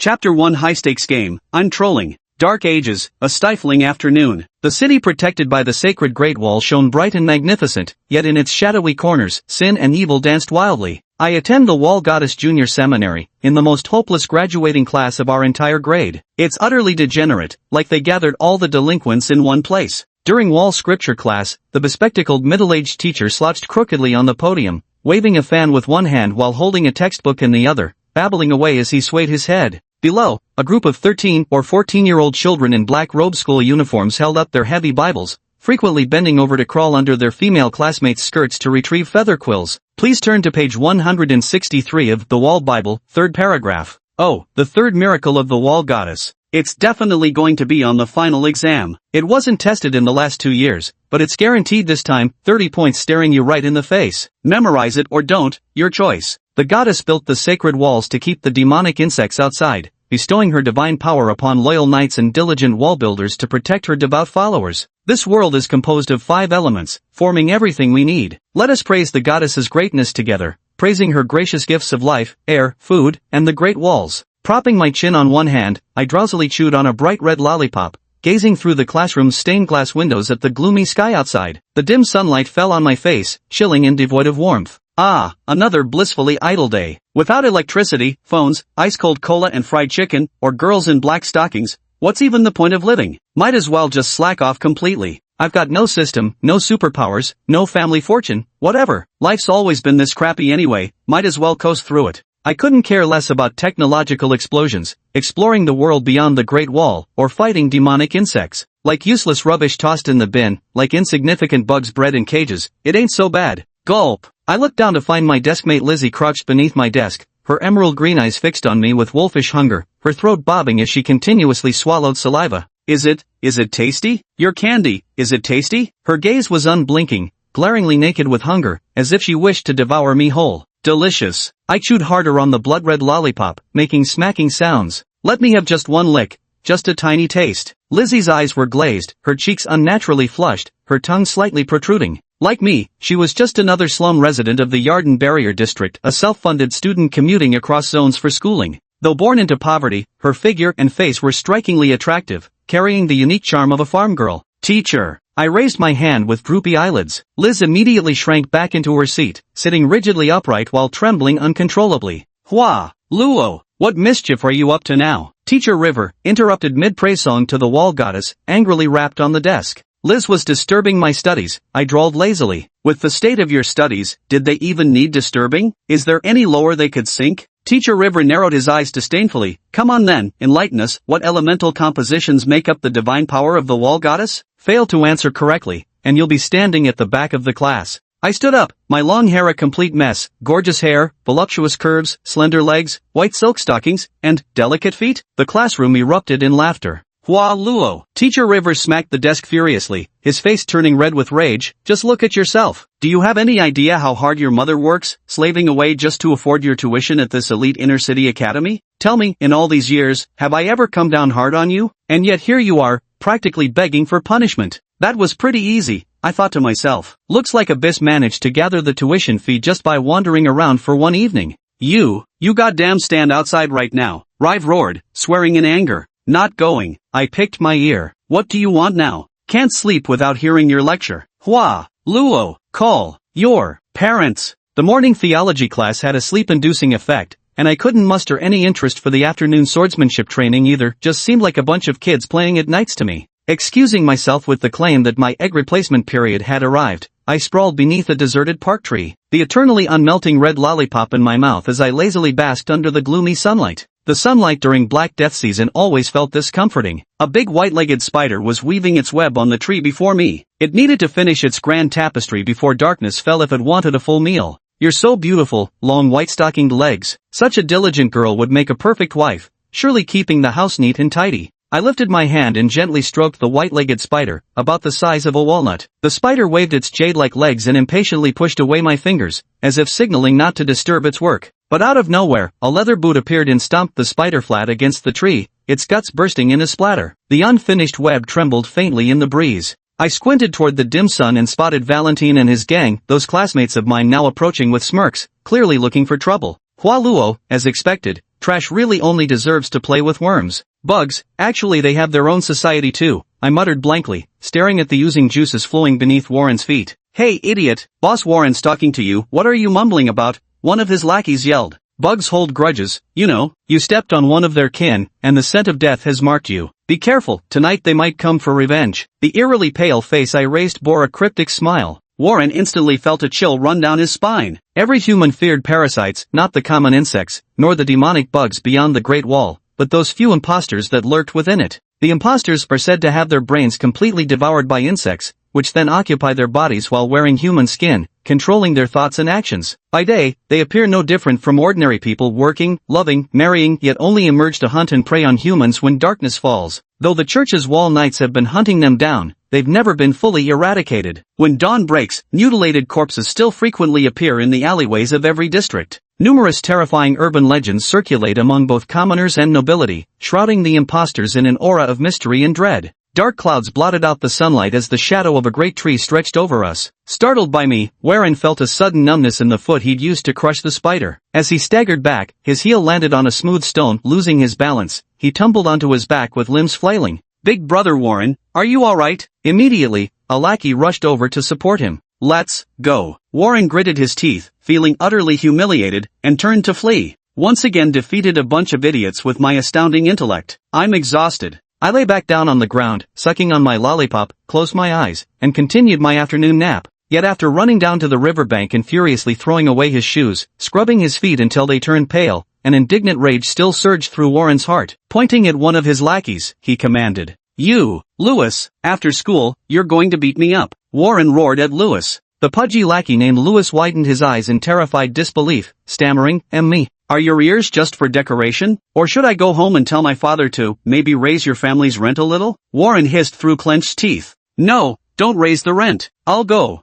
Chapter 1 High-Stakes Game, I'm Trolling. Dark Ages, a stifling afternoon. The city protected by the sacred Great Wall shone bright and magnificent, yet in its shadowy corners, sin and evil danced wildly. I attend the Wall Goddess Junior Seminary, in the most hopeless graduating class of our entire grade. It's utterly degenerate, like they gathered all the delinquents in one place. During Wall Scripture class, the bespectacled middle-aged teacher slouched crookedly on the podium, waving a fan with one hand while holding a textbook in the other, babbling away as he swayed his head. Below, a group of 13 or 14-year-old children in black robe school uniforms held up their heavy Bibles, frequently bending over to crawl under their female classmates' skirts to retrieve feather quills. Please turn to page 163 of The Wall Bible, third paragraph. Oh, the third miracle of the Wall Goddess. It's definitely going to be on the final exam. It wasn't tested in the last 2 years, but it's guaranteed this time, 30 points staring you right in the face. Memorize it or don't, your choice. The goddess built the sacred walls to keep the demonic insects outside, bestowing her divine power upon loyal knights and diligent wall builders to protect her devout followers. This world is composed of 5 elements, forming everything we need. Let us praise the goddess's greatness together, praising her gracious gifts of life, air, food, and the great walls. Propping my chin on one hand, I drowsily chewed on a bright red lollipop, gazing through the classroom's stained glass windows at the gloomy sky outside. The dim sunlight fell on my face, chilling and devoid of warmth. Ah, another blissfully idle day. Without electricity, phones, ice-cold cola and fried chicken, or girls in black stockings, what's even the point of living? Might as well just slack off completely. I've got no system, no superpowers, no family fortune, whatever. Life's always been this crappy anyway, might as well coast through it. I couldn't care less about technological explosions, exploring the world beyond the Great Wall, or fighting demonic insects. Like useless rubbish tossed in the bin, like insignificant bugs bred in cages, it ain't so bad. Gulp. I looked down to find my deskmate Lizzie crouched beneath my desk, her emerald green eyes fixed on me with wolfish hunger, her throat bobbing as she continuously swallowed saliva. Is it tasty? Your candy, is it tasty? Her gaze was unblinking, glaringly naked with hunger, as if she wished to devour me whole. Delicious. I chewed harder on the blood-red lollipop, making smacking sounds. Let me have just one lick, just a tiny taste. Lizzie's eyes were glazed, her cheeks unnaturally flushed, her tongue slightly protruding. Like me, she was just another slum resident of the Yarden Barrier District, a self-funded student commuting across zones for schooling. Though born into poverty, her figure and face were strikingly attractive, carrying the unique charm of a farm girl. Teacher. I raised my hand with droopy eyelids. Liz immediately shrank back into her seat, sitting rigidly upright while trembling uncontrollably. Hua, Luo, what mischief are you up to now? Teacher River, interrupted mid-praise song to the Wall Goddess, angrily rapped on the desk. Liz was disturbing my studies, I drawled lazily. With the state of your studies, did they even need disturbing? Is there any lower they could sink? Teacher River narrowed his eyes disdainfully. Come on then, enlighten us, what elemental compositions make up the divine power of the Wall Goddess? Fail to answer correctly, and you'll be standing at the back of the class. I stood up, my long hair a complete mess, gorgeous hair, voluptuous curves, slender legs, white silk stockings, and delicate feet. The classroom erupted in laughter. Hua Luo. Teacher Rivers smacked the desk furiously, his face turning red with rage. Just look at yourself. Do you have any idea how hard your mother works, slaving away just to afford your tuition at this elite inner-city academy? Tell me, in all these years, have I ever come down hard on you? And yet here you are, practically begging for punishment. That was pretty easy, I thought to myself. Looks like Abyss managed to gather the tuition fee just by wandering around for one evening. You goddamn stand outside right now, Rive roared, swearing in anger. Not going. I picked my ear. What do you want now? Can't sleep without hearing your lecture. Hua, Luo, call your parents. The morning theology class had a sleep-inducing effect, and I couldn't muster any interest for the afternoon swordsmanship training either, just seemed like a bunch of kids playing at nights to me. Excusing myself with the claim that my egg replacement period had arrived, I sprawled beneath a deserted park tree, the eternally unmelting red lollipop in my mouth as I lazily basked under the gloomy sunlight. The sunlight during Black Death season always felt this comforting. A big white-legged spider was weaving its web on the tree before me. It needed to finish its grand tapestry before darkness fell if it wanted a full meal. You're so beautiful, long white-stockinged legs. Such a diligent girl would make a perfect wife, surely keeping the house neat and tidy. I lifted my hand and gently stroked the white-legged spider, about the size of a walnut. The spider waved its jade-like legs and impatiently pushed away my fingers, as if signaling not to disturb its work. But out of nowhere, a leather boot appeared and stomped the spider flat against the tree, its guts bursting in a splatter. The unfinished web trembled faintly in the breeze. I squinted toward the dim sun and spotted Valentine and his gang, those classmates of mine now approaching with smirks, clearly looking for trouble. Hua Luo, as expected, Trash really only deserves to play with worms. Bugs, actually they have their own society too, I muttered blankly, staring at the oozing juices flowing beneath Warren's feet. Hey idiot, Boss Warren's talking to you, what are you mumbling about? One of his lackeys yelled. Bugs hold grudges, you know, you stepped on one of their kin, and the scent of death has marked you. Be careful, tonight they might come for revenge. The eerily pale face I raised bore a cryptic smile. Warren instantly felt a chill run down his spine. Every human feared parasites, not the common insects, nor the demonic bugs beyond the Great Wall, but those few impostors that lurked within it. The impostors are said to have their brains completely devoured by insects, which then occupy their bodies while wearing human skin, controlling their thoughts and actions. By day, they appear no different from ordinary people working, loving, marrying, yet only emerge to hunt and prey on humans when darkness falls. Though the church's wall knights have been hunting them down, they've never been fully eradicated. When dawn breaks, mutilated corpses still frequently appear in the alleyways of every district. Numerous terrifying urban legends circulate among both commoners and nobility, shrouding the impostors in an aura of mystery and dread. Dark clouds blotted out the sunlight as the shadow of a great tree stretched over us. Startled by me, Warren felt a sudden numbness in the foot he'd used to crush the spider. As he staggered back, his heel landed on a smooth stone. Losing his balance, he tumbled onto his back with limbs flailing. Big brother Warren, are you alright? Immediately, a lackey rushed over to support him. Let's go. Warren gritted his teeth, feeling utterly humiliated, and turned to flee. Once again defeated a bunch of idiots with my astounding intellect. I'm exhausted. I lay back down on the ground, sucking on my lollipop, closed my eyes, and continued my afternoon nap. Yet after running down to the riverbank and furiously throwing away his shoes, scrubbing his feet until they turned pale, an indignant rage still surged through Warren's heart. Pointing at one of his lackeys, he commanded, "You, Lewis, after school, you're going to beat me up." Warren roared at Lewis. The pudgy lackey named Lewis widened his eyes in terrified disbelief, stammering, "Me. Are your ears just for decoration? Or should I go home and tell my father to, maybe raise your family's rent a little?" Warren hissed through clenched teeth. "No, don't raise the rent. I'll go.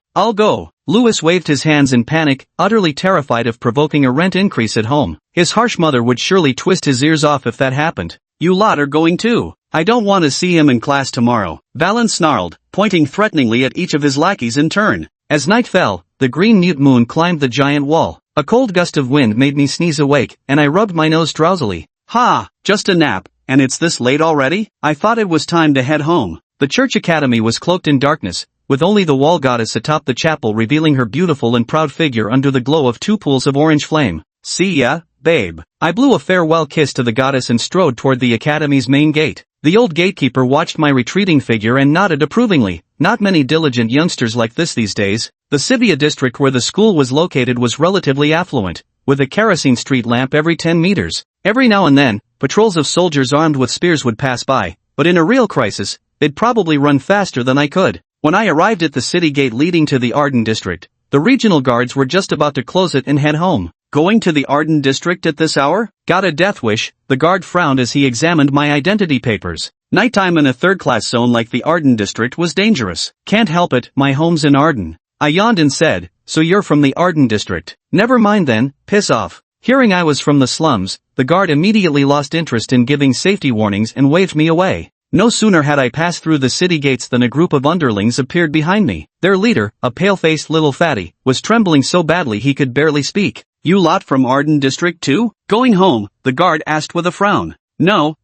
Lewis waved his hands in panic, utterly terrified of provoking a rent increase at home. His harsh mother would surely twist his ears off if that happened. "You lot are going too. I don't want to see him in class tomorrow," Valen snarled, pointing threateningly at each of his lackeys in turn. As night fell, the green mute moon climbed the giant wall. A cold gust of wind made me sneeze awake, and I rubbed my nose drowsily. Ha! Just a nap, and it's this late already? I thought it was time to head home. The church academy was cloaked in darkness, with only the wall goddess atop the chapel revealing her beautiful and proud figure under the glow of two pools of orange flame. "See ya, babe." I blew a farewell kiss to the goddess and strode toward the academy's main gate. The old gatekeeper watched my retreating figure and nodded approvingly. Not many diligent youngsters like this these days. The Sivia district where the school was located was relatively affluent, with a kerosene street lamp every 10 meters. Every now and then, patrols of soldiers armed with spears would pass by, but in a real crisis, they'd probably run faster than I could. When I arrived at the city gate leading to the Arden district, the regional guards were just about to close it and head home. "Going to the Arden district at this hour? Got a death wish?" The guard frowned as he examined my identity papers. Nighttime in a third-class zone like the Arden district was dangerous. "Can't help it, my home's in Arden." I yawned and said, "So you're from the Arden district? Never mind then, piss off." Hearing I was from the slums, the guard immediately lost interest in giving safety warnings and waved me away. No sooner had I passed through the city gates than a group of underlings appeared behind me. Their leader, a pale-faced little fatty, was trembling so badly he could barely speak. "You lot from Arden district too? Going home?" the guard asked with a frown. "No,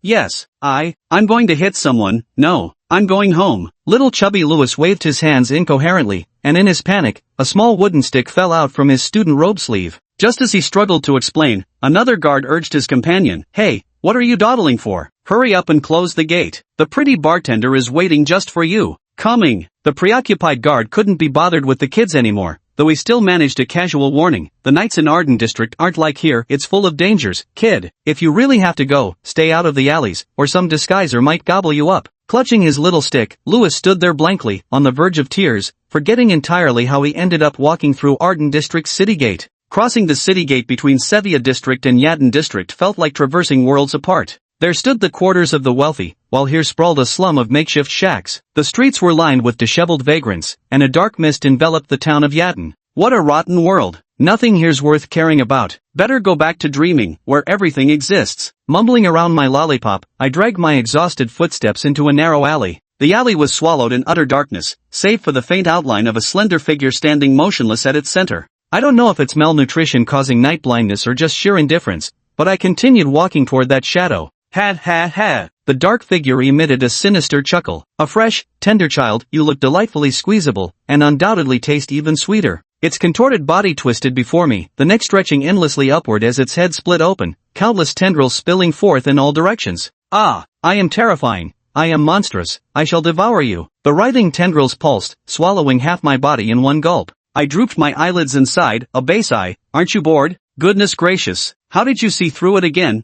yes, I'm going to hit someone. No, I'm going home." Little chubby Lewis waved his hands incoherently, and in his panic, a small wooden stick fell out from his student robe sleeve. Just as he struggled to explain, another guard urged his companion, "Hey, what are you dawdling for? Hurry up and close the gate. The pretty bartender is waiting just for you." "Coming." The preoccupied guard couldn't be bothered with the kids anymore, though he still managed a casual warning. "The nights in Arden district aren't like here, it's full of dangers, kid. If you really have to go, stay out of the alleys, or some disguiser might gobble you up." Clutching his little stick, Lewis stood there blankly, on the verge of tears, forgetting entirely how he ended up walking through Arden district's city gate. Crossing the city gate between Sevia district and Yadin district felt like traversing worlds apart. There stood the quarters of the wealthy, while here sprawled a slum of makeshift shacks. The streets were lined with disheveled vagrants, and a dark mist enveloped the town of Yadin. What a rotten world. Nothing here's worth caring about. Better go back to dreaming, where everything exists. Mumbling around my lollipop, I dragged my exhausted footsteps into a narrow alley. The alley was swallowed in utter darkness, save for the faint outline of a slender figure standing motionless at its center. I don't know if it's malnutrition causing night blindness or just sheer indifference, but I continued walking toward that shadow. Ha ha ha. The dark figure emitted a sinister chuckle. A fresh, tender child, you look delightfully squeezable, and undoubtedly taste even sweeter. Its contorted body twisted before me, the neck stretching endlessly upward as its head split open, countless tendrils spilling forth in all directions. Ah, I am terrifying. I am monstrous. I shall devour you. The writhing tendrils pulsed, swallowing half my body in one gulp. I drooped my eyelids and sighed, a bass sigh. Aren't you bored? Goodness gracious. How did you see through it again,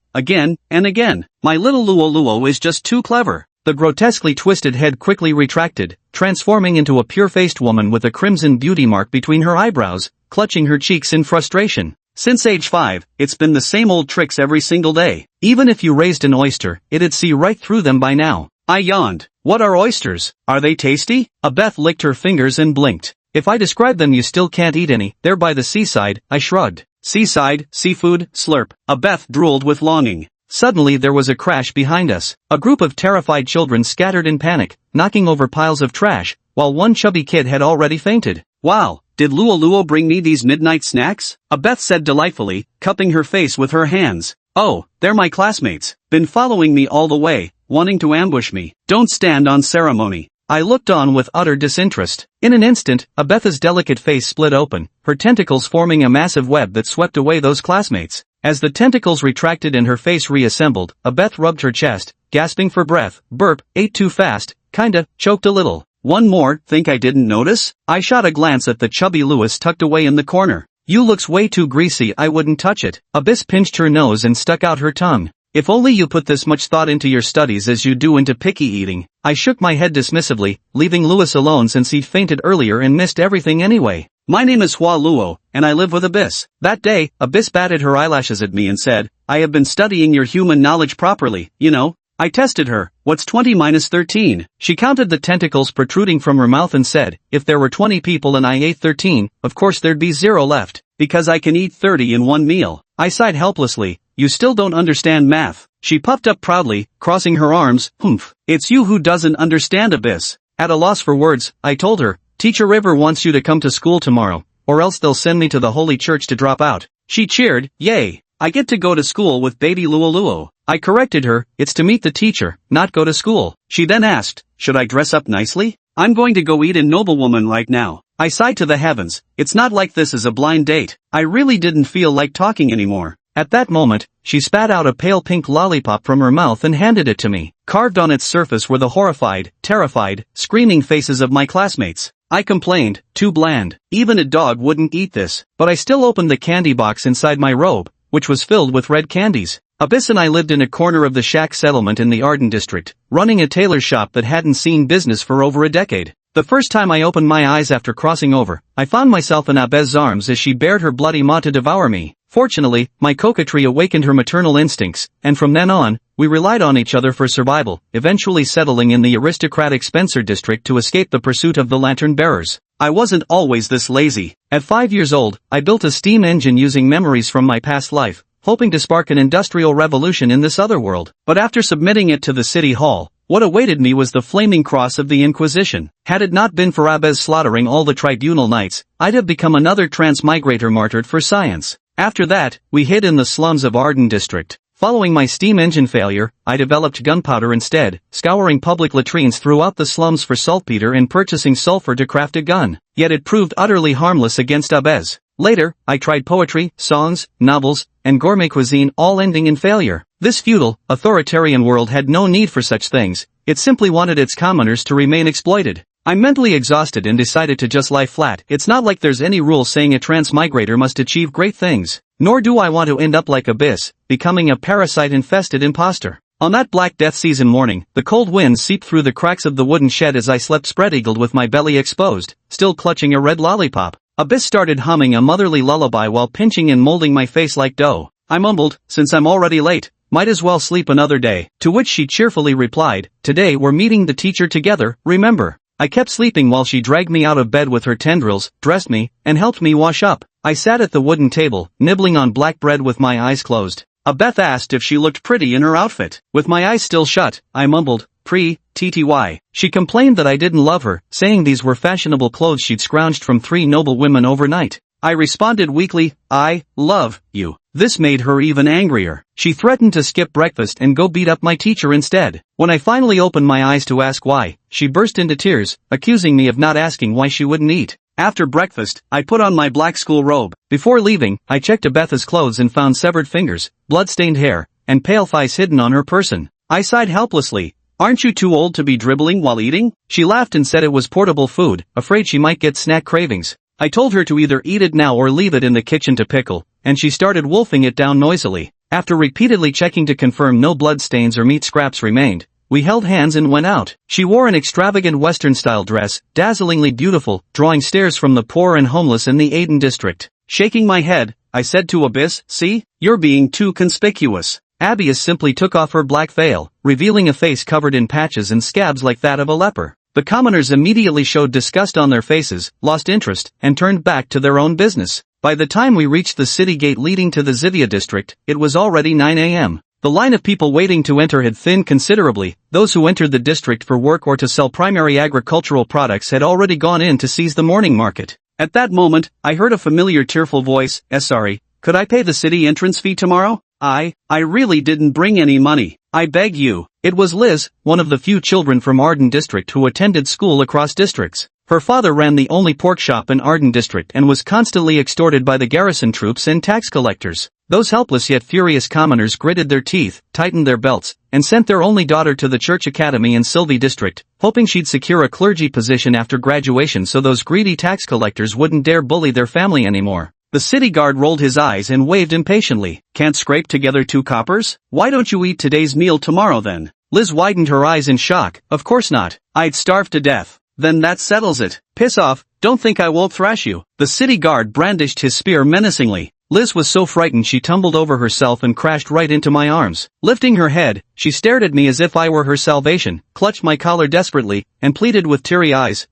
and again? My little Luo is just too clever. The grotesquely twisted head quickly retracted, transforming into a pure-faced woman with a crimson beauty mark between her eyebrows, clutching her cheeks in frustration. Since age 5, it's been the same old tricks every single day. Even if you raised an oyster, it'd see right through them by now. I yawned. What are oysters? Are they tasty? Abeth licked her fingers and blinked. If I describe them you still can't eat any. They're by the seaside, I shrugged. Seaside, seafood, slurp. Abeth drooled with longing. Suddenly there was a crash behind us. A group of terrified children scattered in panic, knocking over piles of trash, while one chubby kid had already fainted. Wow, did Luo bring me these midnight snacks? Abeth said delightfully, cupping her face with her hands. Oh, they're my classmates. Been following me all the way, wanting to ambush me. Don't stand on ceremony. I looked on with utter disinterest. In an instant, Abeth's delicate face split open, her tentacles forming a massive web that swept away those classmates. As the tentacles retracted and her face reassembled, Abeth rubbed her chest, gasping for breath. Burp, ate too fast, kinda, choked a little. One more, think I didn't notice? I shot a glance at the chubby Lewis tucked away in the corner. You looks way too greasy, I wouldn't touch it. Abyss pinched her nose and stuck out her tongue. If only you put this much thought into your studies as you do into picky eating. I shook my head dismissively, leaving Lewis alone since he'd fainted earlier and missed everything anyway. My name is Hua Luo, and I live with Abyss. That day, Abyss batted her eyelashes at me and said, I have been studying your human knowledge properly, you know. I tested her. What's 20 minus 13? She counted the tentacles protruding from her mouth and said, if there were 20 people and I ate 13, of course there'd be 0 left. Because I can eat 30 in one meal. I sighed helplessly. You still don't understand math. She puffed up proudly, crossing her arms. Humph. It's you who doesn't understand, Abyss. At a loss for words, I told her, Teacher River wants you to come to school tomorrow, or else they'll send me to the Holy Church to drop out. She cheered, yay. I get to go to school with baby Luo. I corrected her, it's to meet the teacher, not go to school. She then asked, should I dress up nicely? I'm going to go eat a noblewoman like now. I sighed to the heavens. It's not like this is a blind date. I really didn't feel like talking anymore. At that moment, she spat out a pale pink lollipop from her mouth and handed it to me. Carved on its surface were the horrified, terrified, screaming faces of my classmates. I complained, too bland. Even a dog wouldn't eat this. But I still opened the candy box inside my robe, which was filled with red candies. Abyss and I lived in a corner of the shack settlement in the Arden district, running a tailor shop that hadn't seen business for over a decade. The first time I opened my eyes after crossing over, I found myself in Abyss's arms as she bared her bloody maw to devour me. Fortunately, my coquetry awakened her maternal instincts, and from then on, we relied on each other for survival, eventually settling in the aristocratic Spencer district to escape the pursuit of the lantern bearers. I wasn't always this lazy. At 5 years old, I built a steam engine using memories from my past life, hoping to spark an industrial revolution in this other world. But after submitting it to the city hall, what awaited me was the flaming cross of the Inquisition. Had it not been for Abyss slaughtering all the tribunal knights, I'd have become another transmigrator martyred for science. After that, we hid in the slums of Arden district. Following my steam engine failure, I developed gunpowder instead, scouring public latrines throughout the slums for saltpeter and purchasing sulfur to craft a gun. Yet it proved utterly harmless against Abyss. Later, I tried poetry, songs, novels, and gourmet cuisine, all ending in failure. This feudal, authoritarian world had no need for such things. It simply wanted its commoners to remain exploited. I'm mentally exhausted and decided to just lie flat. It's not like there's any rule saying a transmigrator must achieve great things. Nor do I want to end up like Abyss, becoming a parasite-infested imposter. On that Black Death season morning, the cold wind seeped through the cracks of the wooden shed as I slept spread-eagled with my belly exposed, still clutching a red lollipop. Abyss started humming a motherly lullaby while pinching and molding my face like dough. I mumbled, since I'm already late, might as well sleep another day, to which she cheerfully replied, today we're meeting the teacher together, remember. I kept sleeping while she dragged me out of bed with her tendrils, dressed me, and helped me wash up. I sat at the wooden table, nibbling on black bread with my eyes closed. Abeth asked if she looked pretty in her outfit. With my eyes still shut, I mumbled, TTY. She complained that I didn't love her, saying these were fashionable clothes she'd scrounged from 3 noble women overnight. I responded weakly, I love you. This made her even angrier. She threatened to skip breakfast and go beat up my teacher instead. When I finally opened my eyes to ask why, she burst into tears, accusing me of not asking why she wouldn't eat. After breakfast, I put on my black school robe. Before leaving, I checked Abetha's clothes and found severed fingers, blood-stained hair, and pale thighs hidden on her person. I sighed helplessly. Aren't you too old to be dribbling while eating? She laughed and said it was portable food, afraid she might get snack cravings. I told her to either eat it now or leave it in the kitchen to pickle, and she started wolfing it down noisily. After repeatedly checking to confirm no blood stains or meat scraps remained, we held hands and went out. She wore an extravagant Western-style dress, dazzlingly beautiful, drawing stares from the poor and homeless in the Aden district. Shaking my head, I said to Abyss, "See? You're being too conspicuous." Abyss simply took off her black veil, revealing a face covered in patches and scabs like that of a leper. The commoners immediately showed disgust on their faces, lost interest, and turned back to their own business. By the time we reached the city gate leading to the Zivia district, it was already 9 a.m. The line of people waiting to enter had thinned considerably. Those who entered the district for work or to sell primary agricultural products had already gone in to seize the morning market. At that moment, I heard a familiar tearful voice, Sorry, could I pay the city entrance fee tomorrow? I really didn't bring any money. I beg you." It was Liz, one of the few children from Arden district who attended school across districts. Her father ran the only pork shop in Arden district and was constantly extorted by the garrison troops and tax collectors. Those helpless yet furious commoners gritted their teeth, tightened their belts, and sent their only daughter to the church academy in Sylvie district, hoping she'd secure a clergy position after graduation so those greedy tax collectors wouldn't dare bully their family anymore. The city guard rolled his eyes and waved impatiently. "Can't scrape together 2 coppers? Why don't you eat today's meal tomorrow then?" Liz widened her eyes in shock. "Of course not. I'd starve to death." "Then that settles it. Piss off, don't think I won't thrash you." The city guard brandished his spear menacingly. Liz was so frightened she tumbled over herself and crashed right into my arms. Lifting her head, she stared at me as if I were her salvation, clutched my collar desperately, and pleaded with teary eyes,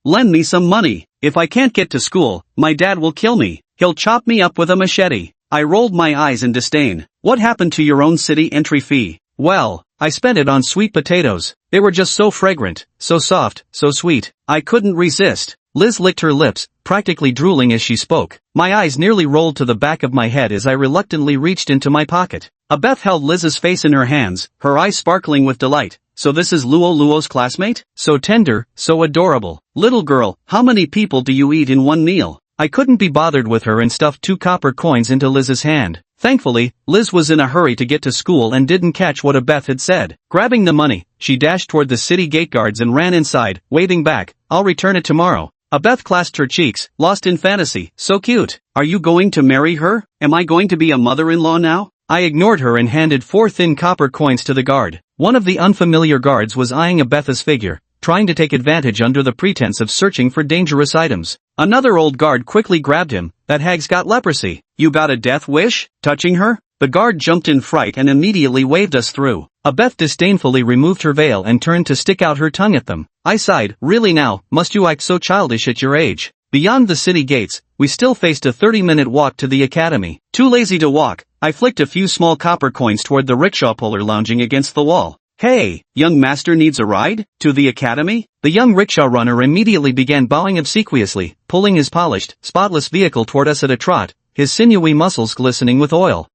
Lend me some money. If I can't get to school, my dad will kill me. He'll chop me up with a machete." I rolled my eyes in disdain. "What happened to your own city entry fee?" "Well, I spent it on sweet potatoes. They were just so fragrant, so soft, so sweet. I couldn't resist." Liz licked her lips, practically drooling as she spoke. My eyes nearly rolled to the back of my head as I reluctantly reached into my pocket. Abeth held Liz's face in her hands, her eyes sparkling with delight. "So this is Luo's classmate? So tender, so adorable. Little girl, how many people do you eat in one meal?" I couldn't be bothered with her and stuffed 2 copper coins into Liz's hand. Thankfully, Liz was in a hurry to get to school and didn't catch what Abeth had said. Grabbing the money, she dashed toward the city gate guards and ran inside, waving back, "I'll return it tomorrow." Abeth clasped her cheeks, lost in fantasy. "So cute. Are you going to marry her? Am I going to be a mother-in-law now?" I ignored her and handed 4 thin copper coins to the guard. One of the unfamiliar guards was eyeing Abeth's figure, trying to take advantage under the pretense of searching for dangerous items. Another old guard quickly grabbed him. "That hag's got leprosy. You got a death wish? Touching her?" The guard jumped in fright and immediately waved us through. Abeth disdainfully removed her veil and turned to stick out her tongue at them. I sighed, "Really now, must you act so childish at your age?" Beyond the city gates, we still faced a 30-minute walk to the academy. Too lazy to walk, I flicked a few small copper coins toward the rickshaw puller lounging against the wall. "Hey, young master needs a ride? To the academy?" The young rickshaw runner immediately began bowing obsequiously, pulling his polished, spotless vehicle toward us at a trot, his sinewy muscles glistening with oil.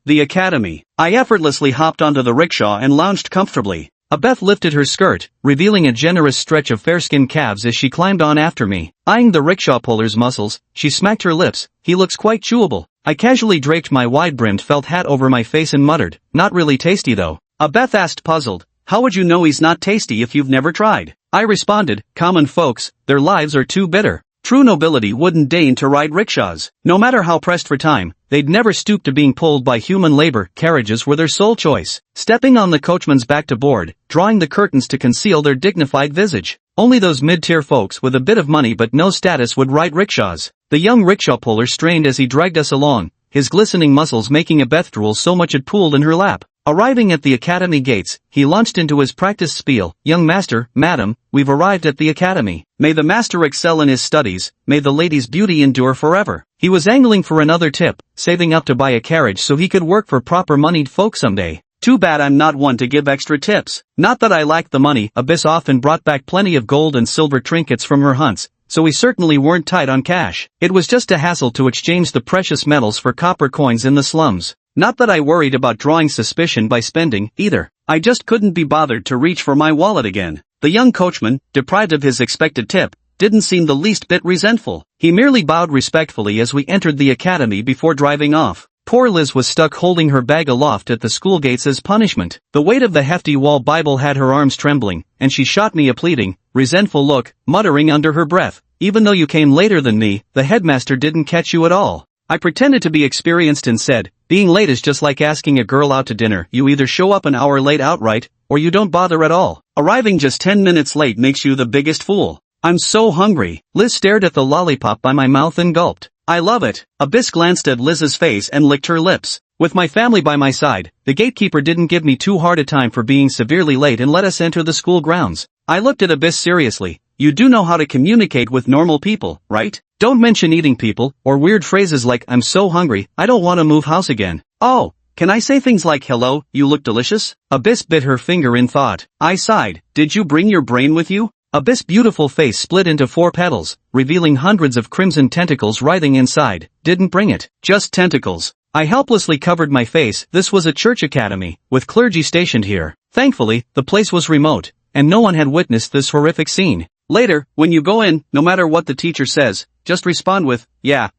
The academy." I effortlessly hopped onto the rickshaw and lounged comfortably. Abeth lifted her skirt, revealing a generous stretch of fair-skinned calves as she climbed on after me. Eyeing the rickshaw puller's muscles, she smacked her lips. "He looks quite chewable." I casually draped my wide-brimmed felt hat over my face and muttered, "Not really tasty though." Abeth asked puzzled, "How would you know he's not tasty if you've never tried?" I responded, "Common folks, their lives are too bitter. True nobility wouldn't deign to ride rickshaws. No matter how pressed for time, they'd never stoop to being pulled by human labor. Carriages were their sole choice. Stepping on the coachman's back to board, drawing the curtains to conceal their dignified visage. Only those mid-tier folks with a bit of money but no status would ride rickshaws. The young rickshaw puller strained as he dragged us along, his glistening muscles making Abeth drool so much it pooled in her lap. Arriving at the academy gates, he launched into his practice spiel. "Young master, madam, we've arrived at the academy. May the master excel in his studies, may the lady's beauty endure forever." He was angling for another tip, saving up to buy a carriage so he could work for proper moneyed folk someday. Too bad I'm not one to give extra tips. Not that I lacked the money. Abyss often brought back plenty of gold and silver trinkets from her hunts, so we certainly weren't tight on cash. It was just a hassle to exchange the precious metals for copper coins in the slums. Not that I worried about drawing suspicion by spending, either. I just couldn't be bothered to reach for my wallet again. The young coachman, deprived of his expected tip, didn't seem the least bit resentful. He merely bowed respectfully as we entered the academy before driving off. Poor Liz was stuck holding her bag aloft at the school gates as punishment. The weight of the hefty wall Bible had her arms trembling, and she shot me a pleading, resentful look, muttering under her breath, "Even though you came later than me, the headmaster didn't catch you at all." I pretended to be experienced and said, "Being late is just like asking a girl out to dinner. You either show up an hour late outright, or you don't bother at all. Arriving just 10 minutes late makes you the biggest fool." "I'm so hungry." Liz stared at the lollipop by my mouth and gulped. "I love it." Abyss glanced at Liz's face and licked her lips. With my family by my side, the gatekeeper didn't give me too hard a time for being severely late and let us enter the school grounds. I looked at Abyss seriously. "You do know how to communicate with normal people, right? Don't mention eating people, or weird phrases like, 'I'm so hungry, I don't want to move house again.' Oh, can I say things like, 'Hello, you look delicious'?" Abyss bit her finger in thought. I sighed. "Did you bring your brain with you?" Abyss' beautiful face split into 4 petals, revealing hundreds of crimson tentacles writhing inside. "Didn't bring it. Just tentacles." I helplessly covered my face. This was a church academy, with clergy stationed here. Thankfully, the place was remote, and no one had witnessed this horrific scene. "Later, when you go in, no matter what the teacher says, just respond with, yeah,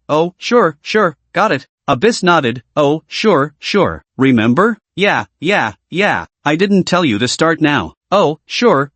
oh, sure, got it." Abyss nodded. "Oh, sure. Remember? Yeah. I didn't tell you to start now." "Oh, sure.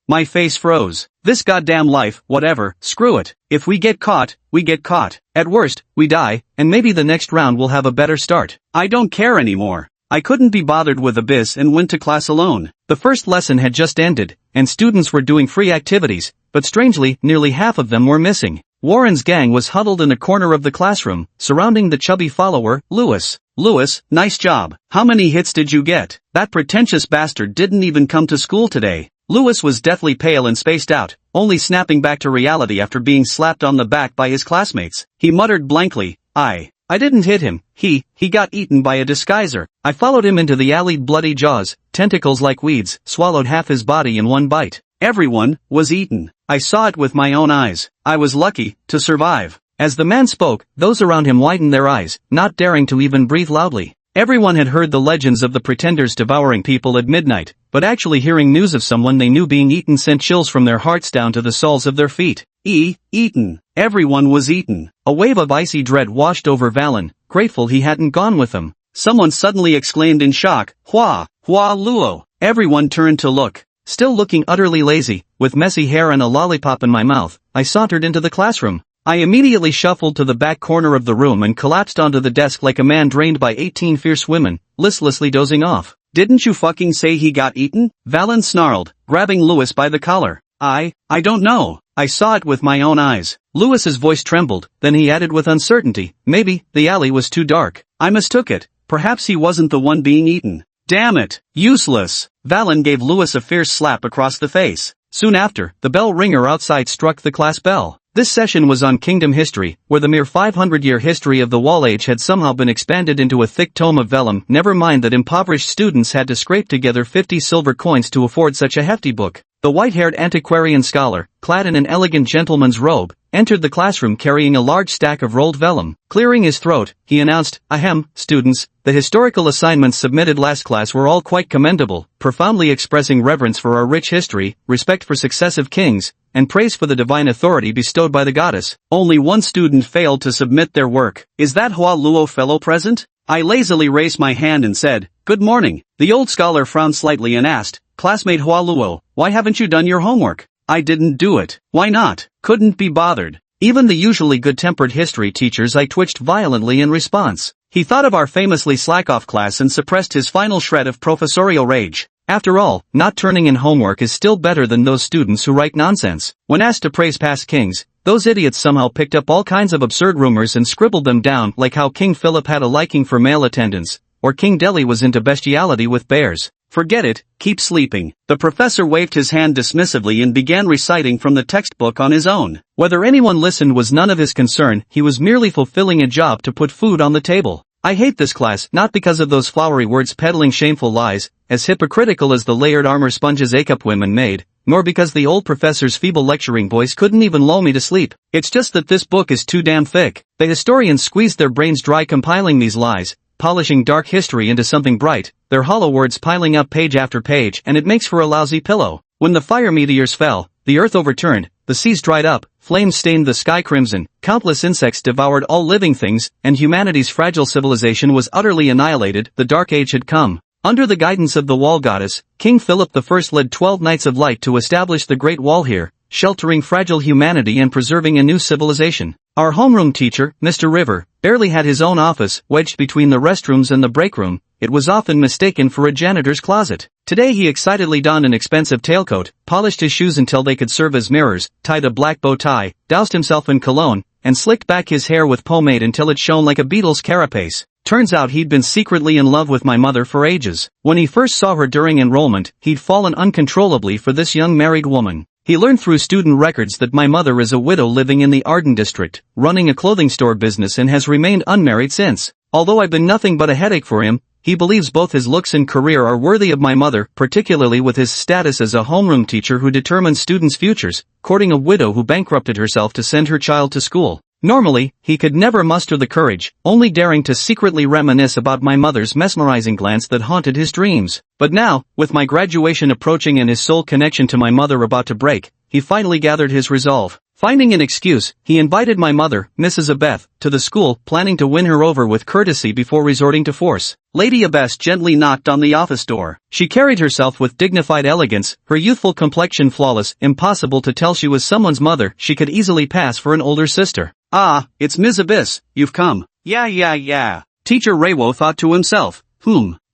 My face froze. This goddamn life, whatever, screw it. If we get caught, we get caught. At worst, we die, and maybe the next round will have a better start. I don't care anymore." I couldn't be bothered with Abyss and went to class alone. The first lesson had just ended, and students were doing free activities, but strangely, nearly half of them were missing. Warren's gang was huddled in a corner of the classroom, surrounding the chubby follower, Lewis. "Lewis, nice job. How many hits did you get? That pretentious bastard didn't even come to school today." Lewis was deathly pale and spaced out, only snapping back to reality after being slapped on the back by his classmates. He muttered blankly, I didn't hit him. He got eaten by a disguiser." I followed him into the alley. Bloody jaws, tentacles like weeds, swallowed half his body in one bite. Everyone was eaten. I saw it with my own eyes. I was lucky to survive. As the man spoke, those around him widened their eyes, not daring to even breathe loudly. Everyone had heard the legends of the pretenders devouring people at midnight, but actually hearing news of someone they knew being eaten sent chills from their hearts down to the soles of their feet. Eaten. Everyone was eaten. A wave of icy dread washed over Valen, grateful he hadn't gone with them. Someone suddenly exclaimed in shock, Hua Luo. Everyone turned to look. Still looking utterly lazy, with messy hair and a lollipop in my mouth, I sauntered into the classroom. I immediately shuffled to the back corner of the room and collapsed onto the desk like a man drained by 18 fierce women, listlessly dozing off. "Didn't you fucking say he got eaten?" Valen snarled, grabbing Lewis by the collar. I don't know. I saw it with my own eyes." Lewis's voice trembled, then he added with uncertainty, "Maybe, the alley was too dark. I mistook it. Perhaps he wasn't the one being eaten." "Damn it! Useless!" Valen gave Lewis a fierce slap across the face. Soon after, the bell ringer outside struck the class bell. This session was on kingdom history, where the mere 500-year history of the Wall Age had somehow been expanded into a thick tome of vellum. Never mind that impoverished students had to scrape together 50 silver coins to afford such a hefty book. The white-haired antiquarian scholar, clad in an elegant gentleman's robe, entered the classroom carrying a large stack of rolled vellum. Clearing his throat, he announced, "Ahem, students, the historical assignments submitted last class were all quite commendable, profoundly expressing reverence for our rich history, respect for successive kings, and praise for the divine authority bestowed by the goddess. Only one student failed to submit their work. Is that Hua Luo fellow present?" I lazily raised my hand and said, "Good morning." The old scholar frowned slightly and asked, "Classmate Hua Luo, why haven't you done your homework?" "I didn't do it." "Why not?" "Couldn't be bothered." Even the usually good-tempered history teachers I twitched violently in response. He thought of our famously slack-off class and suppressed his final shred of professorial rage. After all, not turning in homework is still better than those students who write nonsense. When asked to praise past kings, those idiots somehow picked up all kinds of absurd rumors and scribbled them down, like how King Philip had a liking for male attendants, or King Delhi was into bestiality with bears. Forget it, keep sleeping. The professor waved his hand dismissively and began reciting from the textbook on his own. Whether anyone listened was none of his concern, he was merely fulfilling a job to put food on the table. I hate this class, not because of those flowery words peddling shameful lies, as hypocritical as the layered armor sponges Acup women made, nor because the old professor's feeble lecturing voice couldn't even lull me to sleep. It's just that this book is too damn thick. The historians squeezed their brains dry compiling these lies, polishing dark history into something bright, their hollow words piling up page after page, and it makes for a lousy pillow. When the fire meteors fell, the earth overturned, the seas dried up, flames stained the sky crimson, countless insects devoured all living things, and humanity's fragile civilization was utterly annihilated, the Dark Age had come. Under the guidance of the Wall Goddess, King Philip I led 12 Knights of Light to establish the Great Wall here, sheltering fragile humanity and preserving a new civilization. Our homeroom teacher, Mr. River, barely had his own office, wedged between the restrooms and the break room. It was often mistaken for a janitor's closet. Today he excitedly donned an expensive tailcoat, polished his shoes until they could serve as mirrors, tied a black bow tie, doused himself in cologne, and slicked back his hair with pomade until it shone like a beetle's carapace. Turns out he'd been secretly in love with my mother for ages. When he first saw her during enrollment, he'd fallen uncontrollably for this young married woman. He learned through student records that my mother is a widow living in the Arden district, running a clothing store business, and has remained unmarried since. Although I've been nothing but a headache for him, he believes both his looks and career are worthy of my mother, particularly with his status as a homeroom teacher who determines students' futures, courting a widow who bankrupted herself to send her child to school. Normally, he could never muster the courage, only daring to secretly reminisce about my mother's mesmerizing glance that haunted his dreams. But now, with my graduation approaching and his sole connection to my mother about to break, he finally gathered his resolve. Finding an excuse, he invited my mother, Mrs. Abeth, to the school, planning to win her over with courtesy before resorting to force. Lady Abeth gently knocked on the office door. She carried herself with dignified elegance, her youthful complexion flawless, impossible to tell she was someone's mother. She could easily pass for an older sister. "Ah, it's Ms. Abyss, you've come." Yeah. Teacher Reiwo thought to himself.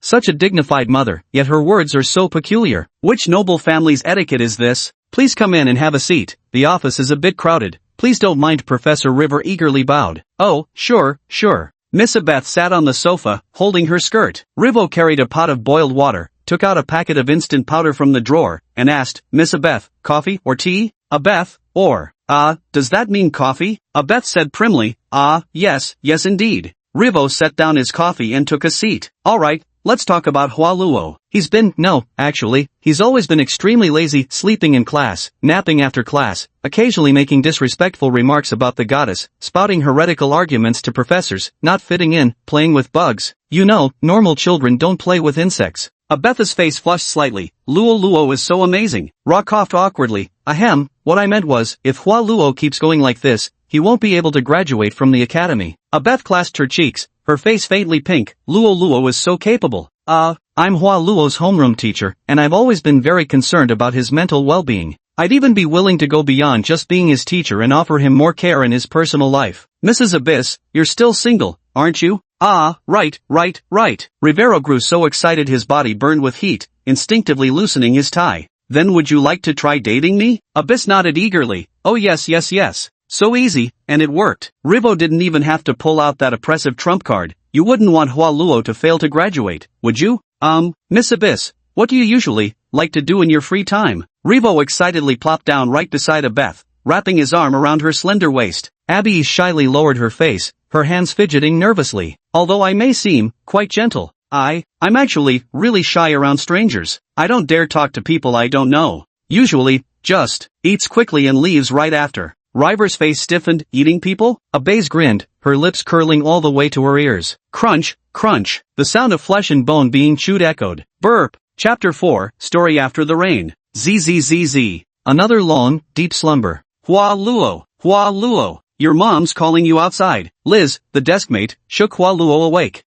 Such a dignified mother, yet her words are so peculiar. Which noble family's etiquette is this? Please come in and have a seat. The office is a bit crowded. Please don't mind. Professor River eagerly bowed. Oh, sure. Miss Abeth sat on the sofa, holding her skirt. Rivo carried a pot of boiled water, took out a packet of instant powder from the drawer, and asked, "Miss Abeth, coffee or tea?" "Abeth, or, does that mean coffee?" Abeth said primly, yes indeed. Rivo set down his coffee and took a seat. "Alright, let's talk about Hua Luo. He's always been extremely lazy, sleeping in class, napping after class, occasionally making disrespectful remarks about the goddess, spouting heretical arguments to professors, not fitting in, playing with bugs. You know, normal children don't play with insects." Abeth's face flushed slightly. Luo is so amazing." Ra coughed awkwardly. "Ahem, what I meant was, if Hua Luo keeps going like this, he won't be able to graduate from the academy." Abeth clasped her cheeks, her face faintly pink. Luo is so capable. I'm Hua Luo's homeroom teacher, and I've always been very concerned about his mental well-being. I'd even be willing to go beyond just being his teacher and offer him more care in his personal life." "Mrs. Abyss, you're still single, aren't you?" Right. Rivero grew so excited his body burned with heat, instinctively loosening his tie. "Then would you like to try dating me?" Abyss nodded eagerly. "Oh yes. So easy, and it worked." Rivo didn't even have to pull out that oppressive trump card. "You wouldn't want Hua Luo to fail to graduate, would you?" Miss Abyss, what do you usually like to do in your free time?" Rivo excitedly plopped down right beside Abeth, wrapping his arm around her slender waist. Abby shyly lowered her face, her hands fidgeting nervously. "Although I may seem quite gentle, I'm actually really shy around strangers. I don't dare talk to people I don't know. Usually, just eats quickly and leaves right after." River's face stiffened. "Eating people?" Abyss grinned, her lips curling all the way to her ears. Crunch. The sound of flesh and bone being chewed echoed. Burp. Chapter 4, Story After the Rain. ZZZZ. Another long, deep slumber. Hua Luo, your mom's calling you outside." Liz, the deskmate, shook Hua Luo awake.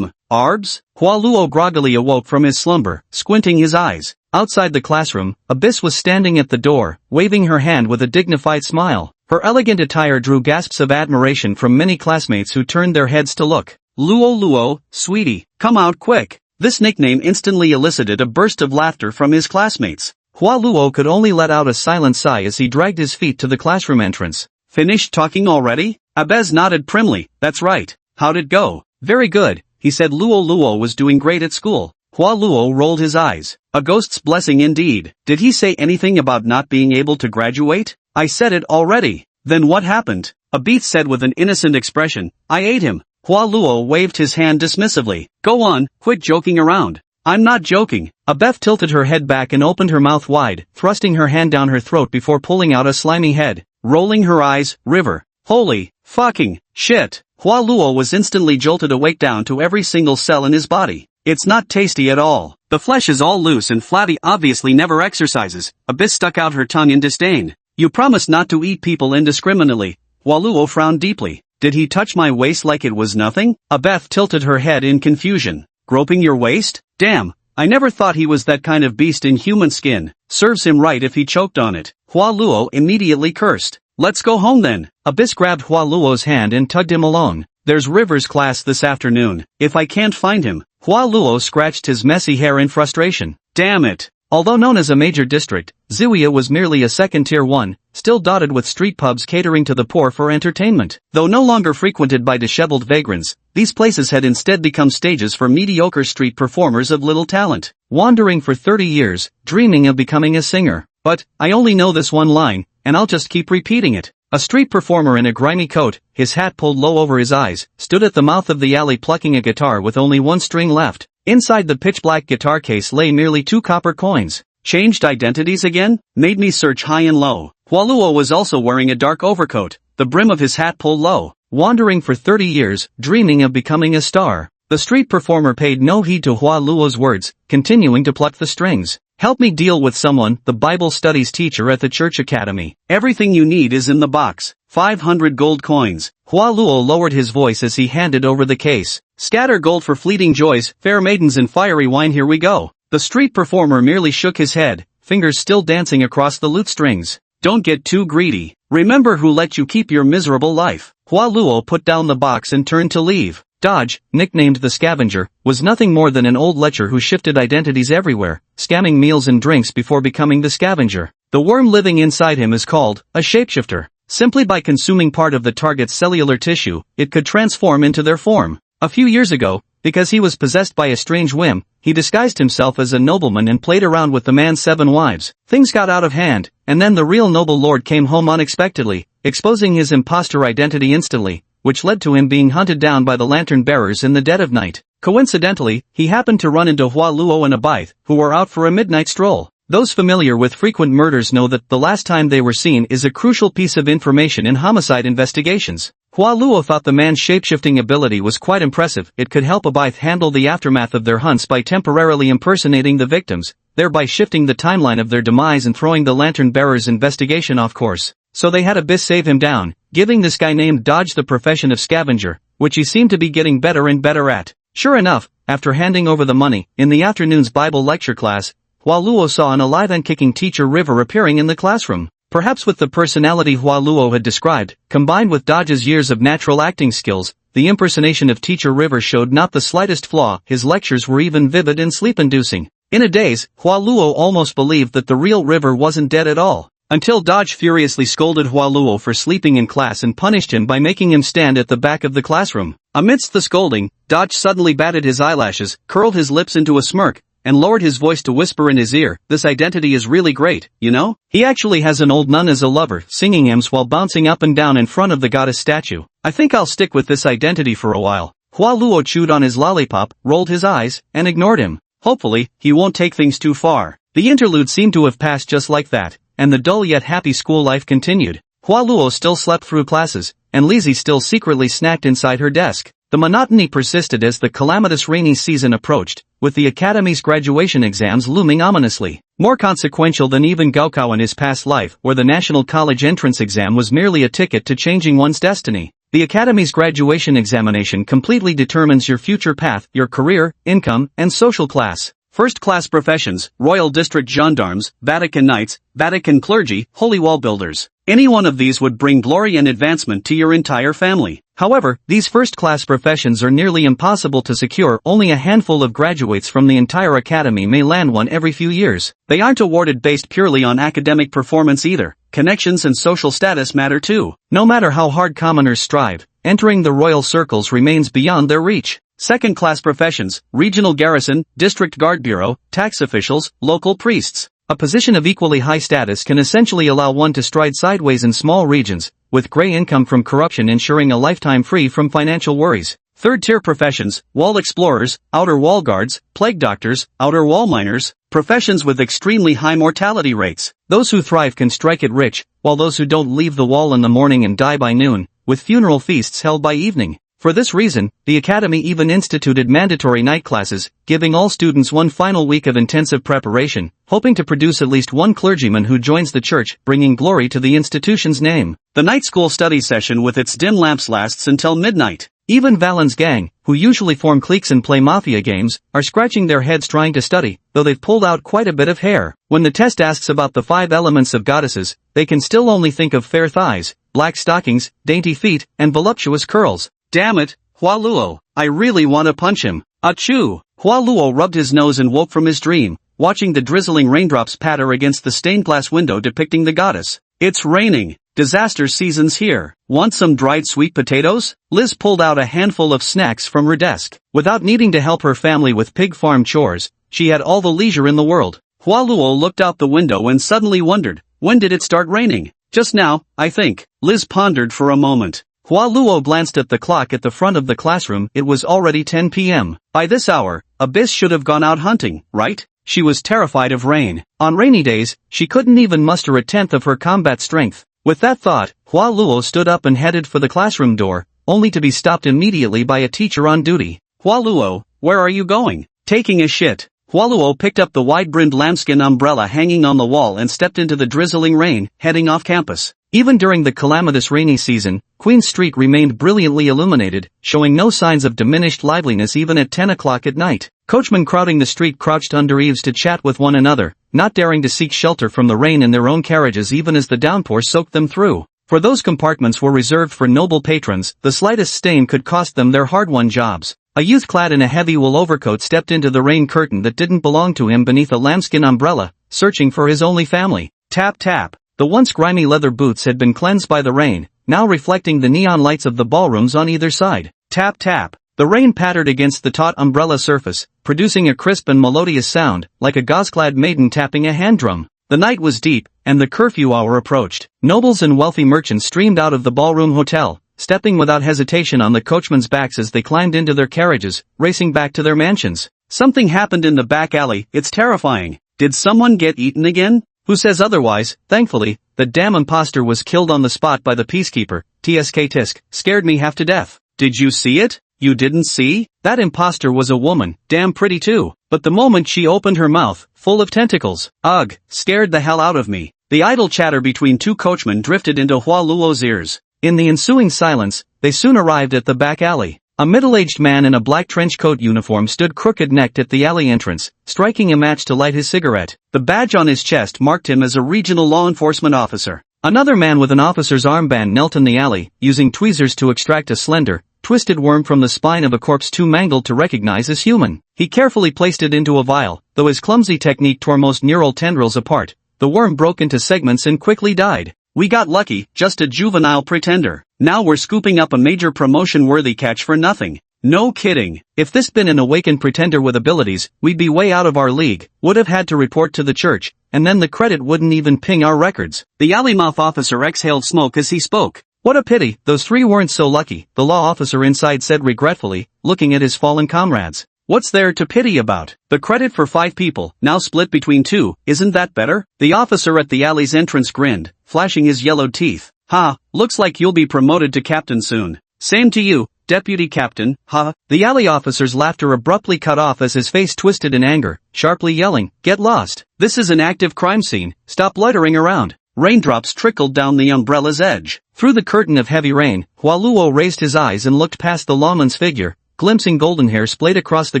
Arbs? Hua Luo groggily awoke from his slumber, squinting his eyes. Outside the classroom, Abyss was standing at the door, waving her hand with a dignified smile. Her elegant attire drew gasps of admiration from many classmates who turned their heads to look. "Luo, sweetie, come out quick." This nickname instantly elicited a burst of laughter from his classmates. Hua Luo could only let out a silent sigh as he dragged his feet to the classroom entrance. "Finished talking already?" Abyss nodded primly. "That's right. How'd it go?" "Very good," he said. Luo was doing great at school." Hua Luo rolled his eyes. A ghost's blessing indeed. "Did he say anything about not being able to graduate?" "I said it already." "Then what happened?" Abyss said with an innocent expression. "I ate him." Hua Luo waved his hand dismissively. "Go on, quit joking around. I'm not joking. Beth tilted her head back and opened her mouth wide, thrusting her hand down her throat before pulling out a slimy head. Rolling her eyes, river. Holy fucking shit. Hua Luo was instantly jolted awake down to every single cell in his body. It's not tasty at all. The flesh is all loose and flabby, obviously never exercises. Abyss stuck out her tongue in disdain. You promised not to eat people indiscriminately. Hua Luo frowned deeply. Did he touch my waist like it was nothing? Beth tilted her head in confusion. Groping your waist? Damn, I never thought he was that kind of beast in human skin. Serves him right if he choked on it. Hua Luo immediately cursed. Let's go home then. Abyss grabbed Hua Luo's hand and tugged him along. There's River's class this afternoon. If I can't find him. Hua Luo scratched his messy hair in frustration. Damn it. Although known as a major district, Zuya was merely a second tier one, still dotted with street pubs catering to the poor for entertainment. Though no longer frequented by disheveled vagrants, these places had instead become stages for mediocre street performers of little talent. Wandering for 30 years, dreaming of becoming a singer. But, I only know this one line, and I'll just keep repeating it. A street performer in a grimy coat, his hat pulled low over his eyes, stood at the mouth of the alley plucking a guitar with only one string left. Inside the pitch-black guitar case lay merely 2 copper coins. Changed identities again? Made me search high and low. Hua Luo was also wearing a dark overcoat, the brim of his hat pulled low. Wandering for 30 years, dreaming of becoming a star. The street performer paid no heed to Hua Luo's words, continuing to pluck the strings. Help me deal with someone, the Bible studies teacher at the church academy. Everything you need is in the box. 500 gold coins. Hua Luo lowered his voice as he handed over the case. Scatter gold for fleeting joys, fair maidens and fiery wine, here we go. The street performer merely shook his head, fingers still dancing across the lute strings. Don't get too greedy. Remember who let you keep your miserable life. Hua Luo put down the box and turned to leave. Dodge, nicknamed the Scavenger, was nothing more than an old lecher who shifted identities everywhere, scamming meals and drinks before becoming the Scavenger. The worm living inside him is called a shapeshifter. Simply by consuming part of the target's cellular tissue, it could transform into their form. A few years ago, because he was possessed by a strange whim, he disguised himself as a nobleman and played around with the man's 7 wives. Things got out of hand, and then the real noble lord came home unexpectedly, exposing his imposter identity instantly, which led to him being hunted down by the lantern bearers in the dead of night. Coincidentally, he happened to run into Hua Luo and Abyth, who were out for a midnight stroll. Those familiar with frequent murders know that the last time they were seen is a crucial piece of information in homicide investigations. Hua Luo thought the man's shapeshifting ability was quite impressive. It could help Abyth handle the aftermath of their hunts by temporarily impersonating the victims, thereby shifting the timeline of their demise and throwing the lantern bearer's investigation off course. So they had Abyss save him down, giving this guy named Dodge the profession of scavenger, which he seemed to be getting better and better at. Sure enough, after handing over the money, in the afternoon's Bible lecture class, Hua Luo saw an alive and kicking teacher River appearing in the classroom. Perhaps with the personality Hua Luo had described, combined with Dodge's years of natural acting skills, the impersonation of teacher River showed not the slightest flaw. His lectures were even vivid and sleep-inducing. In a daze, Hua Luo almost believed that the real River wasn't dead at all. Until Dodge furiously scolded Hua Luo for sleeping in class and punished him by making him stand at the back of the classroom. Amidst the scolding, Dodge suddenly batted his eyelashes, curled his lips into a smirk, and lowered his voice to whisper in his ear, "This identity is really great, you know? He actually has an old nun as a lover, singing hymns while bouncing up and down in front of the goddess statue. I think I'll stick with this identity for a while." Hua Luo chewed on his lollipop, rolled his eyes, and ignored him. Hopefully, he won't take things too far. The interlude seemed to have passed just like that, and the dull yet happy school life continued. Hua Luo still slept through classes, and Lizzie still secretly snacked inside her desk. The monotony persisted as the calamitous rainy season approached, with the Academy's graduation exams looming ominously. More consequential than even Gaokao in his past life, where the National College entrance exam was merely a ticket to changing one's destiny. The Academy's graduation examination completely determines your future path, your career, income, and social class. First-class professions, Royal District Gendarmes, Vatican Knights, Vatican Clergy, Holy Wall Builders. Any one of these would bring glory and advancement to your entire family. However, these first-class professions are nearly impossible to secure. Only a handful of graduates from the entire academy may land one every few years. They aren't awarded based purely on academic performance either. Connections and social status matter too. No matter how hard commoners strive, entering the royal circles remains beyond their reach. Second-class professions, regional garrison, district guard bureau, tax officials, local priests. A position of equally high status can essentially allow one to stride sideways in small regions, with gray income from corruption ensuring a lifetime free from financial worries. Third-tier professions: wall explorers, outer wall guards, plague doctors, outer wall miners, professions with extremely high mortality rates. Those who thrive can strike it rich, while those who don't leave the wall in the morning and die by noon, with funeral feasts held by evening. For this reason, the Academy even instituted mandatory night classes, giving all students one final week of intensive preparation, hoping to produce at least one clergyman who joins the church, bringing glory to the institution's name. The night school study session with its dim lamps lasts until midnight. Even Valen's gang, who usually form cliques and play mafia games, are scratching their heads trying to study, though they've pulled out quite a bit of hair. When the test asks about the 5 elements of goddesses, they can still only think of fair thighs, black stockings, dainty feet, and voluptuous curls. Damn it, Hua Luo, I really want to punch him. Achoo! Hua Luo rubbed his nose and woke from his dream, watching the drizzling raindrops patter against the stained glass window depicting the goddess. It's raining. Disaster season's here. Want some dried sweet potatoes? Liz pulled out a handful of snacks from her desk. Without needing to help her family with pig farm chores, she had all the leisure in the world. Hua Luo looked out the window and suddenly wondered, when did it start raining? Just now, I think. Liz pondered for a moment. Hua Luo glanced at the clock at the front of the classroom. It was already 10 p.m. By this hour, Abyss should have gone out hunting, right? She was terrified of rain. On rainy days, she couldn't even muster a tenth of her combat strength. With that thought, Hua Luo stood up and headed for the classroom door, only to be stopped immediately by a teacher on duty. Hua Luo, where are you going? Taking a shit. Hua Luo picked up the wide-brimmed lambskin umbrella hanging on the wall and stepped into the drizzling rain, heading off campus. Even during the calamitous rainy season, Queen Street remained brilliantly illuminated, showing no signs of diminished liveliness even at 10 o'clock at night. Coachmen crowding the street crouched under eaves to chat with one another, not daring to seek shelter from the rain in their own carriages even as the downpour soaked them through. For those compartments were reserved for noble patrons, the slightest stain could cost them their hard-won jobs. A youth clad in a heavy wool overcoat stepped into the rain curtain that didn't belong to him beneath a lambskin umbrella, searching for his only family. Tap tap. The once grimy leather boots had been cleansed by the rain, now reflecting the neon lights of the ballrooms on either side. Tap tap. The rain pattered against the taut umbrella surface, producing a crisp and melodious sound, like a gauze-clad maiden tapping a hand drum. The night was deep, and the curfew hour approached. Nobles and wealthy merchants streamed out of the ballroom hotel, stepping without hesitation on the coachmen's backs as they climbed into their carriages, racing back to their mansions. Something happened in the back alley. It's terrifying. Did someone get eaten again? Who says otherwise? Thankfully, the damn imposter was killed on the spot by the peacekeeper. TSK tisk, scared me half to death. Did you see it? You didn't see? That imposter was a woman, damn pretty too. But the moment she opened her mouth, full of tentacles, ugh, scared the hell out of me. The idle chatter between two coachmen drifted into Hua Luo's ears. In the ensuing silence, they soon arrived at the back alley. A middle-aged man in a black trench coat uniform stood crooked-necked at the alley entrance, striking a match to light his cigarette. The badge on his chest marked him as a regional law enforcement officer. Another man with an officer's armband knelt in the alley, using tweezers to extract a slender, twisted worm from the spine of a corpse too mangled to recognize as human. He carefully placed it into a vial, though his clumsy technique tore most neural tendrils apart. The worm broke into segments and quickly died. We got lucky, just a juvenile pretender. Now we're scooping up a major promotion-worthy catch for nothing. No kidding. If this been an awakened pretender with abilities, we'd be way out of our league, would have had to report to the church, and then the credit wouldn't even ping our records. The alley-mouth officer exhaled smoke as he spoke. What a pity, those three weren't so lucky, the law officer inside said regretfully, looking at his fallen comrades. What's there to pity about? The credit for 5 people, now split between 2, isn't that better? The officer at the alley's entrance grinned, flashing his yellowed teeth. Ha, looks like you'll be promoted to captain soon. Same to you, deputy captain, ha. The alley officer's laughter abruptly cut off as his face twisted in anger, sharply yelling, get lost. This is an active crime scene, stop loitering around. Raindrops trickled down the umbrella's edge. Through the curtain of heavy rain, Hua Luo raised his eyes and looked past the lawman's figure, glimpsing golden hair splayed across the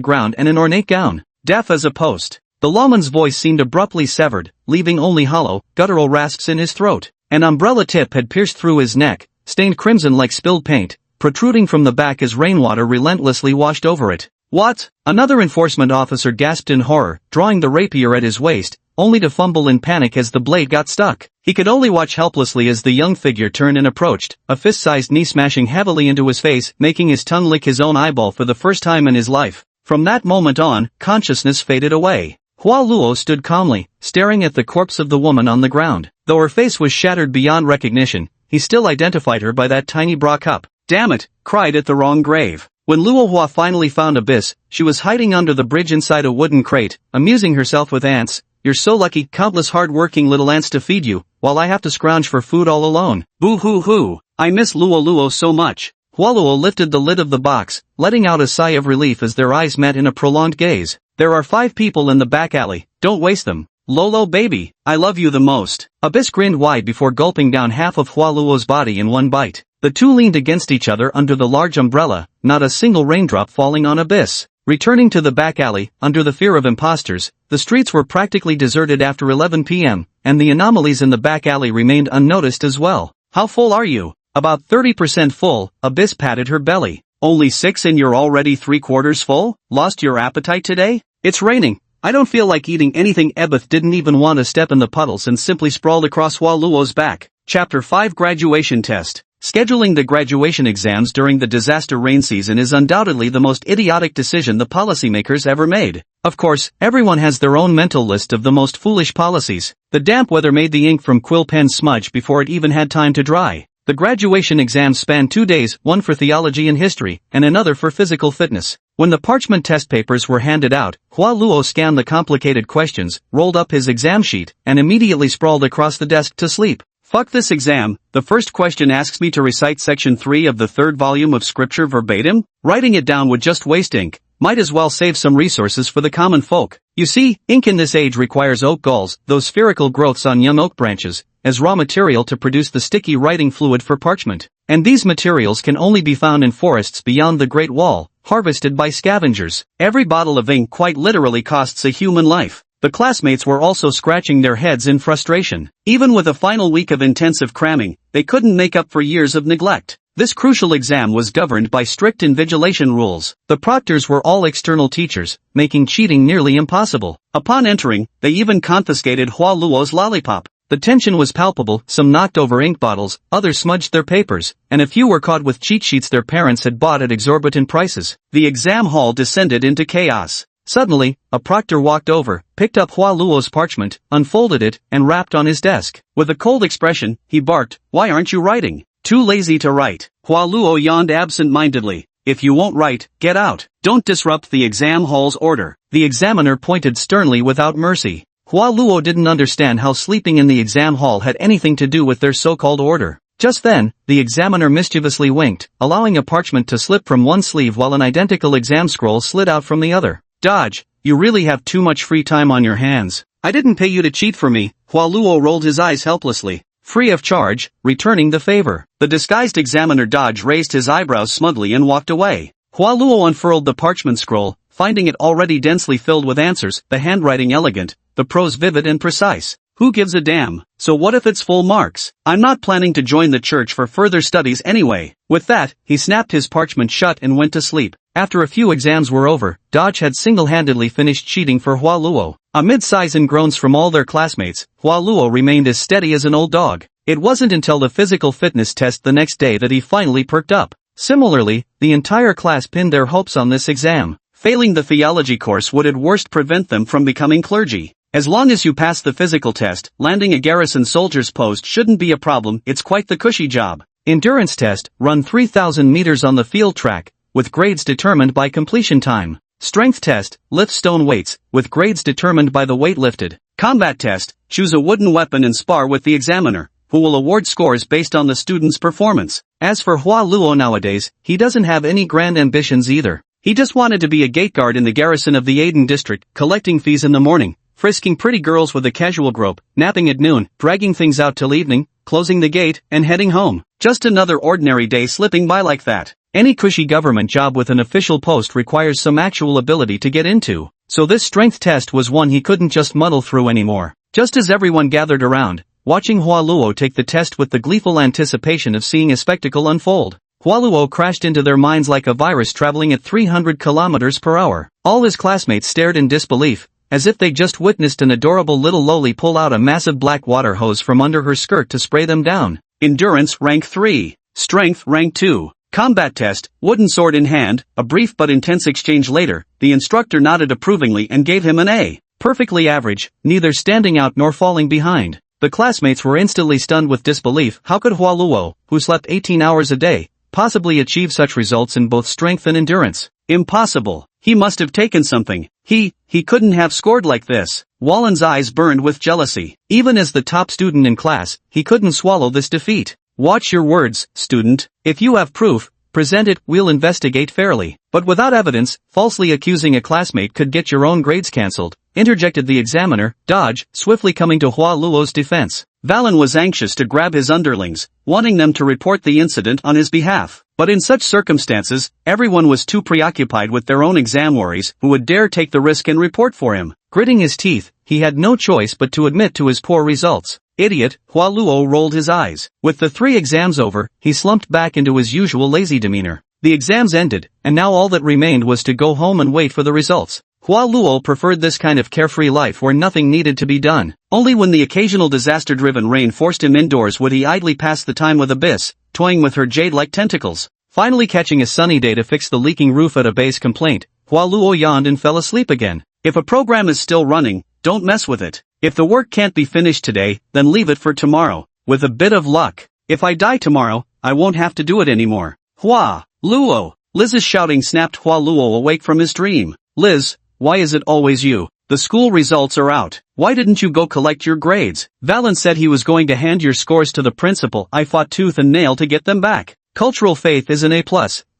ground and an ornate gown. Deaf as a post. The lawman's voice seemed abruptly severed, leaving only hollow, guttural rasps in his throat. An umbrella tip had pierced through his neck, stained crimson like spilled paint, protruding from the back as rainwater relentlessly washed over it. What? Another enforcement officer gasped in horror, drawing the rapier at his waist, only to fumble in panic as the blade got stuck. He could only watch helplessly as the young figure turned and approached, a fist-sized knee smashing heavily into his face, making his tongue lick his own eyeball for the first time in his life. From that moment on, consciousness faded away. Hua Luo stood calmly, staring at the corpse of the woman on the ground. Though her face was shattered beyond recognition, he still identified her by that tiny bra cup. Damn it, cried at the wrong grave. When Luohua finally found Abyss, she was hiding under the bridge inside a wooden crate, amusing herself with ants. You're so lucky, countless hard-working little ants to feed you, while I have to scrounge for food all alone. Boo-hoo-hoo, I miss Luo so much. Hualuo lifted the lid of the box, letting out a sigh of relief as their eyes met in a prolonged gaze. There are 5 people in the back alley, don't waste them. Lolo baby, I love you the most. Abyss grinned wide before gulping down half of Hualuo's body in one bite. The two leaned against each other under the large umbrella, not a single raindrop falling on Abyss. Returning to the back alley, under the fear of imposters, the streets were practically deserted after 11 p.m., and the anomalies in the back alley remained unnoticed as well. How full are you? About 30% full, Abyss patted her belly. Only 6 and you're already 3/4 full? Lost your appetite today? It's raining. I don't feel like eating anything. Ebeth didn't even want to step in the puddles and simply sprawled across Hualuo's back. Chapter 5 Graduation Test. Scheduling the graduation exams during the disaster rain season is undoubtedly the most idiotic decision the policymakers ever made. Of course, everyone has their own mental list of the most foolish policies. The damp weather made the ink from quill pens smudge before it even had time to dry. The graduation exams spanned 2 days, one for theology and history, and another for physical fitness. When the parchment test papers were handed out, Hua Luo scanned the complicated questions, rolled up his exam sheet, and immediately sprawled across the desk to sleep. Fuck this exam, the first question asks me to recite section 3 of the 3rd volume of scripture verbatim? Writing it down would just waste ink. Might as well save some resources for the common folk. You see, ink in this age requires oak galls, those spherical growths on young oak branches, as raw material to produce the sticky writing fluid for parchment. And these materials can only be found in forests beyond the Great Wall, harvested by scavengers. Every bottle of ink quite literally costs a human life. The classmates were also scratching their heads in frustration. Even with a final week of intensive cramming, they couldn't make up for years of neglect. This crucial exam was governed by strict invigilation rules. The proctors were all external teachers, making cheating nearly impossible. Upon entering, they even confiscated Hua Luo's lollipop. The tension was palpable, some knocked over ink bottles, others smudged their papers, and a few were caught with cheat sheets their parents had bought at exorbitant prices. The exam hall descended into chaos. Suddenly, a proctor walked over, picked up Hua Luo's parchment, unfolded it, and rapped on his desk. With a cold expression, he barked, "Why aren't you writing? Too lazy to write." Hua Luo yawned absent-mindedly. "If you won't write, get out. Don't disrupt the exam hall's order." The examiner pointed sternly without mercy. Hua Luo didn't understand how sleeping in the exam hall had anything to do with their so-called order. Just then, the examiner mischievously winked, allowing a parchment to slip from one sleeve while an identical exam scroll slid out from the other. "Dodge, you really have too much free time on your hands. I didn't pay you to cheat for me." Hua Luo rolled his eyes helplessly. Free of charge, returning the favor. The disguised examiner Dodge raised his eyebrows smugly and walked away. Hua Luo unfurled the parchment scroll, finding it already densely filled with answers, the handwriting elegant, the prose vivid and precise. Who gives a damn? So what if it's full marks? I'm not planning to join the church for further studies anyway. With that, he snapped his parchment shut and went to sleep. After a few exams were over, Dodge had single-handedly finished cheating for Hua Luo. Amid sighs and groans from all their classmates, Hua Luo remained as steady as an old dog. It wasn't until the physical fitness test the next day that he finally perked up. Similarly, the entire class pinned their hopes on this exam. Failing the theology course would at worst prevent them from becoming clergy. As long as you pass the physical test, landing a garrison soldier's post shouldn't be a problem. It's quite the cushy job. Endurance test, run 3,000 meters on the field track, with grades determined by completion time. Strength test, lift stone weights, with grades determined by the weight lifted. Combat test, choose a wooden weapon and spar with the examiner, who will award scores based on the student's performance. As for Hua Luo nowadays, he doesn't have any grand ambitions either. He just wanted to be a gateguard in the garrison of the Aden district, collecting fees in the morning, frisking pretty girls with a casual grope, napping at noon, dragging things out till evening, closing the gate, and heading home. Just another ordinary day slipping by like that. Any cushy government job with an official post requires some actual ability to get into, so this strength test was one he couldn't just muddle through anymore. Just as everyone gathered around, watching Hua Luo take the test with the gleeful anticipation of seeing a spectacle unfold, Hua Luo crashed into their minds like a virus traveling at 300 kilometers per hour. All his classmates stared in disbelief, as if they just witnessed an adorable little loli pull out a massive black water hose from under her skirt to spray them down. Endurance rank 3. Strength rank 2. Combat test, wooden sword in hand. A brief but intense exchange later, the instructor nodded approvingly and gave him an A. Perfectly average, neither standing out nor falling behind. The classmates were instantly stunned with disbelief. How could Hua Luo, who slept 18 hours a day, possibly achieve such results in both strength and endurance? Impossible. He must have taken something. He couldn't have scored like this. Wallen's eyes burned with jealousy. Even as the top student in class, he couldn't swallow this defeat. Watch your words, student. If you have proof, present it, we'll investigate fairly. But without evidence, falsely accusing a classmate could get your own grades cancelled, interjected the examiner, Dodge, swiftly coming to Hua Luo's defense. Valen was anxious to grab his underlings, wanting them to report the incident on his behalf. But in such circumstances, everyone was too preoccupied with their own exam worries who would dare take the risk and report for him. Gritting his teeth, he had no choice but to admit to his poor results. Idiot, Hua Luo rolled his eyes. With the 3 exams over, he slumped back into his usual lazy demeanor. The exams ended, and now all that remained was to go home and wait for the results. Hua Luo preferred this kind of carefree life where nothing needed to be done. Only when the occasional disaster-driven rain forced him indoors would he idly pass the time with Abyss, toying with her jade-like tentacles. Finally catching a sunny day to fix the leaking roof at Abay's complaint, Hua Luo yawned and fell asleep again. If a program is still running, don't mess with it. If the work can't be finished today, then leave it for tomorrow. With a bit of luck. If I die tomorrow, I won't have to do it anymore. Hua Luo! Liz's shouting snapped Hua Luo awake from his dream. Liz, why is it always you? The school results are out. Why didn't you go collect your grades? Valen said he was going to hand your scores to the principal. I fought tooth and nail to get them back. Cultural faith is an A+,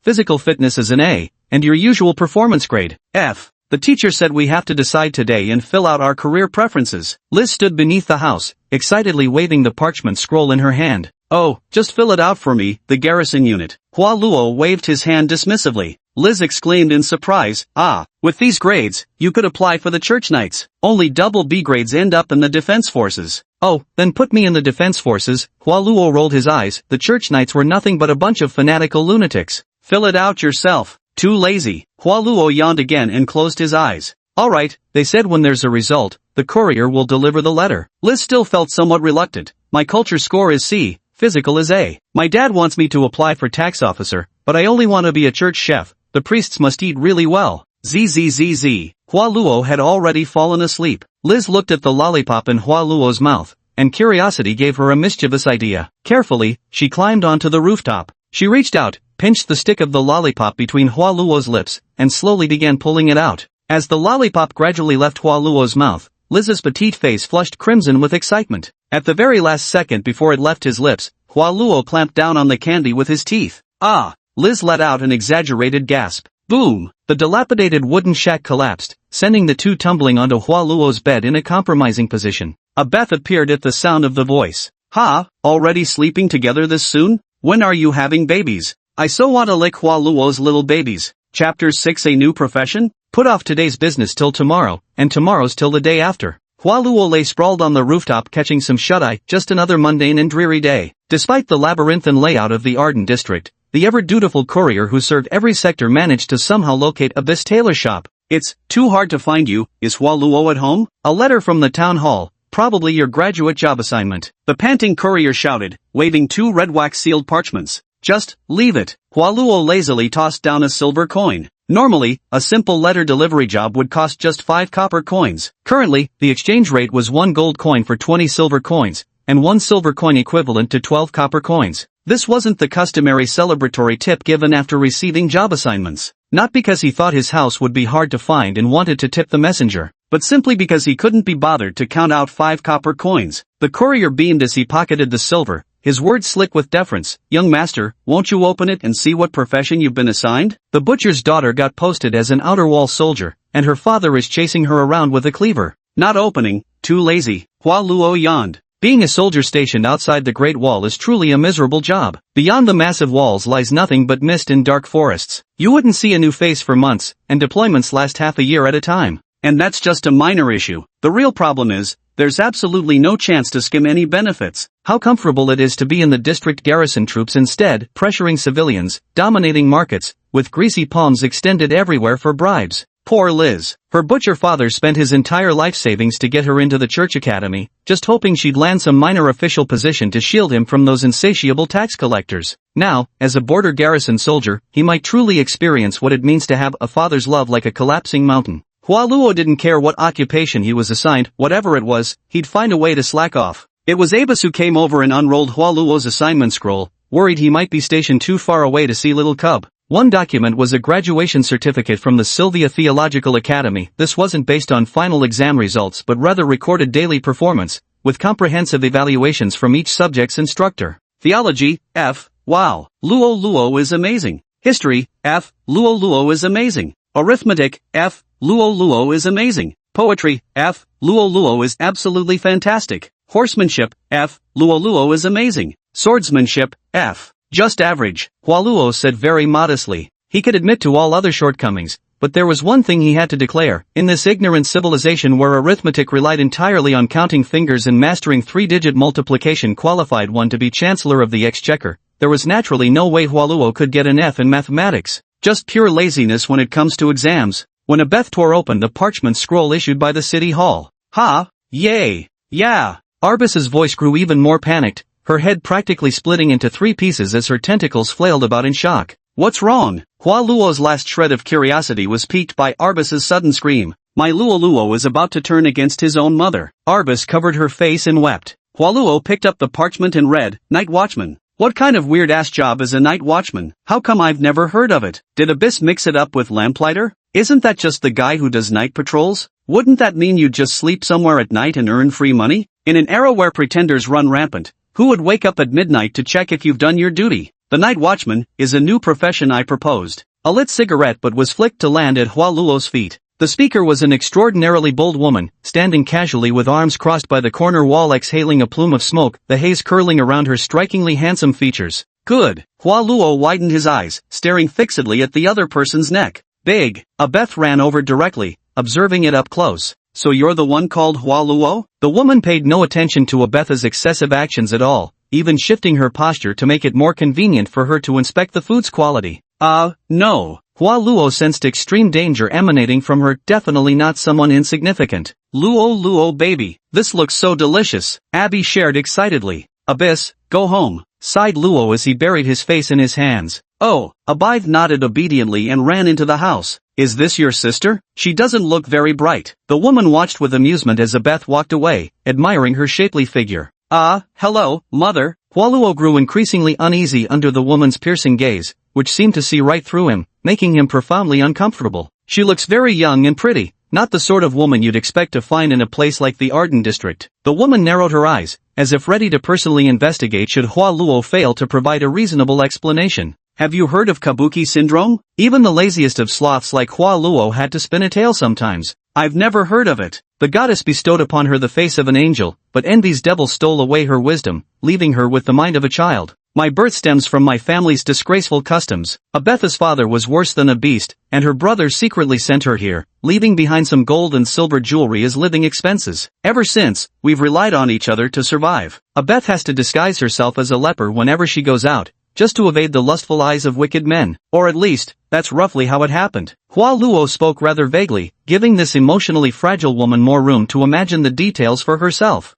physical fitness is an A, and your usual performance grade, F. The teacher said we have to decide today and fill out our career preferences. Liz stood beneath the house, excitedly waving the parchment scroll in her hand. Oh, just fill it out for me, the garrison unit. Hua Luo waved his hand dismissively. Liz exclaimed in surprise, with these grades, you could apply for the church knights. Only double B grades end up in the defense forces. Oh, then put me in the defense forces. Hua Luo rolled his eyes. The church knights were nothing but a bunch of fanatical lunatics. Fill it out yourself. Too lazy. Hua Luo yawned again and closed his eyes. Alright, they said when there's a result, the courier will deliver the letter. Liz still felt somewhat reluctant. My culture score is C, physical is A. My dad wants me to apply for tax officer, but I only want to be a church chef. The priests must eat really well. Zzz. Hua Luo had already fallen asleep. Liz looked at the lollipop in Hua Luo's mouth, and curiosity gave her a mischievous idea. Carefully, she climbed onto the rooftop. She reached out, pinched the stick of the lollipop between Hua Luo's lips, and slowly began pulling it out. As the lollipop gradually left Hua Luo's mouth, Liz's petite face flushed crimson with excitement. At the very last second before it left his lips, Hua Luo clamped down on the candy with his teeth. Liz let out an exaggerated gasp. Boom! The dilapidated wooden shack collapsed, sending the two tumbling onto Hua Luo's bed in a compromising position. Beth appeared at the sound of the voice. Already sleeping together this soon? When are you having babies? I so want to lick Hua Luo's little babies. Chapter 6 A New Profession? Put off today's business till tomorrow, and tomorrow's till the day after. Hua Luo lay sprawled on the rooftop catching some shut-eye, just another mundane and dreary day. Despite the labyrinthine layout of the Arden district, the ever-dutiful courier who served every sector managed to somehow locate Abyss tailor shop. It's too hard to find you. Is Hua Luo at home? A letter from the town hall. Probably your graduate job assignment. The panting courier shouted, waving 2 red wax-sealed parchments. Just leave it. Hua Luo lazily tossed down a silver coin. Normally, a simple letter delivery job would cost just 5 copper coins. Currently, the exchange rate was 1 gold coin for 20 silver coins, and 1 silver coin equivalent to 12 copper coins. This wasn't the customary celebratory tip given after receiving job assignments. Not because he thought his house would be hard to find and wanted to tip the messenger, but simply because he couldn't be bothered to count out 5 copper coins. The courier beamed as he pocketed the silver, his words slick with deference. Young master, won't you open it and see what profession you've been assigned? The butcher's daughter got posted as an outer wall soldier, and her father is chasing her around with a cleaver. Not opening, too lazy. Hua Luo yawned. Being a soldier stationed outside the Great Wall is truly a miserable job. Beyond the massive walls lies nothing but mist and dark forests. You wouldn't see a new face for months, and deployments last half a year at a time. And that's just a minor issue. The real problem is, there's absolutely no chance to skim any benefits. How comfortable it is to be in the district garrison troops instead, pressuring civilians, dominating markets, with greasy palms extended everywhere for bribes. Poor Liz. Her butcher father spent his entire life savings to get her into the church academy, just hoping she'd land some minor official position to shield him from those insatiable tax collectors. Now, as a border garrison soldier, he might truly experience what it means to have a father's love like a collapsing mountain. Hua Luo didn't care what occupation he was assigned, whatever it was, he'd find a way to slack off. It was Abus who came over and unrolled Hua Luo's assignment scroll, worried he might be stationed too far away to see little cub. One document was a graduation certificate from the Sylvia Theological Academy. This wasn't based on final exam results but rather recorded daily performance, with comprehensive evaluations from each subject's instructor. Theology, F, wow, Luo is amazing. History, F, Luo is amazing. Arithmetic, F, Luo is amazing. Poetry, F, Luo is absolutely fantastic. Horsemanship, F, Luo is amazing. Swordsmanship, F, just average, Luo said very modestly. He could admit to all other shortcomings, but there was one thing he had to declare. In this ignorant civilization where arithmetic relied entirely on counting fingers and mastering three-digit multiplication qualified one to be Chancellor of the Exchequer, there was naturally no way Luo could get an F in mathematics. Just pure laziness when it comes to exams. When Abeth tore open the parchment scroll issued by the city hall. Ha! Yay! Yeah! Arbus's voice grew even more panicked, her head practically splitting into three pieces as her tentacles flailed about in shock. What's wrong? Luo's last shred of curiosity was piqued by Arbus's sudden scream. My Luo is about to turn against his own mother. Arbus covered her face and wept. Luo picked up the parchment and read, Night Watchman. What kind of weird-ass job is a night watchman? How come I've never heard of it? Did Abyss mix it up with lamplighter? Isn't that just the guy who does night patrols? Wouldn't that mean you'd just sleep somewhere at night and earn free money? In an era where pretenders run rampant, who would wake up at midnight to check if you've done your duty? The night watchman is a new profession I proposed. A lit cigarette but was flicked to land at Luo's feet. The speaker was an extraordinarily bold woman, standing casually with arms crossed by the corner wall exhaling a plume of smoke, the haze curling around her strikingly handsome features. Good. Luo widened his eyes, staring fixedly at the other person's neck. Big. Abeth ran over directly, observing it up close. So you're the one called Luo? The woman paid no attention to Abeth's excessive actions at all, even shifting her posture to make it more convenient for her to inspect the food's quality. No. Luo sensed extreme danger emanating from her, definitely not someone insignificant. Luo baby, this looks so delicious, Abby shared excitedly. Abyss, go home, sighed Luo as he buried his face in his hands. Oh, Abith nodded obediently and ran into the house. Is this your sister? She doesn't look very bright. The woman watched with amusement as Abeth walked away, admiring her shapely figure. Hello, mother. Luo grew increasingly uneasy under the woman's piercing gaze, which seemed to see right through him, making him profoundly uncomfortable. She looks very young and pretty, not the sort of woman you'd expect to find in a place like the Arden district. The woman narrowed her eyes, as if ready to personally investigate should Luo fail to provide a reasonable explanation. Have you heard of Kabuki syndrome? Even the laziest of sloths like Luo had to spin a tale sometimes. I've never heard of it. The goddess bestowed upon her the face of an angel, but envy's devil stole away her wisdom, leaving her with the mind of a child. My birth stems from my family's disgraceful customs. Abetha's father was worse than a beast, and her brother secretly sent her here, leaving behind some gold and silver jewelry as living expenses. Ever since, we've relied on each other to survive. Abeth has to disguise herself as a leper whenever she goes out, just to evade the lustful eyes of wicked men. Or at least, that's roughly how it happened. Luo spoke rather vaguely, giving this emotionally fragile woman more room to imagine the details for herself.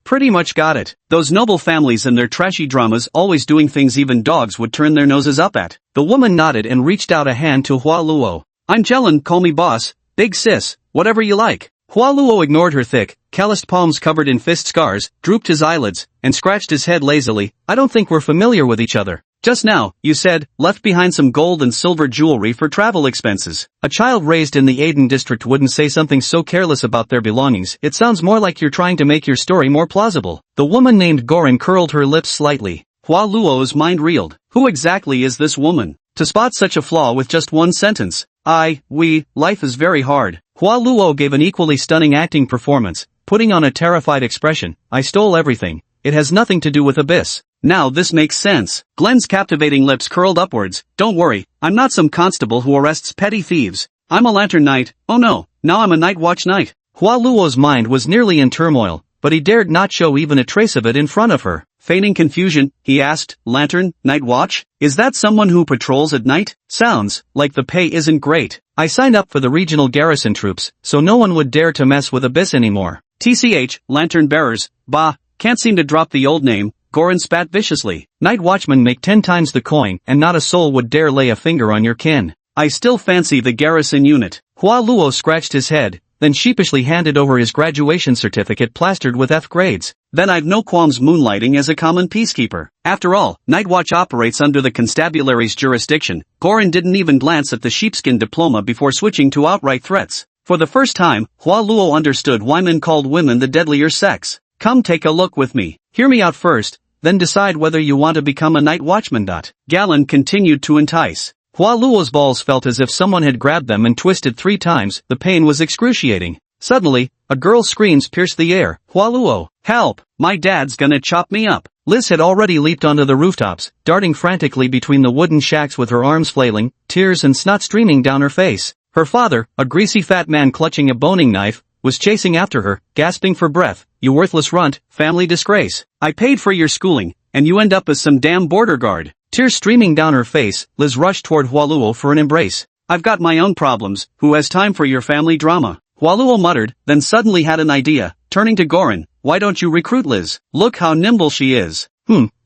Pretty much got it. Those noble families and their trashy dramas always doing things even dogs would turn their noses up at. The woman nodded and reached out a hand to Luo. I'm Jelen, call me boss, big sis, whatever you like. Luo ignored her thick, calloused palms covered in fist scars, drooped his eyelids, and scratched his head lazily. I don't think we're familiar with each other. Just now, you said, left behind some gold and silver jewelry for travel expenses. A child raised in the Aden district wouldn't say something so careless about their belongings. It sounds more like you're trying to make your story more plausible. The woman named Gorin curled her lips slightly. Luo's mind reeled. Who exactly is this woman? To spot such a flaw with just one sentence. Life is very hard. Luo gave an equally stunning acting performance, putting on a terrified expression. I stole everything. It has nothing to do with Abyss. Now this makes sense. Glenn's captivating lips curled upwards. Don't worry, I'm not some constable who arrests petty thieves. I'm a lantern knight. Oh no, now I'm a night watch knight. Luo's mind was nearly in turmoil, but he dared not show even a trace of it in front of her. Feigning confusion, he asked, Lantern, night watch? Is that someone who patrols at night? Sounds like the pay isn't great. I signed up for the regional garrison troops, so no one would dare to mess with Abyss anymore. TCH, lantern bearers, bah, can't seem to drop the old name. Gorin spat viciously. Night watchmen make 10 times the coin, and not a soul would dare lay a finger on your kin. I still fancy the garrison unit. Luo scratched his head, then sheepishly handed over his graduation certificate plastered with F grades. then I've no qualms moonlighting as a common peacekeeper. After all, Night Watch operates under the constabulary's jurisdiction. Goran didn't even glance at the sheepskin diploma before switching to outright threats. For the first time, Hua Luo understood why men called women the deadlier sex. Come take a look with me. Hear me out first, then decide whether you want to become a night watchman. Galen continued to entice. Hua Luo's balls felt as if someone had grabbed them and twisted 3 times. The pain was excruciating. Suddenly, a girl's screams pierced the air. Hua Luo, help! My dad's gonna chop me up. Liz had already leaped onto the rooftops, darting frantically between the wooden shacks with her arms flailing, tears and snot streaming down her face. Her father, a greasy fat man clutching a boning knife, was chasing after her, gasping for breath. You worthless runt, family disgrace. I paid for your schooling, and you end up as some damn border guard. Tears streaming down her face, Liz rushed toward Hua Luo for an embrace. I've got my own problems, who has time for your family drama? Hua Luo muttered, then suddenly had an idea, turning to Goran. Why don't you recruit Liz? Look how nimble she is.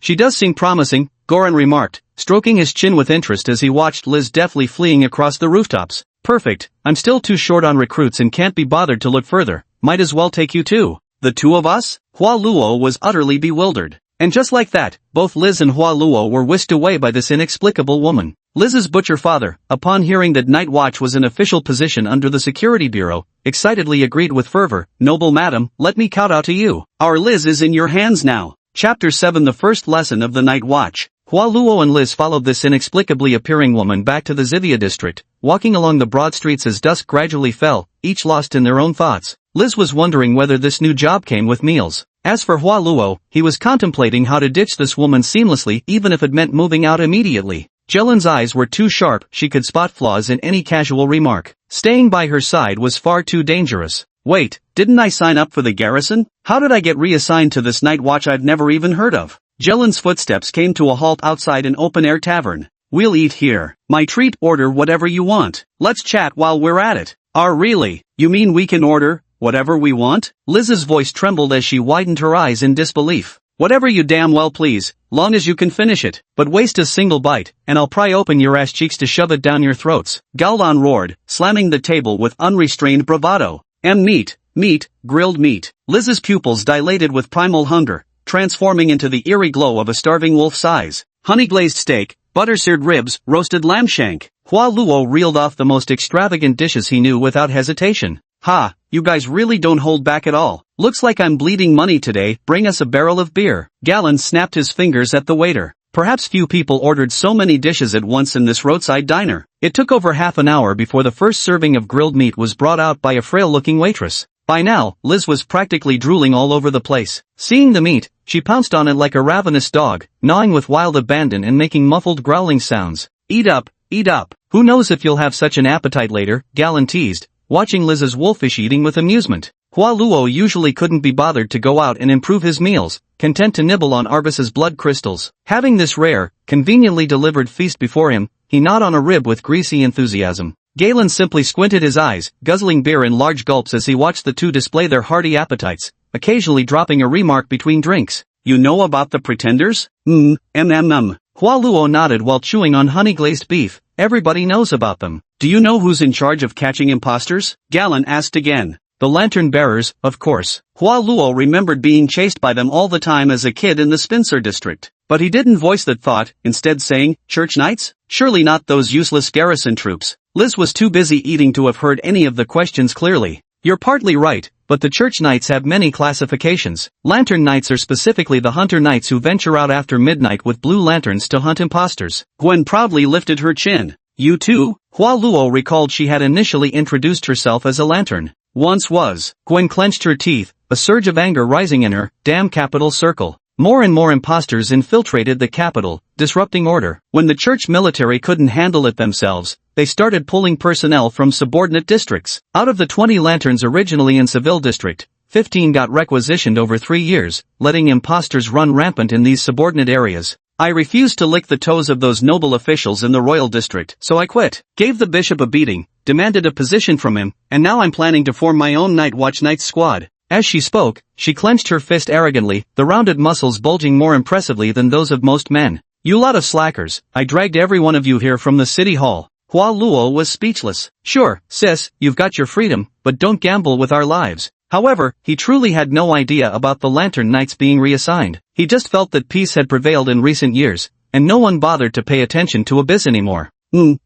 She does seem promising, Goran remarked, stroking his chin with interest as he watched Liz deftly fleeing across the rooftops. Perfect, I'm still too short on recruits and can't be bothered to look further. Might as well take you too. The 2 of us? Hua Luo was utterly bewildered. And just like that, both Liz and Hua Luo were whisked away by this inexplicable woman. Liz's butcher father, upon hearing that Night Watch was an official position under the Security Bureau, excitedly agreed with fervor. Noble madam, let me kowtow to you. Our Liz is in your hands now. Chapter 7 The first lesson of the Night Watch. Hua Luo and Liz followed this inexplicably appearing woman back to the Xivia district, walking along the broad streets as dusk gradually fell, each lost in their own thoughts. Liz was wondering whether this new job came with meals. As for Hua Luo, he was contemplating how to ditch this woman seamlessly even if it meant moving out immediately. Jelin's eyes were too sharp, she could spot flaws in any casual remark. Staying by her side was far too dangerous. Wait, didn't I sign up for the garrison? How did I get reassigned to this night watch I've never even heard of? Jelin's footsteps came to a halt outside an open-air tavern. We'll eat here. My treat, order whatever you want. Let's chat while we're at it. Really? You mean we can order whatever we want? Liz's voice trembled as she widened her eyes in disbelief. Whatever you damn well please, long as you can finish it. But waste a single bite, and I'll pry open your ass cheeks to shove it down your throats. Galdon roared, slamming the table with unrestrained bravado. Meat, grilled meat. Liz's pupils dilated with primal hunger, transforming into the eerie glow of a starving wolf's eyes. Honey-glazed steak, butter-seared ribs, roasted lamb shank. Hua Luo reeled off the most extravagant dishes he knew without hesitation. Ha, you guys really don't hold back at all. Looks like I'm bleeding money today, bring us a barrel of beer. Galen snapped his fingers at the waiter. Perhaps few people ordered so many dishes at once in this roadside diner. It took over half an hour before the first serving of grilled meat was brought out by a frail-looking waitress. By now, Liz was practically drooling all over the place. Seeing the meat, she pounced on it like a ravenous dog, gnawing with wild abandon and making muffled growling sounds. Eat up, eat up. Who knows if you'll have such an appetite later, Galen teased, watching Liz's wolfish eating with amusement. Hua Luo usually couldn't be bothered to go out and improve his meals, content to nibble on Arbus's blood crystals. Having this rare, conveniently delivered feast before him, he gnawed on a rib with greasy enthusiasm. Galen simply squinted his eyes, guzzling beer in large gulps as he watched the two display their hearty appetites, occasionally dropping a remark between drinks. You know about the pretenders? Hua Luo nodded while chewing on honey-glazed beef. Everybody knows about them. Do you know who's in charge of catching imposters? Galen asked again. The lantern bearers, of course. Hua Luo remembered being chased by them all the time as a kid in the Spencer district. But he didn't voice that thought, instead saying, church knights? Surely not those useless garrison troops. Liz was too busy eating to have heard any of the questions clearly. You're partly right, but the church knights have many classifications. Lantern knights are specifically the hunter knights who venture out after midnight with blue lanterns to hunt imposters. Gwen proudly lifted her chin. You too? Hua Luo recalled she had initially introduced herself as a lantern. Once was. Gwen clenched her teeth, a surge of anger rising in her. Damn capital circle. More and more imposters infiltrated the capital, disrupting order. When the church military couldn't handle it themselves, they started pulling personnel from subordinate districts. Out of the 20 lanterns originally in Seville district, 15 got requisitioned over 3 years, letting imposters run rampant in these subordinate areas. I refused to lick the toes of those noble officials in the royal district, so I quit. Gave the bishop a beating, demanded a position from him, and now I'm planning to form my own Night Watch Knights squad. As she spoke, she clenched her fist arrogantly, the rounded muscles bulging more impressively than those of most men. You lot of slackers, I dragged every one of you here from the city hall. Hua Luo was speechless. Sure, sis, you've got your freedom, but don't gamble with our lives. However, he truly had no idea about the lantern nights being reassigned. He just felt that peace had prevailed in recent years, and no one bothered to pay attention to Abyss anymore.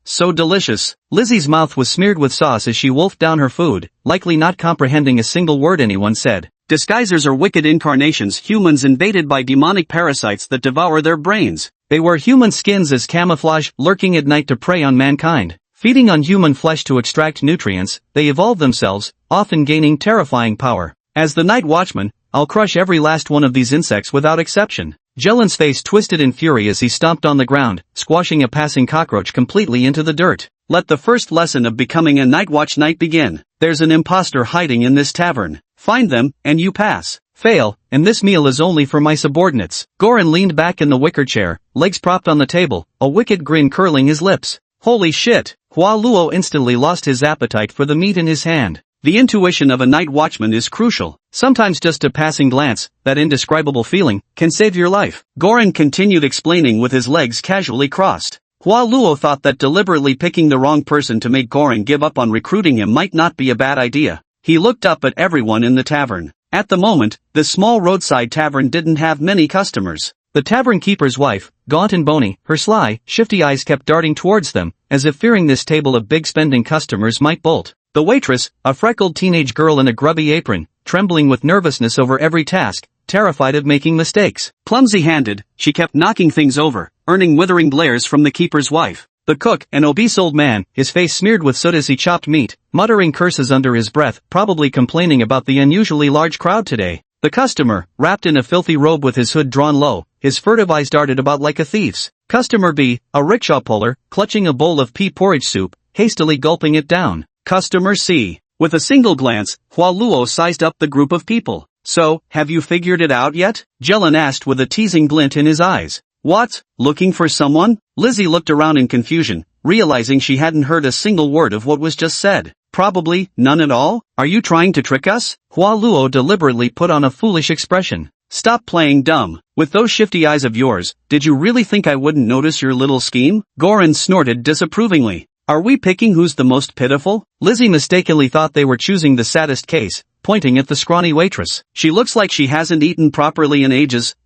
So delicious. Lizzie's mouth was smeared with sauce as she wolfed down her food, likely not comprehending a single word anyone said. Disguisers are wicked incarnations, humans invaded by demonic parasites that devour their brains. They wear human skins as camouflage, lurking at night to prey on mankind. Feeding on human flesh to extract nutrients, they evolve themselves, often gaining terrifying power. As the night watchman, I'll crush every last one of these insects without exception. Jelen's face twisted in fury as he stomped on the ground, squashing a passing cockroach completely into the dirt. Let the first lesson of becoming a Nightwatch Knight begin. There's an imposter hiding in this tavern. Find them, and you pass. Fail, and this meal is only for my subordinates. Goran leaned back in the wicker chair, legs propped on the table, a wicked grin curling his lips. Holy shit! Hua Luo instantly lost his appetite for the meat in his hand. The intuition of a night watchman is crucial. Sometimes just a passing glance, that indescribable feeling, can save your life. Goran continued explaining with his legs casually crossed. Hua Luo thought that deliberately picking the wrong person to make Goran give up on recruiting him might not be a bad idea. He looked up at everyone in the tavern. At the moment, this small roadside tavern didn't have many customers. The tavern keeper's wife, gaunt and bony, her sly, shifty eyes kept darting towards them, as if fearing this table of big-spending customers might bolt. The waitress, a freckled teenage girl in a grubby apron, trembling with nervousness over every task, terrified of making mistakes. Clumsy-handed, she kept knocking things over, earning withering glares from the keeper's wife. The cook, an obese old man, his face smeared with soot as he chopped meat, muttering curses under his breath, probably complaining about the unusually large crowd today. The customer, wrapped in a filthy robe with his hood drawn low, his furtive eyes darted about like a thief's. Customer B, a rickshaw puller, clutching a bowl of pea porridge soup, hastily gulping it down. Customer C. With a single glance, Hua Luo sized up the group of people. So, have you figured it out yet? Jelen asked with a teasing glint in his eyes. What? Looking for someone? Lizzie looked around in confusion, realizing she hadn't heard a single word of what was just said. Probably, none at all? Are you trying to trick us? Hua Luo deliberately put on a foolish expression. Stop playing dumb. With those shifty eyes of yours, did you really think I wouldn't notice your little scheme? Goran snorted disapprovingly. Are we picking who's the most pitiful? Lizzie mistakenly thought they were choosing the saddest case, pointing at the scrawny waitress. She looks like she hasn't eaten properly in ages.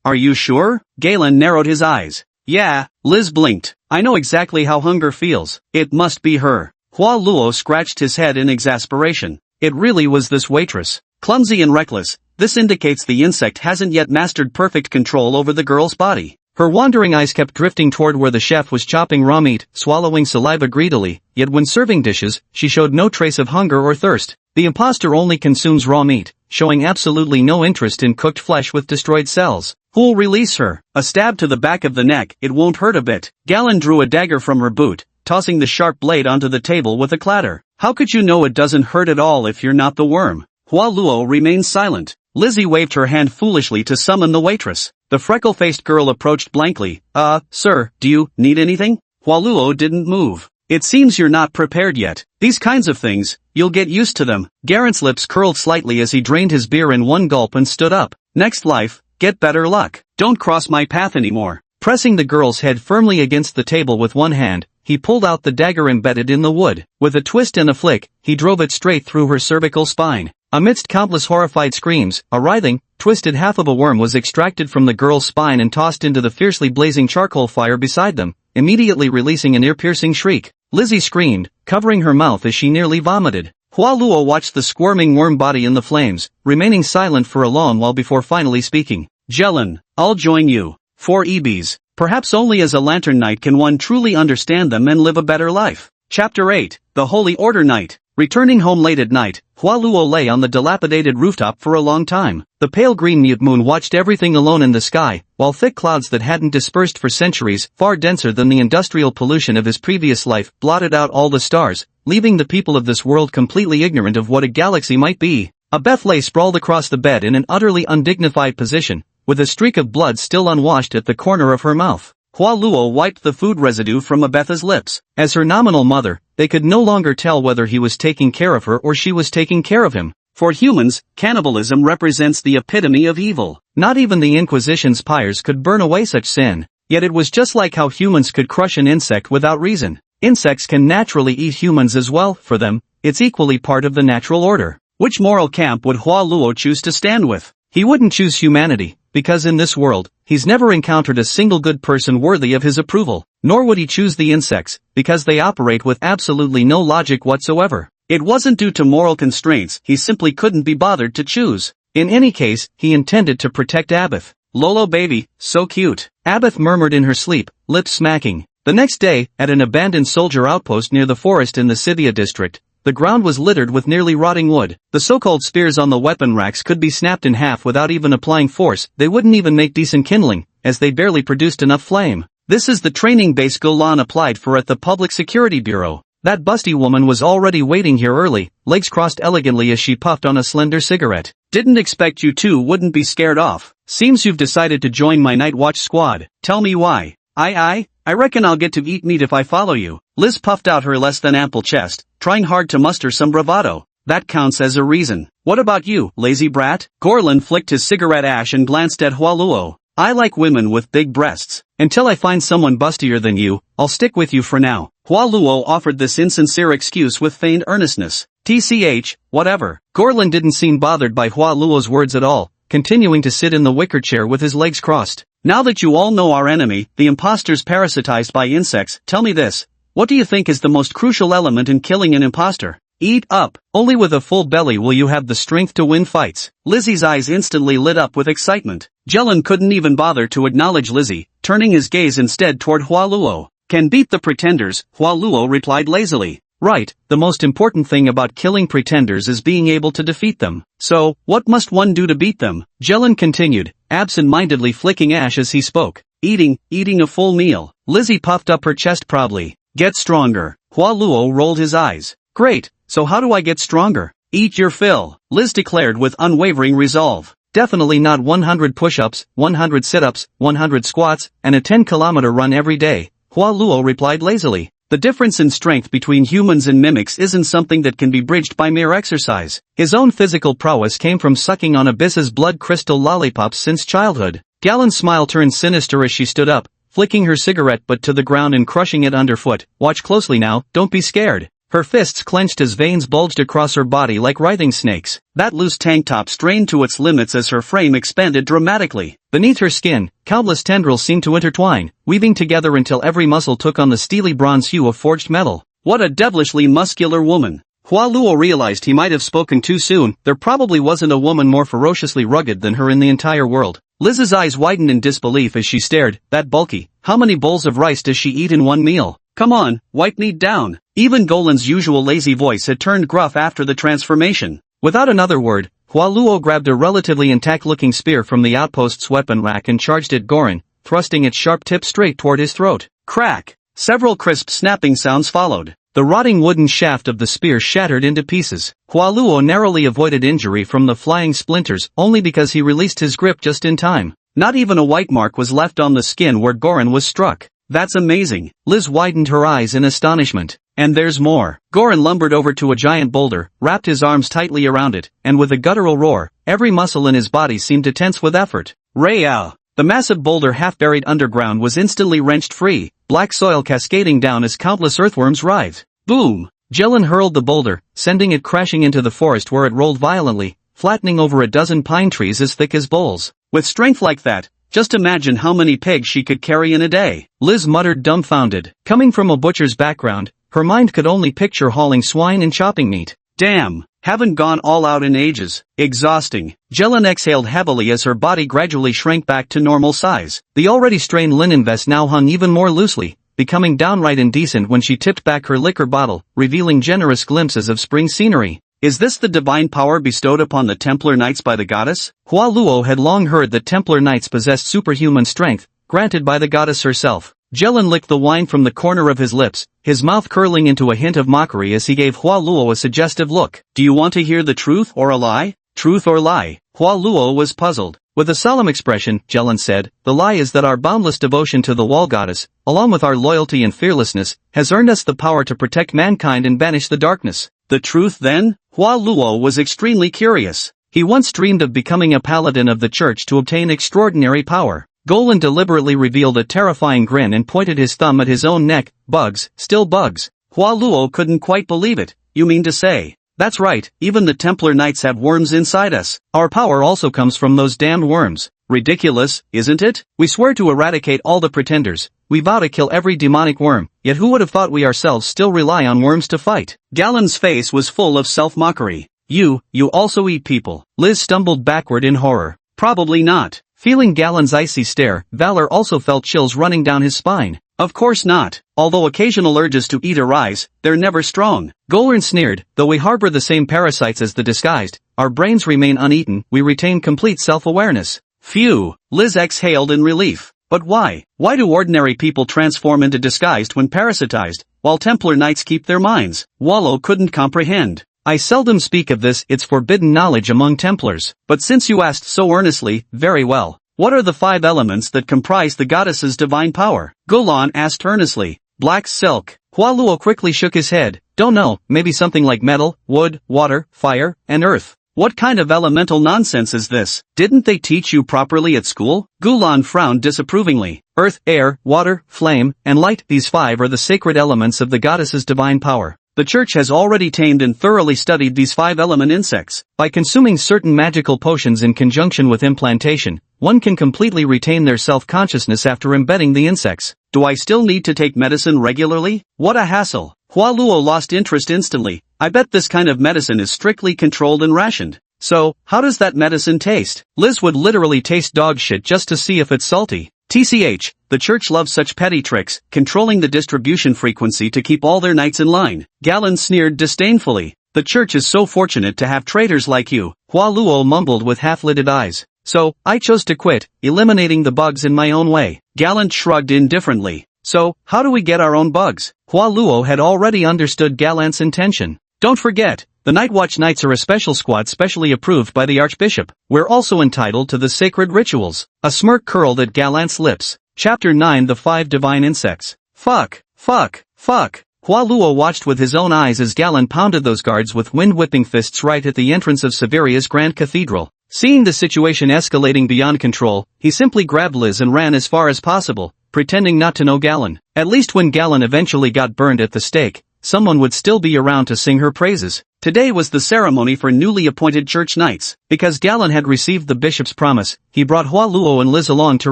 Are you sure? Galen narrowed his eyes. Yeah, Liz blinked. I know exactly how hunger feels. It must be her. Hua Luo scratched his head in exasperation. It really was this waitress. Clumsy and reckless, this indicates the insect hasn't yet mastered perfect control over the girl's body. Her wandering eyes kept drifting toward where the chef was chopping raw meat, swallowing saliva greedily, yet when serving dishes, she showed no trace of hunger or thirst. The imposter only consumes raw meat, showing absolutely no interest in cooked flesh with destroyed cells. Who'll release her? A stab to the back of the neck, it won't hurt a bit. Galen drew a dagger from her boot, tossing the sharp blade onto the table with a clatter. How could you know it doesn't hurt at all if you're not the worm? Hua Luo remained silent. Lizzie waved her hand foolishly to summon the waitress. The freckle-faced girl approached blankly. Sir, do you need anything? Hua Luo didn't move. It seems you're not prepared yet. These kinds of things, you'll get used to them. Garen's lips curled slightly as he drained his beer in one gulp and stood up. Next life, get better luck. Don't cross my path anymore. Pressing the girl's head firmly against the table with one hand, he pulled out the dagger embedded in the wood. With a twist and a flick, he drove it straight through her cervical spine. Amidst countless horrified screams, a writhing, twisted half of a worm was extracted from the girl's spine and tossed into the fiercely blazing charcoal fire beside them, immediately releasing an ear-piercing shriek. Lizzie screamed, covering her mouth as she nearly vomited. Hua Luo watched the squirming worm body in the flames, remaining silent for a long while before finally speaking. Jelen, I'll join you. 4 EBs. Perhaps only as a lantern knight can one truly understand them and live a better life. Chapter 8, The Holy Order Knight. Returning home late at night, Hua Luo lay on the dilapidated rooftop for a long time. The pale green mute moon watched everything alone in the sky, while thick clouds that hadn't dispersed for centuries, far denser than the industrial pollution of his previous life, blotted out all the stars, leaving the people of this world completely ignorant of what a galaxy might be. Abeth lay sprawled across the bed in an utterly undignified position, with a streak of blood still unwashed at the corner of her mouth. Hua Luo wiped the food residue from Abetha's lips. As her nominal mother, they could no longer tell whether he was taking care of her or she was taking care of him. For humans, cannibalism represents the epitome of evil. Not even the Inquisition's pyres could burn away such sin. Yet it was just like how humans could crush an insect without reason. Insects can naturally eat humans as well. For them, it's equally part of the natural order. Which moral camp would Hua Luo choose to stand with? He wouldn't choose humanity, because in this world, he's never encountered a single good person worthy of his approval. Nor would he choose the insects, because they operate with absolutely no logic whatsoever. It wasn't due to moral constraints, he simply couldn't be bothered to choose. In any case, he intended to protect Abath. Lolo baby, so cute. Abath murmured in her sleep, lips smacking. The next day, at an abandoned soldier outpost near the forest in the Scythia district, the ground was littered with nearly rotting wood. The so-called spears on the weapon racks could be snapped in half without even applying force. They wouldn't even make decent kindling, as they barely produced enough flame. This is the training base Golan applied for at the Public Security Bureau. That busty woman was already waiting here early, legs crossed elegantly as she puffed on a slender cigarette. Didn't expect you two wouldn't be scared off. Seems you've decided to join my night watch squad. Tell me why. I reckon I'll get to eat meat if I follow you. Liz puffed out her less than ample chest, trying hard to muster some bravado. That counts as a reason. What about you, lazy brat? Gorlan flicked his cigarette ash and glanced at Hua Luo. I like women with big breasts. Until I find someone bustier than you, I'll stick with you for now. Hua Luo offered this insincere excuse with feigned earnestness. TCH, whatever. Gorlan didn't seem bothered by Hua Luo's words at all, continuing to sit in the wicker chair with his legs crossed. Now that you all know our enemy, the imposters parasitized by insects, tell me this. What do you think is the most crucial element in killing an imposter? Eat up. Only with a full belly will you have the strength to win fights. Lizzie's eyes instantly lit up with excitement. Jelen couldn't even bother to acknowledge Lizzie, turning his gaze instead toward Hua Luo. Can beat the pretenders, Hua Luo replied lazily. Right, the most important thing about killing pretenders is being able to defeat them. So, what must one do to beat them? Jelen continued, absent-mindedly flicking ash as he spoke. Eating a full meal. Lizzie puffed up her chest proudly. Get stronger. Hua Luo rolled his eyes. Great, so how do I get stronger? Eat your fill, Liz declared with unwavering resolve. Definitely not 100 push-ups, 100 sit-ups, 100 squats, and a 10-kilometer run every day, Hua Luo replied lazily. The difference in strength between humans and mimics isn't something that can be bridged by mere exercise. His own physical prowess came from sucking on Abyss's blood crystal lollipops since childhood. Galen's smile turned sinister as she stood up, flicking her cigarette butt to the ground and crushing it underfoot. Watch closely now, don't be scared. Her fists clenched as veins bulged across her body like writhing snakes. That loose tank top strained to its limits as her frame expanded dramatically. Beneath her skin, countless tendrils seemed to intertwine, weaving together until every muscle took on the steely bronze hue of forged metal. What a devilishly muscular woman. Hua Luo realized he might have spoken too soon. There probably wasn't a woman more ferociously rugged than her in the entire world. Liz's eyes widened in disbelief as she stared. That bulky. How many bowls of rice does she eat in one meal? Come on, wipe me down. Even Golan's usual lazy voice had turned gruff after the transformation. Without another word, Hua Luo grabbed a relatively intact-looking spear from the outpost's weapon rack and charged at Goran, thrusting its sharp tip straight toward his throat. Crack! Several crisp snapping sounds followed. The rotting wooden shaft of the spear shattered into pieces. Hua Luo narrowly avoided injury from the flying splinters only because he released his grip just in time. Not even a white mark was left on the skin where Goran was struck. That's amazing. Liz widened her eyes in astonishment. And there's more. Goran lumbered over to a giant boulder, wrapped his arms tightly around it, and with a guttural roar, every muscle in his body seemed to tense with effort. Rayao! The massive boulder half buried underground was instantly wrenched free, black soil cascading down as countless earthworms writhed. Boom! Jelen hurled the boulder, sending it crashing into the forest where it rolled violently, flattening over a dozen pine trees as thick as bowls. With strength like that, just imagine how many pigs she could carry in a day. Liz muttered dumbfounded. Coming from a butcher's background, her mind could only picture hauling swine and chopping meat. Damn, haven't gone all out in ages. Exhausting. Jelen exhaled heavily as her body gradually shrank back to normal size. The already strained linen vest now hung even more loosely, becoming downright indecent when she tipped back her liquor bottle, revealing generous glimpses of spring scenery. Is this the divine power bestowed upon the Templar Knights by the goddess? Hua Luo had long heard that Templar Knights possessed superhuman strength, granted by the goddess herself. Jelen licked the wine from the corner of his lips, his mouth curling into a hint of mockery as he gave Hua Luo a suggestive look. Do you want to hear the truth or a lie? Truth or lie? Hua Luo was puzzled. With a solemn expression, Jelen said, the lie is that our boundless devotion to the wall goddess, along with our loyalty and fearlessness, has earned us the power to protect mankind and banish the darkness. The truth then? Hua Luo was extremely curious. He once dreamed of becoming a paladin of the church to obtain extraordinary power. Golan deliberately revealed a terrifying grin and pointed his thumb at his own neck. Bugs, still bugs. Hua Luo couldn't quite believe it. You mean to say, That's right, even the Templar Knights have worms inside us. Our power also comes from those damned worms. Ridiculous, isn't it? We swear to eradicate all the pretenders. We vow to kill every demonic worm, yet who would have thought we ourselves still rely on worms to fight? Galen's face was full of self-mockery. You also eat people. Liz stumbled backward in horror. Probably not. Feeling Galen's icy stare, Valor also felt chills running down his spine. Of course not. Although occasional urges to eat arise, they're never strong. Golan sneered, though we harbor the same parasites as the disguised, our brains remain uneaten, we retain complete self-awareness. Phew, Liz exhaled in relief. But why? Why do ordinary people transform into disguised when parasitized, while Templar Knights keep their minds? Wallow couldn't comprehend. I seldom speak of this, it's forbidden knowledge among Templars. But since you asked so earnestly, very well. What are the 5 elements that comprise the goddess's divine power? Golan asked earnestly. Black silk. Hualuo quickly shook his head. Don't know, maybe something like metal, wood, water, fire, and earth. What kind of elemental nonsense is this? Didn't they teach you properly at school? Gulan frowned disapprovingly. Earth, air, water, flame, and light, these 5 are the sacred elements of the goddess's divine power. The church has already tamed and thoroughly studied these 5-element insects. By consuming certain magical potions in conjunction with implantation, one can completely retain their self-consciousness after embedding the insects. Do I still need to take medicine regularly? What a hassle. Hualuo lost interest instantly. I bet this kind of medicine is strictly controlled and rationed. So, how does that medicine taste? Liz would literally taste dog shit just to see if it's salty. TCH, the church loves such petty tricks, controlling the distribution frequency to keep all their knights in line. Galen sneered disdainfully. The church is so fortunate to have traitors like you. Hualuo mumbled with half-lidded eyes. So, I chose to quit, eliminating the bugs in my own way. Galen shrugged indifferently. So, how do we get our own bugs? Hualuo had already understood Galan's intention. Don't forget, the Nightwatch Knights are a special squad specially approved by the Archbishop. We're also entitled to the sacred rituals. A smirk curled at Galant's lips. Chapter 9 The 5 Divine Insects. Fuck. Hualuo watched with his own eyes as Galan pounded those guards with wind-whipping fists right at the entrance of Severia's Grand Cathedral. Seeing the situation escalating beyond control, he simply grabbed Liz and ran as far as possible, pretending not to know Galan. At least when Galan eventually got burned at the stake, someone would still be around to sing her praises. Today was the ceremony for newly appointed church knights. Because Galan had received the bishop's promise, he brought Hualuo and Liz along to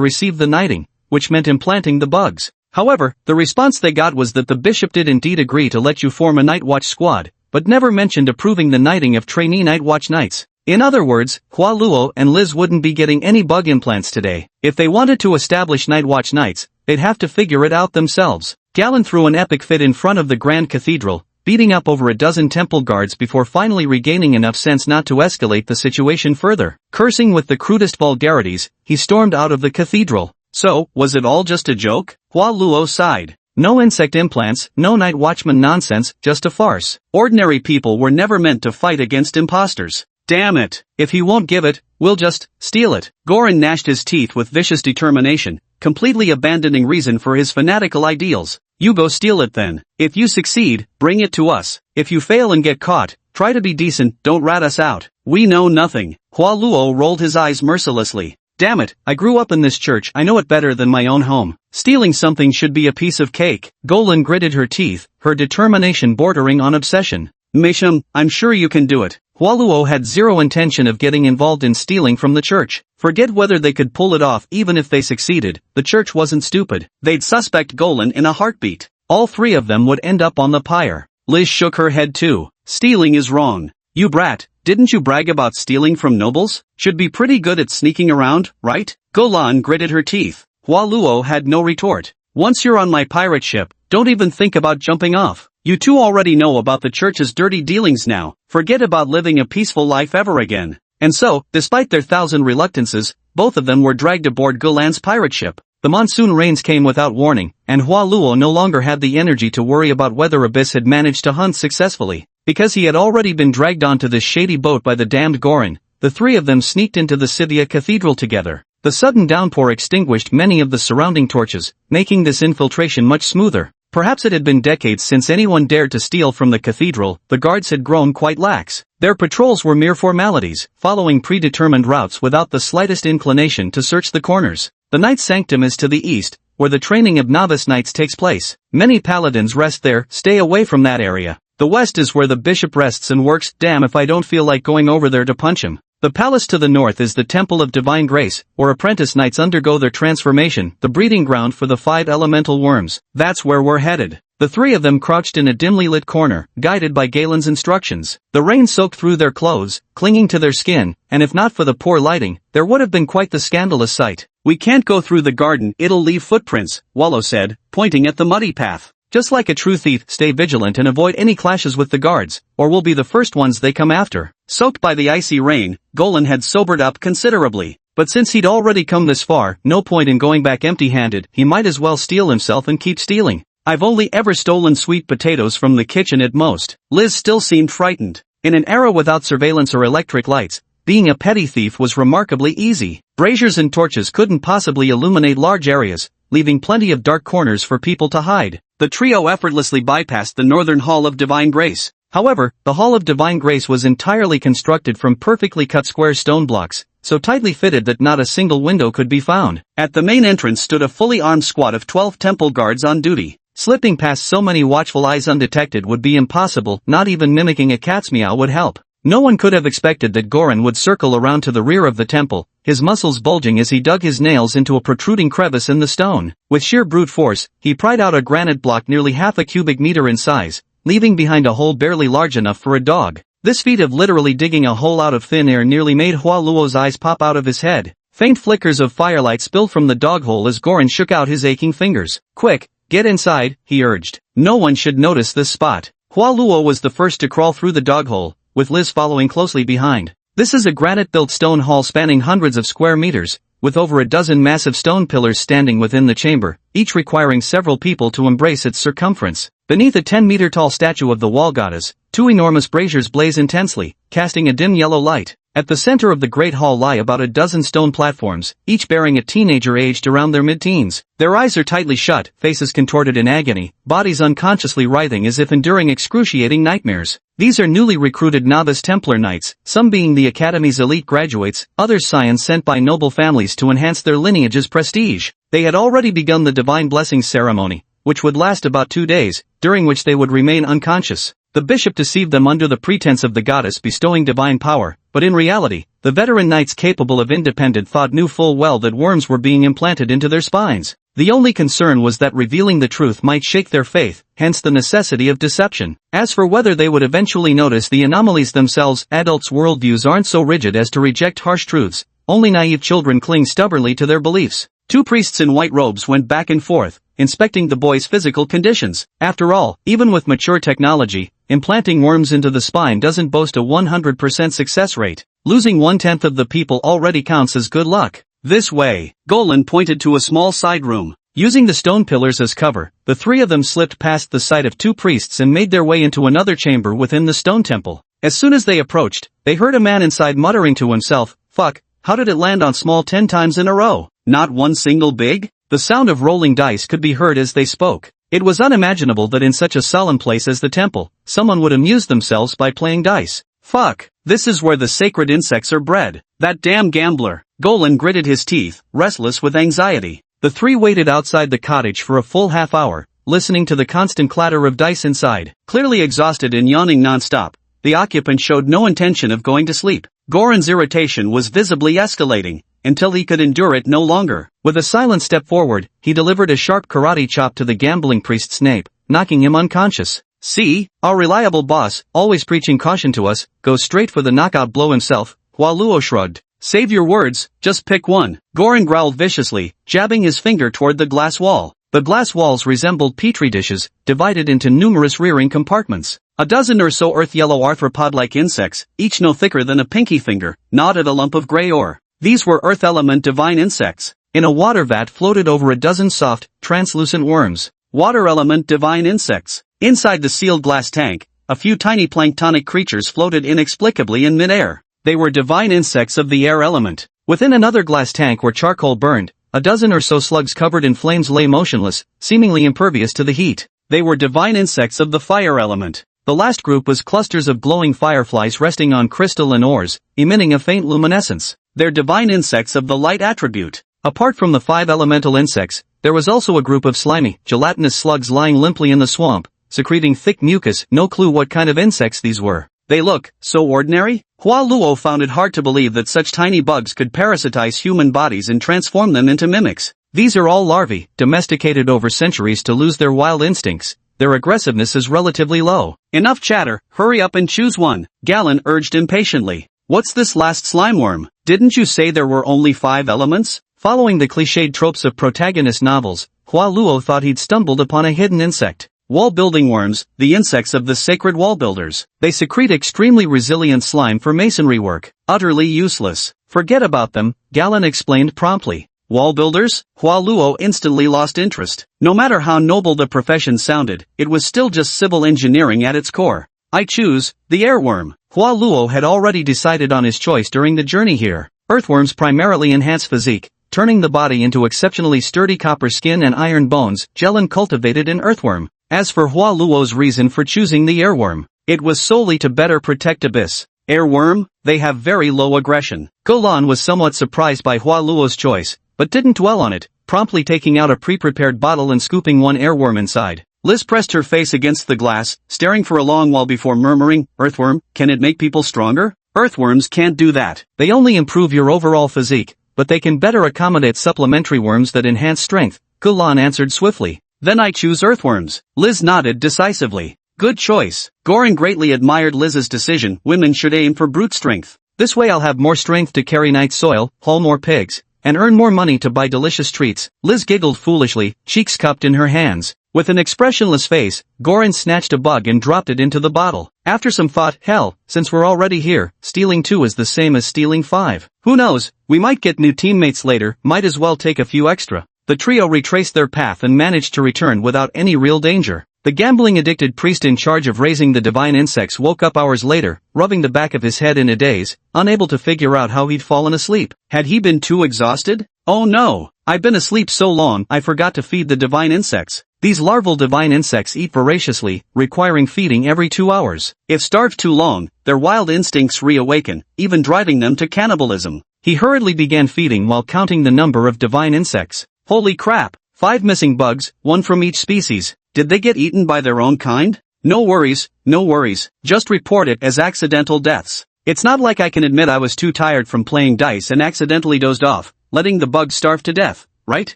receive the knighting, which meant implanting the bugs. However, the response they got was that the bishop did indeed agree to let you form a Nightwatch squad, but never mentioned approving the knighting of trainee Nightwatch knights. In other words, Hualuo and Liz wouldn't be getting any bug implants today. If they wanted to establish Nightwatch knights, they'd have to figure it out themselves. Galan threw an epic fit in front of the Grand Cathedral, beating up over a dozen temple guards before finally regaining enough sense not to escalate the situation further. Cursing with the crudest vulgarities, he stormed out of the cathedral. So, was it all just a joke? Hualuo sighed. No insect implants, no night watchman nonsense, just a farce. Ordinary people were never meant to fight against imposters. Damn it. If he won't give it, we'll just steal it. Goran gnashed his teeth with vicious determination, completely abandoning reason for his fanatical ideals. You go steal it then. If you succeed, bring it to us. If you fail and get caught, try to be decent, don't rat us out. We know nothing. Hualuo rolled his eyes mercilessly. Damn it, I grew up in this church, I know it better than my own home. Stealing something should be a piece of cake. Golan gritted her teeth, her determination bordering on obsession. Mesham, I'm sure you can do it. Hualuo had zero intention of getting involved in stealing from the church. Forget whether they could pull it off. Even if they succeeded, the church wasn't stupid. They'd suspect Golan in a heartbeat. All 3 of them would end up on the pyre. Liz shook her head too. Stealing is wrong. You brat, didn't you brag about stealing from nobles? Should be pretty good at sneaking around, right? Golan gritted her teeth. Hualuo had no retort. Once you're on my pirate ship, don't even think about jumping off. You two already know about the church's dirty dealings now. Forget about living a peaceful life ever again. And so, despite their 1,000 reluctances, both of them were dragged aboard Golan's pirate ship. The monsoon rains came without warning, and Hualuo no longer had the energy to worry about whether Abyss had managed to hunt successfully. Because he had already been dragged onto this shady boat by the damned Goran, the 3 of them sneaked into the Scythia Cathedral together. The sudden downpour extinguished many of the surrounding torches, making this infiltration much smoother. Perhaps it had been decades since anyone dared to steal from the cathedral. The guards had grown quite lax. Their patrols were mere formalities, following predetermined routes without the slightest inclination to search the corners. The Knight's Sanctum is to the east, where the training of novice knights takes place. Many paladins rest there. Stay away from that area. The west is where the bishop rests and works. Damn if I don't feel like going over there to punch him. The palace to the north is the Temple of Divine Grace, where apprentice knights undergo their transformation, the breeding ground for the 5 elemental worms. That's where we're headed. The 3 of them crouched in a dimly lit corner, guided by Galen's instructions. The rain soaked through their clothes, clinging to their skin, and if not for the poor lighting, there would have been quite the scandalous sight. We can't go through the garden, it'll leave footprints, Wallow said, pointing at the muddy path. Just like a true thief, stay vigilant and avoid any clashes with the guards, or we'll be the first ones they come after. Soaked by the icy rain, Golan had sobered up considerably. But since he'd already come this far, no point in going back empty-handed, he might as well steel himself and keep stealing. I've only ever stolen sweet potatoes from the kitchen at most. Liz still seemed frightened. In an era without surveillance or electric lights, being a petty thief was remarkably easy. Braziers and torches couldn't possibly illuminate large areas, leaving plenty of dark corners for people to hide. The trio effortlessly bypassed the northern Hall of Divine Grace. However, the Hall of Divine Grace was entirely constructed from perfectly cut square stone blocks, so tightly fitted that not a single window could be found. At the main entrance stood a fully armed squad of 12 temple guards on duty. Slipping past so many watchful eyes undetected would be impossible, not even mimicking a cat's meow would help. No one could have expected that Goran would circle around to the rear of the temple, his muscles bulging as he dug his nails into a protruding crevice in the stone. With sheer brute force, he pried out a granite block nearly half a cubic meter in size, leaving behind a hole barely large enough for a dog. This feat of literally digging a hole out of thin air nearly made Hua Luo's eyes pop out of his head. Faint flickers of firelight spilled from the dog hole as Goran shook out his aching fingers. Quick, get inside, he urged. No one should notice this spot. Hua Luo was the first to crawl through the dog hole, with Liz following closely behind. This is a granite-built stone hall spanning hundreds of square meters, with over a dozen massive stone pillars standing within the chamber, each requiring several people to embrace its circumference. Beneath a 10-meter-tall statue of the wall goddess, 2 enormous braziers blaze intensely, casting a dim yellow light. At the center of the great hall lie about a dozen stone platforms, each bearing a teenager aged around their mid-teens. Their eyes are tightly shut, faces contorted in agony, bodies unconsciously writhing as if enduring excruciating nightmares. These are newly recruited novice Templar knights, some being the Academy's elite graduates, others scions sent by noble families to enhance their lineage's prestige. They had already begun the divine blessings ceremony, which would last about 2 days, during which they would remain unconscious. The bishop deceived them under the pretense of the goddess bestowing divine power, but in reality, the veteran knights capable of independent thought knew full well that worms were being implanted into their spines. The only concern was that revealing the truth might shake their faith, hence the necessity of deception. As for whether they would eventually notice the anomalies themselves, adults' worldviews aren't so rigid as to reject harsh truths, only naive children cling stubbornly to their beliefs. 2 priests in white robes went back and forth, inspecting the boy's physical conditions. After all, even with mature technology, implanting worms into the spine doesn't boast a 100% success rate. Losing 1/10 of the people already counts as good luck. This way, Golan pointed to a small side room. Using the stone pillars as cover, the 3 of them slipped past the sight of 2 priests and made their way into another chamber within the stone temple. As soon as they approached, they heard a man inside muttering to himself, "Fuck, how did it land on small 10 times in a row? Not one single big?" The sound of rolling dice could be heard as they spoke. It was unimaginable that in such a solemn place as the temple, someone would amuse themselves by playing dice. Fuck, this is where the sacred insects are bred. That damn gambler. Golan gritted his teeth, restless with anxiety. The 3 waited outside the cottage for a full half hour, listening to the constant clatter of dice inside. Clearly exhausted and yawning non-stop, the occupant showed no intention of going to sleep. Goran's irritation was visibly escalating, until he could endure it no longer. With a silent step forward, he delivered a sharp karate chop to the gambling priest's nape, knocking him unconscious. "See, our reliable boss, always preaching caution to us, goes straight for the knockout blow himself," Hua Luo shrugged. "Save your words, just pick one." Goran growled viciously, jabbing his finger toward the glass wall. The glass walls resembled petri dishes, divided into numerous rearing compartments. A dozen or so earth-yellow arthropod-like insects, each no thicker than a pinky finger, gnawed at a lump of gray ore. These were earth element divine insects. In a water vat floated over a dozen soft, translucent worms. Water element divine insects. Inside the sealed glass tank, a few tiny planktonic creatures floated inexplicably in midair. They were divine insects of the air element. Within another glass tank where charcoal burned, a dozen or so slugs covered in flames lay motionless, seemingly impervious to the heat. They were divine insects of the fire element. The last group was clusters of glowing fireflies resting on crystal and ores, emitting a faint luminescence. They're divine insects of the light attribute. Apart from the 5 elemental insects, there was also a group of slimy, gelatinous slugs lying limply in the swamp, secreting thick mucus, no clue what kind of insects these were. They look so ordinary? Hua Luo found it hard to believe that such tiny bugs could parasitize human bodies and transform them into mimics. These are all larvae, domesticated over centuries to lose their wild instincts. Their aggressiveness is relatively low. Enough chatter, hurry up and choose one, Galen urged impatiently. What's this last slime worm? Didn't you say there were only 5 elements? Following the cliched tropes of protagonist novels, Hua Luo thought he'd stumbled upon a hidden insect. Wall-building worms, the insects of the sacred wall builders. They secrete extremely resilient slime for masonry work. Utterly useless. Forget about them, Galen explained promptly. Wall builders? Hua Luo instantly lost interest. No matter how noble the profession sounded, it was still just civil engineering at its core. I choose the airworm. Hua Luo had already decided on his choice during the journey here. Earthworms primarily enhance physique, turning the body into exceptionally sturdy copper skin and iron bones. Galen cultivated an earthworm. As for Hua Luo's reason for choosing the airworm, it was solely to better protect Abyss. Airworm? They have very low aggression. Golan was somewhat surprised by Hua Luo's choice, but didn't dwell on it, promptly taking out a pre-prepared bottle and scooping one airworm inside. Liz pressed her face against the glass, staring for a long while before murmuring, "Earthworm, can it make people stronger?" Earthworms can't do that. They only improve your overall physique, but they can better accommodate supplementary worms that enhance strength, Golan answered swiftly. Then I choose earthworms. Liz nodded decisively. Good choice. Goran greatly admired Liz's decision. Women should aim for brute strength. This way I'll have more strength to carry night soil, haul more pigs, and earn more money to buy delicious treats. Liz giggled foolishly, cheeks cupped in her hands. With an expressionless face, Goran snatched a bug and dropped it into the bottle. After some thought, hell, since we're already here, stealing 2 is the same as stealing 5. Who knows, we might get new teammates later, might as well take a few extra. The trio retraced their path and managed to return without any real danger. The gambling-addicted priest in charge of raising the divine insects woke up hours later, rubbing the back of his head in a daze, unable to figure out how he'd fallen asleep. Had he been too exhausted? Oh no! I've been asleep so long I forgot to feed the divine insects. These larval divine insects eat voraciously, requiring feeding every 2 hours. If starved too long, their wild instincts reawaken, even driving them to cannibalism. He hurriedly began feeding while counting the number of divine insects. Holy crap! 5 missing bugs, 1 from each species. Did they get eaten by their own kind? No worries, no worries. Just report it as accidental deaths. It's not like I can admit I was too tired from playing dice and accidentally dozed off, letting the bugs starve to death, right?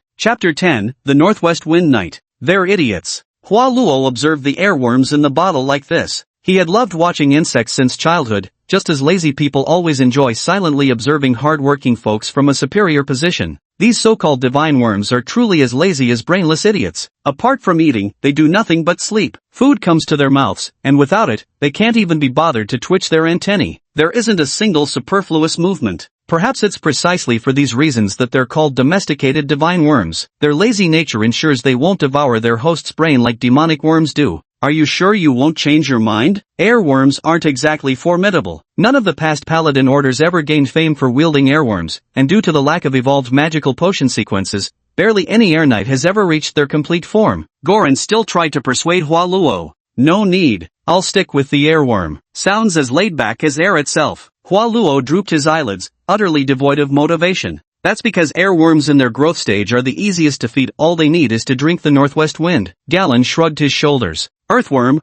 Chapter 10, The Northwest Wind Knight. They're idiots. Hua Luo observed the airworms in the bottle like this. He had loved watching insects since childhood, just as lazy people always enjoy silently observing hard-working folks from a superior position. These so-called divine worms are truly as lazy as brainless idiots. Apart from eating, they do nothing but sleep. Food comes to their mouths, and without it, they can't even be bothered to twitch their antennae. There isn't a single superfluous movement. Perhaps it's precisely for these reasons that they're called domesticated divine worms. Their lazy nature ensures they won't devour their host's brain like demonic worms do. Are you sure you won't change your mind? Airworms aren't exactly formidable. None of the past paladin orders ever gained fame for wielding airworms, and due to the lack of evolved magical potion sequences, barely any air knight has ever reached their complete form. Goran still tried to persuade Hua Luo. No need. I'll stick with the airworm. Sounds as laid back as air itself. Hua Luo drooped his eyelids, utterly devoid of motivation. That's because airworms in their growth stage are the easiest to feed. All they need is to drink the northwest wind. Galen shrugged his shoulders. Earthworm,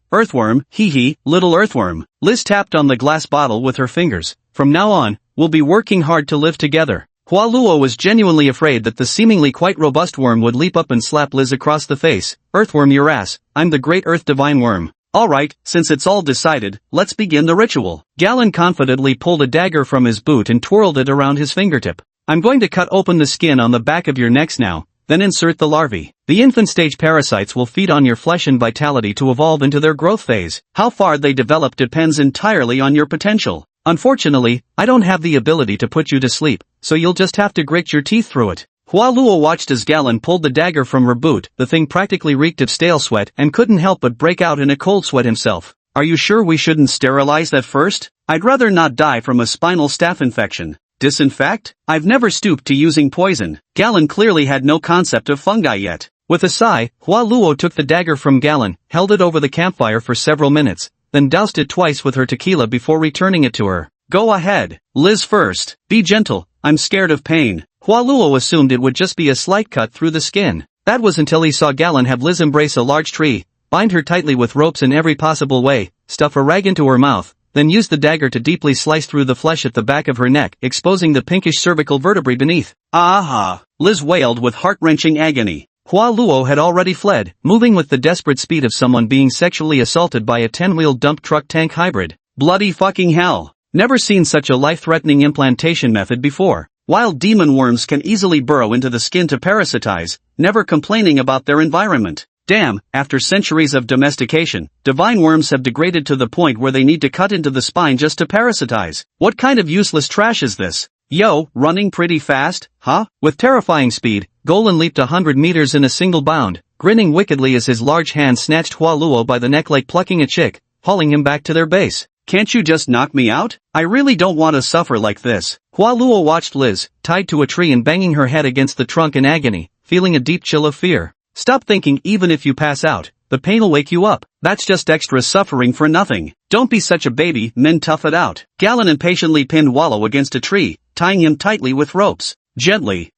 hee hee, little earthworm. Liz tapped on the glass bottle with her fingers. From now on, we'll be working hard to live together. Hua Luo was genuinely afraid that the seemingly quite robust worm would leap up and slap Liz across the face. Earthworm your ass, I'm the great earth divine worm. Alright, since it's all decided, let's begin the ritual. Galen confidently pulled a dagger from his boot and twirled it around his fingertip. I'm going to cut open the skin on the back of your necks now, then insert the larvae. The infant stage parasites will feed on your flesh and vitality to evolve into their growth phase. How far they develop depends entirely on your potential. Unfortunately, I don't have the ability to put you to sleep, so you'll just have to grit your teeth through it. Hua Luo watched as Galen pulled the dagger from her boot. The thing practically reeked of stale sweat and couldn't help but break out in a cold sweat himself. Are you sure we shouldn't sterilize that first? I'd rather not die from a spinal staph infection. Disinfect? I've never stooped to using poison. Galen clearly had no concept of fungi yet. With a sigh, Hua Luo took the dagger from Galen, held it over the campfire for several minutes, then doused it twice with her tequila before returning it to her. Go ahead. Liz first. Be gentle, I'm scared of pain. Hua Luo assumed it would just be a slight cut through the skin. That was until he saw Galen have Liz embrace a large tree, bind her tightly with ropes in every possible way, stuff a rag into her mouth, then use the dagger to deeply slice through the flesh at the back of her neck, exposing the pinkish cervical vertebrae beneath. Aha! Liz wailed with heart-wrenching agony. Hua Luo had already fled, moving with the desperate speed of someone being sexually assaulted by a 10-wheeled dump truck tank hybrid. Bloody fucking hell! Never seen such a life-threatening implantation method before. Wild demon worms can easily burrow into the skin to parasitize, never complaining about their environment. Damn, after centuries of domestication, divine worms have degraded to the point where they need to cut into the spine just to parasitize. What kind of useless trash is this? Yo, running pretty fast, huh? With terrifying speed, Golan leaped 100 meters in a single bound, grinning wickedly as his large hand snatched Hua Luo by the neck like plucking a chick, hauling him back to their base. Can't you just knock me out? I really don't want to suffer like this. Hua Luo watched Liz, tied to a tree and banging her head against the trunk in agony, feeling a deep chill of fear. Stop thinking even if you pass out, the pain'll wake you up. That's just extra suffering for nothing. Don't be such a baby, men, tough it out. Galen impatiently pinned Wallow against a tree, tying him tightly with ropes. Gently.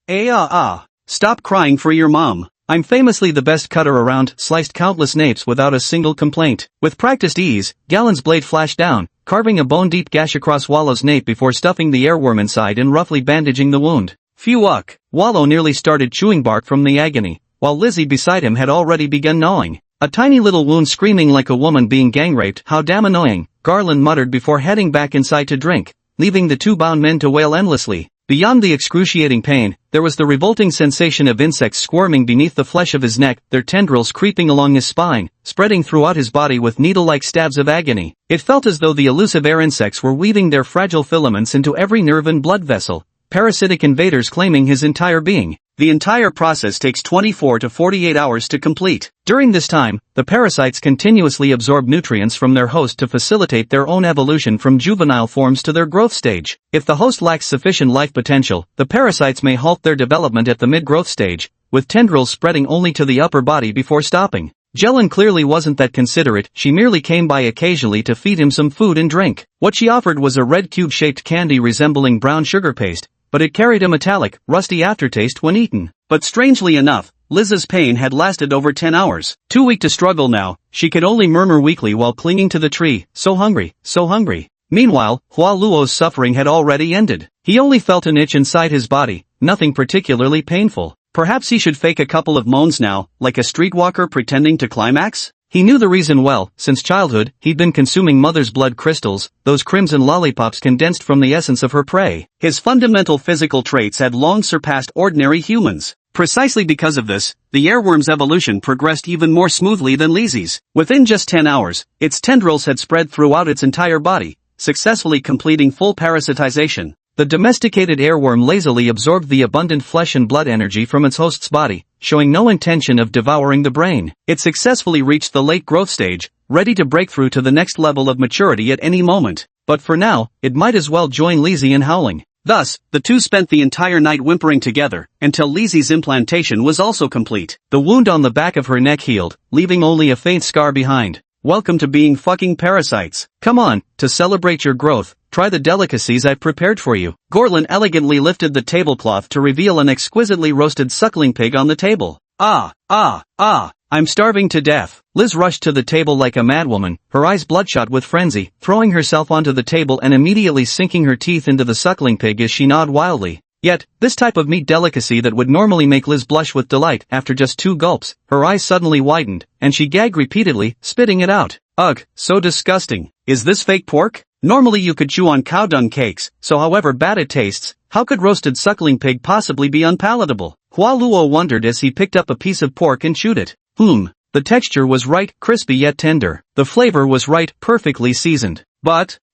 Stop crying for your mom. I'm famously the best cutter around, sliced countless napes without a single complaint. With practiced ease, Galen's blade flashed down, carving a bone-deep gash across Wallow's nape before stuffing the airworm inside and roughly bandaging the wound. Phew uck. Wallow nearly started chewing bark from the agony, while Lizzie beside him had already begun gnawing. A tiny little wound screaming like a woman being gang-raped. How damn annoying, Garland muttered before heading back inside to drink, leaving the two bound men to wail endlessly. Beyond the excruciating pain, there was the revolting sensation of insects squirming beneath the flesh of his neck, their tendrils creeping along his spine, spreading throughout his body with needle-like stabs of agony. It felt as though the elusive air insects were weaving their fragile filaments into every nerve and blood vessel, parasitic invaders claiming his entire being. The entire process takes 24 to 48 hours to complete. During this time, the parasites continuously absorb nutrients from their host to facilitate their own evolution from juvenile forms to their growth stage. If the host lacks sufficient life potential, the parasites may halt their development at the mid-growth stage, with tendrils spreading only to the upper body before stopping. Jelen clearly wasn't that considerate. She merely came by occasionally to feed him some food and drink. What she offered was a red cube-shaped candy resembling brown sugar paste, but it carried a metallic, rusty aftertaste when eaten. But strangely enough, Liz's pain had lasted over 10 hours. Too weak to struggle now, she could only murmur weakly while clinging to the tree, so hungry, so hungry. Meanwhile, Hua Luo's suffering had already ended. He only felt an itch inside his body, nothing particularly painful. Perhaps he should fake a couple of moans now, like a streetwalker pretending to climax? He knew the reason well. Since childhood, he'd been consuming mother's blood crystals, those crimson lollipops condensed from the essence of her prey. His fundamental physical traits had long surpassed ordinary humans. Precisely because of this, the airworm's evolution progressed even more smoothly than Lizzie's. Within just 10 hours, its tendrils had spread throughout its entire body, successfully completing full parasitization. The domesticated airworm lazily absorbed the abundant flesh and blood energy from its host's body, showing no intention of devouring the brain. It successfully reached the late growth stage, ready to break through to the next level of maturity at any moment. But for now, it might as well join Lizzie in howling. Thus, the two spent the entire night whimpering together, until Lizzie's implantation was also complete. The wound on the back of her neck healed, leaving only a faint scar behind. Welcome to being fucking parasites. Come on, to celebrate your growth, try the delicacies I've prepared for you. Gorlin elegantly lifted the tablecloth to reveal an exquisitely roasted suckling pig on the table. I'm starving to death. Liz rushed to the table like a madwoman, her eyes bloodshot with frenzy, throwing herself onto the table and immediately sinking her teeth into the suckling pig as she gnawed wildly. Yet, this type of meat delicacy that would normally make Liz blush with delight after just 2 gulps, her eyes suddenly widened, and she gagged repeatedly, spitting it out. Ugh, so disgusting. Is this fake pork? Normally you could chew on cow dung cakes, so however bad it tastes, how could roasted suckling pig possibly be unpalatable? Hua Luo wondered as he picked up a piece of pork and chewed it. The texture was right, crispy yet tender. The flavor was right, perfectly seasoned.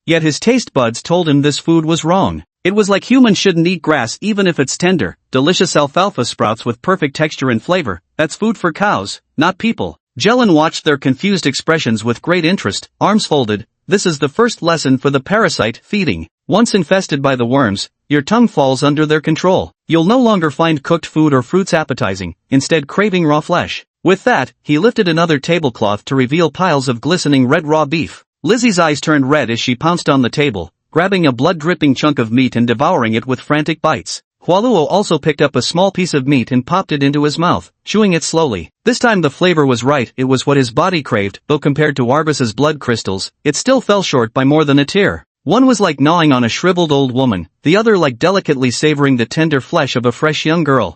Yet his taste buds told him this food was wrong. It was like humans shouldn't eat grass even if it's tender, delicious alfalfa sprouts with perfect texture and flavor. That's food for cows, not people. Jelen watched their confused expressions with great interest, arms folded. This is the first lesson for the parasite feeding. Once infested by the worms, your tongue falls under their control. You'll no longer find cooked food or fruits appetizing, instead craving raw flesh. With that, he lifted another tablecloth to reveal piles of glistening red raw beef. Lizzie's eyes turned red as she pounced on the table, grabbing a blood-dripping chunk of meat and devouring it with frantic bites. Hualuo also picked up a small piece of meat and popped it into his mouth, chewing it slowly. This time the flavor was right, it was what his body craved, though compared to Arbus's blood crystals, it still fell short by more than a tear. One was like gnawing on a shriveled old woman, the other like delicately savoring the tender flesh of a fresh young girl.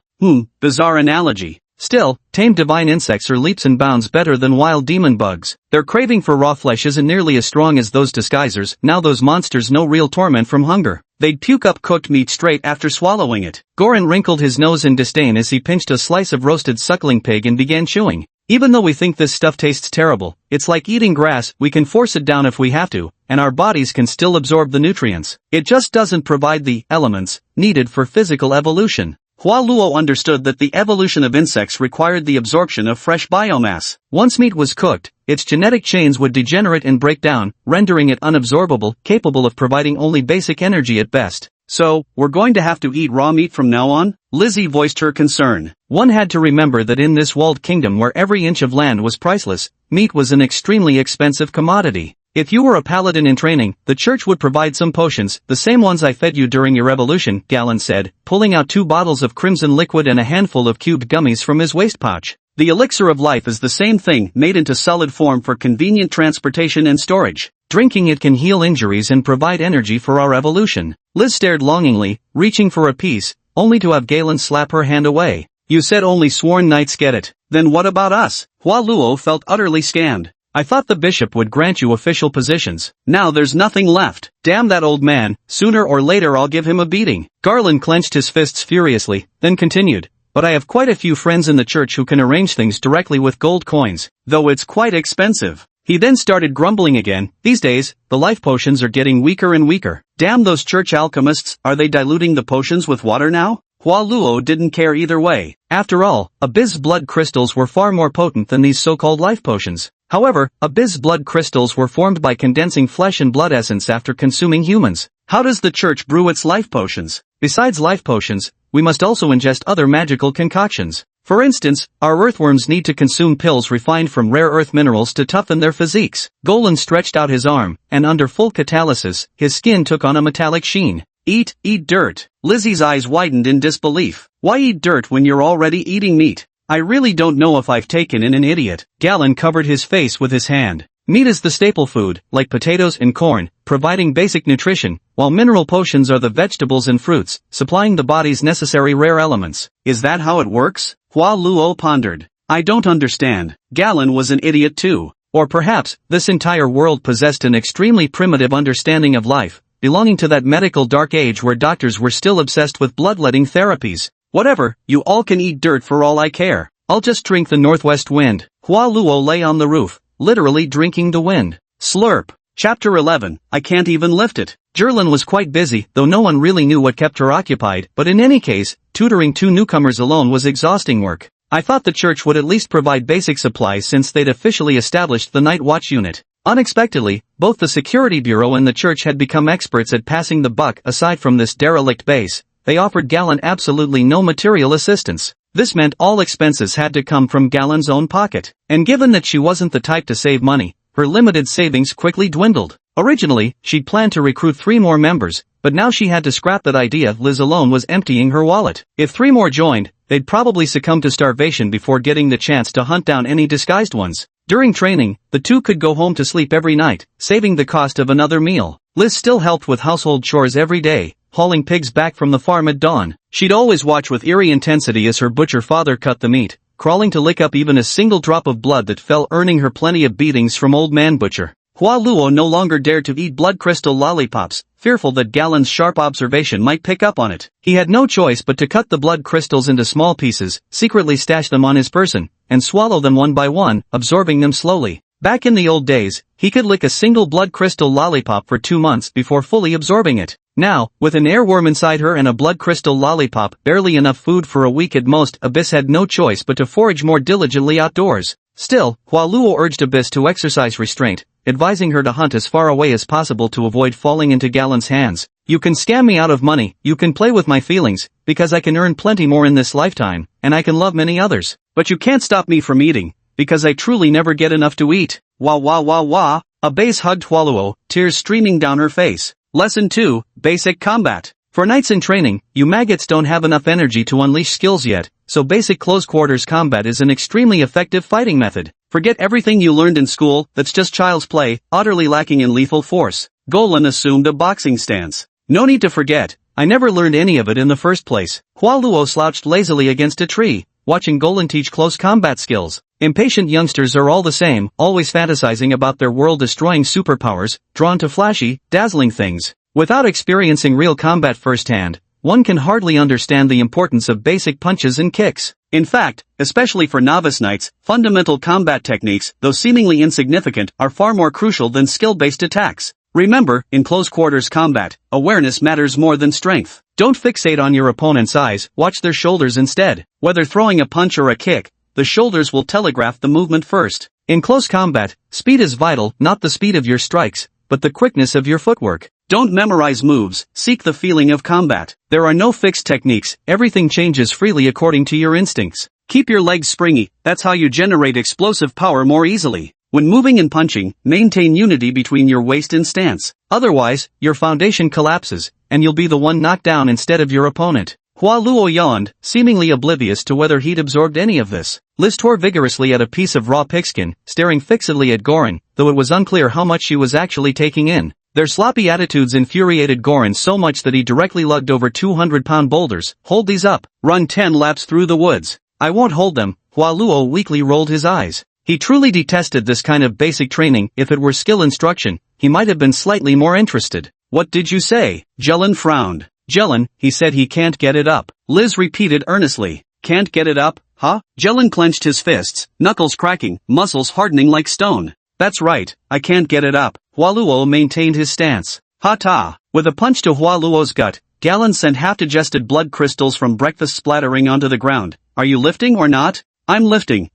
Bizarre analogy. Still, tame divine insects are leaps and bounds better than wild demon bugs. Their craving for raw flesh isn't nearly as strong as those disguisers. Now those monsters know real torment from hunger. They'd puke up cooked meat straight after swallowing it. Goran wrinkled his nose in disdain as he pinched a slice of roasted suckling pig and began chewing. Even though we think this stuff tastes terrible, it's like eating grass, we can force it down if we have to, and our bodies can still absorb the nutrients. It just doesn't provide the elements needed for physical evolution. Hualuo understood that the evolution of insects required the absorption of fresh biomass. Once meat was cooked, its genetic chains would degenerate and break down, rendering it unabsorbable, capable of providing only basic energy at best. So, we're going to have to eat raw meat from now on? Lizzie voiced her concern. One had to remember that in this walled kingdom where every inch of land was priceless, meat was an extremely expensive commodity. If you were a paladin in training, the church would provide some potions, the same ones I fed you during your evolution, Galen said, pulling out 2 bottles of crimson liquid and a handful of cubed gummies from his waist pouch. The elixir of life is the same thing, made into solid form for convenient transportation and storage. Drinking it can heal injuries and provide energy for our evolution. Liz stared longingly, reaching for a piece, only to have Galen slap her hand away. You said only sworn knights get it. Then what about us? Hualuo felt utterly scammed. I thought the bishop would grant you official positions. Now there's nothing left. Damn that old man, sooner or later I'll give him a beating. Garland clenched his fists furiously, then continued. But I have quite a few friends in the church who can arrange things directly with gold coins, though it's quite expensive. He then started grumbling again. These days, the life potions are getting weaker and weaker. Damn those church alchemists, are they diluting the potions with water now? Hualuo didn't care either way. After all, Abyss blood crystals were far more potent than these so-called life potions. However, Abyss blood crystals were formed by condensing flesh and blood essence after consuming humans. How does the church brew its life potions? Besides life potions, we must also ingest other magical concoctions. For instance, our earthworms need to consume pills refined from rare earth minerals to toughen their physiques. Golan stretched out his arm, and under full catalysis, his skin took on a metallic sheen. Eat dirt. Lizzie's eyes widened in disbelief. Why eat dirt when you're already eating meat? I really don't know if I've taken in an idiot. Galen covered his face with his hand. Meat is the staple food, like potatoes and corn, providing basic nutrition, while mineral potions are the vegetables and fruits, supplying the body's necessary rare elements. Is that how it works? Hualuo pondered. I don't understand. Galen was an idiot too. Or perhaps, this entire world possessed an extremely primitive understanding of life, belonging to that medical dark age where doctors were still obsessed with bloodletting therapies. Whatever, you all can eat dirt for all I care. I'll just drink the northwest wind. Hualuo lay on the roof, literally drinking the wind. Slurp. Chapter 11, I can't even lift it. Jerlin was quite busy, though no one really knew what kept her occupied, but in any case, tutoring 2 newcomers alone was exhausting work. I thought the church would at least provide basic supplies since they'd officially established the Night Watch unit. Unexpectedly, both the security bureau and the church had become experts at passing the buck. Aside from this derelict base, they offered Galen absolutely no material assistance. This meant all expenses had to come from Galen's own pocket. And given that she wasn't the type to save money, her limited savings quickly dwindled. Originally, she'd planned to recruit 3 more members, but now she had to scrap that idea. Liz alone was emptying her wallet. If 3 more joined, they'd probably succumb to starvation before getting the chance to hunt down any disguised ones. During training, the 2 could go home to sleep every night, saving the cost of another meal. Liz still helped with household chores every day, hauling pigs back from the farm at dawn. She'd always watch with eerie intensity as her butcher father cut the meat, crawling to lick up even a single drop of blood that fell, earning her plenty of beatings from Old Man Butcher. Hualuo no longer dared to eat blood crystal lollipops, fearful that Galen's sharp observation might pick up on it. He had no choice but to cut the blood crystals into small pieces, secretly stash them on his person, and swallow them one by one, absorbing them slowly. Back in the old days, he could lick a single blood crystal lollipop for 2 months before fully absorbing it. Now, with an airworm inside her and a blood crystal lollipop, barely enough food for a week at most, Abyss had no choice but to forage more diligently outdoors. Still, Hualuo urged Abyss to exercise restraint, advising her to hunt as far away as possible to avoid falling into Galen's hands. You can scam me out of money, you can play with my feelings, because I can earn plenty more in this lifetime, and I can love many others. But you can't stop me from eating, because I truly never get enough to eat. Wah wah wah wah. Abyss hugged Hualuo, tears streaming down her face. Lesson 2, Basic Combat. For nights in training, you maggots don't have enough energy to unleash skills yet, so basic close quarters combat is an extremely effective fighting method. Forget everything you learned in school, that's just child's play, utterly lacking in lethal force. Golan assumed a boxing stance. No need to forget, I never learned any of it in the first place. Hua Luo slouched lazily against a tree, watching Golan teach close combat skills. Impatient youngsters are all the same, always fantasizing about their world-destroying superpowers, drawn to flashy, dazzling things. Without experiencing real combat firsthand, one can hardly understand the importance of basic punches and kicks. In fact, especially for novice knights, fundamental combat techniques, though seemingly insignificant, are far more crucial than skill-based attacks. Remember, in close quarters combat, awareness matters more than strength. Don't fixate on your opponent's eyes, watch their shoulders instead. Whether throwing a punch or a kick, the shoulders will telegraph the movement first. In close combat, speed is vital, not the speed of your strikes, but the quickness of your footwork. Don't memorize moves, seek the feeling of combat. There are no fixed techniques, everything changes freely according to your instincts. Keep your legs springy, that's how you generate explosive power more easily. When moving and punching, maintain unity between your waist and stance. Otherwise, your foundation collapses, and you'll be the one knocked down instead of your opponent. Hua Luo yawned, seemingly oblivious to whether he'd absorbed any of this. Liz tore vigorously at a piece of raw pigskin, staring fixedly at Goran, though it was unclear how much she was actually taking in. Their sloppy attitudes infuriated Goran so much that he directly lugged over 200-pound boulders. Hold these up. Run 10 laps through the woods. I won't hold them. Hua Luo weakly rolled his eyes. He truly detested this kind of basic training. If it were skill instruction, he might have been slightly more interested. What did you say? Jelen frowned. Jelen, he said he can't get it up. Liz repeated earnestly. Can't get it up, huh? Jelen clenched his fists, knuckles cracking, muscles hardening like stone. That's right, I can't get it up. Hua Luo maintained his stance. Ha-ta! With a punch to Hua Luo's gut, Galen sent half-digested blood crystals from breakfast splattering onto the ground. Are you lifting or not? I'm lifting.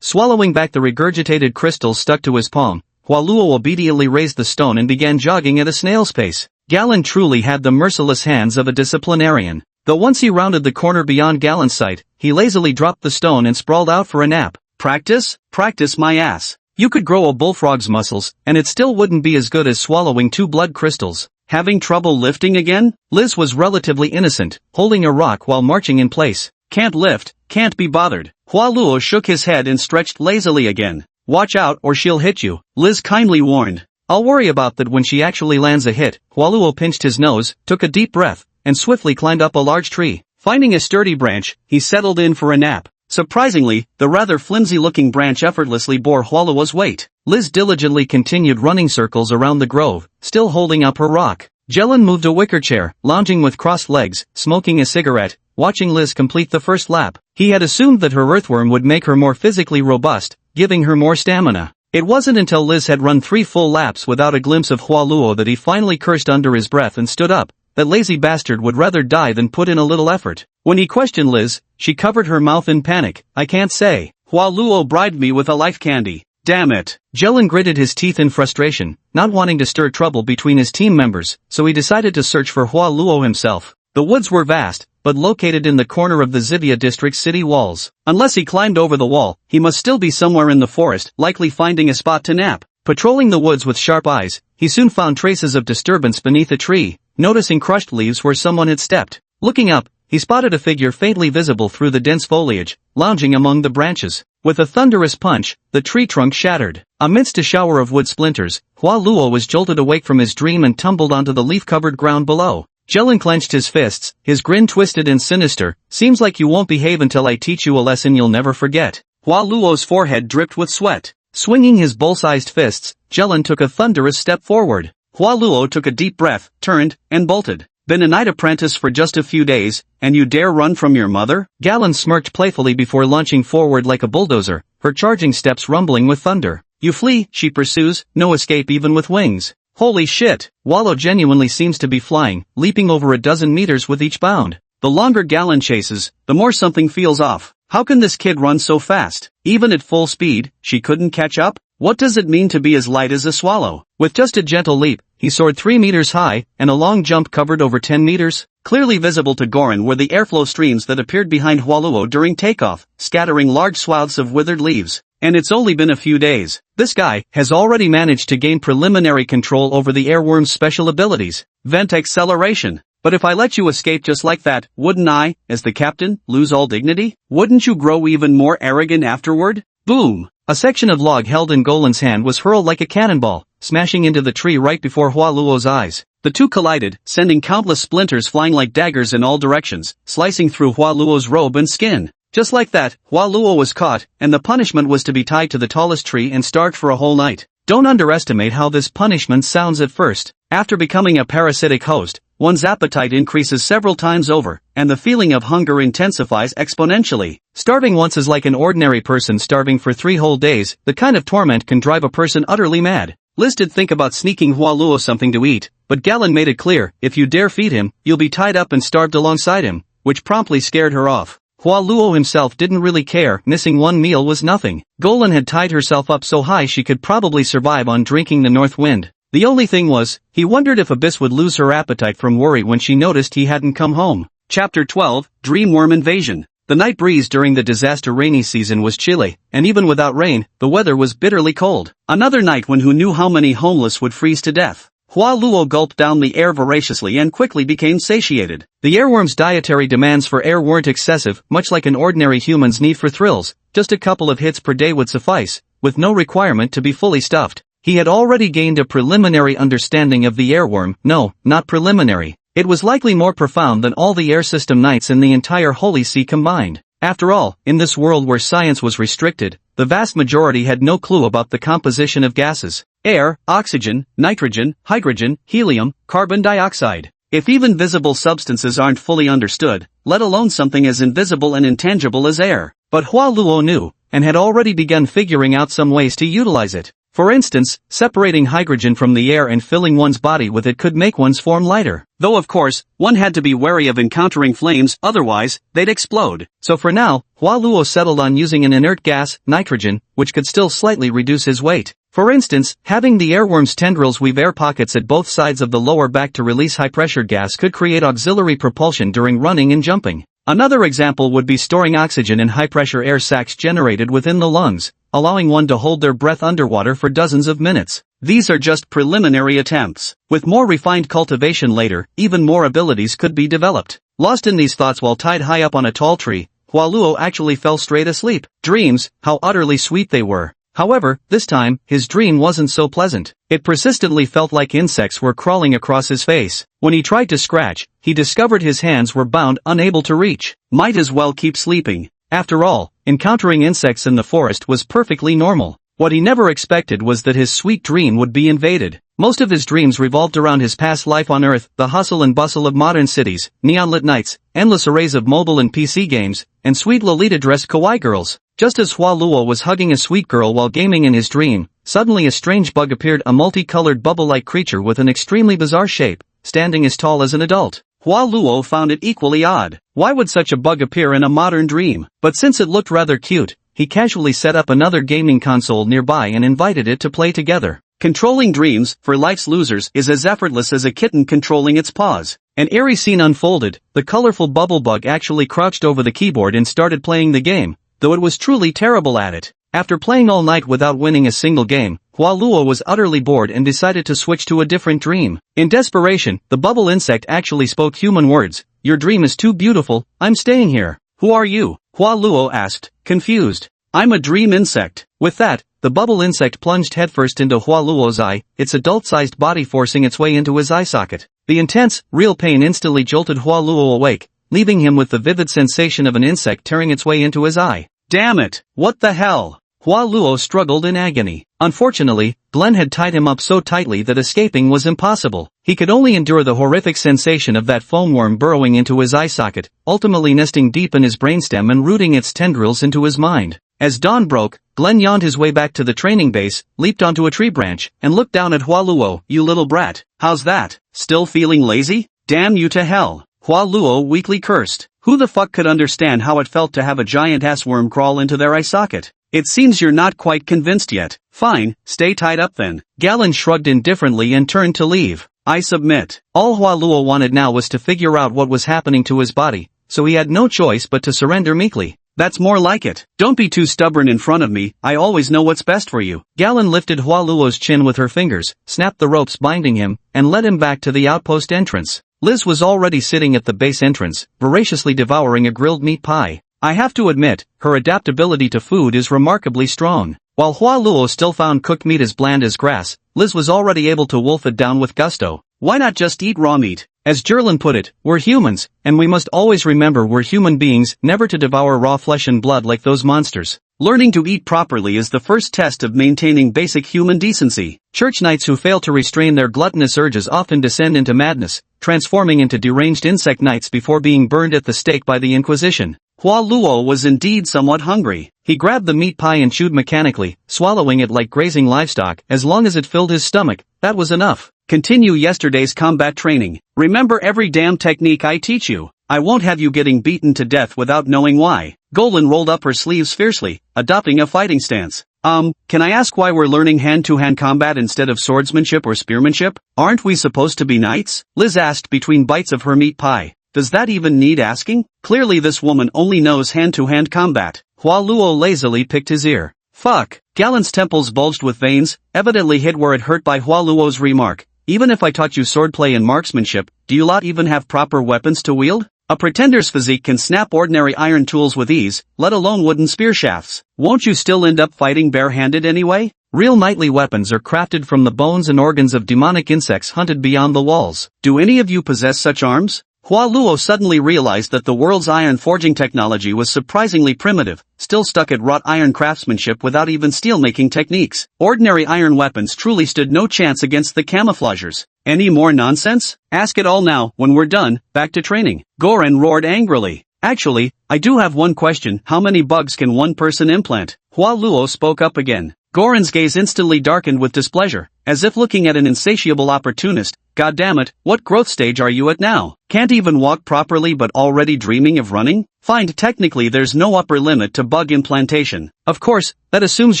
Swallowing back the regurgitated crystals stuck to his palm, Hua Luo obediently raised the stone and began jogging at a snail's pace. Galen truly had the merciless hands of a disciplinarian. Though once he rounded the corner beyond Galen's sight, he lazily dropped the stone and sprawled out for a nap. Practice? Practice my ass. You could grow a bullfrog's muscles, and it still wouldn't be as good as swallowing 2 blood crystals. Having trouble lifting again? Liz was relatively innocent, holding a rock while marching in place. Can't lift, can't be bothered. Hua Luo shook his head and stretched lazily again. Watch out or she'll hit you, Liz kindly warned. I'll worry about that when she actually lands a hit. Hua Luo pinched his nose, took a deep breath, and swiftly climbed up a large tree. Finding a sturdy branch, he settled in for a nap. Surprisingly, the rather flimsy-looking branch effortlessly bore Hua Luo's weight. Liz diligently continued running circles around the grove, still holding up her rock. Jelen moved a wicker chair, lounging with crossed legs, smoking a cigarette, watching Liz complete the first lap. He had assumed that her earthworm would make her more physically robust, giving her more stamina. It wasn't until Liz had run 3 full laps without a glimpse of Hua Luo that he finally cursed under his breath and stood up. That lazy bastard would rather die than put in a little effort. When he questioned Liz, she covered her mouth in panic. I can't say. Hua Luo bribed me with a life candy. Damn it. Jelen gritted his teeth in frustration, not wanting to stir trouble between his team members, so he decided to search for Hua Luo himself. The woods were vast, but located in the corner of the Xivia district's city walls. Unless he climbed over the wall, he must still be somewhere in the forest, likely finding a spot to nap. Patrolling the woods with sharp eyes, he soon found traces of disturbance beneath a tree, noticing crushed leaves where someone had stepped. Looking up, he spotted a figure faintly visible through the dense foliage, lounging among the branches. With a thunderous punch, the tree trunk shattered. Amidst a shower of wood splinters, Hua Luo was jolted awake from his dream and tumbled onto the leaf-covered ground below. Jelen clenched his fists, his grin twisted and sinister. Seems like you won't behave until I teach you a lesson you'll never forget. Hua Luo's forehead dripped with sweat. Swinging his bull-sized fists, Jelen took a thunderous step forward. Hua Luo took a deep breath, turned, and bolted. Been a night apprentice for just a few days, and you dare run from your mother? Galen smirked playfully before launching forward like a bulldozer, her charging steps rumbling with thunder. You flee, she pursues, no escape even with wings. Holy shit, Wallow genuinely seems to be flying, leaping over a dozen meters with each bound. The longer Galen chases, the more something feels off. How can this kid run so fast? Even at full speed, she couldn't catch up? What does it mean to be as light as a swallow? With just a gentle leap, he soared 3 meters high, and a long jump covered over 10 meters. Clearly visible to Goran were the airflow streams that appeared behind Hua Luo during takeoff, scattering large swaths of withered leaves. And it's only been a few days. This guy has already managed to gain preliminary control over the airworm's special abilities. Vent acceleration. But if I let you escape just like that, wouldn't I, as the captain, lose all dignity? Wouldn't you grow even more arrogant afterward? Boom! A section of log held in Golan's hand was hurled like a cannonball, smashing into the tree right before Hua Luo's eyes. The two collided, sending countless splinters flying like daggers in all directions, slicing through Hua Luo's robe and skin. Just like that, Hua Luo was caught, and the punishment was to be tied to the tallest tree and starved for a whole night. Don't underestimate how this punishment sounds at first. After becoming a parasitic host, one's appetite increases several times over, and the feeling of hunger intensifies exponentially. Starving once is like an ordinary person starving for 3 whole days. The kind of torment can drive a person utterly mad. Liz did think about sneaking Hua Luo something to eat, but Galen made it clear, if you dare feed him, you'll be tied up and starved alongside him, which promptly scared her off. Hua Luo himself didn't really care, missing one meal was nothing. Golan had tied herself up so high she could probably survive on drinking the north wind. The only thing was, he wondered if Abyss would lose her appetite from worry when she noticed he hadn't come home. Chapter 12, Dreamworm Invasion. The night breeze during the disaster rainy season was chilly, and even without rain, the weather was bitterly cold. Another night when who knew how many homeless would freeze to death. Hua Luo gulped down the air voraciously and quickly became satiated. The airworm's dietary demands for air weren't excessive, much like an ordinary human's need for thrills. Just a couple of hits per day would suffice, with no requirement to be fully stuffed. He had already gained a preliminary understanding of the airworm. No, not preliminary. It was likely more profound than all the air system nights in the entire Holy See combined. After all, in this world where science was restricted, the vast majority had no clue about the composition of gases. Air, oxygen, nitrogen, hydrogen, helium, carbon dioxide. If even visible substances aren't fully understood, let alone something as invisible and intangible as air. But Hua Luo knew, and had already begun figuring out some ways to utilize it. For instance, separating hydrogen from the air and filling one's body with it could make one's form lighter. Though of course, one had to be wary of encountering flames, otherwise, they'd explode. So for now, Hua Luo settled on using an inert gas, nitrogen, which could still slightly reduce his weight. For instance, having the airworm's tendrils weave air pockets at both sides of the lower back to release high-pressure gas could create auxiliary propulsion during running and jumping. Another example would be storing oxygen in high-pressure air sacs generated within the lungs, allowing one to hold their breath underwater for dozens of minutes. These are just preliminary attempts. With more refined cultivation later, even more abilities could be developed. Lost in these thoughts while tied high up on a tall tree, Hua Luo actually fell straight asleep. Dreams, how utterly sweet they were. However, this time, his dream wasn't so pleasant. It persistently felt like insects were crawling across his face. When he tried to scratch, he discovered his hands were bound, unable to reach. Might as well keep sleeping. After all, encountering insects in the forest was perfectly normal. What he never expected was that his sweet dream would be invaded. Most of his dreams revolved around his past life on Earth, the hustle and bustle of modern cities, neon-lit nights, endless arrays of mobile and PC games, and sweet Lolita-dressed kawaii girls. Just as Hua Luo was hugging a sweet girl while gaming in his dream, suddenly a strange bug appeared, a multicolored bubble-like creature with an extremely bizarre shape, standing as tall as an adult. Hua Luo found it equally odd. Why would such a bug appear in a modern dream? But since it looked rather cute, he casually set up another gaming console nearby and invited it to play together. Controlling dreams, for life's losers, is as effortless as a kitten controlling its paws. An eerie scene unfolded. The colorful bubble bug actually crouched over the keyboard and started playing the game, though it was truly terrible at it. After playing all night without winning a single game, Hua Luo was utterly bored and decided to switch to a different dream. In desperation, the bubble insect actually spoke human words. "Your dream is too beautiful, I'm staying here." "Who are you?" Hua Luo asked, confused. "I'm a dream insect." With that, the bubble insect plunged headfirst into Hua Luo's eye, its adult-sized body forcing its way into his eye socket. The intense, real pain instantly jolted Hua Luo awake, leaving him with the vivid sensation of an insect tearing its way into his eye. Damn it, what the hell? Hua Luo struggled in agony. Unfortunately, Glenn had tied him up so tightly that escaping was impossible. He could only endure the horrific sensation of that foam worm burrowing into his eye socket, ultimately nesting deep in his brainstem and rooting its tendrils into his mind. As dawn broke, Glenn yawned his way back to the training base, leaped onto a tree branch, and looked down at Hua Luo. "You little brat, how's that? Still feeling lazy? Damn you to hell." Hua Luo weakly cursed. Who the fuck could understand how it felt to have a giant-ass worm crawl into their eye socket? It seems you're not quite convinced yet. Fine, stay tied up then. Galen shrugged indifferently and turned to leave. I submit. All Hua Luo wanted now was to figure out what was happening to his body, so he had no choice but to surrender meekly. That's more like it. Don't be too stubborn in front of me, I always know what's best for you. Galen lifted Hua Luo's chin with her fingers, snapped the ropes binding him, and led him back to the outpost entrance. Liz was already sitting at the base entrance, voraciously devouring a grilled meat pie. I have to admit, her adaptability to food is remarkably strong. While Hua Luo still found cooked meat as bland as grass, Liz was already able to wolf it down with gusto. Why not just eat raw meat? As Jerlin put it, we're humans, and we must always remember we're human beings, never to devour raw flesh and blood like those monsters. Learning to eat properly is the first test of maintaining basic human decency. Church knights who fail to restrain their gluttonous urges often descend into madness, transforming into deranged insect knights before being burned at the stake by the Inquisition. Hua Luo was indeed somewhat hungry. He grabbed the meat pie and chewed mechanically, swallowing it like grazing livestock. As long as it filled his stomach, that was enough. Continue yesterday's combat training. Remember every damn technique I teach you. I won't have you getting beaten to death without knowing why. Golan rolled up her sleeves fiercely, adopting a fighting stance. Can I ask why we're learning hand-to-hand combat instead of swordsmanship or spearmanship? Aren't we supposed to be knights? Liz asked between bites of her meat pie. Does that even need asking? Clearly this woman only knows hand-to-hand combat. Hua Luo lazily picked his ear. Fuck. Galen's temples bulged with veins, evidently hit where it hurt by Hua Luo's remark. Even if I taught you swordplay and marksmanship, do you lot even have proper weapons to wield? A pretender's physique can snap ordinary iron tools with ease, let alone wooden spear shafts. Won't you still end up fighting bare-handed anyway? Real knightly weapons are crafted from the bones and organs of demonic insects hunted beyond the walls. Do any of you possess such arms? Hua Luo suddenly realized that the world's iron forging technology was surprisingly primitive, still stuck at wrought iron craftsmanship without even steel-making techniques. Ordinary iron weapons truly stood no chance against the camouflagers. Any more nonsense? Ask it all now. When we're done, back to training. Goran roared angrily. Actually, I do have one question. How many bugs can one person implant? Hua Luo spoke up again. Goran's gaze instantly darkened with displeasure, as if looking at an insatiable opportunist. God damn it, what growth stage are you at now? Can't even walk properly but already dreaming of running? Fine, technically there's no upper limit to bug implantation. Of course, that assumes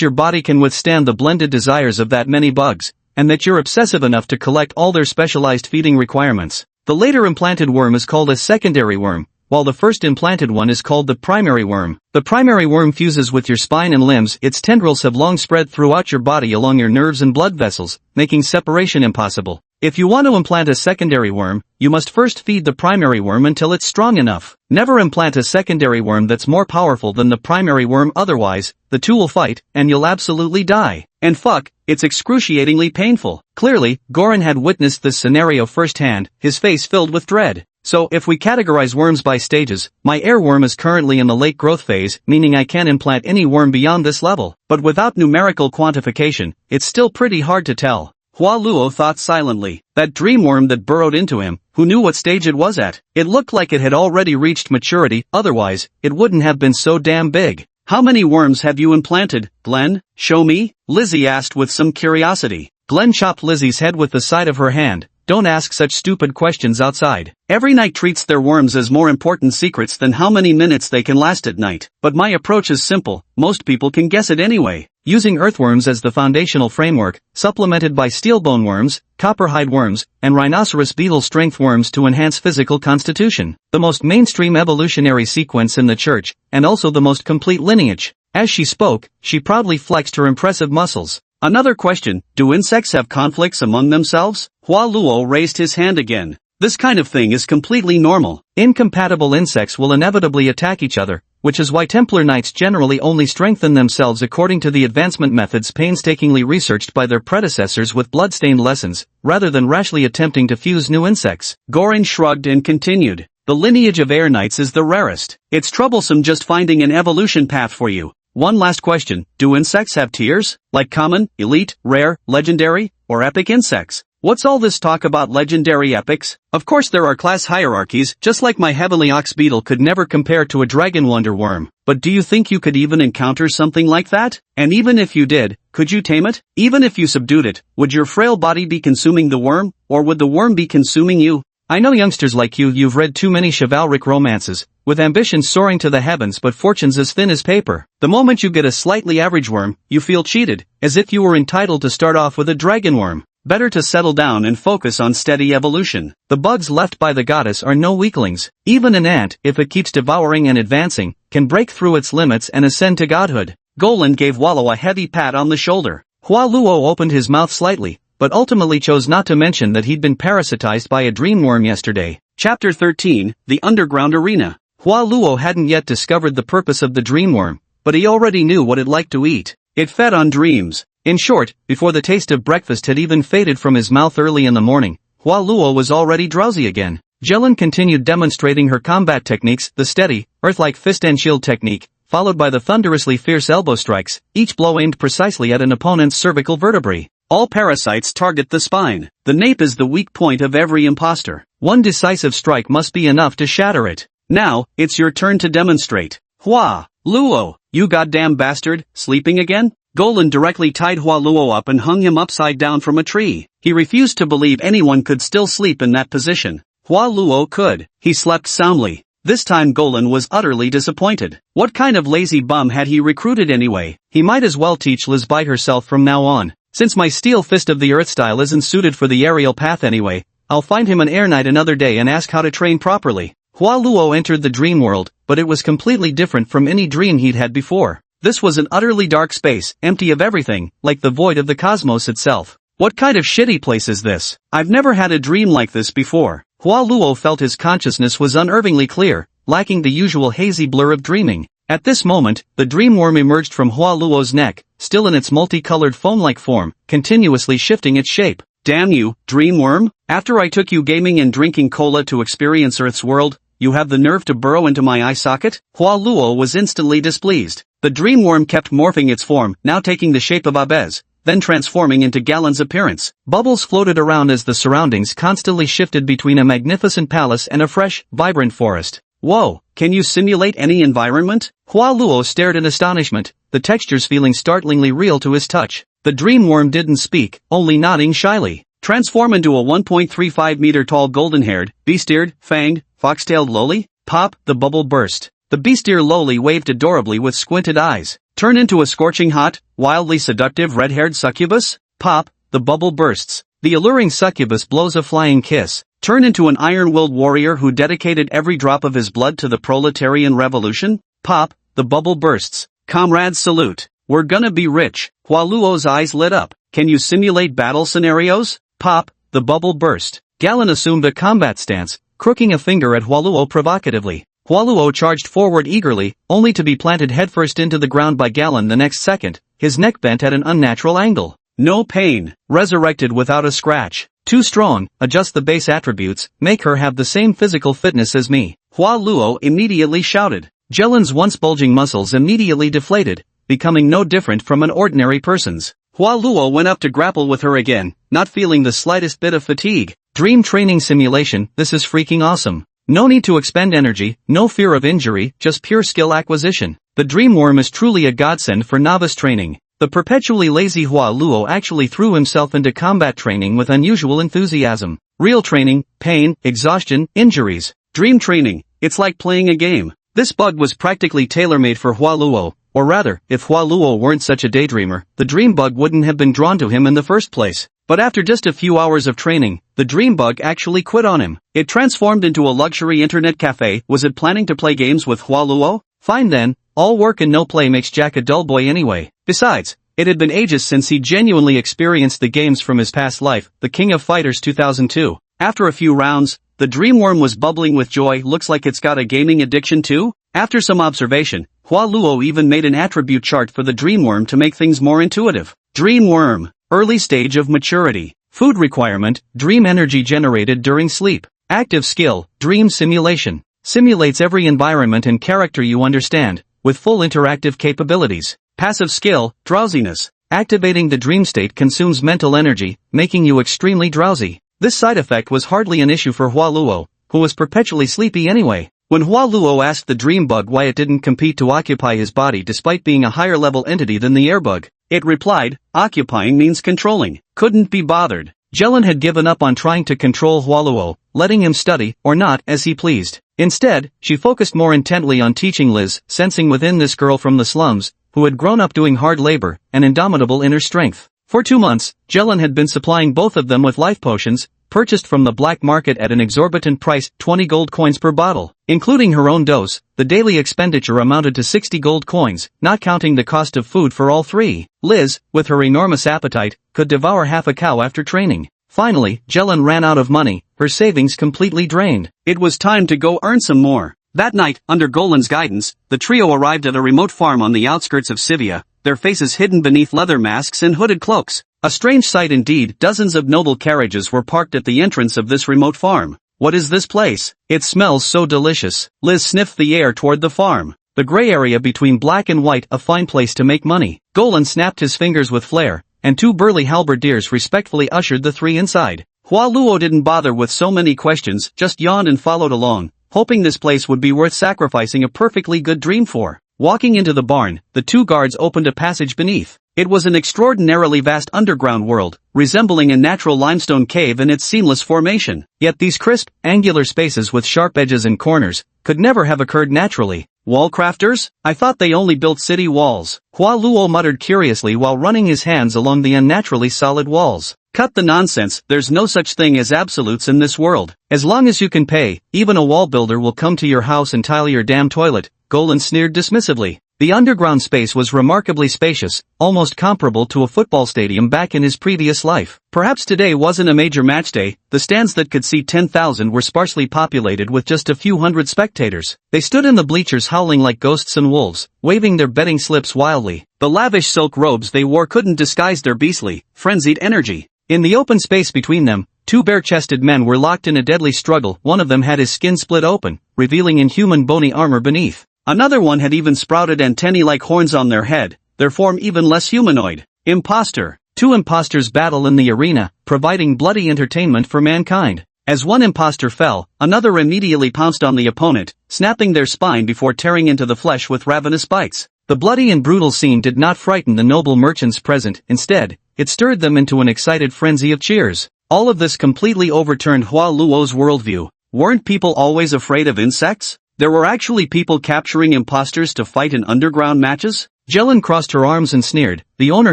your body can withstand the blended desires of that many bugs, and that you're obsessive enough to collect all their specialized feeding requirements. The later implanted worm is called a secondary worm, while the first implanted one is called the primary worm. The primary worm fuses with your spine and limbs. Its tendrils have long spread throughout your body along your nerves and blood vessels, making separation impossible. If you want to implant a secondary worm, you must first feed the primary worm until it's strong enough. Never implant a secondary worm that's more powerful than the primary worm, otherwise, the two will fight, and you'll absolutely die. And fuck, it's excruciatingly painful. Clearly, Goran had witnessed this scenario firsthand, his face filled with dread. So, if we categorize worms by stages, my air worm is currently in the late growth phase, meaning I can't implant any worm beyond this level. But without numerical quantification, it's still pretty hard to tell. Hua Luo thought silently. That dream worm that burrowed into him, who knew what stage it was at? It looked like it had already reached maturity, otherwise, it wouldn't have been so damn big. How many worms have you implanted, Glenn? Show me? Lizzie asked with some curiosity. Glenn chopped Lizzie's head with the side of her hand. Don't ask such stupid questions outside. Every knight treats their worms as more important secrets than how many minutes they can last at night. But my approach is simple, most people can guess it anyway. Using earthworms as the foundational framework, supplemented by steelbone worms, copperhide worms, and rhinoceros beetle strength worms to enhance physical constitution. The most mainstream evolutionary sequence in the church, and also the most complete lineage. As she spoke, she proudly flexed her impressive muscles. Another question, do insects have conflicts among themselves? Hua Luo raised his hand again. This kind of thing is completely normal. Incompatible insects will inevitably attack each other, which is why Templar Knights generally only strengthen themselves according to the advancement methods painstakingly researched by their predecessors with blood-stained lessons, rather than rashly attempting to fuse new insects. Goran shrugged and continued. The lineage of Air Knights is the rarest. It's troublesome just finding an evolution path for you. One last question, do insects have tiers? Like common, elite, rare, legendary, or epic insects? What's all this talk about legendary epics? Of course there are class hierarchies, just like my heavenly ox beetle could never compare to a dragon wonder worm. But do you think you could even encounter something like that? And even if you did, could you tame it? Even if you subdued it, would your frail body be consuming the worm, or would the worm be consuming you? I know youngsters like you've read too many chivalric romances, with ambitions soaring to the heavens but fortunes as thin as paper. The moment you get a slightly average worm, you feel cheated, as if you were entitled to start off with a dragon worm. Better to settle down and focus on steady evolution. The bugs left by the goddess are no weaklings. Even an ant, if it keeps devouring and advancing, can break through its limits and ascend to godhood. Golan gave Wallow a heavy pat on the shoulder. Hua Luo opened his mouth slightly, but ultimately chose not to mention that he'd been parasitized by a dreamworm yesterday. Chapter 13, The Underground Arena. Hua Luo hadn't yet discovered the purpose of the dreamworm, but he already knew what it liked to eat. It fed on dreams. In short, before the taste of breakfast had even faded from his mouth early in the morning, Hua Luo was already drowsy again. Jelen continued demonstrating her combat techniques, the steady, earth-like fist and shield technique, followed by the thunderously fierce elbow strikes, each blow aimed precisely at an opponent's cervical vertebrae. All parasites target the spine. The nape is the weak point of every imposter. One decisive strike must be enough to shatter it. Now, it's your turn to demonstrate. Hua Luo, you goddamn bastard, sleeping again? Golan directly tied Hua Luo up and hung him upside down from a tree. He refused to believe anyone could still sleep in that position. Hua Luo could. He slept soundly. This time Golan was utterly disappointed. What kind of lazy bum had he recruited anyway? He might as well teach Liz bite herself from now on. Since my steel fist of the earth style isn't suited for the aerial path anyway, I'll find him an air knight another day and ask how to train properly. Hua Luo entered the dream world, but it was completely different from any dream he'd had before. This was an utterly dark space, empty of everything, like the void of the cosmos itself. What kind of shitty place is this? I've never had a dream like this before. Hua Luo felt his consciousness was unnervingly clear, lacking the usual hazy blur of dreaming. At this moment, the dreamworm emerged from Hua Luo's neck, still in its multicolored foam-like form, continuously shifting its shape. Damn you, dreamworm! After I took you gaming and drinking cola to experience Earth's world, you have the nerve to burrow into my eye socket? Hua Luo was instantly displeased. The dreamworm kept morphing its form, now taking the shape of Abez, then transforming into Galen's appearance. Bubbles floated around as the surroundings constantly shifted between a magnificent palace and a fresh, vibrant forest. Whoa, can you simulate any environment? Hua Luo stared in astonishment, the textures feeling startlingly real to his touch. The dreamworm didn't speak, only nodding shyly. Transform into a 1.35-meter tall golden-haired, beast-eared, fanged, fox-tailed loli? Pop, the bubble burst. The beast-ear loli waved adorably with squinted eyes. Turn into a scorching hot, wildly seductive red-haired succubus? Pop, the bubble bursts. The alluring succubus blows a flying kiss. Turn into an iron-willed warrior who dedicated every drop of his blood to the proletarian revolution? Pop, the bubble bursts. Comrades salute. We're gonna be rich. Hua Luo's eyes lit up. Can you simulate battle scenarios? Pop, the bubble burst. Galen assumed a combat stance, crooking a finger at Hua Luo provocatively. Hua Luo charged forward eagerly, only to be planted headfirst into the ground by Galen the next second, his neck bent at an unnatural angle. No pain. Resurrected without a scratch. Too strong, adjust the base attributes, make her have the same physical fitness as me. Hua Luo immediately shouted. Jelen's once bulging muscles immediately deflated, becoming no different from an ordinary person's. Hua Luo went up to grapple with her again, not feeling the slightest bit of fatigue. Dream training simulation, this is freaking awesome. No need to expend energy, no fear of injury, just pure skill acquisition. The dreamworm is truly a godsend for novice training. The perpetually lazy Hua Luo actually threw himself into combat training with unusual enthusiasm. Real training, pain, exhaustion, injuries. Dream training, it's like playing a game. This bug was practically tailor-made for Hua Luo, or rather, if Hua Luo weren't such a daydreamer, the dream bug wouldn't have been drawn to him in the first place. But after just a few hours of training, the dream bug actually quit on him. It transformed into a luxury internet cafe. Was it planning to play games with Hua Luo? Fine then, all work and no play makes Jack a dull boy anyway. Besides, it had been ages since he genuinely experienced the games from his past life, the King of Fighters 2002. After a few rounds, the dreamworm was bubbling with joy. Looks like it's got a gaming addiction too? After some observation, Hua Luo even made an attribute chart for the dreamworm to make things more intuitive. Dreamworm. Early stage of maturity. Food requirement, dream energy generated during sleep. Active skill, dream simulation. Simulates every environment and character you understand, with full interactive capabilities. Passive skill, drowsiness. Activating the dream state consumes mental energy, making you extremely drowsy. This side effect was hardly an issue for Hua Luo, who was perpetually sleepy anyway. When Hua Luo asked the dream bug why it didn't compete to occupy his body despite being a higher level entity than the air bug, it replied, occupying means controlling. Couldn't be bothered. Jelen had given up on trying to control Hua Luo, letting him study, or not, as he pleased. Instead, she focused more intently on teaching Liz, sensing within this girl from the slums, who had grown up doing hard labor, an indomitable inner strength. For 2 months, Jelen had been supplying both of them with life potions, purchased from the black market at an exorbitant price, 20 gold coins per bottle. Including her own dose, the daily expenditure amounted to 60 gold coins, not counting the cost of food for all three. Liz, with her enormous appetite, could devour half a cow after training. Finally, Jelen ran out of money, her savings completely drained. It was time to go earn some more. That night, under Golan's guidance, the trio arrived at a remote farm on the outskirts of Sivia, their faces hidden beneath leather masks and hooded cloaks. A strange sight indeed. Dozens of noble carriages were parked at the entrance of this remote farm. What is this place? It smells so delicious. Liz sniffed the air toward the farm. The gray area between black and white, a fine place to make money. Golan snapped his fingers with flair, and two burly halberdiers respectfully ushered the three inside. Hua Luo didn't bother with so many questions, just yawned and followed along, hoping this place would be worth sacrificing a perfectly good dream for. Walking into the barn, the two guards opened a passage beneath. It was an extraordinarily vast underground world, resembling a natural limestone cave in its seamless formation. Yet these crisp, angular spaces with sharp edges and corners could never have occurred naturally. Wall crafters? I thought they only built city walls. Hua Luo muttered curiously while running his hands along the unnaturally solid walls. Cut the nonsense, there's no such thing as absolutes in this world. As long as you can pay, even a wall builder will come to your house and tile your damn toilet, Golan sneered dismissively. The underground space was remarkably spacious, almost comparable to a football stadium back in his previous life. Perhaps today wasn't a major match day. The stands that could seat 10,000 were sparsely populated with just a few hundred spectators. They stood in the bleachers howling like ghosts and wolves, waving their betting slips wildly. The lavish silk robes they wore couldn't disguise their beastly, frenzied energy. In the open space between them, two bare-chested men were locked in a deadly struggle. One of them had his skin split open, revealing inhuman bony armor beneath. Another one had even sprouted antennae like horns on their head, their form even less humanoid. Imposter. Two imposters battle in the arena, providing bloody entertainment for mankind. As one imposter fell, another immediately pounced on the opponent, snapping their spine before tearing into the flesh with ravenous bites. The bloody and brutal scene did not frighten the noble merchants present. Instead, it stirred them into an excited frenzy of cheers. All of this completely overturned Hua Luo's worldview. Weren't people always afraid of insects? There were actually people capturing imposters to fight in underground matches? Jelen crossed her arms and sneered. The owner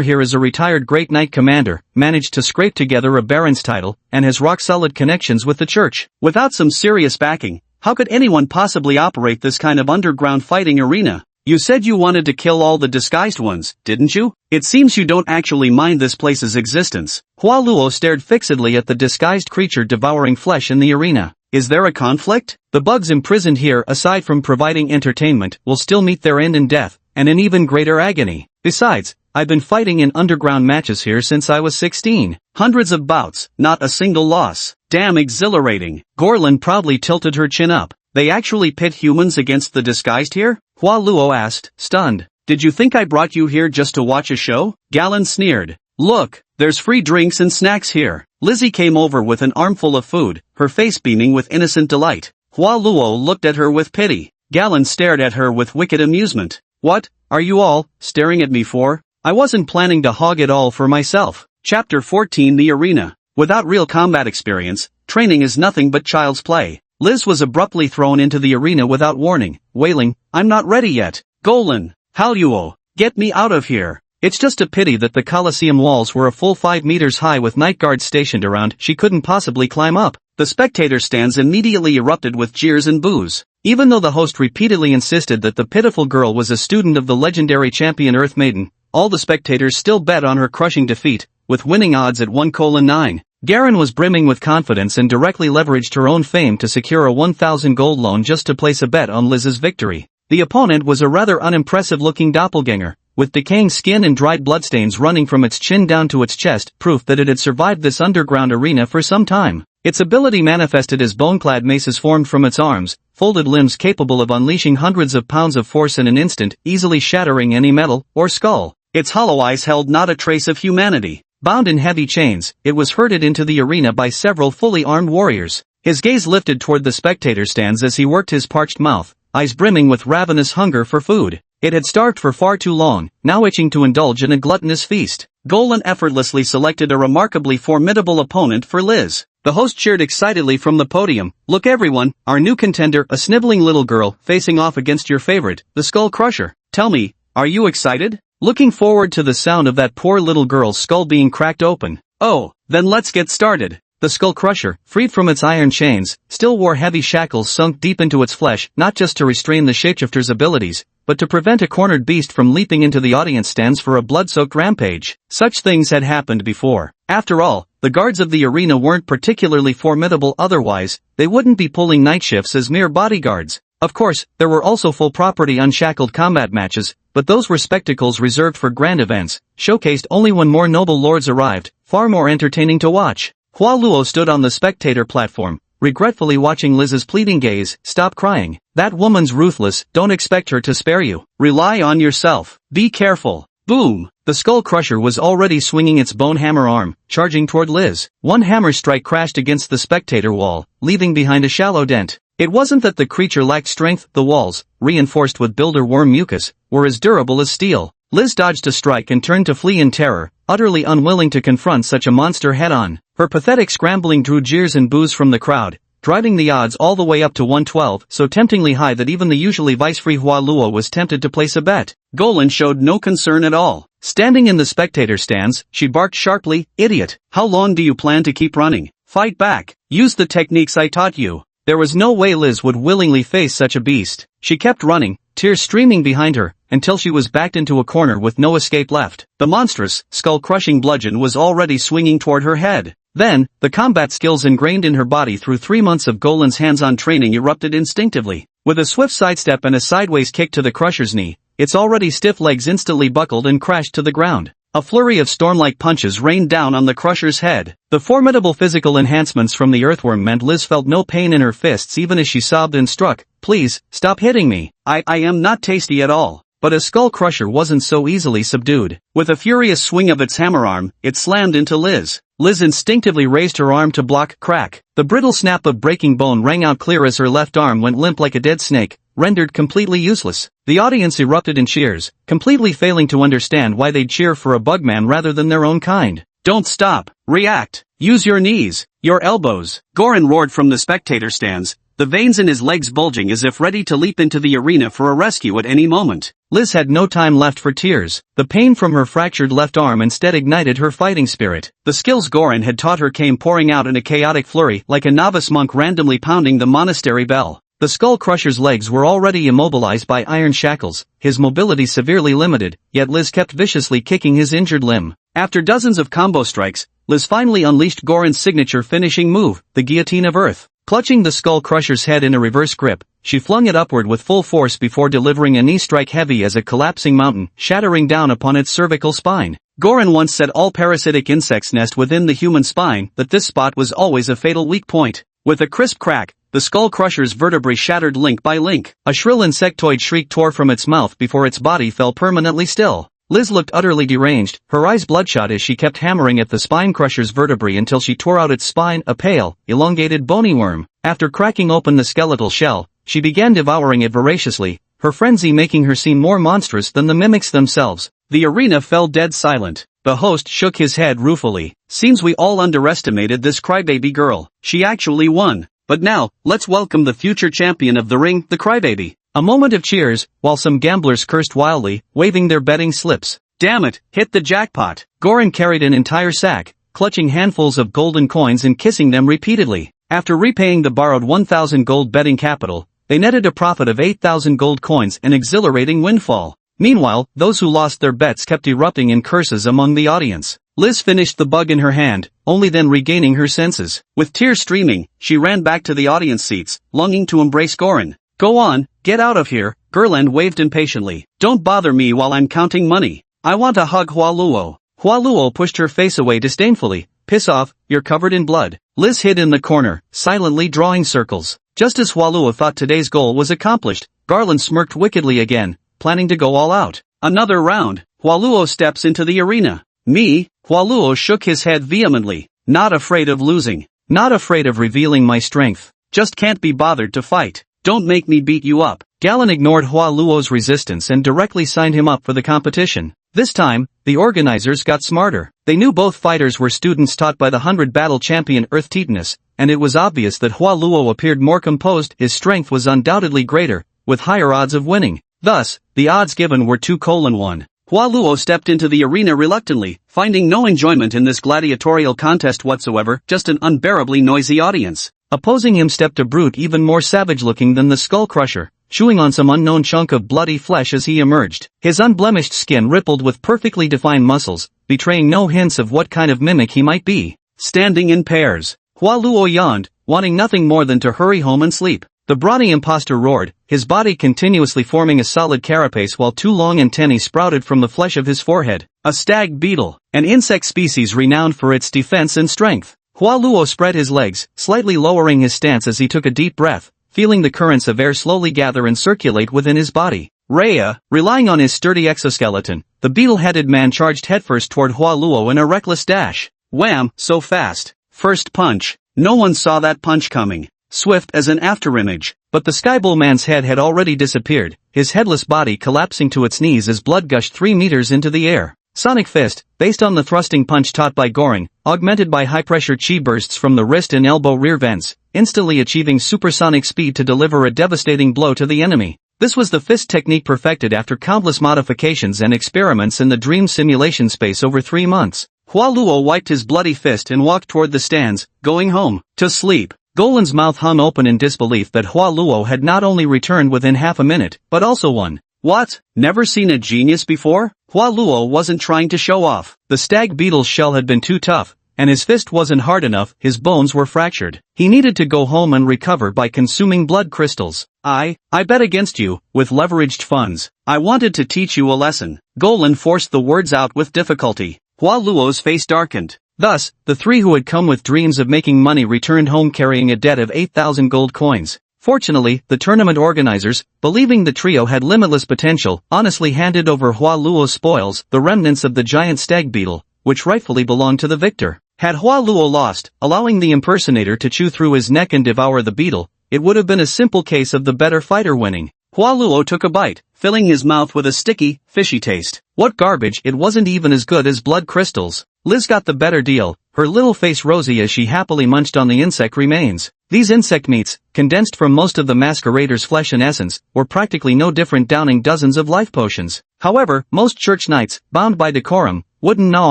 here is a retired Great Knight Commander, managed to scrape together a baron's title, and has rock-solid connections with the church. Without some serious backing, how could anyone possibly operate this kind of underground fighting arena? You said you wanted to kill all the disguised ones, didn't you? It seems you don't actually mind this place's existence. Hua Luo stared fixedly at the disguised creature devouring flesh in the arena. Is there a conflict? The bugs imprisoned here, aside from providing entertainment, will still meet their end in death, and in even greater agony. Besides, I've been fighting in underground matches here since I was 16. Hundreds of bouts, not a single loss. Damn exhilarating. Golan proudly tilted her chin up. They actually pit humans against the disguised here? Hua Luo asked, stunned. Did you think I brought you here just to watch a show? Golan sneered. Look, there's free drinks and snacks here. Lizzie came over with an armful of food, her face beaming with innocent delight. Hua Luo looked at her with pity. Golan stared at her with wicked amusement. What are you all staring at me for? I wasn't planning to hog it all for myself. Chapter 14. The Arena. Without real combat experience, training is nothing but child's play. Liz was abruptly thrown into the arena without warning, wailing, I'm not ready yet. Golan, Haluo, get me out of here. It's just a pity that the Colosseum walls were a full 5 meters high with night guards stationed around. She couldn't possibly climb up. The spectator stands immediately erupted with jeers and boos. Even though the host repeatedly insisted that the pitiful girl was a student of the legendary champion Earth Maiden, all the spectators still bet on her crushing defeat, with winning odds at 1:9. Garen was brimming with confidence and directly leveraged her own fame to secure a 1,000 gold loan just to place a bet on Liz's victory. The opponent was a rather unimpressive-looking doppelganger, with decaying skin and dried bloodstains running from its chin down to its chest, proof that it had survived this underground arena for some time. Its ability manifested as bone-clad maces formed from its arms, folded limbs capable of unleashing hundreds of pounds of force in an instant, easily shattering any metal or skull. Its hollow eyes held not a trace of humanity. Bound in heavy chains, it was herded into the arena by several fully armed warriors. His gaze lifted toward the spectator stands as he worked his parched mouth, eyes brimming with ravenous hunger for food. It had starved for far too long, now itching to indulge in a gluttonous feast. Golan effortlessly selected a remarkably formidable opponent for Liz. The host cheered excitedly from the podium. Look everyone, our new contender, a sniveling little girl, facing off against your favorite, the Skull Crusher. Tell me, are you excited? looking forward to the sound of that poor little girl's skull being cracked open. Oh, then let's get started. The Skull Crusher, freed from its iron chains, still wore heavy shackles sunk deep into its flesh, not just to restrain the shapeshifter's abilities, but to prevent a cornered beast from leaping into the audience stands for a blood-soaked rampage. Such things had happened before. After all, the guards of the arena weren't particularly formidable otherwise, they wouldn't be pulling night shifts as mere bodyguards. Of course, there were also full-property unshackled combat matches, but those were spectacles reserved for grand events, showcased only when more noble lords arrived, far more entertaining to watch. Hua Luo stood on the spectator platform, regretfully watching Liz's pleading gaze. Stop crying. That woman's ruthless, don't expect her to spare you. Rely on yourself. Be careful. Boom! The Skull Crusher was already swinging its bone hammer arm, charging toward Liz. One hammer strike crashed against the spectator wall, leaving behind a shallow dent. It wasn't that the creature lacked strength, the walls, reinforced with builder worm mucus, were as durable as steel. Liz dodged a strike and turned to flee in terror, utterly unwilling to confront such a monster head-on. Her pathetic scrambling drew jeers and boos from the crowd, driving the odds all the way up to 112, so temptingly high that even the usually vice-free Hua Luo was tempted to place a bet. Golan showed no concern at all. Standing in the spectator stands, she barked sharply, "Idiot! How long do you plan to keep running? Fight back! Use the techniques I taught you!" There was no way Liz would willingly face such a beast. She kept running, tears streaming behind her, until she was backed into a corner with no escape left. The monstrous, skull-crushing bludgeon was already swinging toward her head. Then, the combat skills ingrained in her body through 3 months of Golan's hands-on training erupted instinctively. With a swift sidestep and a sideways kick to the Crusher's knee, its already stiff legs instantly buckled and crashed to the ground. A flurry of storm-like punches rained down on the Crusher's head. The formidable physical enhancements from the earthworm meant Liz felt no pain in her fists even as she sobbed and struck. "Please, stop hitting me. I am not tasty at all." But a Skull Crusher wasn't so easily subdued. With a furious swing of its hammer arm, it slammed into Liz. Liz instinctively raised her arm to block. Crack. The brittle snap of breaking bone rang out clear as her left arm went limp like a dead snake, rendered completely useless. The audience erupted in cheers, completely failing to understand why they'd cheer for a bugman rather than their own kind. "Don't stop. React. Use your knees. Your elbows." Goran roared from the spectator stands, the veins in his legs bulging as if ready to leap into the arena for a rescue at any moment. Liz had no time left for tears. The pain from her fractured left arm instead ignited her fighting spirit. The skills Goran had taught her came pouring out in a chaotic flurry, like a novice monk randomly pounding the monastery bell. The Skull Crusher's legs were already immobilized by iron shackles, his mobility severely limited, yet Liz kept viciously kicking his injured limb. After dozens of combo strikes, Liz finally unleashed Goran's signature finishing move, the Guillotine of Earth. Clutching the Skull Crusher's head in a reverse grip, she flung it upward with full force before delivering a knee strike heavy as a collapsing mountain, shattering down upon its cervical spine. Goran once said all parasitic insects nest within the human spine, that this spot was always a fatal weak point. With a crisp crack, the Skull Crusher's vertebrae shattered link by link. A shrill insectoid shriek tore from its mouth before its body fell permanently still. Liz looked utterly deranged, her eyes bloodshot as she kept hammering at the spine crusher's vertebrae until she tore out its spine, a pale, elongated bony worm. After cracking open the skeletal shell, she began devouring it voraciously, her frenzy making her seem more monstrous than the mimics themselves. The arena fell dead silent. The host shook his head ruefully. "Seems we all underestimated this crybaby girl. She actually won. But now, let's welcome the future champion of the ring, the crybaby." A moment of cheers, while some gamblers cursed wildly, waving their betting slips. "Damn it, hit the jackpot." Goran carried an entire sack, clutching handfuls of golden coins and kissing them repeatedly. After repaying the borrowed 1,000 gold betting capital, they netted a profit of 8,000 gold coins, an exhilarating windfall. Meanwhile, those who lost their bets kept erupting in curses among the audience. Liz finished the bug in her hand, only then regaining her senses. With tears streaming, she ran back to the audience seats, longing to embrace Goran. "Go on, get out of here," Gerland waved impatiently. "Don't bother me while I'm counting money. I want to hug Hua Luo." Hua Luo pushed her face away disdainfully. "Piss off, you're covered in blood." Liz hid in the corner, silently drawing circles. Just as Hua Luo thought today's goal was accomplished, Garland smirked wickedly again, planning to go all out. "Another round." Hua Luo steps into the arena. "Me?" Hua Luo shook his head vehemently. "Not afraid of losing. Not afraid of revealing my strength. Just can't be bothered to fight. Don't make me beat you up." Galen ignored Hua Luo's resistance and directly signed him up for the competition. This time, the organizers got smarter. They knew both fighters were students taught by the 100 battle champion Earth Titanus, and it was obvious that Hua Luo appeared more composed, his strength was undoubtedly greater, with higher odds of winning. Thus, the odds given were 2:1. Hua Luo stepped into the arena reluctantly, finding no enjoyment in this gladiatorial contest whatsoever, just an unbearably noisy audience. Opposing him stepped a brute even more savage-looking than the Skull Crusher, chewing on some unknown chunk of bloody flesh as he emerged. His unblemished skin rippled with perfectly defined muscles, betraying no hints of what kind of mimic he might be. Standing in pairs, Hua Luo yawned, wanting nothing more than to hurry home and sleep. The brawny impostor roared, his body continuously forming a solid carapace while two long antennae sprouted from the flesh of his forehead. A stag beetle, an insect species renowned for its defense and strength. Hua Luo spread his legs, slightly lowering his stance as he took a deep breath, feeling the currents of air slowly gather and circulate within his body. Rhea, relying on his sturdy exoskeleton, the beetle-headed man charged headfirst toward Hua Luo in a reckless dash. Wham! So fast. First punch. No one saw that punch coming. Swift as an afterimage. But the Skybull man's head had already disappeared, his headless body collapsing to its knees as blood gushed 3 meters into the air. Sonic Fist, based on the thrusting punch taught by Goran, augmented by high-pressure chi bursts from the wrist and elbow rear vents, instantly achieving supersonic speed to deliver a devastating blow to the enemy. This was the fist technique perfected after countless modifications and experiments in the dream simulation space over 3 months. Hua Luo wiped his bloody fist and walked toward the stands, going home to sleep. Golan's mouth hung open in disbelief that Hua Luo had not only returned within half a minute, but also won. What? Never seen a genius before? Hua Luo wasn't trying to show off. The stag beetle's shell had been too tough, and his fist wasn't hard enough, his bones were fractured. He needed to go home and recover by consuming blood crystals. I bet against you, with leveraged funds. I wanted to teach you a lesson. Golan forced the words out with difficulty. Hua Luo's face darkened. Thus, the three who had come with dreams of making money returned home carrying a debt of 8,000 gold coins. Fortunately, the tournament organizers, believing the trio had limitless potential, honestly handed over Hua Luo's spoils, the remnants of the giant stag beetle, which rightfully belonged to the victor. Had Hua Luo lost, allowing the impersonator to chew through his neck and devour the beetle, it would have been a simple case of the better fighter winning. Hua Luo took a bite, filling his mouth with a sticky, fishy taste. What garbage, it wasn't even as good as blood crystals. Liz got the better deal, her little face rosy as she happily munched on the insect remains. These insect meats, condensed from most of the masquerader's flesh and essence, were practically no different downing dozens of life potions. However, most church knights, bound by decorum, wouldn't gnaw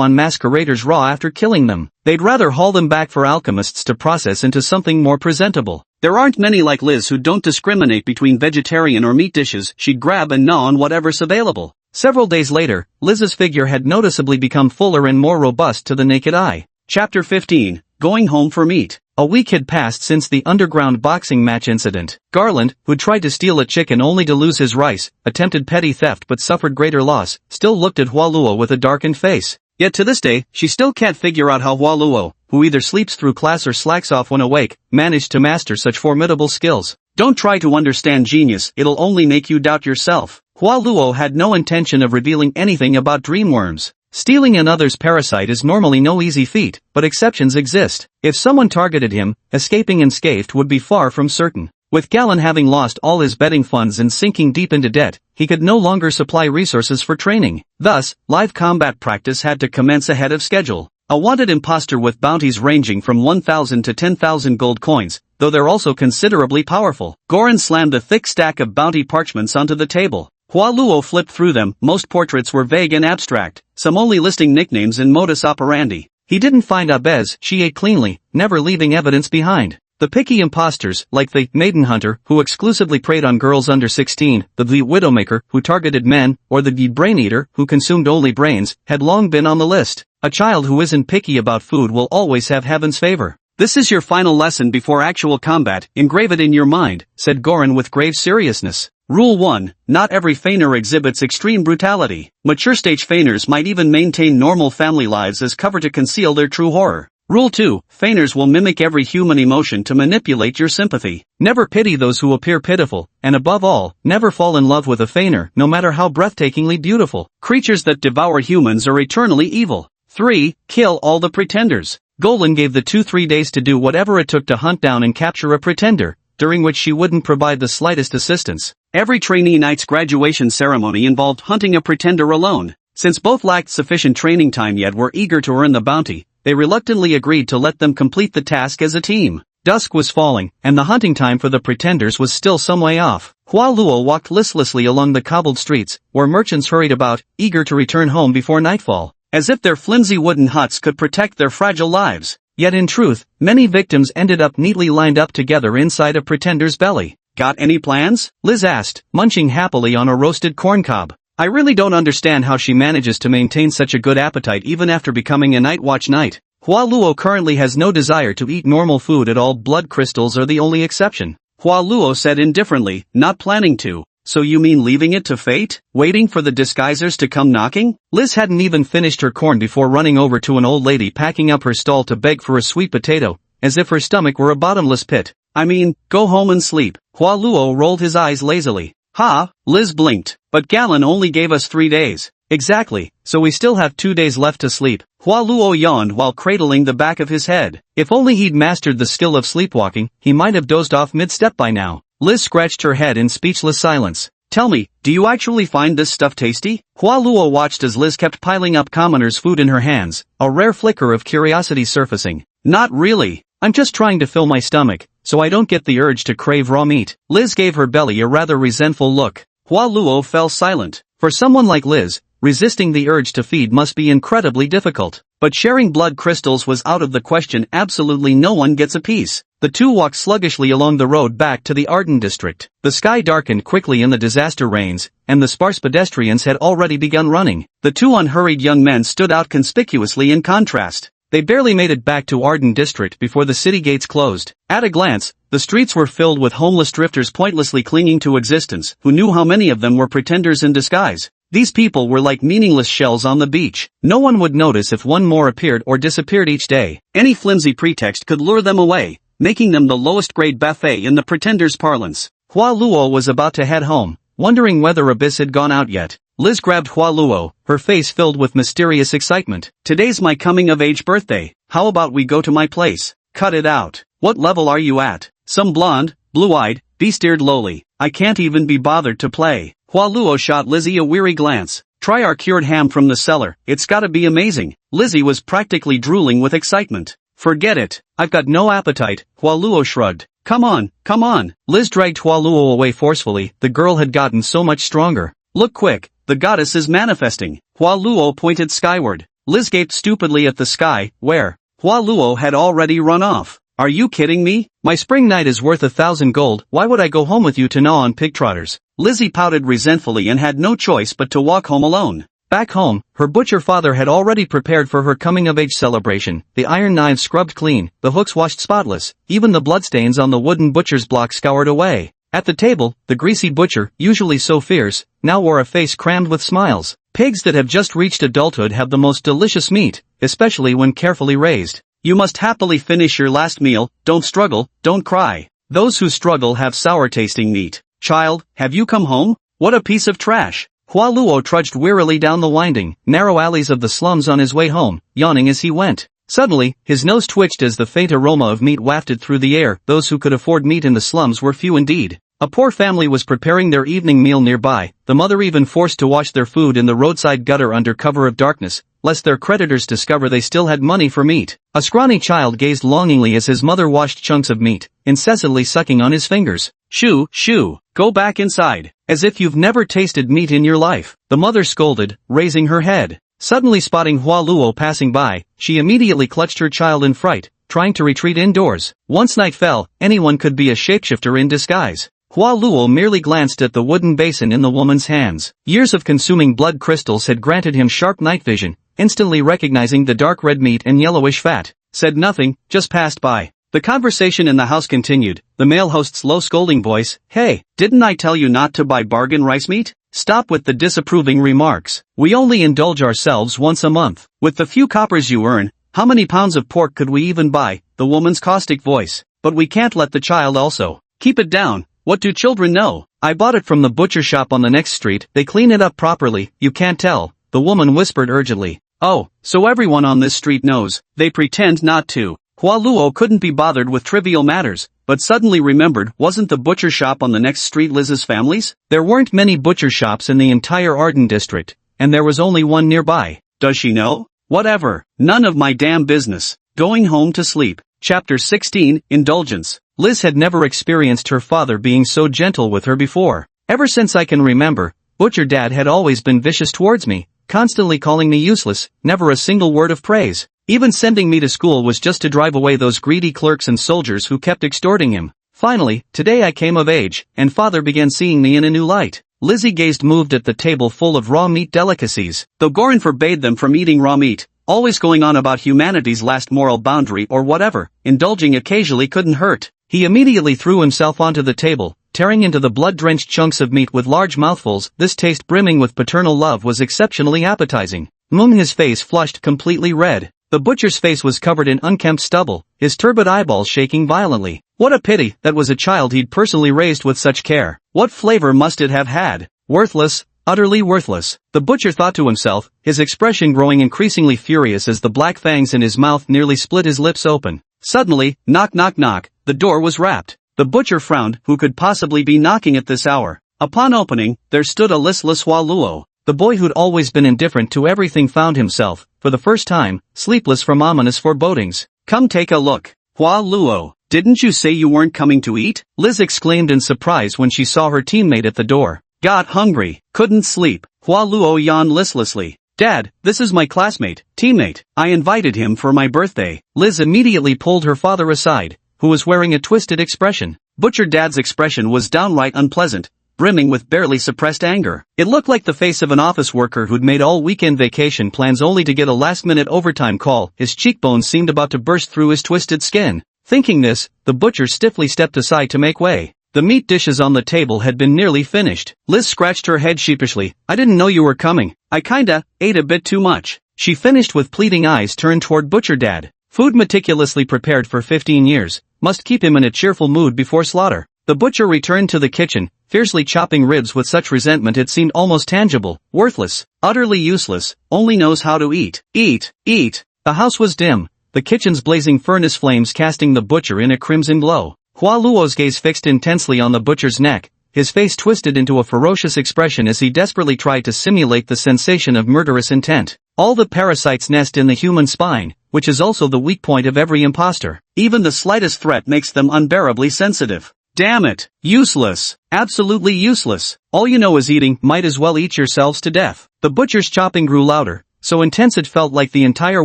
on masqueraders raw after killing them. They'd rather haul them back for alchemists to process into something more presentable. There aren't many like Liz who don't discriminate between vegetarian or meat dishes. She'd grab and gnaw on whatever's available. Several days later, Liz's figure had noticeably become fuller and more robust to the naked eye. Chapter 15, Going Home for Meat. A week had passed since the underground boxing match incident. Garland, who'd tried to steal a chicken only to lose his rice, attempted petty theft but suffered greater loss, still looked at Hua Luo with a darkened face. Yet to this day, she still can't figure out how Hua Luo, who either sleeps through class or slacks off when awake, managed to master such formidable skills. Don't try to understand genius, it'll only make you doubt yourself. Hua Luo had no intention of revealing anything about dreamworms. Stealing another's parasite is normally no easy feat, but exceptions exist. If someone targeted him, escaping unscathed would be far from certain. With Gallon having lost all his betting funds and sinking deep into debt, he could no longer supply resources for training. Thus, live combat practice had to commence ahead of schedule. A wanted imposter with bounties ranging from 1,000 to 10,000 gold coins, though they're also considerably powerful. Goran slammed a thick stack of bounty parchments onto the table. Hua Luo flipped through them. Most portraits were vague and abstract, some only listing nicknames and modus operandi. He didn't find Abez, she ate cleanly, never leaving evidence behind. The picky imposters, like the maiden hunter, who exclusively preyed on girls under 16, the widowmaker, who targeted men, or the brain eater, who consumed only brains, had long been on the list. A child who isn't picky about food will always have heaven's favor. This is your final lesson before actual combat, engrave it in your mind, said Goran with grave seriousness. Rule 1, not every feigner exhibits extreme brutality. Mature stage feigners might even maintain normal family lives as cover to conceal their true horror. Rule 2, feigners will mimic every human emotion to manipulate your sympathy. Never pity those who appear pitiful, and above all, never fall in love with a feigner, no matter how breathtakingly beautiful. Creatures that devour humans are eternally evil. 3, kill all the pretenders. Golan gave the 2-3 days to do whatever it took to hunt down and capture a pretender, during which she wouldn't provide the slightest assistance. Every trainee knight's graduation ceremony involved hunting a pretender alone. Since both lacked sufficient training time yet were eager to earn the bounty, they reluctantly agreed to let them complete the task as a team. Dusk was falling, and the hunting time for the pretenders was still some way off. Hua Luo walked listlessly along the cobbled streets, where merchants hurried about, eager to return home before nightfall, as if their flimsy wooden huts could protect their fragile lives. Yet in truth, many victims ended up neatly lined up together inside a pretender's belly. Got any plans? Liz asked, munching happily on a roasted corn cob. I really don't understand how she manages to maintain such a good appetite even after becoming a night watch knight. Hua Luo currently has no desire to eat normal food at all. Blood crystals are the only exception. Hua Luo said indifferently, not planning to. So you mean leaving it to fate? Waiting for the disguisers to come knocking? Liz hadn't even finished her corn before running over to an old lady packing up her stall to beg for a sweet potato, as if her stomach were a bottomless pit. I mean, go home and sleep. Hua Luo rolled his eyes lazily. Ha, Liz blinked. But Galen only gave us 3 days. Exactly, so we still have 2 days left to sleep. Hua Luo yawned while cradling the back of his head. If only he'd mastered the skill of sleepwalking, he might have dozed off mid-step by now. Liz scratched her head in speechless silence. Tell me, do you actually find this stuff tasty? Hua Luo watched as Liz kept piling up commoners' food in her hands, a rare flicker of curiosity surfacing. Not really. I'm just trying to fill my stomach, so I don't get the urge to crave raw meat. Liz gave her belly a rather resentful look. Hua Luo fell silent. For someone like Liz, resisting the urge to feed must be incredibly difficult. But sharing blood crystals was out of the question. Absolutely no one gets a piece. The two walked sluggishly along the road back to the Arden district. The sky darkened quickly in the disaster rains, and the sparse pedestrians had already begun running. The two unhurried young men stood out conspicuously in contrast. They barely made it back to Arden district before the city gates closed. At a glance, the streets were filled with homeless drifters pointlessly clinging to existence. Who knew how many of them were pretenders in disguise? These people were like meaningless shells on the beach. No one would notice if one more appeared or disappeared each day. Any flimsy pretext could lure them away, making them the lowest grade buffet in the pretender's parlance. Hua Luo was about to head home, wondering whether Abyss had gone out yet. Liz grabbed Hua Luo, her face filled with mysterious excitement. Today's my coming-of-age birthday. How about we go to my place? Cut it out. What level are you at? Some blonde, blue-eyed, beast-eared lowly. I can't even be bothered to play. Hua Luo shot Lizzie a weary glance. Try our cured ham from the cellar. It's gotta be amazing. Lizzie was practically drooling with excitement. Forget it. I've got no appetite. Hua Luo shrugged. Come on, come on. Liz dragged Hua Luo away forcefully. The girl had gotten so much stronger. Look quick. The goddess is manifesting. Hua Luo pointed skyward. Liz gaped stupidly at the sky, where Hua Luo had already run off. Are you kidding me? My spring night is worth 1,000 gold. Why would I go home with you to gnaw on pigtrotters? Lizzie pouted resentfully and had no choice but to walk home alone. Back home, her butcher father had already prepared for her coming-of-age celebration. The iron knives scrubbed clean, the hooks washed spotless, even the bloodstains on the wooden butcher's block scoured away. At the table, the greasy butcher, usually so fierce, now wore a face crammed with smiles. Pigs that have just reached adulthood have the most delicious meat, especially when carefully raised. You must happily finish your last meal. Don't struggle, don't cry. Those who struggle have sour-tasting meat. Child, have you come home? What a piece of trash. Hua Luo trudged wearily down the winding, narrow alleys of the slums on his way home, yawning as he went. Suddenly, his nose twitched as the faint aroma of meat wafted through the air. Those who could afford meat in the slums were few indeed. A poor family was preparing their evening meal nearby, the mother even forced to wash their food in the roadside gutter under cover of darkness, lest their creditors discover they still had money for meat. A scrawny child gazed longingly as his mother washed chunks of meat, incessantly sucking on his fingers. Shoo, shoo, go back inside, as if you've never tasted meat in your life, the mother scolded, raising her head. Suddenly spotting Hua Luo passing by, she immediately clutched her child in fright, trying to retreat indoors. Once night fell, anyone could be a shapeshifter in disguise. Hua Luo merely glanced at the wooden basin in the woman's hands. Years of consuming blood crystals had granted him sharp night vision, instantly recognizing the dark red meat and yellowish fat. Said nothing, just passed by. The conversation in the house continued, the male host's low scolding voice, "Hey, didn't I tell you not to buy bargain rice meat? Stop with the disapproving remarks. We only indulge ourselves once a month. With the few coppers you earn, how many pounds of pork could we even buy?" The woman's caustic voice. "But we can't let the child also. Keep it down. What do children know? I bought it from the butcher shop on the next street. They clean it up properly. You can't tell," the woman whispered urgently. "Oh, so everyone on this street knows. They pretend not to." Hua Luo couldn't be bothered with trivial matters, but suddenly remembered, wasn't the butcher shop on the next street Liz's family's? There weren't many butcher shops in the entire Arden district, and there was only one nearby. Does she know? Whatever. None of my damn business. Going home to sleep. Chapter 16, Indulgence. Liz had never experienced her father being so gentle with her before. Ever since I can remember, Butcher Dad had always been vicious towards me, constantly calling me useless, never a single word of praise. Even sending me to school was just to drive away those greedy clerks and soldiers who kept extorting him. Finally, today I came of age, and father began seeing me in a new light. Lizzie gazed moved at the table full of raw meat delicacies. Though Goran forbade them from eating raw meat, always going on about humanity's last moral boundary or whatever, indulging occasionally couldn't hurt. He immediately threw himself onto the table, tearing into the blood-drenched chunks of meat with large mouthfuls. This taste brimming with paternal love was exceptionally appetizing. His face flushed completely red. The butcher's face was covered in unkempt stubble, his turbid eyeballs shaking violently. What a pity, that was a child he'd personally raised with such care. What flavor must it have had? Worthless, utterly worthless. The butcher thought to himself, his expression growing increasingly furious as the black fangs in his mouth nearly split his lips open. Suddenly, knock knock knock, the door was rapped. The butcher frowned, who could possibly be knocking at this hour? Upon opening, there stood a listless Hua Luo. The boy who'd always been indifferent to everything found himself, for the first time, sleepless from ominous forebodings. Come take a look. Hua Luo, didn't you say you weren't coming to eat? Liz exclaimed in surprise when she saw her teammate at the door. Got hungry, couldn't sleep. Hua Luo yawned listlessly. Dad, this is my classmate, teammate. I invited him for my birthday. Liz immediately pulled her father aside, who was wearing a twisted expression. Butcher Dad's expression was downright unpleasant, brimming with barely suppressed anger. It looked like the face of an office worker who'd made all weekend vacation plans only to get a last-minute overtime call. His cheekbones seemed about to burst through his twisted skin. Thinking this, the butcher stiffly stepped aside to make way. The meat dishes on the table had been nearly finished. Liz scratched her head sheepishly. I didn't know you were coming. I kinda ate a bit too much. She finished with pleading eyes turned toward Butcher Dad. Food meticulously prepared for 15 years must keep him in a cheerful mood before slaughter. The butcher returned to the kitchen, fiercely chopping ribs with such resentment it seemed almost tangible. Worthless, utterly useless, only knows how to eat. Eat, eat. The house was dim, the kitchen's blazing furnace flames casting the butcher in a crimson glow. Hua Luo's gaze fixed intensely on the butcher's neck, his face twisted into a ferocious expression as he desperately tried to simulate the sensation of murderous intent. All the parasites nest in the human spine, which is also the weak point of every imposter. Even the slightest threat makes them unbearably sensitive. Damn it! Useless! Absolutely useless! All you know is eating, might as well eat yourselves to death. The butcher's chopping grew louder, so intense it felt like the entire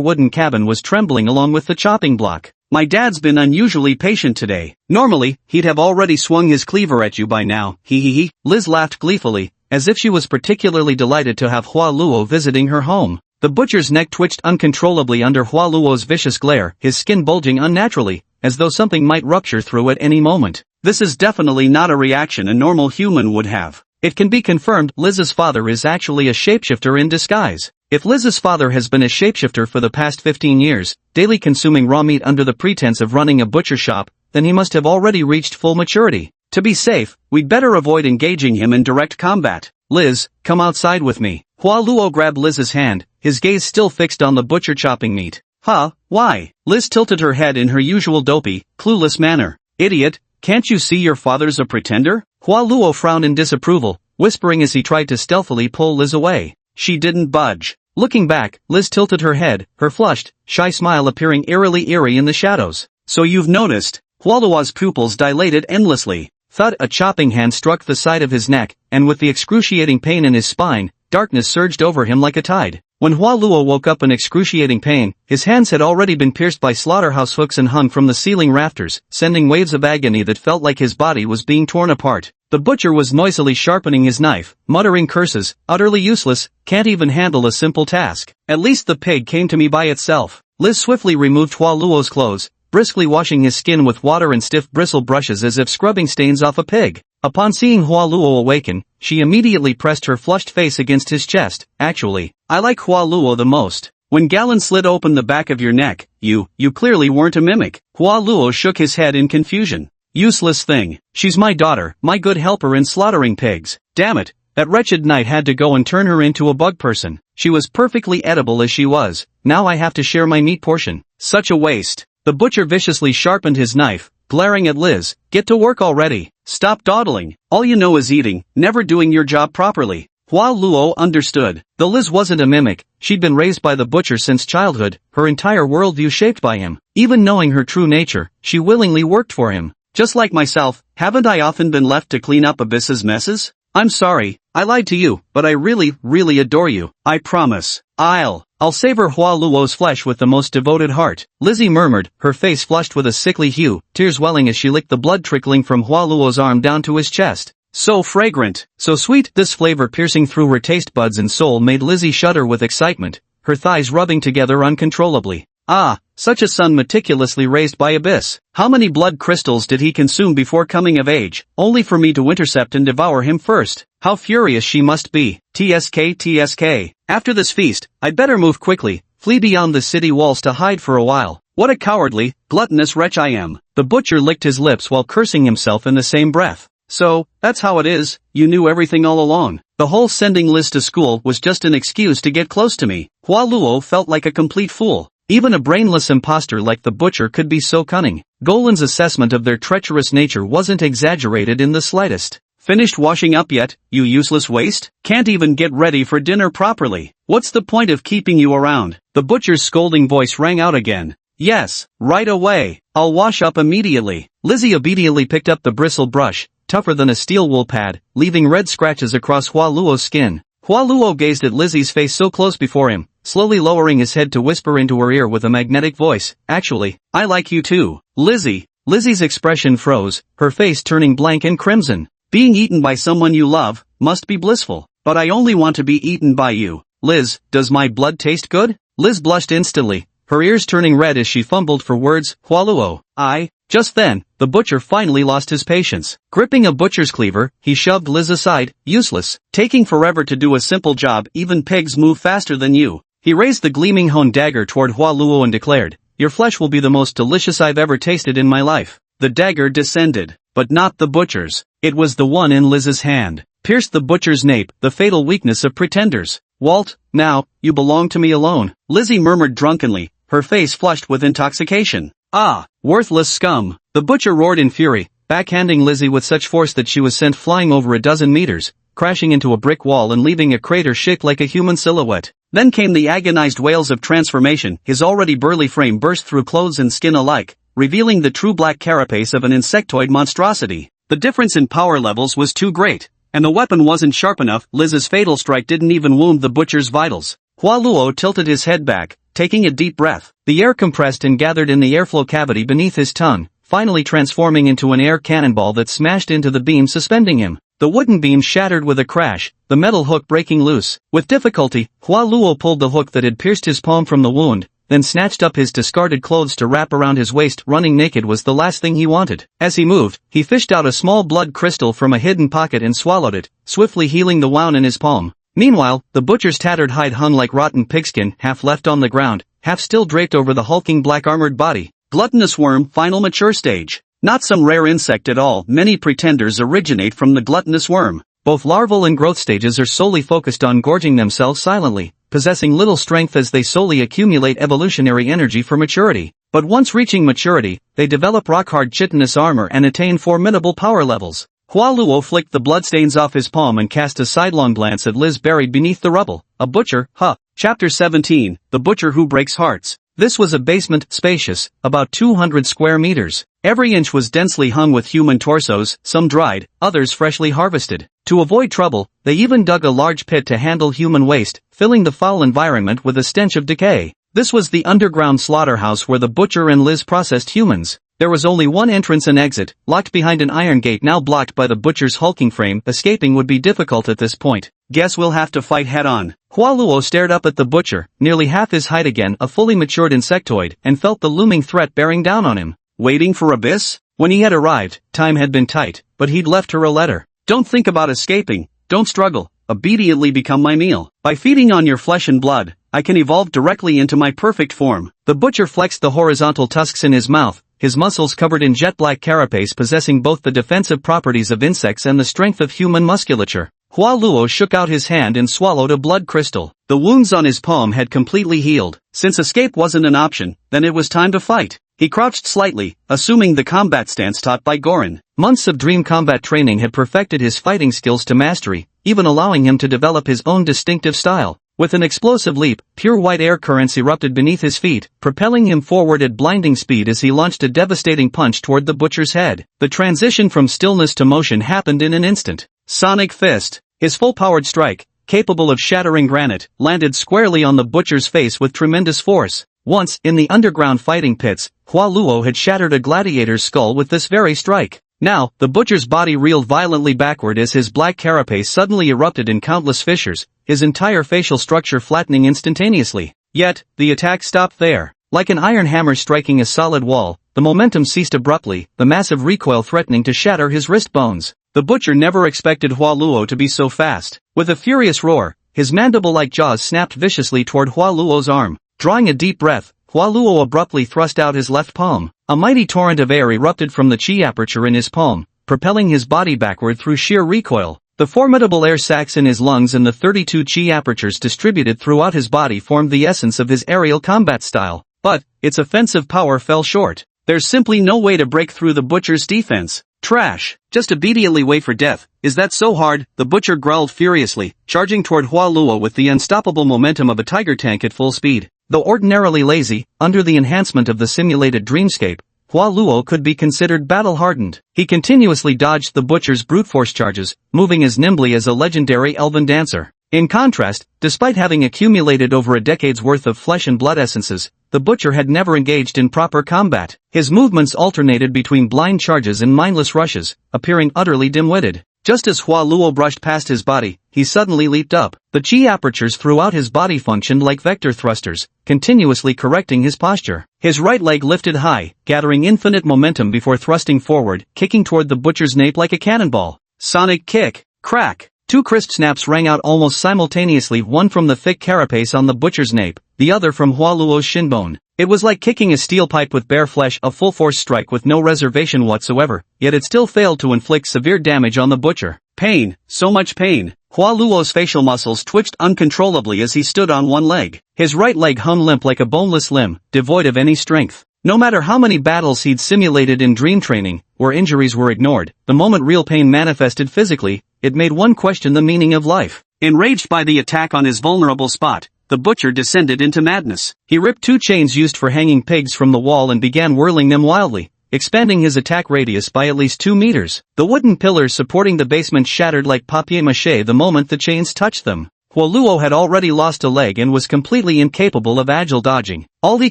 wooden cabin was trembling along with the chopping block. My dad's been unusually patient today. Normally, he'd have already swung his cleaver at you by now. He. Liz laughed gleefully, as if she was particularly delighted to have Hua Luo visiting her home. The butcher's neck twitched uncontrollably under Hua Luo's vicious glare, his skin bulging unnaturally, as though something might rupture through at any moment. This is definitely not a reaction a normal human would have. It can be confirmed Liz's father is actually a shapeshifter in disguise. If Liz's father has been a shapeshifter for the past 15 years, daily consuming raw meat under the pretense of running a butcher shop, then he must have already reached full maturity. To be safe, we'd better avoid engaging him in direct combat. Liz, come outside with me. Hua Luo grabbed Liz's hand, his gaze still fixed on the butcher chopping meat. Huh, why? Liz tilted her head in her usual dopey, clueless manner. Idiot, can't you see your father's a pretender? Hua Luo frowned in disapproval, whispering as he tried to stealthily pull Liz away. She didn't budge. Looking back, Liz tilted her head, her flushed, shy smile appearing eerily eerie in the shadows. So you've noticed? Hua Luo's pupils dilated endlessly. Thud, a chopping hand struck the side of his neck, and with the excruciating pain in his spine, darkness surged over him like a tide. When Hua Luo woke up in excruciating pain, his hands had already been pierced by slaughterhouse hooks and hung from the ceiling rafters, sending waves of agony that felt like his body was being torn apart. The butcher was noisily sharpening his knife, muttering curses, utterly useless, can't even handle a simple task. At least the pig came to me by itself. Liz swiftly removed Hua Luo's clothes, briskly washing his skin with water and stiff bristle brushes as if scrubbing stains off a pig. Upon seeing Hua Luo awaken, she immediately pressed her flushed face against his chest. Actually, I like Hua Luo the most. When Galen slit open the back of your neck, you clearly weren't a mimic. Hua Luo shook his head in confusion. Useless thing. She's my daughter, my good helper in slaughtering pigs. Damn it, that wretched knight had to go and turn her into a bug person. She was perfectly edible as she was. Now I have to share my meat portion. Such a waste. The butcher viciously sharpened his knife, glaring at Liz. Get to work already. Stop dawdling. All you know is eating, never doing your job properly. Hua Luo understood. Though Liz wasn't a mimic, she'd been raised by the butcher since childhood, her entire worldview shaped by him. Even knowing her true nature, she willingly worked for him. Just like myself, haven't I often been left to clean up Abyss's messes? I'm sorry, I lied to you, but I really adore you. I promise. I'll savor Hua Luo's flesh with the most devoted heart. Lizzie murmured, her face flushed with a sickly hue, tears welling as she licked the blood trickling from Hua Luo's arm down to his chest. So fragrant, so sweet, this flavor piercing through her taste buds and soul made Lizzie shudder with excitement, her thighs rubbing together uncontrollably. Ah, such a son meticulously raised by Abyss. How many blood crystals did he consume before coming of age, only for me to intercept and devour him first? How furious she must be. TSK. After this feast, I'd better move quickly, flee beyond the city walls to hide for a while. What a cowardly, gluttonous wretch I am. The butcher licked his lips while cursing himself in the same breath. So, that's how it is, you knew everything all along. The whole sending Liz to school was just an excuse to get close to me. Hua Luo felt like a complete fool. Even a brainless imposter like the butcher could be so cunning. Golan's assessment of their treacherous nature wasn't exaggerated in the slightest. Finished washing up yet, you useless waste? Can't even get ready for dinner properly. What's the point of keeping you around? The butcher's scolding voice rang out again. Yes, right away. I'll wash up immediately. Lizzie obediently picked up the bristle brush, tougher than a steel wool pad, leaving red scratches across Hua Luo's skin. Hua Luo gazed at Lizzie's face so close before him, slowly lowering his head to whisper into her ear with a magnetic voice, actually, I like you too, Lizzie. Lizzie's expression froze, her face turning blank and crimson. Being eaten by someone you love must be blissful, but I only want to be eaten by you. Liz, does my blood taste good? Liz blushed instantly, her ears turning red as she fumbled for words. Hua Luo, Just then, the butcher finally lost his patience. Gripping a butcher's cleaver, he shoved Liz aside. Useless, taking forever to do a simple job, even pigs move faster than you. He raised the gleaming honed dagger toward Hua Luo and declared, your flesh will be the most delicious I've ever tasted in my life. The dagger descended, but not the butcher's. It was the one in Liz's hand. Pierced the butcher's nape, the fatal weakness of pretenders. Walt, now, you belong to me alone, Lizzie murmured drunkenly, her face flushed with intoxication. Ah, worthless scum. The butcher roared in fury, backhanding Lizzie with such force that she was sent flying over a dozen meters, crashing into a brick wall and leaving a crater shaped like a human silhouette. Then came the agonized wails of transformation. His already burly frame burst through clothes and skin alike, revealing the true black carapace of an insectoid monstrosity. The difference in power levels was too great, and the weapon wasn't sharp enough. Liz's fatal strike didn't even wound the butcher's vitals. Hua Luo tilted his head back, taking a deep breath. The air compressed and gathered in the airflow cavity beneath his tongue, finally transforming into an air cannonball that smashed into the beam suspending him. The wooden beam shattered with a crash, the metal hook breaking loose. With difficulty, Hua Luo pulled the hook that had pierced his palm from the wound, then snatched up his discarded clothes to wrap around his waist. Running naked was the last thing he wanted. As he moved, he fished out a small blood crystal from a hidden pocket and swallowed it, swiftly healing the wound in his palm. Meanwhile, the butcher's tattered hide hung like rotten pigskin, half left on the ground, half still draped over the hulking black armored body. Gluttonous worm, final mature stage. Not some rare insect at all. Many pretenders originate from the gluttonous worm. Both larval and growth stages are solely focused on gorging themselves silently, possessing little strength as they solely accumulate evolutionary energy for maturity. But once reaching maturity, they develop rock-hard chitinous armor and attain formidable power levels. Hua Luo flicked the bloodstains off his palm and cast a sidelong glance at Liz buried beneath the rubble. A butcher, huh? Chapter 17, The Butcher Who Breaks Hearts. This was a basement, spacious, about 200 square meters. Every inch was densely hung with human torsos, some dried, others freshly harvested. To avoid trouble, they even dug a large pit to handle human waste, filling the foul environment with a stench of decay. This was the underground slaughterhouse where the butcher and Liz processed humans. There was only one entrance and exit, locked behind an iron gate now blocked by the butcher's hulking frame. Escaping would be difficult at this point. Guess we'll have to fight head-on. Hua Luo stared up at the butcher, nearly half his height again, a fully matured insectoid, and felt the looming threat bearing down on him. Waiting for Abyss? When he had arrived, time had been tight, but he'd left her a letter. Don't think about escaping, don't struggle, obediently become my meal. By feeding on your flesh and blood, I can evolve directly into my perfect form. The butcher flexed the horizontal tusks in his mouth, his muscles covered in jet-black carapace possessing both the defensive properties of insects and the strength of human musculature. Hua Luo shook out his hand and swallowed a blood crystal. The wounds on his palm had completely healed. Since escape wasn't an option, then it was time to fight. He crouched slightly, assuming the combat stance taught by Goran. Months of dream combat training had perfected his fighting skills to mastery, even allowing him to develop his own distinctive style. With an explosive leap, pure white air currents erupted beneath his feet, propelling him forward at blinding speed as he launched a devastating punch toward the butcher's head. The transition from stillness to motion happened in an instant. Sonic Fist. His full-powered strike, capable of shattering granite, landed squarely on the butcher's face with tremendous force. Once, in the underground fighting pits, Hua Luo had shattered a gladiator's skull with this very strike. Now, the butcher's body reeled violently backward as his black carapace suddenly erupted in countless fissures, his entire facial structure flattening instantaneously. Yet, the attack stopped there. Like an iron hammer striking a solid wall, the momentum ceased abruptly, the massive recoil threatening to shatter his wrist bones. The butcher never expected Hua Luo to be so fast. With a furious roar, his mandible-like jaws snapped viciously toward Hua Luo's arm. Drawing a deep breath, Hua Luo abruptly thrust out his left palm. A mighty torrent of air erupted from the chi aperture in his palm, propelling his body backward through sheer recoil. The formidable air sacs in his lungs and the 32 chi apertures distributed throughout his body formed the essence of his aerial combat style. But, its offensive power fell short. There's simply no way to break through the butcher's defense. Trash. Just obediently wait for death. Is that so hard? The butcher growled furiously, charging toward Hua Luo with the unstoppable momentum of a tiger tank at full speed. Though ordinarily lazy, under the enhancement of the simulated dreamscape, Hua Luo could be considered battle-hardened. He continuously dodged the butcher's brute force charges, moving as nimbly as a legendary elven dancer. In contrast, despite having accumulated over a decade's worth of flesh and blood essences, the butcher had never engaged in proper combat. His movements alternated between blind charges and mindless rushes, appearing utterly dim-witted. Just as Hua Luo brushed past his body, he suddenly leaped up. The chi apertures throughout his body functioned like vector thrusters, continuously correcting his posture. His right leg lifted high, gathering infinite momentum before thrusting forward, kicking toward the butcher's nape like a cannonball. Sonic kick. Crack. Two crisp snaps rang out almost simultaneously, one from the thick carapace on the butcher's nape, the other from Hua Luo's shinbone. It was like kicking a steel pipe with bare flesh, a full-force strike with no reservation whatsoever, yet it still failed to inflict severe damage on the butcher. Pain, so much pain. Hua Luo's facial muscles twitched uncontrollably as he stood on one leg. His right leg hung limp like a boneless limb, devoid of any strength. No matter how many battles he'd simulated in dream training, where injuries were ignored, the moment real pain manifested physically, it made one question the meaning of life. Enraged by the attack on his vulnerable spot, the butcher descended into madness. He ripped two chains used for hanging pigs from the wall and began whirling them wildly, expanding his attack radius by at least 2 meters. The wooden pillars supporting the basement shattered like papier-mâché the moment the chains touched them. Hua Luo had already lost a leg and was completely incapable of agile dodging. All he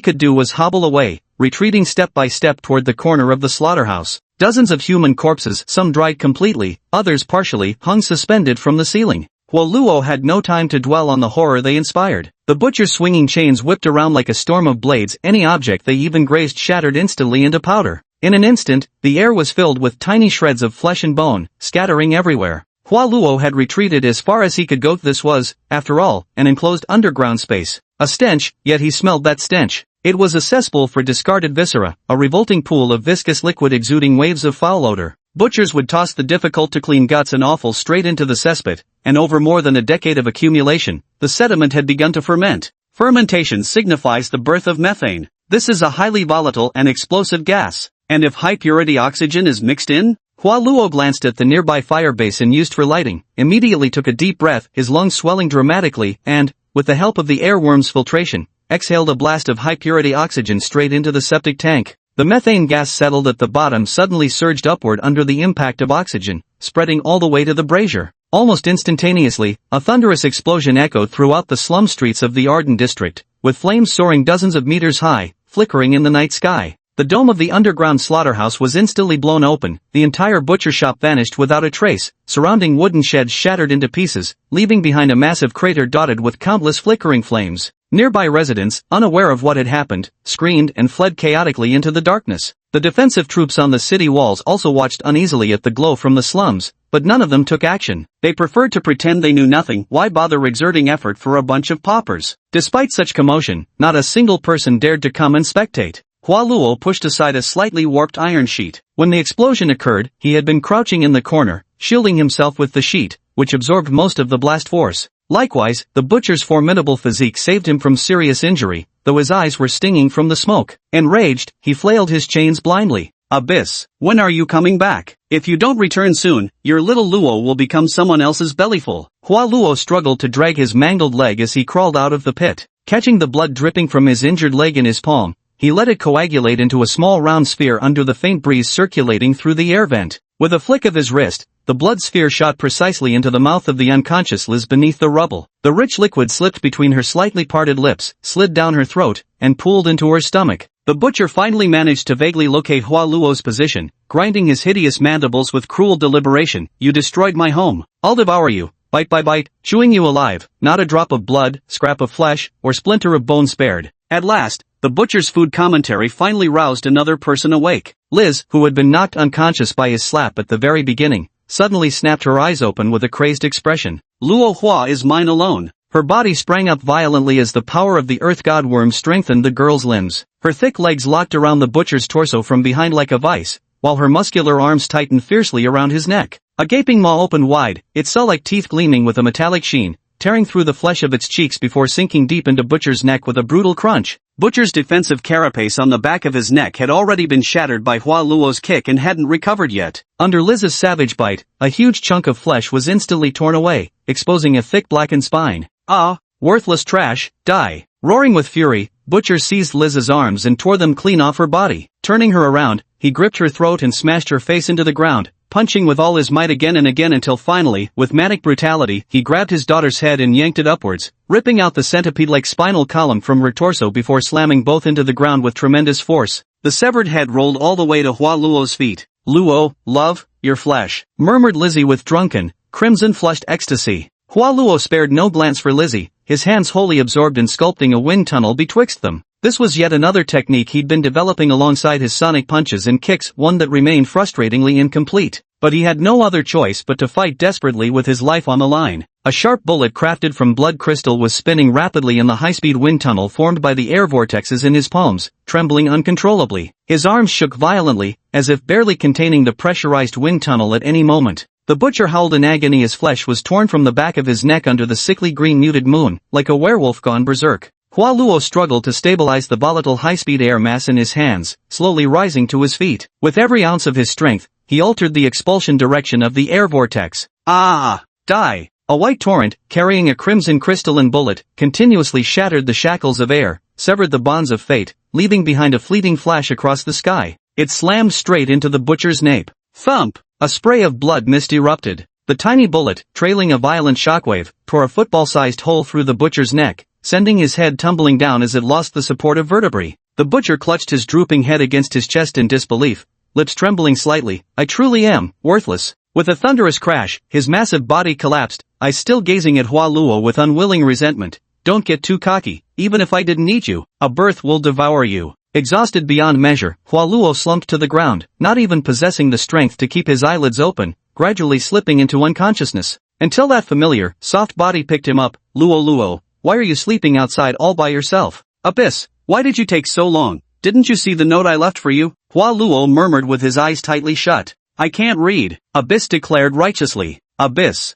could do was hobble away, retreating step by step toward the corner of the slaughterhouse. Dozens of human corpses, some dried completely, others partially, hung suspended from the ceiling. Hua Luo had no time to dwell on the horror they inspired. The butcher's swinging chains whipped around like a storm of blades, any object they even grazed shattered instantly into powder. In an instant, the air was filled with tiny shreds of flesh and bone, scattering everywhere. Hua Luo had retreated as far as he could go. This was, after all, an enclosed underground space. A stench, yet he smelled that stench. It was a cesspool for discarded viscera, a revolting pool of viscous liquid exuding waves of foul odor. Butchers would toss the difficult-to-clean guts and offal straight into the cesspit, and over more than a decade of accumulation, the sediment had begun to ferment. Fermentation signifies the birth of methane. This is a highly volatile and explosive gas. And if high-purity oxygen is mixed in? Hua Luo glanced at the nearby fire basin used for lighting, immediately took a deep breath, his lungs swelling dramatically, and, with the help of the airworm's filtration, exhaled a blast of high-purity oxygen straight into the septic tank. The methane gas settled at the bottom suddenly surged upward under the impact of oxygen, spreading all the way to the brazier. Almost instantaneously, a thunderous explosion echoed throughout the slum streets of the Arden district, with flames soaring dozens of meters high, flickering in the night sky. The dome of the underground slaughterhouse was instantly blown open, the entire butcher shop vanished without a trace, surrounding wooden sheds shattered into pieces, leaving behind a massive crater dotted with countless flickering flames. Nearby residents, unaware of what had happened, screamed and fled chaotically into the darkness. The defensive troops on the city walls also watched uneasily at the glow from the slums, but none of them took action. They preferred to pretend they knew nothing. Why bother exerting effort for a bunch of paupers? Despite such commotion, not a single person dared to come and spectate. Hua Luo pushed aside a slightly warped iron sheet. When the explosion occurred, he had been crouching in the corner, shielding himself with the sheet, which absorbed most of the blast force. Likewise, the butcher's formidable physique saved him from serious injury, though his eyes were stinging from the smoke. Enraged, he flailed his chains blindly. Abyss, when are you coming back? If you don't return soon, your little Luo will become someone else's bellyful. Hua Luo struggled to drag his mangled leg as he crawled out of the pit. Catching the blood dripping from his injured leg in his palm, he let it coagulate into a small round sphere under the faint breeze circulating through the air vent. With a flick of his wrist, the blood sphere shot precisely into the mouth of the unconscious Liz beneath the rubble. The rich liquid slipped between her slightly parted lips, slid down her throat, and pooled into her stomach. The butcher finally managed to vaguely locate Hua Luo's position, grinding his hideous mandibles with cruel deliberation. You destroyed my home. I'll devour you, bite by bite, chewing you alive, not a drop of blood, scrap of flesh, or splinter of bone spared. At last, the butcher's food commentary finally roused another person awake. Liz, who had been knocked unconscious by his slap at the very beginning, suddenly snapped her eyes open with a crazed expression. Luo Hua is mine alone. Her body sprang up violently as the power of the earth god worm strengthened the girl's limbs. Her thick legs locked around the butcher's torso from behind like a vice, while her muscular arms tightened fiercely around his neck. A gaping maw opened wide, its saw-like teeth gleaming with a metallic sheen, tearing through the flesh of its cheeks before sinking deep into Butcher's neck with a brutal crunch. Butcher's defensive carapace on the back of his neck had already been shattered by Hua Luo's kick and hadn't recovered yet. Under Liz's savage bite, a huge chunk of flesh was instantly torn away, exposing a thick blackened spine. Ah, worthless trash, die. Roaring with fury, Butcher seized Liz's arms and tore them clean off her body. Turning her around, he gripped her throat and smashed her face into the ground, punching with all his might again and again until finally, with manic brutality, he grabbed his daughter's head and yanked it upwards, ripping out the centipede-like spinal column from her torso before slamming both into the ground with tremendous force. The severed head rolled all the way to Hua Luo's feet. Luo, love, your flesh, murmured Lizzie with drunken, crimson-flushed ecstasy. Hua Luo spared no glance for Lizzie, his hands wholly absorbed in sculpting a wind tunnel betwixt them. This was yet another technique he'd been developing alongside his sonic punches and kicks, one that remained frustratingly incomplete. But he had no other choice but to fight desperately with his life on the line. A sharp bullet crafted from blood crystal was spinning rapidly in the high-speed wind tunnel formed by the air vortexes in his palms, trembling uncontrollably. His arms shook violently, as if barely containing the pressurized wind tunnel at any moment. The butcher howled in agony as flesh was torn from the back of his neck under the sickly green muted moon, like a werewolf gone berserk. Hua Luo struggled to stabilize the volatile high-speed air mass in his hands, slowly rising to his feet. With every ounce of his strength, he altered the expulsion direction of the air vortex. Ah! Die! A white torrent, carrying a crimson crystalline bullet, continuously shattered the shackles of air, severed the bonds of fate, leaving behind a fleeting flash across the sky. It slammed straight into the butcher's nape. Thump! A spray of blood mist erupted. The tiny bullet, trailing a violent shockwave, tore a football-sized hole through the butcher's neck, sending his head tumbling down as it lost the supportive vertebrae. The butcher clutched his drooping head against his chest in disbelief, lips trembling slightly. I truly am worthless. With a thunderous crash, his massive body collapsed, eyes still gazing at Hua Luo with unwilling resentment. Don't get too cocky. Even if I didn't eat you, a birth will devour you. Exhausted beyond measure, Hua Luo slumped to the ground, not even possessing the strength to keep his eyelids open, gradually slipping into unconsciousness. Until that familiar, soft body picked him up. Luo, why are you sleeping outside all by yourself? Abyss, why did you take so long? Didn't you see the note I left for you? Hua Luo murmured with his eyes tightly shut. I can't read, Abyss declared righteously. Abyss,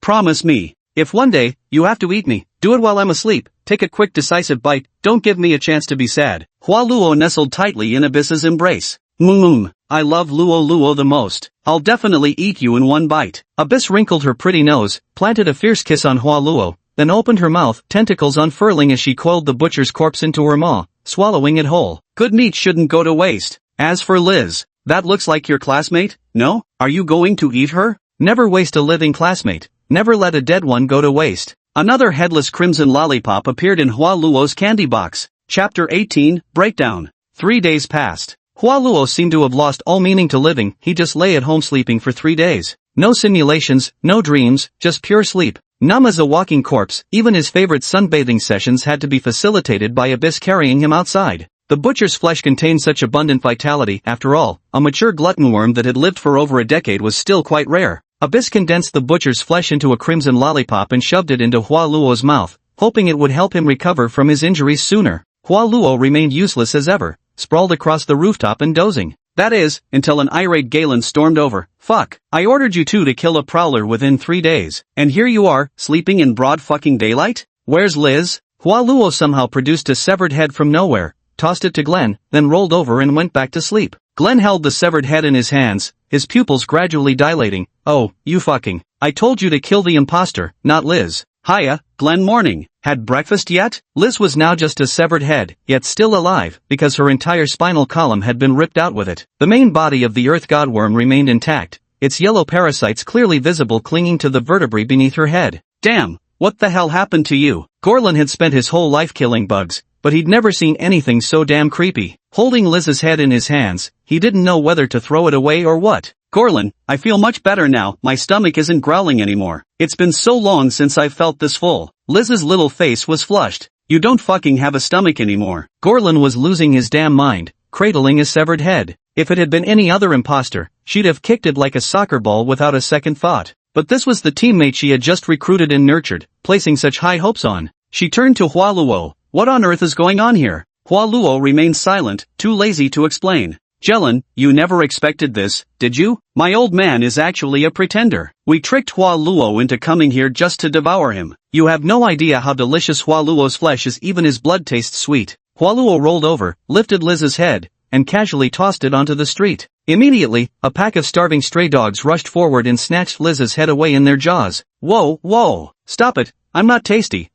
promise me. If one day, you have to eat me, do it while I'm asleep, take a quick decisive bite, don't give me a chance to be sad. Hua Luo nestled tightly in Abyss's embrace. I love Luo the most. I'll definitely eat you in one bite. Abyss wrinkled her pretty nose, planted a fierce kiss on Hua Luo, then opened her mouth, tentacles unfurling as she coiled the butcher's corpse into her maw, swallowing it whole. Good meat shouldn't go to waste. As for Liz, that looks like your classmate? No? Are you going to eat her? Never waste a living classmate. Never let a dead one go to waste. Another headless crimson lollipop appeared in Hua Luo's candy box. Chapter 18, Breakdown. 3 days passed. Hua Luo seemed to have lost all meaning to living. He just lay at home sleeping for 3 days. No simulations, no dreams, just pure sleep. Numb as a walking corpse, even his favorite sunbathing sessions had to be facilitated by Abyss carrying him outside. The butcher's flesh contained such abundant vitality. After all, a mature glutton worm that had lived for over a decade was still quite rare. Abyss condensed the butcher's flesh into a crimson lollipop and shoved it into Hua Luo's mouth, hoping it would help him recover from his injuries sooner. Hua Luo remained useless as ever, sprawled across the rooftop and dozing. That is, until an irate Galen stormed over. Fuck, I ordered you two to kill a prowler within 3 days, and here you are, sleeping in broad fucking daylight? Where's Liz? Hua Luo somehow produced a severed head from nowhere, tossed it to Glenn, then rolled over and went back to sleep. Glenn held the severed head in his hands, his pupils gradually dilating. Oh, you fucking. I told you to kill the imposter, not Liz. Hiya, Glenn. Morning. Had breakfast yet? Liz was now just a severed head, yet still alive, because her entire spinal column had been ripped out with it. The main body of the earth godworm remained intact, its yellow parasites clearly visible clinging to the vertebrae beneath her head. Damn, what the hell happened to you? Gorlin had spent his whole life killing bugs, but he'd never seen anything so damn creepy. Holding Liz's head in his hands, he didn't know whether to throw it away or what. Gorlin, I feel much better now, my stomach isn't growling anymore. It's been so long since I've felt this full. Liz's little face was flushed. You don't fucking have a stomach anymore. Gorlin was losing his damn mind, cradling his severed head. If it had been any other imposter, she'd have kicked it like a soccer ball without a second thought. But this was the teammate she had just recruited and nurtured, placing such high hopes on. She turned to Hua Luo. What on earth is going on here? Hua Luo remained silent, too lazy to explain. Jelen, you never expected this, did you? My old man is actually a pretender. We tricked Hua Luo into coming here just to devour him. You have no idea how delicious Hua Luo's flesh is, even his blood tastes sweet. Hua Luo rolled over, lifted Liz's head, and casually tossed it onto the street. Immediately, a pack of starving stray dogs rushed forward and snatched Liz's head away in their jaws. Whoa, whoa, stop it, I'm not tasty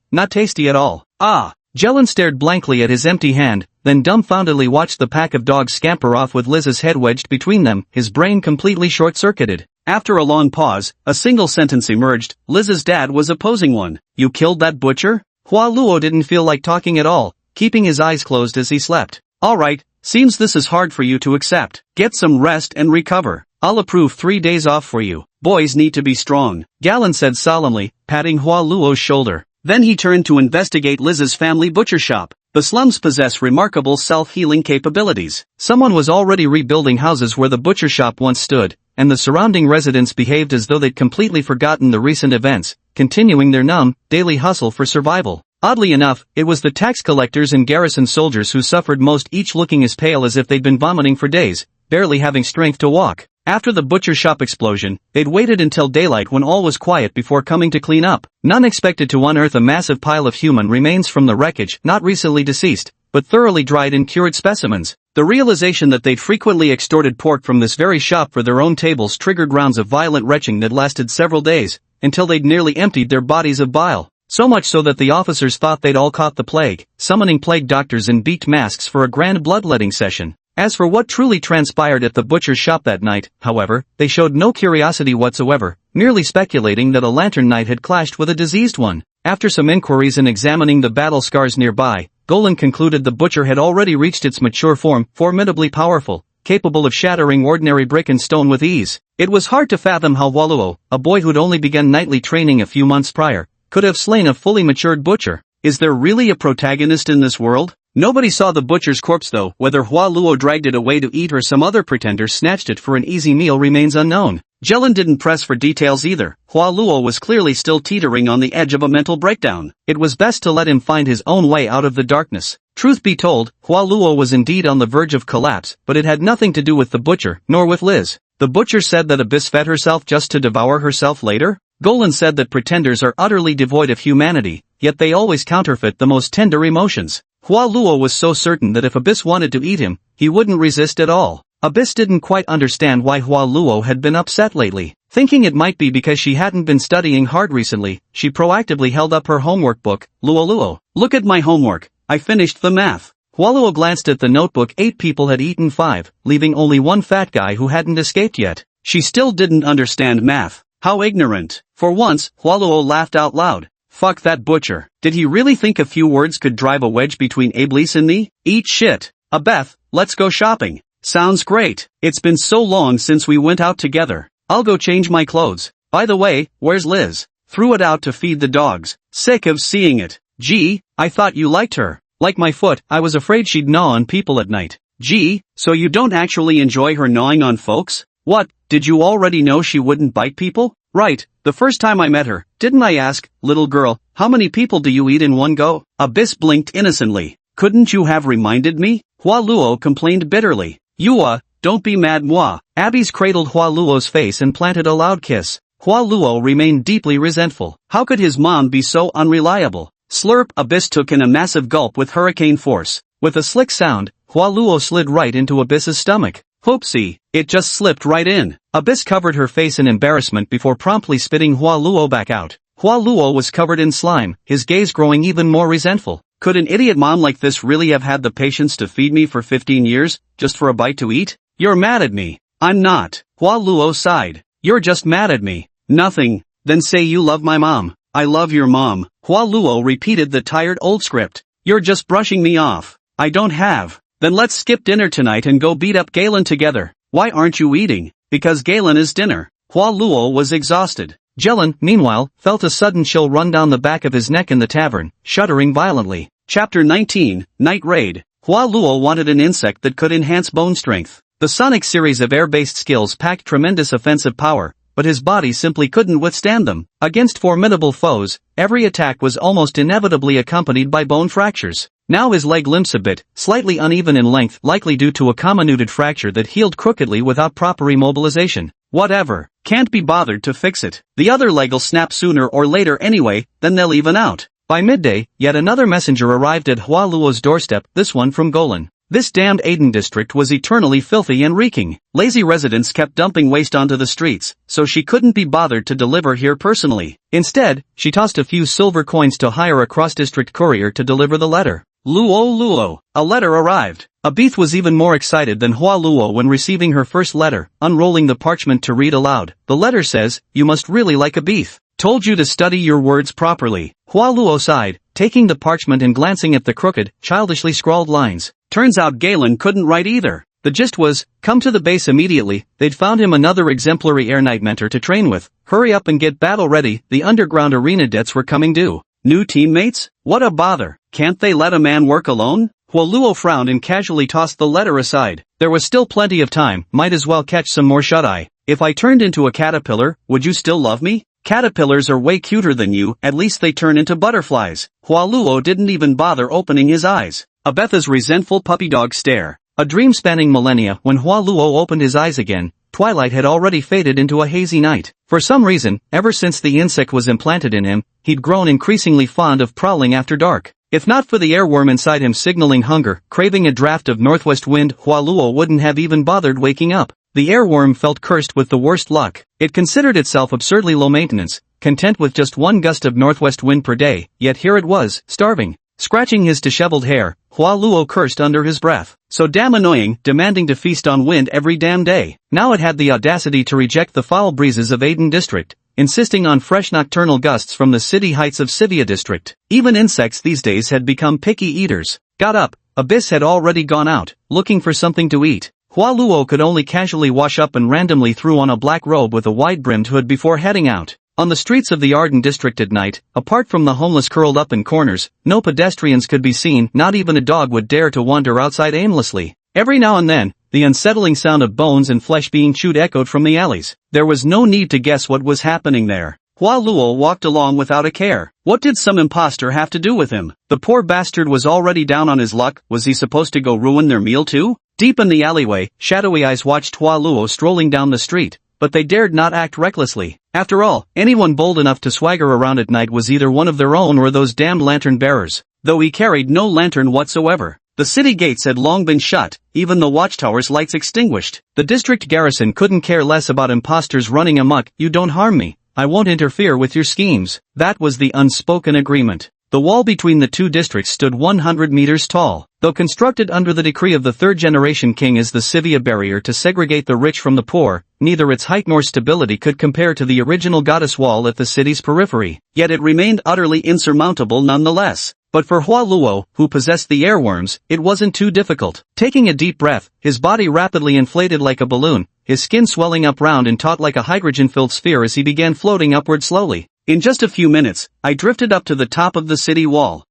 at all. Ah! Jelen stared blankly at his empty hand, then dumbfoundedly watched the pack of dogs scamper off with Liz's head wedged between them, his brain completely short-circuited. After a long pause, a single sentence emerged. Liz's dad was opposing one. You killed that butcher? Hua Luo didn't feel like talking at all, keeping his eyes closed as he slept. Alright, seems this is hard for you to accept. Get some rest and recover. I'll approve 3 days off for you. Boys need to be strong, Galen said solemnly, patting Hua Luo's shoulder. Then he turned to investigate Liz's family butcher shop. The slums possess remarkable self-healing capabilities. Someone was already rebuilding houses where the butcher shop once stood, and the surrounding residents behaved as though they'd completely forgotten the recent events, continuing their numb, daily hustle for survival. Oddly enough, it was the tax collectors and garrison soldiers who suffered most, each looking as pale as if they'd been vomiting for days, barely having strength to walk. After the butcher shop explosion, they'd waited until daylight when all was quiet before coming to clean up. None expected to unearth a massive pile of human remains from the wreckage, not recently deceased, but thoroughly dried and cured specimens. The realization that they'd frequently extorted pork from this very shop for their own tables triggered rounds of violent retching that lasted several days, until they'd nearly emptied their bodies of bile. So much so that the officers thought they'd all caught the plague, summoning plague doctors in beaked masks for a grand bloodletting session. As for what truly transpired at the butcher's shop that night, however, they showed no curiosity whatsoever, merely speculating that a lantern knight had clashed with a diseased one. After some inquiries and examining the battle scars nearby, Golan concluded the butcher had already reached its mature form, formidably powerful, capable of shattering ordinary brick and stone with ease. It was hard to fathom how Waluo, a boy who'd only begun knightly training a few months prior, could have slain a fully matured butcher. Is there really a protagonist in this world? Nobody saw the butcher's corpse though. Whether Hua Luo dragged it away to eat or some other pretender snatched it for an easy meal remains unknown. Jelen didn't press for details either. Hua Luo was clearly still teetering on the edge of a mental breakdown. It was best to let him find his own way out of the darkness. Truth be told, Hua Luo was indeed on the verge of collapse, but it had nothing to do with the butcher, nor with Liz. The butcher said that Abyss fed herself just to devour herself later? Golan said that pretenders are utterly devoid of humanity, yet they always counterfeit the most tender emotions. Hua Luo was so certain that if Abyss wanted to eat him, he wouldn't resist at all. Abyss didn't quite understand why Hua Luo had been upset lately. Thinking it might be because she hadn't been studying hard recently, she proactively held up her homework book. Luo, look at my homework, I finished the math. Hua Luo glanced at the notebook. 8 people had eaten 5, leaving only one fat guy who hadn't escaped yet. She still didn't understand math. How ignorant. For once, Hua Luo laughed out loud. Fuck that butcher. Did he really think a few words could drive a wedge between Iblis and me? Eat shit. Abeth, let's go shopping. Sounds great. It's been so long since we went out together. I'll go change my clothes. By the way, where's Liz? Threw it out to feed the dogs. Sick of seeing it. Gee, I thought you liked her. Like my foot, I was afraid she'd gnaw on people at night. Gee, so you don't actually enjoy her gnawing on folks? What, did you already know she wouldn't bite people? Right, the first time I met her, didn't I ask, little girl, how many people do you eat in one go? Abyss blinked innocently. Couldn't you have reminded me? Hua Luo complained bitterly. Yua, don't be mad moi. Abby's cradled Hua Luo's face and planted a loud kiss. Hua Luo remained deeply resentful. How could his mom be so unreliable? Slurp. Abyss took in a massive gulp with hurricane force. With a slick sound, Hua Luo slid right into Abyss's stomach. Whoopsie, it just slipped right in. Abyss covered her face in embarrassment before promptly spitting Hua Luo back out. Hua Luo was covered in slime, his gaze growing even more resentful. Could an idiot mom like this really have had the patience to feed me for 15 years, just for a bite to eat? You're mad at me. I'm not. Hua Luo sighed. You're just mad at me. Nothing. Then say you love my mom. I love your mom. Hua Luo repeated the tired old script. You're just brushing me off. I don't have. Then let's skip dinner tonight and go beat up Galen together. Why aren't you eating? Because Galen is dinner. Hua Luo was exhausted. Jelen, meanwhile, felt a sudden chill run down the back of his neck in the tavern, shuddering violently. Chapter 19, Night Raid. Hua Luo wanted an insect that could enhance bone strength. The Sonic series of air-based skills packed tremendous offensive power, but his body simply couldn't withstand them. Against formidable foes, every attack was almost inevitably accompanied by bone fractures. Now his leg limps a bit, slightly uneven in length, likely due to a comminuted fracture that healed crookedly without proper immobilization. Whatever, can't be bothered to fix it. The other leg'll snap sooner or later anyway, then they'll even out. By midday, yet another messenger arrived at Hua Luo's doorstep, this one from Golan. This damned Aiden district was eternally filthy and reeking. Lazy residents kept dumping waste onto the streets, so she couldn't be bothered to deliver here personally. Instead, she tossed a few silver coins to hire a cross-district courier to deliver the letter. Luo, a letter arrived. Abith was even more excited than Hua Luo when receiving her first letter, unrolling the parchment to read aloud. The letter says, "You must really like Abith. Told you to study your words properly." Hua Luo sighed, taking the parchment and glancing at the crooked, childishly scrawled lines. Turns out Galen couldn't write either. The gist was, come to the base immediately. They'd found him another exemplary Air Knight mentor to train with. Hurry up and get battle ready, the underground arena debts were coming due. New teammates? What a bother. Can't they let a man work alone? Hua Luo frowned and casually tossed the letter aside. There was still plenty of time, might as well catch some more shut-eye. If I turned into a caterpillar, would you still love me? Caterpillars are way cuter than you, at least they turn into butterflies. Hua Luo didn't even bother opening his eyes. Abetha's resentful puppy dog stare. A dream spanning millennia. When Hua Luo opened his eyes again, twilight had already faded into a hazy night. For some reason, ever since the insect was implanted in him, he'd grown increasingly fond of prowling after dark. If not for the airworm inside him signaling hunger, craving a draft of northwest wind, Hua Luo wouldn't have even bothered waking up. The airworm felt cursed with the worst luck. It considered itself absurdly low maintenance, content with just one gust of northwest wind per day, yet here it was, starving. Scratching his disheveled hair, Hua Luo cursed under his breath. So damn annoying, demanding to feast on wind every damn day. Now it had the audacity to reject the foul breezes of Aden district, insisting on fresh nocturnal gusts from the city heights of Sivia district. Even insects these days had become picky eaters. Got up, Abyss had already gone out, looking for something to eat. Hua Luo could only casually wash up and randomly threw on a black robe with a wide-brimmed hood before heading out. On the streets of the Arden district at night, apart from the homeless curled up in corners, no pedestrians could be seen, not even a dog would dare to wander outside aimlessly. Every now and then, the unsettling sound of bones and flesh being chewed echoed from the alleys. There was no need to guess what was happening there. Hua Luo walked along without a care. What did some imposter have to do with him? The poor bastard was already down on his luck, was he supposed to go ruin their meal too? Deep in the alleyway, shadowy eyes watched Hua Luo strolling down the street, but they dared not act recklessly. After all, anyone bold enough to swagger around at night was either one of their own or those damned lantern bearers, though he carried no lantern whatsoever. The city gates had long been shut, even the watchtower's lights extinguished. The district garrison couldn't care less about imposters running amok. You don't harm me, I won't interfere with your schemes. That was the unspoken agreement. The wall between the two districts stood 100 meters tall. Though constructed under the decree of the third-generation king as the Sivia barrier to segregate the rich from the poor, neither its height nor stability could compare to the original goddess wall at the city's periphery. Yet it remained utterly insurmountable nonetheless. But for Hua Luo, who possessed the airworms, it wasn't too difficult. Taking a deep breath, his body rapidly inflated like a balloon, his skin swelling up round and taut like a hydrogen-filled sphere as he began floating upward slowly. In just a few minutes, I drifted up to the top of the city wall.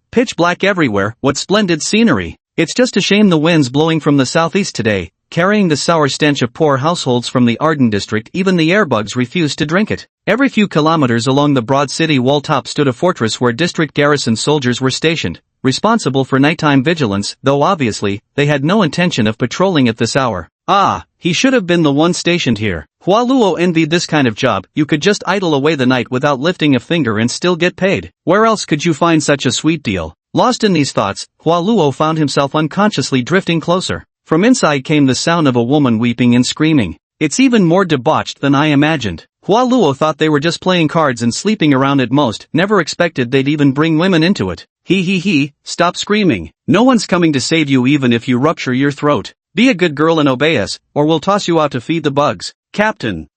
Pitch black everywhere, what splendid scenery. It's just a shame the wind's blowing from the southeast today, carrying the sour stench of poor households from the Arden district. Even the airbugs refused to drink it. Every few kilometers along the broad city wall top stood a fortress where district garrison soldiers were stationed, responsible for nighttime vigilance, though obviously, they had no intention of patrolling at this hour. Ah, he should have been the one stationed here. Hua Luo envied this kind of job. You could just idle away the night without lifting a finger and still get paid. Where else could you find such a sweet deal? Lost in these thoughts, Hua Luo found himself unconsciously drifting closer. From inside came the sound of a woman weeping and screaming. It's even more debauched than I imagined. Hua Luo thought they were just playing cards and sleeping around at most, never expected they'd even bring women into it. He, stop screaming. No one's coming to save you even if you rupture your throat. Be a good girl and obey us, or we'll toss you out to feed the bugs. Captain,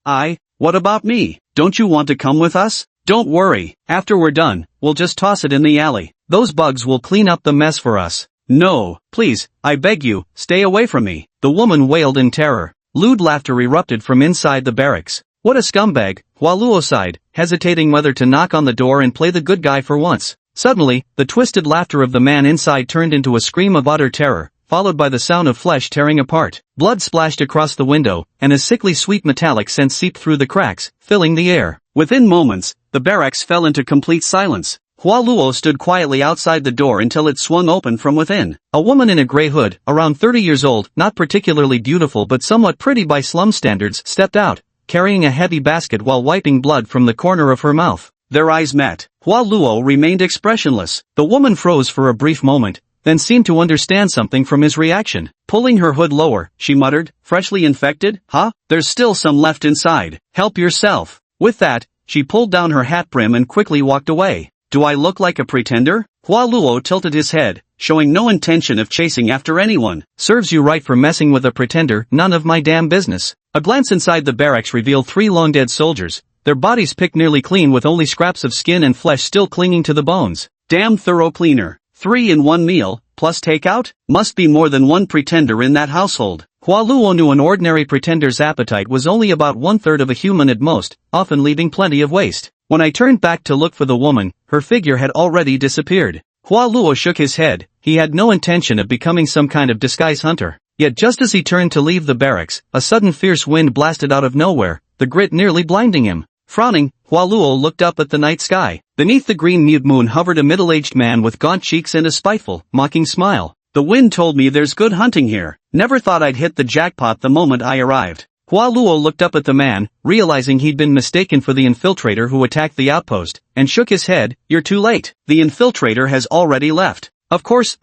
what about me? Don't you want to come with us? Don't worry, after we're done, we'll just toss it in the alley. Those bugs will clean up the mess for us. No, please, I beg you, stay away from me. The woman wailed in terror. Lewd laughter erupted from inside the barracks. What a scumbag, Hua Luo sighed, hesitating whether to knock on the door and play the good guy for once. Suddenly, the twisted laughter of the man inside turned into a scream of utter terror, followed by the sound of flesh tearing apart. Blood splashed across the window, and a sickly sweet metallic scent seeped through the cracks, filling the air. Within moments, the barracks fell into complete silence. Hua Luo stood quietly outside the door until it swung open from within. A woman in a gray hood, around 30 years old, not particularly beautiful but somewhat pretty by slum standards, stepped out, carrying a heavy basket while wiping blood from the corner of her mouth. Their eyes met. Hua Luo remained expressionless. The woman froze for a brief moment, then seemed to understand something from his reaction. Pulling her hood lower, she muttered, freshly infected? Huh? There's still some left inside. Help yourself. With that, she pulled down her hat brim and quickly walked away. Do I look like a pretender? Hua Luo tilted his head, showing no intention of chasing after anyone. Serves you right for messing with a pretender, none of my damn business. A glance inside the barracks revealed 3 long-dead soldiers, their bodies picked nearly clean with only scraps of skin and flesh still clinging to the bones. Damn thorough cleaner. 3 in one meal, plus takeout? Must be more than one pretender in that household. Hua Luo knew an ordinary pretender's appetite was only about 1/3 of a human at most, often leaving plenty of waste. When I turned back to look for the woman, her figure had already disappeared. Hua Luo shook his head. He had no intention of becoming some kind of disguise hunter. Yet just as he turned to leave the barracks, a sudden fierce wind blasted out of nowhere, the grit nearly blinding him. Frowning, Hua Luo looked up at the night sky. Beneath the green mute moon hovered a middle-aged man with gaunt cheeks and a spiteful, mocking smile. The wind told me there's good hunting here. Never thought I'd hit the jackpot the moment I arrived. Hua Luo looked up at the man, realizing he'd been mistaken for the infiltrator who attacked the outpost, and shook his head. You're too late. The infiltrator has already left. Of course,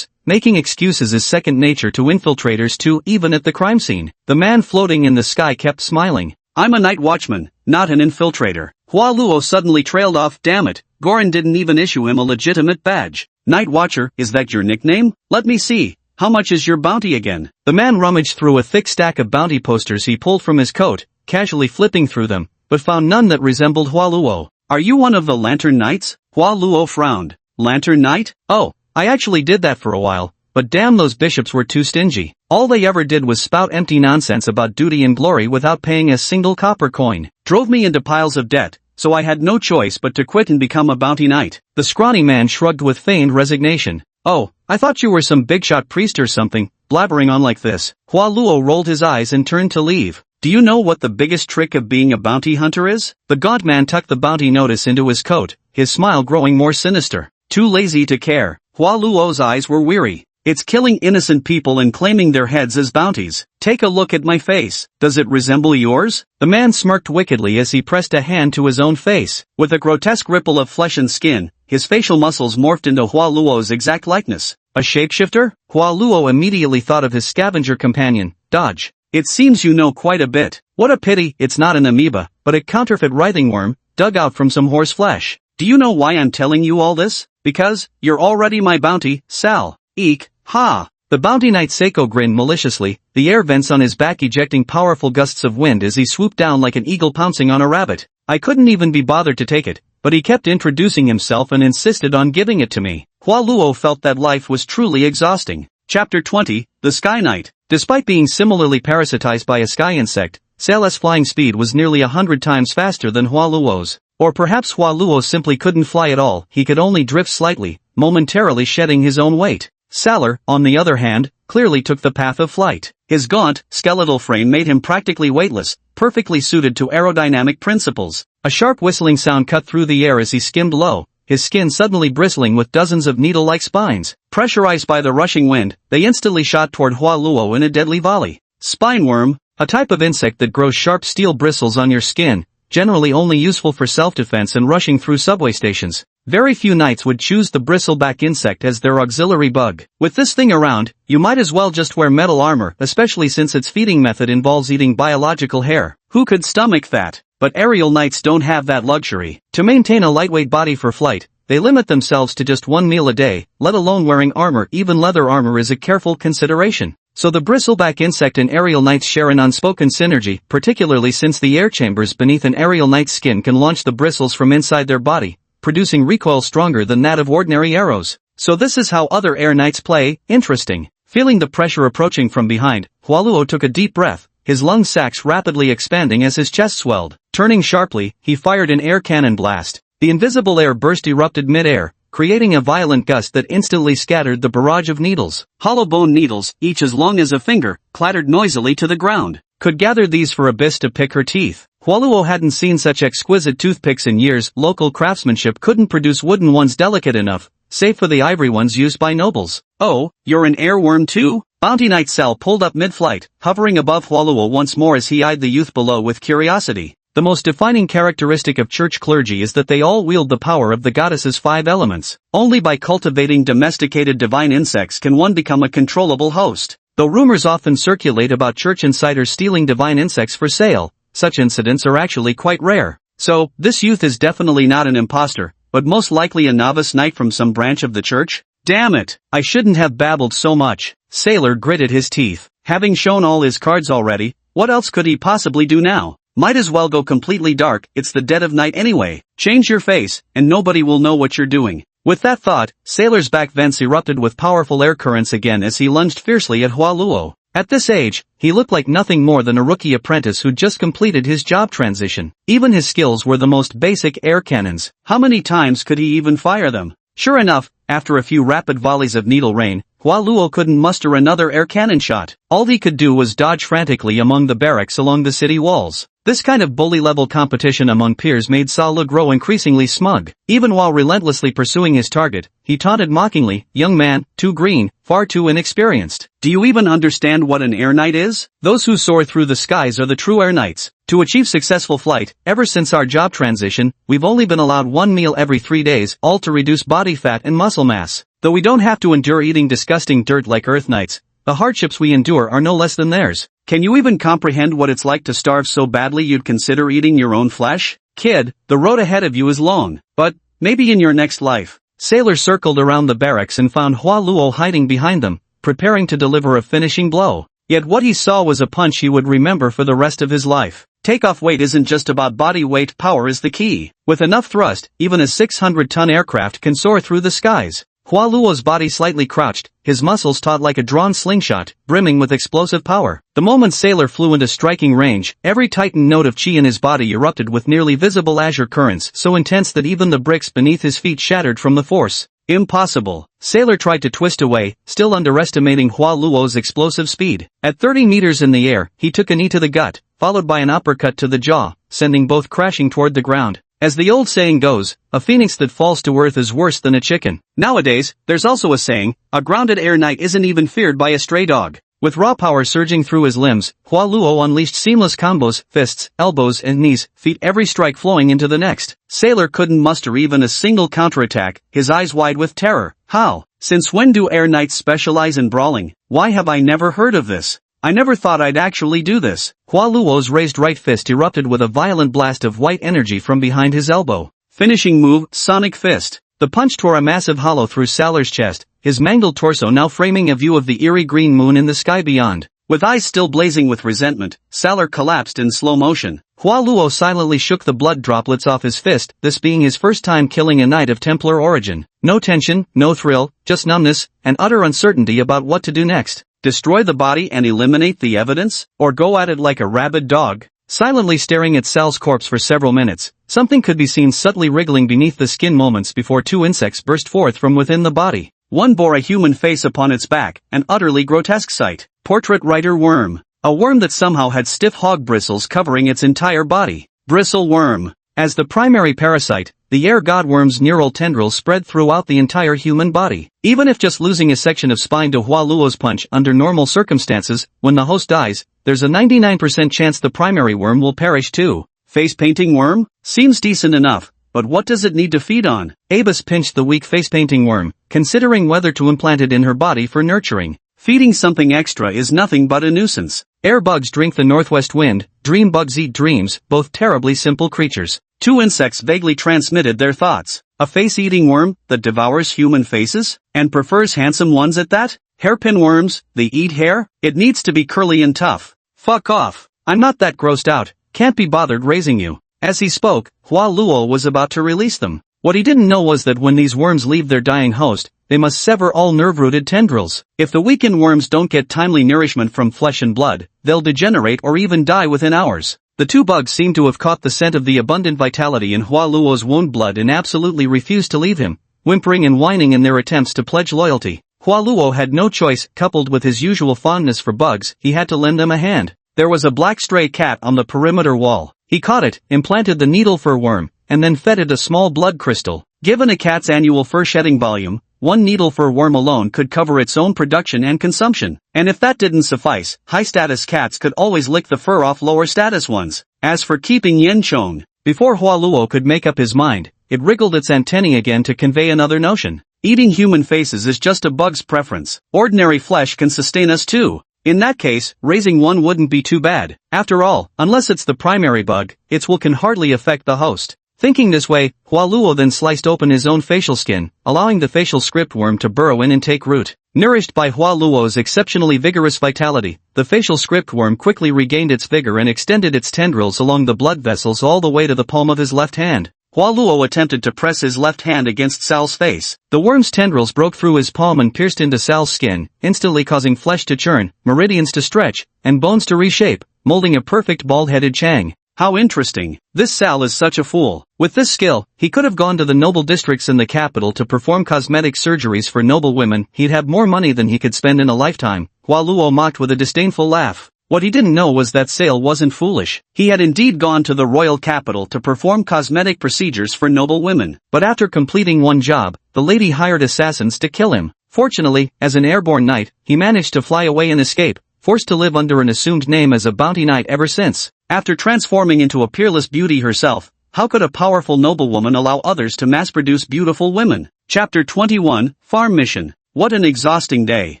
making excuses is second nature to infiltrators too, even at the crime scene. The man floating in the sky kept smiling. I'm a night watchman, not an infiltrator. Hua Luo suddenly trailed off. Damn it, Gorin didn't even issue him a legitimate badge. Night Watcher, is that your nickname? Let me see. How much is your bounty again? The man rummaged through a thick stack of bounty posters he pulled from his coat, casually flipping through them, but found none that resembled Hua Luo. Are you one of the Lantern Knights? Hua Luo frowned. Lantern Knight? Oh, I actually did that for a while, but damn, those bishops were too stingy. All they ever did was spout empty nonsense about duty and glory without paying a single copper coin. Drove me into piles of debt, so I had no choice but to quit and become a bounty knight. The scrawny man shrugged with feigned resignation. Oh, I thought you were some big-shot priest or something, blabbering on like this. Hua Luo rolled his eyes and turned to leave. Do you know what the biggest trick of being a bounty hunter is? The gaunt man tucked the bounty notice into his coat, his smile growing more sinister. Too lazy to care. Hua Luo's eyes were weary. It's killing innocent people and claiming their heads as bounties. Take a look at my face. Does it resemble yours? The man smirked wickedly as he pressed a hand to his own face. With a grotesque ripple of flesh and skin, his facial muscles morphed into Hua Luo's exact likeness. A shapeshifter? Hua Luo immediately thought of his scavenger companion, Dodge. It seems you know quite a bit. What a pity it's not an amoeba, but a counterfeit writhing worm, dug out from some horse flesh. Do you know why I'm telling you all this? Because, you're already my bounty, Sal. Eek, ha! The bounty knight Seiko grinned maliciously, the air vents on his back ejecting powerful gusts of wind as he swooped down like an eagle pouncing on a rabbit. I couldn't even be bothered to take it, but he kept introducing himself and insisted on giving it to me. Hua Luo felt that life was truly exhausting. Chapter 20, The Sky Knight. Despite being similarly parasitized by a sky insect, Sal's flying speed was nearly 100 times faster than Hua Luo's. Or perhaps Hua Luo simply couldn't fly at all, he could only drift slightly, momentarily shedding his own weight. Salar, on the other hand, clearly took the path of flight. His gaunt, skeletal frame made him practically weightless, perfectly suited to aerodynamic principles. A sharp whistling sound cut through the air as he skimmed low, his skin suddenly bristling with dozens of needle-like spines. Pressurized by the rushing wind, they instantly shot toward Hua Luo in a deadly volley. Spineworm, a type of insect that grows sharp steel bristles on your skin, generally only useful for self-defense and rushing through subway stations. Very few knights would choose the bristleback insect as their auxiliary bug. With this thing around, you might as well just wear metal armor, especially since its feeding method involves eating biological hair. Who could stomach that? But aerial knights don't have that luxury. To maintain a lightweight body for flight, they limit themselves to just one meal a day, let alone wearing armor. Even leather armor is a careful consideration. So the bristleback insect and aerial knights share an unspoken synergy, particularly since the air chambers beneath an aerial knight's skin can launch the bristles from inside their body, producing recoil stronger than that of ordinary arrows. So this is how other air knights play. Interesting. Feeling the pressure approaching from behind, Hualuo took a deep breath, his lung sacs rapidly expanding as his chest swelled. Turning sharply, he fired an air cannon blast. The invisible air burst erupted mid-air, creating a violent gust that instantly scattered the barrage of needles. Hollow bone needles, each as long as a finger, clattered noisily to the ground. Could gather these for Abyss to pick her teeth. Hualuo hadn't seen such exquisite toothpicks in years. Local craftsmanship couldn't produce wooden ones delicate enough, save for the ivory ones used by nobles. Oh, you're an airworm too? Bounty Knight Cell pulled up mid-flight, hovering above Hualuo once more as he eyed the youth below with curiosity. The most defining characteristic of church clergy is that they all wield the power of the goddess's 5 elements. Only by cultivating domesticated divine insects can one become a controllable host. Though rumors often circulate about church insiders stealing divine insects for sale, such incidents are actually quite rare. So, this youth is definitely not an imposter, but most likely a novice knight from some branch of the church? Damn it! I shouldn't have babbled so much. Sailor gritted his teeth. Having shown all his cards already, what else could he possibly do now? Might as well go completely dark. It's the dead of night anyway. Change your face, and nobody will know what you're doing. With that thought, Sailor's back vents erupted with powerful air currents again as he lunged fiercely at Hualuo. At this age, he looked like nothing more than a rookie apprentice who'd just completed his job transition. Even his skills were the most basic air cannons. How many times could he even fire them? Sure enough, after a few rapid volleys of needle rain, Hualuo couldn't muster another air cannon shot. All he could do was dodge frantically among the barracks along the city walls. This kind of bully-level competition among peers made Salu grow increasingly smug. Even while relentlessly pursuing his target, he taunted mockingly, "Young man, too green, far too inexperienced. Do you even understand what an air knight is? Those who soar through the skies are the true air knights. To achieve successful flight, ever since our job transition, we've only been allowed one meal every 3 days, all to reduce body fat and muscle mass. Though we don't have to endure eating disgusting dirt like Earth Knights, the hardships we endure are no less than theirs. Can you even comprehend what it's like to starve so badly you'd consider eating your own flesh? Kid, the road ahead of you is long, but maybe in your next life." Sailor circled around the barracks and found Hualuo hiding behind them, preparing to deliver a finishing blow. Yet what he saw was a punch he would remember for the rest of his life. Takeoff weight isn't just about body weight, power is the key. With enough thrust, even a 600-ton aircraft can soar through the skies. Hualuo's body slightly crouched, his muscles taut like a drawn slingshot, brimming with explosive power. The moment Sailor flew into striking range, every tightened note of chi in his body erupted with nearly visible azure currents so intense that even the bricks beneath his feet shattered from the force. Impossible. Sailor tried to twist away, still underestimating Hualuo's explosive speed. At 30 meters in the air, he took a knee to the gut, followed by an uppercut to the jaw, sending both crashing toward the ground. As the old saying goes, a phoenix that falls to earth is worse than a chicken. Nowadays, there's also a saying, a grounded air knight isn't even feared by a stray dog. With raw power surging through his limbs, Hualuo unleashed seamless combos, fists, elbows and knees, feet, every strike flowing into the next. Sailor couldn't muster even a single counterattack, his eyes wide with terror. How? Since when do air knights specialize in brawling? Why have I never heard of this? I never thought I'd actually do this. Hualuo's raised right fist erupted with a violent blast of white energy from behind his elbow. Finishing move, Sonic Fist. The punch tore a massive hollow through Sailor's chest, his mangled torso now framing a view of the eerie green moon in the sky beyond. With eyes still blazing with resentment, Sailor collapsed in slow motion. Hualuo silently shook the blood droplets off his fist, this being his first time killing a knight of Templar origin. No tension, no thrill, just numbness, and utter uncertainty about what to do next. Destroy the body and eliminate the evidence? Or go at it like a rabid dog? Silently staring at Sal's corpse for several minutes, something could be seen subtly wriggling beneath the skin moments before 2 insects burst forth from within the body. One bore a human face upon its back, an utterly grotesque sight. Portrait writer worm. A worm that somehow had stiff hog bristles covering its entire body. Bristle worm. As the primary parasite, the air godworm's neural tendrils spread throughout the entire human body. Even if just losing a section of spine to Hualuo's punch under normal circumstances, when the host dies, there's a 99% chance the primary worm will perish too. Face painting worm? Seems decent enough, but what does it need to feed on? Abus pinched the weak face-painting worm, considering whether to implant it in her body for nurturing. Feeding something extra is nothing but a nuisance. Air bugs drink the northwest wind, dream bugs eat dreams, both terribly simple creatures. Two insects vaguely transmitted their thoughts. A face-eating worm that devours human faces, and prefers handsome ones at that? Hairpin worms, they eat hair? It needs to be curly and tough. Fuck off. I'm not that grossed out, can't be bothered raising you. As he spoke, Hua Luo was about to release them. What he didn't know was that when these worms leave their dying host, they must sever all nerve-rooted tendrils. If the weakened worms don't get timely nourishment from flesh and blood, they'll degenerate or even die within hours. The two bugs seemed to have caught the scent of the abundant vitality in Hua Luo's wound blood and absolutely refused to leave him, whimpering and whining in their attempts to pledge loyalty. Hua Luo had no choice. Coupled with his usual fondness for bugs, he had to lend them a hand. There was a black stray cat on the perimeter wall. He caught it, implanted the needle fur worm, and then fed it a small blood crystal. Given a cat's annual fur shedding volume, one needle fur worm alone could cover its own production and consumption. And if that didn't suffice, high-status cats could always lick the fur off lower-status ones. As for keeping Yen Chong, before Hua Luo could make up his mind, it wriggled its antennae again to convey another notion. Eating human faces is just a bug's preference. Ordinary flesh can sustain us too. In that case, raising one wouldn't be too bad. After all, unless it's the primary bug, its will can hardly affect the host. Thinking this way, Hua Luo then sliced open his own facial skin, allowing the facial script worm to burrow in and take root. Nourished by Hua Luo's exceptionally vigorous vitality, the facial script worm quickly regained its vigor and extended its tendrils along the blood vessels all the way to the palm of his left hand. Hua Luo attempted to press his left hand against Sal's face. The worm's tendrils broke through his palm and pierced into Sal's skin, instantly causing flesh to churn, meridians to stretch, and bones to reshape, molding a perfect bald-headed Chang. How interesting. This Sal is such a fool. With this skill, he could have gone to the noble districts in the capital to perform cosmetic surgeries for noble women. He'd have more money than he could spend in a lifetime. Hua Luo mocked with a disdainful laugh. What he didn't know was that Sale wasn't foolish. He had indeed gone to the royal capital to perform cosmetic procedures for noble women. But after completing one job, the lady hired assassins to kill him. Fortunately, as an airborne knight, he managed to fly away and escape, forced to live under an assumed name as a bounty knight ever since. After transforming into a peerless beauty herself, how could a powerful noblewoman allow others to mass-produce beautiful women? Chapter 21, Farm Mission. What an exhausting day.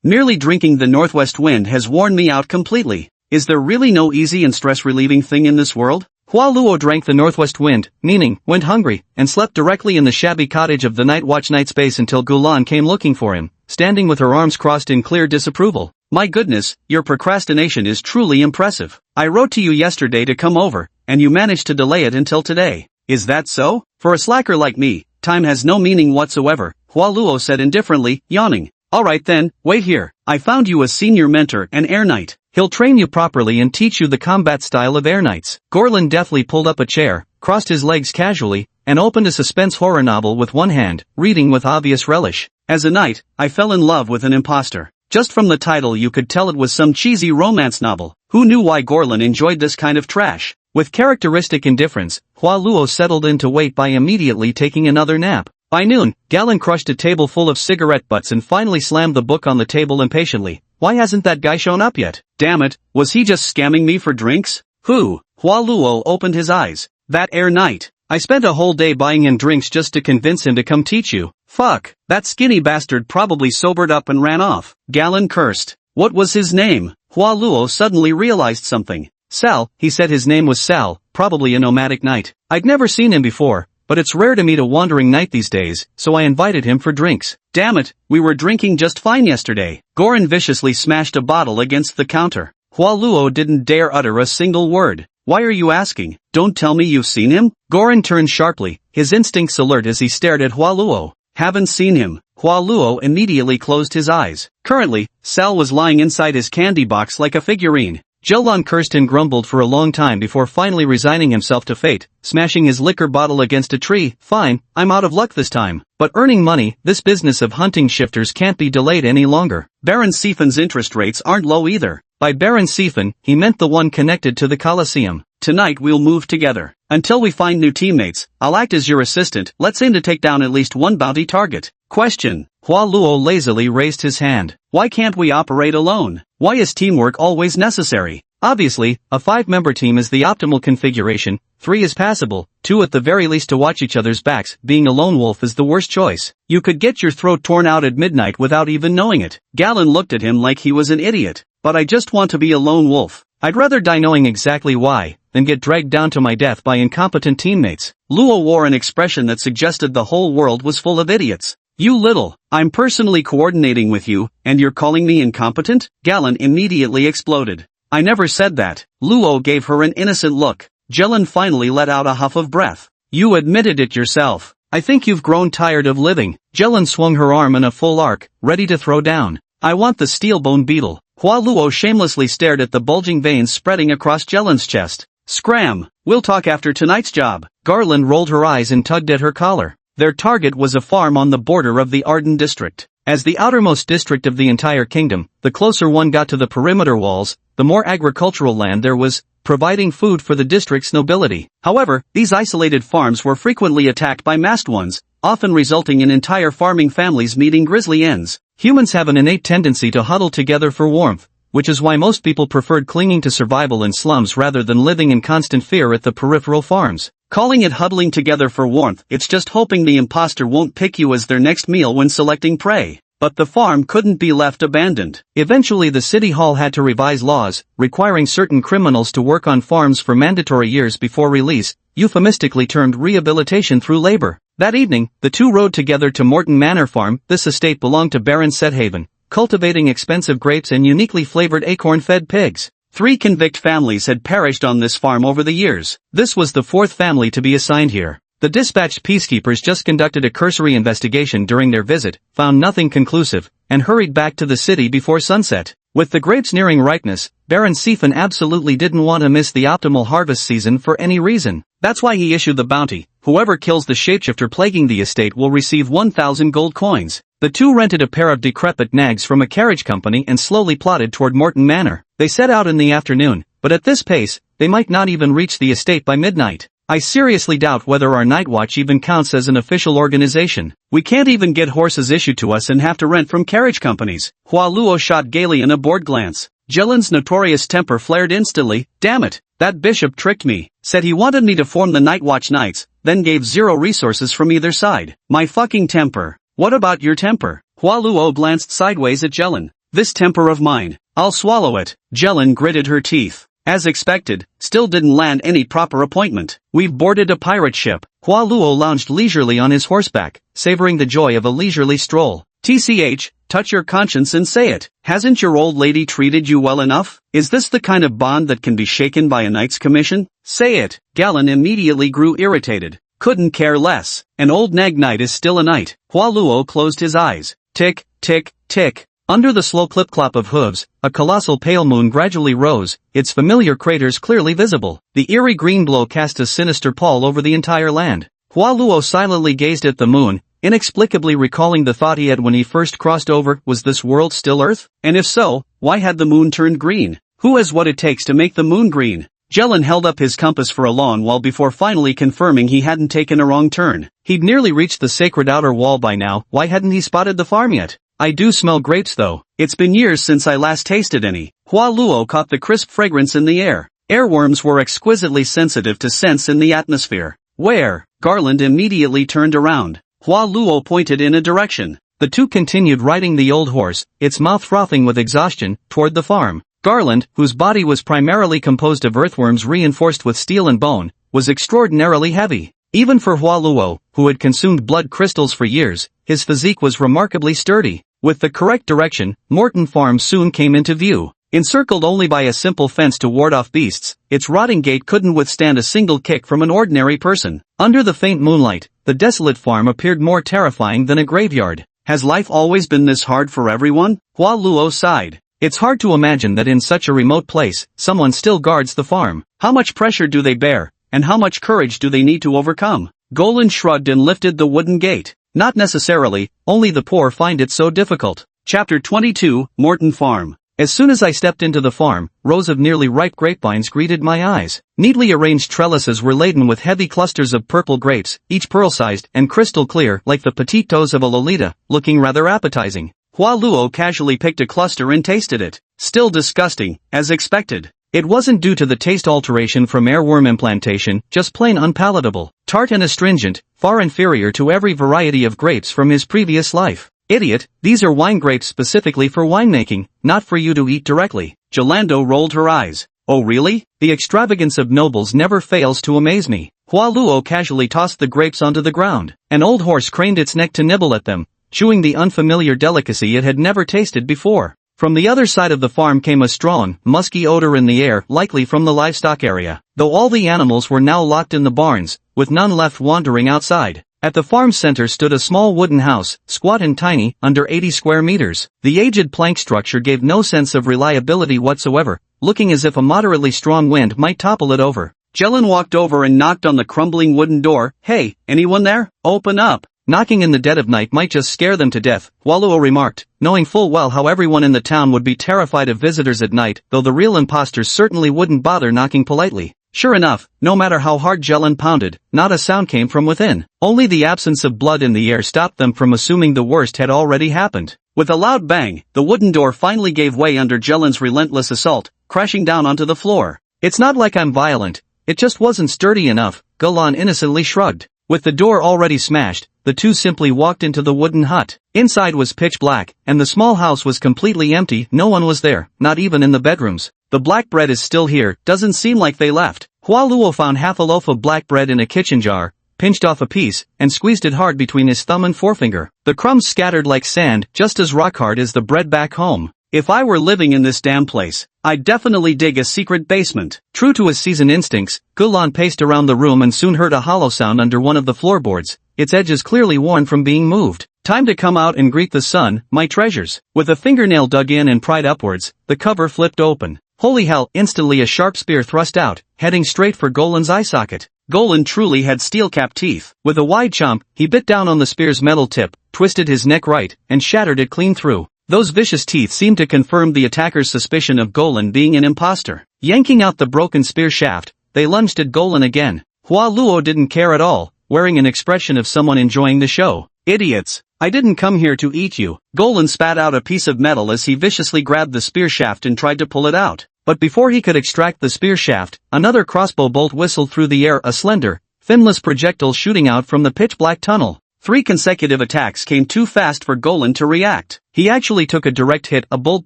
Merely drinking the northwest wind has worn me out completely. Is there really no easy and stress-relieving thing in this world? Hua Luo drank the northwest wind, meaning, went hungry, and slept directly in the shabby cottage of the Night Watch night space until Gulan came looking for him, standing with her arms crossed in clear disapproval. My goodness, your procrastination is truly impressive. I wrote to you yesterday to come over, and you managed to delay it until today. Is that so? For a slacker like me, time has no meaning whatsoever, Hua Luo said indifferently, yawning. Alright then, wait here. I found you a senior mentor, an air knight. He'll train you properly and teach you the combat style of air knights. Gorlin deftly pulled up a chair, crossed his legs casually, and opened a suspense horror novel with one hand, reading with obvious relish. As a knight, I fell in love with an imposter. Just from the title you could tell it was some cheesy romance novel. Who knew why Gorlin enjoyed this kind of trash? With characteristic indifference, Hua Luo settled in to wait by immediately taking another nap. By noon, Galen crushed a table full of cigarette butts and finally slammed the book on the table impatiently. Why hasn't that guy shown up yet? Damn it, was he just scamming me for drinks? Who? Hua Luo opened his eyes. That air knight. I spent a whole day buying him drinks just to convince him to come teach you. Fuck, that skinny bastard probably sobered up and ran off. Galen cursed. What was his name? Hua Luo suddenly realized something. Sal, he said his name was Sal, probably a nomadic knight. I'd never seen him before, but it's rare to meet a wandering knight these days, so I invited him for drinks. Damn it, we were drinking just fine yesterday. Goran viciously smashed a bottle against the counter. Hua Luo didn't dare utter a single word. Why are you asking? Don't tell me you've seen him? Goran turned sharply, his instincts alert as he stared at Hua Luo. Haven't seen him. Hua Luo immediately closed his eyes. Currently, Sal was lying inside his candy box like a figurine. Jolan cursed and grumbled for a long time before finally resigning himself to fate, smashing his liquor bottle against a tree. Fine, I'm out of luck this time. But earning money, this business of hunting shifters can't be delayed any longer. Baron Sifan's interest rates aren't low either. By Baron Sifan, he meant the one connected to the Colosseum. Tonight we'll move together. Until we find new teammates, I'll act as your assistant. Let's aim to take down at least one bounty target. Question. Hua Luo lazily raised his hand. Why can't we operate alone? Why is teamwork always necessary? Obviously, a 5-member team is the optimal configuration, 3 is passable, 2 at the very least to watch each other's backs. Being a lone wolf is the worst choice. You could get your throat torn out at midnight without even knowing it. Galen looked at him like he was an idiot. But I just want to be a lone wolf. I'd rather die knowing exactly why, than get dragged down to my death by incompetent teammates. Luo wore an expression that suggested the whole world was full of idiots. You little, I'm personally coordinating with you, and you're calling me incompetent? Galen immediately exploded. I never said that. Luo gave her an innocent look. Jelen finally let out a huff of breath. You admitted it yourself. I think you've grown tired of living. Jelen swung her arm in a full arc, ready to throw down. I want the steel-bone beetle. Hua Luo shamelessly stared at the bulging veins spreading across Jelen's chest. Scram! We'll talk after tonight's job. Garland rolled her eyes and tugged at her collar. Their target was a farm on the border of the Arden district. As the outermost district of the entire kingdom, the closer one got to the perimeter walls, the more agricultural land there was, providing food for the district's nobility. However, these isolated farms were frequently attacked by masked ones, often resulting in entire farming families meeting grisly ends. Humans have an innate tendency to huddle together for warmth, which is why most people preferred clinging to survival in slums rather than living in constant fear at the peripheral farms. Calling it huddling together for warmth, it's just hoping the imposter won't pick you as their next meal when selecting prey. But the farm couldn't be left abandoned. Eventually the city hall had to revise laws, requiring certain criminals to work on farms for mandatory years before release, euphemistically termed rehabilitation through labor. That evening, the two rode together to Morton Manor Farm. This estate belonged to Baron Sethaven, cultivating expensive grapes and uniquely flavored acorn-fed pigs. 3 convict families had perished on this farm over the years. This was the 4th family to be assigned here. The dispatched peacekeepers just conducted a cursory investigation during their visit, found nothing conclusive, and hurried back to the city before sunset. With the grapes nearing ripeness, Baron Sethaven absolutely didn't want to miss the optimal harvest season for any reason. That's why he issued the bounty. Whoever kills the shapeshifter plaguing the estate will receive 1,000 gold coins. The two rented a pair of decrepit nags from a carriage company and slowly plodded toward Morton Manor. They set out in the afternoon, but at this pace, they might not even reach the estate by midnight. I seriously doubt whether our night watch even counts as an official organization. We can't even get horses issued to us and have to rent from carriage companies. Hua Luo shot gaily in a bored glance. Jelen's notorious temper flared instantly. Damn it, that bishop tricked me. Said he wanted me to form the night watch knights, then gave 0 resources from either side. My fucking temper. What about your temper? Hua Luo glanced sideways at Jelen. This temper of mine, I'll swallow it. Jelen gritted her teeth. As expected, still didn't land any proper appointment. We've boarded a pirate ship. Hua Luo lounged leisurely on his horseback, savoring the joy of a leisurely stroll. TCH, touch your conscience and say it. Hasn't your old lady treated you well enough? Is this the kind of bond that can be shaken by a knight's commission? Say it. Galen immediately grew irritated. Couldn't care less. An old nag knight is still a knight. Hua Luo closed his eyes. Tick, tick, tick. Under the slow clip-clop of hooves, a colossal pale moon gradually rose, its familiar craters clearly visible. The eerie green glow cast a sinister pall over the entire land. Hua Luo silently gazed at the moon, inexplicably recalling the thought he had when he first crossed over. Was this world still Earth? And if so, why had the moon turned green? Who has what it takes to make the moon green? Jelen held up his compass for a long while before finally confirming he hadn't taken a wrong turn. He'd nearly reached the sacred outer wall by now. Why hadn't he spotted the farm yet? I do smell grapes though. It's been years since I last tasted any. Hua Luo caught the crisp fragrance in the air. Airworms were exquisitely sensitive to scents in the atmosphere. Where? Garland immediately turned around. Hua Luo pointed in a direction. The two continued riding the old horse, its mouth frothing with exhaustion, toward the farm. Garland, whose body was primarily composed of earthworms reinforced with steel and bone, was extraordinarily heavy. Even for Hua Luo, who had consumed blood crystals for years, his physique was remarkably sturdy. With the correct direction, Morton Farm soon came into view. Encircled only by a simple fence to ward off beasts, its rotting gate couldn't withstand a single kick from an ordinary person. Under the faint moonlight, the desolate farm appeared more terrifying than a graveyard. Has life always been this hard for everyone? Hua Luo sighed. It's hard to imagine that in such a remote place, someone still guards the farm. How much pressure do they bear, and how much courage do they need to overcome? Golan shrugged and lifted the wooden gate. Not necessarily, only the poor find it so difficult. Chapter 22, Morton Farm. As soon as I stepped into the farm, rows of nearly ripe grapevines greeted my eyes. Neatly arranged trellises were laden with heavy clusters of purple grapes, each pearl-sized and crystal clear like the petite toes of a lolita, looking rather appetizing. Hua Luo casually picked a cluster and tasted it. Still disgusting, as expected. It wasn't due to the taste alteration from airworm implantation, just plain unpalatable, tart and astringent, far inferior to every variety of grapes from his previous life. Idiot, these are wine grapes specifically for winemaking, not for you to eat directly. Jolando rolled her eyes. Oh really? The extravagance of nobles never fails to amaze me. Hua Luo casually tossed the grapes onto the ground. An old horse craned its neck to nibble at them, chewing the unfamiliar delicacy it had never tasted before. From the other side of the farm came a strong, musky odor in the air, likely from the livestock area, though all the animals were now locked in the barns, with none left wandering outside. At the farm center stood a small wooden house, squat and tiny, under 80 square meters. The aged plank structure gave no sense of reliability whatsoever, looking as if a moderately strong wind might topple it over. Jelen walked over and knocked on the crumbling wooden door. Hey, anyone there? Open up. Knocking in the dead of night might just scare them to death, Waluo remarked, knowing full well how everyone in the town would be terrified of visitors at night, though the real imposters certainly wouldn't bother knocking politely. Sure enough, no matter how hard Jelen pounded, not a sound came from within. Only the absence of blood in the air stopped them from assuming the worst had already happened. With a loud bang, the wooden door finally gave way under Jelen's relentless assault, crashing down onto the floor. It's not like I'm violent, it just wasn't sturdy enough, Gulan innocently shrugged. With the door already smashed, the two simply walked into the wooden hut. Inside was pitch black, and the small house was completely empty. No one was there, not even in the bedrooms. The black bread is still here, doesn't seem like they left. Hua Luo found half a loaf of black bread in a kitchen jar, pinched off a piece, and squeezed it hard between his thumb and forefinger. The crumbs scattered like sand, just as rock hard as the bread back home. If I were living in this damn place, I'd definitely dig a secret basement. True to his seasoned instincts, Gulan paced around the room and soon heard a hollow sound under one of the floorboards, its edges clearly worn from being moved. Time to come out and greet the sun, my treasures. With a fingernail dug in and pried upwards, the cover flipped open. Holy hell, instantly a sharp spear thrust out, heading straight for Golan's eye socket. Golan truly had steel-capped teeth. With a wide chomp, he bit down on the spear's metal tip, twisted his neck right, and shattered it clean through. Those vicious teeth seemed to confirm the attacker's suspicion of Golan being an imposter. Yanking out the broken spear shaft, they lunged at Golan again. Hua Luo didn't care at all, wearing an expression of someone enjoying the show. Idiots! I didn't come here to eat you. Golan spat out a piece of metal as he viciously grabbed the spear shaft and tried to pull it out. But before he could extract the spear shaft, another crossbow bolt whistled through the air, a slender, finless projectile shooting out from the pitch-black tunnel. 3 consecutive attacks came too fast for Golan to react. He actually took a direct hit, a bolt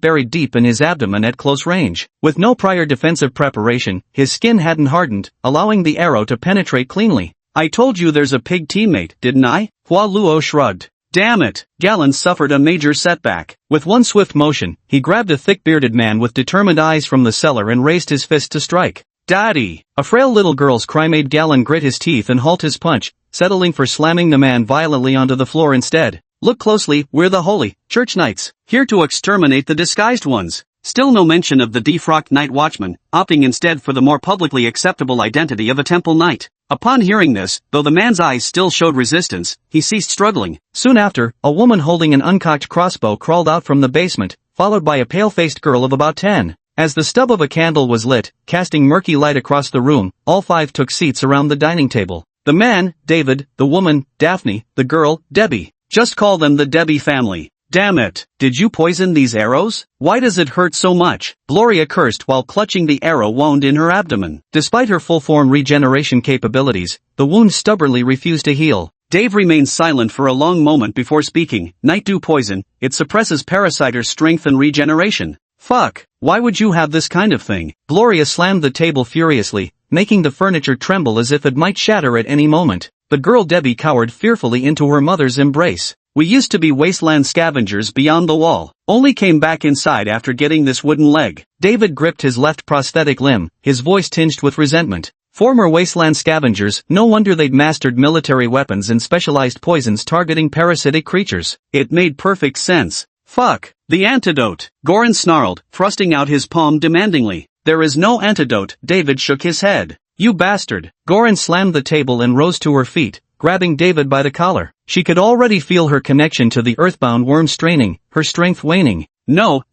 buried deep in his abdomen at close range. With no prior defensive preparation, his skin hadn't hardened, allowing the arrow to penetrate cleanly. I told you there's a pig teammate, didn't I? Hua Luo shrugged. Damn it! Galen suffered a major setback. With one swift motion, he grabbed a thick-bearded man with determined eyes from the cellar and raised his fist to strike. Daddy! A frail little girl's cry made Galen grit his teeth and halt his punch, settling for slamming the man violently onto the floor instead. Look closely, we're the Holy Church Knights, here to exterminate the disguised ones. Still no mention of the defrocked night watchman, opting instead for the more publicly acceptable identity of a temple knight. Upon hearing this, though the man's eyes still showed resistance, he ceased struggling. Soon after, a woman holding an uncocked crossbow crawled out from the basement, followed by a pale-faced girl of about 10. As the stub of a candle was lit, casting murky light across the room, all 5 took seats around the dining table. The man, David, the woman, Daphne, the girl, Debbie. Just call them the Debbie family. Damn it, did you poison these arrows? Why does it hurt so much? Gloria cursed while clutching the arrow wound in her abdomen. Despite her full-form regeneration capabilities, the wound stubbornly refused to heal. Dave remained silent for a long moment before speaking. Night dew poison, it suppresses parasiter strength and regeneration. Fuck, why would you have this kind of thing? Gloria slammed the table furiously, making the furniture tremble as if it might shatter at any moment. The girl Debbie cowered fearfully into her mother's embrace. We used to be wasteland scavengers beyond the wall. Only came back inside after getting this wooden leg. David gripped his left prosthetic limb, his voice tinged with resentment. Former wasteland scavengers, no wonder they'd mastered military weapons and specialized poisons targeting parasitic creatures. It made perfect sense. Fuck. The antidote. Goran snarled, thrusting out his palm demandingly. There is no antidote. David shook his head. You bastard. Goran slammed the table and rose to her feet, grabbing David by the collar. She could already feel her connection to the earthbound worm straining, her strength waning. No.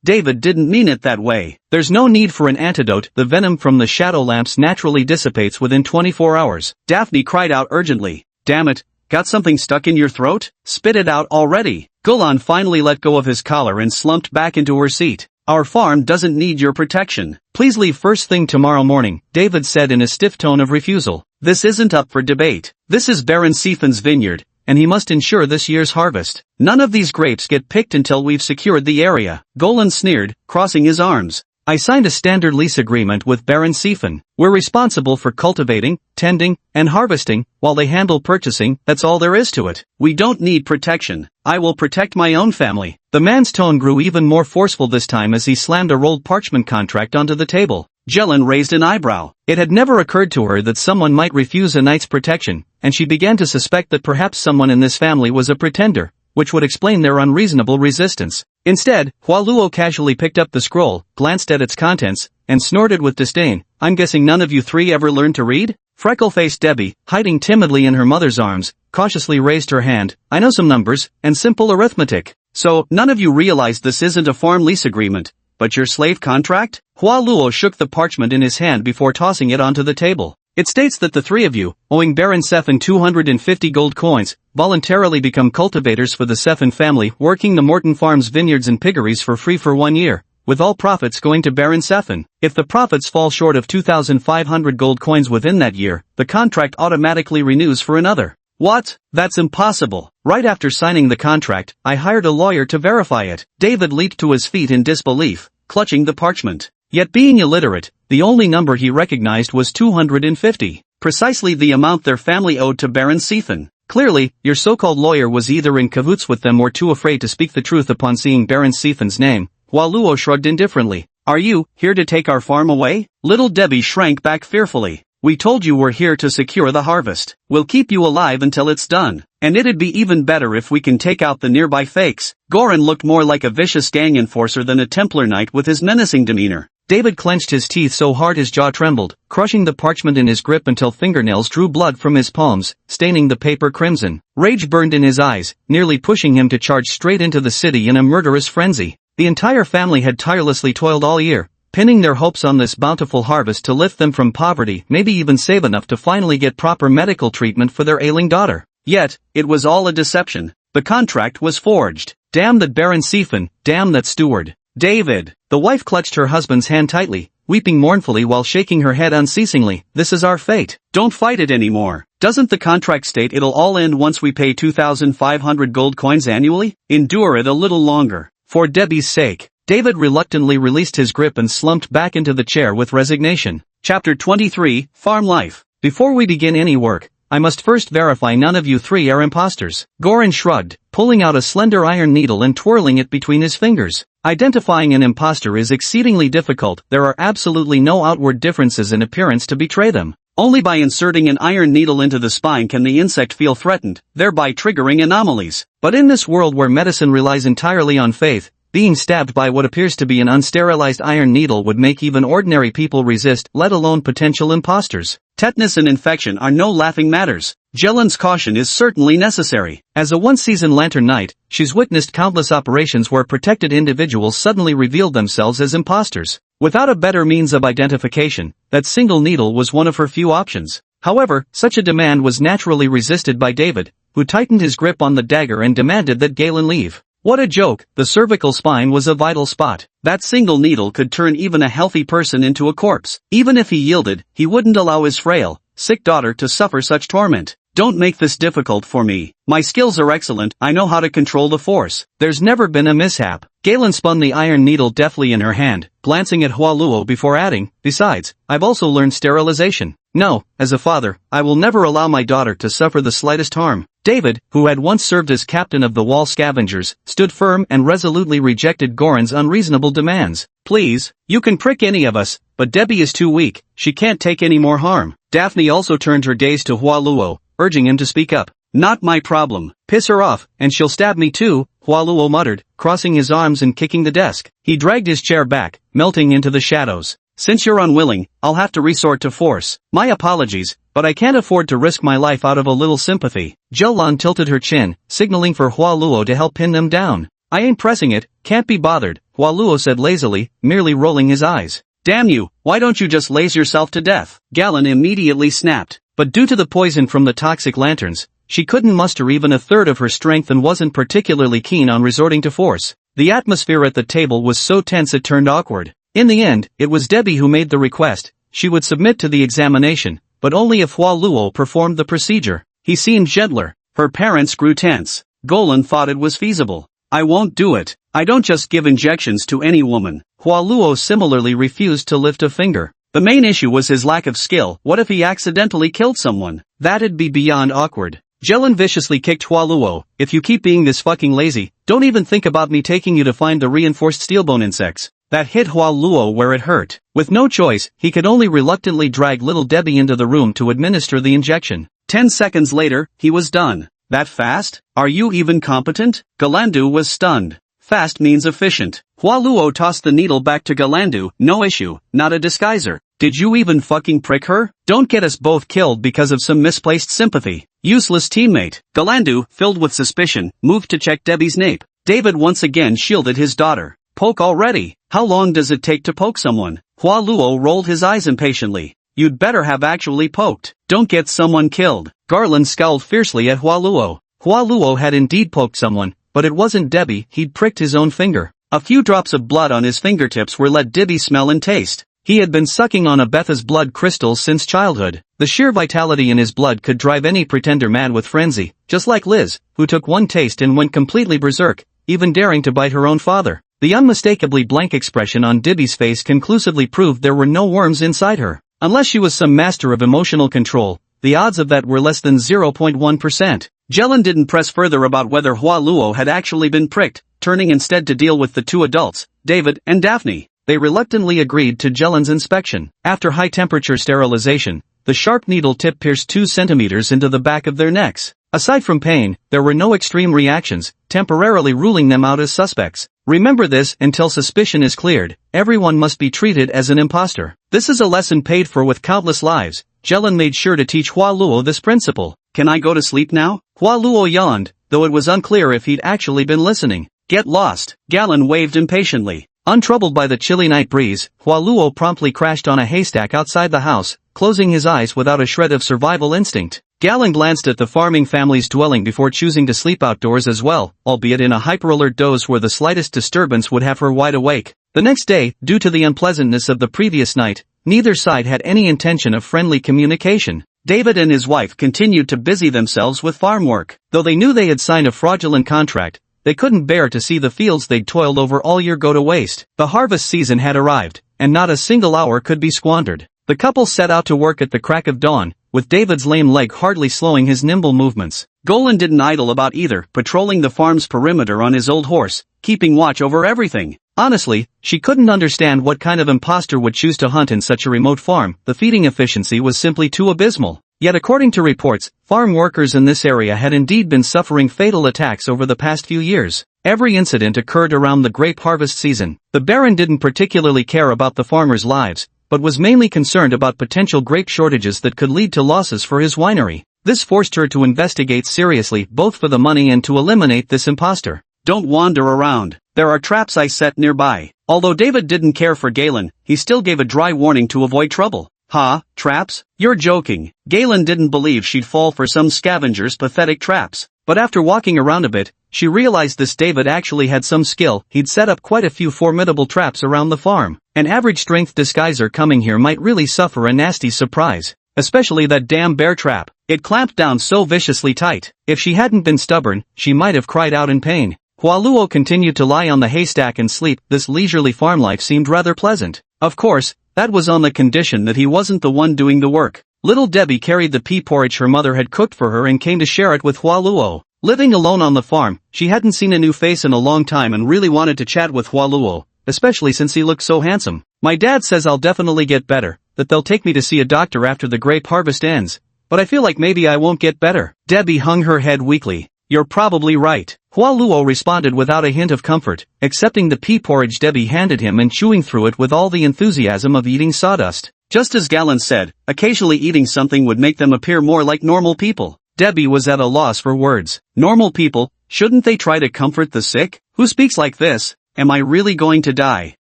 David didn't mean it that way. There's no need for an antidote. The venom from the shadow lamps naturally dissipates within 24 hours. Daphne cried out urgently. Damn it. Got something stuck in your throat? Spit it out already. Gulan finally let go of his collar and slumped back into her seat. Our farm doesn't need your protection. Please leave first thing tomorrow morning, David said in a stiff tone of refusal. This isn't up for debate. This is Baron Sifan's vineyard, and he must ensure this year's harvest. None of these grapes get picked until we've secured the area. Golan sneered, crossing his arms. I signed a standard lease agreement with Baron Sifan. We're responsible for cultivating, tending, and harvesting, while they handle purchasing. That's all there is to it. We don't need protection. I will protect my own family. The man's tone grew even more forceful this time as he slammed a rolled parchment contract onto the table. Jelen raised an eyebrow. It had never occurred to her that someone might refuse a knight's protection, and she began to suspect that perhaps someone in this family was a pretender, which would explain their unreasonable resistance. Instead, Hualuo casually picked up the scroll, glanced at its contents, and snorted with disdain. I'm guessing none of you three ever learned to read? Freckle-faced Debbie, hiding timidly in her mother's arms, cautiously raised her hand. I know some numbers, and simple arithmetic. So, none of you realize this isn't a farm lease agreement, but your slave contract? Hualuo shook the parchment in his hand before tossing it onto the table. It states that the three of you, owing Baron Sefan 250 gold coins, voluntarily become cultivators for the Sefan family, working the Morton Farms vineyards and piggeries for free for 1 year, with all profits going to Baron Sefan. If the profits fall short of 2,500 gold coins within that year, the contract automatically renews for another. What? That's impossible. Right after signing the contract, I hired a lawyer to verify it. David leaped to his feet in disbelief, clutching the parchment. Yet being illiterate, the only number he recognized was 250, precisely the amount their family owed to Baron Sifan. Clearly, your so-called lawyer was either in cahoots with them or too afraid to speak the truth upon seeing Baron Sifan's name. Hualuo shrugged indifferently. Are you here to take our farm away? Little Debbie shrank back fearfully. We told you we're here to secure the harvest. We'll keep you alive until it's done. And it'd be even better if we can take out the nearby fakes. Goran looked more like a vicious gang enforcer than a Templar knight with his menacing demeanor. David clenched his teeth so hard his jaw trembled, crushing the parchment in his grip until fingernails drew blood from his palms, staining the paper crimson. Rage burned in his eyes, nearly pushing him to charge straight into the city in a murderous frenzy. The entire family had tirelessly toiled all year, pinning their hopes on this bountiful harvest to lift them from poverty, maybe even save enough to finally get proper medical treatment for their ailing daughter. Yet, it was all a deception. The contract was forged. Damn that Baron Sifan, damn that steward. David! The wife clutched her husband's hand tightly, weeping mournfully while shaking her head unceasingly. This is our fate. Don't fight it anymore. Doesn't the contract state it'll all end once we pay 2,500 gold coins annually? Endure it a little longer. For Debbie's sake. David reluctantly released his grip and slumped back into the chair with resignation. Chapter 23, Farm Life. Before we begin any work, I must first verify none of you three are imposters. Goran shrugged, pulling out a slender iron needle and twirling it between his fingers. Identifying an impostor is exceedingly difficult. There are absolutely no outward differences in appearance to betray them. Only by inserting an iron needle into the spine can the insect feel threatened, thereby triggering anomalies. But in this world where medicine relies entirely on faith, being stabbed by what appears to be an unsterilized iron needle would make even ordinary people resist, let alone potential imposters. Tetanus and infection are no laughing matters. Jelen's caution is certainly necessary. As a one-season lantern knight, she's witnessed countless operations where protected individuals suddenly revealed themselves as imposters. Without a better means of identification, that single needle was one of her few options. However, such a demand was naturally resisted by David, who tightened his grip on the dagger and demanded that Galen leave. What a joke, the cervical spine was a vital spot. That single needle could turn even a healthy person into a corpse. Even if he yielded, he wouldn't allow his frail, sick daughter to suffer such torment. Don't make this difficult for me. My skills are excellent, I know how to control the force. There's never been a mishap. Galen spun the iron needle deftly in her hand, glancing at Hualuo before adding, besides, I've also learned sterilization. No, as a father, I will never allow my daughter to suffer the slightest harm. David, who had once served as captain of the wall scavengers, stood firm and resolutely rejected Goran's unreasonable demands. Please, you can prick any of us, but Debbie is too weak, she can't take any more harm. Daphne also turned her gaze to Hualuo, urging him to speak up. Not my problem. Piss her off, and she'll stab me too, Hualuo muttered, crossing his arms and kicking the desk. He dragged his chair back, melting into the shadows. Since you're unwilling, I'll have to resort to force. My apologies, but I can't afford to risk my life out of a little sympathy. Jelan tilted her chin, signaling for Hualuo to help pin them down. I ain't pressing it, can't be bothered, Hualuo said lazily, merely rolling his eyes. Damn you, why don't you just laze yourself to death? Galen immediately snapped. But due to the poison from the toxic lanterns, she couldn't muster even a third of her strength and wasn't particularly keen on resorting to force. The atmosphere at the table was so tense it turned awkward. In the end, it was Debbie who made the request. She would submit to the examination, but only if Hua Luo performed the procedure. He seemed gentler. Her parents grew tense. Golan thought it was feasible. I won't do it. I don't just give injections to any woman. Hua Luo similarly refused to lift a finger. The main issue was his lack of skill. What if he accidentally killed someone? That'd be beyond awkward. Jelen viciously kicked Hua Luo. If you keep being this fucking lazy, don't even think about me taking you to find the reinforced steelbone insects. That hit Hua Luo where it hurt. With no choice, he could only reluctantly drag little Debbie into the room to administer the injection. 10 seconds later, he was done. That fast? Are you even competent? Galandu was stunned. Fast means efficient. Hua Luo tossed the needle back to Galandu. No issue, not a disguiser. Did you even fucking prick her? Don't get us both killed because of some misplaced sympathy. Useless teammate. Galandu, filled with suspicion, moved to check Debbie's nape. David once again shielded his daughter. Poke already? How long does it take to poke someone? Hua Luo rolled his eyes impatiently. You'd better have actually poked. Don't get someone killed. Garland scowled fiercely at Hua Luo. Hua Luo had indeed poked someone, but it wasn't Debbie. He'd pricked his own finger. A few drops of blood on his fingertips were let Debbie smell and taste. He had been sucking on Abetha's blood crystals since childhood. The sheer vitality in his blood could drive any pretender mad with frenzy, just like Liz, who took one taste and went completely berserk, even daring to bite her own father. The unmistakably blank expression on Debbie's face conclusively proved there were no worms inside her. Unless she was some master of emotional control, the odds of that were less than 0.1%. Jelen didn't press further about whether Hua Luo had actually been pricked, turning instead to deal with the two adults, David and Daphne. They reluctantly agreed to Jelen's inspection. After high-temperature sterilization, the sharp needle tip pierced 2 centimeters into the back of their necks. Aside from pain, there were no extreme reactions, temporarily ruling them out as suspects. Remember this until suspicion is cleared. Everyone must be treated as an imposter. This is a lesson paid for with countless lives. Jelen made sure to teach Hua Luo this principle. Can I go to sleep now? Hua Luo yawned, though it was unclear if he'd actually been listening. Get lost. Galen waved impatiently. Untroubled by the chilly night breeze, Hua Luo promptly crashed on a haystack outside the house, closing his eyes without a shred of survival instinct. Galen glanced at the farming family's dwelling before choosing to sleep outdoors as well, albeit in a hyper-alert doze where the slightest disturbance would have her wide awake. The next day, due to the unpleasantness of the previous night, neither side had any intention of friendly communication. David and his wife continued to busy themselves with farm work. Though they knew they had signed a fraudulent contract, they couldn't bear to see the fields they'd toiled over all year go to waste. The harvest season had arrived, and not a single hour could be squandered. The couple set out to work at the crack of dawn, with David's lame leg hardly slowing his nimble movements. Golan didn't idle about either, patrolling the farm's perimeter on his old horse, keeping watch over everything. Honestly, she couldn't understand what kind of imposter would choose to hunt in such a remote farm. The feeding efficiency was simply too abysmal. Yet according to reports, farm workers in this area had indeed been suffering fatal attacks over the past few years. Every incident occurred around the grape harvest season. The Baron didn't particularly care about the farmers' lives, but was mainly concerned about potential grape shortages that could lead to losses for his winery. This forced her to investigate seriously, both for the money and to eliminate this imposter. Don't wander around. There are traps I set nearby. Although David didn't care for Galen, he still gave a dry warning to avoid trouble. Ha, traps? You're joking. Galen didn't believe she'd fall for some scavenger's pathetic traps. But after walking around a bit, she realized this David actually had some skill. He'd set up quite a few formidable traps around the farm. An average strength disguiser coming here might really suffer a nasty surprise. Especially that damn bear trap. It clamped down so viciously tight. If she hadn't been stubborn, she might have cried out in pain. Hua Luo continued to lie on the haystack and sleep. This leisurely farm life seemed rather pleasant. Of course, that was on the condition that he wasn't the one doing the work. Little Debbie carried the pea porridge her mother had cooked for her and came to share it with Hua Luo. Living alone on the farm, she hadn't seen a new face in a long time and really wanted to chat with Hua Luo, especially since he looked so handsome. My dad says I'll definitely get better, that they'll take me to see a doctor after the grape harvest ends, but I feel like maybe I won't get better. Debbie hung her head weakly. You're probably right. Hua Luo responded without a hint of comfort, accepting the pea porridge Debbie handed him and chewing through it with all the enthusiasm of eating sawdust. Just as Galen said, occasionally eating something would make them appear more like normal people. Debbie was at a loss for words. Normal people? Shouldn't they try to comfort the sick? Who speaks like this? Am I really going to die?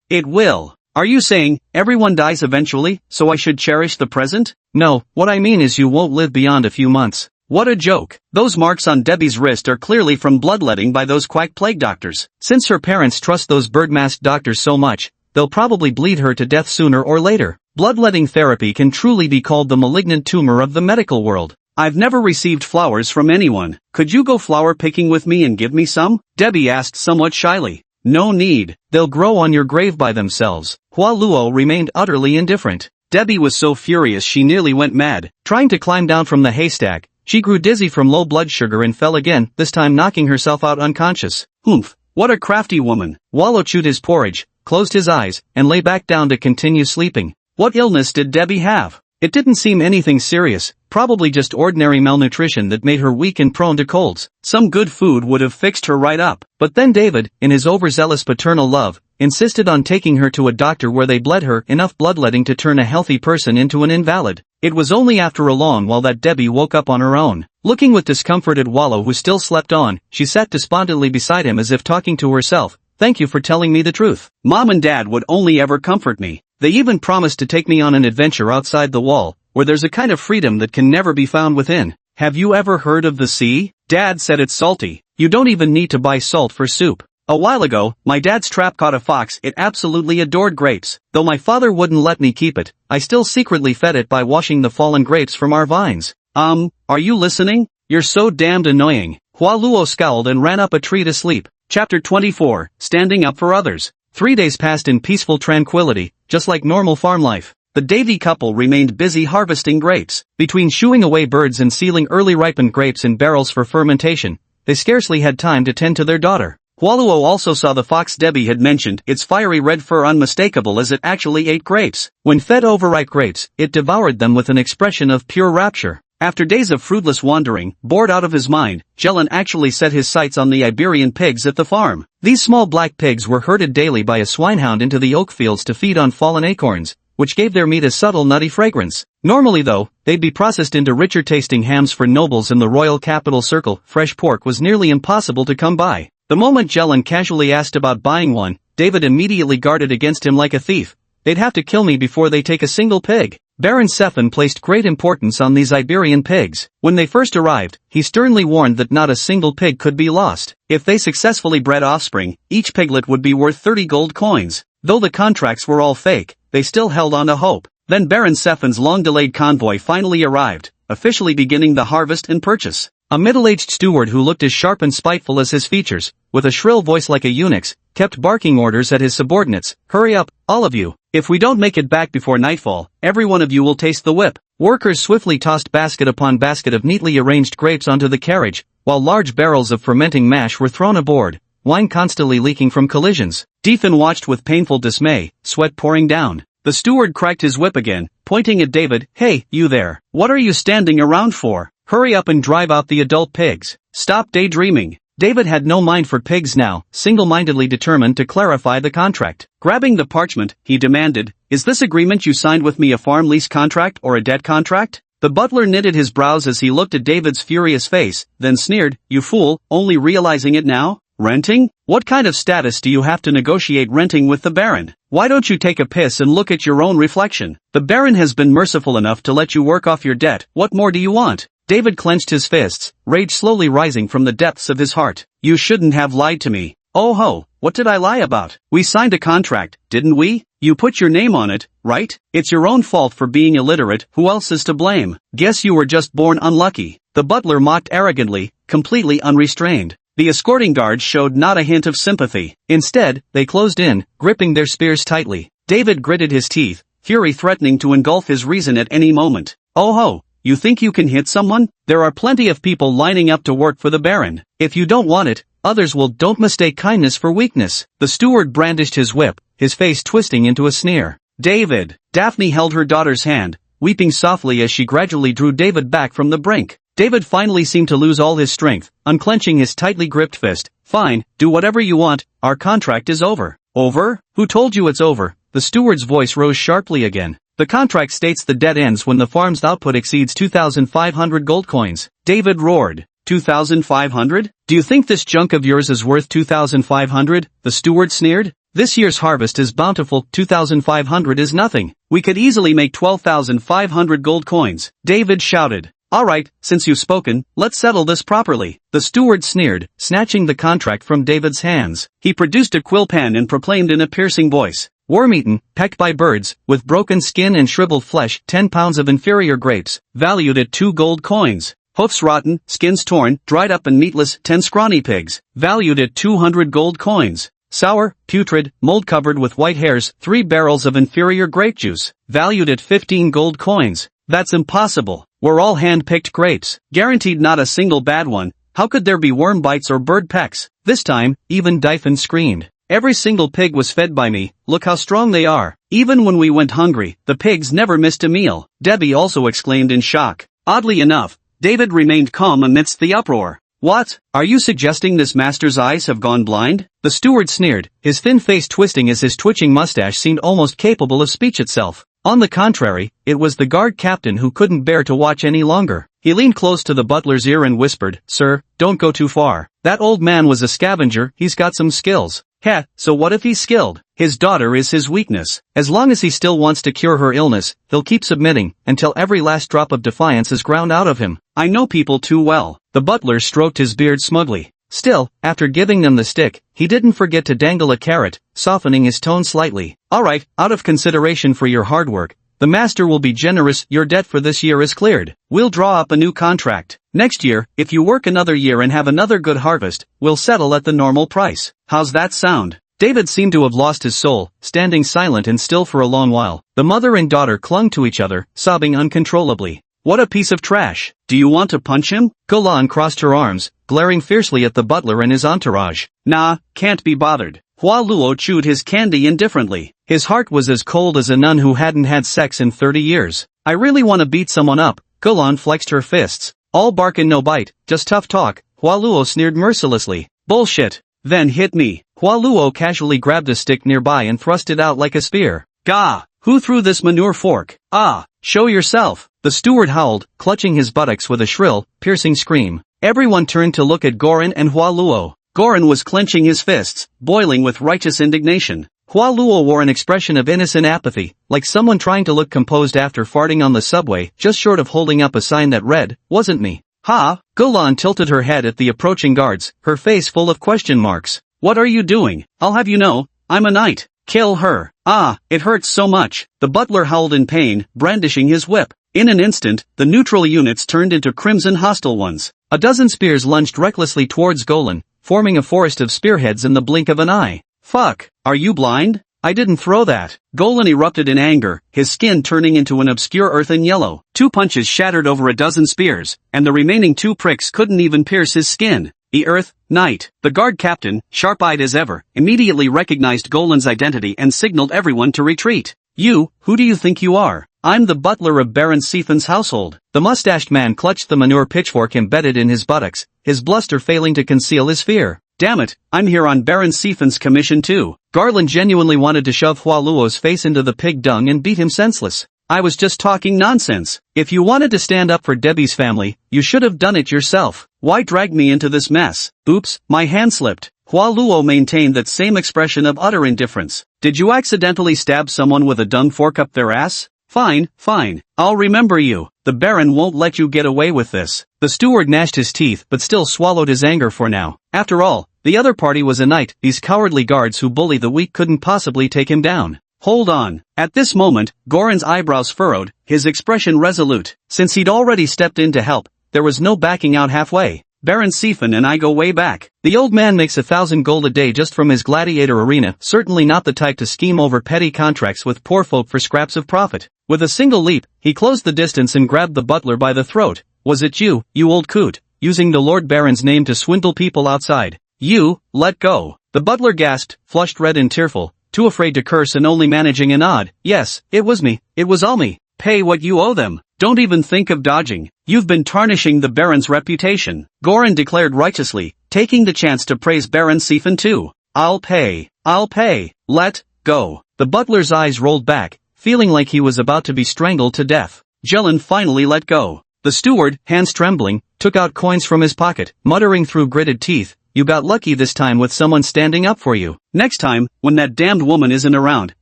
It will. Are you saying, everyone dies eventually, so I should cherish the present? No, what I mean is you won't live beyond a few months. What a joke. Those marks on Debbie's wrist are clearly from bloodletting by those quack plague doctors. Since her parents trust those bird-masked doctors so much, they'll probably bleed her to death sooner or later. Bloodletting therapy can truly be called the malignant tumor of the medical world. I've never received flowers from anyone. Could you go flower picking with me and give me some? Debbie asked somewhat shyly. No need. They'll grow on your grave by themselves. Hua Luo remained utterly indifferent. Debbie was so furious she nearly went mad. Trying to climb down from the haystack, she grew dizzy from low blood sugar and fell again, this time knocking herself out unconscious. Humph, what a crafty woman. Wallow chewed his porridge, closed his eyes, and lay back down to continue sleeping. What illness did Debbie have? It didn't seem anything serious, probably just ordinary malnutrition that made her weak and prone to colds. Some good food would have fixed her right up. But then David, in his overzealous paternal love, insisted on taking her to a doctor where they bled her enough bloodletting to turn a healthy person into an invalid. It was only after a long while that Debbie woke up on her own. Looking with discomfort at Wallow, who still slept on, she sat despondently beside him as if talking to herself. Thank you for telling me the truth. Mom and Dad would only ever comfort me. They even promised to take me on an adventure outside the wall, where there's a kind of freedom that can never be found within. Have you ever heard of the sea? Dad said it's salty. You don't even need to buy salt for soup. A while ago, my dad's trap caught a fox. It absolutely adored grapes. Though my father wouldn't let me keep it, I still secretly fed it by washing the fallen grapes from our vines. Are you listening? You're so damned annoying. Hua Luo scowled and ran up a tree to sleep. Chapter 24, Standing Up for Others. 3 days passed in peaceful tranquility, just like normal farm life. The Davy couple remained busy harvesting grapes. Between shooing away birds and sealing early ripened grapes in barrels for fermentation, they scarcely had time to tend to their daughter. Hualuo also saw the fox Debbie had mentioned, its fiery red fur unmistakable as it actually ate grapes. When fed overripe grapes, it devoured them with an expression of pure rapture. After days of fruitless wandering, bored out of his mind, Jelen actually set his sights on the Iberian pigs at the farm. These small black pigs were herded daily by a swinehound into the oak fields to feed on fallen acorns, which gave their meat a subtle nutty fragrance. Normally though, they'd be processed into richer tasting hams for nobles in the royal capital circle. Fresh pork was nearly impossible to come by. The moment Jelen casually asked about buying one, David immediately guarded against him like a thief. They'd have to kill me before they take a single pig. Baron Sephan placed great importance on these Iberian pigs. When they first arrived, he sternly warned that not a single pig could be lost. If they successfully bred offspring, each piglet would be worth 30 gold coins. Though the contracts were all fake, they still held on to hope. Then Baron Sephan's long-delayed convoy finally arrived, officially beginning the harvest and purchase. A middle-aged steward who looked as sharp and spiteful as his features, with a shrill voice like a eunuch's, kept barking orders at his subordinates. Hurry up, all of you. If we don't make it back before nightfall, every one of you will taste the whip. Workers swiftly tossed basket upon basket of neatly arranged grapes onto the carriage, while large barrels of fermenting mash were thrown aboard, wine constantly leaking from collisions. Deefin watched with painful dismay, sweat pouring down. The steward cracked his whip again, pointing at David. Hey, you there. What are you standing around for? Hurry up and drive out the adult pigs. Stop daydreaming. David had no mind for pigs now, single-mindedly determined to clarify the contract. Grabbing the parchment, he demanded, Is this agreement you signed with me a farm lease contract or a debt contract? The butler knitted his brows as he looked at David's furious face, then sneered, You fool, only realizing it now? Renting? What kind of status do you have to negotiate renting with the Baron? Why don't you take a piss and look at your own reflection? The Baron has been merciful enough to let you work off your debt. What more do you want? David clenched his fists, rage slowly rising from the depths of his heart. You shouldn't have lied to me. Oh ho, what did I lie about? We signed a contract, didn't we? You put your name on it, right? It's your own fault for being illiterate. Who else is to blame? Guess you were just born unlucky. The butler mocked arrogantly, completely unrestrained. The escorting guards showed not a hint of sympathy. Instead, they closed in, gripping their spears tightly. David gritted his teeth, fury threatening to engulf his reason at any moment. Oh ho! You think you can hit someone? There are plenty of people lining up to work for the Baron. If you don't want it, others will. Don't mistake kindness for weakness. The steward brandished his whip, his face twisting into a sneer. David! Daphne held her daughter's hand, weeping softly as she gradually drew David back from the brink. David finally seemed to lose all his strength, unclenching his tightly gripped fist. Fine, do whatever you want, our contract is over. Over? Who told you it's over? The steward's voice rose sharply again. The contract states the debt ends when the farm's output exceeds 2,500 gold coins. David roared. 2,500? Do you think this junk of yours is worth 2,500? The steward sneered. This year's harvest is bountiful. 2,500 is nothing. We could easily make 12,500 gold coins. David shouted. Alright, since you've spoken, let's settle this properly. The steward sneered, snatching the contract from David's hands. He produced a quill pen and proclaimed in a piercing voice. Worm-eaten, pecked by birds, with broken skin and shriveled flesh, 10 pounds of inferior grapes, valued at 2 gold coins. Hoofs rotten, skins torn, dried up and meatless, 10 scrawny pigs, valued at 200 gold coins. Sour, putrid, mold-covered with white hairs, 3 barrels of inferior grape juice, valued at 15 gold coins. That's impossible. We're all hand-picked grapes, guaranteed not a single bad one. How could there be worm bites or bird pecks? This time, even Dyphon screamed. Every single pig was fed by me, look how strong they are. Even when we went hungry, the pigs never missed a meal. Debbie also exclaimed in shock. Oddly enough, David remained calm amidst the uproar. What? Are you suggesting this master's eyes have gone blind? The steward sneered, his thin face twisting as his twitching mustache seemed almost capable of speech itself. On the contrary, it was the guard captain who couldn't bear to watch any longer. He leaned close to the butler's ear and whispered, Sir, don't go too far. That old man was a scavenger, he's got some skills. Heh, so what if he's skilled? His daughter is his weakness. As long as he still wants to cure her illness, he'll keep submitting, until every last drop of defiance is ground out of him. I know people too well. The butler stroked his beard smugly. Still, after giving them the stick, he didn't forget to dangle a carrot, softening his tone slightly. Alright, out of consideration for your hard work, the master will be generous, your debt for this year is cleared. We'll draw up a new contract. Next year, if you work another year and have another good harvest, we'll settle at the normal price. How's that sound? David seemed to have lost his soul, standing silent and still for a long while. The mother and daughter clung to each other, sobbing uncontrollably. What a piece of trash. Do you want to punch him? Golan crossed her arms, glaring fiercely at the butler and his entourage. Nah, can't be bothered. Hua Luo chewed his candy indifferently. His heart was as cold as a nun who hadn't had sex in 30 years. I really want to beat someone up. Golan flexed her fists. All bark and no bite, just tough talk. Hua Luo sneered mercilessly. Bullshit. Then hit me. Hua Luo casually grabbed a stick nearby and thrust it out like a spear. Gah! Who threw this manure fork? Ah! Show yourself. The steward howled, clutching his buttocks with a shrill, piercing scream. Everyone turned to look at Goran and Hua Luo. Goran was clenching his fists, boiling with righteous indignation. Hua Luo wore an expression of innocent apathy, like someone trying to look composed after farting on the subway, just short of holding up a sign that read, wasn't me. Ha! Golan tilted her head at the approaching guards, her face full of question marks. What are you doing? I'll have you know, I'm a knight. Kill her. Ah, it hurts so much. The butler howled in pain, brandishing his whip. In an instant, the neutral units turned into crimson hostile ones. A dozen spears lunged recklessly towards Golan, forming a forest of spearheads in the blink of an eye. Fuck, are you blind? I didn't throw that. Golan erupted in anger, his skin turning into an obscure earthen yellow. 2 punches shattered over a dozen spears, and the remaining 2 pricks couldn't even pierce his skin. The Earth Knight. The guard captain, sharp-eyed as ever, immediately recognized Golan's identity and signaled everyone to retreat. You, who do you think you are? I'm the butler of Baron Siphon's household. The mustached man clutched the manure pitchfork embedded in his buttocks, his bluster failing to conceal his fear. Damn it, I'm here on Baron Siphon's commission too. Garland genuinely wanted to shove Hua Luo's face into the pig dung and beat him senseless. I was just talking nonsense. If you wanted to stand up for Debbie's family, you should have done it yourself. Why drag me into this mess? Oops, my hand slipped. Hua Luo maintained that same expression of utter indifference. Did you accidentally stab someone with a dung fork up their ass? Fine, fine. I'll remember you. The Baron won't let you get away with this. The steward gnashed his teeth but still swallowed his anger for now. After all, the other party was a knight. These cowardly guards who bully the weak couldn't possibly take him down. Hold on. At this moment, Goran's eyebrows furrowed, his expression resolute. Since he'd already stepped in to help, there was no backing out halfway. Baron Siphon and I go way back. The old man makes 1,000 gold a day just from his gladiator arena, certainly not the type to scheme over petty contracts with poor folk for scraps of profit. With a single leap, he closed the distance and grabbed the butler by the throat. Was it you old coot, using the Lord Baron's name to swindle people outside? You, let go. The butler gasped, flushed red and tearful, too afraid to curse and only managing a nod. Yes, it was me. It was all me. Pay what you owe them. Don't even think of dodging. You've been tarnishing the Baron's reputation. Goran declared righteously, taking the chance to praise Baron Siphon too. I'll pay. I'll pay. Let go. The butler's eyes rolled back, feeling like he was about to be strangled to death. Jelen finally let go. The steward, hands trembling, took out coins from his pocket, muttering through gritted teeth, you got lucky this time with someone standing up for you. Next time, when that damned woman isn't around,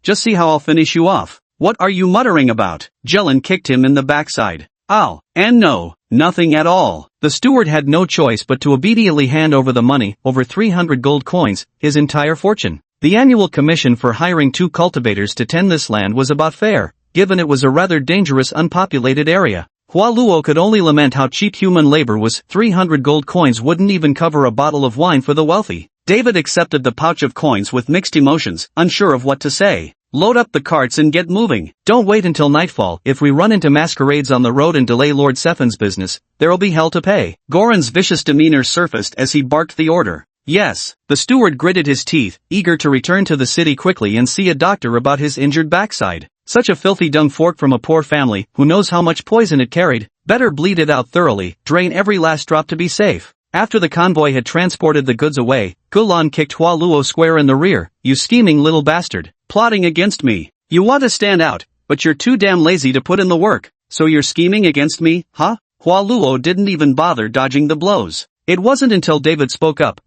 just see how I'll finish you off. What are you muttering about? Jelen kicked him in the backside. Ow, and no. Nothing at all. The steward had no choice but to obediently hand over the money, over 300 gold coins, his entire fortune. The annual commission for hiring 2 cultivators to tend this land was about fair, given it was a rather dangerous unpopulated area. Hua Luo could only lament how cheap human labor was. 300 gold coins wouldn't even cover a bottle of wine for the wealthy. David accepted the pouch of coins with mixed emotions, unsure of what to say. Load up the carts and get moving. Don't wait until nightfall. If we run into masquerades on the road and delay Lord Sephin's business, there'll be hell to pay. Goran's vicious demeanor surfaced as he barked the order. Yes. The steward gritted his teeth, eager to return to the city quickly and see a doctor about his injured backside. Such a filthy dung fork from a poor family, who knows how much poison it carried. Better bleed it out thoroughly, drain every last drop to be safe. After the convoy had transported the goods away, Gulan kicked Hua Luo square in the rear. You scheming little bastard. Plotting against me. You want to stand out, but you're too damn lazy to put in the work. So you're scheming against me, huh? Hua Luo didn't even bother dodging the blows. It wasn't until David spoke up.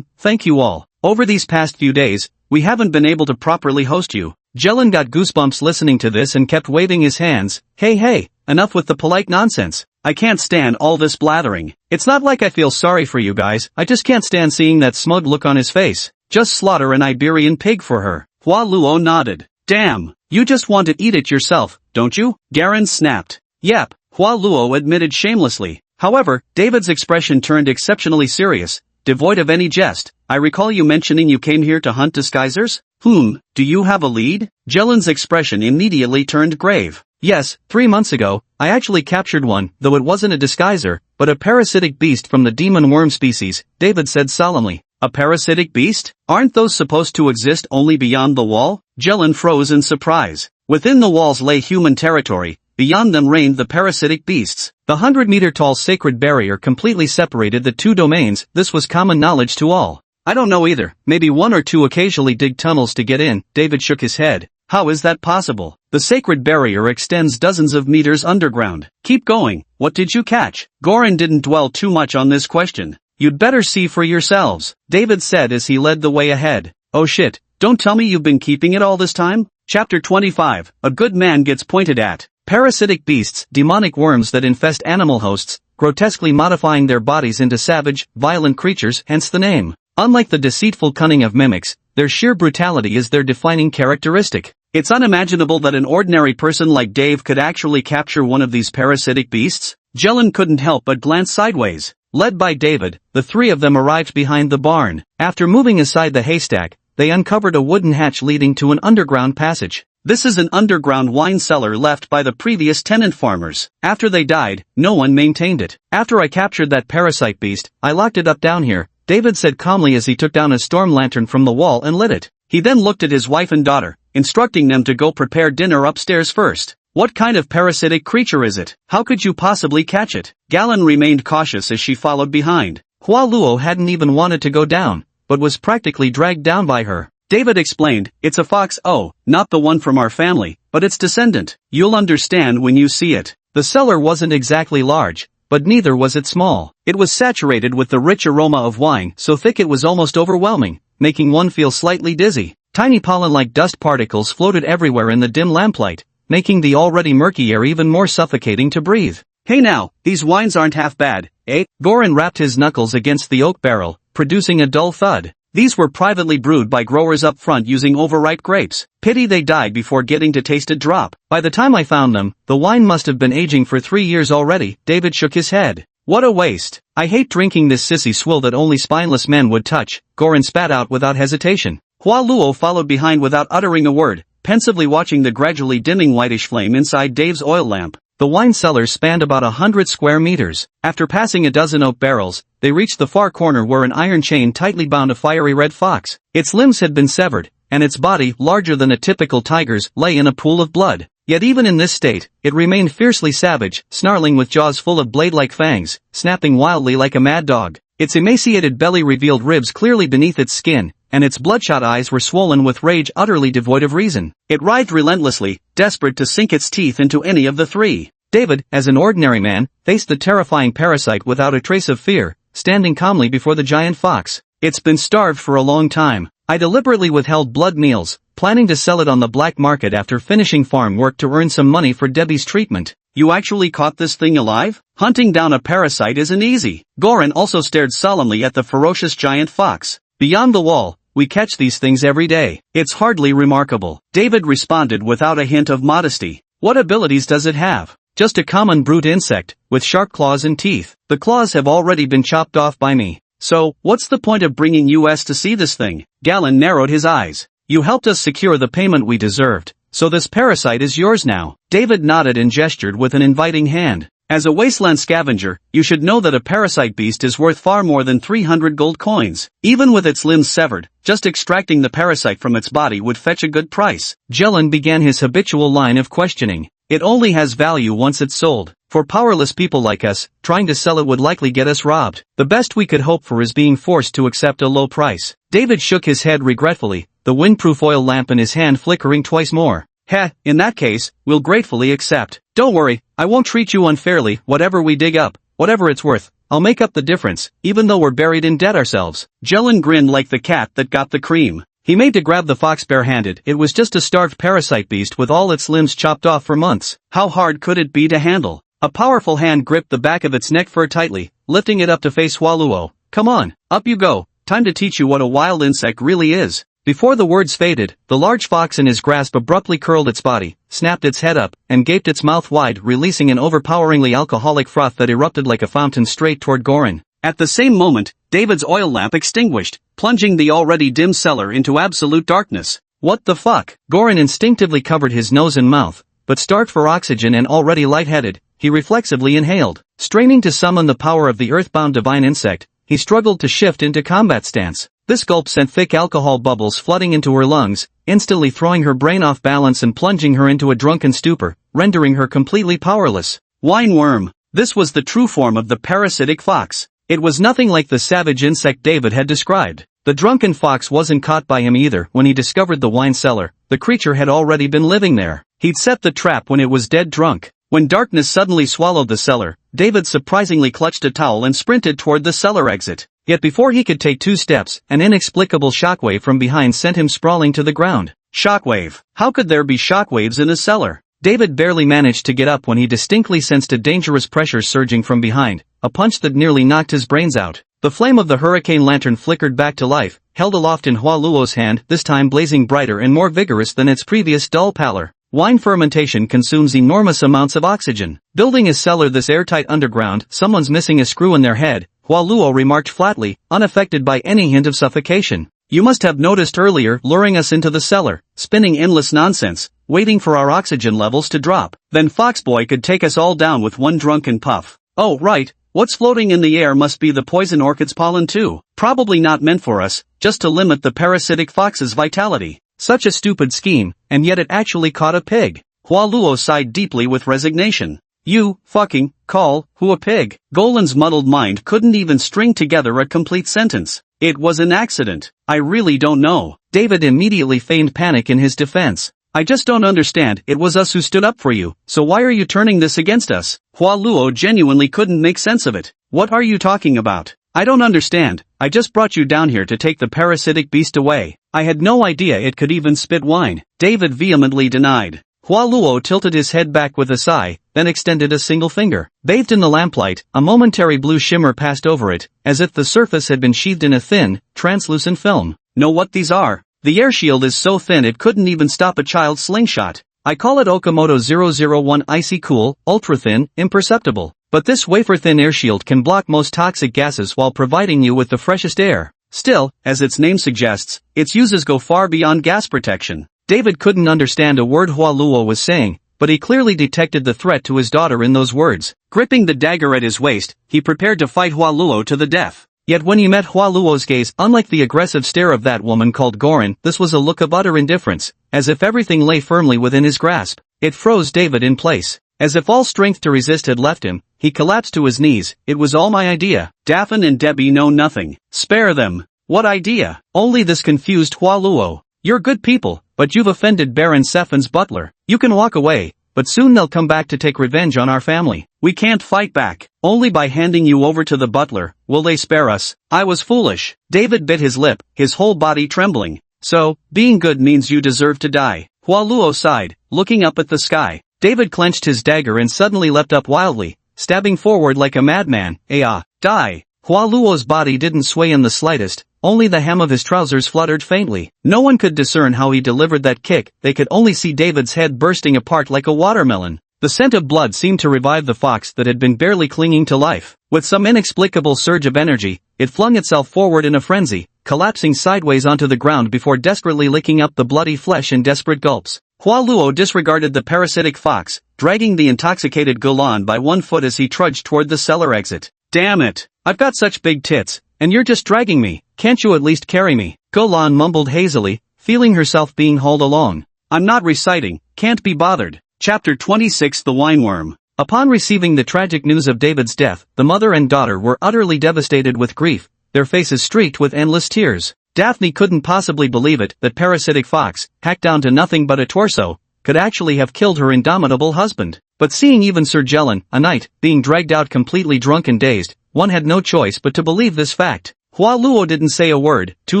Thank you all. Over these past few days, we haven't been able to properly host you. Jelen got goosebumps listening to this and kept waving his hands. Hey, enough with the polite nonsense. I can't stand all this blathering. It's not like I feel sorry for you guys, I just can't stand seeing that smug look on his face. Just slaughter an Iberian pig for her. Hua Luo nodded. Damn, you just want to eat it yourself, don't you? Garen snapped. Yep, Hua Luo admitted shamelessly. However, David's expression turned exceptionally serious, devoid of any jest. I recall you mentioning you came here to hunt disguisers? Do you have a lead? Jelen's expression immediately turned grave. Yes, 3 months ago, I actually captured one, though it wasn't a disguiser, but a parasitic beast from the demon worm species, David said solemnly. A parasitic beast? Aren't those supposed to exist only beyond the wall? Jelen froze in surprise. Within the walls lay human territory, beyond them reigned the parasitic beasts. The 100-meter-tall sacred barrier completely separated the 2 domains. This was common knowledge to all. I don't know either, maybe 1 or 2 occasionally dig tunnels to get in. David shook his head. How is that possible? The sacred barrier extends dozens of meters underground. Keep going. What did you catch? Goran didn't dwell too much on this question. You'd better see for yourselves, David said as he led the way ahead. Oh shit, don't tell me you've been keeping it all this time? Chapter 25, A Good Man Gets Pointed At. Parasitic beasts, demonic worms that infest animal hosts, grotesquely modifying their bodies into savage, violent creatures, hence the name. Unlike the deceitful cunning of mimics, their sheer brutality is their defining characteristic. It's unimaginable that an ordinary person like Dave could actually capture one of these parasitic beasts. Jelen couldn't help but glance sideways. Led by David, the 3 of them arrived behind the barn. After moving aside the haystack, they uncovered a wooden hatch leading to an underground passage. This is an underground wine cellar left by the previous tenant farmers. After they died, no one maintained it. After I captured that parasite beast, I locked it up down here, David said calmly as he took down a storm lantern from the wall and lit it. He then looked at his wife and daughter, instructing them to go prepare dinner upstairs first. What kind of parasitic creature is it? How could you possibly catch it? Galen remained cautious as she followed behind. Hua Luo hadn't even wanted to go down, but was practically dragged down by her. David explained, it's a fox, not the one from our family, but its descendant. You'll understand when you see it. The cellar wasn't exactly large, but neither was it small. It was saturated with the rich aroma of wine, so thick it was almost overwhelming, making one feel slightly dizzy. Tiny pollen-like dust particles floated everywhere in the dim lamplight, making the already murky air even more suffocating to breathe. Hey now, these wines aren't half bad, eh? Goran rapped his knuckles against the oak barrel, producing a dull thud. These were privately brewed by growers up front using overripe grapes. Pity they died before getting to taste a drop. By the time I found them, the wine must have been aging for 3 years already. David shook his head. What a waste. I hate drinking this sissy swill that only spineless men would touch, Goran spat out without hesitation. Hua Luo followed behind without uttering a word, pensively watching the gradually dimming whitish flame inside Dave's oil lamp. The wine cellar spanned about 100 square meters. After passing a dozen oak barrels, they reached the far corner where an iron chain tightly bound a fiery red fox. Its limbs had been severed, and its body, larger than a typical tiger's, lay in a pool of blood. Yet even in this state, it remained fiercely savage, snarling with jaws full of blade-like fangs, snapping wildly like a mad dog. Its emaciated belly revealed ribs clearly beneath its skin, and its bloodshot eyes were swollen with rage utterly devoid of reason. It writhed relentlessly, desperate to sink its teeth into any of the 3. David, as an ordinary man, faced the terrifying parasite without a trace of fear, standing calmly before the giant fox. It's been starved for a long time. I deliberately withheld blood meals, planning to sell it on the black market after finishing farm work to earn some money for Debbie's treatment. You actually caught this thing alive? Hunting down a parasite isn't easy. Goran also stared solemnly at the ferocious giant fox. Beyond the wall, we catch these things every day. It's hardly remarkable. David responded without a hint of modesty. What abilities does it have? Just a common brute insect, with sharp claws and teeth. The claws have already been chopped off by me. So, what's the point of bringing us to see this thing? Galen narrowed his eyes. You helped us secure the payment we deserved, so this parasite is yours now. David nodded and gestured with an inviting hand. As a wasteland scavenger, you should know that a parasite beast is worth far more than 300 gold coins. Even with its limbs severed, just extracting the parasite from its body would fetch a good price. Gelen began his habitual line of questioning. It only has value once it's sold. For powerless people like us, trying to sell it would likely get us robbed. The best we could hope for is being forced to accept a low price. David shook his head regretfully, the windproof oil lamp in his hand flickering twice more. Heh, in that case, we'll gratefully accept. Don't worry, I won't treat you unfairly. Whatever we dig up, whatever it's worth, I'll make up the difference, even though we're buried in debt ourselves. Gelen grinned like the cat that got the cream. He made to grab the fox barehanded. It was just a starved parasite beast with all its limbs chopped off for months. How hard could it be to handle? A powerful hand gripped the back of its neck fur tightly, lifting it up to face Hualuo. Come on, up you go. Time to teach you what a wild insect really is. Before the words faded, the large fox in his grasp abruptly curled its body, snapped its head up, and gaped its mouth wide, releasing an overpoweringly alcoholic froth that erupted like a fountain straight toward Goran. At the same moment, David's oil lamp extinguished, plunging the already dim cellar into absolute darkness. What the fuck? Goran instinctively covered his nose and mouth, but starved for oxygen and already lightheaded, he reflexively inhaled. Straining to summon the power of the earthbound divine insect, he struggled to shift into combat stance. This gulp sent thick alcohol bubbles flooding into her lungs, instantly throwing her brain off balance and plunging her into a drunken stupor, rendering her completely powerless. Wine worm. This was the true form of the parasitic fox. It was nothing like the savage insect David had described. The drunken fox wasn't caught by him either. When he discovered the wine cellar, the creature had already been living there. He'd set the trap when it was dead drunk. When darkness suddenly swallowed the cellar, David surprisingly clutched a towel and sprinted toward the cellar exit. Yet before he could take 2 steps, an inexplicable shockwave from behind sent him sprawling to the ground. Shockwave. How could there be shockwaves in a cellar? David barely managed to get up when he distinctly sensed a dangerous pressure surging from behind, a punch that nearly knocked his brains out. The flame of the hurricane lantern flickered back to life, held aloft in Hualuo's hand, this time blazing brighter and more vigorous than its previous dull pallor. Wine fermentation consumes enormous amounts of oxygen. Building a cellar this airtight underground, someone's missing a screw in their head, Hualuo remarked flatly, unaffected by any hint of suffocation. You must have noticed earlier, luring us into the cellar, spinning endless nonsense, waiting for our oxygen levels to drop. Then Foxboy could take us all down with one drunken puff. Oh right, what's floating in the air must be the poison orchid's pollen too. Probably not meant for us, just to limit the parasitic fox's vitality. Such a stupid scheme, and yet it actually caught a pig. Hualuo sighed deeply with resignation. You, fucking, call, who a pig? Golan's muddled mind couldn't even string together a complete sentence. It was an accident. I really don't know. David immediately feigned panic in his defense. I just don't understand. It was us who stood up for you, so why are you turning this against us? Hualuo genuinely couldn't make sense of it. What are you talking about? I don't understand. I just brought you down here to take the parasitic beast away. I had no idea it could even spit wine. David vehemently denied. Hualuo tilted his head back with a sigh, then extended a single finger. Bathed in the lamplight, a momentary blue shimmer passed over it, as if the surface had been sheathed in a thin, translucent film. Know what these are? The air shield is so thin it couldn't even stop a child's slingshot. I call it Okamoto 001 Icy Cool, ultra thin, imperceptible. But this wafer-thin air shield can block most toxic gases while providing you with the freshest air. Still, as its name suggests, its uses go far beyond gas protection. David couldn't understand a word Hualuo was saying, but he clearly detected the threat to his daughter in those words. Gripping the dagger at his waist, he prepared to fight Hualuo to the death. Yet when he met Hualuo's gaze, unlike the aggressive stare of that woman called Goran, this was a look of utter indifference, as if everything lay firmly within his grasp. It froze David in place. As if all strength to resist had left him, he collapsed to his knees. It was all my idea. Daphne and Debbie know nothing. Spare them. What idea? Only this confused Hualuo. You're good people, but you've offended Baron Sephin's butler. You can walk away, but soon they'll come back to take revenge on our family. We can't fight back. Only by handing you over to the butler will they spare us. I was foolish. David bit his lip, his whole body trembling. So, being good means you deserve to die. Hualuo sighed, looking up at the sky. David clenched his dagger and suddenly leapt up wildly, stabbing forward like a madman. Die! Hua Luo's body didn't sway in the slightest, only the hem of his trousers fluttered faintly. No one could discern how he delivered that kick, they could only see David's head bursting apart like a watermelon. The scent of blood seemed to revive the fox that had been barely clinging to life. With some inexplicable surge of energy, it flung itself forward in a frenzy, collapsing sideways onto the ground before desperately licking up the bloody flesh in desperate gulps. Hua Luo disregarded the parasitic fox, dragging the intoxicated Golan by one foot as he trudged toward the cellar exit. Damn it! I've got such big tits, and you're just dragging me. Can't you at least carry me? Golan mumbled hazily, feeling herself being hauled along. I'm not reciting, can't be bothered. Chapter 26 The Wineworm. Upon receiving the tragic news of David's death, the mother and daughter were utterly devastated with grief, their faces streaked with endless tears. Daphne couldn't possibly believe it, that parasitic fox, hacked down to nothing but a torso, could actually have killed her indomitable husband. But seeing even Sir Jellan, a knight, being dragged out completely drunk and dazed, one had no choice but to believe this fact. Hua Luo didn't say a word, too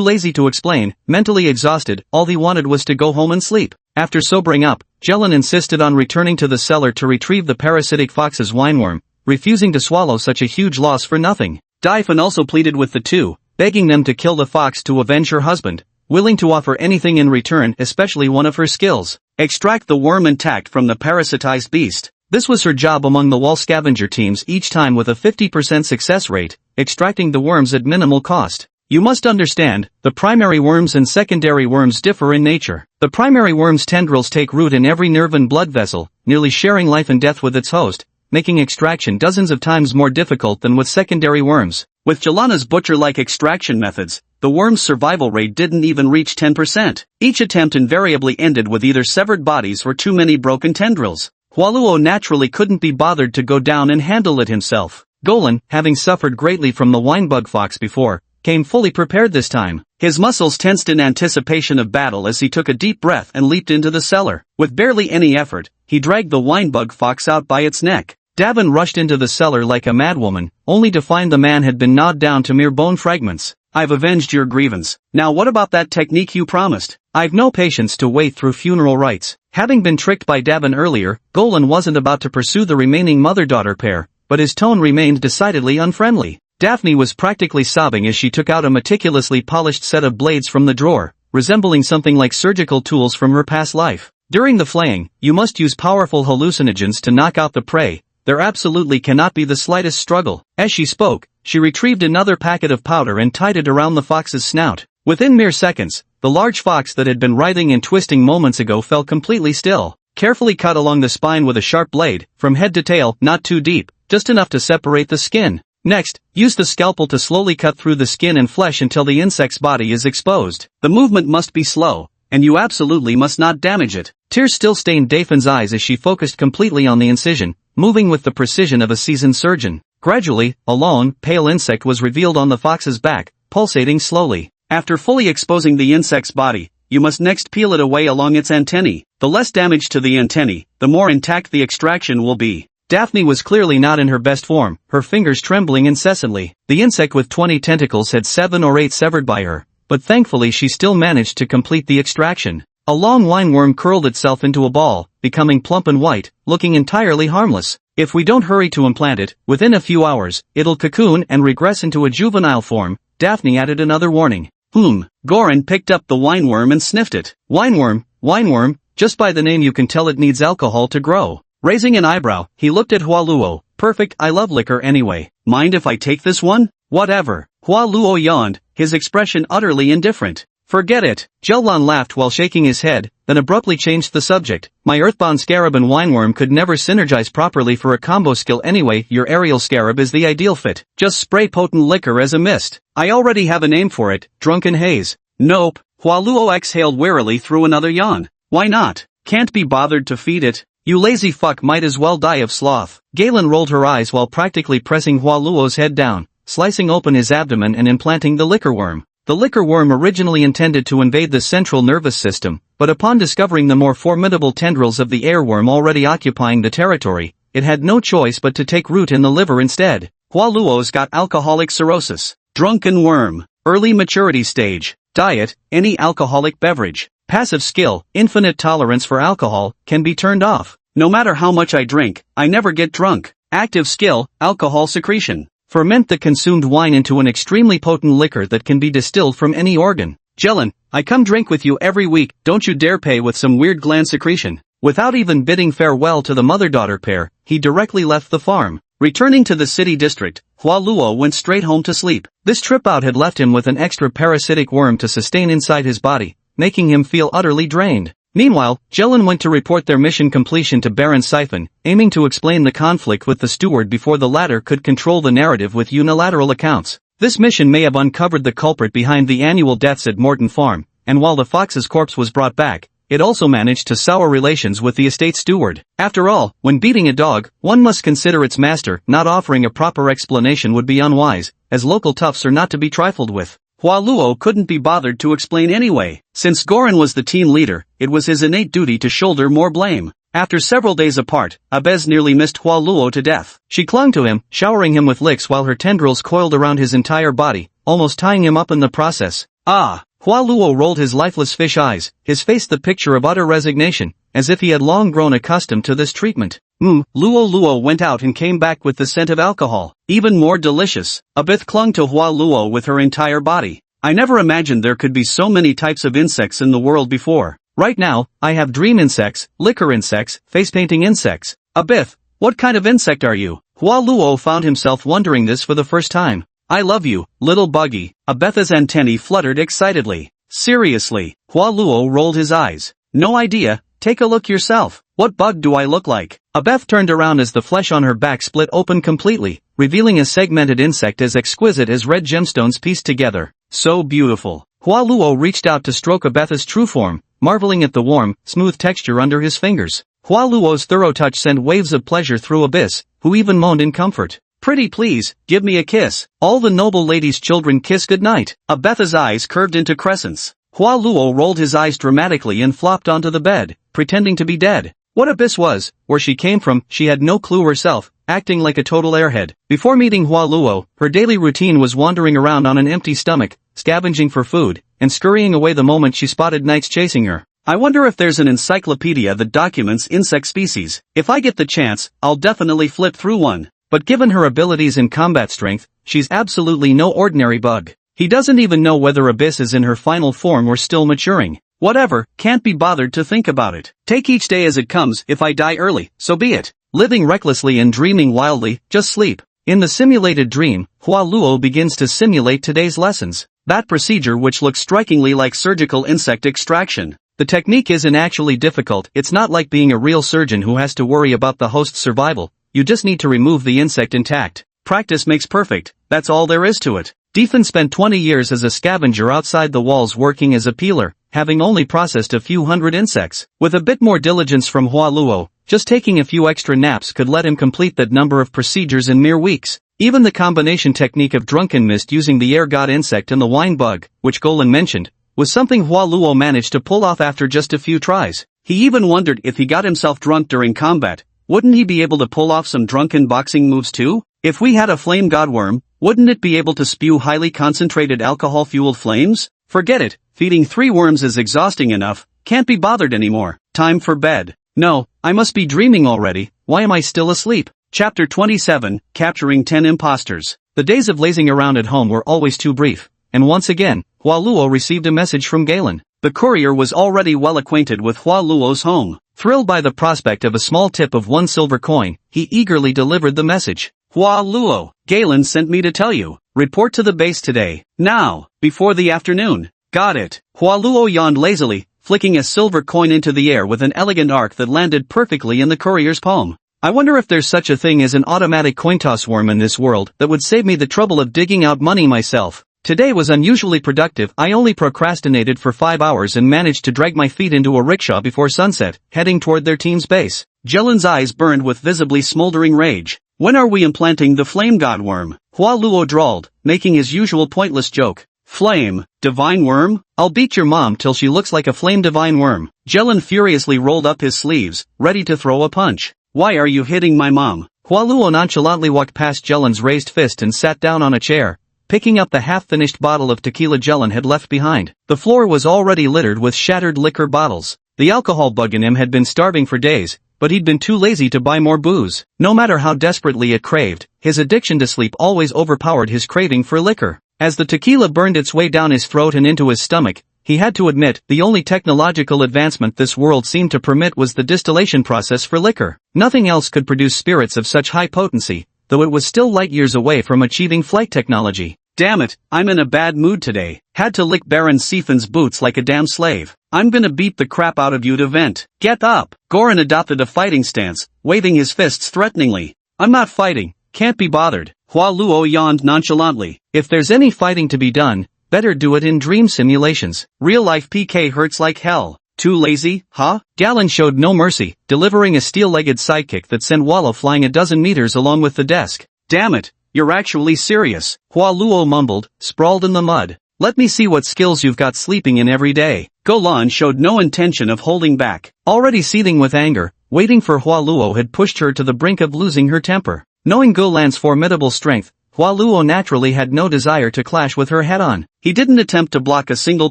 lazy to explain, mentally exhausted, all he wanted was to go home and sleep. After sobering up, Jellan insisted on returning to the cellar to retrieve the parasitic fox's wineworm, refusing to swallow such a huge loss for nothing. Daifan also pleaded with the two, begging them to kill the fox to avenge her husband, willing to offer anything in return, especially one of her skills: extract the worm intact from the parasitized beast. This was her job among the wall scavenger teams, each time with a 50% success rate, extracting the worms at minimal cost. You must understand, the primary worms and secondary worms differ in nature. The primary worm's tendrils take root in every nerve and blood vessel, nearly sharing life and death with its host, making extraction dozens of times more difficult than with secondary worms. With Jelana's butcher-like extraction methods, the worm's survival rate didn't even reach 10%. Each attempt invariably ended with either severed bodies or too many broken tendrils. Hua Luo naturally couldn't be bothered to go down and handle it himself. Golan, having suffered greatly from the winebug fox before, came fully prepared this time. His muscles tensed in anticipation of battle as he took a deep breath and leaped into the cellar. With barely any effort, he dragged the winebug fox out by its neck. Davin rushed into the cellar like a madwoman, only to find the man had been gnawed down to mere bone fragments. I've avenged your grievance. Now what about that technique you promised? I've no patience to wait through funeral rites. Having been tricked by Davin earlier, Golan wasn't about to pursue the remaining mother-daughter pair, but his tone remained decidedly unfriendly. Daphne was practically sobbing as she took out a meticulously polished set of blades from the drawer, resembling something like surgical tools from her past life. During the flaying, you must use powerful hallucinogens to knock out the prey. There absolutely cannot be the slightest struggle. As she spoke, she retrieved another packet of powder and tied it around the fox's snout. Within mere seconds, the large fox that had been writhing and twisting moments ago fell completely still. Carefully cut along the spine with a sharp blade, from head to tail, not too deep, just enough to separate the skin. Next, use the scalpel to slowly cut through the skin and flesh until the insect's body is exposed. The movement must be slow, and you absolutely must not damage it. Tears still stained Dafan's eyes as she focused completely on the incision, moving with the precision of a seasoned surgeon. Gradually, a long, pale insect was revealed on the fox's back, pulsating slowly. After fully exposing the insect's body, you must next peel it away along its antennae. The less damage to the antennae, the more intact the extraction will be. Daphne was clearly not in her best form, her fingers trembling incessantly. The insect with 20 tentacles had 7 or 8 severed by her, but thankfully she still managed to complete the extraction. A long wineworm curled itself into a ball, becoming plump and white, looking entirely harmless. If we don't hurry to implant it, within a few hours, it'll cocoon and regress into a juvenile form. Daphne added another warning. Goran picked up the wineworm and sniffed it. Wineworm, just by the name you can tell it needs alcohol to grow. Raising an eyebrow, he looked at Hua Luo. Perfect, I love liquor anyway. Mind if I take this one? Whatever. Hua Luo yawned, his expression utterly indifferent. Forget it. Jellan laughed while shaking his head, then abruptly changed the subject. My earthbound scarab and wineworm could never synergize properly for a combo skill anyway. Your aerial scarab is the ideal fit. Just spray potent liquor as a mist. I already have a name for it, drunken haze. Nope. Hua Luo exhaled wearily through another yawn. Why not? Can't be bothered to feed it. You lazy fuck might as well die of sloth. Galen rolled her eyes while practically pressing Hua Luo's head down, slicing open his abdomen and implanting the liquor worm. The liquor worm originally intended to invade the central nervous system, but upon discovering the more formidable tendrils of the airworm already occupying the territory, it had no choice but to take root in the liver instead. Hua Luo's got alcoholic cirrhosis. Drunken worm. Early maturity stage. Diet, any alcoholic beverage. Passive skill, infinite tolerance for alcohol, can be turned off. No matter how much I drink, I never get drunk. Active skill, alcohol secretion. Ferment the consumed wine into an extremely potent liquor that can be distilled from any organ. Jelen, I come drink with you every week, don't you dare pay with some weird gland secretion. Without even bidding farewell to the mother-daughter pair, he directly left the farm. Returning to the city district, Hua Luo went straight home to sleep. This trip out had left him with an extra parasitic worm to sustain inside his body, making him feel utterly drained. Meanwhile, Jelen went to report their mission completion to Baron Siphon, aiming to explain the conflict with the steward before the latter could control the narrative with unilateral accounts. This mission may have uncovered the culprit behind the annual deaths at Morton Farm, and while the fox's corpse was brought back, it also managed to sour relations with the estate steward. After all, when beating a dog, one must consider its master. Not offering a proper explanation would be unwise, as local toughs are not to be trifled with. Hua Luo couldn't be bothered to explain anyway. Since Goran was the team leader, it was his innate duty to shoulder more blame. After several days apart, Abez nearly missed Hua Luo to death. She clung to him, showering him with licks while her tendrils coiled around his entire body, almost tying him up in the process. Ah! Hua Luo rolled his lifeless fish eyes, his face the picture of utter resignation, as if he had long grown accustomed to this treatment. Luo went out and came back with the scent of alcohol. Even more delicious. Abith clung to Hua Luo with her entire body. I never imagined there could be so many types of insects in the world before. Right now, I have dream insects, liquor insects, face-painting insects. Abith, what kind of insect are you? Hua Luo found himself wondering this for the first time. I love you, little buggy. Abeth's antennae fluttered excitedly. Seriously, Hua Luo rolled his eyes. No idea, take a look yourself. What bug do I look like? Abeth turned around as the flesh on her back split open completely, revealing a segmented insect as exquisite as red gemstones pieced together. So beautiful. Hua Luo reached out to stroke Abeth's true form, marveling at the warm, smooth texture under his fingers. Hua Luo's thorough touch sent waves of pleasure through Abyss, who even moaned in comfort. Pretty please, give me a kiss. All the noble lady's children kiss goodnight. Abeth's eyes curved into crescents. Hua Luo rolled his eyes dramatically and flopped onto the bed, pretending to be dead. What Abyss was, where she came from, she had no clue herself, acting like a total airhead. Before meeting Hua Luo, her daily routine was wandering around on an empty stomach, scavenging for food, and scurrying away the moment she spotted knights chasing her. I wonder if there's an encyclopedia that documents insect species. If I get the chance, I'll definitely flip through one. But given her abilities in combat strength, she's absolutely no ordinary bug. He doesn't even know whether Abyss is in her final form or still maturing. Whatever, can't be bothered to think about it. Take each day as it comes. If I die early, so be it. Living recklessly and dreaming wildly, just sleep. In the simulated dream, Hua Luo begins to simulate today's lessons. That procedure which looks strikingly like surgical insect extraction. The technique isn't actually difficult. It's not like being a real surgeon who has to worry about the host's survival. You just need to remove the insect intact. Practice makes perfect, that's all there is to it. Defen spent 20 years as a scavenger outside the walls working as a peeler, having only processed a few hundred insects. With a bit more diligence from Hua Luo, just taking a few extra naps could let him complete that number of procedures in mere weeks. Even the combination technique of drunken mist using the air god insect and the wine bug, which Golan mentioned, was something Hua Luo managed to pull off after just a few tries. He even wondered if he got himself drunk during combat, wouldn't he be able to pull off some drunken boxing moves too? If we had a flame god worm, wouldn't it be able to spew highly concentrated alcohol-fueled flames? Forget it, feeding 3 worms is exhausting enough, can't be bothered anymore. Time for bed. No, I must be dreaming already, why am I still asleep? Chapter 27, Capturing 10 Imposters. The days of lazing around at home were always too brief, and once again, Hua Luo received a message from Galen. The courier was already well acquainted with Hua Luo's home. Thrilled by the prospect of a small tip of 1 silver coin, he eagerly delivered the message. Hua Luo, Galen sent me to tell you. Report to the base today. Now, before the afternoon. Got it. Hua Luo yawned lazily, flicking a silver coin into the air with an elegant arc that landed perfectly in the courier's palm. I wonder if there's such a thing as an automatic coin toss worm in this world that would save me the trouble of digging out money myself. Today was unusually productive. I only procrastinated for 5 hours and managed to drag my feet into a rickshaw before sunset, heading toward their team's base. Jelen's eyes burned with visibly smoldering rage. When are we implanting the flame god worm? Hua Luo drawled, making his usual pointless joke. Flame, divine worm? I'll beat your mom till she looks like a flame divine worm. Jelen furiously rolled up his sleeves, ready to throw a punch. Why are you hitting my mom? Hua Luo nonchalantly walked past Jelen's raised fist and sat down on a chair, picking up the half-finished bottle of tequila Jelen had left behind. The floor was already littered with shattered liquor bottles. The alcohol bug in him had been starving for days, but he'd been too lazy to buy more booze. No matter how desperately it craved, his addiction to sleep always overpowered his craving for liquor. As the tequila burned its way down his throat and into his stomach, he had to admit the only technological advancement this world seemed to permit was the distillation process for liquor. Nothing else could produce spirits of such high potency, though it was still light years away from achieving flight technology. Damn it, I'm in a bad mood today. Had to lick Baron Siphon's boots like a damn slave. I'm gonna beat the crap out of you to vent. Get up! Goran adopted a fighting stance, waving his fists threateningly. I'm not fighting, can't be bothered. Hua Luo yawned nonchalantly. If there's any fighting to be done, better do it in dream simulations. Real-life PK hurts like hell. Too lazy, huh? Galen showed no mercy, delivering a steel-legged sidekick that sent Wallo flying a dozen meters along with the desk. Damn it, you're actually serious, Hua Luo mumbled, sprawled in the mud. Let me see what skills you've got sleeping in every day. Golan showed no intention of holding back. Already seething with anger, waiting for Hua Luo had pushed her to the brink of losing her temper. Knowing Golan's formidable strength, Hua Luo naturally had no desire to clash with her head-on. He didn't attempt to block a single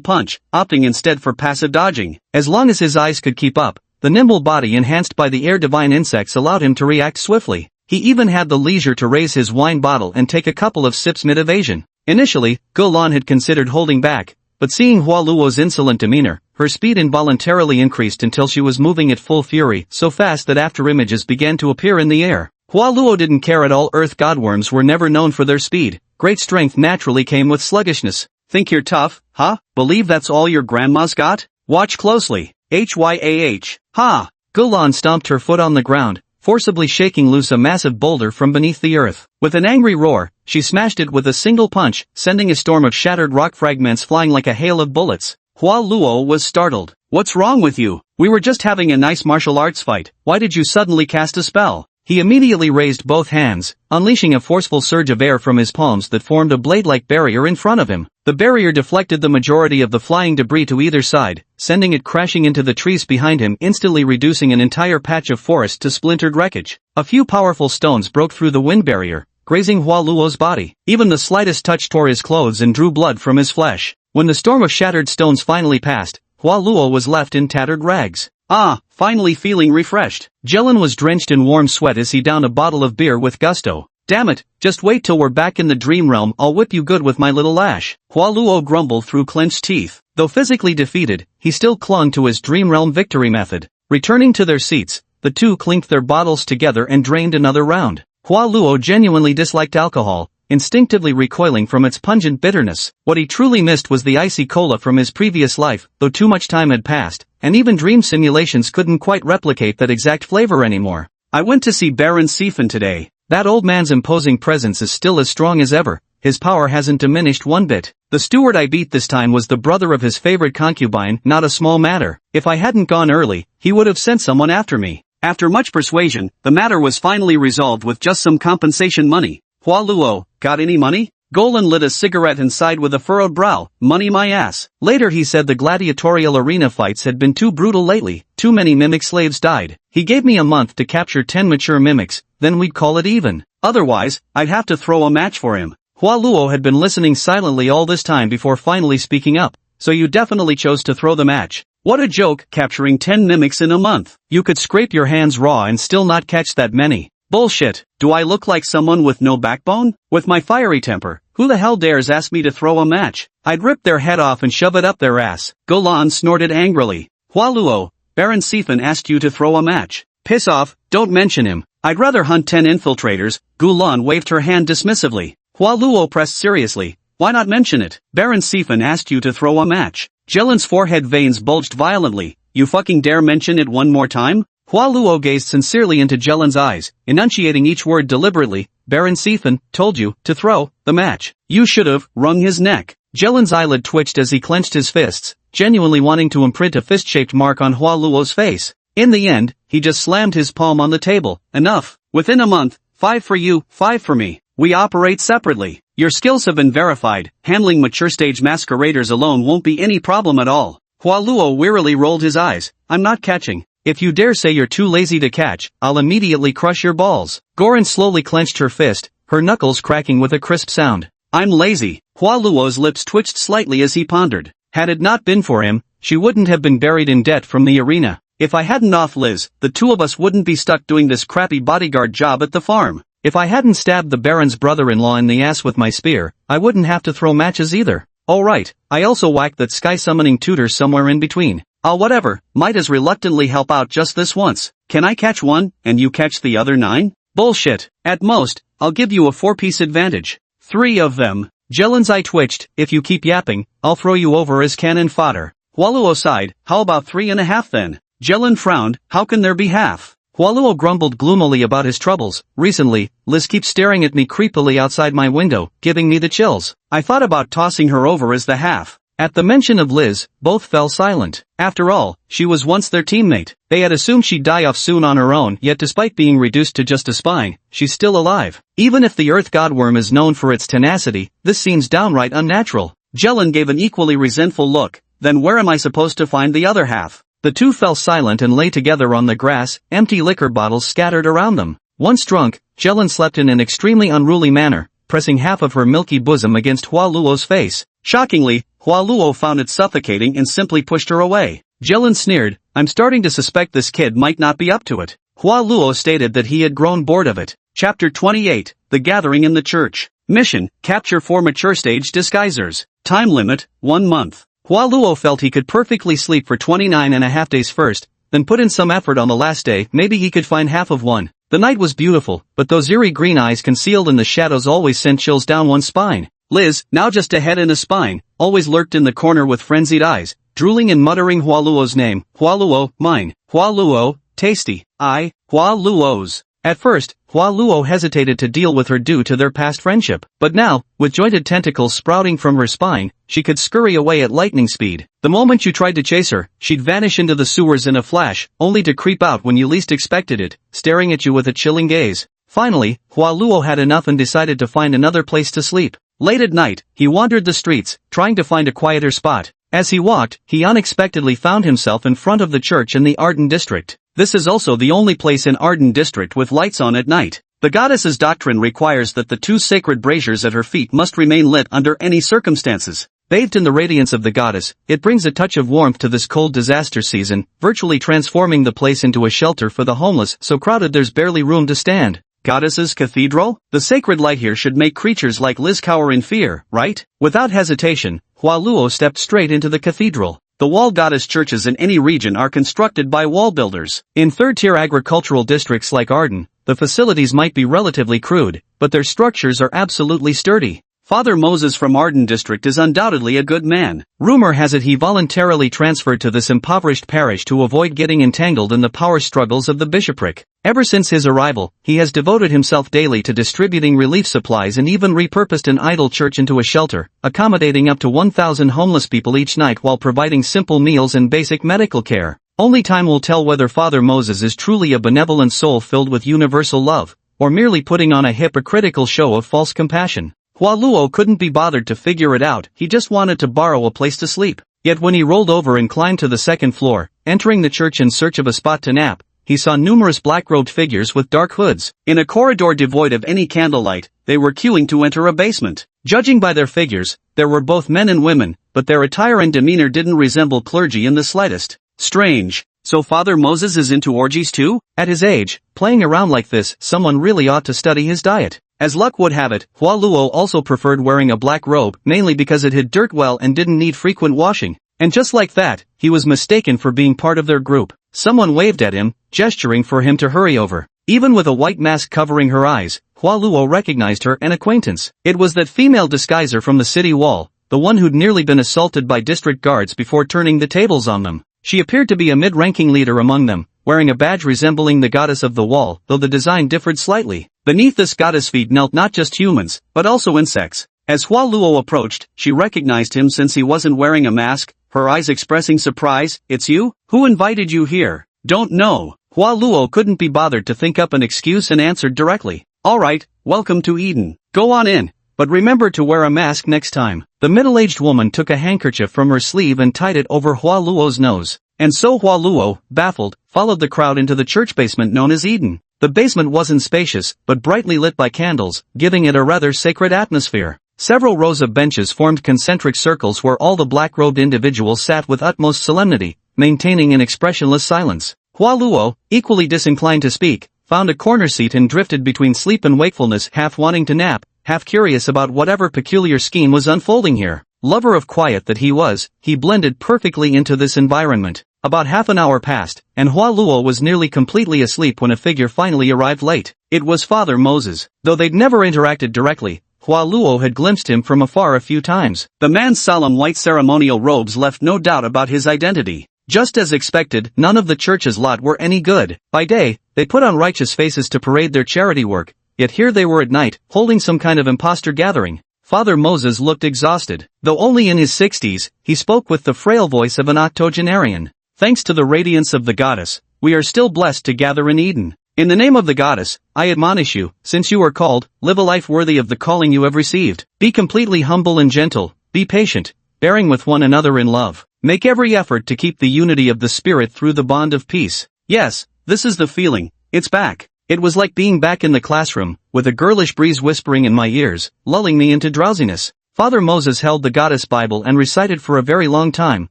punch, opting instead for passive dodging. As long as his eyes could keep up, the nimble body enhanced by the air divine insects allowed him to react swiftly. He even had the leisure to raise his wine bottle and take a couple of sips mid-evasion. Initially, Golan had considered holding back, but seeing Hua Luo's insolent demeanor, her speed involuntarily increased until she was moving at full fury, so fast that afterimages began to appear in the air. Hua Luo didn't care at all. Earth godworms were never known for their speed. Great strength naturally came with sluggishness. Think you're tough, huh? Believe that's all your grandma's got? Watch closely. HYAH. Ha! Golan stomped her foot on the ground, forcibly shaking loose a massive boulder from beneath the earth. With an angry roar, she smashed it with a single punch, sending a storm of shattered rock fragments flying like a hail of bullets. Hua Luo was startled. What's wrong with you? We were just having a nice martial arts fight. Why did you suddenly cast a spell? He immediately raised both hands, unleashing a forceful surge of air from his palms that formed a blade-like barrier in front of him. The barrier deflected the majority of the flying debris to either side, sending it crashing into the trees behind him, instantly reducing an entire patch of forest to splintered wreckage. A few powerful stones broke through the wind barrier, grazing Hua Luo's body. Even the slightest touch tore his clothes and drew blood from his flesh. When the storm of shattered stones finally passed, Hua Luo was left in tattered rags. Ah, finally feeling refreshed. Jelen was drenched in warm sweat as he downed a bottle of beer with gusto. Damn it, just wait till we're back in the dream realm, I'll whip you good with my little lash. Hua Luo grumbled through clenched teeth. Though physically defeated, he still clung to his dream realm victory method. Returning to their seats, the two clinked their bottles together and drained another round. Hua Luo genuinely disliked alcohol, instinctively recoiling from its pungent bitterness. What he truly missed was the icy cola from his previous life, though too much time had passed, and even dream simulations couldn't quite replicate that exact flavor anymore. I went to see Baron Siphon today. That old man's imposing presence is still as strong as ever. His power hasn't diminished one bit. The steward I beat this time was the brother of his favorite concubine, not a small matter. If I hadn't gone early, he would have sent someone after me. After much persuasion, the matter was finally resolved with just some compensation money. Hua Luo, got any money? Golan lit a cigarette and sighed with a furrowed brow. Money my ass. Later he said the gladiatorial arena fights had been too brutal lately, too many mimic slaves died. He gave me a month to capture 10 mature mimics, then we'd call it even. Otherwise, I'd have to throw a match for him. Hua Luo had been listening silently all this time before finally speaking up. So you definitely chose to throw the match. What a joke, capturing 10 mimics in a month. You could scrape your hands raw and still not catch that many. Bullshit, do I look like someone with no backbone? With my fiery temper, who the hell dares ask me to throw a match? I'd rip their head off and shove it up their ass. Golan snorted angrily. Hua Luo, Baron Siphon asked you to throw a match. Piss off, don't mention him. I'd rather hunt 10 infiltrators. Gulan waved her hand dismissively. Hua Luo pressed seriously. Why not mention it? Baron Siphon asked you to throw a match. Jelen's forehead veins bulged violently. You fucking dare mention it one more time? Hua Luo gazed sincerely into Jelen's eyes, enunciating each word deliberately. Baron Siphon told you to throw the match. You should have wrung his neck. Jelen's eyelid twitched as he clenched his fists, genuinely wanting to imprint a fist-shaped mark on Hua Luo's face. In the end, he just slammed his palm on the table. Enough. Within a month, 5 for you, 5 for me. We operate separately. Your skills have been verified. Handling mature stage masqueraders alone won't be any problem at all. Hua Luo wearily rolled his eyes. I'm not catching. If you dare say you're too lazy to catch, I'll immediately crush your balls. Goran slowly clenched her fist, her knuckles cracking with a crisp sound. I'm lazy. Hua Luo's lips twitched slightly as he pondered. Had it not been for him, she wouldn't have been buried in debt from the arena. If I hadn't off Liz, the two of us wouldn't be stuck doing this crappy bodyguard job at the farm. If I hadn't stabbed the Baron's brother-in-law in the ass with my spear, I wouldn't have to throw matches either. Oh right, I also whacked that sky-summoning tutor somewhere in between. Whatever, might as reluctantly help out just this once. Can I catch one, and you catch the other 9? Bullshit. At most, I'll give you a 4-piece advantage. 3 of them. Jelin's eye twitched. If you keep yapping, I'll throw you over as cannon fodder. Hualuo sighed. How about 3.5 then? Jelin frowned. How can there be half? Hualuo grumbled gloomily about his troubles. Recently, Liz keeps staring at me creepily outside my window, giving me the chills. I thought about tossing her over as the half. At the mention of Liz, both fell silent. After all, she was once their teammate. They had assumed she'd die off soon on her own, yet despite being reduced to just a spine, she's still alive. Even if the Earth Godworm is known for its tenacity, this seems downright unnatural. Jelin gave an equally resentful look. Then where am I supposed to find the other half? The two fell silent and lay together on the grass, empty liquor bottles scattered around them. Once drunk, Jelin slept in an extremely unruly manner, pressing half of her milky bosom against Hualuo's face. Shockingly, Hualuo found it suffocating and simply pushed her away. Jelin sneered, I'm starting to suspect this kid might not be up to it. Hualuo stated that he had grown bored of it. Chapter 28, The Gathering in the Church. Mission, capture 4 mature stage disguisers. Time limit, 1 month. Hualuo felt he could perfectly sleep for 29.5 days first, then put in some effort on the last day, maybe he could find half of one. The night was beautiful, but those eerie green eyes concealed in the shadows always sent chills down one's spine. Liz, now just a head and a spine, always lurked in the corner with frenzied eyes, drooling and muttering Hualuo's name. Hualuo, mine. Hualuo, tasty. Hualuo's. At first, Hualuo hesitated to deal with her due to their past friendship, but now, with jointed tentacles sprouting from her spine, she could scurry away at lightning speed. The moment you tried to chase her, she'd vanish into the sewers in a flash, only to creep out when you least expected it, staring at you with a chilling gaze. Finally, Hualuo had enough and decided to find another place to sleep. Late at night, he wandered the streets, trying to find a quieter spot. As he walked, he unexpectedly found himself in front of the church in the Arden district. This is also the only place in Arden district with lights on at night. The goddess's doctrine requires that the 2 sacred braziers at her feet must remain lit under any circumstances. Bathed in the radiance of the goddess, it brings a touch of warmth to this cold disaster season, virtually transforming the place into a shelter for the homeless, so crowded there's barely room to stand. Goddess's cathedral? The sacred light here should make creatures like Liz cower in fear, right? Without hesitation, Hualuo stepped straight into the cathedral. The wall goddess churches in any region are constructed by wall builders. In third-tier agricultural districts like Arden, the facilities might be relatively crude, but their structures are absolutely sturdy. Father Moses from Arden district is undoubtedly a good man. Rumor has it he voluntarily transferred to this impoverished parish to avoid getting entangled in the power struggles of the bishopric. Ever since his arrival, he has devoted himself daily to distributing relief supplies and even repurposed an idle church into a shelter, accommodating up to 1,000 homeless people each night while providing simple meals and basic medical care. Only time will tell whether Father Moses is truly a benevolent soul filled with universal love, or merely putting on a hypocritical show of false compassion. Hualuo couldn't be bothered to figure it out, he just wanted to borrow a place to sleep. Yet when he rolled over and climbed to the 2nd floor, entering the church in search of a spot to nap, he saw numerous black-robed figures with dark hoods. In a corridor devoid of any candlelight, they were queuing to enter a basement. Judging by their figures, there were both men and women, but their attire and demeanor didn't resemble clergy in the slightest. Strange. So Father Moses is into orgies too? At his age, playing around like this, someone really ought to study his diet. As luck would have it, Hualuo also preferred wearing a black robe, mainly because it hid dirt well and didn't need frequent washing. And just like that, he was mistaken for being part of their group. Someone waved at him, gesturing for him to hurry over. Even with a white mask covering her eyes, Hualuo recognized her, an acquaintance. It was that female disguiser from the city wall, the one who'd nearly been assaulted by district guards before turning the tables on them. She appeared to be a mid-ranking leader among them, wearing a badge resembling the goddess of the wall, though the design differed slightly. Beneath this goddess' feet knelt not just humans, but also insects. As Hualuo approached, she recognized him since he wasn't wearing a mask, her eyes expressing surprise. It's you? Who invited you here? Don't know. Hualuo couldn't be bothered to think up an excuse and answered directly. Alright, welcome to Eden. Go on in, but remember to wear a mask next time. The middle-aged woman took a handkerchief from her sleeve and tied it over Hualuo's nose. And so Hualuo, baffled, followed the crowd into the church basement known as Eden. The basement wasn't spacious, but brightly lit by candles, giving it a rather sacred atmosphere. Several rows of benches formed concentric circles where all the black-robed individuals sat with utmost solemnity, maintaining an expressionless silence. Hua Luo, equally disinclined to speak, found a corner seat and drifted between sleep and wakefulness, half wanting to nap, half curious about whatever peculiar scheme was unfolding here. Lover of quiet that he was, he blended perfectly into this environment. About half an hour passed, and Hua Luo was nearly completely asleep when a figure finally arrived late. It was Father Moses. Though they'd never interacted directly, Hua Luo had glimpsed him from afar a few times. The man's solemn white ceremonial robes left no doubt about his identity. Just as expected, none of the church's lot were any good. By day, they put on righteous faces to parade their charity work, yet here they were at night, holding some kind of imposter gathering. Father Moses looked exhausted. Though only in his 60s, he spoke with the frail voice of an octogenarian. Thanks to the radiance of the goddess, we are still blessed to gather in Eden. In the name of the goddess, I admonish you, since you are called, live a life worthy of the calling you have received. Be completely humble and gentle, be patient, bearing with one another in love. Make every effort to keep the unity of the spirit through the bond of peace. Yes, this is the feeling, it's back. It was like being back in the classroom, with a girlish breeze whispering in my ears, lulling me into drowsiness. Father Moses held the Goddess Bible and recited for a very long time,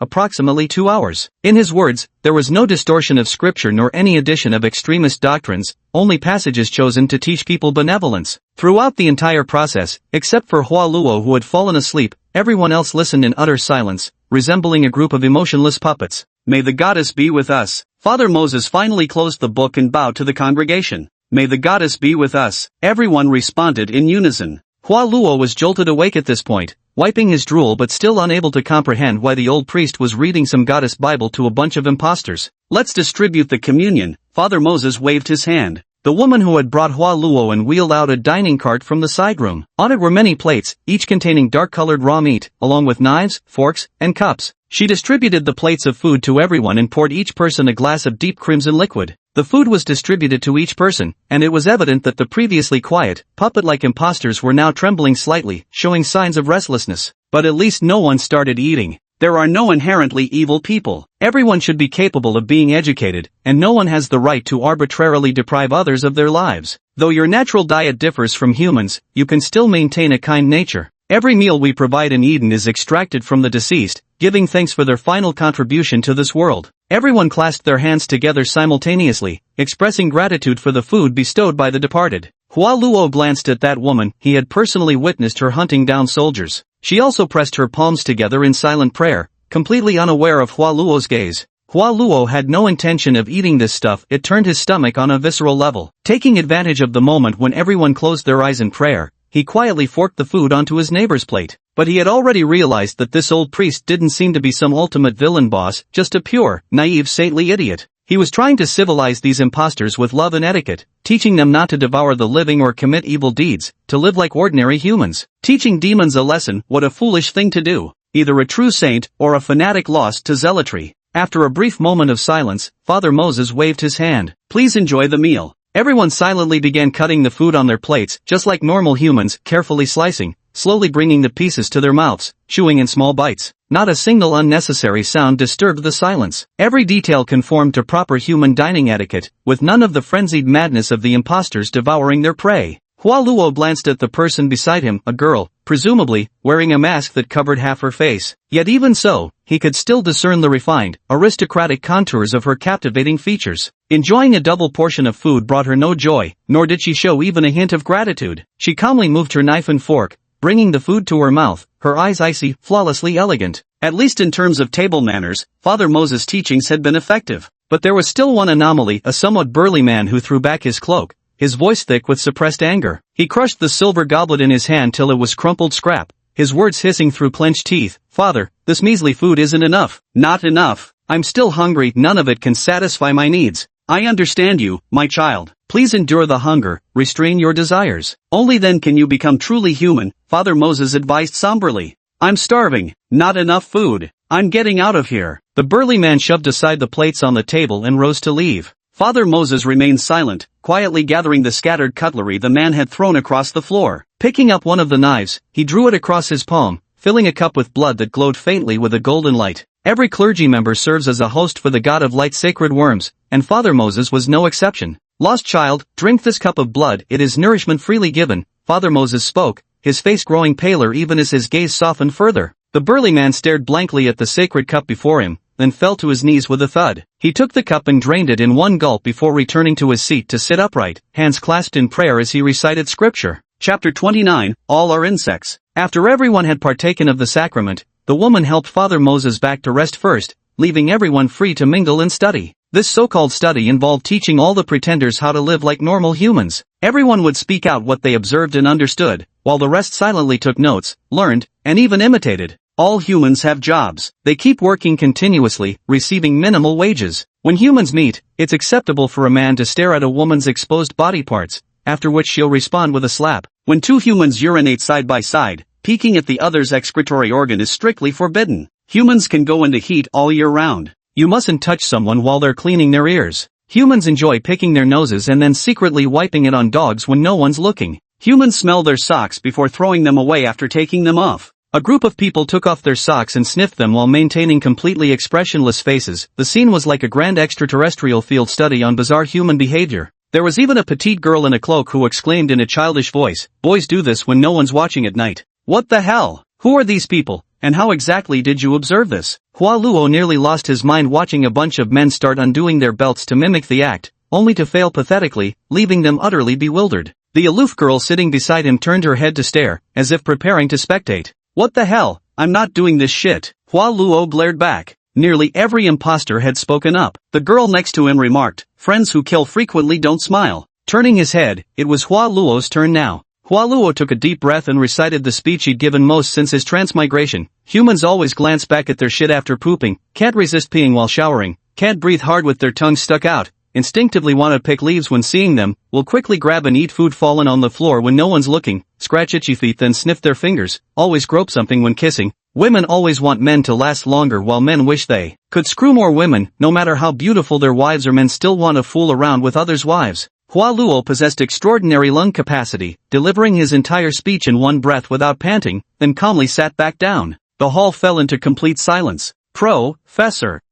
approximately 2 hours. In his words, there was no distortion of scripture nor any addition of extremist doctrines, only passages chosen to teach people benevolence. Throughout the entire process, except for Hua Luo who had fallen asleep, everyone else listened in utter silence, resembling a group of emotionless puppets. May the goddess be with us. Father Moses finally closed the book and bowed to the congregation. May the goddess be with us. Everyone responded in unison. Hua Luo was jolted awake at this point, wiping his drool but still unable to comprehend why the old priest was reading some goddess Bible to a bunch of imposters. Let's distribute the communion. Father Moses waved his hand. The woman who had brought Hua Luo and wheeled out a dining cart from the side room. On it were many plates, each containing dark-colored raw meat, along with knives, forks, and cups. She distributed the plates of food to everyone and poured each person a glass of deep crimson liquid. The food was distributed to each person, and it was evident that the previously quiet, puppet-like imposters were now trembling slightly, showing signs of restlessness. But at least no one started eating. There are no inherently evil people. Everyone should be capable of being educated, and no one has the right to arbitrarily deprive others of their lives. Though your natural diet differs from humans, you can still maintain a kind nature. Every meal we provide in Eden is extracted from the deceased, giving thanks for their final contribution to this world. Everyone clasped their hands together simultaneously, expressing gratitude for the food bestowed by the departed. Hua Luo glanced at that woman. He had personally witnessed her hunting down soldiers. She also pressed her palms together in silent prayer, completely unaware of Hua Luo's gaze. Hua Luo had no intention of eating this stuff. It turned his stomach on a visceral level. Taking advantage of the moment when everyone closed their eyes in prayer, he quietly forked the food onto his neighbor's plate. But he had already realized that this old priest didn't seem to be some ultimate villain boss, just a pure, naive saintly idiot. He was trying to civilize these imposters with love and etiquette, teaching them not to devour the living or commit evil deeds, to live like ordinary humans. Teaching demons a lesson, what a foolish thing to do. Either a true saint, or a fanatic lost to zealotry. After a brief moment of silence, Father Moses waved his hand. Please enjoy the meal. Everyone silently began cutting the food on their plates, just like normal humans, carefully slicing, slowly bringing the pieces to their mouths, chewing in small bites. Not a single unnecessary sound disturbed the silence. Every detail conformed to proper human dining etiquette, with none of the frenzied madness of the imposters devouring their prey. Hua Luo glanced at the person beside him, a girl, presumably, wearing a mask that covered half her face. Yet even so, he could still discern the refined, aristocratic contours of her captivating features. Enjoying a double portion of food brought her no joy, nor did she show even a hint of gratitude. She calmly moved her knife and fork, bringing the food to her mouth, her eyes icy, flawlessly elegant. At least in terms of table manners, Father Moses' teachings had been effective. But there was still one anomaly, a somewhat burly man who threw back his cloak, his voice thick with suppressed anger. He crushed the silver goblet in his hand till it was crumpled scrap, his words hissing through clenched teeth. Father, this measly food isn't enough. Not enough. I'm still hungry. None of it can satisfy my needs. I understand you, my child. Please endure the hunger, restrain your desires. Only then can you become truly human, Father Moses advised somberly. I'm starving. Not enough food. I'm getting out of here. The burly man shoved aside the plates on the table and rose to leave. Father Moses remained silent, quietly gathering the scattered cutlery the man had thrown across the floor. Picking up one of the knives, he drew it across his palm, filling a cup with blood that glowed faintly with a golden light. Every clergy member serves as a host for the god of light, sacred worms, and Father Moses was no exception. Lost child, drink this cup of blood, it is nourishment freely given. Father Moses spoke, his face growing paler even as his gaze softened further. The burly man stared blankly at the sacred cup before him, then fell to his knees with a thud. He took the cup and drained it in one gulp before returning to his seat to sit upright, hands clasped in prayer as he recited scripture. Chapter 29, All Are Insects. After everyone had partaken of the sacrament, the woman helped Father Moses back to rest first, leaving everyone free to mingle and study. This so-called study involved teaching all the pretenders how to live like normal humans. Everyone would speak out what they observed and understood, while the rest silently took notes, learned, and even imitated. All humans have jobs. They keep working continuously, receiving minimal wages. When humans meet, it's acceptable for a man to stare at a woman's exposed body parts, after which she'll respond with a slap. When two humans urinate side by side, peeking at the other's excretory organ is strictly forbidden. Humans can go into heat all year round. You mustn't touch someone while they're cleaning their ears. Humans enjoy picking their noses and then secretly wiping it on dogs when no one's looking. Humans smell their socks before throwing them away after taking them off. A group of people took off their socks and sniffed them while maintaining completely expressionless faces. The scene was like a grand extraterrestrial field study on bizarre human behavior. There was even a petite girl in a cloak who exclaimed in a childish voice, "Boys do this when no one's watching at night." What the hell? Who are these people, and how exactly did you observe this? Hua Luo nearly lost his mind watching a bunch of men start undoing their belts to mimic the act, only to fail pathetically, leaving them utterly bewildered. The aloof girl sitting beside him turned her head to stare, as if preparing to spectate. What the hell? I'm not doing this shit. Hua Luo glared back. Nearly every imposter had spoken up. The girl next to him remarked, "Friends who kill frequently don't smile." Turning his head, it was Hua Luo's turn now. Hua Luo took a deep breath and recited the speech he'd given most since his transmigration. Humans always glance back at their shit after pooping, can't resist peeing while showering, can't breathe hard with their tongues stuck out, instinctively want to pick leaves when seeing them, will quickly grab and eat food fallen on the floor when no one's looking, scratch itchy feet then sniff their fingers, always grope something when kissing. Women always want men to last longer while men wish they could screw more women. No matter how beautiful their wives are, men still want to fool around with others' wives. Hua Luo possessed extraordinary lung capacity, delivering his entire speech in one breath without panting, then calmly sat back down. The hall fell into complete silence. Professor,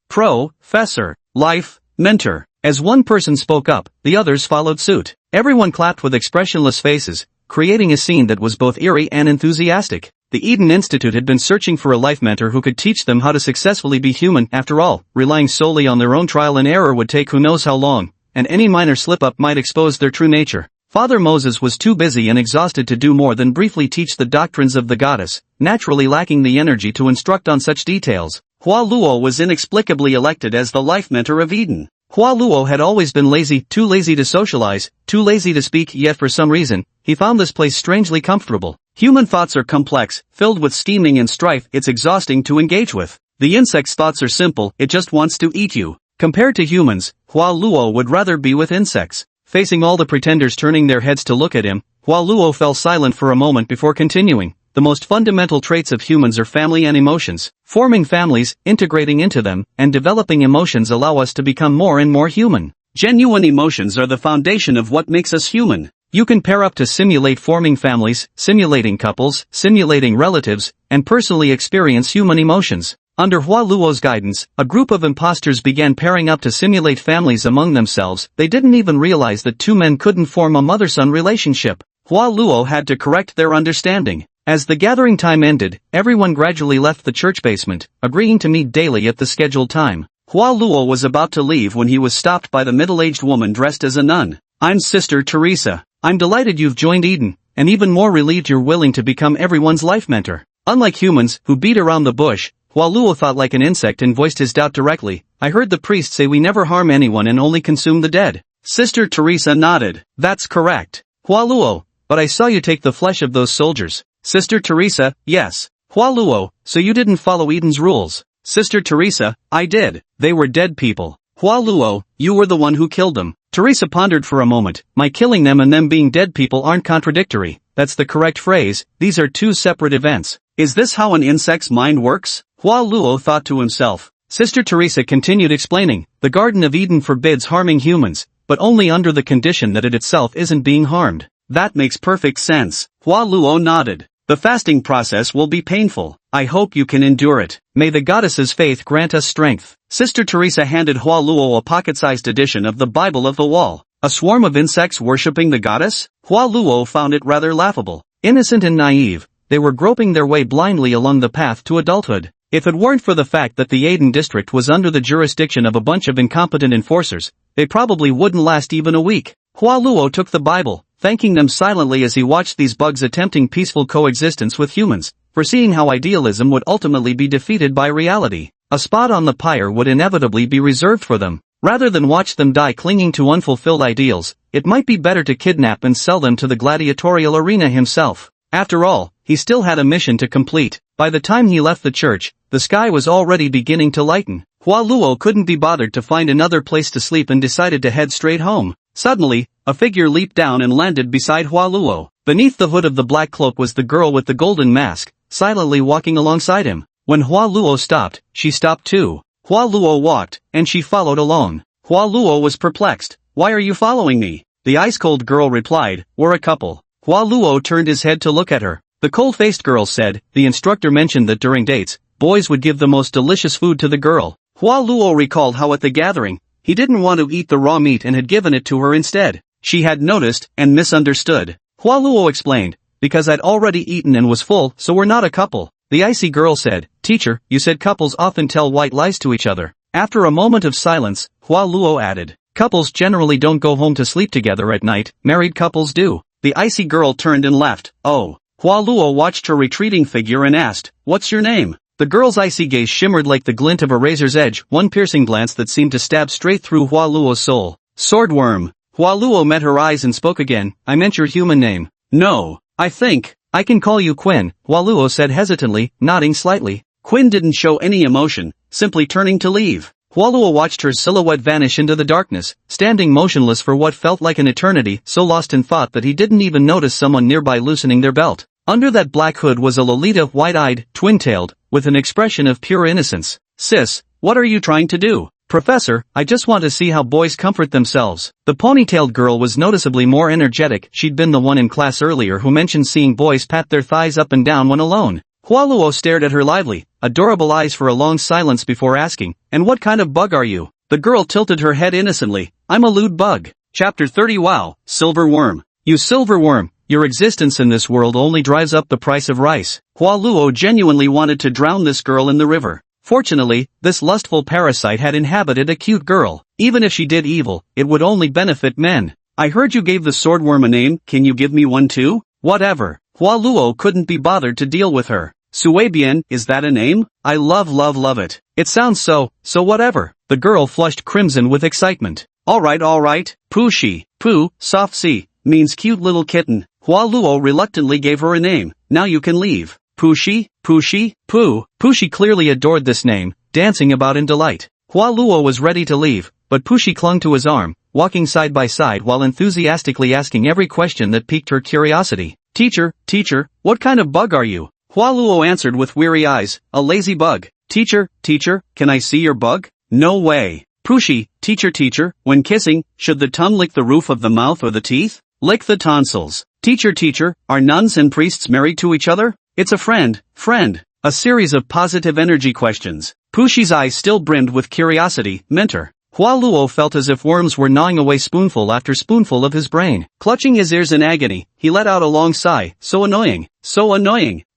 life, mentor. As one person spoke up, the others followed suit. Everyone clapped with expressionless faces, creating a scene that was both eerie and enthusiastic. The Eden Institute had been searching for a life mentor who could teach them how to successfully be human. After all, relying solely on their own trial and error would take who knows how long, and any minor slip-up might expose their true nature. Father Moses was too busy and exhausted to do more than briefly teach the doctrines of the goddess, naturally lacking the energy to instruct on such details. Hua Luo was inexplicably elected as the life mentor of Eden. Hua Luo had always been lazy, too lazy to socialize, too lazy to speak, yet for some reason, he found this place strangely comfortable. Human thoughts are complex, filled with scheming and strife. It's exhausting to engage with. The insect's thoughts are simple, it just wants to eat you. Compared to humans, Hua Luo would rather be with insects. Facing all the pretenders turning their heads to look at him, Hua Luo fell silent for a moment before continuing. The most fundamental traits of humans are family and emotions. Forming families, integrating into them, and developing emotions allow us to become more and more human. Genuine emotions are the foundation of what makes us human. You can pair up to simulate forming families, simulating couples, simulating relatives, and personally experience human emotions. Under Hua Luo's guidance, a group of imposters began pairing up to simulate families among themselves. They didn't even realize that two men couldn't form a mother-son relationship. Hua Luo had to correct their understanding. As the gathering time ended, everyone gradually left the church basement, agreeing to meet daily at the scheduled time. Hua Luo was about to leave when he was stopped by the middle-aged woman dressed as a nun. "I'm Sister Teresa. I'm delighted you've joined Eden, and even more relieved you're willing to become everyone's life mentor." Unlike humans, who beat around the bush, Hua Luo thought like an insect and voiced his doubt directly. "I heard the priest say we never harm anyone and only consume the dead." Sister Teresa nodded. "That's correct. Hua Luo, but I saw you take the flesh of those soldiers." Sister Teresa, "Yes." Hua Luo, "So you didn't follow Eden's rules?" Sister Teresa, "I did. They were dead people." Hua Luo, "You were the one who killed them." Teresa pondered for a moment. "My killing them and them being dead people aren't contradictory. That's the correct phrase. These are two separate events. Is this how an insect's mind works?" Hua Luo thought to himself. Sister Teresa continued explaining, "The Garden of Eden forbids harming humans, but only under the condition that it itself isn't being harmed." "That makes perfect sense." Hua Luo nodded. "The fasting process will be painful. I hope you can endure it. May the goddess's faith grant us strength." Sister Teresa handed Hua Luo a pocket-sized edition of the Bible of the Wall. A swarm of insects worshipping the goddess? Hua Luo found it rather laughable. Innocent and naive, they were groping their way blindly along the path to adulthood. If it weren't for the fact that the Aden district was under the jurisdiction of a bunch of incompetent enforcers, they probably wouldn't last even a week. Hua Luo took the Bible, thanking them silently as he watched these bugs attempting peaceful coexistence with humans, foreseeing how idealism would ultimately be defeated by reality. A spot on the pyre would inevitably be reserved for them. Rather than watch them die clinging to unfulfilled ideals, it might be better to kidnap and sell them to the gladiatorial arena himself. After all, he still had a mission to complete. By the time he left the church, the sky was already beginning to lighten. Hua Luo couldn't be bothered to find another place to sleep and decided to head straight home. Suddenly, a figure leaped down and landed beside Hua Luo. Beneath the hood of the black cloak was the girl with the golden mask, silently walking alongside him. When Hua Luo stopped, she stopped too. Hua Luo walked, and she followed alone. Hua Luo was perplexed. "Why are you following me?" The ice-cold girl replied, "We're a couple." Hua Luo turned his head to look at her. The cold-faced girl said, "The instructor mentioned that during dates, boys would give the most delicious food to the girl." Hua Luo recalled how at the gathering, he didn't want to eat the raw meat and had given it to her instead. She had noticed, and misunderstood. Hua Luo explained, "Because I'd already eaten and was full, so we're not a couple." The icy girl said, "Teacher, you said couples often tell white lies to each other." After a moment of silence, Hua Luo added, "Couples generally don't go home to sleep together at night, married couples do." The icy girl turned and left. "Oh." Hua Luo watched her retreating figure and asked, "What's your name?" The girl's icy gaze shimmered like the glint of a razor's edge, one piercing glance that seemed to stab straight through Hua Luo's soul. "Swordworm." Hua Luo met her eyes and spoke again, "I meant your human name." "No, I think I can call you Quinn," Hua Luo said hesitantly, nodding slightly. Quinn didn't show any emotion, simply turning to leave. Hua Luo watched her silhouette vanish into the darkness, standing motionless for what felt like an eternity, so lost in thought that he didn't even notice someone nearby loosening their belt. Under that black hood was a Lolita, wide-eyed, twin-tailed, with an expression of pure innocence. "Sis, what are you trying to do?" "Professor, I just want to see how boys comfort themselves." The ponytailed girl was noticeably more energetic. She'd been the one in class earlier who mentioned seeing boys pat their thighs up and down when alone. Hua Luo stared at her lively, adorable eyes for a long silence before asking, "And what kind of bug are you?" The girl tilted her head innocently, "I'm a lewd bug." Chapter 30 Wow, Silver Worm. You silver worm, your existence in this world only drives up the price of rice. Hua Luo genuinely wanted to drown this girl in the river. Fortunately, this lustful parasite had inhabited a cute girl. Even if she did evil, it would only benefit men. "I heard you gave the swordworm a name, can you give me one too?" "Whatever." Hua Luo couldn't be bothered to deal with her. "Suebian, is that a name? I love it." "It sounds so whatever." The girl flushed crimson with excitement. Alright. Pushi, Pu, soft C, means cute little kitten." Hua Luo reluctantly gave her a name. "Now you can leave." Pushi, Pu. Pushi clearly adored this name, dancing about in delight. Hua Luo was ready to leave, but Pushi clung to his arm, walking side by side while enthusiastically asking every question that piqued her curiosity. Teacher, what kind of bug are you?" Hua Luo answered with weary eyes, "A lazy bug." Teacher, can I see your bug?" "No way." Pushi, Teacher, when kissing, should the tongue lick the roof of the mouth or the teeth?" "Lick the tonsils." Teacher, are nuns and priests married to each other?" "It's a friend. A series of positive energy questions. Pushi's eyes still brimmed with curiosity. Mentor. Hua Luo felt as if worms were gnawing away spoonful after spoonful of his brain. Clutching his ears in agony, he let out a long sigh. So annoying.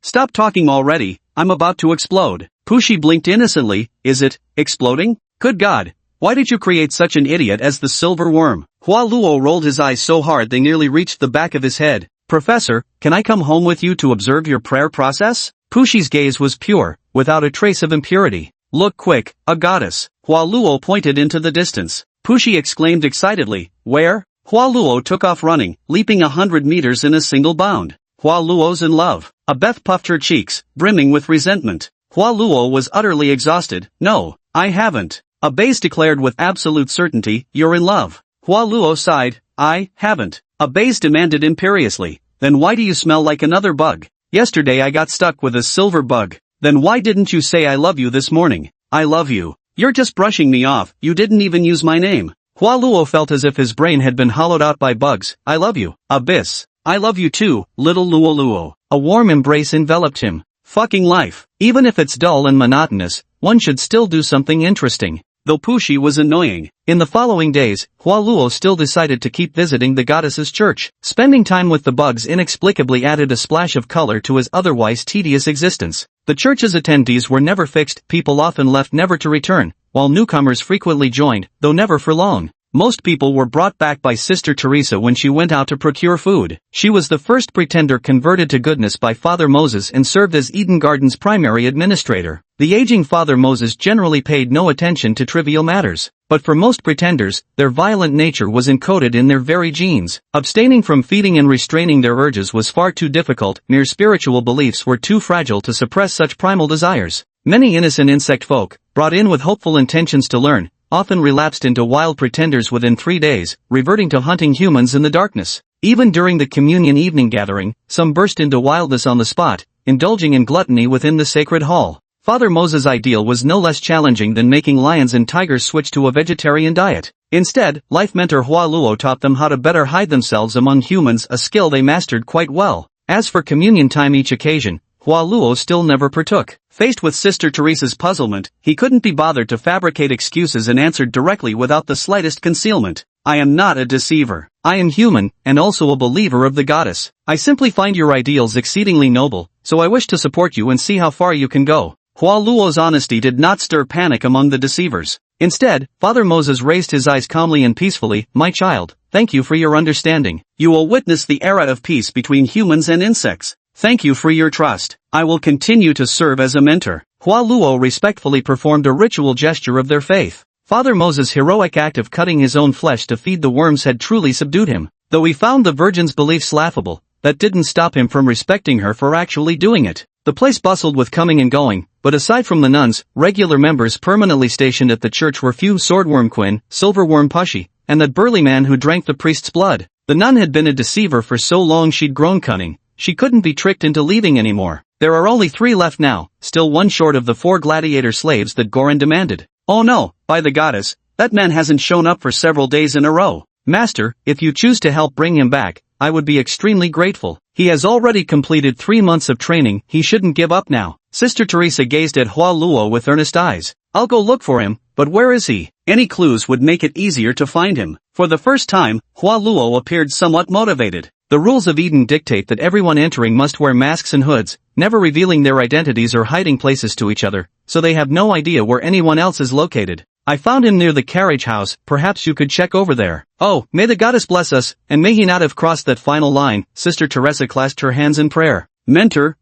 "Stop talking already, I'm about to explode." Pushi blinked innocently. "Is it exploding? Good God. Why did you create such an idiot as the silver worm?" Hua Luo rolled his eyes so hard they nearly reached the back of his head. "Professor, can I come home with you to observe your prayer process?" Pushi's gaze was pure, without a trace of impurity. "Look quick, a goddess." Hua Luo pointed into the distance. Pushi exclaimed excitedly, "Where?" Hua Luo took off running, leaping 100 meters in a single bound. Hua Luo's in love. Abeth puffed her cheeks, brimming with resentment. Hua Luo was utterly exhausted. "No, I haven't." Abase declared with absolute certainty, "You're in love." Hua Luo sighed, "I haven't." Abase demanded imperiously, "Then why do you smell like another bug?" "Yesterday I got stuck with a silver bug." "Then why didn't you say I love you this morning?" "I love you. You're just brushing me off, you didn't even use my name." Hua Luo felt as if his brain had been hollowed out by bugs. "I love you, Abyss." "I love you too, little Luo Luo." A warm embrace enveloped him. Fucking life. Even if it's dull and monotonous, one should still do something interesting. though Pushi was annoying. In the following days, Hua Luo still decided to keep visiting the goddess's church. Spending time with the bugs inexplicably added a splash of color to his otherwise tedious existence. The church's attendees were never fixed, people often left never to return, while newcomers frequently joined, though never for long. Most people were brought back by Sister Teresa when she went out to procure food. She was the first pretender converted to goodness by Father Moses and served as Eden Garden's primary administrator. The aging Father Moses generally paid no attention to trivial matters. But for most pretenders, their violent nature was encoded in their very genes. Abstaining from feeding and restraining their urges was far too difficult, mere spiritual beliefs were too fragile to suppress such primal desires. Many innocent insect folk, brought in with hopeful intentions to learn, often relapsed into wild pretenders within 3 days, reverting to hunting humans in the darkness. Even during the communion evening gathering, some burst into wildness on the spot, indulging in gluttony within the sacred hall. Father Moses' ideal was no less challenging than making lions and tigers switch to a vegetarian diet. Instead, life mentor Hua Luo taught them how to better hide themselves among humans, a skill they mastered quite well. As for communion time each occasion, Hua Luo still never partook. Faced with Sister Teresa's puzzlement, he couldn't be bothered to fabricate excuses and answered directly without the slightest concealment. I am not a deceiver. I am human, and also a believer of the goddess. I simply find your ideals exceedingly noble, so I wish to support you and see how far you can go. Hua Luo's honesty did not stir panic among the deceivers. Instead, Father Moses raised his eyes calmly and peacefully. My child, thank you for your understanding. You will witness the era of peace between humans and insects. Thank you for your trust. I will continue to serve as a mentor. Hua Luo respectfully performed a ritual gesture of their faith. Father Moses' heroic act of cutting his own flesh to feed the worms had truly subdued him. Though he found the virgin's beliefs laughable, that didn't stop him from respecting her for actually doing it. The place bustled with coming and going, but aside from the nuns, regular members permanently stationed at the church were few swordworm Quinn, silverworm Pushy, and that burly man who drank the priest's blood. The nun had been a deceiver for so long she'd grown cunning. She couldn't be tricked into leaving anymore. There are only 3 left now, still one short of the 4 gladiator slaves that Goran demanded. Oh no, by the goddess, that man hasn't shown up for several days in a row. Master, if you choose to help bring him back, I would be extremely grateful. He has already completed 3 months of training, he shouldn't give up now. Sister Teresa gazed at Hua Luo with earnest eyes. I'll go look for him, but where is he? Any clues would make it easier to find him. For the first time, Hua Luo appeared somewhat motivated. The rules of Eden dictate that everyone entering must wear masks and hoods, never revealing their identities or hiding places to each other, so they have no idea where anyone else is located. I found him near the carriage house, perhaps you could check over there. Oh, may the goddess bless us, and may he not have crossed that final line. Sister Teresa clasped her hands in prayer. Mentor,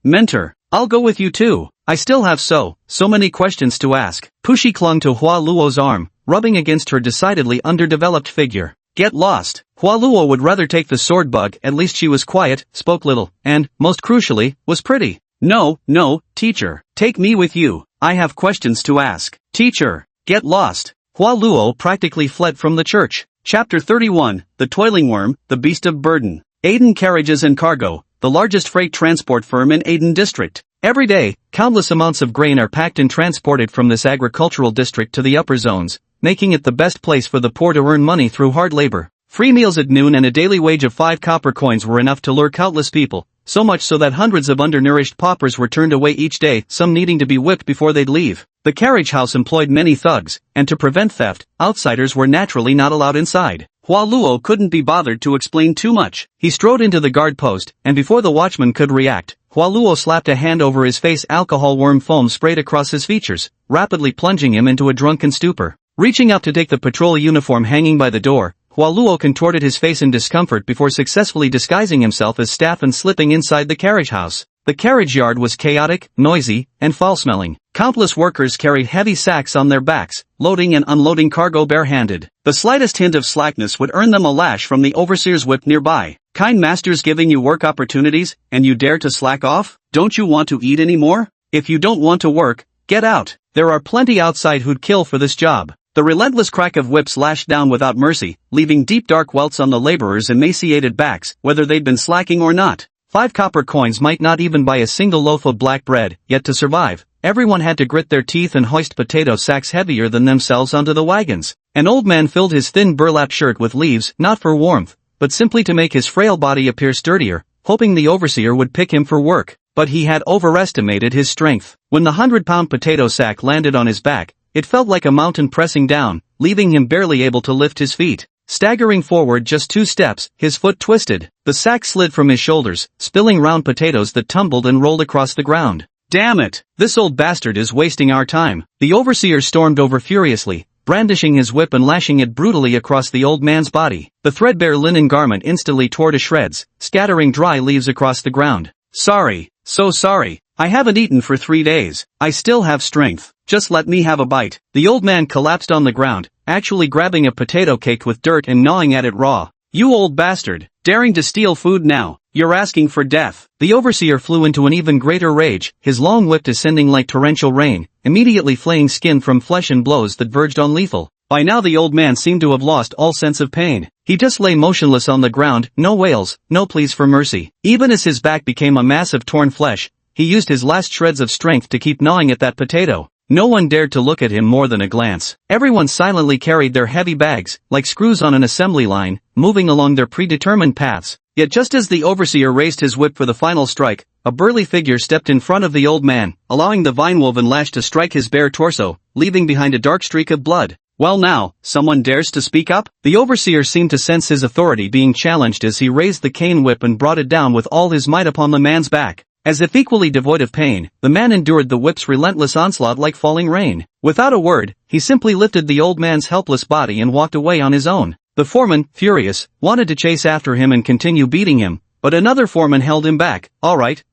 I'll go with you too. I still have so many questions to ask. Pushi clung to Hua Luo's arm, rubbing against her decidedly underdeveloped figure. Get lost. Hua Luo would rather take the sword bug, at least she was quiet, spoke little, and, most crucially, was pretty. No, teacher. Take me with you. I have questions to ask. Teacher. Get lost. Hua Luo practically fled from the church. Chapter 31, The Toiling Worm, the Beast of Burden. Aden Carriages and Cargo, the largest freight transport firm in Aden District. Every day, countless amounts of grain are packed and transported from this agricultural district to the upper zones, making it the best place for the poor to earn money through hard labor. Free meals at noon and a daily wage of 5 copper coins were enough to lure countless people, so much so that hundreds of undernourished paupers were turned away each day, some needing to be whipped before they'd leave. The carriage house employed many thugs, and to prevent theft, outsiders were naturally not allowed inside. Hua Luo couldn't be bothered to explain too much. He strode into the guard post, and before the watchman could react, Hua Luo slapped a hand over his face. Alcohol worm foam sprayed across his features, rapidly plunging him into a drunken stupor. Reaching up to take the patrol uniform hanging by the door, Hua Luo contorted his face in discomfort before successfully disguising himself as staff and slipping inside the carriage house. The carriage yard was chaotic, noisy, and foul-smelling. Countless workers carried heavy sacks on their backs, loading and unloading cargo barehanded. The slightest hint of slackness would earn them a lash from the overseer's whip nearby. Kind masters giving you work opportunities, and you dare to slack off? Don't you want to eat anymore? If you don't want to work, get out. There are plenty outside who'd kill for this job. The relentless crack of whips lashed down without mercy, leaving deep dark welts on the laborers' emaciated backs, whether they'd been slacking or not. 5 copper coins might not even buy a single loaf of black bread, yet to survive, everyone had to grit their teeth and hoist potato sacks heavier than themselves onto the wagons. An old man filled his thin burlap shirt with leaves, not for warmth, but simply to make his frail body appear sturdier, hoping the overseer would pick him for work. But he had overestimated his strength. When the 100-pound potato sack landed on his back, it felt like a mountain pressing down, leaving him barely able to lift his feet. Staggering forward just 2 steps, his foot twisted. The sack slid from his shoulders, spilling round potatoes that tumbled and rolled across the ground. Damn it! This old bastard is wasting our time. The overseer stormed over furiously, brandishing his whip and lashing it brutally across the old man's body. The threadbare linen garment instantly tore to shreds, scattering dry leaves across the ground. Sorry, so sorry. I haven't eaten for 3 days. I still have strength. Just let me have a bite. The old man collapsed on the ground, actually grabbing a potato caked with dirt and gnawing at it raw. You old bastard, daring to steal food now. You're asking for death. The overseer flew into an even greater rage, his long whip descending like torrential rain, immediately flaying skin from flesh and blows that verged on lethal. By now the old man seemed to have lost all sense of pain. He just lay motionless on the ground, no wails, no pleas for mercy. Even as his back became a mass of torn flesh, he used his last shreds of strength to keep gnawing at that potato. No one dared to look at him more than a glance. Everyone silently carried their heavy bags, like screws on an assembly line, moving along their predetermined paths. Yet just as the overseer raised his whip for the final strike, a burly figure stepped in front of the old man, allowing the vine-woven lash to strike his bare torso, leaving behind a dark streak of blood. Well now, someone dares to speak up? The overseer seemed to sense his authority being challenged as he raised the cane whip and brought it down with all his might upon the man's back. As if equally devoid of pain, the man endured the whip's relentless onslaught like falling rain. Without a word, he simply lifted the old man's helpless body and walked away on his own. The foreman, furious, wanted to chase after him and continue beating him, but another foreman held him back. All right,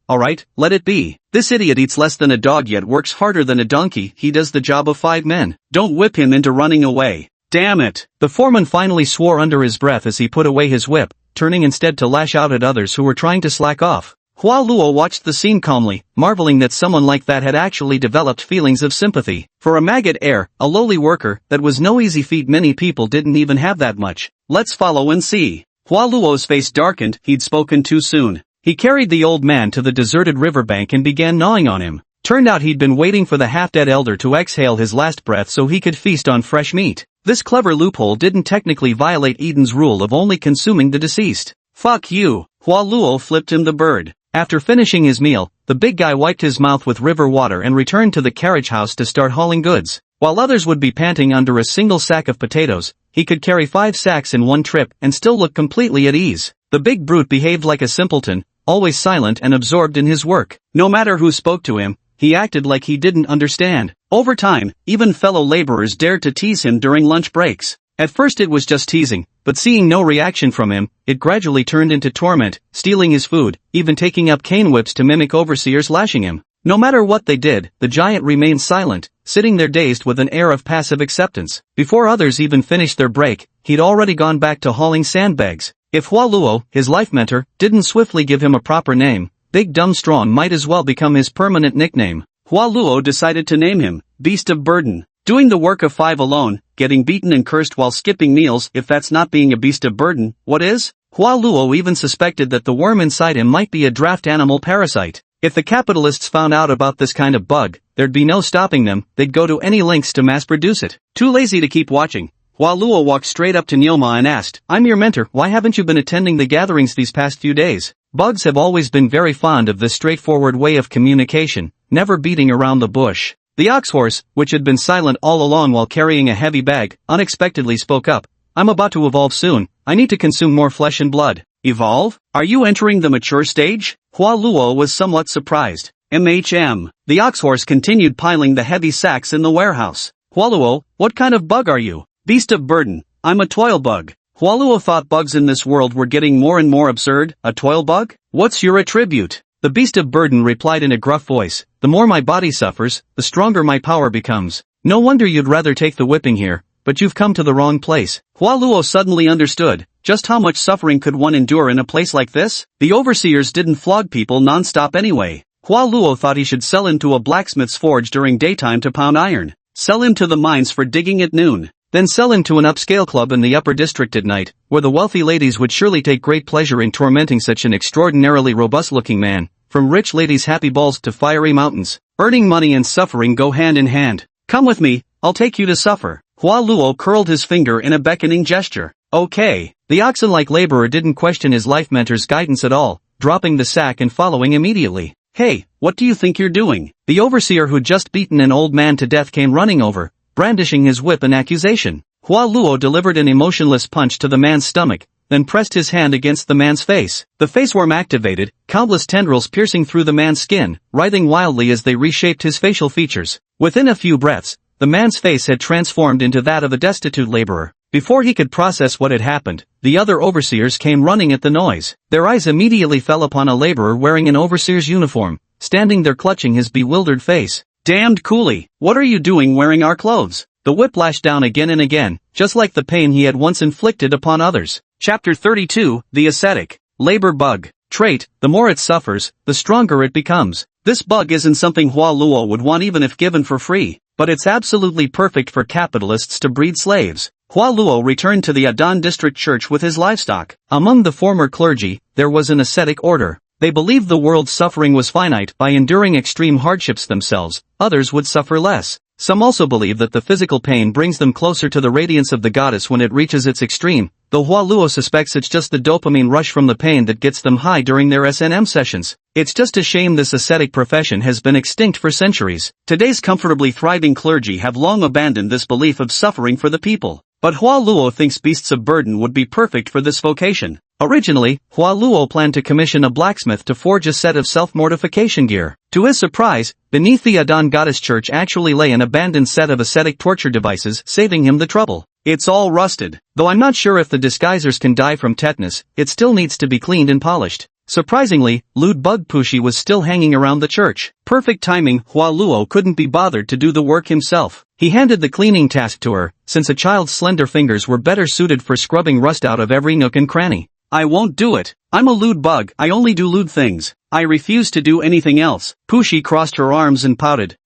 let it be. This idiot eats less than a dog yet works harder than a donkey. He does the job of 5 men. Don't whip him into running away. Damn it! The foreman finally swore under his breath as he put away his whip, turning instead to lash out at others who were trying to slack off. Hua Luo watched the scene calmly, marveling that someone like that had actually developed feelings of sympathy. For a maggot heir, a lowly worker, that was no easy feat. Many people didn't even have that much. Let's follow and see. Hua Luo's face darkened. He'd spoken too soon. He carried the old man to the deserted riverbank and began gnawing on him. Turned out he'd been waiting for the half-dead elder to exhale his last breath so he could feast on fresh meat. This clever loophole didn't technically violate Eden's rule of only consuming the deceased. Fuck you. Hua Luo flipped him the bird. After finishing his meal, the big guy wiped his mouth with river water and returned to the carriage house to start hauling goods. While others would be panting under a single sack of potatoes, he could carry 5 sacks in one trip and still look completely at ease. The big brute behaved like a simpleton, always silent and absorbed in his work. No matter who spoke to him, he acted like he didn't understand. Over time, even fellow laborers dared to tease him during lunch breaks. At first it was just teasing, but seeing no reaction from him, it gradually turned into torment, stealing his food, even taking up cane whips to mimic overseers lashing him. No matter what they did, the giant remained silent, sitting there dazed with an air of passive acceptance. Before others even finished their break, he'd already gone back to hauling sandbags. If Hua Luo, his life mentor, didn't swiftly give him a proper name, Big Dumb Strong might as well become his permanent nickname. Hua Luo decided to name him Beast of Burden. Doing the work of 5 alone, getting beaten and cursed while skipping meals. If that's not being a beast of burden, what is? Hua Luo even suspected that the worm inside him might be a draft animal parasite. If the capitalists found out about this kind of bug, there'd be no stopping them. They'd go to any lengths to mass produce it. Too lazy to keep watching, Hua Luo walked straight up to Nielma and asked, "I'm your mentor, why haven't you been attending the gatherings these past few days?" Bugs have always been very fond of this straightforward way of communication, never beating around the bush. The ox horse, which had been silent all along while carrying a heavy bag, unexpectedly spoke up. "I'm about to evolve soon. I need to consume more flesh and blood." "Evolve? Are you entering the mature stage?" Hua Luo was somewhat surprised. The ox horse continued piling the heavy sacks in the warehouse. "Hua Luo, what kind of bug are you?" "Beast of burden. I'm a toil bug." Hua Luo thought bugs in this world were getting more and more absurd. "A toil bug? What's your attribute?" The beast of burden replied in a gruff voice, "The more my body suffers, the stronger my power becomes. No wonder you'd rather take the whipping here, but you've come to the wrong place." Hua Luo suddenly understood, just how much suffering could one endure in a place like this? The overseers didn't flog people non-stop anyway. Hua Luo thought he should sell him to a blacksmith's forge during daytime to pound iron, sell him to the mines for digging at noon, then sell him to an upscale club in the upper district at night, where the wealthy ladies would surely take great pleasure in tormenting such an extraordinarily robust-looking man. From rich ladies' happy balls to fiery mountains, earning money and suffering go hand in hand. "Come with me, I'll take you to suffer." Hua Luo curled his finger in a beckoning gesture. "Okay." The oxen-like laborer didn't question his life mentor's guidance at all, dropping the sack and following immediately. "Hey, what do you think you're doing?" The overseer who'd just beaten an old man to death came running over, brandishing his whip in accusation. Hua Luo delivered an emotionless punch to the man's stomach, then pressed his hand against the man's face. The faceworm activated, countless tendrils piercing through the man's skin, writhing wildly as they reshaped his facial features. Within a few breaths, the man's face had transformed into that of a destitute laborer. Before he could process what had happened, the other overseers came running at the noise. Their eyes immediately fell upon a laborer wearing an overseer's uniform, standing there clutching his bewildered face. "Damned coolie, what are you doing wearing our clothes?" The whip lashed down again and again, just like the pain he had once inflicted upon others. Chapter 32, The Ascetic. Labor Bug. Trait, the more it suffers, the stronger it becomes. This bug isn't something Hua Luo would want even if given for free, but it's absolutely perfect for capitalists to breed slaves. Hua Luo returned to the Adan district church with his livestock. Among the former clergy, there was an ascetic order. They believed the world's suffering was finite. By enduring extreme hardships themselves, others would suffer less. Some also believe that the physical pain brings them closer to the radiance of the goddess when it reaches its extreme, though Hua Luo suspects it's just the dopamine rush from the pain that gets them high during their S&M sessions. It's just a shame this ascetic profession has been extinct for centuries. Today's comfortably thriving clergy have long abandoned this belief of suffering for the people. But Hua Luo thinks beasts of burden would be perfect for this vocation. Originally, Hua Luo planned to commission a blacksmith to forge a set of self-mortification gear. To his surprise, beneath the Adan goddess church actually lay an abandoned set of ascetic torture devices, saving him the trouble. It's all rusted. Though I'm not sure if the disguisers can die from tetanus, it still needs to be cleaned and polished. Surprisingly, lewd bug Pushi was still hanging around the church. Perfect timing. Hua Luo couldn't be bothered to do the work himself. He handed the cleaning task to her, since a child's slender fingers were better suited for scrubbing rust out of every nook and cranny. "I won't do it. I'm a lewd bug. I only do lewd things. I refuse to do anything else." Pushi crossed her arms and pouted.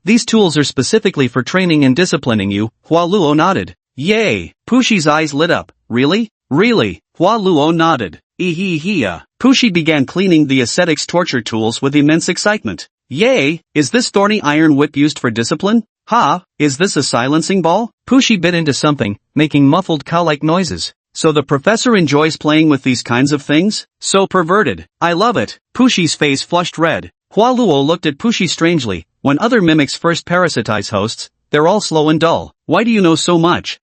These tools are specifically for training and disciplining you." Hua Luo nodded. "Yay!" Pushi's eyes lit up. "Really? Really?" Hua Luo nodded. Pushi began cleaning the ascetic's torture tools with immense excitement. "Yay! Is this thorny iron whip used for discipline? Ha! Is this a silencing ball?" Pushi bit into something, making muffled cow-like noises. "So the professor enjoys playing with these kinds of things? So perverted. I love it." Pushi's face flushed red. Hua Luo looked at Pushi strangely. When other mimics first parasitize hosts, they're all slow and dull. "Why do you know so much?"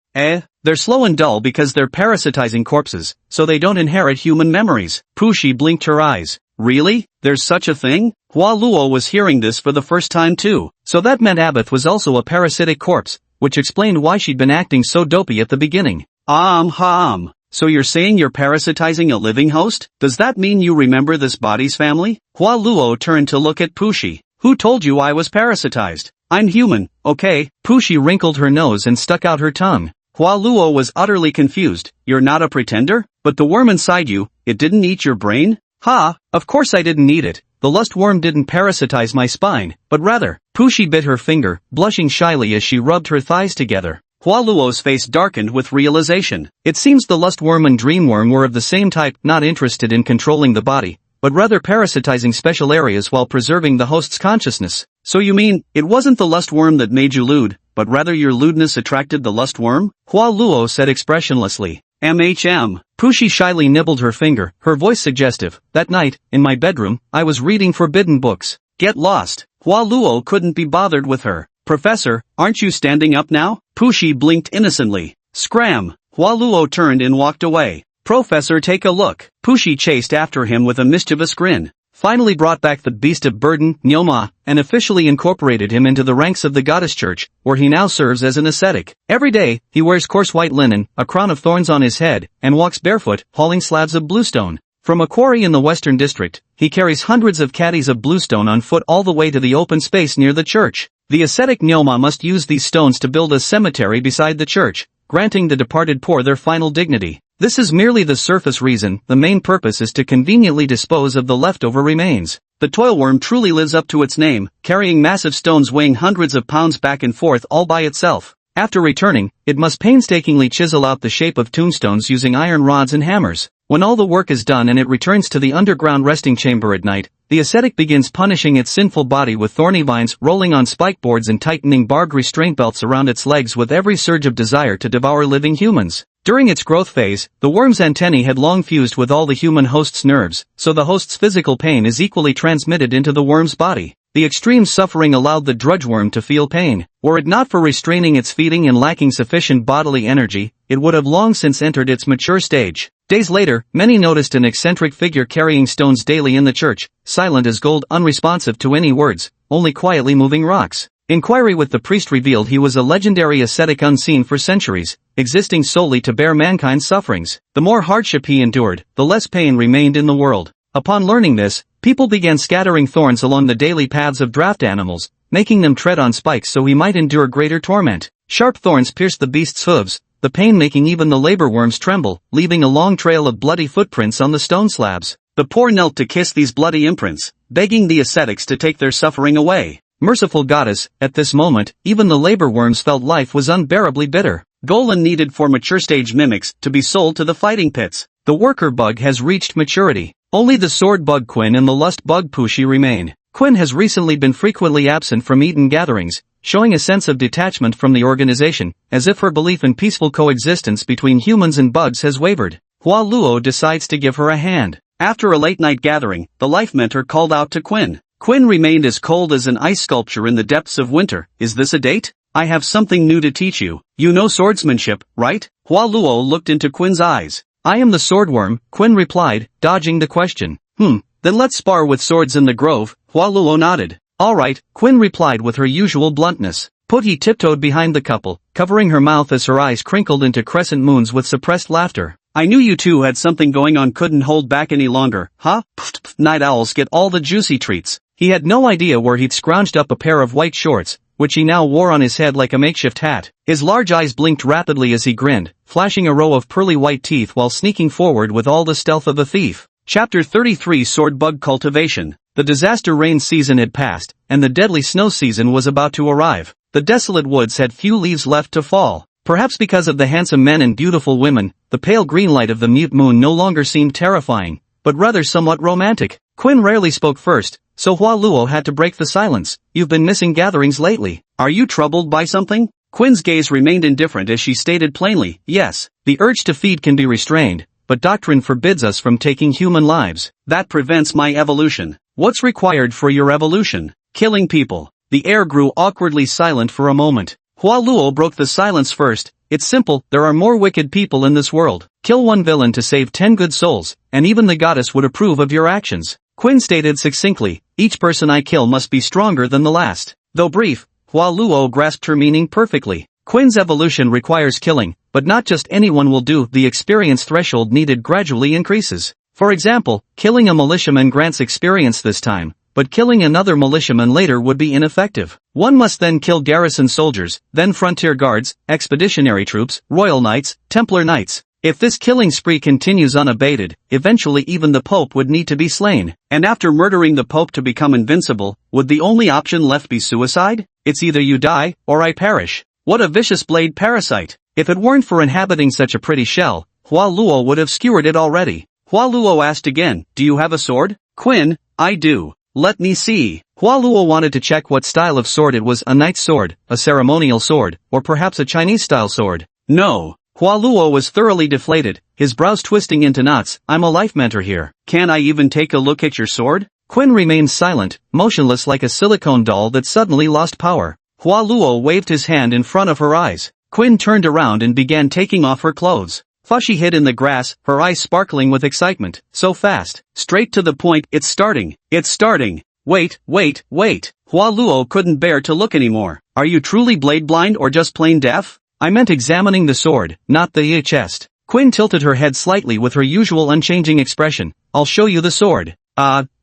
They're slow and dull because they're parasitizing corpses, so they don't inherit human memories." Pushi blinked her eyes. "Really? There's such a thing?" Hua Luo was hearing this for the first time too. So that meant Abath was also a parasitic corpse, which explained why she'd been acting so dopey at the beginning. So you're saying you're parasitizing a living host? Does that mean you remember this body's family?" Hua Luo turned to look at Pushi. "Who told you I was parasitized? I'm human, okay?" Pushi wrinkled her nose and stuck out her tongue. Hua Luo was utterly confused. "You're not a pretender? But the worm inside you, it didn't eat your brain?" "Ha, of course I didn't eat it. The lust worm didn't parasitize my spine, but rather..." Pushi bit her finger, blushing shyly as she rubbed her thighs together. Hua Luo's face darkened with realization. It seems the lust worm and dream worm were of the same type, not interested in controlling the body, but rather parasitizing special areas while preserving the host's consciousness. "So you mean, it wasn't the lust worm that made you lewd, but rather your lewdness attracted the lust worm?" Hua Luo said expressionlessly. Pushi shyly nibbled her finger, her voice suggestive. "That night, in my bedroom, I was reading forbidden books." "Get lost." Hua Luo couldn't be bothered with her. "Professor, aren't you standing up now?" Pushi blinked innocently. Scram! Hua Luo turned and walked away. "Professor, take a look." Pushi chased after him with a mischievous grin. Finally brought back the beast of burden, Nyoma, and officially incorporated him into the ranks of the goddess church, where he now serves as an ascetic. Every day, he wears coarse white linen, a crown of thorns on his head, and walks barefoot, hauling slabs of bluestone. From a quarry in the western district, he carries hundreds of caddies of bluestone on foot all the way to the open space near the church. The ascetic Nyoma must use these stones to build a cemetery beside the church, granting the departed poor their final dignity. This is merely the surface reason. The main purpose is to conveniently dispose of the leftover remains. The toilworm truly lives up to its name, carrying massive stones weighing hundreds of pounds back and forth all by itself. After returning, it must painstakingly chisel out the shape of tombstones using iron rods and hammers. When all the work is done and it returns to the underground resting chamber at night, the ascetic begins punishing its sinful body with thorny vines rolling on spike boards and tightening barbed restraint belts around its legs with every surge of desire to devour living humans. During its growth phase, the worm's antennae had long fused with all the human host's nerves, so the host's physical pain is equally transmitted into the worm's body. The extreme suffering allowed the drudge worm to feel pain, Were it not for restraining its feeding and lacking sufficient bodily energy, it would have long since entered its mature stage. Days later, many noticed an eccentric figure carrying stones daily in the church, silent as gold, unresponsive to any words, only quietly moving rocks. Inquiry with the priest revealed he was a legendary ascetic unseen for centuries, existing solely to bear mankind's sufferings. The more hardship he endured, the less pain remained in the world. Upon learning this, people began scattering thorns along the daily paths of draft animals, making them tread on spikes so he might endure greater torment. Sharp thorns pierced the beast's hooves, the pain making even the labor worms tremble, leaving a long trail of bloody footprints on the stone slabs. The poor knelt to kiss these bloody imprints, begging the ascetics to take their suffering away. Merciful goddess, at this moment, even the labor worms felt life was unbearably bitter. Golan needed for mature stage mimics to be sold to the fighting pits. The worker bug has reached maturity. Only the sword bug Quinn and the lust bug Pushi remain. Quinn has recently been frequently absent from Eton gatherings, showing a sense of detachment from the organization, as if her belief in peaceful coexistence between humans and bugs has wavered. Hua Luo decides to give her a hand. After a late-night gathering, the life mentor called out to Quinn. Quinn remained as cold as an ice sculpture in the depths of winter. Is this a date? I have something new to teach you. You know swordsmanship, right? Hua Luo looked into Quinn's eyes. I am the swordworm, Quinn replied, dodging the question. Then let's spar with swords in the grove. Hua Luo nodded. Alright, Quinn replied with her usual bluntness. Putty tiptoed behind the couple, covering her mouth as her eyes crinkled into crescent moons with suppressed laughter. I knew you two had something going on, couldn't hold back any longer, huh? Pfft, night owls get all the juicy treats. He had no idea where he'd scrounged up a pair of white shorts, which he now wore on his head like a makeshift hat. His large eyes blinked rapidly as he grinned, flashing a row of pearly white teeth while sneaking forward with all the stealth of a thief. Chapter 33 Sword Bug Cultivation. The disaster rain season had passed, and the deadly snow season was about to arrive. The desolate woods had few leaves left to fall. Perhaps because of the handsome men and beautiful women, the pale green light of the mute moon no longer seemed terrifying, but rather somewhat romantic. Quinn rarely spoke first, so Hua Luo had to break the silence. You've been missing gatherings lately. Are you troubled by something? Quinn's gaze remained indifferent as she stated plainly, yes, the urge to feed can be restrained, but doctrine forbids us from taking human lives. That prevents my evolution. What's required for your evolution? Killing people. The air grew awkwardly silent for a moment. Hua Luo broke the silence first. It's simple, there are more wicked people in this world. Kill one villain to save 10 good souls, and even the goddess would approve of your actions. Quinn stated succinctly, each person I kill must be stronger than the last. Though brief, Hua Luo grasped her meaning perfectly. Quinn's evolution requires killing, but not just anyone will do. The experience threshold needed gradually increases. For example, killing a militiaman grants experience this time, but killing another militiaman later would be ineffective. One must then kill garrison soldiers, then frontier guards, expeditionary troops, royal knights, Templar knights. If this killing spree continues unabated, eventually even the Pope would need to be slain. And after murdering the Pope to become invincible, would the only option left be suicide? It's either you die, or I perish. What a vicious blade parasite. If it weren't for inhabiting such a pretty shell, Hua Luo would have skewered it already. Hua Luo asked again, do you have a sword? Quinn, I do. Let me see. Hua Luo wanted to check what style of sword it was, a knight's sword, a ceremonial sword, or perhaps a Chinese-style sword. No. Hua Luo was thoroughly deflated, his brows twisting into knots. I'm a life mentor here. Can I even take a look at your sword? Quinn remained silent, motionless like a silicone doll that suddenly lost power. Hua Luo waved his hand in front of her eyes. Quinn turned around and began taking off her clothes. Fushi hid in the grass, her eyes sparkling with excitement. So fast. Straight to the point. It's starting. It's starting. Wait. Hua Luo couldn't bear to look anymore. Are you truly blade blind or just plain deaf? I meant examining the sword, not the chest. Quinn tilted her head slightly with her usual unchanging expression. I'll show you the sword.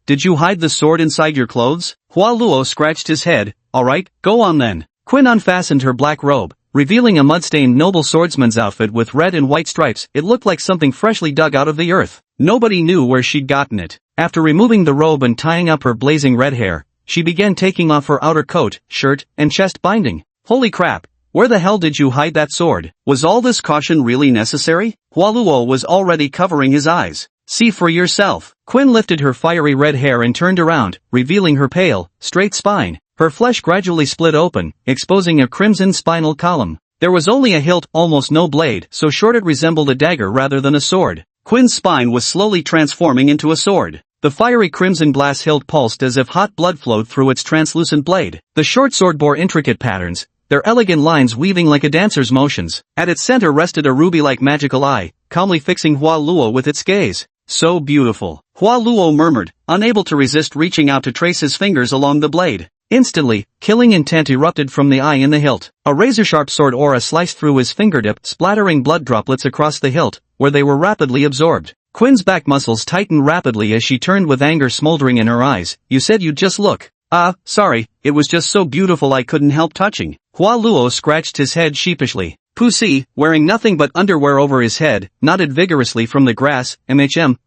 Did you hide the sword inside your clothes? Hua Luo scratched his head. Alright, go on then. Quinn unfastened her black robe, revealing a mud-stained noble swordsman's outfit with red and white stripes. It looked like something freshly dug out of the earth. Nobody knew where she'd gotten it. After removing the robe and tying up her blazing red hair, she began taking off her outer coat, shirt, and chest binding. Holy crap! Where the hell did you hide that sword? Was all this caution really necessary? Hua Luo was already covering his eyes. See for yourself. Quinn lifted her fiery red hair and turned around, revealing her pale, straight spine. Her flesh gradually split open, exposing a crimson spinal column. There was only a hilt, almost no blade, so short it resembled a dagger rather than a sword. Quinn's spine was slowly transforming into a sword. The fiery crimson glass hilt pulsed as if hot blood flowed through its translucent blade. The short sword bore intricate patterns, their elegant lines weaving like a dancer's motions. At its center rested a ruby-like magical eye, calmly fixing Hua Luo with its gaze. So beautiful, Hua Luo murmured, unable to resist reaching out to trace his fingers along the blade. Instantly, killing intent erupted from the eye in the hilt. A razor-sharp sword aura sliced through his fingertip, splattering blood droplets across the hilt, where they were rapidly absorbed. Quinn's back muscles tightened rapidly as she turned with anger smoldering in her eyes. You said you'd just look. Sorry, it was just so beautiful I couldn't help touching. Hua Luo scratched his head sheepishly. Pussy, wearing nothing but underwear over his head, nodded vigorously from the grass.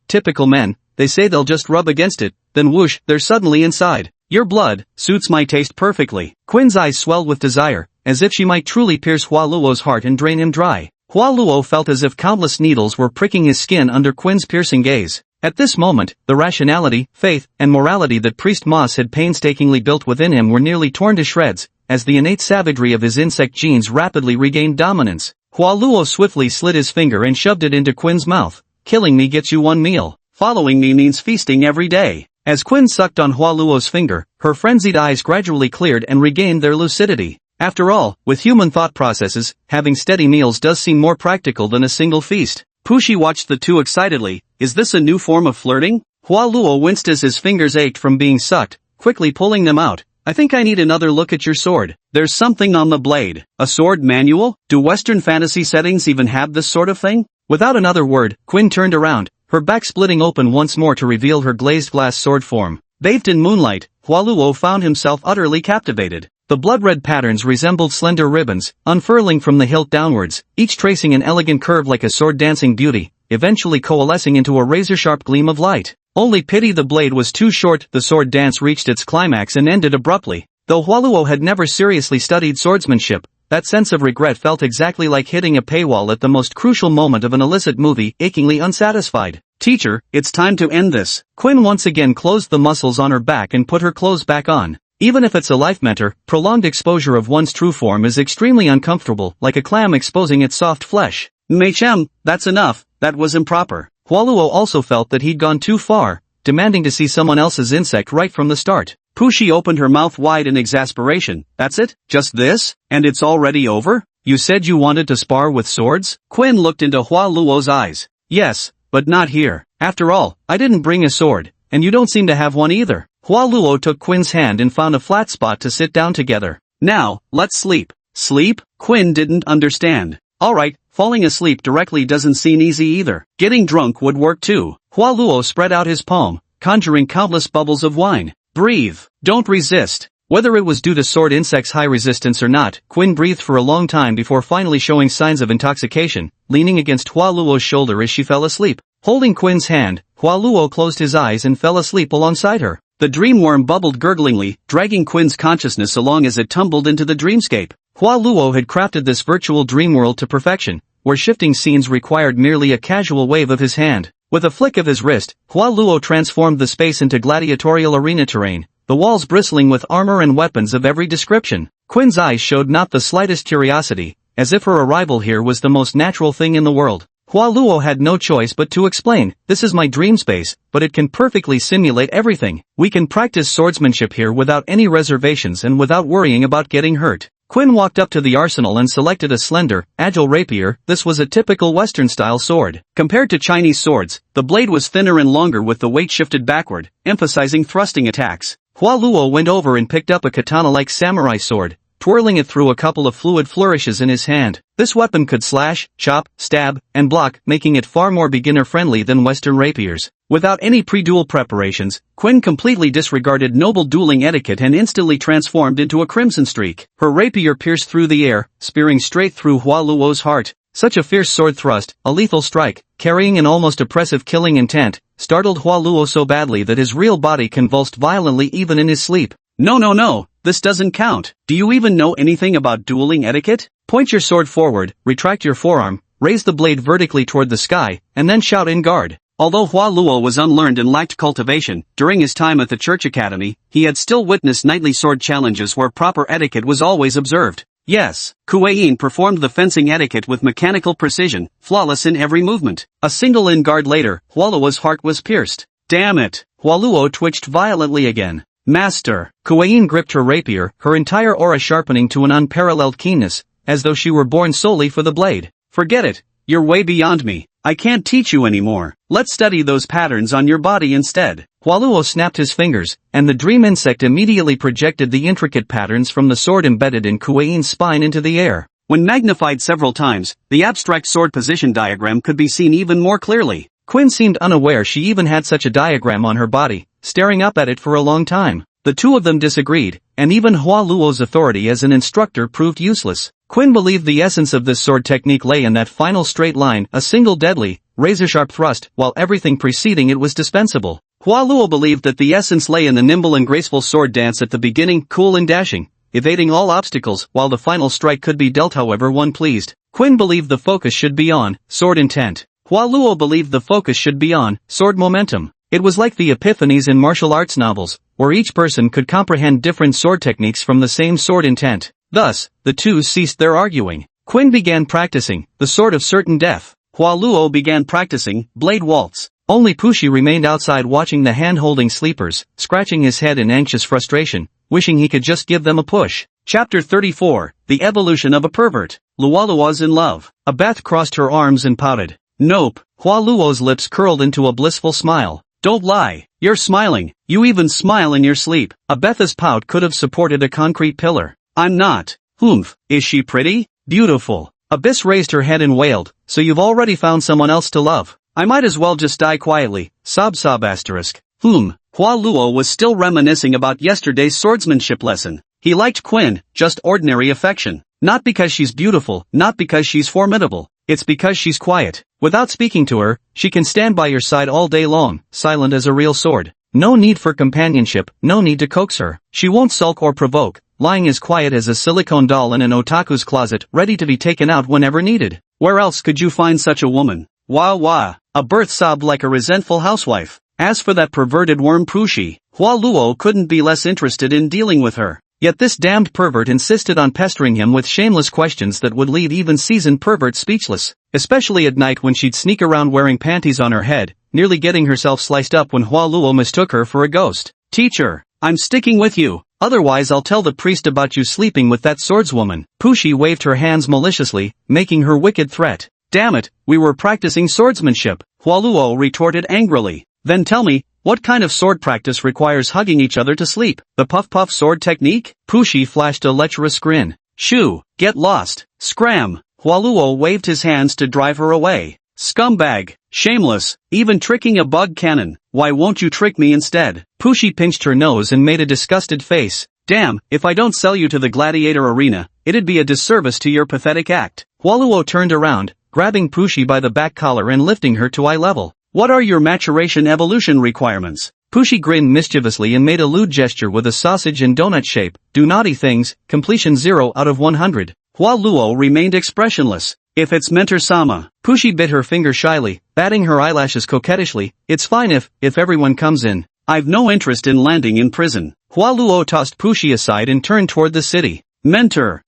Typical men, they say they'll just rub against it, then whoosh, they're suddenly inside. Your blood suits my taste perfectly. Quinn's eyes swelled with desire, as if she might truly pierce Hua Luo's heart and drain him dry. Hua Luo felt as if countless needles were pricking his skin under Quinn's piercing gaze. At this moment, the rationality, faith, and morality that Priest Moss had painstakingly built within him were nearly torn to shreds, as the innate savagery of his insect genes rapidly regained dominance. Hua Luo swiftly slid his finger and shoved it into Quinn's mouth. Killing me gets you one meal. Following me means feasting every day. As Quinn sucked on Hua Luo's finger, her frenzied eyes gradually cleared and regained their lucidity. After all, with human thought processes, having steady meals does seem more practical than a single feast. Pushi watched the two excitedly. Is this a new form of flirting? Hua Luo winced as his fingers ached from being sucked, quickly pulling them out. I think I need another look at your sword. There's something on the blade. A sword manual? Do Western fantasy settings even have this sort of thing? Without another word, Quinn turned around, her back splitting open once more to reveal her glazed glass sword form. Bathed in moonlight, Hua Luo found himself utterly captivated. The blood-red patterns resembled slender ribbons, unfurling from the hilt downwards, each tracing an elegant curve like a sword-dancing beauty, eventually coalescing into a razor-sharp gleam of light. Only pity the blade was too short. The sword dance reached its climax and ended abruptly. Though Hua Luo had never seriously studied swordsmanship, that sense of regret felt exactly like hitting a paywall at the most crucial moment of an illicit movie, achingly unsatisfied. Teacher, it's time to end this. Quinn once again closed the muscles on her back and put her clothes back on. Even if it's a life mentor, prolonged exposure of one's true form is extremely uncomfortable, like a clam exposing its soft flesh. Machem, that's enough, that was improper. Hua Luo also felt that he'd gone too far, demanding to see someone else's insect right from the start. Pushi opened her mouth wide in exasperation. That's it? Just this? And it's already over? You said you wanted to spar with swords? Quinn looked into Hua Luo's eyes. Yes, but not here. After all, I didn't bring a sword, and you don't seem to have one either. Hua Luo took Quinn's hand and found a flat spot to sit down together. Now, let's sleep. Sleep? Quinn didn't understand. Alright, falling asleep directly doesn't seem easy either. Getting drunk would work too. Hua Luo spread out his palm, conjuring countless bubbles of wine. Breathe. Don't resist. Whether it was due to sword insect's high resistance or not, Quinn breathed for a long time before finally showing signs of intoxication, leaning against Hua Luo's shoulder as she fell asleep. Holding Quinn's hand, Hua Luo closed his eyes and fell asleep alongside her. The dream worm bubbled gurglingly, dragging Quinn's consciousness along as it tumbled into the dreamscape. Hua Luo had crafted this virtual dream world to perfection, where shifting scenes required merely a casual wave of his hand. With a flick of his wrist, Hua Luo transformed the space into gladiatorial arena terrain, the walls bristling with armor and weapons of every description. Quinn's eyes showed not the slightest curiosity, as if her arrival here was the most natural thing in the world. Hua Luo had no choice but to explain, this is my dream space, but it can perfectly simulate everything. We can practice swordsmanship here without any reservations and without worrying about getting hurt. Quinn walked up to the arsenal and selected a slender, agile rapier. This was a typical Western-style sword. Compared to Chinese swords, the blade was thinner and longer with the weight shifted backward, emphasizing thrusting attacks. Hua Luo went over and picked up a katana-like samurai sword, twirling it through a couple of fluid flourishes in his hand. This weapon could slash, chop, stab, and block, making it far more beginner-friendly than Western rapiers. Without any pre-duel preparations, Quinn completely disregarded noble dueling etiquette and instantly transformed into a crimson streak. Her rapier pierced through the air, spearing straight through Hua Luo's heart. Such a fierce sword thrust, a lethal strike, carrying an almost oppressive killing intent, startled Hua Luo so badly that his real body convulsed violently even in his sleep. No, this doesn't count. Do you even know anything about dueling etiquette? Point your sword forward, retract your forearm, raise the blade vertically toward the sky, and then shout in guard. Although Hua Luo was unlearned and lacked cultivation, during his time at the church academy, he had still witnessed nightly sword challenges where proper etiquette was always observed. Yes, Kuei-in performed the fencing etiquette with mechanical precision, flawless in every movement. A single in guard later, Hua Luo's heart was pierced. Damn it! Hua Luo twitched violently again. Master. Kuei-in gripped her rapier, her entire aura sharpening to an unparalleled keenness, as though she were born solely for the blade. Forget it. You're way beyond me. I can't teach you anymore. Let's study those patterns on your body instead. Hualuo snapped his fingers, and the dream insect immediately projected the intricate patterns from the sword embedded in Kuei-in's spine into the air. When magnified several times, the abstract sword position diagram could be seen even more clearly. Quinn seemed unaware she even had such a diagram on her body, staring up at it for a long time. The two of them disagreed, and even Hualuo's authority as an instructor proved useless. Quinn believed the essence of this sword technique lay in that final straight line, a single deadly, razor-sharp thrust, while everything preceding it was dispensable. Hualuo believed that the essence lay in the nimble and graceful sword dance at the beginning, cool and dashing, evading all obstacles, while the final strike could be dealt however one pleased. Quinn believed the focus should be on sword intent. Hualuo believed the focus should be on sword momentum. It was like the epiphanies in martial arts novels, where each person could comprehend different sword techniques from the same sword intent. Thus, the two ceased their arguing. Quinn began practicing the sword of certain death. Hualuo began practicing blade waltz. Only Pushi remained outside watching the hand-holding sleepers, scratching his head in anxious frustration, wishing he could just give them a push. Chapter 34, The Evolution of a Pervert. Lualua's in love. Abeth crossed her arms and pouted. Nope. Hualuo's lips curled into a blissful smile. Don't lie. You're smiling. You even smile in your sleep. Abeth's pout could have supported a concrete pillar. I'm not. Humph. Is she pretty? Beautiful. Abyss raised her head and wailed. So you've already found someone else to love. I might as well just die quietly. Sob. Hualuo was still reminiscing about yesterday's swordsmanship lesson. He liked Quinn, just ordinary affection. Not because she's beautiful, not because she's formidable. It's because she's quiet. Without speaking to her, she can stand by your side all day long, silent as a real sword. No need for companionship, no need to coax her. She won't sulk or provoke, lying as quiet as a silicone doll in an otaku's closet, ready to be taken out whenever needed. Where else could you find such a woman? Wah wah. Abeth sobbed like a resentful housewife. As for that perverted worm Pushi, Hualuo couldn't be less interested in dealing with her. Yet this damned pervert insisted on pestering him with shameless questions that would leave even seasoned perverts speechless, especially at night when she'd sneak around wearing panties on her head, nearly getting herself sliced up when Hualuo mistook her for a ghost. Teacher, I'm sticking with you, otherwise I'll tell the priest about you sleeping with that swordswoman. Pushi waved her hands maliciously, making her wicked threat. Damn it, we were practicing swordsmanship, Hualuo retorted angrily. Then tell me, what kind of sword practice requires hugging each other to sleep? The puff-puff sword technique? Pushi flashed a lecherous grin. Shoo, get lost, scram. Hualuo waved his hands to drive her away. Scumbag, shameless, even tricking a bug cannon. Why won't you trick me instead? Pushi pinched her nose and made a disgusted face. Damn, if I don't sell you to the gladiator arena, it'd be a disservice to your pathetic act. Hualuo turned around, grabbing Pushi by the back collar and lifting her to eye level. What are your maturation evolution requirements? Pushi grinned mischievously and made a lewd gesture with a sausage and donut shape. Do naughty things, completion 0 out of 100. Hualuo remained expressionless. If it's mentor-sama. Pushi bit her finger shyly, batting her eyelashes coquettishly. It's fine if everyone comes in. I've no interest in landing in prison. Hualuo tossed Pushi aside and turned toward the city. Mentor,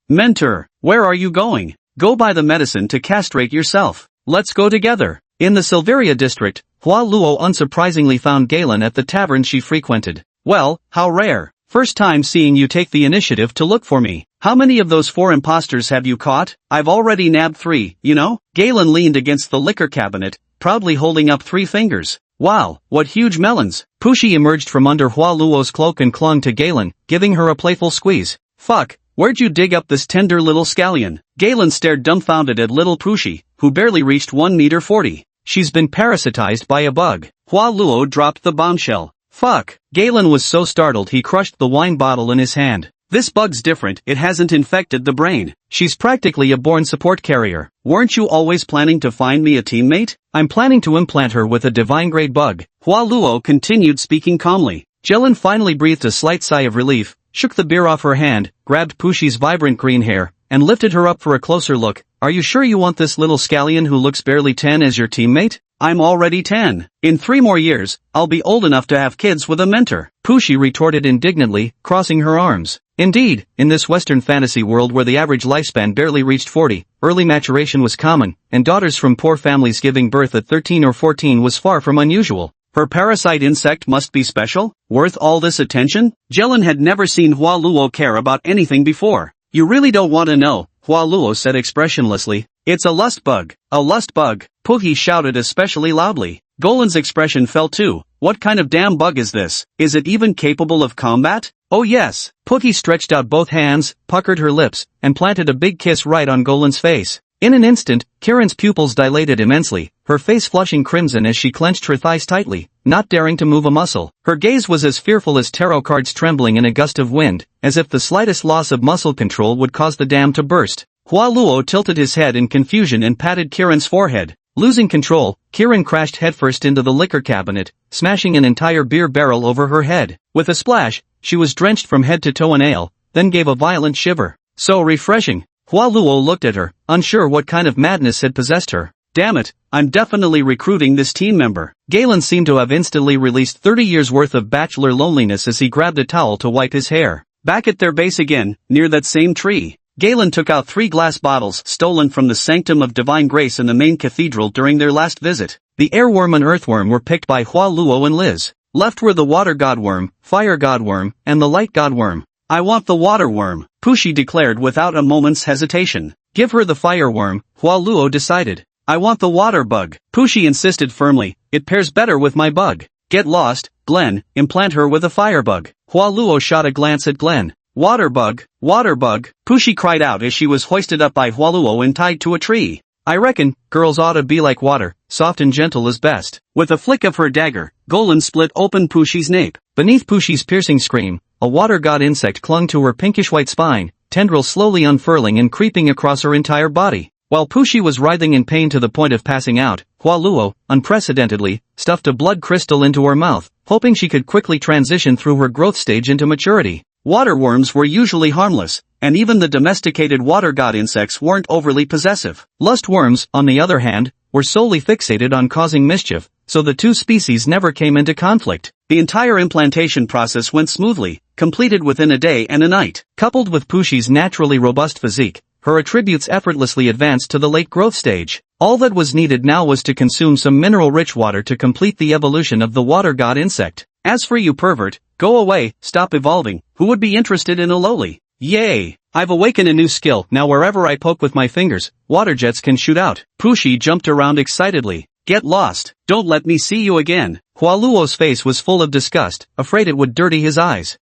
where are you going? Go buy the medicine to castrate yourself. Let's go together. In the Silveria district, Hualuo unsurprisingly found Galen at the tavern she frequented. Well, how rare. First time seeing you take the initiative to look for me. How many of those 4 imposters have you caught? I've already nabbed 3, you know? Galen leaned against the liquor cabinet, proudly holding up 3 fingers. Wow, what huge melons. Pushi emerged from under Hualuo's cloak and clung to Galen, giving her a playful squeeze. Fuck, where'd you dig up this tender little scallion? Galen stared dumbfounded at little Pushi, who barely reached 1 meter 40. She's been parasitized by a bug. Hualuo dropped the bombshell. Fuck. Galen was so startled he crushed the wine bottle in his hand. This bug's different, it hasn't infected the brain. She's practically a born support carrier. Weren't you always planning to find me a teammate? I'm planning to implant her with a divine-grade bug. Hualuo continued speaking calmly. Galen finally breathed a slight sigh of relief, shook the beer off her hand, grabbed Pushi's vibrant green hair, and lifted her up for a closer look. Are you sure you want this little scallion who looks barely 10 as your teammate? I'm already 10. In 3 more years, I'll be old enough to have kids with a mentor. Pushi retorted indignantly, crossing her arms. Indeed, in this Western fantasy world where the average lifespan barely reached 40, early maturation was common, and daughters from poor families giving birth at 13 or 14 was far from unusual. Her parasite insect must be special, worth all this attention? Jelen had never seen Hua Luo care about anything before. You really don't want to know, Hua Luo said expressionlessly. It's a lust bug. A lust bug, Puhi shouted especially loudly. Golan's expression fell too. What kind of damn bug is this? Is it even capable of combat? Oh yes. Puhi stretched out both hands, puckered her lips, and planted a big kiss right on Golan's face. In an instant, Kiran's pupils dilated immensely, her face flushing crimson as she clenched her thighs tightly, not daring to move a muscle. Her gaze was as fearful as tarot cards trembling in a gust of wind, as if the slightest loss of muscle control would cause the dam to burst. Hua Luo tilted his head in confusion and patted Kiran's forehead. Losing control, Kiran crashed headfirst into the liquor cabinet, smashing an entire beer barrel over her head. With a splash, she was drenched from head to toe in ale, then gave a violent shiver. So refreshing. Hua Luo looked at her, unsure what kind of madness had possessed her. Damn it, I'm definitely recruiting this team member. Galen seemed to have instantly released 30 years worth of bachelor loneliness as he grabbed a towel to wipe his hair. Back at their base again, near that same tree. Galen took out 3 glass bottles stolen from the Sanctum of Divine Grace in the main cathedral during their last visit. The airworm and earthworm were picked by Hua Luo and Liz. Left were the water godworm, fire godworm, and the light godworm. I want the water worm, Pushi declared without a moment's hesitation. Give her the fire worm, Hua Luo decided. I want the water bug, Pushi insisted firmly. It pairs better with my bug. Get lost, Glenn, implant her with a fire bug. Hua Luo shot a glance at Glenn. Water bug, Pushi cried out as she was hoisted up by Hua Luo and tied to a tree. I reckon, girls ought to be like water, soft and gentle is best. With a flick of her dagger, Golan split open Pushi's nape. Beneath Pushi's piercing scream, a water god insect clung to her pinkish-white spine, tendrils slowly unfurling and creeping across her entire body. While Pushi was writhing in pain to the point of passing out, Hua Luo, unprecedentedly, stuffed a blood crystal into her mouth, hoping she could quickly transition through her growth stage into maturity. Waterworms were usually harmless, and even the domesticated water god insects weren't overly possessive. Lust worms, on the other hand, were solely fixated on causing mischief, so the two species never came into conflict. The entire implantation process went smoothly, completed within a day and a night. Coupled with Pushi's naturally robust physique, her attributes effortlessly advanced to the late growth stage. All that was needed now was to consume some mineral-rich water to complete the evolution of the water god insect. As for you pervert, go away, stop evolving. Who would be interested in a lowly? Yay! I've awakened a new skill. Now wherever I poke with my fingers, water jets can shoot out. Pushi jumped around excitedly. Get lost. Don't let me see you again. Hua Luo's face was full of disgust, afraid it would dirty his eyes.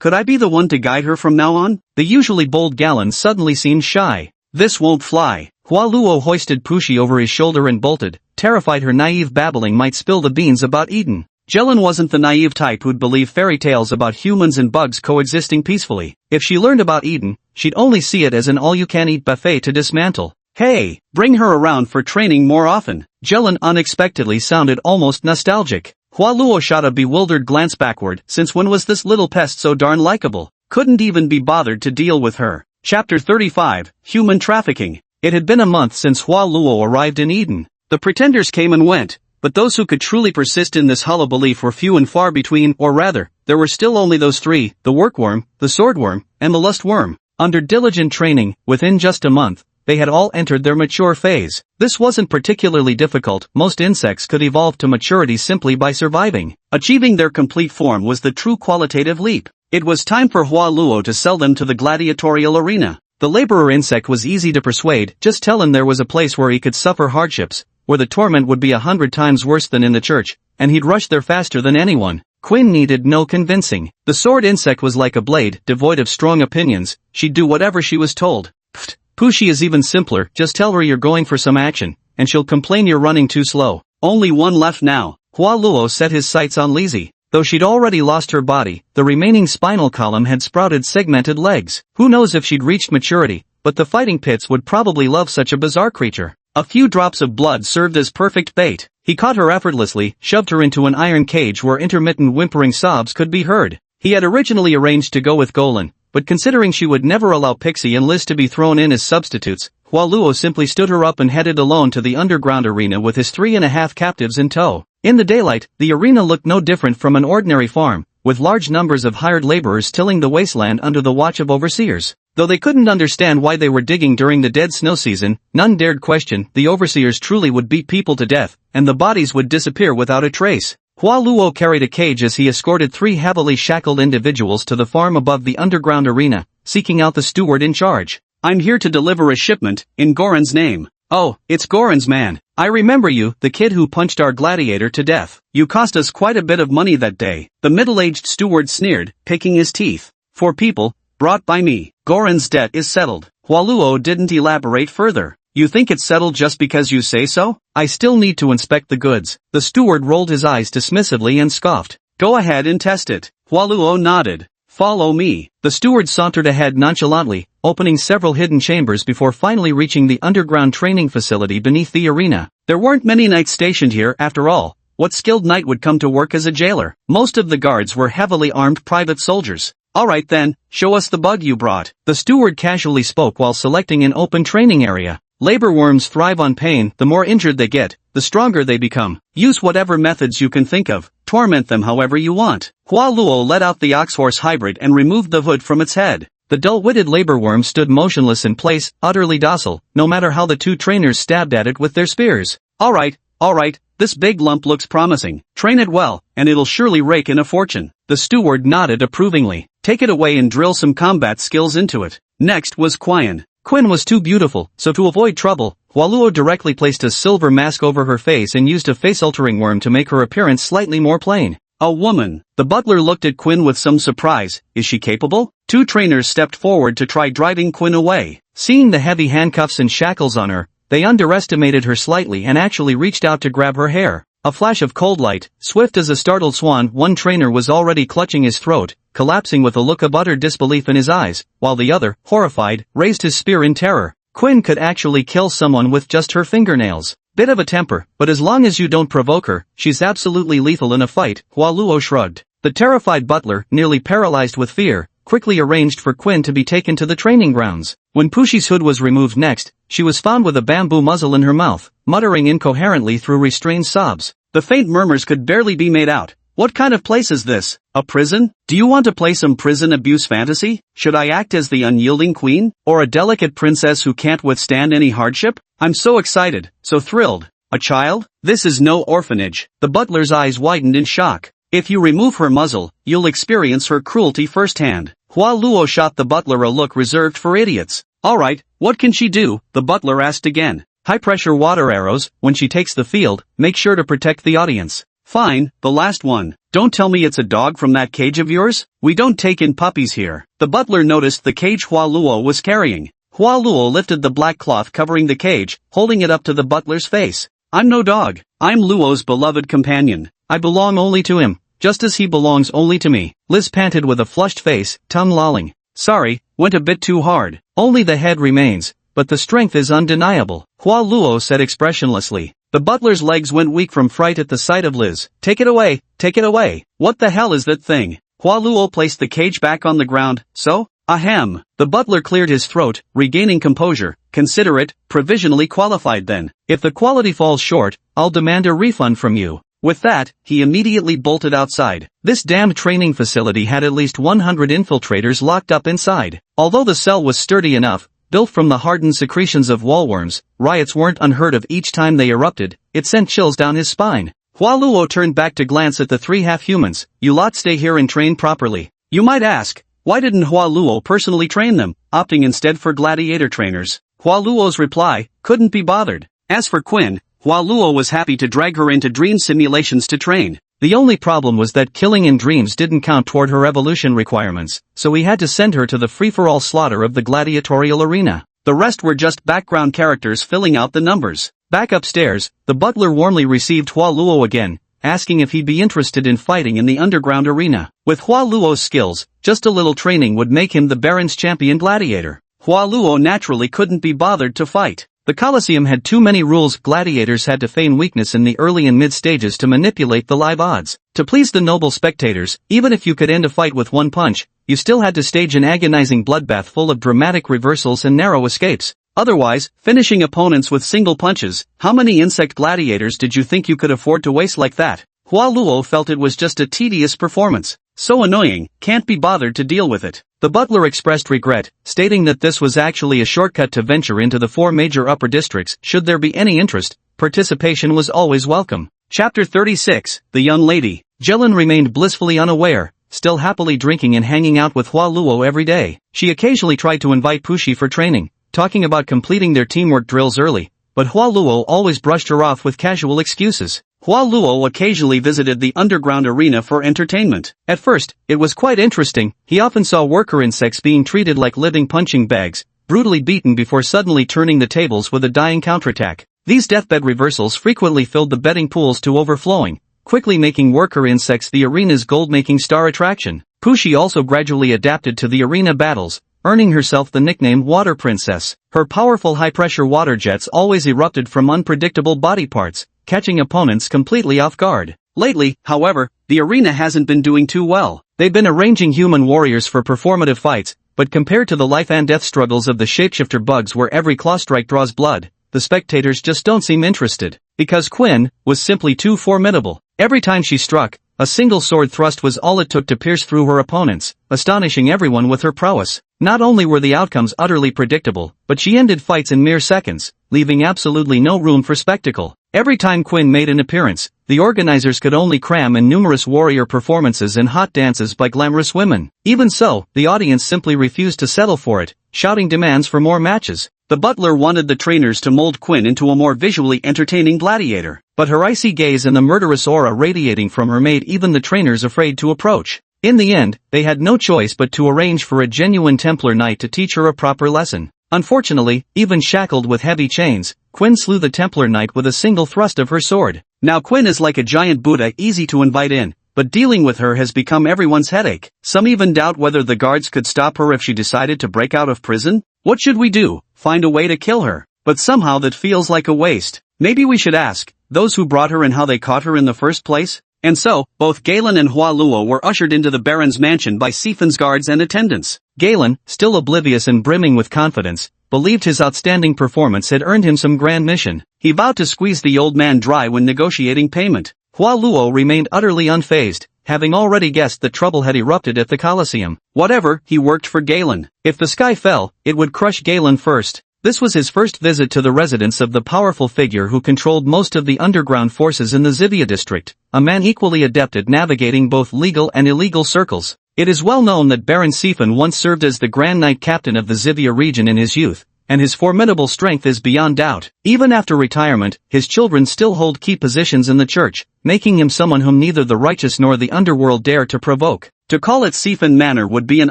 Could I be the one to guide her from now on? The usually bold Galen suddenly seemed shy. This won't fly. Hua Luo hoisted Pushi over his shoulder and bolted, terrified her naive babbling might spill the beans about Eden. Jelen wasn't the naive type who'd believe fairy tales about humans and bugs coexisting peacefully. If she learned about Eden, she'd only see it as an all-you-can-eat buffet to dismantle. Hey, bring her around for training more often. Jelen unexpectedly sounded almost nostalgic. Hua Luo shot a bewildered glance backward. Since when was this little pest so darn likable? Couldn't even be bothered to deal with her. Chapter 35, Human Trafficking. It had been a month since Hua Luo arrived in Eden. The pretenders came and went, but those who could truly persist in this hollow belief were few and far between, or rather, there were still only those three, the workworm, the swordworm, and the lustworm. Under diligent training, within just a month, they had all entered their mature phase. This wasn't particularly difficult. Most insects could evolve to maturity simply by surviving. Achieving their complete form was the true qualitative leap. It was time for Hua Luo to sell them to the gladiatorial arena. The laborer insect was easy to persuade. Just tell him there was a place where he could suffer hardships, where the torment would be 100 times worse than in the church, and he'd rush there faster than anyone. Quinn needed no convincing. The sword insect was like a blade, devoid of strong opinions. She'd do whatever she was told. Pfft. Pushi is even simpler. Just tell her you're going for some action, and she'll complain you're running too slow. Only one left now. Hua Luo set his sights on Lizzie. Though she'd already lost her body, the remaining spinal column had sprouted segmented legs. Who knows if she'd reached maturity, but the fighting pits would probably love such a bizarre creature. A few drops of blood served as perfect bait. He caught her effortlessly, shoved her into an iron cage where intermittent whimpering sobs could be heard. He had originally arranged to go with Golan, but considering she would never allow Pixie and Liz to be thrown in as substitutes, Hua Luo simply stood her up and headed alone to the underground arena with his 3.5 captives in tow. In the daylight, the arena looked no different from an ordinary farm, with large numbers of hired laborers tilling the wasteland under the watch of overseers. Though they couldn't understand why they were digging during the dead snow season, none dared question. The overseers truly would beat people to death, and the bodies would disappear without a trace. Hua Luo carried a cage as he escorted 3 heavily shackled individuals to the farm above the underground arena, seeking out the steward in charge. I'm here to deliver a shipment, in Goran's name. Oh, it's Goran's man. I remember you, the kid who punched our gladiator to death. You cost us quite a bit of money that day. The middle-aged steward sneered, picking his teeth. 4 people, brought by me. Goran's debt is settled. Hua Luo didn't elaborate further. You think it's settled just because you say so? I still need to inspect the goods. The steward rolled his eyes dismissively and scoffed. Go ahead and test it. Hua Luo nodded. Follow me. The steward sauntered ahead nonchalantly, opening several hidden chambers before finally reaching the underground training facility beneath the arena. There weren't many knights stationed here after all. What skilled knight would come to work as a jailer? Most of the guards were heavily armed private soldiers. Alright then, show us the bug you brought. The steward casually spoke while selecting an open training area. Labor worms thrive on pain. The more injured they get, the stronger they become. Use whatever methods you can think of. Torment them however you want. Hua Luo let out the ox-horse hybrid and removed the hood from its head. The dull-witted labor worm stood motionless in place, utterly docile, no matter how the 2 trainers stabbed at it with their spears. Alright, this big lump looks promising. Train it well, and it'll surely rake in a fortune. The steward nodded approvingly. Take it away and drill some combat skills into it. Next was Qian. Quinn was too beautiful, so to avoid trouble, Hua Luo directly placed a silver mask over her face and used a face-altering worm to make her appearance slightly more plain. A woman. The butler looked at Quinn with some surprise. Is she capable? 2 trainers stepped forward to try driving Quinn away. Seeing the heavy handcuffs and shackles on her, they underestimated her slightly and actually reached out to grab her hair. A flash of cold light, swift as a startled swan. One trainer was already clutching his throat, collapsing with a look of utter disbelief in his eyes, while the other, horrified, raised his spear in terror. Quinn could actually kill someone with just her fingernails. Bit of a temper, but as long as you don't provoke her, she's absolutely lethal in a fight. Hua Luo shrugged. The terrified butler, nearly paralyzed with fear, quickly arranged for Quinn to be taken to the training grounds. When Pushi's hood was removed next, she was found with a bamboo muzzle in her mouth, muttering incoherently through restrained sobs. The faint murmurs could barely be made out. What kind of place is this? A prison? Do you want to play some prison abuse fantasy? Should I act as the unyielding queen? Or a delicate princess who can't withstand any hardship? I'm so excited, so thrilled. A child? This is no orphanage. The butler's eyes widened in shock. If you remove her muzzle, you'll experience her cruelty firsthand. Hua Luo shot the butler a look reserved for idiots. Alright, what can she do? The butler asked again. High-pressure water arrows. When she takes the field, make sure to protect the audience. Fine, the last one. Don't tell me it's a dog from that cage of yours? We don't take in puppies here. The butler noticed the cage Hua Luo was carrying. Hua Luo lifted the black cloth covering the cage, holding it up to the butler's face. I'm no dog. I'm Luo's beloved companion. I belong only to him, just as he belongs only to me. Liz panted with a flushed face, tongue lolling. Sorry, went a bit too hard. Only the head remains, but the strength is undeniable, Hua Luo said expressionlessly. The butler's legs went weak from fright at the sight of Liz. Take it away, take it away. What the hell is that thing? Hua Luo placed the cage back on the ground. So? Ahem. The butler cleared his throat, regaining composure. Consider it provisionally qualified then. If the quality falls short, I'll demand a refund from you. With that, he immediately bolted outside. This damned training facility had at least 100 infiltrators locked up inside. Although the cell was sturdy enough, built from the hardened secretions of wallworms, riots weren't unheard of each time they erupted. It sent chills down his spine. Hua Luo turned back to glance at the 3 half-humans. You lot stay here and train properly. You might ask, why didn't Hua Luo personally train them, opting instead for gladiator trainers? Hua Luo's reply, couldn't be bothered. As for Quinn, Hua Luo was happy to drag her into dream simulations to train. The only problem was that killing in dreams didn't count toward her evolution requirements, so he had to send her to the free-for-all slaughter of the gladiatorial arena. The rest were just background characters filling out the numbers. Back upstairs, the butler warmly received Hua Luo again, asking if he'd be interested in fighting in the underground arena. With Hua Luo's skills, just a little training would make him the Baron's champion gladiator. Hua Luo naturally couldn't be bothered to fight. The Colosseum had too many rules. Gladiators had to feign weakness in the early and mid stages to manipulate the live odds. To please the noble spectators, even if you could end a fight with one punch, you still had to stage an agonizing bloodbath full of dramatic reversals and narrow escapes. Otherwise, finishing opponents with single punches. How many insect gladiators did you think you could afford to waste like that? Hua Luo felt it was just a tedious performance. So annoying, can't be bothered to deal with it. The butler expressed regret, stating that this was actually a shortcut to venture into the 4 major upper districts. Should there be any interest, participation was always welcome. Chapter 36, The Young Lady. Jilin remained blissfully unaware, still happily drinking and hanging out with Hua Luo every day. She occasionally tried to invite Pushi for training, talking about completing their teamwork drills early, but Hua Luo always brushed her off with casual excuses. Hua Luo occasionally visited the underground arena for entertainment. At first, it was quite interesting. He often saw worker insects being treated like living punching bags, brutally beaten before suddenly turning the tables with a dying counterattack. These deathbed reversals frequently filled the betting pools to overflowing, quickly making worker insects the arena's gold-making star attraction. Pushi also gradually adapted to the arena battles, earning herself the nickname Water Princess. Her powerful high-pressure water jets always erupted from unpredictable body parts, catching opponents completely off guard. Lately, however, the arena hasn't been doing too well. They've been arranging human warriors for performative fights, but compared to the life and death struggles of the shapeshifter bugs where every claw strike draws blood, the spectators just don't seem interested. Because Quinn was simply too formidable. Every time she struck, a single sword thrust was all it took to pierce through her opponents, astonishing everyone with her prowess. Not only were the outcomes utterly predictable, but she ended fights in mere seconds, leaving absolutely no room for spectacle. Every time Quinn made an appearance, the organizers could only cram in numerous warrior performances and hot dances by glamorous women. Even so, the audience simply refused to settle for it, shouting demands for more matches. The butler wanted the trainers to mold Quinn into a more visually entertaining gladiator, but her icy gaze and the murderous aura radiating from her made even the trainers afraid to approach. In the end, they had no choice but to arrange for a genuine Templar knight to teach her a proper lesson. Unfortunately, even shackled with heavy chains, Quinn slew the Templar knight with a single thrust of her sword. Now Quinn is like a giant Buddha, easy to invite in, but dealing with her has become everyone's headache. Some even doubt whether the guards could stop her if she decided to break out of prison. What should we do? Find a way to kill her. But somehow that feels like a waste. Maybe we should ask those who brought her and how they caught her in the first place? And so, both Galen and Hua Luo were ushered into the Baron's mansion by Sifan's guards and attendants. Galen, still oblivious and brimming with confidence, believed his outstanding performance had earned him some grand mission. He vowed to squeeze the old man dry when negotiating payment. Hua Luo remained utterly unfazed, having already guessed that trouble had erupted at the Colosseum. Whatever, he worked for Galen. If the sky fell, it would crush Galen first. This was his first visit to the residence of the powerful figure who controlled most of the underground forces in the Zivia district, a man equally adept at navigating both legal and illegal circles. It is well known that Baron Sifan once served as the Grand Knight Captain of the Zivia region in his youth, and his formidable strength is beyond doubt. Even after retirement, his children still hold key positions in the church, making him someone whom neither the righteous nor the underworld dare to provoke. To call it Sifan Manor would be an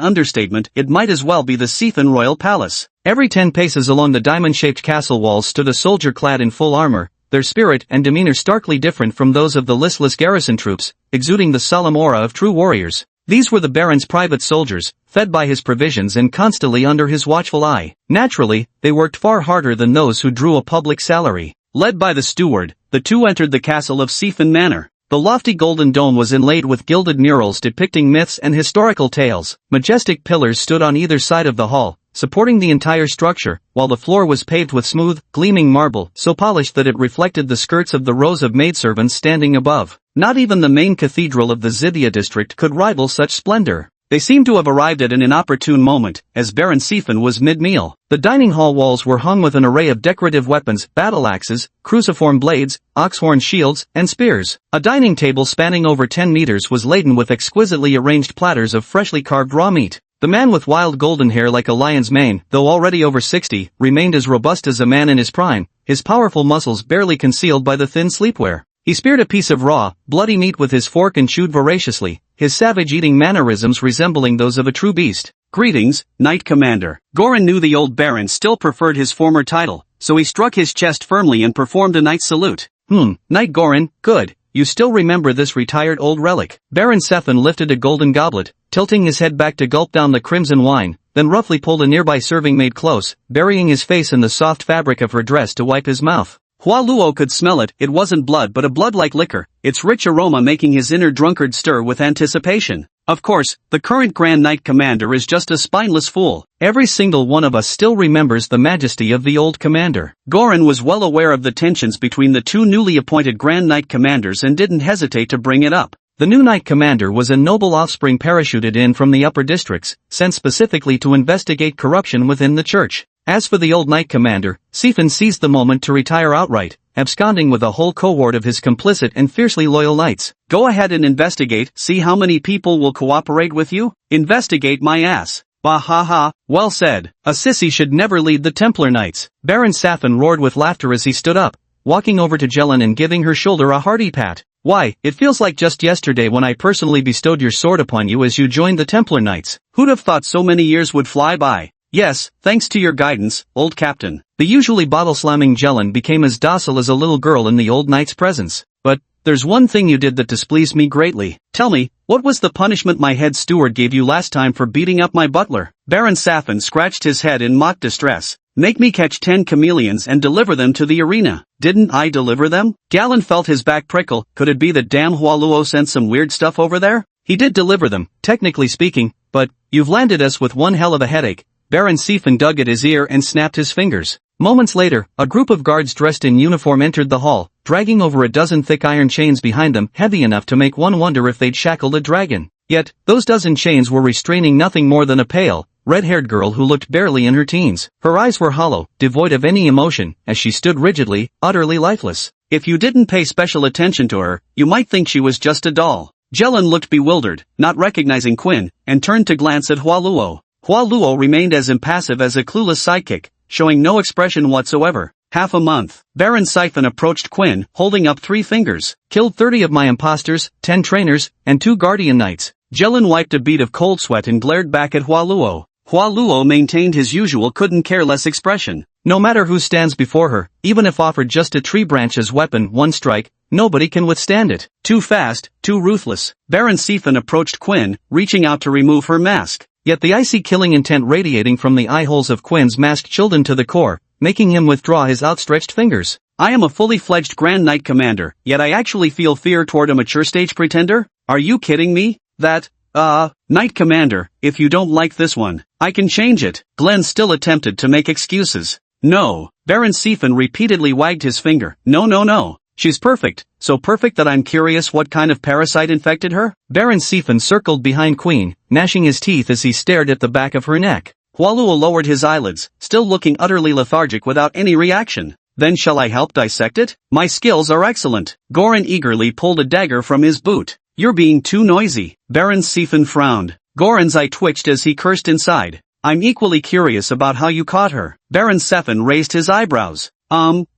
understatement. It might as well be the Sifan Royal Palace. Every 10 paces along the diamond-shaped castle walls stood a soldier clad in full armor, their spirit and demeanor starkly different from those of the listless garrison troops, exuding the solemn aura of true warriors. These were the Baron's private soldiers, fed by his provisions and constantly under his watchful eye. Naturally, they worked far harder than those who drew a public salary. Led by the steward, the two entered the castle of Sifan Manor. The lofty golden dome was inlaid with gilded murals depicting myths and historical tales. Majestic pillars stood on either side of the hall, supporting the entire structure, while the floor was paved with smooth, gleaming marble, so polished that it reflected the skirts of the rows of maidservants standing above. Not even the main cathedral of the Zivia district could rival such splendor. They seemed to have arrived at an inopportune moment, as Baron Sifan was mid-meal. The dining hall walls were hung with an array of decorative weapons, battle axes, cruciform blades, oxhorn shields, and spears. A dining table spanning over 10 meters was laden with exquisitely arranged platters of freshly carved raw meat. The man with wild golden hair like a lion's mane, though already over 60, remained as robust as a man in his prime, his powerful muscles barely concealed by the thin sleepwear. He speared a piece of raw, bloody meat with his fork and chewed voraciously, his savage-eating mannerisms resembling those of a true beast. Greetings, Knight Commander. Gorin knew the old Baron still preferred his former title, so he struck his chest firmly and performed a knight's salute. Knight Gorin, good. You still remember this retired old relic. Baron Sefan lifted a golden goblet, tilting his head back to gulp down the crimson wine, then roughly pulled a nearby serving maid close, burying his face in the soft fabric of her dress to wipe his mouth. Hua Luo could smell it. It wasn't blood but a blood-like liquor, its rich aroma making his inner drunkard stir with anticipation. Of course, the current Grand Knight Commander is just a spineless fool. Every single one of us still remembers the majesty of the old commander. Gorin was well aware of the tensions between the two newly appointed Grand Knight Commanders and didn't hesitate to bring it up. The new Knight Commander was a noble offspring parachuted in from the upper districts, sent specifically to investigate corruption within the church. As for the old knight commander, Sifan seized the moment to retire outright, absconding with a whole cohort of his complicit and fiercely loyal knights. Go ahead and investigate, see how many people will cooperate with you? Investigate my ass. Bah ha ha, well said. A sissy should never lead the Templar Knights. Baron Safin roared with laughter as he stood up, walking over to Jelen and giving her shoulder a hearty pat. Why, it feels like just yesterday when I personally bestowed your sword upon you as you joined the Templar Knights. Who'd have thought so many years would fly by? Yes, thanks to your guidance, old captain. The usually bottle-slamming Jelen became as docile as a little girl in the old knight's presence. But there's one thing you did that displeased me greatly. Tell me, what was the punishment my head steward gave you last time for beating up my butler? Baron Safin scratched his head in mock distress. Make me catch 10 chameleons and deliver them to the arena. Didn't I deliver them? Galen felt his back prickle. Could it be that damn Hualuo sent some weird stuff over there? He did deliver them, technically speaking, but you've landed us with one hell of a headache. Baron Sifan dug at his ear and snapped his fingers. Moments later, a group of guards dressed in uniform entered the hall, dragging over a dozen thick iron chains behind them, heavy enough to make one wonder if they'd shackled a dragon. Yet, those dozen chains were restraining nothing more than a pale, red-haired girl who looked barely in her teens. Her eyes were hollow, devoid of any emotion, as she stood rigidly, utterly lifeless. If you didn't pay special attention to her, you might think she was just a doll. Jelen looked bewildered, not recognizing Quinn, and turned to glance at Hualuo. Hualuo remained as impassive as a clueless sidekick, showing no expression whatsoever. Half a month. Baron Sifan approached Quinn, holding up 3 fingers. Killed 30 of my imposters, 10 trainers, and 2 guardian knights. Jelen wiped a bead of cold sweat and glared back at Hualuo. Hualuo maintained his usual couldn't-care-less expression. No matter who stands before her, even if offered just a tree branch as weapon, one strike, nobody can withstand it. Too fast, too ruthless. Baron Sifan approached Quinn, reaching out to remove her mask. Yet the icy killing intent radiating from the eye holes of Quinn's mask chilled him to the core, making him withdraw his outstretched fingers. I am a fully fledged Grand Knight Commander, yet I actually feel fear toward a mature stage pretender? Are you kidding me? Knight Commander, if you don't like this one, I can change it. Glenn still attempted to make excuses. No. Baron Sifan repeatedly wagged his finger. No. She's perfect, so perfect that I'm curious what kind of parasite infected her? Baron Sifan circled behind Queen, gnashing his teeth as he stared at the back of her neck. Hualuo lowered his eyelids, still looking utterly lethargic without any reaction. Then shall I help dissect it? My skills are excellent. Goran eagerly pulled a dagger from his boot. You're being too noisy. Baron Sifan frowned. Goran's eye twitched as he cursed inside. I'm equally curious about how you caught her. Baron Sifan raised his eyebrows.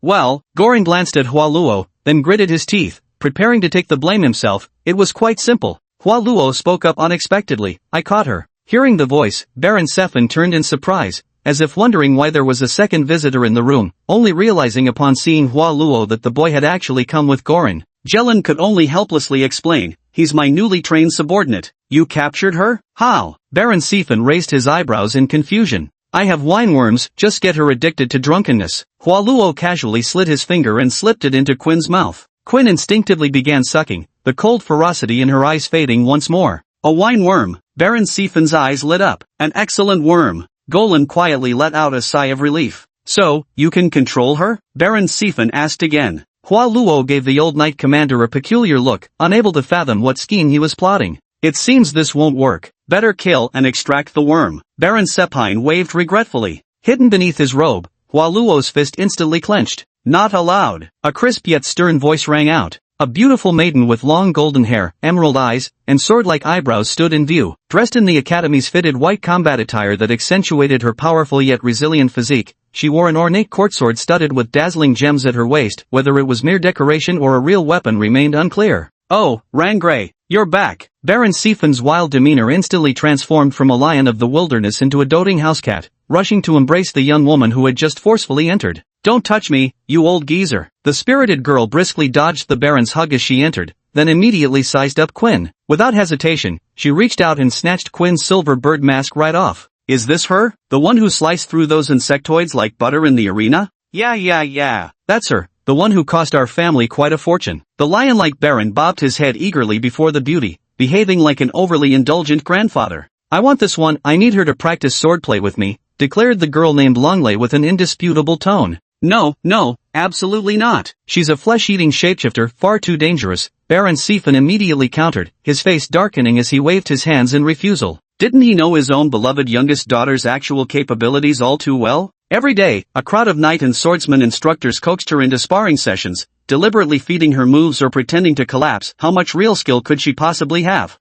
Well, Goran glanced at Hualuo, then gritted his teeth, preparing to take the blame himself. It was quite simple. Hualuo spoke up unexpectedly. I caught her. Hearing the voice, Baron Sifan turned in surprise, as if wondering why there was a second visitor in the room, only realizing upon seeing Hualuo that the boy had actually come with Goran. Jelen could only helplessly explain, he's my newly trained subordinate. You captured her? How? Baron Sifan raised his eyebrows in confusion. I have wineworms, just get her addicted to drunkenness. Hualuo casually slid his finger and slipped it into Quinn's mouth. Quinn instinctively began sucking, the cold ferocity in her eyes fading once more. A wineworm. Baron Sifan's eyes lit up. An excellent worm. Golan quietly let out a sigh of relief. So, you can control her? Baron Sifan asked again. Hualuo gave the old knight commander a peculiar look, unable to fathom what scheme he was plotting. It seems this won't work. Better kill and extract the worm. Baron Sepine waved regretfully. Hidden beneath his robe, Hualuo's fist instantly clenched. Not allowed. A crisp yet stern voice rang out. A beautiful maiden with long golden hair, emerald eyes, and sword-like eyebrows stood in view, dressed in the Academy's fitted white combat attire that accentuated her powerful yet resilient physique. She wore an ornate courtsword studded with dazzling gems at her waist. Whether it was mere decoration or a real weapon remained unclear. Oh, Rangray, you're back. Baron Sifan's wild demeanor instantly transformed from a lion of the wilderness into a doting housecat, rushing to embrace the young woman who had just forcefully entered. Don't touch me, you old geezer. The spirited girl briskly dodged the Baron's hug as she entered, then immediately sized up Quinn. Without hesitation, she reached out and snatched Quinn's silver bird mask right off. Is this her? The one who sliced through those insectoids like butter in the arena? Yeah. That's her. The one who cost our family quite a fortune. The lion-like Baron bobbed his head eagerly before the beauty, behaving like an overly indulgent grandfather. I want this one. I need her to practice swordplay with me, declared the girl named Longley with an indisputable tone. No, absolutely not. She's a flesh-eating shapeshifter, far too dangerous. Baron Sifan immediately countered, his face darkening as he waved his hands in refusal. Didn't he know his own beloved youngest daughter's actual capabilities all too well? Every day, a crowd of knight and swordsman instructors coaxed her into sparring sessions, deliberately feeding her moves or pretending to collapse. How much real skill could she possibly have?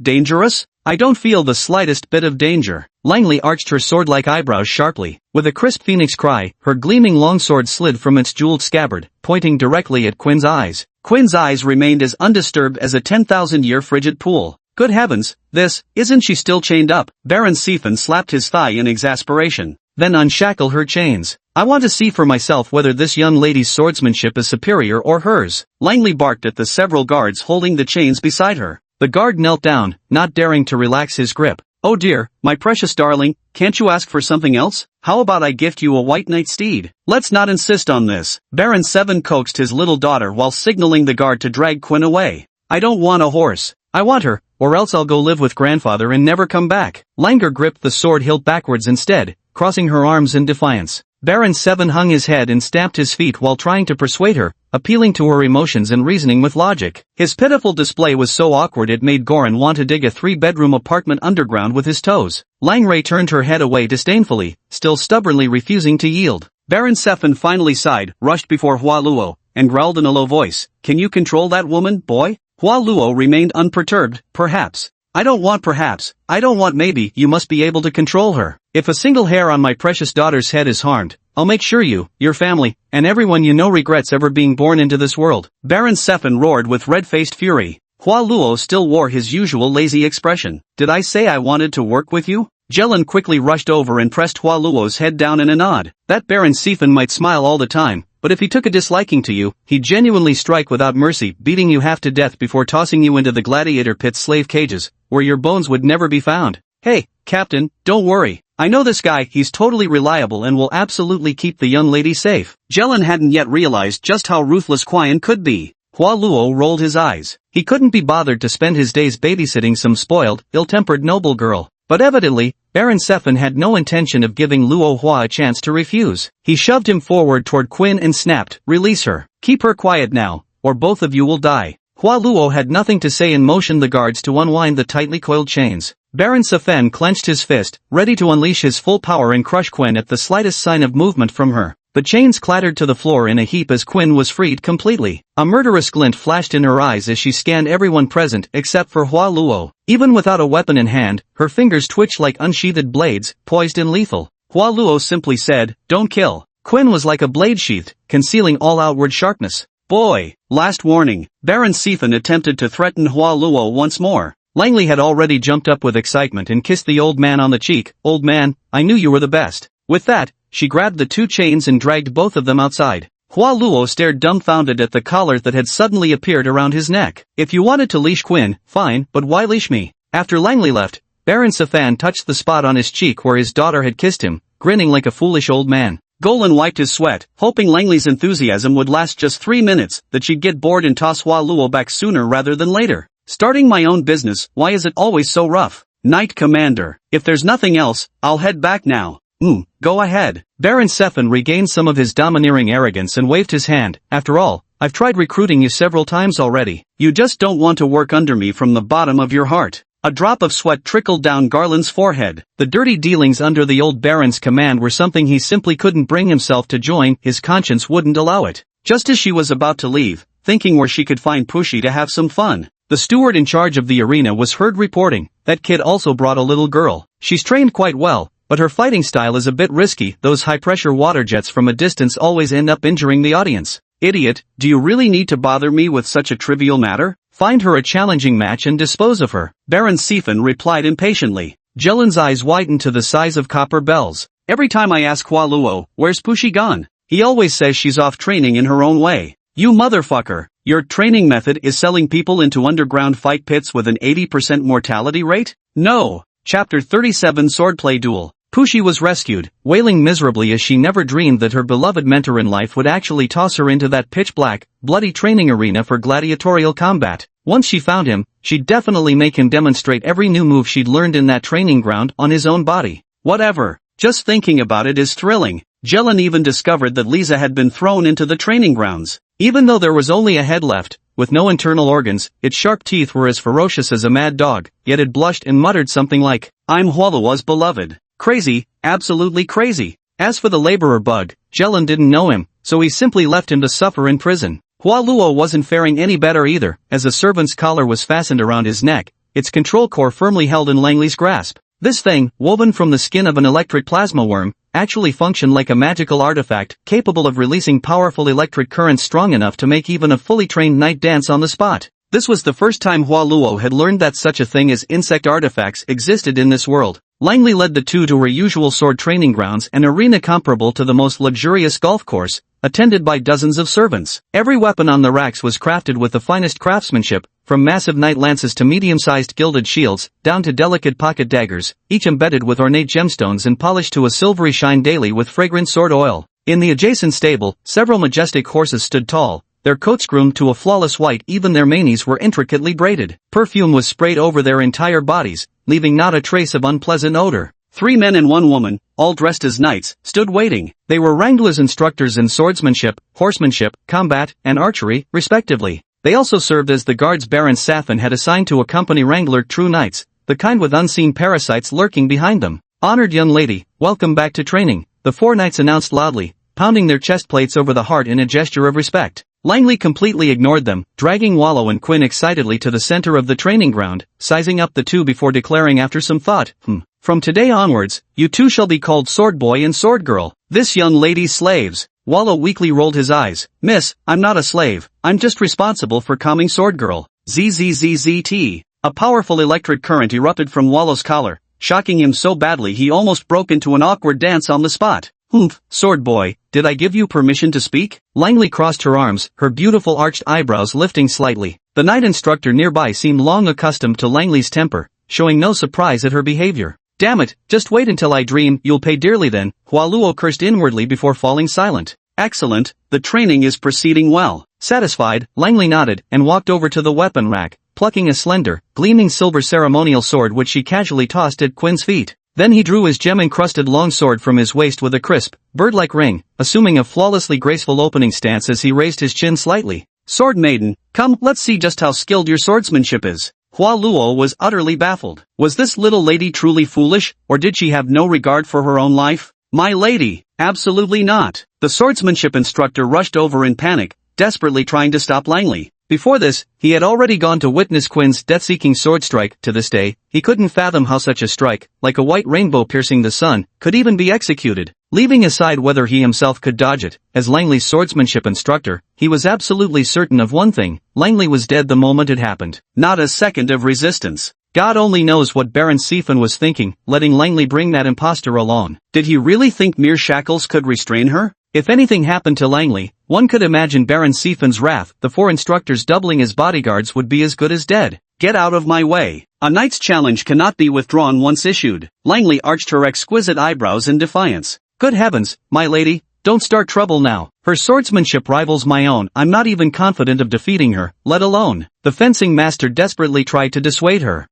Dangerous? I don't feel the slightest bit of danger. Langley arched her sword-like eyebrows sharply. With a crisp phoenix cry, her gleaming longsword slid from its jeweled scabbard, pointing directly at Quinn's eyes. Quinn's eyes remained as undisturbed as a 10,000-year frigid pool. Good heavens, isn't she still chained up? Baron Siphon slapped his thigh in exasperation. Then unshackle her chains. I want to see for myself whether this young lady's swordsmanship is superior or hers. Langley barked at the several guards holding the chains beside her. The guard knelt down, not daring to relax his grip. Oh dear, my precious darling, can't you ask for something else? How about I gift you a white knight steed? Let's not insist on this. Baron Seven coaxed his little daughter while signaling the guard to drag Quinn away. I don't want a horse. I want her, or else I'll go live with grandfather and never come back. Langer gripped the sword hilt backwards instead, crossing her arms in defiance. Baron Seven hung his head and stamped his feet while trying to persuade her, appealing to her emotions and reasoning with logic. His pitiful display was so awkward it made Goran want to dig a 3-bedroom apartment underground with his toes. Langray turned her head away disdainfully, still stubbornly refusing to yield. Baron Seven finally sighed, rushed before Hua Luo, and growled in a low voice, "Can you control that woman, boy?" Hua Luo remained unperturbed. Perhaps. I don't want maybe. You must be able to control her. If a single hair on my precious daughter's head is harmed, I'll make sure you, your family, and everyone you know regrets ever being born into this world. Baron Seven roared with red-faced fury. Hua Luo still wore his usual lazy expression. Did I say I wanted to work with you? Jelen quickly rushed over and pressed Hua Luo's head down in a nod. That Baron Seven might smile all the time, but if he took a disliking to you, he'd genuinely strike without mercy, beating you half to death before tossing you into the gladiator pit's slave cages, where your bones would never be found. Hey, Captain, don't worry. I know this guy, he's totally reliable and will absolutely keep the young lady safe. Jelen hadn't yet realized just how ruthless Quian could be. Hua Luo rolled his eyes. He couldn't be bothered to spend his days babysitting some spoiled, ill-tempered noble girl. But evidently, Baron Seven had no intention of giving Luo Hua a chance to refuse. He shoved him forward toward Quinn and snapped, "Release her. Keep her quiet now, or both of you will die." Hua Luo had nothing to say and motioned the guards to unwind the tightly coiled chains. Baron Sefen clenched his fist, ready to unleash his full power and crush Quinn at the slightest sign of movement from her. The chains clattered to the floor in a heap as Quinn was freed completely. A murderous glint flashed in her eyes as she scanned everyone present except for Hua Luo. Even without a weapon in hand, her fingers twitched like unsheathed blades, poised and lethal. Hua Luo simply said, "Don't kill." Quinn was like a blade sheathed, concealing all outward sharpness. "Boy, last warning." Baron Sefen attempted to threaten Hua Luo once more. Langley had already jumped up with excitement and kissed the old man on the cheek. "Old man, I knew you were the best." With that, she grabbed the two chains and dragged both of them outside. Hua Luo stared dumbfounded at the collar that had suddenly appeared around his neck. "If you wanted to leash Quinn, fine, but why leash me?" After Langley left, Baron Safan touched the spot on his cheek where his daughter had kissed him, grinning like a foolish old man. Golan wiped his sweat, hoping Langley's enthusiasm would last just 3 minutes, that she'd get bored and toss Hua Luo back sooner rather than later. "Starting my own business, why is it always so rough?" "Knight Commander, if there's nothing else, I'll head back now." Go ahead." Baron Sefen regained some of his domineering arrogance and waved his hand. "After all, I've tried recruiting you several times already. You just don't want to work under me from the bottom of your heart." A drop of sweat trickled down Garland's forehead. The dirty dealings under the old Baron's command were something he simply couldn't bring himself to join, his conscience wouldn't allow it. Just as she was about to leave, thinking where she could find Pushy to have some fun, the steward in charge of the arena was heard reporting, "That kid also brought a little girl. She's trained quite well, but her fighting style is a bit risky. Those high-pressure water jets from a distance always end up injuring the audience." "Idiot, do you really need to bother me with such a trivial matter? Find her a challenging match and dispose of her." Baron Sefen replied impatiently. Jelen's eyes widened to the size of copper bells. "Every time I ask Hua Luo, where's Pushy gone? He always says she's off training in her own way." "You motherfucker, your training method is selling people into underground fight pits with an 80% mortality rate? No." Chapter 37 Swordplay Duel. Pushy was rescued, wailing miserably as she never dreamed that her beloved mentor in life would actually toss her into that pitch-black, bloody training arena for gladiatorial combat. Once she found him, she'd definitely make him demonstrate every new move she'd learned in that training ground on his own body. Whatever. Just thinking about it is thrilling. Jelen even discovered that Lisa had been thrown into the training grounds. Even though there was only a head left, with no internal organs, its sharp teeth were as ferocious as a mad dog, yet it blushed and muttered something like, "I'm Hualua's beloved." Crazy, absolutely crazy. As for the laborer bug, Jelen didn't know him, so he simply left him to suffer in prison. Hua Luo wasn't faring any better either, as a servant's collar was fastened around his neck, its control core firmly held in Langley's grasp. This thing, woven from the skin of an electric plasma worm, actually functioned like a magical artifact, capable of releasing powerful electric currents strong enough to make even a fully trained knight dance on the spot. This was the first time Hua Luo had learned that such a thing as insect artifacts existed in this world. Langley led the two to her usual sword training grounds, an arena comparable to the most luxurious golf course, attended by dozens of servants. Every weapon on the racks was crafted with the finest craftsmanship, from massive knight lances to medium-sized gilded shields, down to delicate pocket daggers, each embedded with ornate gemstones and polished to a silvery shine daily with fragrant sword oil. In the adjacent stable, several majestic horses stood tall, their coats groomed to a flawless white, even their manes were intricately braided. Perfume was sprayed over their entire bodies, leaving not a trace of unpleasant odor. 3 men and 1 woman, all dressed as knights, stood waiting. They were wranglers instructors in swordsmanship, horsemanship, combat, and archery, respectively. They also served as the guards Baron Safin had assigned to accompany wrangler true knights, the kind with unseen parasites lurking behind them. "Honored young lady, welcome back to training," the 4 knights announced loudly, pounding their chest plates over the heart in a gesture of respect. Langley completely ignored them, dragging Wallow and Quinn excitedly to the center of the training ground, sizing up the two before declaring after some thought, "From today onwards, you two shall be called Sword Boy and Sword Girl. This young lady's slaves." Wallow weakly rolled his eyes. "Miss, I'm not a slave, I'm just responsible for calming Sword Girl." ZZZZT. A powerful electric current erupted from Wallow's collar, shocking him so badly he almost broke into an awkward dance on the spot. Sword Boy, did I give you permission to speak?" Langley crossed her arms, her beautiful arched eyebrows lifting slightly. The knight instructor nearby seemed long accustomed to Langley's temper, showing no surprise at her behavior. "Damn it, just wait until I dream, you'll pay dearly then," Hua Luo cursed inwardly before falling silent. "Excellent, the training is proceeding well." Satisfied, Langley nodded and walked over to the weapon rack, plucking a slender, gleaming silver ceremonial sword which she casually tossed at Quinn's feet. Then he drew his gem-encrusted long sword from his waist with a crisp, bird-like ring, assuming a flawlessly graceful opening stance as he raised his chin slightly. "Sword Maiden, come, let's see just how skilled your swordsmanship is." Hua Luo was utterly baffled. Was this little lady truly foolish, or did she have no regard for her own life? "My lady, absolutely not." The swordsmanship instructor rushed over in panic, desperately trying to stop Langley. Before this, he had already gone to witness Quinn's death-seeking sword strike. To this day, he couldn't fathom how such a strike, like a white rainbow piercing the sun, could even be executed. Leaving aside whether he himself could dodge it, as Langley's swordsmanship instructor, he was absolutely certain of one thing: Langley was dead the moment it happened. Not a second of resistance. God only knows what Baron Sifin was thinking, letting Langley bring that impostor along. Did he really think mere shackles could restrain her? If anything happened to Langley, one could imagine Baron Sifin's wrath. The 4 instructors doubling as bodyguards would be as good as dead. "Get out of my way. A knight's challenge cannot be withdrawn once issued." Langley arched her exquisite eyebrows in defiance. "Good heavens, my lady, don't start trouble now. Her swordsmanship rivals my own. I'm not even confident of defeating her, let alone." The fencing master desperately tried to dissuade her.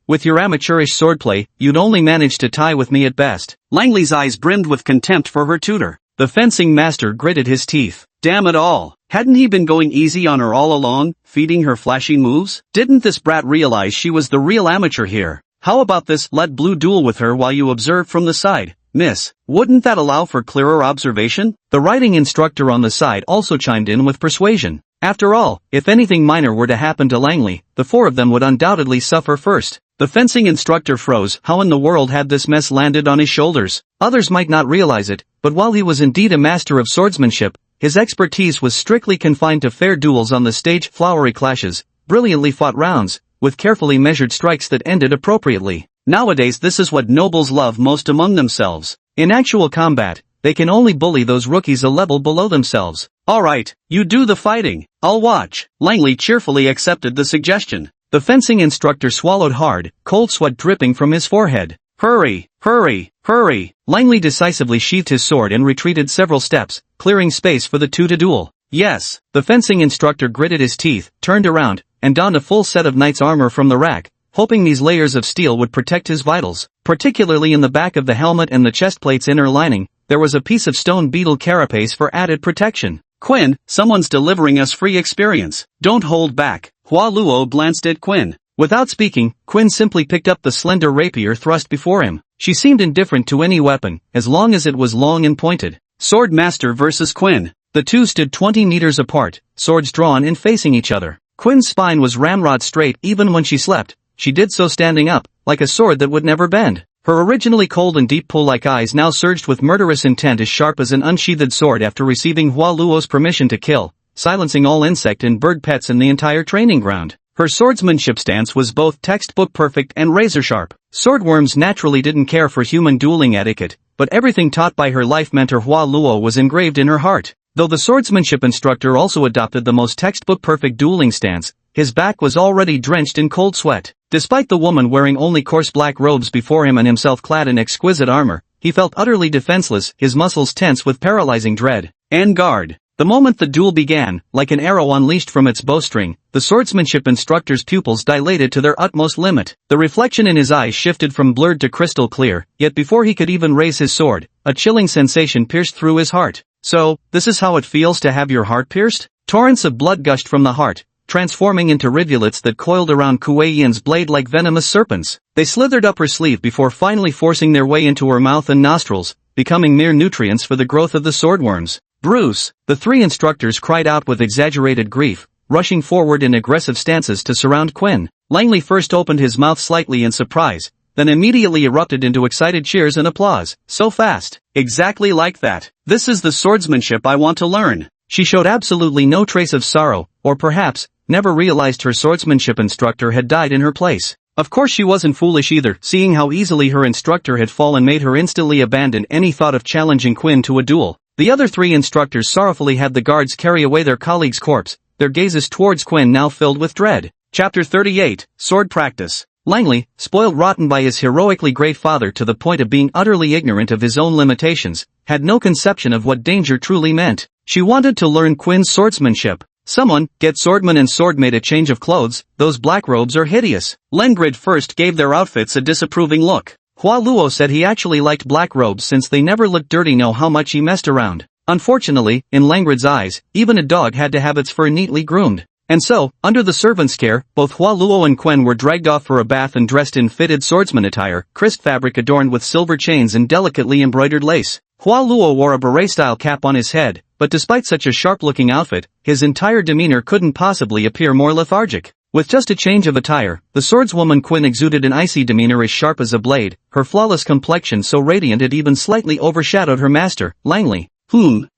With your amateurish swordplay, you'd only manage to tie with me at best." Langley's eyes brimmed with contempt for her tutor. The fencing master gritted his teeth. Damn it all. Hadn't he been going easy on her all along, feeding her flashy moves? Didn't this brat realize she was the real amateur here? How about this let blue duel with her while you observe from the side? Miss, wouldn't that allow for clearer observation? The writing instructor on the side also chimed in with persuasion. After all, if anything minor were to happen to Langley, the 4 of them would undoubtedly suffer first. The fencing instructor froze. How in the world had this mess landed on his shoulders? Others might not realize it, but while he was indeed a master of swordsmanship, his expertise was strictly confined to fair duels on the stage, flowery clashes, brilliantly fought rounds, with carefully measured strikes that ended appropriately. Nowadays this is what nobles love most among themselves. In actual combat, they can only bully those rookies a level below themselves. "Alright, you do the fighting, I'll watch." Langley cheerfully accepted the suggestion. The fencing instructor swallowed hard, cold sweat dripping from his forehead. "Hurry, hurry, hurry." Langley decisively sheathed his sword and retreated several steps, clearing space for the two to duel. "Yes." The fencing instructor gritted his teeth, turned around, and donned a full set of knight's armor from the rack, hoping these layers of steel would protect his vitals. Particularly in the back of the helmet and the chest plate's inner lining, there was a piece of stone beetle carapace for added protection. "Quinn, someone's delivering us free experience. Don't hold back." Hua Luo glanced at Quinn. Without speaking, Quinn simply picked up the slender rapier thrust before him. She seemed indifferent to any weapon, as long as it was long and pointed. Sword Master versus Quinn. The two stood 20 meters apart, swords drawn and facing each other. Quinn's spine was ramrod straight even when she slept. She did so standing up, like a sword that would never bend. Her originally cold and deep pool-like eyes now surged with murderous intent, as sharp as an unsheathed sword after receiving Hua Luo's permission to kill, silencing all insect and bird pets in the entire training ground. Her swordsmanship stance was both textbook perfect and razor-sharp. Swordworms naturally didn't care for human dueling etiquette, but everything taught by her life mentor Hua Luo was engraved in her heart. Though the swordsmanship instructor also adopted the most textbook-perfect dueling stance, his back was already drenched in cold sweat. Despite the woman wearing only coarse black robes before him and himself clad in exquisite armor, he felt utterly defenseless, his muscles tense with paralyzing dread. En garde. The moment the duel began, like an arrow unleashed from its bowstring, the swordsmanship instructor's pupils dilated to their utmost limit. The reflection in his eyes shifted from blurred to crystal clear, yet before he could even raise his sword, a chilling sensation pierced through his heart. So, this is how it feels to have your heart pierced? Torrents of blood gushed from the heart, transforming into rivulets that coiled around Kuei Yin's blade like venomous serpents. They slithered up her sleeve before finally forcing their way into her mouth and nostrils, becoming mere nutrients for the growth of the swordworms. Bruce! The three instructors cried out with exaggerated grief, rushing forward in aggressive stances to surround Quinn. Langley first opened his mouth slightly in surprise, then immediately erupted into excited cheers and applause. So fast. Exactly like that. This is the swordsmanship I want to learn. She showed absolutely no trace of sorrow, or perhaps, never realized her swordsmanship instructor had died in her place. Of course she wasn't foolish either, seeing how easily her instructor had fallen made her instantly abandon any thought of challenging Quinn to a duel. The other three instructors sorrowfully had the guards carry away their colleague's corpse, their gazes towards Quinn now filled with dread. Chapter 38, Sword Practice. Langley, spoiled rotten by his heroically great father to the point of being utterly ignorant of his own limitations, had no conception of what danger truly meant. She wanted to learn Quinn's swordsmanship. Someone, get Swordman and Swordmaid a change of clothes, those black robes are hideous. Lengrid first gave their outfits a disapproving look. Hua Luo said he actually liked black robes since they never looked dirty, know how much he messed around. Unfortunately, in Langrid's eyes, even a dog had to have its fur neatly groomed. And so, under the servant's care, both Hua Luo and Quinn were dragged off for a bath and dressed in fitted swordsman attire, crisp fabric adorned with silver chains and delicately embroidered lace. Hua Luo wore a beret-style cap on his head, but despite such a sharp-looking outfit, his entire demeanor couldn't possibly appear more lethargic. With just a change of attire, the swordswoman Quinn exuded an icy demeanor as sharp as a blade, her flawless complexion so radiant it even slightly overshadowed her master, Langley.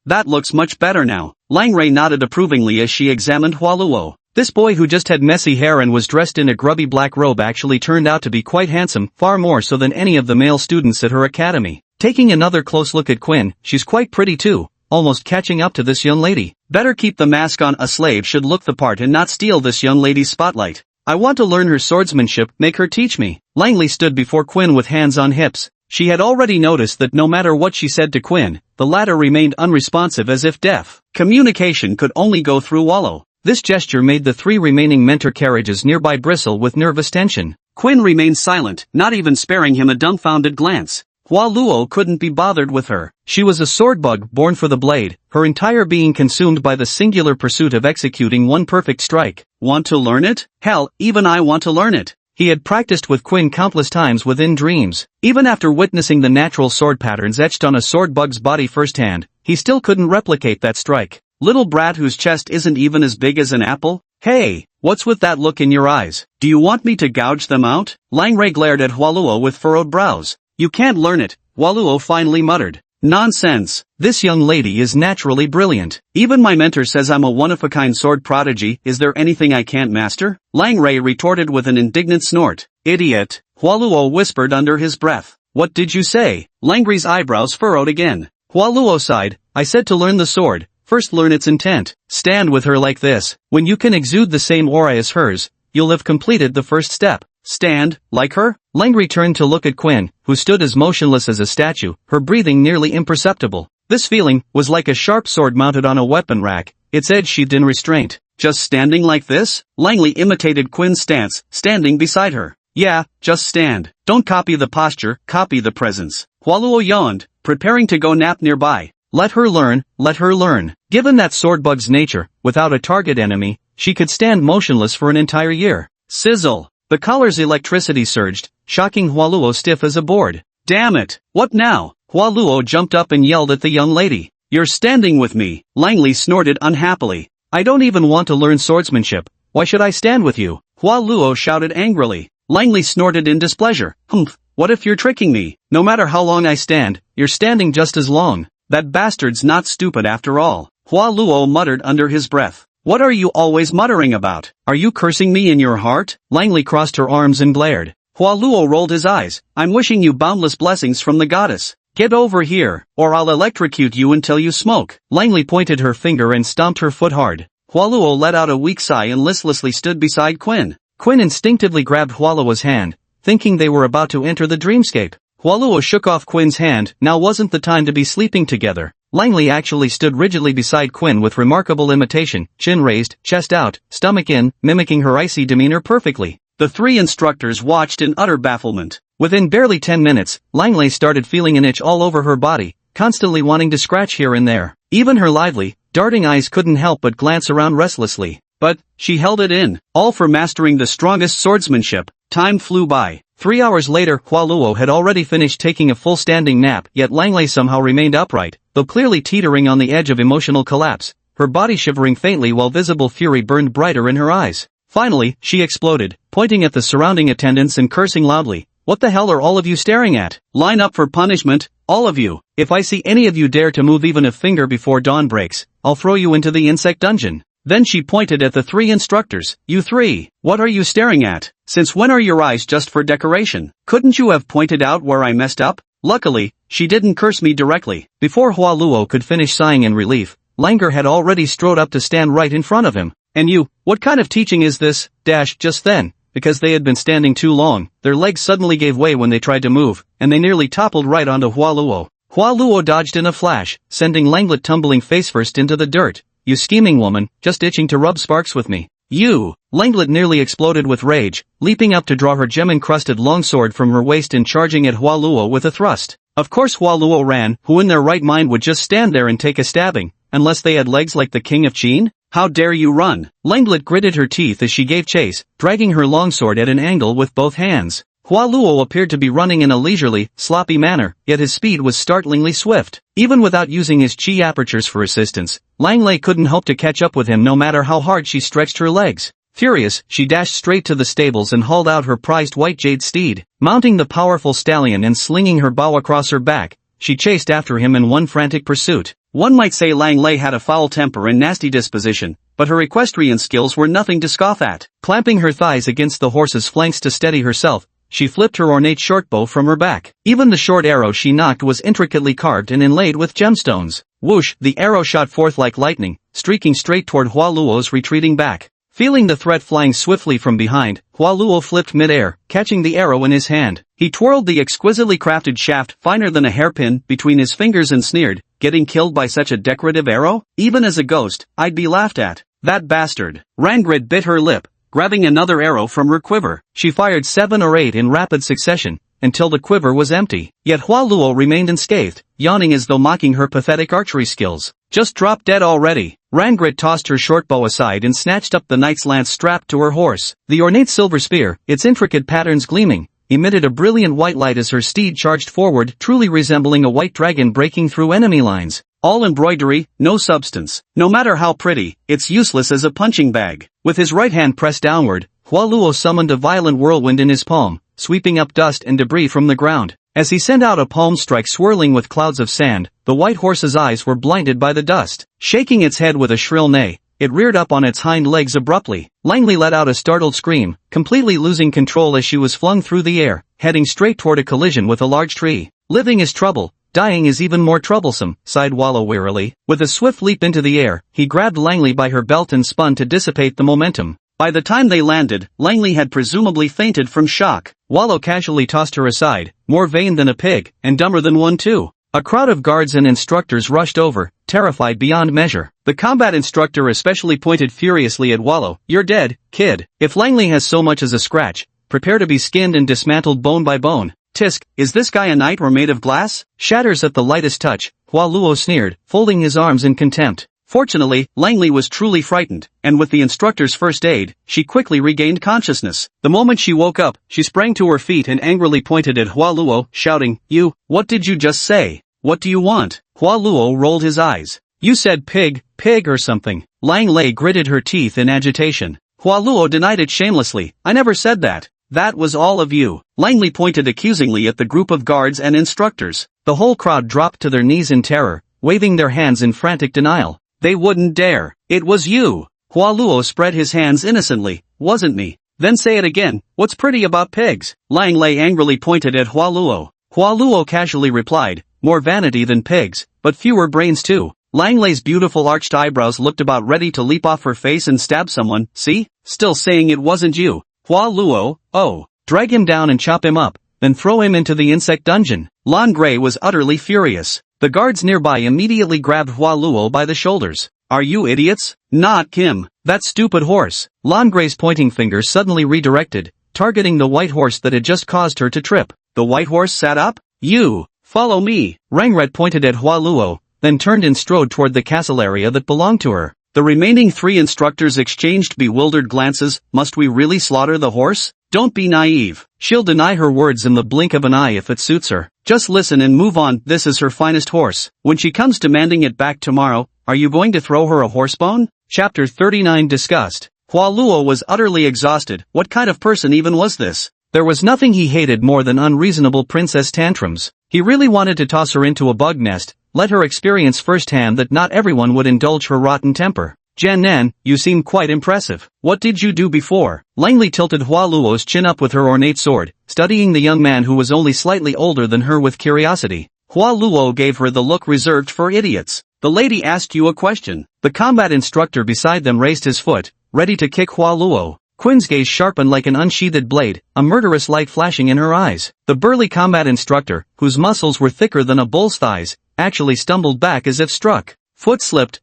That looks much better now. Langray nodded approvingly as she examined Hua Luo. This boy who just had messy hair and was dressed in a grubby black robe actually turned out to be quite handsome, far more so than any of the male students at her academy. Taking another close look at Quinn, she's quite pretty too, almost catching up to this young lady. Better keep the mask on, a slave should look the part and not steal this young lady's spotlight. I want to learn her swordsmanship, make her teach me. Langley stood before Quinn with hands on hips. She had already noticed that no matter what she said to Quinn, the latter remained unresponsive as if deaf. Communication could only go through wallow. This gesture made the three remaining mentor carriages nearby bristle with nervous tension. Quinn remained silent, not even sparing him a dumbfounded glance. Hua Luo couldn't be bothered with her. She was a swordbug born for the blade, her entire being consumed by the singular pursuit of executing one perfect strike. Want to learn it? Hell, even I want to learn it. He had practiced with Quinn countless times within dreams. Even after witnessing the natural sword patterns etched on a swordbug's body firsthand, he still couldn't replicate that strike. Little brat whose chest isn't even as big as an apple? Hey, what's with that look in your eyes? Do you want me to gouge them out? Langray glared at Hua Luo with furrowed brows. You can't learn it, Hua Luo finally muttered. Nonsense. This young lady is naturally brilliant. Even my mentor says I'm a one-of-a-kind sword prodigy. Is there anything I can't master? Langray retorted with an indignant snort. Idiot. Hua Luo whispered under his breath. What did you say? Langray's eyebrows furrowed again. Hua Luo sighed. I said to learn the sword, first learn its intent. Stand with her like this. When you can exude the same aura as hers, you'll have completed the first step. Stand, like her? Langray turned to look at Quinn, who stood as motionless as a statue, her breathing nearly imperceptible. This feeling was like a sharp sword mounted on a weapon rack, its edge sheathed in restraint. Just standing like this? Langley imitated Quinn's stance, standing beside her. Yeah, just stand. Don't copy the posture, copy the presence. Hua Luo yawned, preparing to go nap nearby. Let her learn, let her learn. Given that swordbug's nature, without a target enemy, she could stand motionless for an entire year. Sizzle. The collar's electricity surged, shocking Hua Luo stiff as a board. Damn it! What now? Hua Luo jumped up and yelled at the young lady. You're standing with me, Langley snorted unhappily. I don't even want to learn swordsmanship, why should I stand with you? Hua Luo shouted angrily. Langley snorted in displeasure. Humph, what if you're tricking me? No matter how long I stand, you're standing just as long. That bastard's not stupid after all. Hua Luo muttered under his breath. What are you always muttering about? Are you cursing me in your heart? Langley crossed her arms and glared. Hua Luo rolled his eyes. I'm wishing you boundless blessings from the goddess. Get over here, or I'll electrocute you until you smoke. Langley pointed her finger and stomped her foot hard. Hua Luo let out a weak sigh and listlessly stood beside Quinn. Quinn instinctively grabbed Hua Luo's hand, thinking they were about to enter the dreamscape. Hua Luo shook off Quinn's hand. Now wasn't the time to be sleeping together. Langley actually stood rigidly beside Quinn with remarkable imitation, chin raised, chest out, stomach in, mimicking her icy demeanor perfectly. The three instructors watched in utter bafflement. Within barely 10 minutes, Langley started feeling an itch all over her body, constantly wanting to scratch here and there. Even her lively, darting eyes couldn't help but glance around restlessly. But, she held it in, all for mastering the strongest swordsmanship. Time flew by. 3 hours later, Hua Luo had already finished taking a full standing nap, yet Langley somehow remained upright, though clearly teetering on the edge of emotional collapse, her body shivering faintly while visible fury burned brighter in her eyes. Finally, she exploded, pointing at the surrounding attendants and cursing loudly. What the hell are all of you staring at? Line up for punishment, all of you. If I see any of you dare to move even a finger before dawn breaks, I'll throw you into the insect dungeon. Then she pointed at the three instructors. You three, what are you staring at? Since when are your eyes just for decoration? Couldn't you have pointed out where I messed up? Luckily, she didn't curse me directly. Before Hua Luo could finish sighing in relief, Langer had already strode up to stand right in front of him. And you, what kind of teaching is this? Just then, because they had been standing too long, their legs suddenly gave way when they tried to move, and they nearly toppled right onto Hua Luo. Hua Luo dodged in a flash, sending Langlet tumbling face-first into the dirt. You scheming woman, just itching to rub sparks with me. You! Langlet nearly exploded with rage, leaping up to draw her gem-encrusted longsword from her waist and charging at Hua Luo with a thrust. Of course Hua Luo ran, who in their right mind would just stand there and take a stabbing, unless they had legs like the king of Qin? How dare you run? Langlet gritted her teeth as she gave chase, dragging her longsword at an angle with both hands. Hua Luo appeared to be running in a leisurely, sloppy manner, yet his speed was startlingly swift. Even without using his chi apertures for assistance, Langley couldn't hope to catch up with him no matter how hard she stretched her legs. Furious, she dashed straight to the stables and hauled out her prized white jade steed. Mounting the powerful stallion and slinging her bow across her back, she chased after him in one frantic pursuit. One might say Langley had a foul temper and nasty disposition, but her equestrian skills were nothing to scoff at. Clamping her thighs against the horse's flanks to steady herself, she flipped her ornate shortbow from her back. Even the short arrow she nocked was intricately carved and inlaid with gemstones. Whoosh, the arrow shot forth like lightning, streaking straight toward Hua Luo's retreating back. Feeling the threat flying swiftly from behind, Hua Luo flipped mid-air, catching the arrow in his hand. He twirled the exquisitely crafted shaft finer than a hairpin between his fingers and sneered, getting killed by such a decorative arrow? Even as a ghost, I'd be laughed at. That bastard. Rangrid bit her lip, grabbing another arrow from her quiver. She fired 7 or 8 in rapid succession, until the quiver was empty. Yet Hua Luo remained unscathed, yawning as though mocking her pathetic archery skills. Just drop dead already. Rangrid tossed her shortbow aside and snatched up the knight's lance strapped to her horse. The ornate silver spear, its intricate patterns gleaming, emitted a brilliant white light as her steed charged forward, truly resembling a white dragon breaking through enemy lines. All embroidery, no substance. No matter how pretty, it's useless as a punching bag. With his right hand pressed downward, Hua Luo summoned a violent whirlwind in his palm, sweeping up dust and debris from the ground. As he sent out a palm strike swirling with clouds of sand, the white horse's eyes were blinded by the dust. Shaking its head with a shrill neigh, it reared up on its hind legs abruptly. Langley let out a startled scream, completely losing control as she was flung through the air, heading straight toward a collision with a large tree. Living is trouble, dying is even more troublesome, sighed Wallow wearily. With a swift leap into the air, he grabbed Langley by her belt and spun to dissipate the momentum. By the time they landed, Langley had presumably fainted from shock. Wallow casually tossed her aside, more vain than a pig, and dumber than one too. A crowd of guards and instructors rushed over, terrified beyond measure. The combat instructor especially pointed furiously at Wallow. You're dead, kid. If Langley has so much as a scratch, prepare to be skinned and dismantled bone by bone. Tisk, is this guy a knight or made of glass? Shatters at the lightest touch, Hua Luo sneered, folding his arms in contempt. Fortunately, Langley was truly frightened, and with the instructor's first aid, she quickly regained consciousness. The moment she woke up, she sprang to her feet and angrily pointed at Hua Luo, shouting, what did you just say? What do you want? Hua Luo rolled his eyes. You said pig or something. Langley gritted her teeth in agitation. Hua Luo denied it shamelessly. I never said that. That was all of you. Langley pointed accusingly at the group of guards and instructors. The whole crowd dropped to their knees in terror, waving their hands in frantic denial. They wouldn't dare. It was you. Hua Luo spread his hands innocently. Wasn't me. Then say it again. What's pretty about pigs? Langley angrily pointed at Hua Luo. Hua Luo casually replied, more vanity than pigs, but fewer brains too. Langley's beautiful arched eyebrows looked about ready to leap off her face and stab someone. See? Still saying it wasn't you. Hua Luo, oh. Drag him down and chop him up, then throw him into the insect dungeon. Lan Gray was utterly furious. The guards nearby immediately grabbed Hua Luo by the shoulders. Are you idiots? Not Kim. That stupid horse. Lan Gray's pointing finger suddenly redirected, targeting the white horse that had just caused her to trip. The white horse sat up? You. Follow me. Rangret pointed at Hua Luo, then turned and strode toward the castle area that belonged to her. The remaining 3 instructors exchanged bewildered glances. Must we really slaughter the horse? Don't be naive. She'll deny her words in the blink of an eye if it suits her. Just listen and move on. This is her finest horse. When she comes demanding it back tomorrow, are you going to throw her a horsebone? Chapter 39 Disgust. Hua Luo was utterly exhausted. What kind of person even was this? There was nothing he hated more than unreasonable princess tantrums. He really wanted to toss her into a bug nest, let her experience firsthand that not everyone would indulge her rotten temper. Jan Nan, you seem quite impressive. What did you do before? Langley tilted Hua Luo's chin up with her ornate sword, studying the young man who was only slightly older than her with curiosity. Hua Luo gave her the look reserved for idiots. The lady asked you a question. The combat instructor beside them raised his foot, ready to kick Hua Luo. Quinn's gaze sharpened like an unsheathed blade, a murderous light flashing in her eyes. The burly combat instructor, whose muscles were thicker than a bull's thighs, actually stumbled back as if struck. Foot slipped.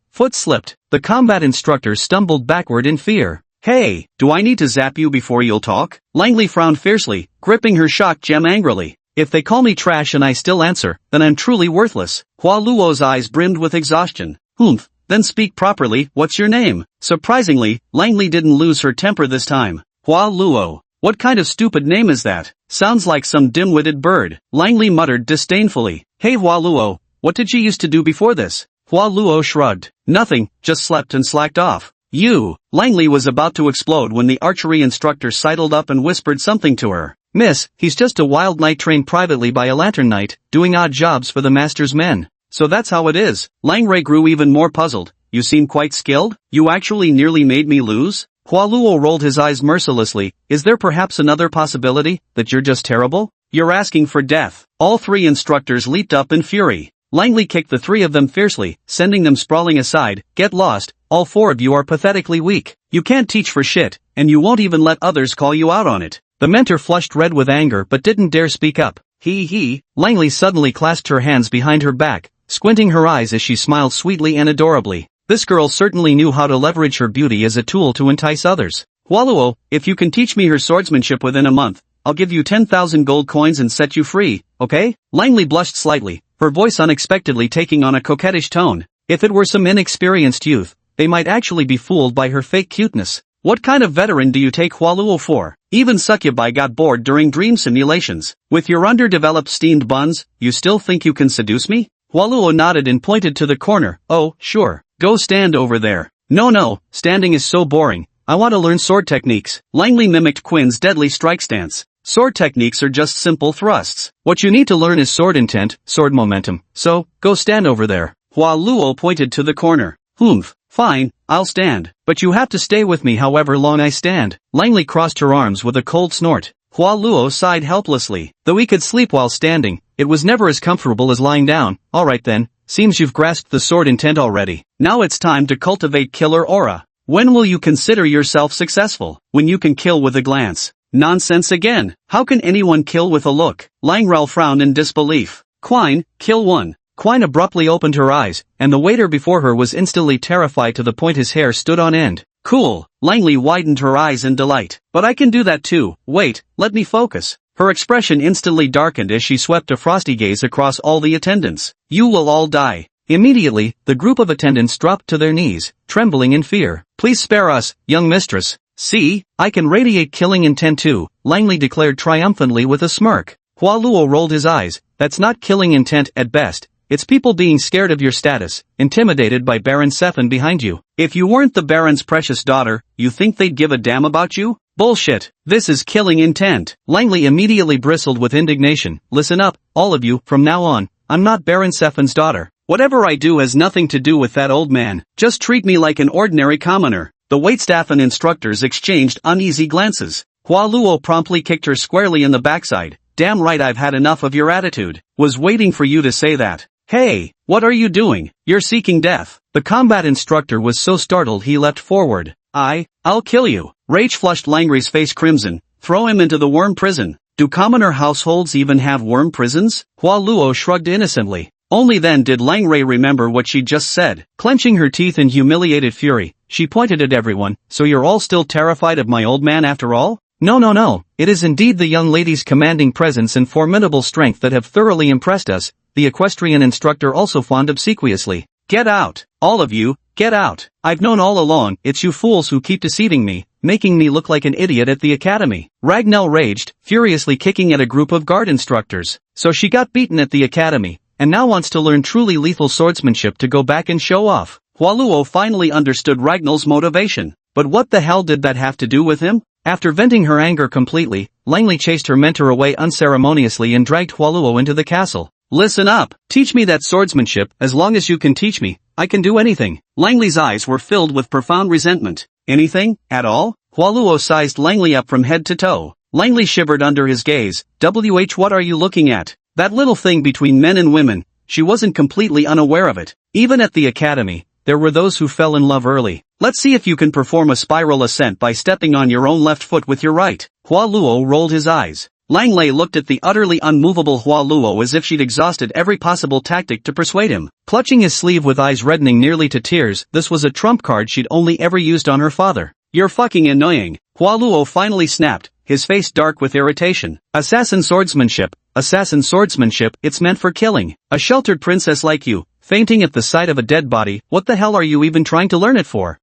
The combat instructor stumbled backward in fear. Hey, do I need to zap you before you'll talk? Langley frowned fiercely, gripping her shock gem angrily. If they call me trash and I still answer, then I'm truly worthless. Hua Luo's eyes brimmed with exhaustion. Then speak properly. What's your name? Surprisingly, Langley didn't lose her temper this time. Hua Luo. What kind of stupid name is that? Sounds like some dim-witted bird. Langley muttered disdainfully. Hey Hua Luo, what did you used to do before this? Hua Luo shrugged. Nothing, just slept and slacked off. You. Langley was about to explode when the archery instructor sidled up and whispered something to her. Miss, he's just a wild knight trained privately by a lantern knight, doing odd jobs for the master's men. So that's how it is. Langray grew even more puzzled. You seem quite skilled? You actually nearly made me lose? Hua Luo rolled his eyes mercilessly. Is there perhaps another possibility, that you're just terrible? You're asking for death. All 3 instructors leaped up in fury. Langley kicked the 3 of them fiercely, sending them sprawling aside. Get lost, all 4 of you are pathetically weak. You can't teach for shit, and you won't even let others call you out on it. The mentor flushed red with anger but didn't dare speak up. Langley suddenly clasped her hands behind her back, squinting her eyes as she smiled sweetly and adorably. This girl certainly knew how to leverage her beauty as a tool to entice others. Hua Luo, if you can teach me her swordsmanship within a month, I'll give you 10,000 gold coins and set you free, okay? Langley blushed slightly, her voice unexpectedly taking on a coquettish tone. If it were some inexperienced youth, they might actually be fooled by her fake cuteness. What kind of veteran do you take Hua Luo for? Even succubi got bored during dream simulations. With your underdeveloped steamed buns, you still think you can seduce me? Hua Luo nodded and pointed to the corner. Oh, sure. Go stand over there. No, standing is so boring. I want to learn sword techniques. Langley mimicked Quinn's deadly strike stance. Sword techniques are just simple thrusts. What you need to learn is sword intent, sword momentum. So, go stand over there. Hua Luo pointed to the corner. Fine, I'll stand. But you have to stay with me however long I stand. Langley crossed her arms with a cold snort. Hua Luo sighed helplessly. Though he could sleep while standing, it was never as comfortable as lying down. Alright then, seems you've grasped the sword intent already. Now it's time to cultivate killer aura. When will you consider yourself successful? When you can kill with a glance. Nonsense again. How can anyone kill with a look? Langrel frowned in disbelief. Quine, kill one. Quine abruptly opened her eyes, and the waiter before her was instantly terrified to the point his hair stood on end. Cool. Langley widened her eyes in delight. But I can do that too. Wait, let me focus. Her expression instantly darkened as she swept a frosty gaze across all the attendants. You will all die. Immediately, the group of attendants dropped to their knees, trembling in fear. Please spare us, young mistress. See, I can radiate killing intent too, Langley declared triumphantly with a smirk. Hua Luo rolled his eyes. That's not killing intent at best. It's people being scared of your status, intimidated by Baron Sephan behind you. If you weren't the Baron's precious daughter, you think they'd give a damn about you? Bullshit. This is killing intent. Langley immediately bristled with indignation. Listen up, all of you, from now on, I'm not Baron Sephan's daughter. Whatever I do has nothing to do with that old man. Just treat me like an ordinary commoner. The waitstaff and instructors exchanged uneasy glances. Hua Luo promptly kicked her squarely in the backside. Damn right, I've had enough of your attitude. Was waiting for you to say that. Hey, what are you doing? You're seeking death. The combat instructor was so startled he leapt forward. I'll kill you. Rage flushed Langley's face crimson. Throw him into the worm prison. Do commoner households even have worm prisons? Hua Luo shrugged innocently. Only then did Langley remember what she'd just said. Clenching her teeth in humiliated fury, she pointed at everyone. So you're all still terrified of my old man after all? No. It is indeed the young lady's commanding presence and formidable strength that have thoroughly impressed us, the equestrian instructor also fawned obsequiously. Get out. All of you, get out. I've known all along, it's you fools who keep deceiving me, making me look like an idiot at the academy. Ragnell raged, furiously kicking at a group of guard instructors. So she got beaten at the academy, and now wants to learn truly lethal swordsmanship to go back and show off. Hua Luo finally understood Ragnell's motivation. But what the hell did that have to do with him? After venting her anger completely, Langley chased her mentor away unceremoniously and dragged Hua Luo into the castle. Listen up. Teach me that swordsmanship. As long as you can teach me, I can do anything. Langley's eyes were filled with profound resentment. Anything? At all? Hua Luo sized Langley up from head to toe. Langley shivered under his gaze. What are you looking at? That little thing between men and women. She wasn't completely unaware of it. Even at the academy, there were those who fell in love early. Let's see if you can perform a spiral ascent by stepping on your own left foot with your right. Hua Luo rolled his eyes. Langley looked at the utterly unmovable Hua Luo as if she'd exhausted every possible tactic to persuade him. Clutching his sleeve with eyes reddening nearly to tears, this was a trump card she'd only ever used on her father. You're fucking annoying. Hua Luo finally snapped, his face dark with irritation. Assassin swordsmanship, it's meant for killing. A sheltered princess like you, fainting at the sight of a dead body, what the hell are you even trying to learn it for?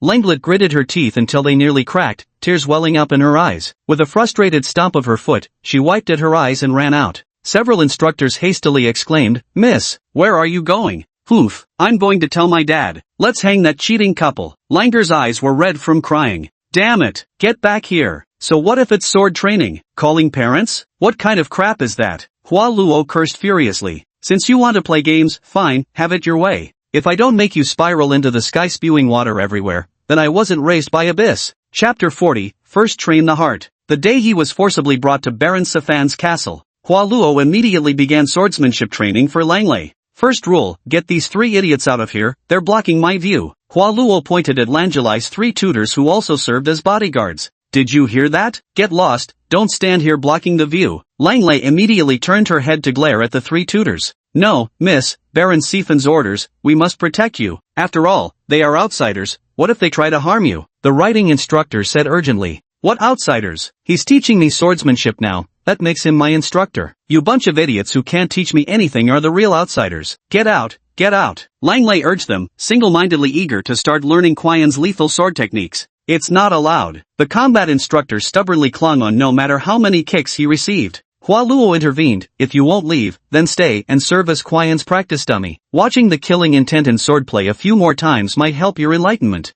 Langlet gritted her teeth until they nearly cracked, tears welling up in her eyes. With a frustrated stomp of her foot, she wiped at her eyes and ran out. Several instructors hastily exclaimed, Miss, where are you going? Oof, I'm going to tell my dad. Let's hang that cheating couple. Langer's eyes were red from crying. Damn it, get back here. So what if it's sword training? Calling parents? What kind of crap is that? Hua Luo cursed furiously. Since you want to play games, fine, have it your way. If I don't make you spiral into the sky spewing water everywhere, then I wasn't raised by Abyss. Chapter 40, First Train the Heart. The day he was forcibly brought to Baron Sephan's castle, Hua Luo immediately began swordsmanship training for Langley. First rule, get these three idiots out of here, they're blocking my view. Hua Luo pointed at Langelai's three tutors who also served as bodyguards. Did you hear that? Get lost, don't stand here blocking the view. Langley immediately turned her head to glare at the three tutors. No, miss, Baron Sephan's orders, we must protect you. After all, they are outsiders, what if they try to harm you? The writing instructor said urgently. What outsiders? He's teaching me swordsmanship now, that makes him my instructor. You bunch of idiots who can't teach me anything are the real outsiders. Get out, get out. Langley urged them, single-mindedly eager to start learning Qian's lethal sword techniques. It's not allowed. The combat instructor stubbornly clung on no matter how many kicks he received. Hua Luo intervened, if you won't leave, then stay and serve as Qian's practice dummy. Watching the killing intent in swordplay a few more times might help your enlightenment.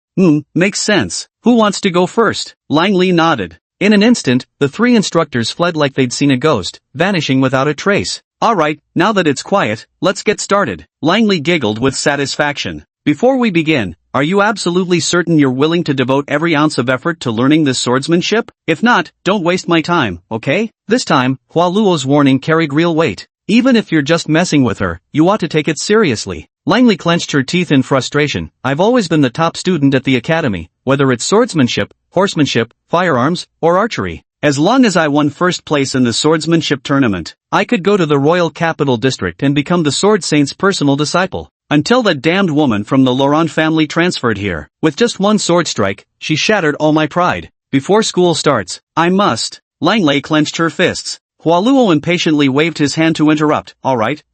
Makes sense. Who wants to go first? Langley nodded. In an instant, the three instructors fled like they'd seen a ghost, vanishing without a trace. Alright, now that it's quiet, let's get started. Langley giggled with satisfaction. Before we begin, are you absolutely certain you're willing to devote every ounce of effort to learning this swordsmanship? If not, don't waste my time, okay? This time, Hua Luo's warning carried real weight. Even if you're just messing with her, you ought to take it seriously. Langley clenched her teeth in frustration. I've always been the top student at the academy, whether it's swordsmanship, horsemanship, firearms, or archery. As long as I won first place in the swordsmanship tournament, I could go to the Royal Capital District and become the Sword Saint's personal disciple. Until that damned woman from the Laurent family transferred here. With just one sword strike, she shattered all my pride. Before school starts, I must. Langley clenched her fists. Hualuo impatiently waved his hand to interrupt. Alright,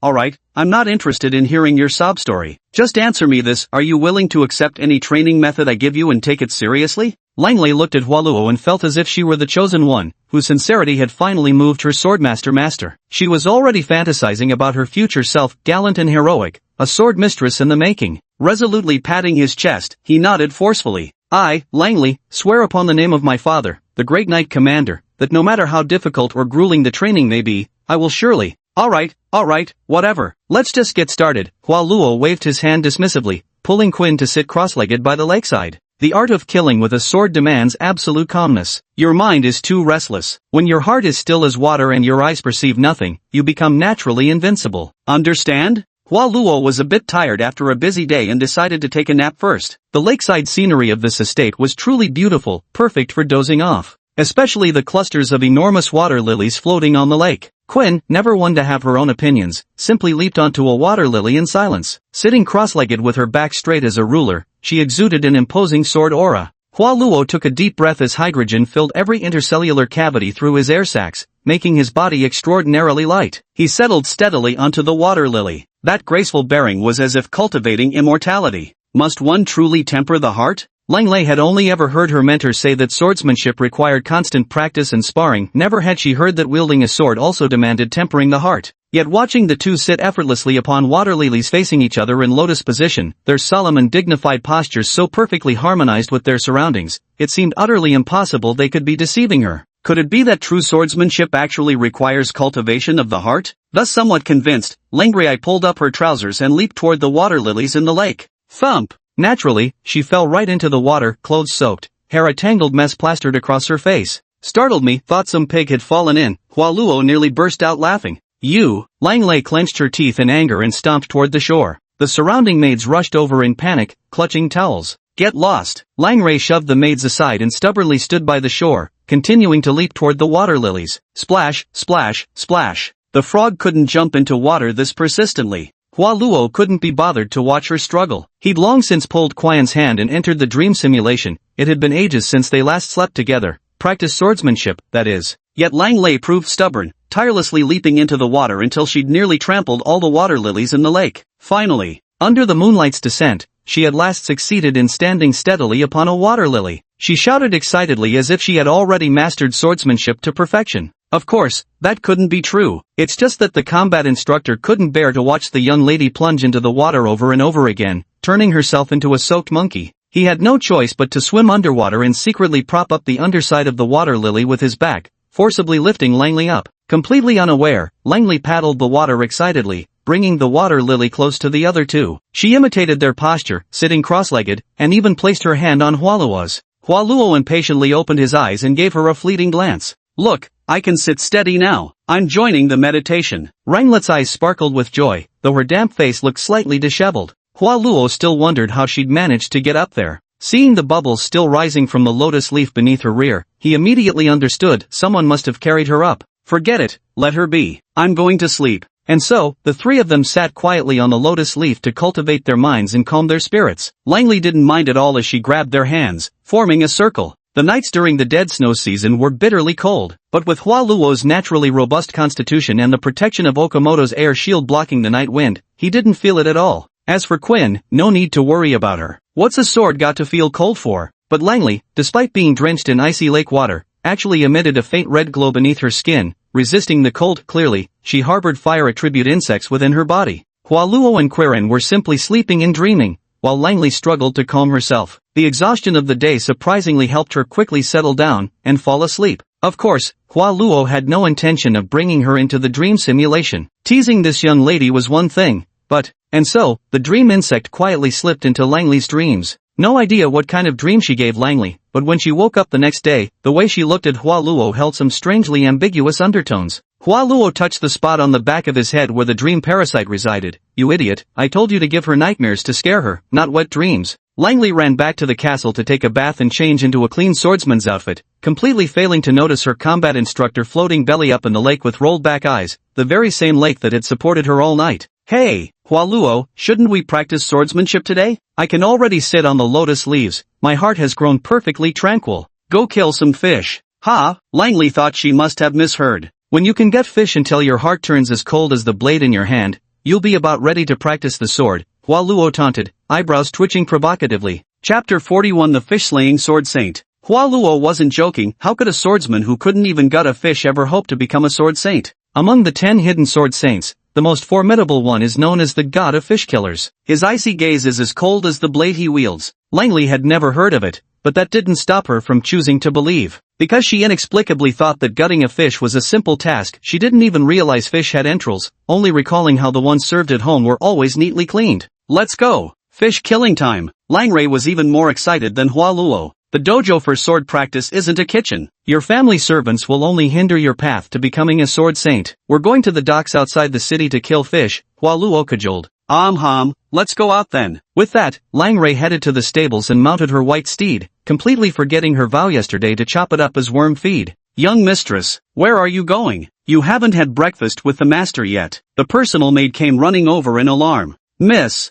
I'm not interested in hearing your sob story. Just answer me this, are you willing to accept any training method I give you and take it seriously? Langley looked at Hualuo and felt as if she were the chosen one, whose sincerity had finally moved her swordmaster. She was already fantasizing about her future self, gallant and heroic, a sword mistress in the making. Resolutely patting his chest, he nodded forcefully. I, Langley, swear upon the name of my father, the great knight commander, that no matter how difficult or grueling the training may be, I will surely. Alright, whatever. Let's just get started. Hualuo waved his hand dismissively, pulling Quinn to sit cross-legged by the lakeside. The art of killing with a sword demands absolute calmness. Your mind is too restless. When your heart is still as water and your eyes perceive nothing, you become naturally invincible. Understand? Hualuo was a bit tired after a busy day and decided to take a nap first. The lakeside scenery of this estate was truly beautiful, perfect for dozing off. Especially the clusters of enormous water lilies floating on the lake. Quinn, never one to have her own opinions, simply leaped onto a water lily in silence. Sitting cross-legged with her back straight as a ruler, she exuded an imposing sword aura. Hualuo took a deep breath as hydrogen filled every intercellular cavity through his air sacs, making his body extraordinarily light. He settled steadily onto the water lily. That graceful bearing was as if cultivating immortality. Must one truly temper the heart? Langley had only ever heard her mentor say that swordsmanship required constant practice and sparring, never had she heard that wielding a sword also demanded tempering the heart. Yet watching the two sit effortlessly upon water lilies facing each other in lotus position, their solemn and dignified postures so perfectly harmonized with their surroundings, it seemed utterly impossible they could be deceiving her. Could it be that true swordsmanship actually requires cultivation of the heart? Thus somewhat convinced, Langrei pulled up her trousers and leaped toward the water lilies in the lake. Thump! Naturally, she fell right into the water, clothes soaked, hair a tangled mess plastered across her face. Startled me, thought some pig had fallen in. Hualuo nearly burst out laughing. You! Langley clenched her teeth in anger and stomped toward the shore. The surrounding maids rushed over in panic, clutching towels. Get lost! Langrei shoved the maids aside and stubbornly stood by the shore, continuing to leap toward the water lilies. Splash, splash, splash. The frog couldn't jump into water this persistently. Hualuo couldn't be bothered to watch her struggle. He'd long since pulled Qian's hand and entered the dream simulation. It had been ages since they last slept together. Practiced swordsmanship, that is. Yet Langley proved stubborn, tirelessly leaping into the water until she'd nearly trampled all the water lilies in the lake. Finally, under the moonlight's descent, she at last succeeded in standing steadily upon a water lily. She shouted excitedly as if she had already mastered swordsmanship to perfection. Of course, that couldn't be true. It's just that the combat instructor couldn't bear to watch the young lady plunge into the water over and over again, turning herself into a soaked monkey. He had no choice but to swim underwater and secretly prop up the underside of the water lily with his back, forcibly lifting Langley up. Completely unaware, Langley paddled the water excitedly, bringing the water lily close to the other two. She imitated their posture, sitting cross-legged, and even placed her hand on Hualuo's. Hualuo impatiently opened his eyes and gave her a fleeting glance. Look, I can sit steady now. I'm joining the meditation. Ranglet's eyes sparkled with joy, though her damp face looked slightly disheveled. Hualuo still wondered how she'd managed to get up there. Seeing the bubbles still rising from the lotus leaf beneath her rear, he immediately understood someone must have carried her up. Forget it, let her be. I'm going to sleep. And so, the three of them sat quietly on the lotus leaf to cultivate their minds and calm their spirits. Langley didn't mind at all as she grabbed their hands, forming a circle. The nights during the dead snow season were bitterly cold, but with Hualuo's naturally robust constitution and the protection of Okamoto's air shield blocking the night wind, he didn't feel it at all. As for Quinn, no need to worry about her. What's a sword got to feel cold for? But Langley, despite being drenched in icy lake water, actually emitted a faint red glow beneath her skin, resisting the cold. Clearly, she harbored fire attribute insects within her body. Hualuo and Quirin were simply sleeping and dreaming, while Langley struggled to calm herself. The exhaustion of the day surprisingly helped her quickly settle down and fall asleep. Of course, Hualuo had no intention of bringing her into the dream simulation. Teasing this young lady was one thing, and so, the dream insect quietly slipped into Langley's dreams. No idea what kind of dream she gave Langley, but when she woke up the next day, the way she looked at Hualuo held some strangely ambiguous undertones. Hualuo touched the spot on the back of his head where the dream parasite resided. You idiot, I told you to give her nightmares to scare her, not wet dreams. Langley ran back to the castle to take a bath and change into a clean swordsman's outfit, completely failing to notice her combat instructor floating belly up in the lake with rolled back eyes, the very same lake that had supported her all night. Hey, Hualuo, shouldn't we practice swordsmanship today? I can already sit on the lotus leaves, my heart has grown perfectly tranquil. Go kill some fish. Ha, Langley thought she must have misheard. When you can gut fish until your heart turns as cold as the blade in your hand, you'll be about ready to practice the sword, Hua Luo taunted, eyebrows twitching provocatively. Chapter 41 The Fish-Slaying Sword Saint. Hua Luo wasn't joking. How could a swordsman who couldn't even gut a fish ever hope to become a sword saint? Among the 10 hidden sword saints, the most formidable one is known as the god of fish killers. His icy gaze is as cold as the blade he wields. Langley had never heard of it, but that didn't stop her from choosing to believe. Because she inexplicably thought that gutting a fish was a simple task, she didn't even realize fish had entrails, only recalling how the ones served at home were always neatly cleaned. Let's go! Fish killing time! Langrei was even more excited than Hua Luo. The dojo for sword practice isn't a kitchen. Your family servants will only hinder your path to becoming a sword saint. We're going to the docks outside the city to kill fish, Hua Luo cajoled. Let's go out then. With that, Langrei headed to the stables and mounted her white steed, completely forgetting her vow yesterday to chop it up as worm feed. Young mistress, where are you going? You haven't had breakfast with the master yet. The personal maid came running over in alarm. Miss,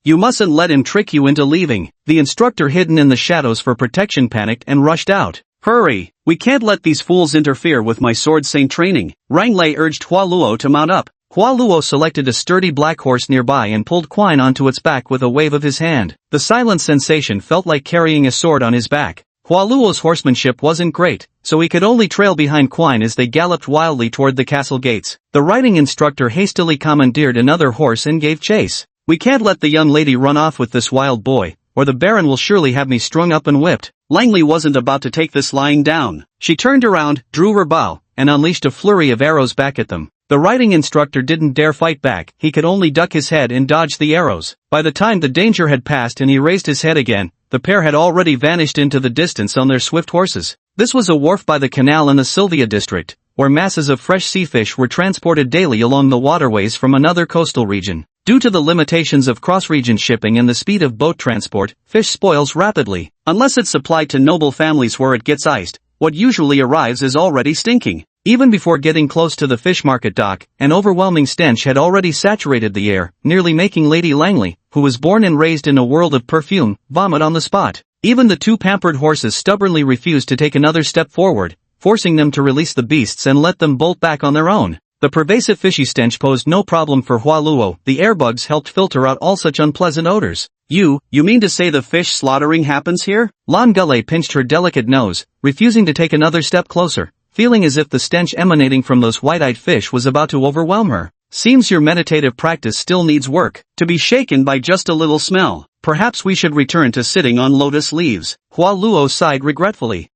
you mustn't let him trick you into leaving. The instructor hidden in the shadows for protection panicked and rushed out. Hurry, we can't let these fools interfere with my sword saint training. Ranglei urged Hua Luo to mount up. Hua Luo selected a sturdy black horse nearby and pulled Quine onto its back with a wave of his hand. The silent sensation felt like carrying a sword on his back. Hua Luo's horsemanship wasn't great, so he could only trail behind Quine as they galloped wildly toward the castle gates. The riding instructor hastily commandeered another horse and gave chase. We can't let the young lady run off with this wild boy, or the Baron will surely have me strung up and whipped. Langley wasn't about to take this lying down. She turned around, drew her bow, and unleashed a flurry of arrows back at them. The riding instructor didn't dare fight back, he could only duck his head and dodge the arrows. By the time the danger had passed and he raised his head again, the pair had already vanished into the distance on their swift horses. This was a wharf by the canal in the Sylvia district, where masses of fresh sea fish were transported daily along the waterways from another coastal region. Due to the limitations of cross-region shipping and the speed of boat transport, fish spoils rapidly. Unless it's supplied to noble families where it gets iced, what usually arrives is already stinking. Even before getting close to the fish market dock, an overwhelming stench had already saturated the air, nearly making Lady Langley, who was born and raised in a world of perfume, vomit on the spot. Even the two pampered horses stubbornly refused to take another step forward, forcing them to release the beasts and let them bolt back on their own. The pervasive fishy stench posed no problem for Hua Luo. The airbugs helped filter out all such unpleasant odors. You mean to say the fish slaughtering happens here? Lan Gulei pinched her delicate nose, refusing to take another step closer, feeling as if the stench emanating from those white-eyed fish was about to overwhelm her. Seems your meditative practice still needs work, to be shaken by just a little smell. Perhaps we should return to sitting on lotus leaves. Hua Luo sighed regretfully.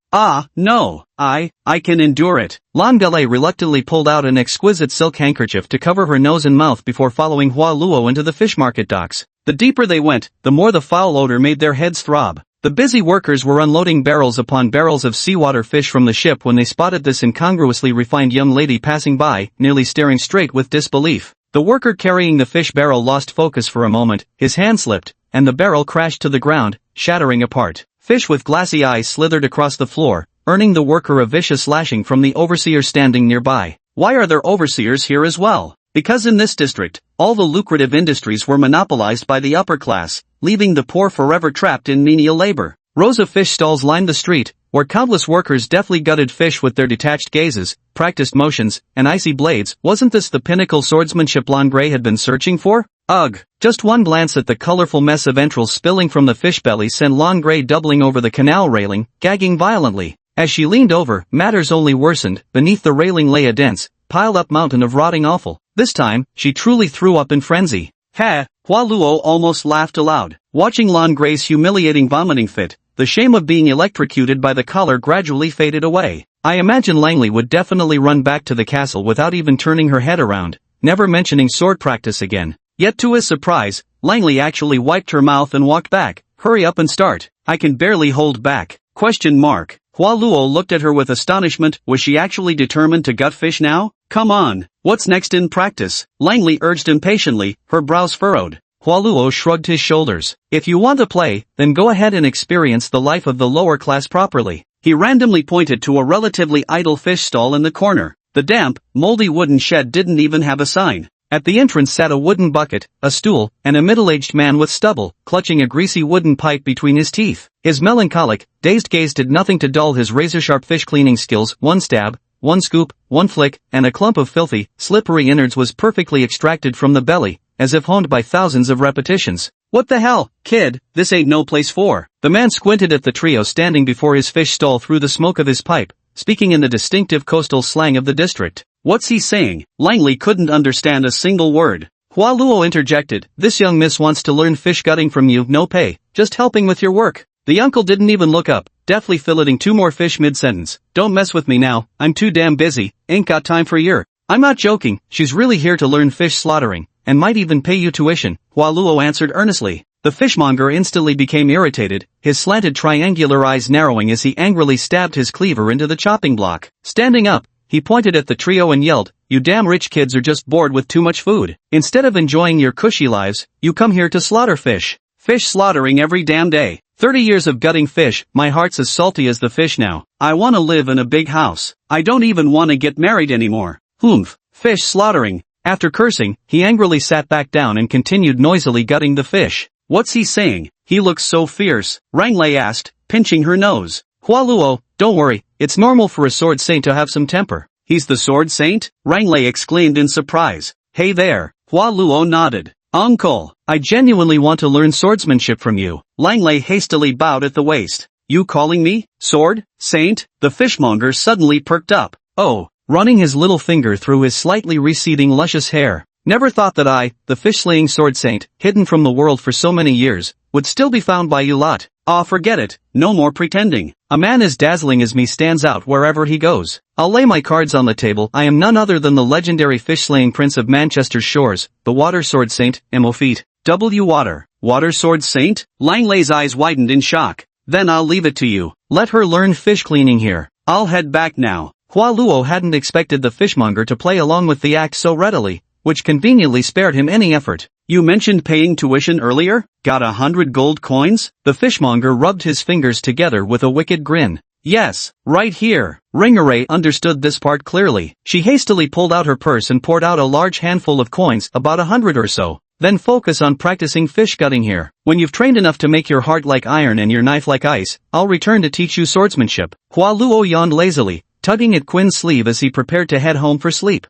No, I can endure it. Lan Gulei reluctantly pulled out an exquisite silk handkerchief to cover her nose and mouth before following Hua Luo into the fish market docks. The deeper they went, the more the foul odor made their heads throb. The busy workers were unloading barrels upon barrels of seawater fish from the ship when they spotted this incongruously refined young lady passing by, nearly staring straight with disbelief. The worker carrying the fish barrel lost focus for a moment, his hand slipped, and the barrel crashed to the ground, shattering apart. Fish with glassy eyes slithered across the floor, earning the worker a vicious lashing from the overseer standing nearby. Why are there overseers here as well? Because in this district, all the lucrative industries were monopolized by the upper class, leaving the poor forever trapped in menial labor. Rows of fish stalls lined the street, where countless workers deftly gutted fish with their detached gazes, practiced motions, and icy blades. Wasn't this the pinnacle swordsmanship Langrei had been searching for? Ugh! Just one glance at the colorful mess of entrails spilling from the fish belly sent Langrei doubling over the canal railing, gagging violently. As she leaned over, matters only worsened. Beneath the railing lay a dense, piled-up mountain of rotting offal. This time, she truly threw up in frenzy. Ha! Hua Luo almost laughed aloud. Watching Langrei's humiliating vomiting fit, the shame of being electrocuted by the collar gradually faded away. I imagine Langley would definitely run back to the castle without even turning her head around, never mentioning sword practice again. Yet to his surprise, Langley actually wiped her mouth and walked back. Hurry up and start. I can barely hold back. ? Hua Luo looked at her with astonishment. Was she actually determined to gut fish now? Come on, what's next in practice? Langley urged impatiently, her brows furrowed. Hua Luo shrugged his shoulders. If you want to play, then go ahead and experience the life of the lower class properly. He randomly pointed to a relatively idle fish stall in the corner. The damp, moldy wooden shed didn't even have a sign. At the entrance sat a wooden bucket, a stool, and a middle-aged man with stubble, clutching a greasy wooden pipe between his teeth. His melancholic, dazed gaze did nothing to dull his razor-sharp fish-cleaning skills. One stab, one scoop, one flick, and a clump of filthy, slippery innards was perfectly extracted from the belly, as if honed by thousands of repetitions. What the hell, kid, this ain't no place for. The man squinted at the trio standing before his fish stall through the smoke of his pipe, speaking in the distinctive coastal slang of the district. What's he saying? Langley couldn't understand a single word. Hua Luo interjected, this young miss wants to learn fish gutting from you, no pay, just helping with your work. The uncle didn't even look up, deftly filleting 2 more fish mid-sentence. Don't mess with me now, I'm too damn busy, ain't got time for your. I'm not joking, she's really here to learn fish slaughtering, and might even pay you tuition, Hua Luo answered earnestly. The fishmonger instantly became irritated, his slanted triangular eyes narrowing as he angrily stabbed his cleaver into the chopping block. Standing up, he pointed at the trio and yelled, you damn rich kids are just bored with too much food. Instead of enjoying your cushy lives, you come here to slaughter fish. Fish slaughtering every damn day. 30 years of gutting fish, my heart's as salty as the fish now. I wanna live in a big house. I don't even wanna get married anymore. Humph, fish slaughtering. After cursing, he angrily sat back down and continued noisily gutting the fish. What's he saying? He looks so fierce, Ranglei asked, pinching her nose. Hua Luo, don't worry, it's normal for a sword saint to have some temper. He's the sword saint? Ranglei exclaimed in surprise. Hey there, Hua Luo nodded. Uncle, I genuinely want to learn swordsmanship from you. Langley hastily bowed at the waist. You calling me? Sword? Saint? The fishmonger suddenly perked up. Oh, running his little finger through his slightly receding luscious hair. Never thought that I, the fish-slaying sword saint, hidden from the world for so many years, would still be found by you lot. Ah, forget it, no more pretending. A man as dazzling as me stands out wherever he goes. I'll lay my cards on the table. I am none other than the legendary fish-slaying prince of Manchester's shores, the water sword saint, Mofeet. W. Water. Water sword saint? Langley's eyes widened in shock. Then I'll leave it to you. Let her learn fish cleaning here. I'll head back now. Hua Luo hadn't expected the fishmonger to play along with the act so readily, which conveniently spared him any effort. You mentioned paying tuition earlier? Got 100 gold coins? The fishmonger rubbed his fingers together with a wicked grin. Yes, right here. Ringaray understood this part clearly. She hastily pulled out her purse and poured out a large handful of coins, about 100 or so. Then focus on practicing fish gutting here. When you've trained enough to make your heart like iron and your knife like ice, I'll return to teach you swordsmanship. Hua Luo yawned lazily, tugging at Quinn's sleeve as he prepared to head home for sleep.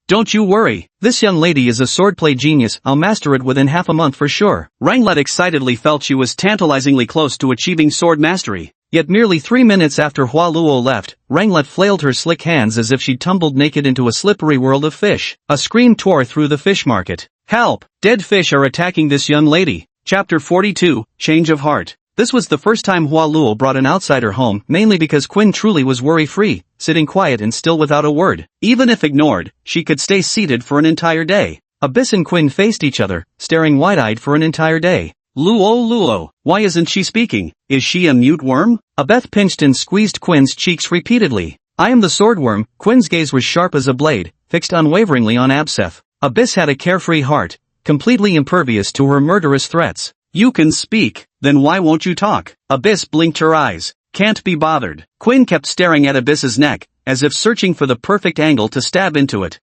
Don't you worry. This young lady is a swordplay genius. I'll master it within half a month for sure. Ranglet excitedly felt she was tantalizingly close to achieving sword mastery. Yet merely 3 minutes after Hua Luo left, Ranglet flailed her slick hands as if she'd tumbled naked into a slippery world of fish. A scream tore through the fish market. Help! Dead fish are attacking this young lady. Chapter 42, Change of Heart. This was the first time Hua Luo brought an outsider home, mainly because Quinn truly was worry-free, sitting quiet and still without a word. Even if ignored, she could stay seated for an entire day. Abyss and Quinn faced each other, staring wide-eyed for an entire day. Luo, why isn't she speaking? Is she a mute worm? Abyss pinched and squeezed Quinn's cheeks repeatedly. I am the swordworm. Quinn's gaze was sharp as a blade, fixed unwaveringly on Abseth. Abyss had a carefree heart, completely impervious to her murderous threats. You can speak, then why won't you talk? Abyss blinked her eyes. Can't be bothered. Quinn kept staring at Abyss's neck, as if searching for the perfect angle to stab into it.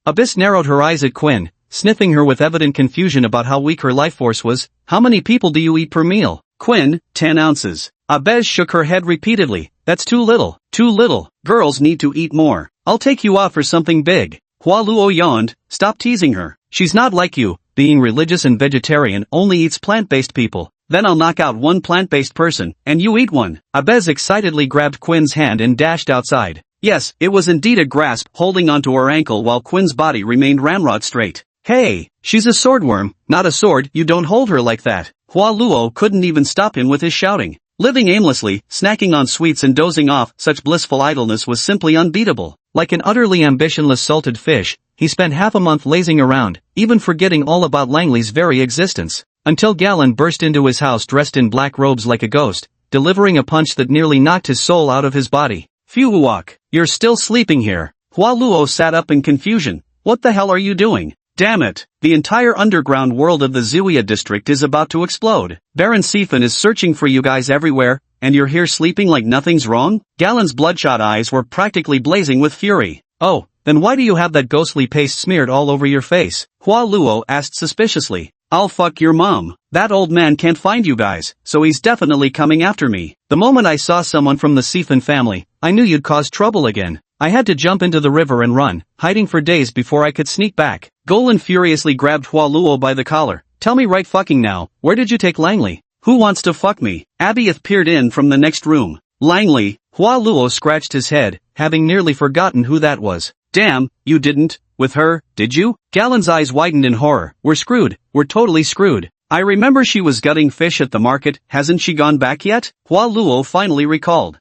Abyss narrowed her eyes at Quinn, sniffing her with evident confusion about how weak her life force was. How many people do you eat per meal? Quinn, 10 ounces. Abyss shook her head repeatedly. That's too little. Too little. Girls need to eat more. I'll take you out for something big. Hua Luo yawned. Stop teasing her. She's not like you. Being religious and vegetarian, only eats plant-based people. Then I'll knock out one plant-based person, and you eat one. Abyss excitedly grabbed Quinn's hand and dashed outside. Yes, it was indeed a grasp, holding onto her ankle while Quinn's body remained ramrod straight. Hey, she's a swordworm, not a sword. You don't hold her like that. Hua Luo couldn't even stop him with his shouting. Living aimlessly, snacking on sweets and dozing off, such blissful idleness was simply unbeatable. Like an utterly ambitionless salted fish, he spent half a month lazing around, even forgetting all about Langley's very existence. Until Galen burst into his house dressed in black robes like a ghost, delivering a punch that nearly knocked his soul out of his body. Phew-walk, you're still sleeping here. Hua Luo sat up in confusion. What the hell are you doing? Damn it, the entire underground world of the Zuia district is about to explode. Baron Sifan is searching for you guys everywhere, and you're here sleeping like nothing's wrong? Galen's bloodshot eyes were practically blazing with fury. Oh, then why do you have that ghostly paste smeared all over your face? Hua Luo asked suspiciously. I'll fuck your mom. That old man can't find you guys, so he's definitely coming after me. The moment I saw someone from the Sifan family, I knew you'd cause trouble again. I had to jump into the river and run, hiding for days before I could sneak back. Golan furiously grabbed Hua Luo by the collar. Tell me right fucking now, where did you take Langley? Who wants to fuck me? Abieth peered in from the next room. Langley, Hua Luo scratched his head, having nearly forgotten who that was. Damn, you didn't, with her, did you? Galen's eyes widened in horror. We're screwed, we're totally screwed. I remember she was gutting fish at the market, hasn't she gone back yet? Hua Luo finally recalled.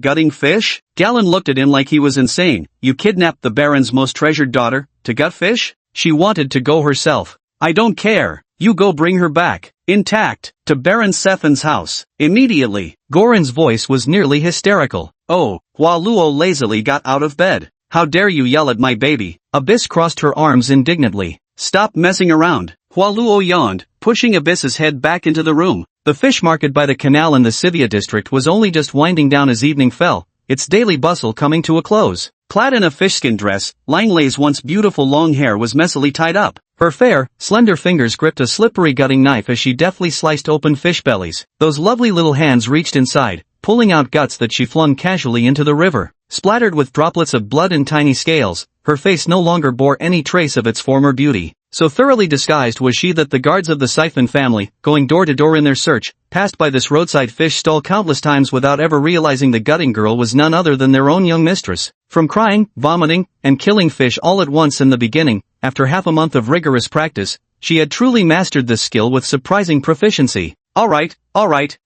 Gutting fish? Galen looked at him like he was insane. You kidnapped the Baron's most treasured daughter, to gut fish? She wanted to go herself. I don't care, you go bring her back, intact, to Baron Sephin's house, immediately. Goran's voice was nearly hysterical. Oh, Hua Luo lazily got out of bed. How dare you yell at my baby? Abyss crossed her arms indignantly. Stop messing around. Hua Luo yawned, pushing Abyss's head back into the room. The fish market by the canal in the Scythia district was only just winding down as evening fell, its daily bustle coming to a close. Clad in a fishskin dress, Langley's once beautiful long hair was messily tied up. Her fair, slender fingers gripped a slippery gutting knife as she deftly sliced open fish bellies. Those lovely little hands reached inside, pulling out guts that she flung casually into the river. Splattered with droplets of blood and tiny scales, her face no longer bore any trace of its former beauty. So thoroughly disguised was she that the guards of the Siphon family, going door to door in their search, passed by this roadside fish stall countless times without ever realizing the gutting girl was none other than their own young mistress. From crying, vomiting, and killing fish all at once in the beginning, after half a month of rigorous practice, she had truly mastered this skill with surprising proficiency. Alright,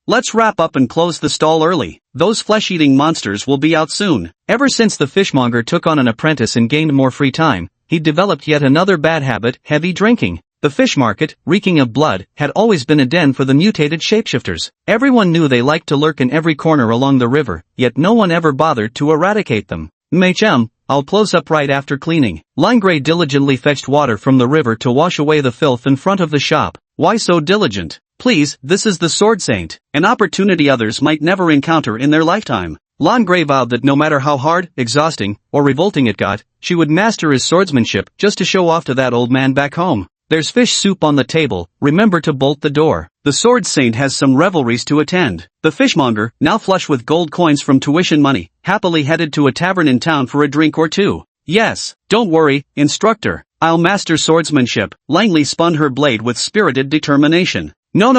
let's wrap up and close the stall early. Those flesh-eating monsters will be out soon. Ever since the fishmonger took on an apprentice and gained more free time, he'd developed yet another bad habit, heavy drinking. The fish market, reeking of blood, had always been a den for the mutated shapeshifters. Everyone knew they liked to lurk in every corner along the river, yet no one ever bothered to eradicate them. MHM, I'll close up right after cleaning. Langray diligently fetched water from the river to wash away the filth in front of the shop. Why so diligent? Please, this is the Sword Saint, an opportunity others might never encounter in their lifetime. Langray vowed that no matter how hard, exhausting, or revolting it got, she would master his swordsmanship just to show off to that old man back home. There's fish soup on the table, remember to bolt the door. The Sword Saint has some revelries to attend. The fishmonger, now flush with gold coins from tuition money, happily headed to a tavern in town for a drink or two. Yes, don't worry, instructor, I'll master swordsmanship. Langley spun her blade with spirited determination. No,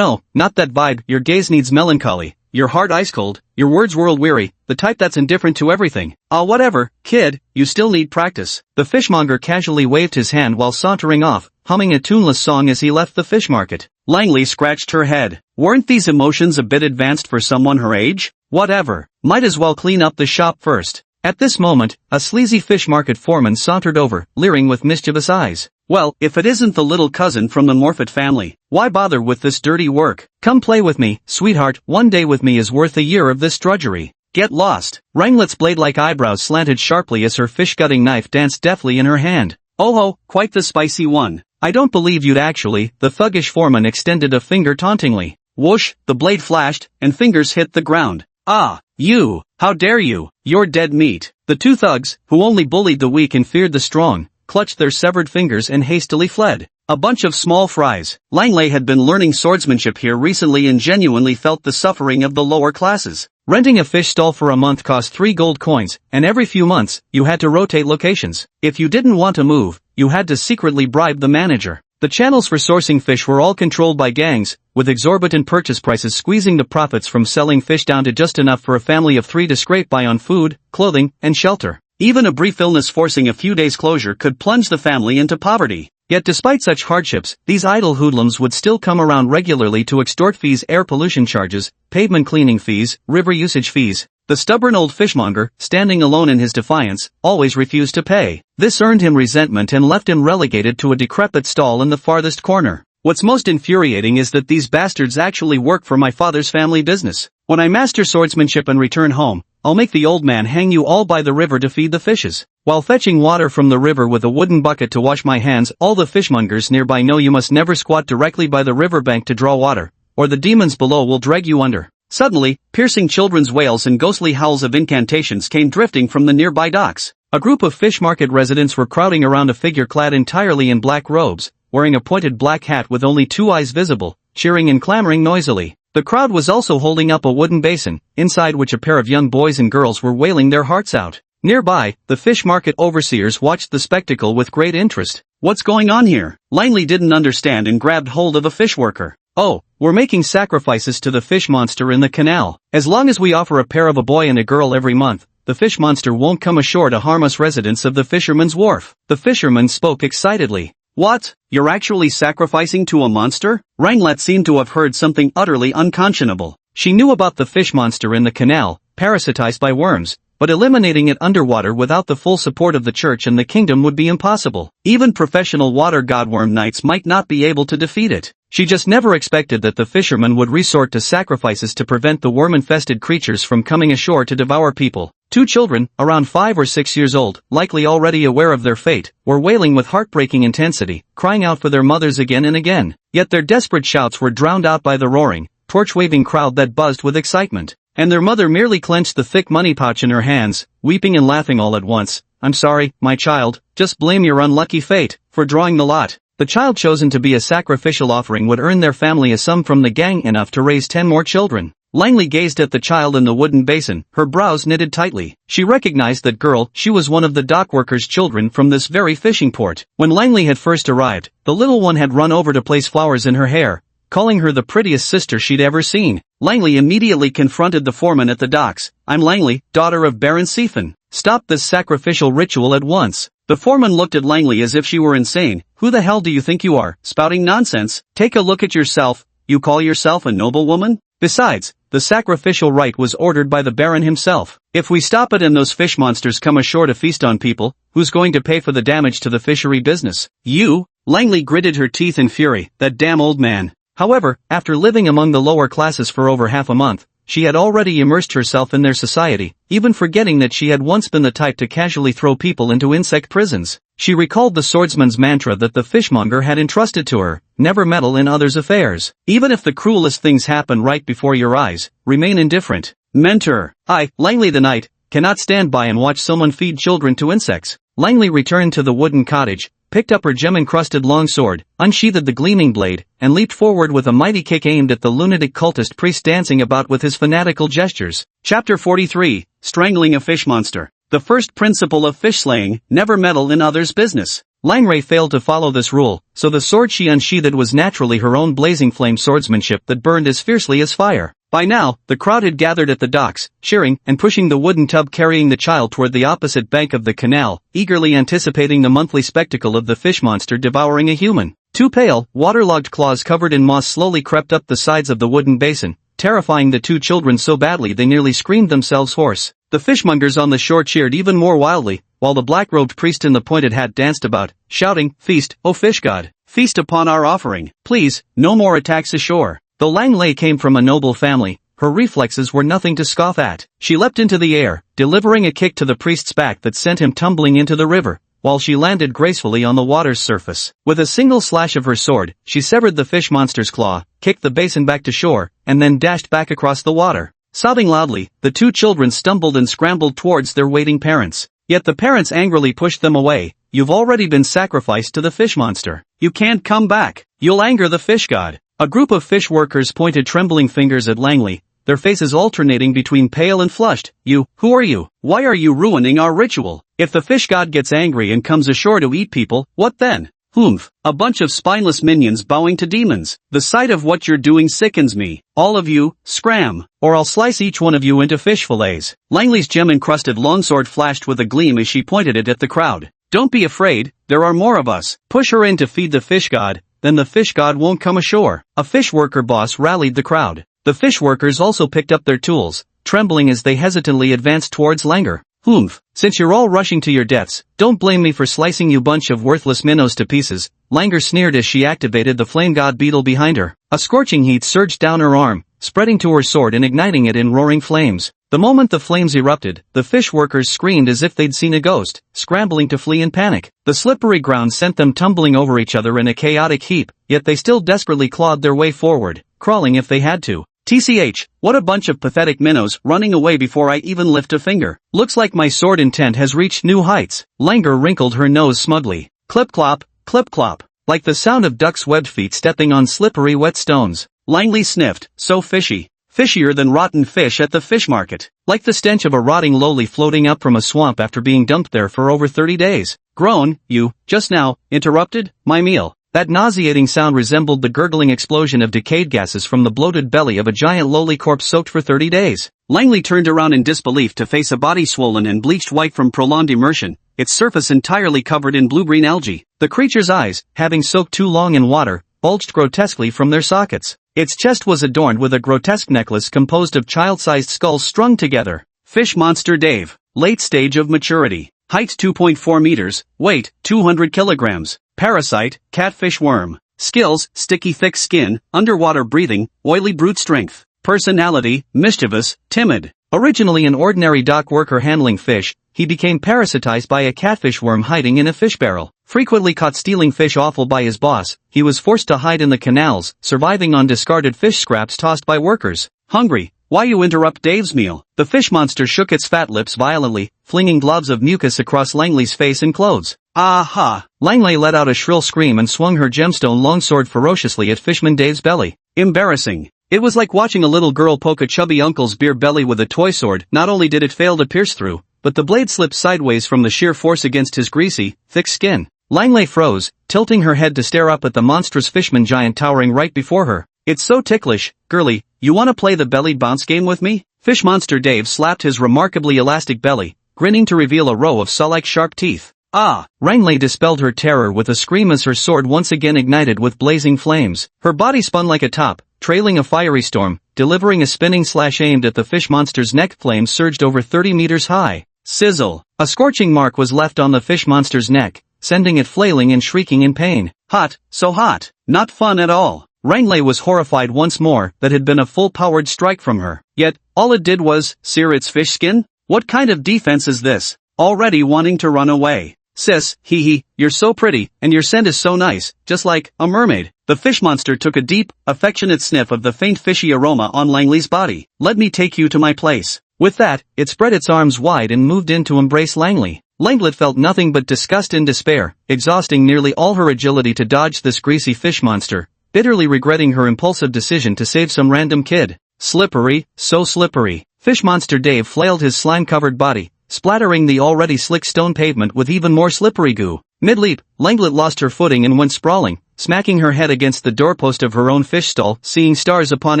not that vibe. Your gaze needs melancholy, your heart ice cold, your words world weary, the type that's indifferent to everything. Whatever, kid, you still need practice. The fishmonger casually waved his hand while sauntering off, humming a tuneless song as he left the fish market. Langley scratched her head. Weren't these emotions a bit advanced for someone her age? Whatever, might as well clean up the shop first. At this moment, a sleazy fish market foreman sauntered over, leering with mischievous eyes. Well, if it isn't the little cousin from the Morfitt family, why bother with this dirty work? Come play with me, sweetheart, one day with me is worth a year of this drudgery. Get lost. Ranglet's blade-like eyebrows slanted sharply as her fish-gutting knife danced deftly in her hand. Oh ho, quite the spicy one. I don't believe you'd actually. The thuggish foreman extended a finger tauntingly. Whoosh, the blade flashed, and fingers hit the ground. Ah, you, how dare you, you're dead meat. The two thugs, who only bullied the weak and feared the strong, clutched their severed fingers and hastily fled. A bunch of small fries. Langley had been learning swordsmanship here recently and genuinely felt the suffering of the lower classes. Renting a fish stall for a month cost 3 gold coins, and every few months, you had to rotate locations. If you didn't want to move, you had to secretly bribe the manager. The channels for sourcing fish were all controlled by gangs, with exorbitant purchase prices squeezing the profits from selling fish down to just enough for a family of 3 to scrape by on food, clothing, and shelter. Even a brief illness forcing a few days' closure could plunge the family into poverty. Yet despite such hardships, these idle hoodlums would still come around regularly to extort fees, air pollution charges, pavement cleaning fees, river usage fees. The stubborn old fishmonger, standing alone in his defiance, always refused to pay. This earned him resentment and left him relegated to a decrepit stall in the farthest corner. What's most infuriating is that these bastards actually work for my father's family business. When I master swordsmanship and return home, I'll make the old man hang you all by the river to feed the fishes. While fetching water from the river with a wooden bucket to wash my hands, all the fishmongers nearby know you must never squat directly by the riverbank to draw water, or the demons below will drag you under. Suddenly, piercing children's wails and ghostly howls of incantations came drifting from the nearby docks. A group of fish market residents were crowding around a figure clad entirely in black robes, wearing a pointed black hat with only 2 eyes visible, cheering and clamoring noisily. The crowd was also holding up a wooden basin, inside which a pair of young boys and girls were wailing their hearts out. Nearby, the fish market overseers watched the spectacle with great interest. What's going on here? Langley didn't understand and grabbed hold of a fish worker. Oh, we're making sacrifices to the fish monster in the canal. As long as we offer a pair of a boy and a girl every month, the fish monster won't come ashore to harm us residents of the fisherman's wharf. The fisherman spoke excitedly. What? You're actually sacrificing to a monster? Ranglet seemed to have heard something utterly unconscionable. She knew about the fish monster in the canal, parasitized by worms, but eliminating it underwater without the full support of the church and the kingdom would be impossible. Even professional water godworm knights might not be able to defeat it. She just never expected that the fisherman would resort to sacrifices to prevent the worm-infested creatures from coming ashore to devour people. Two children, around 5 or 6 years old, likely already aware of their fate, were wailing with heartbreaking intensity, crying out for their mothers again and again. Yet their desperate shouts were drowned out by the roaring, torch-waving crowd that buzzed with excitement. And their mother merely clenched the thick money pouch in her hands, weeping and laughing all at once. I'm sorry, my child, just blame your unlucky fate for drawing the lot. The child chosen to be a sacrificial offering would earn their family a sum from the gang enough to raise 10 more children. Langley gazed at the child in the wooden basin, her brows knitted tightly. She recognized that girl. She was one of the dockworkers' children from this very fishing port. When Langley had first arrived, the little one had run over to place flowers in her hair, calling her the prettiest sister she'd ever seen. Langley immediately confronted the foreman at the docks. I'm Langley, daughter of Baron Siphon. Stop this sacrificial ritual at once. The foreman looked at Langley as if she were insane. Who the hell do you think you are, spouting nonsense? Take a look at yourself. You call yourself a noblewoman? Besides, the sacrificial rite was ordered by the Baron himself. If we stop it and those fish monsters come ashore to feast on people, who's going to pay for the damage to the fishery business? You? Langley gritted her teeth in fury. That damn old man. However, after living among the lower classes for over half a month, she had already immersed herself in their society, even forgetting that she had once been the type to casually throw people into insect prisons. She recalled the swordsman's mantra that the fishmonger had entrusted to her, never meddle in others' affairs. Even if the cruelest things happen right before your eyes, remain indifferent. Mentor. I, Langley the Knight, cannot stand by and watch someone feed children to insects. Langley returned to the wooden cottage, picked up her gem-encrusted longsword, unsheathed the gleaming blade, and leaped forward with a mighty kick aimed at the lunatic cultist priest dancing about with his fanatical gestures. Chapter 43, Strangling a Fish Monster. The first principle of fish slaying, never meddle in others' business. Langray failed to follow this rule, so the sword she unsheathed was naturally her own blazing flame swordsmanship that burned as fiercely as fire. By now, the crowd had gathered at the docks, cheering and pushing the wooden tub carrying the child toward the opposite bank of the canal, eagerly anticipating the monthly spectacle of the fish monster devouring a human. Two pale, waterlogged claws covered in moss slowly crept up the sides of the wooden basin, terrifying the two children so badly they nearly screamed themselves hoarse. The fishmongers on the shore cheered even more wildly, while the black-robed priest in the pointed hat danced about, shouting, "Feast, O fish god! Feast upon our offering! Please, no more attacks ashore!" Though Langley came from a noble family, her reflexes were nothing to scoff at. She leapt into the air, delivering a kick to the priest's back that sent him tumbling into the river, while she landed gracefully on the water's surface. With a single slash of her sword, she severed the fish monster's claw, kicked the basin back to shore, and then dashed back across the water. Sobbing loudly, the two children stumbled and scrambled towards their waiting parents. Yet the parents angrily pushed them away. You've already been sacrificed to the fish monster. You can't come back. You'll anger the fish god. A group of fish workers pointed trembling fingers at Langley, their faces alternating between pale and flushed. Who are you? Why are you ruining our ritual? If the fish god gets angry and comes ashore to eat people, what then? Humph, a bunch of spineless minions bowing to demons. The sight of what you're doing sickens me. All of you, scram, or I'll slice each one of you into fish fillets. Langley's gem-encrusted longsword flashed with a gleam as she pointed it at the crowd. Don't be afraid, there are more of us. Push her in to feed the fish god, then the fish god won't come ashore. A fish worker boss rallied the crowd. The fish workers also picked up their tools, trembling as they hesitantly advanced towards Langer. Humph, since you're all rushing to your deaths, don't blame me for slicing you bunch of worthless minnows to pieces. Langer sneered as she activated the flame god beetle behind her. A scorching heat surged down her arm, spreading to her sword and igniting it in roaring flames. The moment the flames erupted, the fish workers screamed as if they'd seen a ghost, scrambling to flee in panic. The slippery ground sent them tumbling over each other in a chaotic heap, yet they still desperately clawed their way forward, crawling if they had to. TCH, what a bunch of pathetic minnows running away before I even lift a finger. Looks like my sword intent has reached new heights. Langer wrinkled her nose smugly. Clip-clop, clip-clop, like the sound of ducks' webbed feet stepping on slippery wet stones. Langley sniffed, so fishy. fishier than rotten fish at the fish market. Like the stench of a rotting loli floating up from a swamp after being dumped there for over 30 days. Groan, you, just now, interrupted, my meal. That nauseating sound resembled the gurgling explosion of decayed gases from the bloated belly of a giant lowly corpse soaked for 30 days. Langley turned around in disbelief to face a body swollen and bleached white from prolonged immersion, its surface entirely covered in blue-green algae. The creature's eyes, having soaked too long in water, bulged grotesquely from their sockets. Its chest was adorned with a grotesque necklace composed of child-sized skulls strung together. Fish monster Dave. Late stage of maturity. Height 2.4 meters, weight 200 kilograms. Parasite, catfish worm. Skills, sticky thick skin, underwater breathing, oily brute strength. Personality, mischievous, timid. Originally an ordinary dock worker handling fish, he became parasitized by a catfish worm hiding in a fish barrel. Frequently caught stealing fish offal by his boss, he was forced to hide in the canals, surviving on discarded fish scraps tossed by workers. Hungry. Why you interrupt Dave's meal? The fish monster shook its fat lips violently, flinging globs of mucus across Langley's face and clothes. Aha! Langley let out a shrill scream and swung her gemstone longsword ferociously at Fishman Dave's belly. Embarrassing. It was like watching a little girl poke a chubby uncle's beer belly with a toy sword. Not only did it fail to pierce through, but the blade slipped sideways from the sheer force against his greasy, thick skin. Langley froze, tilting her head to stare up at the monstrous fishman giant towering right before her. It's so ticklish, girly, you wanna play the bellied bounce game with me? Fish monster Dave slapped his remarkably elastic belly, grinning to reveal a row of saw-like sharp teeth. Ah! Langley dispelled her terror with a scream as her sword once again ignited with blazing flames. Her body spun like a top, trailing a fiery storm, delivering a spinning slash aimed at the fish monster's neck. Flames surged over 30 meters high. Sizzle! A scorching mark was left on the fish monster's neck, sending it flailing and shrieking in pain. Hot, so hot, not fun at all. Langley was horrified once more that had been a full-powered strike from her. Yet, all it did was sear its fish skin? What kind of defense is this? Already wanting to run away. Sis, hee, you're so pretty, and your scent is so nice, just like a mermaid. The fish monster took a deep, affectionate sniff of the faint fishy aroma on Langley's body. Let me take you to my place. With that, it spread its arms wide and moved in to embrace Langley. Langlet felt nothing but disgust and despair, exhausting nearly all her agility to dodge this greasy fish monster, bitterly regretting her impulsive decision to save some random kid. Slippery, so slippery. Fish monster Dave flailed his slime-covered body, splattering the already slick stone pavement with even more slippery goo. Mid-leap, Langlet lost her footing and went sprawling, smacking her head against the doorpost of her own fish stall, seeing stars upon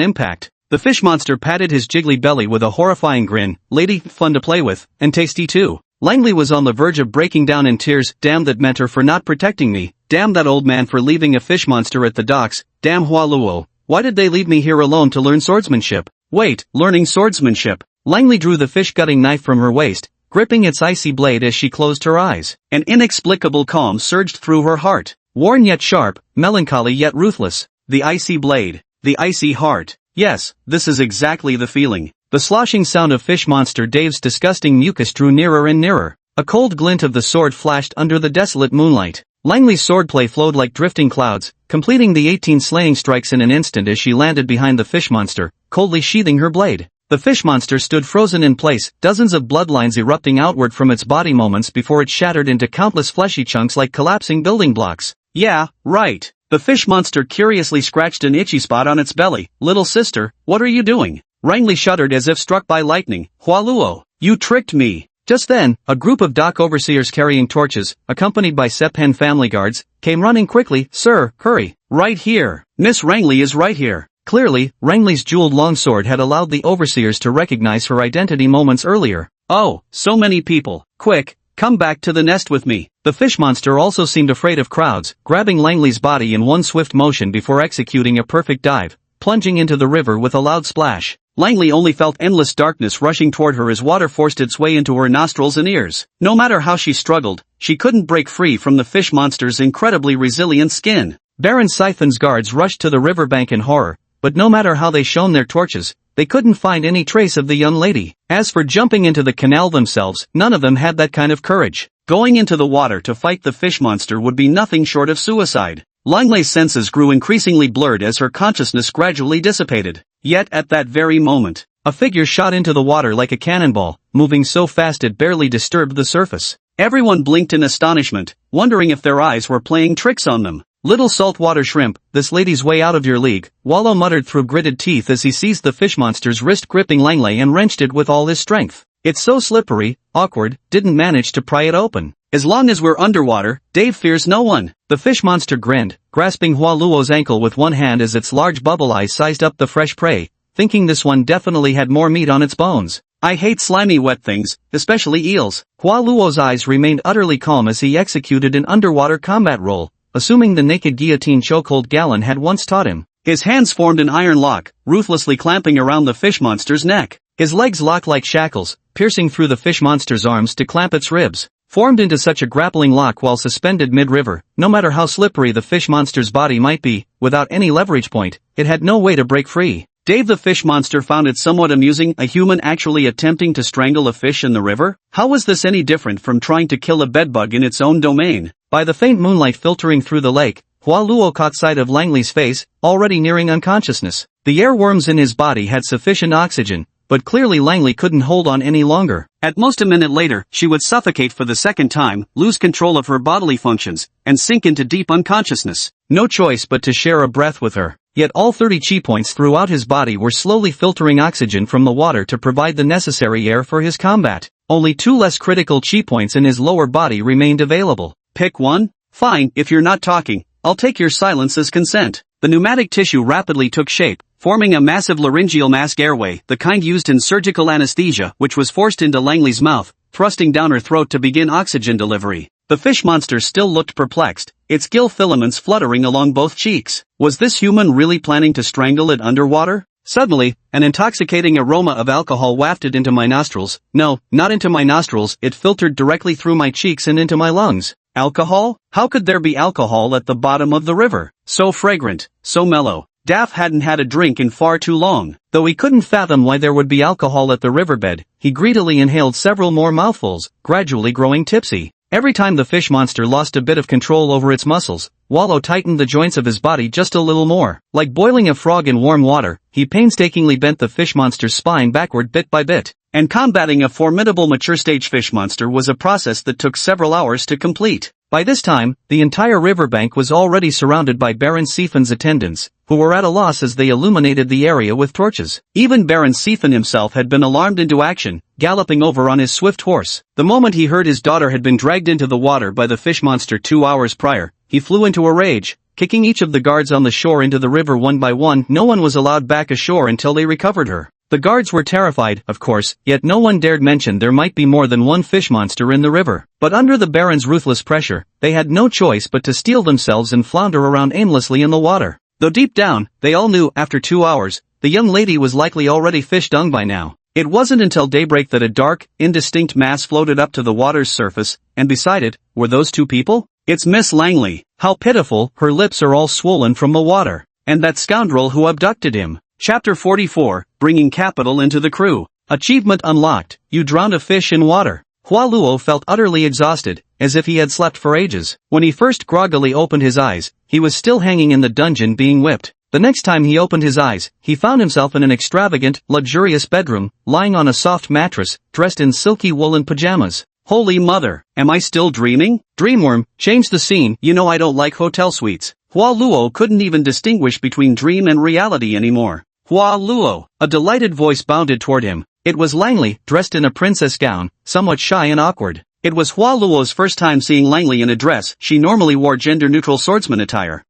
impact. The fish monster patted his jiggly belly with a horrifying grin. Lady, fun to play with, and tasty too. Langley was on the verge of breaking down in tears. Damn that mentor for not protecting me. Damn that old man for leaving a fish monster at the docks. Damn Hualuo. Why did they leave me here alone to learn swordsmanship? Wait, learning swordsmanship. Langley drew the fish-gutting knife from her waist, gripping its icy blade as she closed her eyes. An inexplicable calm surged through her heart. Worn yet sharp, melancholy yet ruthless. The icy blade. The icy heart. Yes, this is exactly the feeling. The sloshing sound of fish monster Dave's disgusting mucus drew nearer and nearer. A cold glint of the sword flashed under the desolate moonlight. Langley's swordplay flowed like drifting clouds, completing the 18 slaying strikes in an instant as she landed behind the fish monster, coldly sheathing her blade. The fish monster stood frozen in place, dozens of bloodlines erupting outward from its body moments before it shattered into countless fleshy chunks like collapsing building blocks. Yeah, right. The fish monster curiously scratched an itchy spot on its belly. Little sister, what are you doing? Langley shuddered as if struck by lightning. Hualuo, you tricked me. Just then, a group of dock overseers carrying torches, accompanied by Sephen family guards, came running quickly. Sir, hurry. Right here. Miss Langley is right here. Clearly, Langley's jeweled longsword had allowed the overseers to recognize her identity moments earlier. Oh, so many people. Quick, come back to the nest with me. The fish monster also seemed afraid of crowds, grabbing Langley's body in one swift motion before executing a perfect dive, plunging into the river with a loud splash. Langley only felt endless darkness rushing toward her as water forced its way into her nostrils and ears. No matter how she struggled, she couldn't break free from the fish monster's incredibly resilient skin. Baron Siphon's guards rushed to the riverbank in horror, but no matter how they shone their torches, they couldn't find any trace of the young lady. As for jumping into the canal themselves, none of them had that kind of courage. Going into the water to fight the fish monster would be nothing short of suicide. Langley's senses grew increasingly blurred as her consciousness gradually dissipated. Yet at that very moment, a figure shot into the water like a cannonball, moving so fast it barely disturbed the surface. Everyone blinked in astonishment, wondering if their eyes were playing tricks on them. Little saltwater shrimp, this lady's way out of your league, Wallow muttered through gritted teeth as he seized the fish monster's wrist, gripping Langley and wrenched it with all his strength. It's so slippery, awkward, didn't manage to pry it open. As long as we're underwater, Dave fears no one. The fish monster grinned, grasping Hua Luo's ankle with one hand as its large bubble eyes sized up the fresh prey, thinking this one definitely had more meat on its bones. I hate slimy wet things, especially eels. Hua Luo's eyes remained utterly calm as he executed an underwater combat roll, assuming the naked guillotine chokehold Galen had once taught him. His hands formed an iron lock, ruthlessly clamping around the fish monster's neck. His legs locked like shackles, piercing through the fish monster's arms to clamp its ribs. Formed into such a grappling lock while suspended mid-river, no matter how slippery the fish monster's body might be, without any leverage point, it had no way to break free. Dave the fish monster found it somewhat amusing, a human actually attempting to strangle a fish in the river? How was this any different from trying to kill a bedbug in its own domain? By the faint moonlight filtering through the lake, Hua Luo caught sight of Langley's face, already nearing unconsciousness. The airworms in his body had sufficient oxygen, but clearly Langley couldn't hold on any longer. At most a minute later, she would suffocate for the second time, lose control of her bodily functions, and sink into deep unconsciousness. No choice but to share a breath with her. Yet all 30 chi points throughout his body were slowly filtering oxygen from the water to provide the necessary air for his combat. Only 2 less critical chi points in his lower body remained available. Pick one? Fine, if you're not talking, I'll take your silence as consent. The pneumatic tissue rapidly took shape, forming a massive laryngeal mask airway, the kind used in surgical anesthesia, which was forced into Langley's mouth, thrusting down her throat to begin oxygen delivery. The fish monster still looked perplexed, its gill filaments fluttering along both cheeks. Was this human really planning to strangle it underwater? Suddenly, an intoxicating aroma of alcohol wafted into my nostrils. No, not into my nostrils, it filtered directly through my cheeks and into my lungs. Alcohol? How could there be alcohol at the bottom of the river? So fragrant, so mellow. Daff hadn't had a drink in far too long. Though he couldn't fathom why there would be alcohol at the riverbed, he greedily inhaled several more mouthfuls, gradually growing tipsy. Every time the fish monster lost a bit of control over its muscles, Wallow tightened the joints of his body just a little more. Like boiling a frog in warm water, he painstakingly bent the fish monster's spine backward bit by bit. And combating a formidable mature stage fish monster was a process that took several hours to complete. By this time, the entire riverbank was already surrounded by Baron Siphon's attendants, who were at a loss as they illuminated the area with torches. Even Baron Siphon himself had been alarmed into action, galloping over on his swift horse. The moment he heard his daughter had been dragged into the water by the fish monster 2 hours prior, he flew into a rage, kicking each of the guards on the shore into the river one by one. No one was allowed back ashore until they recovered her. The guards were terrified, of course, yet no one dared mention there might be more than one fish monster in the river. But under the Baron's ruthless pressure, they had no choice but to steel themselves and flounder around aimlessly in the water. Though deep down, they all knew, after 2 hours, the young lady was likely already fish-dung by now. It wasn't until daybreak that a dark, indistinct mass floated up to the water's surface, and beside it, were those 2 people? It's Miss Langley. How pitiful, her lips are all swollen from the water. And that scoundrel who abducted him. Chapter 44, Bringing Capital into the Crew. Achievement unlocked, you drowned a fish in water. Hua Luo felt utterly exhausted, as if he had slept for ages. When he first groggily opened his eyes, he was still hanging in the dungeon being whipped. The next time he opened his eyes, he found himself in an extravagant, luxurious bedroom, lying on a soft mattress, dressed in silky woolen pajamas. Holy mother, am I still dreaming? Dreamworm, change the scene, you know I don't like hotel suites. Hua Luo couldn't even distinguish between dream and reality anymore. Hua Luo, a delighted voice bounded toward him. It was Langley, dressed in a princess gown, somewhat shy and awkward. It was Hua Luo's first time seeing Langley in a dress. She normally wore gender-neutral swordsman attire.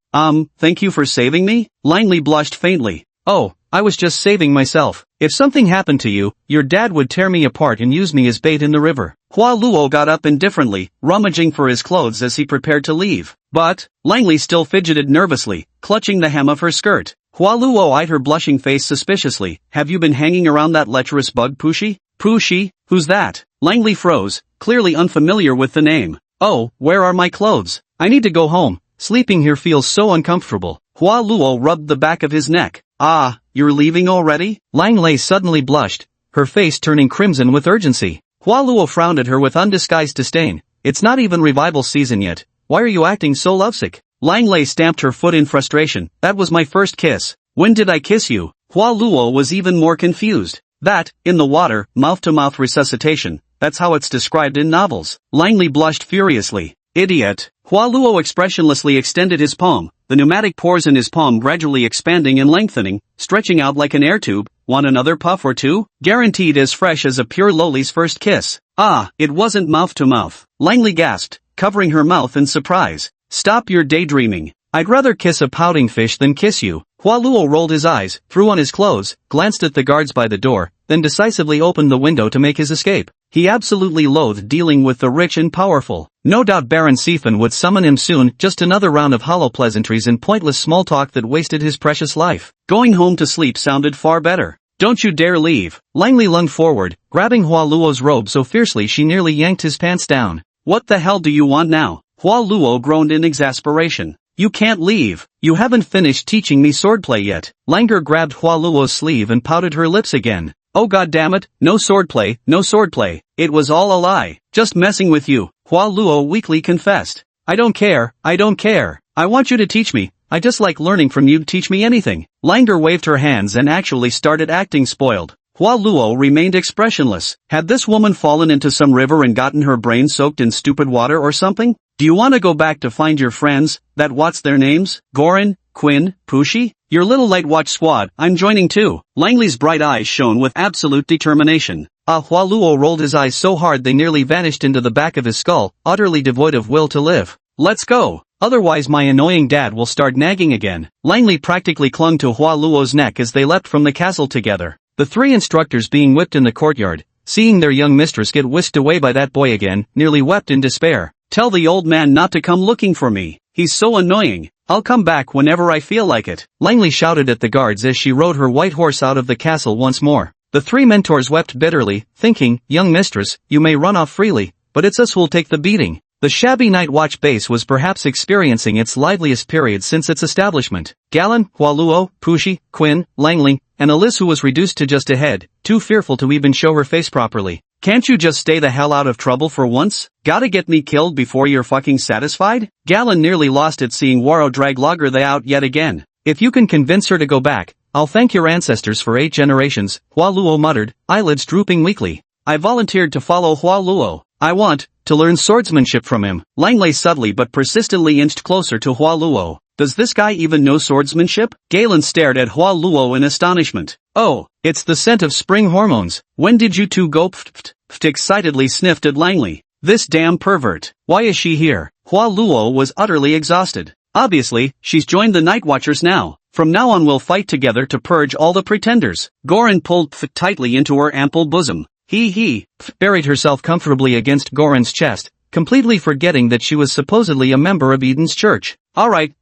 Thank you for saving me? Langley blushed faintly. Oh, I was just saving myself. If something happened to you, your dad would tear me apart and use me as bait in the river. Hua Luo got up indifferently, rummaging for his clothes as he prepared to leave. But, Langley still fidgeted nervously, clutching the hem of her skirt. Hua Luo eyed her blushing face suspiciously. Have you been hanging around that lecherous bug Pushi? Pushi? Who's that? Langley froze, clearly unfamiliar with the name. Oh, where are my clothes? I need to go home. Sleeping here feels so uncomfortable. Hua Luo rubbed the back of his neck. Ah, you're leaving already? Langley suddenly blushed, her face turning crimson with urgency. Hua Luo frowned at her with undisguised disdain. It's not even revival season yet. Why are you acting so lovesick? Langley stamped her foot in frustration. That was my first kiss. When did I kiss you? Hua Luo was even more confused. That, in the water, mouth-to-mouth resuscitation, that's how it's described in novels. Langley blushed furiously. Idiot. Hua Luo expressionlessly extended his palm, the pneumatic pores in his palm gradually expanding and lengthening, stretching out like an air tube. Want another puff or two? Guaranteed as fresh as a pure loli's first kiss. Ah, it wasn't mouth to mouth. Langley gasped, covering her mouth in surprise. Stop your daydreaming. I'd rather kiss a pouting fish than kiss you. Hua Luo rolled his eyes, threw on his clothes, glanced at the guards by the door, then decisively opened the window to make his escape. He absolutely loathed dealing with the rich and powerful. No doubt Baron Sifan would summon him soon, just another round of hollow pleasantries and pointless small talk that wasted his precious life. Going home to sleep sounded far better. Don't you dare leave. Langley lunged forward, grabbing Hua Luo's robe so fiercely she nearly yanked his pants down. What the hell do you want now? Hua Luo groaned in exasperation. You can't leave. You haven't finished teaching me swordplay yet. Langer grabbed Hua Luo's sleeve and pouted her lips again. Oh goddammit, no swordplay, no swordplay. It was all a lie. Just messing with you, Hua Luo weakly confessed. I don't care, I don't care. I want you to teach me. I just like learning from you. Teach me anything. Langer waved her hands and actually started acting spoiled. Hua Luo remained expressionless. Had this woman fallen into some river and gotten her brain soaked in stupid water or something? Do you want to go back to find your friends, that what's their names? Gorin, Quinn, Pushi? Your little light watch squad, I'm joining too. Langley's bright eyes shone with absolute determination. Hua Luo rolled his eyes so hard they nearly vanished into the back of his skull, utterly devoid of will to live. Let's go. Otherwise my annoying dad will start nagging again. Langley practically clung to Hua Luo's neck as they leapt from the castle together. The three instructors being whipped in the courtyard, seeing their young mistress get whisked away by that boy again, nearly wept in despair. Tell the old man not to come looking for me. He's so annoying. I'll come back whenever I feel like it. Langley shouted at the guards as she rode her white horse out of the castle once more. The three mentors wept bitterly, thinking, young mistress, you may run off freely, but it's us who'll take the beating. The shabby night watch base was perhaps experiencing its liveliest period since its establishment. Galen, Hua Luo, Pushi, Quinn, Langley, and Alice, who was reduced to just a head, too fearful to even show her face properly. Can't you just stay the hell out of trouble for once? Gotta get me killed before you're fucking satisfied? Galen nearly lost it seeing Waro drag Lagertha out yet again. If you can convince her to go back, I'll thank your ancestors for 8 generations, Hua Luo muttered, eyelids drooping weakly. I volunteered to follow Hua Luo. I want to learn swordsmanship from him. Langley subtly but persistently inched closer to Hua Luo. Does this guy even know swordsmanship? Galen stared at Hua Luo in astonishment. Oh, it's the scent of spring hormones. When did you two go pft? Excitedly sniffed at Langley. This damn pervert. Why is she here? Hua Luo was utterly exhausted. Obviously, she's joined the Night Watchers now. From now on we'll fight together to purge all the pretenders. Gorin pulled tightly into her ample bosom. He buried herself comfortably against Gorin's chest, completely forgetting that she was supposedly a member of Eden's church. Alright,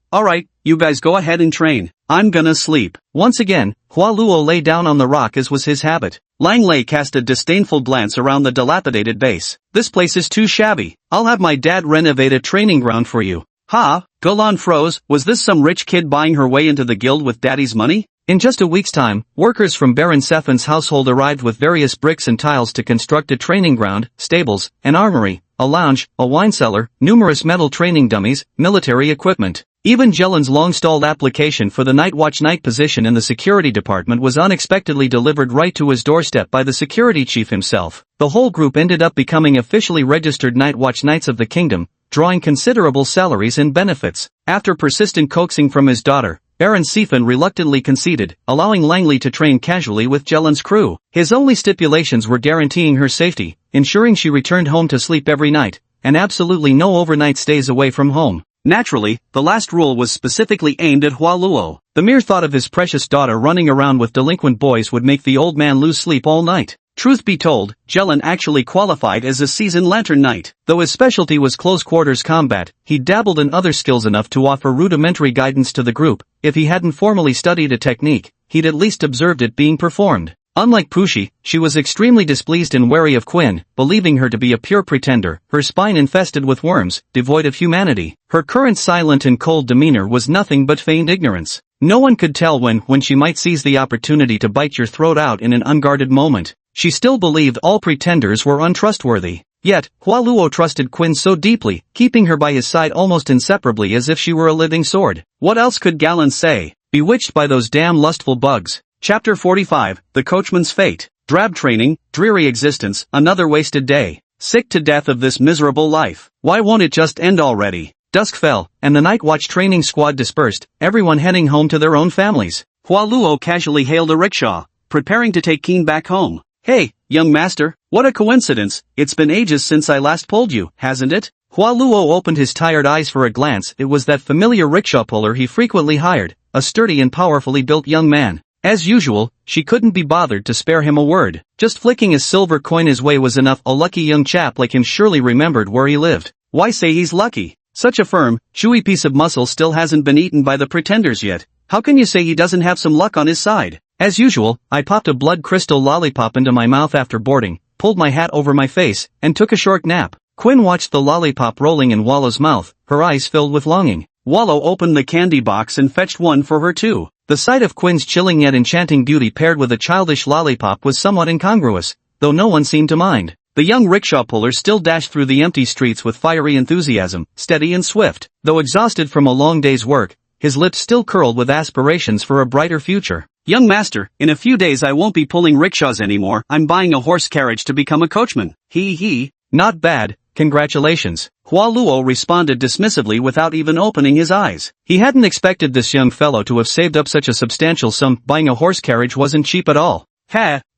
you guys go ahead and train. I'm gonna sleep. Once again, Hua Luo lay down on the rock as was his habit. Langley cast a disdainful glance around the dilapidated base. This place is too shabby. I'll have my dad renovate a training ground for you. Ha, Golan froze. Was this some rich kid buying her way into the guild with daddy's money? In just a week's time, workers from Baron Sefan's household arrived with various bricks and tiles to construct a training ground, stables, an armory, a lounge, a wine cellar, numerous metal training dummies, military equipment. Even Jelen's long-stalled application for the Night Watch night position in the security department was unexpectedly delivered right to his doorstep by the security chief himself. The whole group ended up becoming officially registered Night Watch Knights of the Kingdom, drawing considerable salaries and benefits. After persistent coaxing from his daughter, Baron Sifan reluctantly conceded, allowing Langley to train casually with Jelen's crew. His only stipulations were guaranteeing her safety, ensuring she returned home to sleep every night, and absolutely no overnight stays away from home. Naturally, the last rule was specifically aimed at Hua Luo. The mere thought of his precious daughter running around with delinquent boys would make the old man lose sleep all night. Truth be told, Jelen actually qualified as a seasoned lantern knight. Though his specialty was close-quarters combat, he dabbled in other skills enough to offer rudimentary guidance to the group. If he hadn't formally studied a technique, he'd at least observed it being performed. Unlike Pushi, she was extremely displeased and wary of Quinn, believing her to be a pure pretender, her spine infested with worms, devoid of humanity. Her current silent and cold demeanor was nothing but feigned ignorance. No one could tell when she might seize the opportunity to bite your throat out in an unguarded moment. She still believed all pretenders were untrustworthy. Yet, Hua Luo trusted Quinn so deeply, keeping her by his side almost inseparably as if she were a living sword. What else could Galen say? Bewitched by those damn lustful bugs. Chapter 45, The Coachman's Fate. Drab training, dreary existence, another wasted day. Sick to death of this miserable life. Why won't it just end already? Dusk fell, and the night watch training squad dispersed, everyone heading home to their own families. Hua Luo casually hailed a rickshaw, preparing to take Keen back home. Hey, young master, what a coincidence, it's been ages since I last pulled you, hasn't it? Hua Luo opened his tired eyes for a glance. It was that familiar rickshaw puller he frequently hired, a sturdy and powerfully built young man. As usual, she couldn't be bothered to spare him a word. Just flicking a silver coin his way was enough. A lucky young chap like him surely remembered where he lived. Why say he's lucky? Such a firm, chewy piece of muscle still hasn't been eaten by the pretenders yet. How can you say he doesn't have some luck on his side? As usual, I popped a blood crystal lollipop into my mouth after boarding, pulled my hat over my face, and took a short nap. Quinn watched the lollipop rolling in Wallow's mouth, her eyes filled with longing. Wallow opened the candy box and fetched one for her too. The sight of Quinn's chilling yet enchanting beauty paired with a childish lollipop was somewhat incongruous, though no one seemed to mind. The young rickshaw puller still dashed through the empty streets with fiery enthusiasm, steady and swift. Though exhausted from a long day's work, his lips still curled with aspirations for a brighter future. Young master, in a few days I won't be pulling rickshaws anymore. I'm buying a horse carriage to become a coachman. He. Not bad, congratulations. Hua Luo responded dismissively without even opening his eyes. He hadn't expected this young fellow to have saved up such a substantial sum. Buying a horse carriage wasn't cheap at all.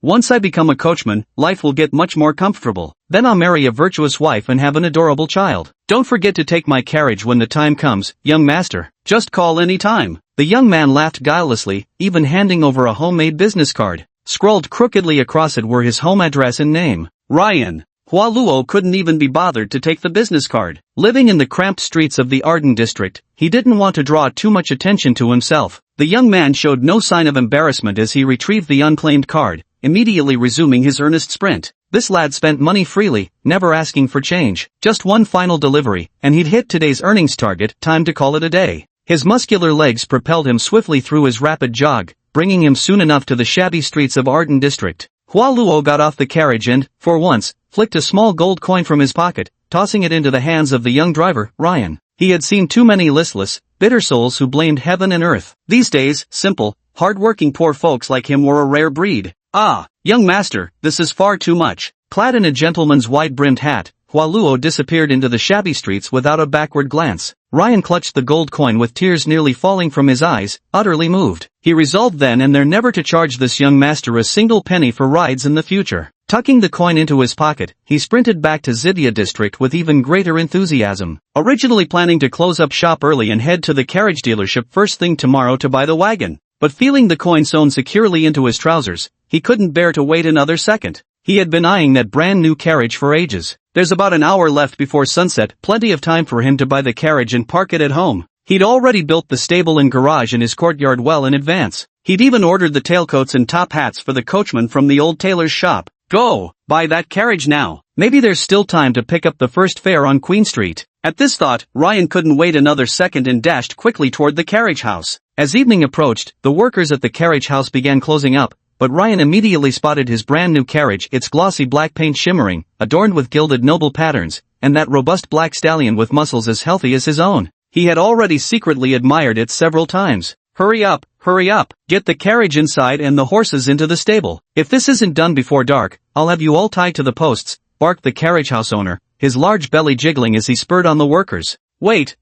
Once I become a coachman, life will get much more comfortable. Then I'll marry a virtuous wife and have an adorable child. Don't forget to take my carriage when the time comes, young master. Just call any time. The young man laughed guilelessly, even handing over a homemade business card. Scrawled crookedly across it were his home address and name. Ryan. Hua Luo couldn't even be bothered to take the business card. Living in the cramped streets of the Arden district, he didn't want to draw too much attention to himself. The young man showed no sign of embarrassment as he retrieved the unclaimed card, immediately resuming his earnest sprint. This lad spent money freely, never asking for change. Just one final delivery, and he'd hit today's earnings target. Time to call it a day. His muscular legs propelled him swiftly through his rapid jog, bringing him soon enough to the shabby streets of Arden district. Hua Luo got off the carriage and, for once, flicked a small gold coin from his pocket, tossing it into the hands of the young driver, Ryan. He had seen too many listless, bitter souls who blamed heaven and earth. These days, simple, hard-working poor folks like him were a rare breed. Ah, young master, this is far too much. Clad in a gentleman's wide-brimmed hat, Hua Luo disappeared into the shabby streets without a backward glance. Ryan clutched the gold coin with tears nearly falling from his eyes, utterly moved. He resolved then and there never to charge this young master a single penny for rides in the future. Tucking the coin into his pocket, he sprinted back to Xidia district with even greater enthusiasm. Originally planning to close up shop early and head to the carriage dealership first thing tomorrow to buy the wagon. But feeling the coin sewn securely into his trousers, he couldn't bear to wait another second. He had been eyeing that brand new carriage for ages. There's about an hour left before sunset, plenty of time for him to buy the carriage and park it at home. He'd already built the stable and garage in his courtyard well in advance. He'd even ordered the tailcoats and top hats for the coachman from the old tailor's shop. Go, buy that carriage now. Maybe there's still time to pick up the first fare on Queen Street. At this thought, Ryan couldn't wait another second and dashed quickly toward the carriage house. As evening approached, the workers at the carriage house began closing up, but Ryan immediately spotted his brand new carriage, its glossy black paint shimmering, adorned with gilded noble patterns, and that robust black stallion with muscles as healthy as his own. He had already secretly admired it several times. Hurry up, get the carriage inside and the horses into the stable. If this isn't done before dark, I'll have you all tied to the posts, barked the carriage house owner, his large belly jiggling as he spurred on the workers. Wait,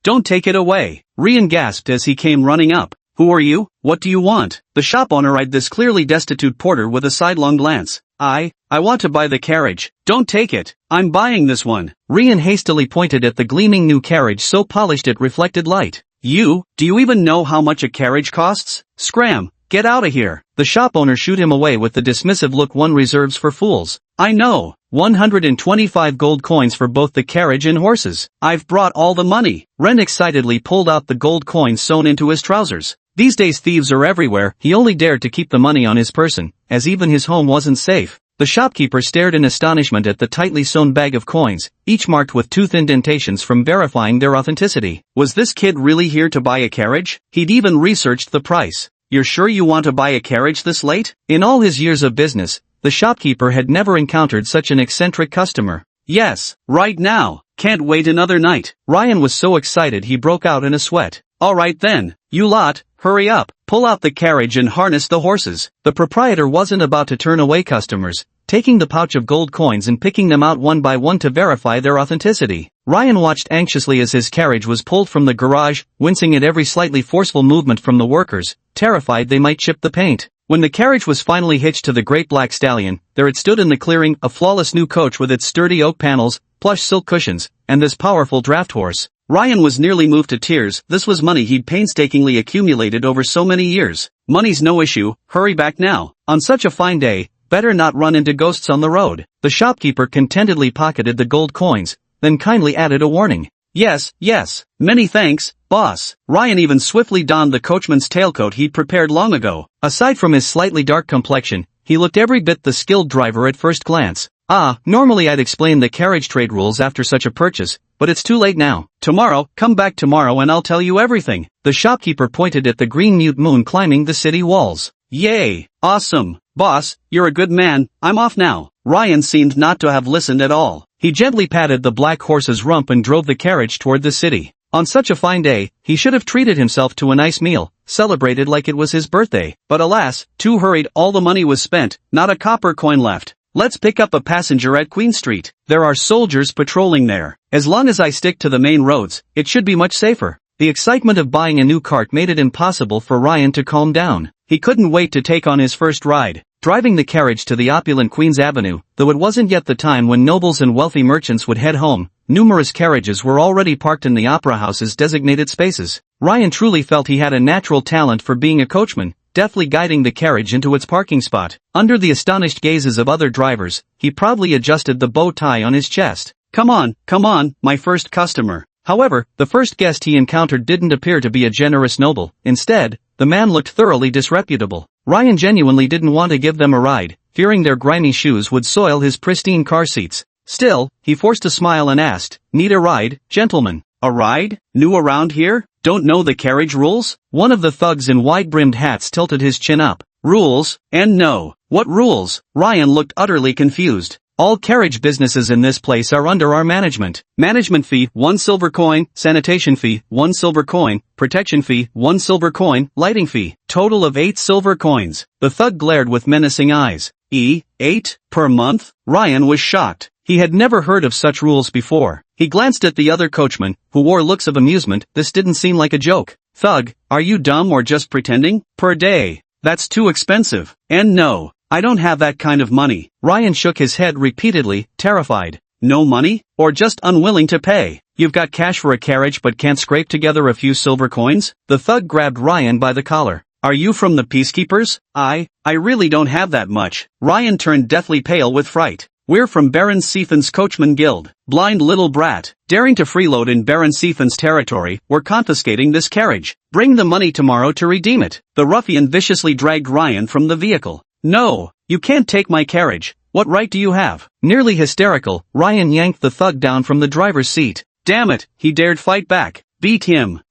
don't take it away, Ryan gasped as he came running up. Who are you? What do you want? The shop owner eyed this clearly destitute porter with a sidelong glance. I want to buy the carriage. Don't take it. I'm buying this one. Ryan hastily pointed at the gleaming new carriage so polished it reflected light. Do you even know how much a carriage costs? Scram, get out of here. The shop owner shooed him away with the dismissive look one reserves for fools. I know. 125 gold coins for both the carriage and horses. I've brought all the money. Ren excitedly pulled out the gold coins sewn into his trousers. These days thieves are everywhere. He only dared to keep the money on his person, as even his home wasn't safe. The shopkeeper stared in astonishment at the tightly sewn bag of coins, each marked with tooth indentations from verifying their authenticity. Was this kid really here to buy a carriage? He'd even researched the price. You're sure you want to buy a carriage this late? In all his years of business, the shopkeeper had never encountered such an eccentric customer. Yes, right now. Can't wait another night. Ryan was so excited he broke out in a sweat. All right then, you lot, hurry up, pull out the carriage and harness the horses. The proprietor wasn't about to turn away customers, taking the pouch of gold coins and picking them out one by one to verify their authenticity. Ryan watched anxiously as his carriage was pulled from the garage, wincing at every slightly forceful movement from the workers, terrified they might chip the paint. When the carriage was finally hitched to the great black stallion, there it stood in the clearing, a flawless new coach with its sturdy oak panels, plush silk cushions, and this powerful draft horse. Ryan was nearly moved to tears. This was money he'd painstakingly accumulated over so many years. Money's no issue, hurry back now. On such a fine day, better not run into ghosts on the road. The shopkeeper contentedly pocketed the gold coins, then kindly added a warning. Yes, many thanks, boss. Ryan even swiftly donned the coachman's tailcoat he'd prepared long ago. Aside from his slightly dark complexion, he looked every bit the skilled driver at first glance. Normally I'd explain the carriage trade rules after such a purchase, but it's too late now. Tomorrow, come back tomorrow and I'll tell you everything. The shopkeeper pointed at the green mute moon climbing the city walls. Yay! Awesome! Boss, you're a good man, I'm off now. Ryan seemed not to have listened at all. He gently patted the black horse's rump and drove the carriage toward the city. On such a fine day, he should have treated himself to a nice meal, celebrated like it was his birthday. But alas, too hurried, all the money was spent, not a copper coin left. Let's pick up a passenger at Queen Street. There are soldiers patrolling there. As long as I stick to the main roads, it should be much safer. The excitement of buying a new cart made it impossible for Ryan to calm down. He couldn't wait to take on his first ride. Driving the carriage to the opulent Queen's Avenue, though it wasn't yet the time when nobles and wealthy merchants would head home, numerous carriages were already parked in the opera house's designated spaces. Ryan truly felt he had a natural talent for being a coachman, deftly guiding the carriage into its parking spot. Under the astonished gazes of other drivers, he proudly adjusted the bow tie on his chest. Come on, my first customer. However, the first guest he encountered didn't appear to be a generous noble. Instead, the man looked thoroughly disreputable. Ryan genuinely didn't want to give them a ride, fearing their grimy shoes would soil his pristine car seats. Still, he forced a smile and asked, "Need a ride, gentlemen?" "A ride? New around here? Don't know the carriage rules?" One of the thugs in wide-brimmed hats tilted his chin up. "Rules? And no. What rules?" Ryan looked utterly confused. "All carriage businesses in this place are under our management. Management fee, 1 silver coin, sanitation fee, 1 silver coin, protection fee, 1 silver coin, lighting fee, total of 8 silver coins." The thug glared with menacing eyes. 8? Per month? Ryan was shocked. He had never heard of such rules before. He glanced at the other coachman, who wore looks of amusement. This didn't seem like a joke. "Thug, are you dumb or just pretending? Per day. That's too expensive. And no, I don't have that kind of money." Ryan shook his head repeatedly, terrified. "No money? Or just unwilling to pay? You've got cash for a carriage but can't scrape together a few silver coins?" The thug grabbed Ryan by the collar. "Are you from the peacekeepers?" I really don't have that much." Ryan turned deathly pale with fright. "We're from Baron Siphon's Coachman Guild." "Blind little brat, daring to freeload in Baron Siphon's territory, we're confiscating this carriage. Bring the money tomorrow to redeem it." The ruffian viciously dragged Ryan from the vehicle. "No, you can't take my carriage. What right do you have?" Nearly hysterical, Ryan yanked the thug down from the driver's seat. "Damn it, he dared fight back. Beat him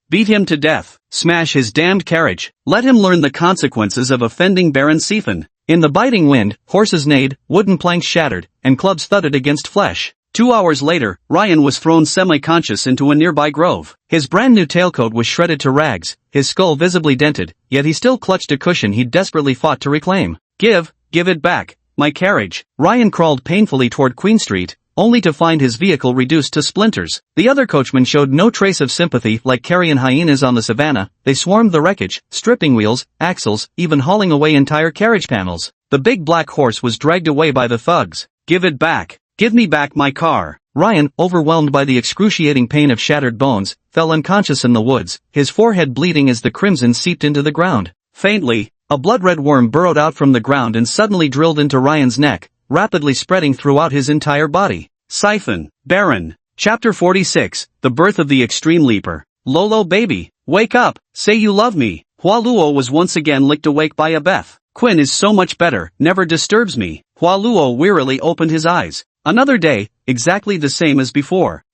to death. Smash his damned carriage. Let him learn the consequences of offending Baron Siphon." In the biting wind, horses neighed, wooden planks shattered, and clubs thudded against flesh. 2 hours later, Ryan was thrown semi-conscious into a nearby grove. His brand new tailcoat was shredded to rags, his skull visibly dented, yet he still clutched a cushion he'd desperately fought to reclaim. Give it back, my carriage." Ryan crawled painfully toward Queen Street, only to find his vehicle reduced to splinters. The other coachmen showed no trace of sympathy. Like carrion hyenas on the savannah, they swarmed the wreckage, stripping wheels, axles, even hauling away entire carriage panels. The big black horse was dragged away by the thugs. "Give it back. Give me back my car." Ryan, overwhelmed by the excruciating pain of shattered bones, fell unconscious in the woods, his forehead bleeding as the crimson seeped into the ground. Faintly, a blood-red worm burrowed out from the ground and suddenly drilled into Ryan's neck, rapidly spreading throughout his entire body. Siphon, Baron. Chapter 46, The Birth of the Extreme Leaper. "Lolo baby, wake up, say you love me." Hua Luo was once again licked awake by a Beth. "Quinn is so much better, never disturbs me." Hua Luo wearily opened his eyes. "Another day, exactly the same as before.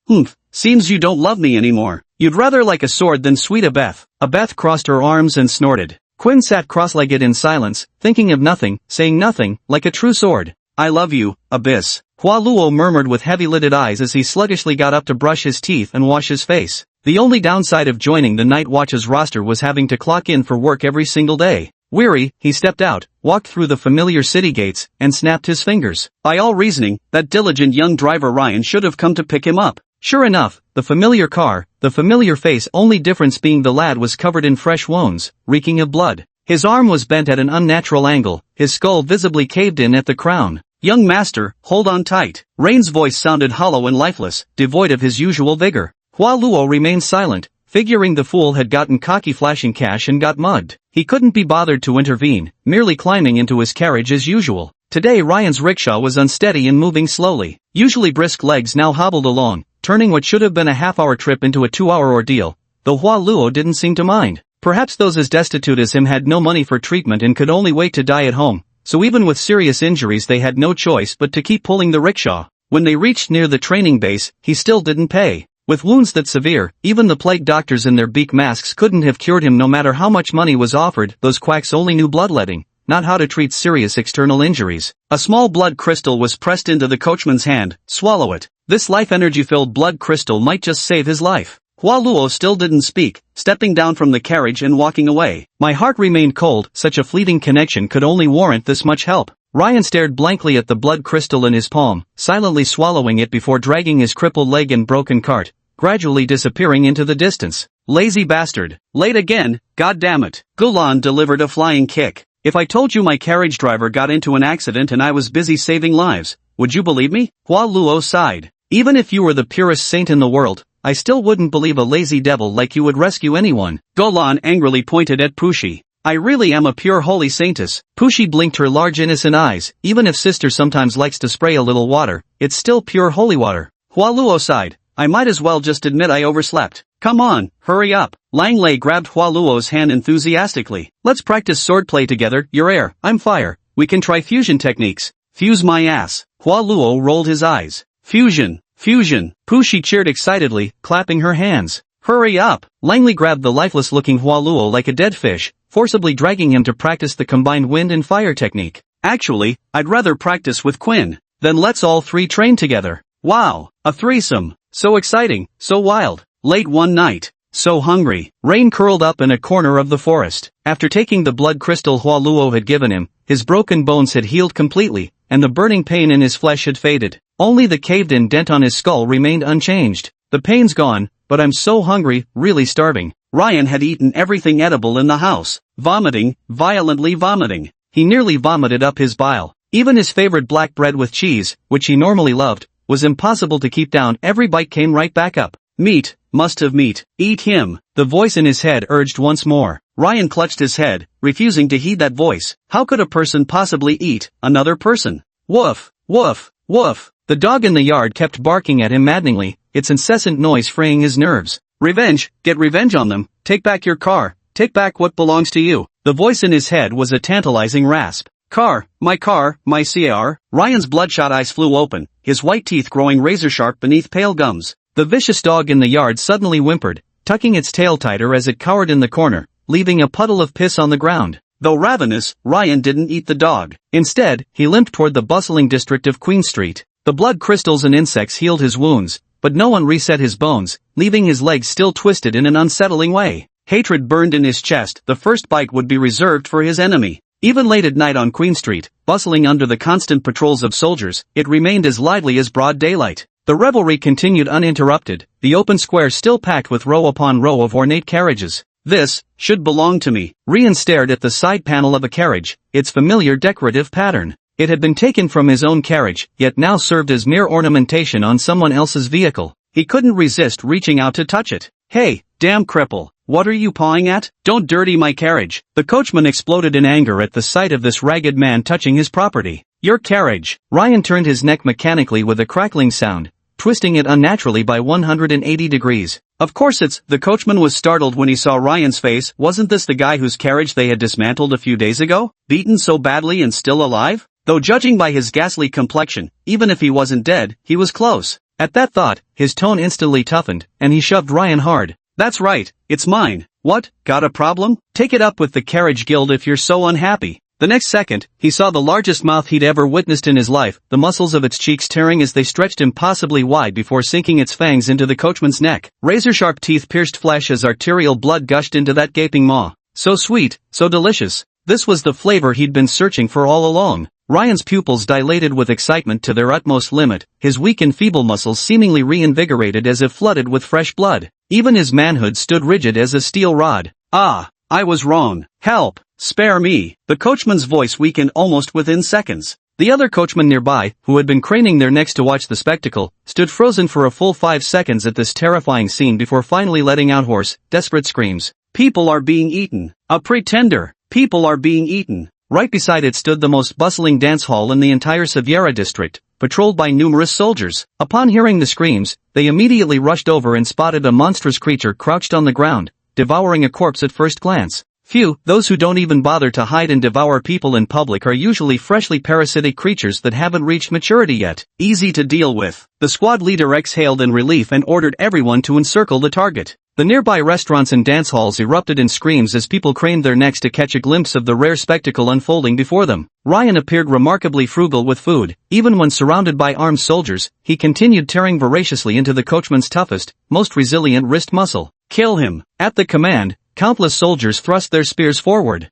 Seems you don't love me anymore. You'd rather like a sword than sweet a Beth." A Beth crossed her arms and snorted. Quinn sat cross-legged in silence, thinking of nothing, saying nothing, like a true sword. "I love you, Abyss." Hua Luo murmured with heavy-lidded eyes as he sluggishly got up to brush his teeth and wash his face. The only downside of joining the Night Watch's roster was having to clock in for work every single day. Weary, he stepped out, walked through the familiar city gates, and snapped his fingers. By all reasoning, that diligent young driver Ryan should have come to pick him up. Sure enough, the familiar car, the familiar face, only difference being the lad was covered in fresh wounds, reeking of blood. His arm was bent at an unnatural angle, his skull visibly caved in at the crown. "Young master, hold on tight." Rain's voice sounded hollow and lifeless, devoid of his usual vigor. Hua Luo remained silent, figuring the fool had gotten cocky flashing cash and got mugged. He couldn't be bothered to intervene, merely climbing into his carriage as usual. Today Ryan's rickshaw was unsteady and moving slowly. Usually brisk legs now hobbled along, turning what should have been a half-hour trip into a 2-hour ordeal, though Hua Luo didn't seem to mind. Perhaps those as destitute as him had no money for treatment and could only wait to die at home, so even with serious injuries they had no choice but to keep pulling the rickshaw. When they reached near the training base, he still didn't pay. With wounds that severe, even the plague doctors in their beak masks couldn't have cured him no matter how much money was offered. Those quacks only knew bloodletting, not how to treat serious external injuries. A small blood crystal was pressed into the coachman's hand. "Swallow it. This life energy-filled blood crystal might just save his life." Hua Luo still didn't speak, stepping down from the carriage and walking away. My heart remained cold. Such a fleeting connection could only warrant this much help. Ryan stared blankly at the blood crystal in his palm, silently swallowing it before dragging his crippled leg and broken cart, gradually disappearing into the distance. "Lazy bastard. Late again, goddammit." Gulan delivered a flying kick. "If I told you my carriage driver got into an accident and I was busy saving lives, would you believe me?" Hua Luo sighed. "Even if you were the purest saint in the world, I still wouldn't believe a lazy devil like you would rescue anyone." Gulan angrily pointed at Pushi. "I really am a pure holy saintess." Pushi blinked her large innocent eyes. "Even if sister sometimes likes to spray a little water, it's still pure holy water." Hua Luo sighed. "I might as well just admit I overslept." "Come on, hurry up." Lang Lei grabbed Hua Luo's hand enthusiastically. "Let's practice swordplay together. You're air, I'm fire. We can try fusion techniques." "Fuse my ass." Hua Luo rolled his eyes. "Fusion, fusion." Pushi cheered excitedly, clapping her hands. "Hurry up." Langley grabbed the lifeless-looking Hua Luo like a dead fish, forcibly dragging him to practice the combined wind and fire technique. "Actually, I'd rather practice with Quinn." "Then let's all three train together." "Wow, a threesome. So exciting, so wild." Late one night. So hungry. Rain curled up in a corner of the forest. After taking the blood crystal Hua Luo had given him, his broken bones had healed completely, and the burning pain in his flesh had faded. Only the caved-in dent on his skull remained unchanged. "The pain's gone, but I'm so hungry, really starving." Ryan had eaten everything edible in the house. Vomiting, violently vomiting. He nearly vomited up his bile. Even his favorite black bread with cheese, which he normally loved, was impossible to keep down. Every bite came right back up. "Meat, must have meat. Eat him." The voice in his head urged once more. Ryan clutched his head, refusing to heed that voice. How could a person possibly eat another person? Woof, woof, woof. The dog in the yard kept barking at him maddeningly, its incessant noise fraying his nerves. "Revenge, get revenge on them. Take back your car. Take back what belongs to you." The voice in his head was a tantalizing rasp. Car, my CR." Ryan's bloodshot eyes flew open, his white teeth growing razor-sharp beneath pale gums. The vicious dog in the yard suddenly whimpered, tucking its tail tighter as it cowered in the corner, leaving a puddle of piss on the ground. Though ravenous, Ryan didn't eat the dog. Instead, he limped toward the bustling district of Queen Street. The blood crystals and insects healed his wounds, but no one reset his bones, leaving his legs still twisted in an unsettling way. Hatred burned in his chest. The first bite would be reserved for his enemy. Even late at night on Queen Street, bustling under the constant patrols of soldiers, it remained as lively as broad daylight. The revelry continued uninterrupted, the open square still packed with row upon row of ornate carriages. "This should belong to me." Rian stared at the side panel of a carriage, its familiar decorative pattern. It had been taken from his own carriage, yet now served as mere ornamentation on someone else's vehicle. He couldn't resist reaching out to touch it. "Hey, damn cripple. What are you pawing at? Don't dirty my carriage." The coachman exploded in anger at the sight of this ragged man touching his property. "Your carriage." Ryan turned his neck mechanically with a crackling sound, twisting it unnaturally by 180 degrees. "Of course it's." The coachman was startled when he saw Ryan's face. Wasn't this the guy whose carriage they had dismantled a few days ago? Beaten so badly and still alive? Though judging by his ghastly complexion, even if he wasn't dead, he was close. At that thought, his tone instantly toughened, and he shoved Ryan hard. "That's right, it's mine. What, got a problem? Take it up with the carriage guild if you're so unhappy." The next second, he saw the largest mouth he'd ever witnessed in his life, the muscles of its cheeks tearing as they stretched impossibly wide before sinking its fangs into the coachman's neck. Razor-sharp teeth pierced flesh as arterial blood gushed into that gaping maw. So sweet, so delicious. This was the flavor he'd been searching for all along. Ryan's pupils dilated with excitement to their utmost limit, his weak and feeble muscles seemingly reinvigorated as if flooded with fresh blood. Even his manhood stood rigid as a steel rod. Ah, I was wrong. Help! Spare me! The coachman's voice weakened almost within seconds. The other coachmen nearby, who had been craning their necks to watch the spectacle, stood frozen for a full 5 seconds at this terrifying scene before finally letting out hoarse, desperate screams. People are being eaten. A pretender! People are being eaten. Right beside it stood the most bustling dance hall in the entire Seviera district, patrolled by numerous soldiers. Upon hearing the screams, they immediately rushed over and spotted a monstrous creature crouched on the ground, devouring a corpse at first glance. Phew, those who don't even bother to hide and devour people in public are usually freshly parasitic creatures that haven't reached maturity yet. Easy to deal with. The squad leader exhaled in relief and ordered everyone to encircle the target. The nearby restaurants and dance halls erupted in screams as people craned their necks to catch a glimpse of the rare spectacle unfolding before them. Ryan appeared remarkably frugal with food. Even when surrounded by armed soldiers, he continued tearing voraciously into the coachman's toughest, most resilient wrist muscle. Kill him! At the command, countless soldiers thrust their spears forward.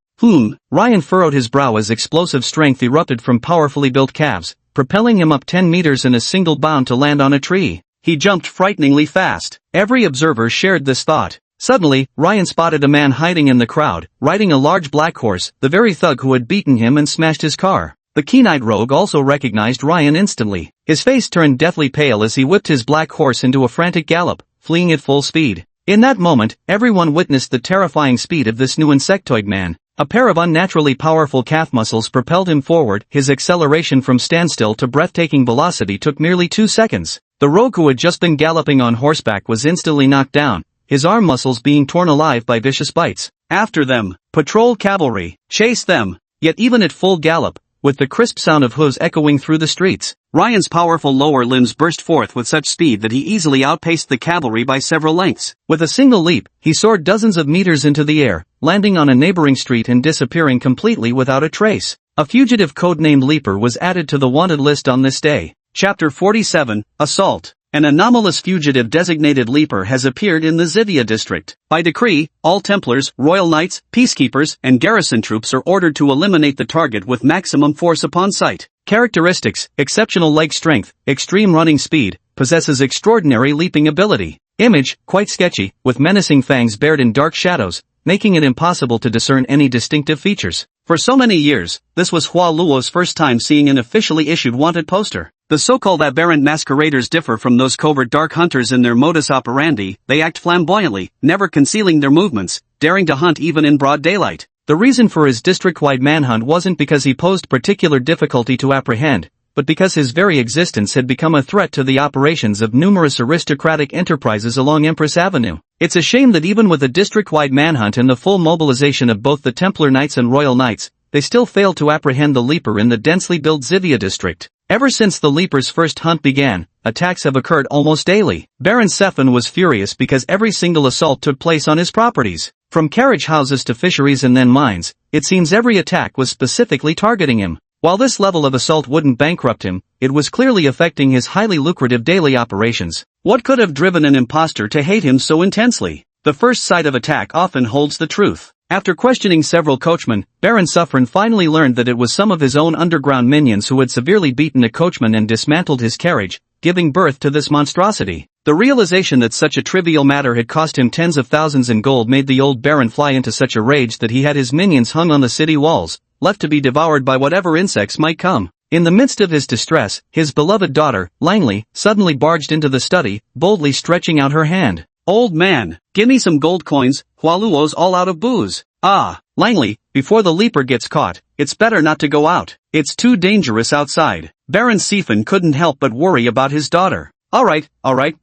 Ryan furrowed his brow as explosive strength erupted from powerfully built calves, propelling him up 10 meters in a single bound to land on a tree. He jumped frighteningly fast. Every observer shared this thought. Suddenly, Ryan spotted a man hiding in the crowd, riding a large black horse, the very thug who had beaten him and smashed his car. The keen-eyed rogue also recognized Ryan instantly. His face turned deathly pale as he whipped his black horse into a frantic gallop, fleeing at full speed. In that moment, everyone witnessed the terrifying speed of this new insectoid man. A pair of unnaturally powerful calf muscles propelled him forward. His acceleration from standstill to breathtaking velocity took merely 2 seconds. The rogue who had just been galloping on horseback was instantly knocked down, his arm muscles being torn alive by vicious bites. After them, patrol cavalry, chase them! Yet even at full gallop, with the crisp sound of hooves echoing through the streets, Ryan's powerful lower limbs burst forth with such speed that he easily outpaced the cavalry by several lengths. With a single leap, he soared dozens of meters into the air, landing on a neighboring street and disappearing completely without a trace. A fugitive codenamed Leaper was added to the wanted list on this day. Chapter 47, Assault. An anomalous fugitive designated Leaper has appeared in the Zivia district. By decree, all Templars, Royal Knights, Peacekeepers, and garrison troops are ordered to eliminate the target with maximum force upon sight. Characteristics: exceptional leg strength, extreme running speed, possesses extraordinary leaping ability. Image: quite sketchy, with menacing fangs bared in dark shadows, making it impossible to discern any distinctive features. For so many years, this was Hua Luo's first time seeing an officially issued wanted poster. The so-called aberrant masqueraders differ from those covert dark hunters in their modus operandi. They act flamboyantly, never concealing their movements, daring to hunt even in broad daylight. The reason for his district-wide manhunt wasn't because he posed particular difficulty to apprehend, but because his very existence had become a threat to the operations of numerous aristocratic enterprises along Empress Avenue. It's a shame that even with a district-wide manhunt and the full mobilization of both the Templar Knights and Royal Knights, they still failed to apprehend the Leaper in the densely built Zivia district. Ever since the Leaper's first hunt began, attacks have occurred almost daily. Baron Sefan was furious because every single assault took place on his properties. From carriage houses to fisheries and then mines, it seems every attack was specifically targeting him. While this level of assault wouldn't bankrupt him, it was clearly affecting his highly lucrative daily operations. What could have driven an imposter to hate him so intensely? The first sight of attack often holds the truth. After questioning several coachmen, Baron Suffren finally learned that it was some of his own underground minions who had severely beaten a coachman and dismantled his carriage, giving birth to this monstrosity. The realization that such a trivial matter had cost him tens of thousands in gold made the old Baron fly into such a rage that he had his minions hung on the city walls, left to be devoured by whatever insects might come. In the midst of his distress, his beloved daughter, Langley, suddenly barged into the study, boldly stretching out her hand. "Old man, gimme some gold coins, Hualuo's all out of booze." "Ah, Langley, before the Leaper gets caught, it's better not to go out. It's too dangerous outside." Baron Sefan couldn't help but worry about his daughter. Alright,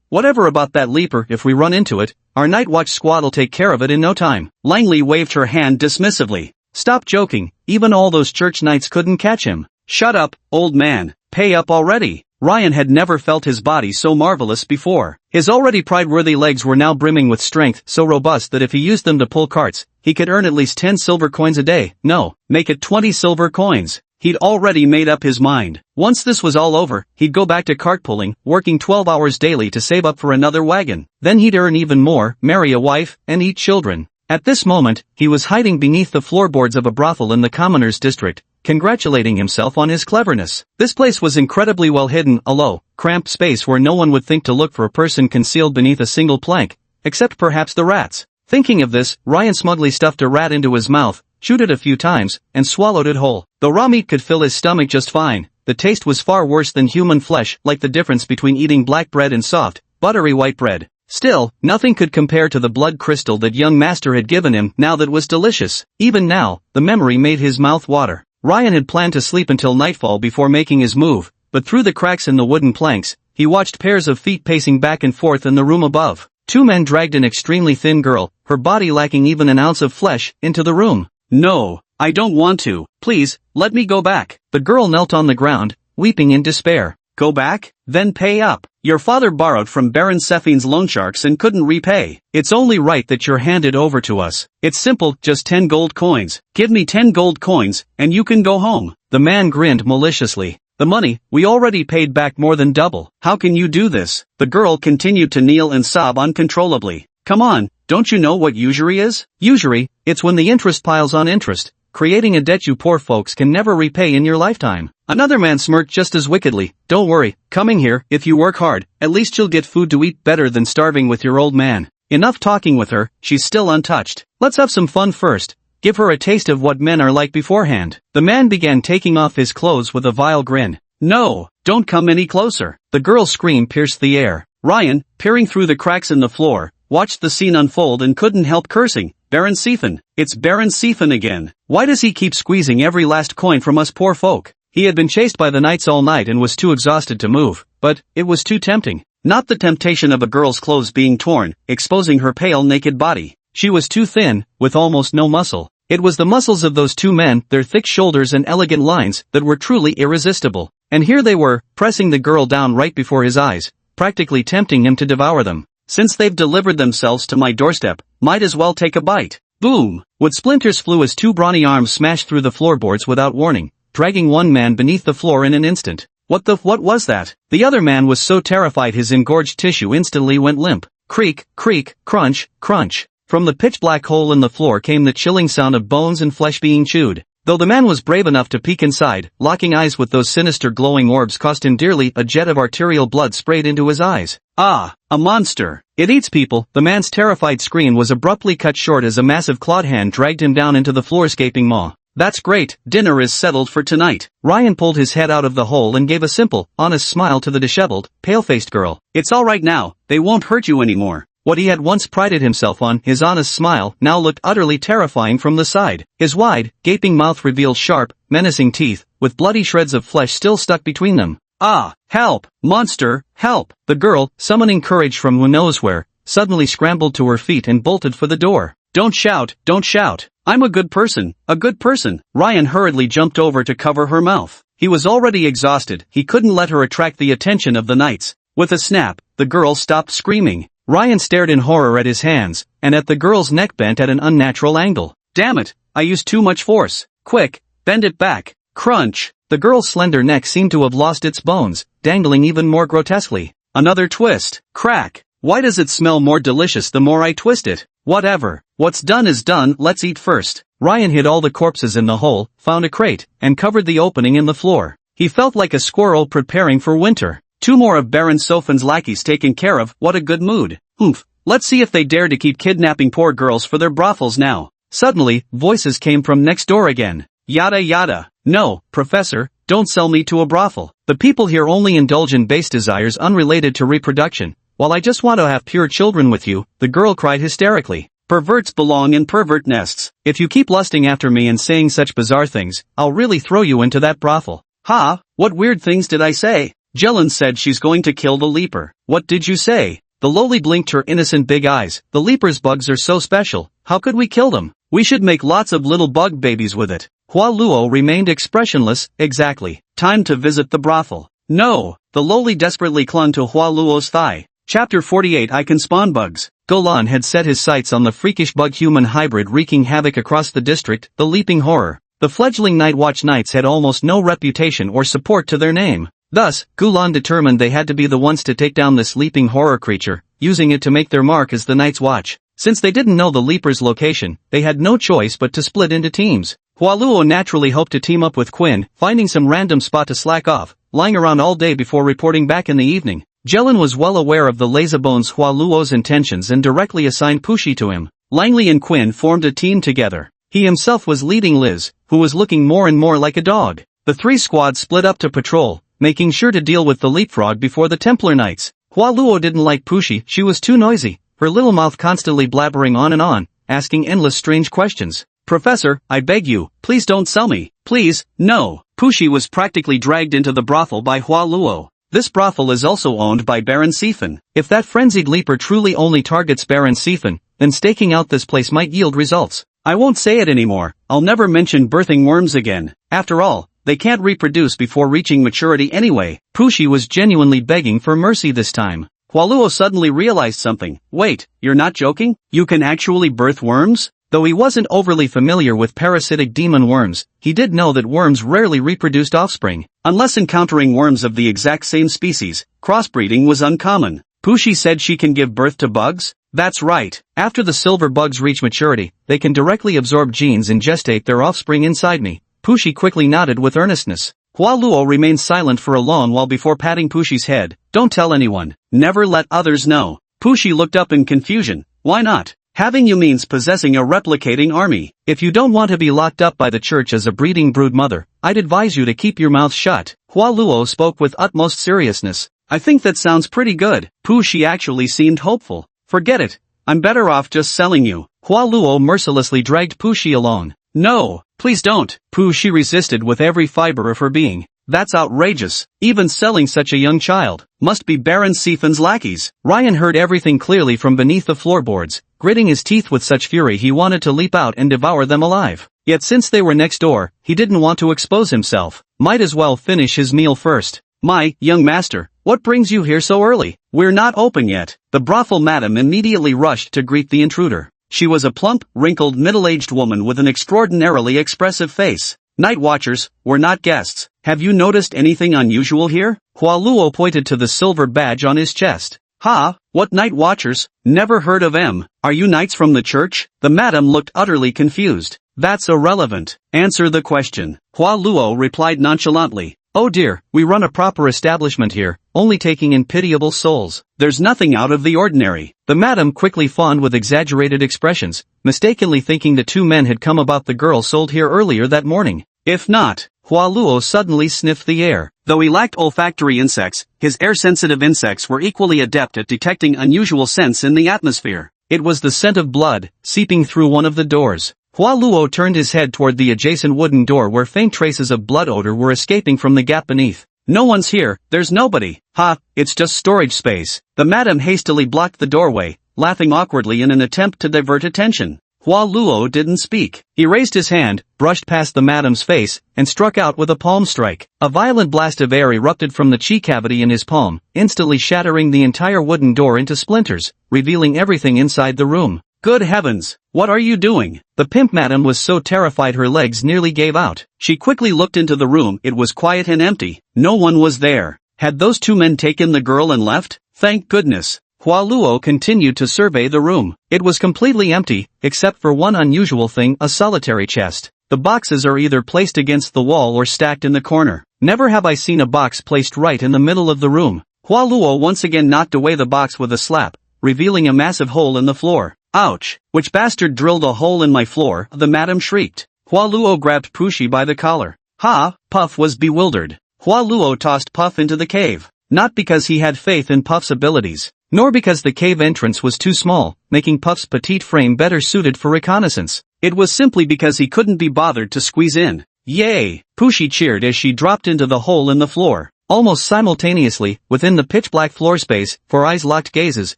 whatever about that Leaper. If we run into it, our night watch squad'll take care of it in no time." Langley waved her hand dismissively. "Stop joking, even all those church knights couldn't catch him." "Shut up, old man, pay up already." Ryan had never felt his body so marvelous before. His already pride-worthy legs were now brimming with strength so robust that if he used them to pull carts, he could earn at least 10 silver coins a day. No, make it 20 silver coins. He'd already made up his mind. Once this was all over, he'd go back to cart pulling, working 12 hours daily to save up for another wagon. Then he'd earn even more, marry a wife, and eat children. At this moment, he was hiding beneath the floorboards of a brothel in the commoners' district, congratulating himself on his cleverness. This place was incredibly well hidden, a low, cramped space where no one would think to look for a person concealed beneath a single plank, except perhaps the rats. Thinking of this, Ryan smugly stuffed a rat into his mouth, chewed it a few times, and swallowed it whole. Though raw meat could fill his stomach just fine, the taste was far worse than human flesh, like the difference between eating black bread and soft, buttery white bread. Still, nothing could compare to the blood crystal that young master had given him. Now that was delicious. Even now, the memory made his mouth water. Ryan had planned to sleep until nightfall before making his move, but through the cracks in the wooden planks, he watched pairs of feet pacing back and forth in the room above. Two men dragged an extremely thin girl, her body lacking even an ounce of flesh, into the room. "No, I don't want to. Please, let me go back." The girl knelt on the ground, weeping in despair. "Go back? Then pay up. Your father borrowed from Baron Sephine's loansharks and couldn't repay. It's only right that you're handed over to us. It's simple, just 10 gold coins. Give me 10 gold coins, and you can go home." The man grinned maliciously. "The money, we already paid back more than double. How can you do this?" The girl continued to kneel and sob uncontrollably. "Come on, don't you know what usury is?" "Usury? It's when the interest piles on interest, creating a debt you poor folks can never repay in your lifetime." Another man smirked just as wickedly. "Don't worry, coming here, if you work hard, at least you'll get food to eat, better than starving with your old man." Enough talking with her, she's still untouched. Let's have some fun first. Give her a taste of what men are like beforehand. The man began taking off his clothes with a vile grin. "No, don't come any closer." The girl's scream pierced the air. Ryan, peering through the cracks in the floor, watched the scene unfold and couldn't help cursing. "Baron Sephin, it's Baron Sephin again. Why does he keep squeezing every last coin from us poor folk?" He had been chased by the knights all night and was too exhausted to move, but it was too tempting. Not the temptation of a girl's clothes being torn, exposing her pale naked body. She was too thin, with almost no muscle. It was the muscles of those two men, their thick shoulders and elegant lines, that were truly irresistible. And here they were, pressing the girl down right before his eyes, practically tempting him to devour them. "Since they've delivered themselves to my doorstep, might as well take a bite." Boom! Wood splinters flew as two brawny arms smashed through the floorboards without warning, dragging one man beneath the floor in an instant. What was that? The other man was so terrified his engorged tissue instantly went limp. Creak, creak, crunch, crunch. From the pitch-black hole in the floor came the chilling sound of bones and flesh being chewed. Though the man was brave enough to peek inside, locking eyes with those sinister glowing orbs cost him dearly. A jet of arterial blood sprayed into his eyes. "Ah, a monster. It eats people." The man's terrified scream was abruptly cut short as a massive clawed hand dragged him down into the floor-scaping maw. "That's great, dinner is settled for tonight." Ryan pulled his head out of the hole and gave a simple, honest smile to the disheveled, pale-faced girl. "It's all right now, they won't hurt you anymore." What he had once prided himself on, his honest smile, now looked utterly terrifying from the side. His wide, gaping mouth revealed sharp, menacing teeth, with bloody shreds of flesh still stuck between them. "Ah, help, monster, help!" The girl, summoning courage from who knows where, suddenly scrambled to her feet and bolted for the door. Don't shout, don't shout. I'm a good person, a good person." Ryan hurriedly jumped over to cover her mouth. He was already exhausted, he couldn't let her attract the attention of the knights. With a snap, the girl stopped screaming. Ryan stared in horror at his hands, and at the girl's neck bent at an unnatural angle. "Damn it, I used too much force. Quick, bend it back." Crunch. The girl's slender neck seemed to have lost its bones, dangling even more grotesquely. Another twist. Crack. Why does it smell more delicious the more I twist it? Whatever. What's done is done, let's eat first. Ryan hid all the corpses in the hole, found a crate, and covered the opening in the floor. He felt like a squirrel preparing for winter. Two more of Baron Sophin's lackeys taken care of, what a good mood. Oomph. Let's see if they dare to keep kidnapping poor girls for their brothels now. Suddenly, voices came from next door again. Yada yada. No, Professor, don't sell me to a brothel. The people here only indulge in base desires unrelated to reproduction. While I just want to have pure children with you, the girl cried hysterically. Perverts belong in pervert nests. If you keep lusting after me and saying such bizarre things, I'll really throw you into that brothel. Ha, what weird things did I say? Jelen said she's going to kill the leaper. What did you say? The lowly blinked her innocent big eyes. The leaper's bugs are so special. How could we kill them? We should make lots of little bug babies with it. Hua Luo remained expressionless. Exactly. Time to visit the brothel. No. The lowly desperately clung to Hua Luo's thigh. Chapter 48 I Can Spawn Bugs. Golan had set his sights on the freakish bug-human hybrid wreaking havoc across the district, the leaping horror. The fledgling Night Watch Knights had almost no reputation or support to their name. Thus, Gulan determined they had to be the ones to take down this leaping horror creature, using it to make their mark as the Night's Watch. Since they didn't know the leaper's location, they had no choice but to split into teams. Hualuo naturally hoped to team up with Quinn, finding some random spot to slack off, lying around all day before reporting back in the evening. Jelen was well aware of the lazybones Hualuo's intentions and directly assigned Pushi to him. Langley and Quinn formed a team together. He himself was leading Liz, who was looking more and more like a dog. The three squads split up to patrol, making sure to deal with the leapfrog before the Templar Knights. Hualuo didn't like Pushi, she was too noisy, her little mouth constantly blabbering on and on, asking endless strange questions. Professor, I beg you, please don't sell me. Please, no. Pushi was practically dragged into the brothel by Hualuo. This brothel is also owned by Baron Sifen. If that frenzied leaper truly only targets Baron Sifen, then staking out this place might yield results. I won't say it anymore, I'll never mention birthing worms again. After all, they can't reproduce before reaching maturity anyway. Pushi was genuinely begging for mercy this time. Hualuo suddenly realized something. Wait, you're not joking? You can actually birth worms? Though he wasn't overly familiar with parasitic demon worms, he did know that worms rarely reproduced offspring. Unless encountering worms of the exact same species, crossbreeding was uncommon. Pushi said she can give birth to bugs? That's right. After the silver bugs reach maturity, they can directly absorb genes and gestate their offspring inside me. Pushi quickly nodded with earnestness. Hualuo remained silent for a long while before patting Pushi's head. Don't tell anyone. Never let others know. Pushi looked up in confusion. Why not? Having you means possessing a replicating army. If you don't want to be locked up by the church as a breeding brood mother, I'd advise you to keep your mouth shut. Hualuo spoke with utmost seriousness. I think that sounds pretty good. Pushi actually seemed hopeful. Forget it. I'm better off just selling you. Hualuo mercilessly dragged Pushi along. No, please don't. Pushi resisted with every fiber of her being. That's outrageous. Even selling such a young child. Must be Baron Sifen's lackeys. Ryan heard everything clearly from beneath the floorboards. Gritting his teeth with such fury he wanted to leap out and devour them alive. Yet since they were next door, he didn't want to expose himself. Might as well finish his meal first. My, young master, what brings you here so early? We're not open yet. The brothel madam immediately rushed to greet the intruder. She was a plump, wrinkled, middle-aged woman with an extraordinarily expressive face. Night watchers, we're not guests. Have you noticed anything unusual here? Hualuo pointed to the silver badge on his chest. Ha, what night watchers? Never heard of them. Are you knights from the church? The madam looked utterly confused. That's irrelevant. Answer the question. Hualuo replied nonchalantly. Oh dear, we run a proper establishment here, only taking in pitiable souls. There's nothing out of the ordinary. The madam quickly fawned with exaggerated expressions, mistakenly thinking the two men had come about the girl sold here earlier that morning. If not, Hualuo suddenly sniffed the air. Though he lacked olfactory insects, his air-sensitive insects were equally adept at detecting unusual scents in the atmosphere. It was the scent of blood, seeping through one of the doors. Hualuo turned his head toward the adjacent wooden door where faint traces of blood odor were escaping from the gap beneath. No one's here, there's nobody. Ha, it's just storage space. The madam hastily blocked the doorway, laughing awkwardly in an attempt to divert attention. Hualuo didn't speak. He raised his hand, brushed past the madam's face, and struck out with a palm strike. A violent blast of air erupted from the chi cavity in his palm, instantly shattering the entire wooden door into splinters, revealing everything inside the room. Good heavens, what are you doing? The pimp madam was so terrified her legs nearly gave out. She quickly looked into the room. It was quiet and empty. No one was there. Had those two men taken the girl and left? Thank goodness. Hualuo continued to survey the room. It was completely empty, except for one unusual thing, a solitary chest. The boxes are either placed against the wall or stacked in the corner. Never have I seen a box placed right in the middle of the room. Hualuo once again knocked away the box with a slap, revealing a massive hole in the floor. Ouch! Which bastard drilled a hole in my floor? The madam shrieked. Hualuo grabbed Pushi by the collar. Ha! Puff was bewildered. Hualuo tossed Puff into the cave. Not because he had faith in Puff's abilities, nor because the cave entrance was too small, making Puff's petite frame better suited for reconnaissance. It was simply because he couldn't be bothered to squeeze in. Yay! Pushi cheered as she dropped into the hole in the floor. Almost simultaneously, within the pitch-black floor space, for eyes-locked gazes,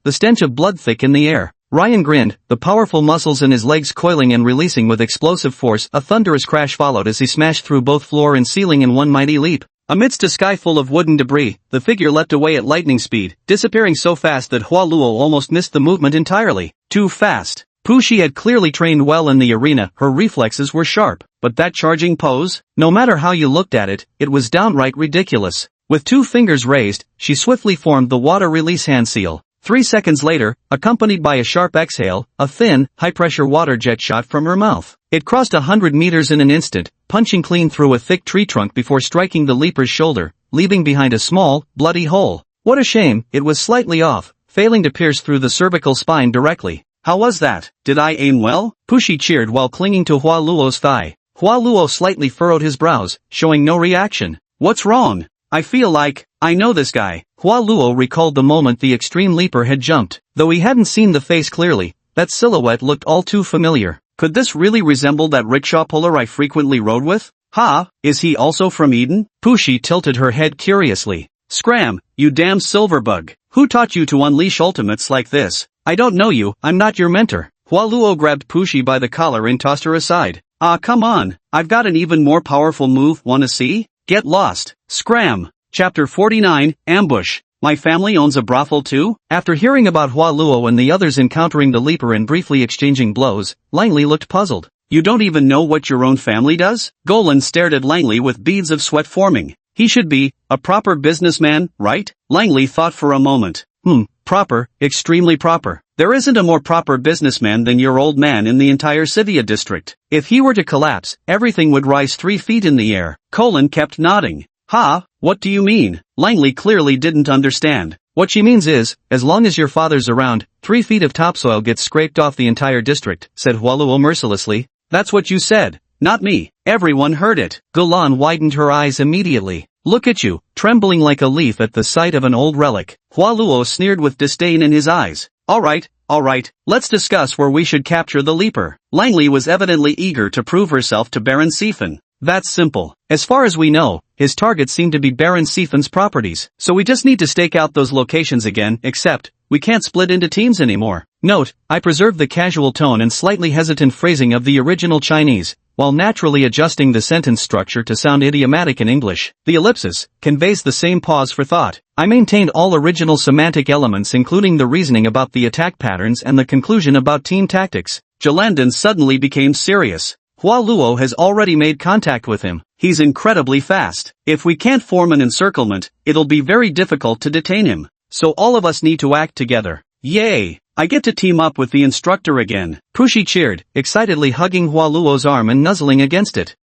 the stench of blood thick in the air. Ryan grinned, the powerful muscles in his legs coiling and releasing with explosive force. A thunderous crash followed as he smashed through both floor and ceiling in one mighty leap. Amidst a sky full of wooden debris, the figure leapt away at lightning speed, disappearing so fast that Hualuo almost missed the movement entirely. Too fast. Pushi had clearly trained well in the arena, her reflexes were sharp, but that charging pose? No matter how you looked at it, it was downright ridiculous. With 2 fingers raised, she swiftly formed the water release hand seal. 3 seconds later, accompanied by a sharp exhale, a thin, high-pressure water jet shot from her mouth. It crossed 100 meters in an instant, punching clean through a thick tree trunk before striking the leaper's shoulder, leaving behind a small, bloody hole. What a shame, it was slightly off, failing to pierce through the cervical spine directly. How was that? Did I aim well? Pushi cheered while clinging to Hua Luo's thigh. Hua Luo slightly furrowed his brows, showing no reaction. What's wrong? I feel like, I know this guy. Hua Luo recalled the moment the extreme leaper had jumped. Though he hadn't seen the face clearly, that silhouette looked all too familiar. Could this really resemble that rickshaw puller I frequently rode with? Ha, is he also from Eden? Pushi tilted her head curiously. Scram, you damn silverbug. Who taught you to unleash ultimates like this? I don't know you, I'm not your mentor. Hua Luo grabbed Pushi by the collar and tossed her aside. Ah, come on, I've got an even more powerful move, wanna see? Get lost. Scram. Chapter 49, Ambush. My family owns a brothel too? After hearing about Hua Luo and the others encountering the leaper and briefly exchanging blows, Langley looked puzzled. You don't even know what your own family does? Golan stared at Langley with beads of sweat forming. He should be a proper businessman, right? Langley thought for a moment. Proper, extremely proper. There isn't a more proper businessman than your old man in the entire Scythia district. If he were to collapse, everything would rise 3 feet in the air. Colin kept nodding. Ha, what do you mean? Langley clearly didn't understand. What she means is, as long as your father's around, 3 feet of topsoil gets scraped off the entire district, said Hua Luo mercilessly. That's what you said. Not me. Everyone heard it. Golan widened her eyes immediately. Look at you, trembling like a leaf at the sight of an old relic. Hua Luo sneered with disdain in his eyes. Alright, let's discuss where we should capture the leaper. Langley was evidently eager to prove herself to Baron Siefen. That's simple. As far as we know, his targets seem to be Baron Siefen's properties, so we just need to stake out those locations again, except, we can't split into teams anymore. Note, I preserved the casual tone and slightly hesitant phrasing of the original Chinese, while naturally adjusting the sentence structure to sound idiomatic in English. The ellipsis conveys the same pause for thought. I maintained all original semantic elements including the reasoning about the attack patterns and the conclusion about team tactics. Jalandon suddenly became serious. Hua Luo has already made contact with him. He's incredibly fast. If we can't form an encirclement, it'll be very difficult to detain him. So all of us need to act together. Yay! I get to team up with the instructor again. Pushi cheered, excitedly hugging Hua Luo's arm and nuzzling against it.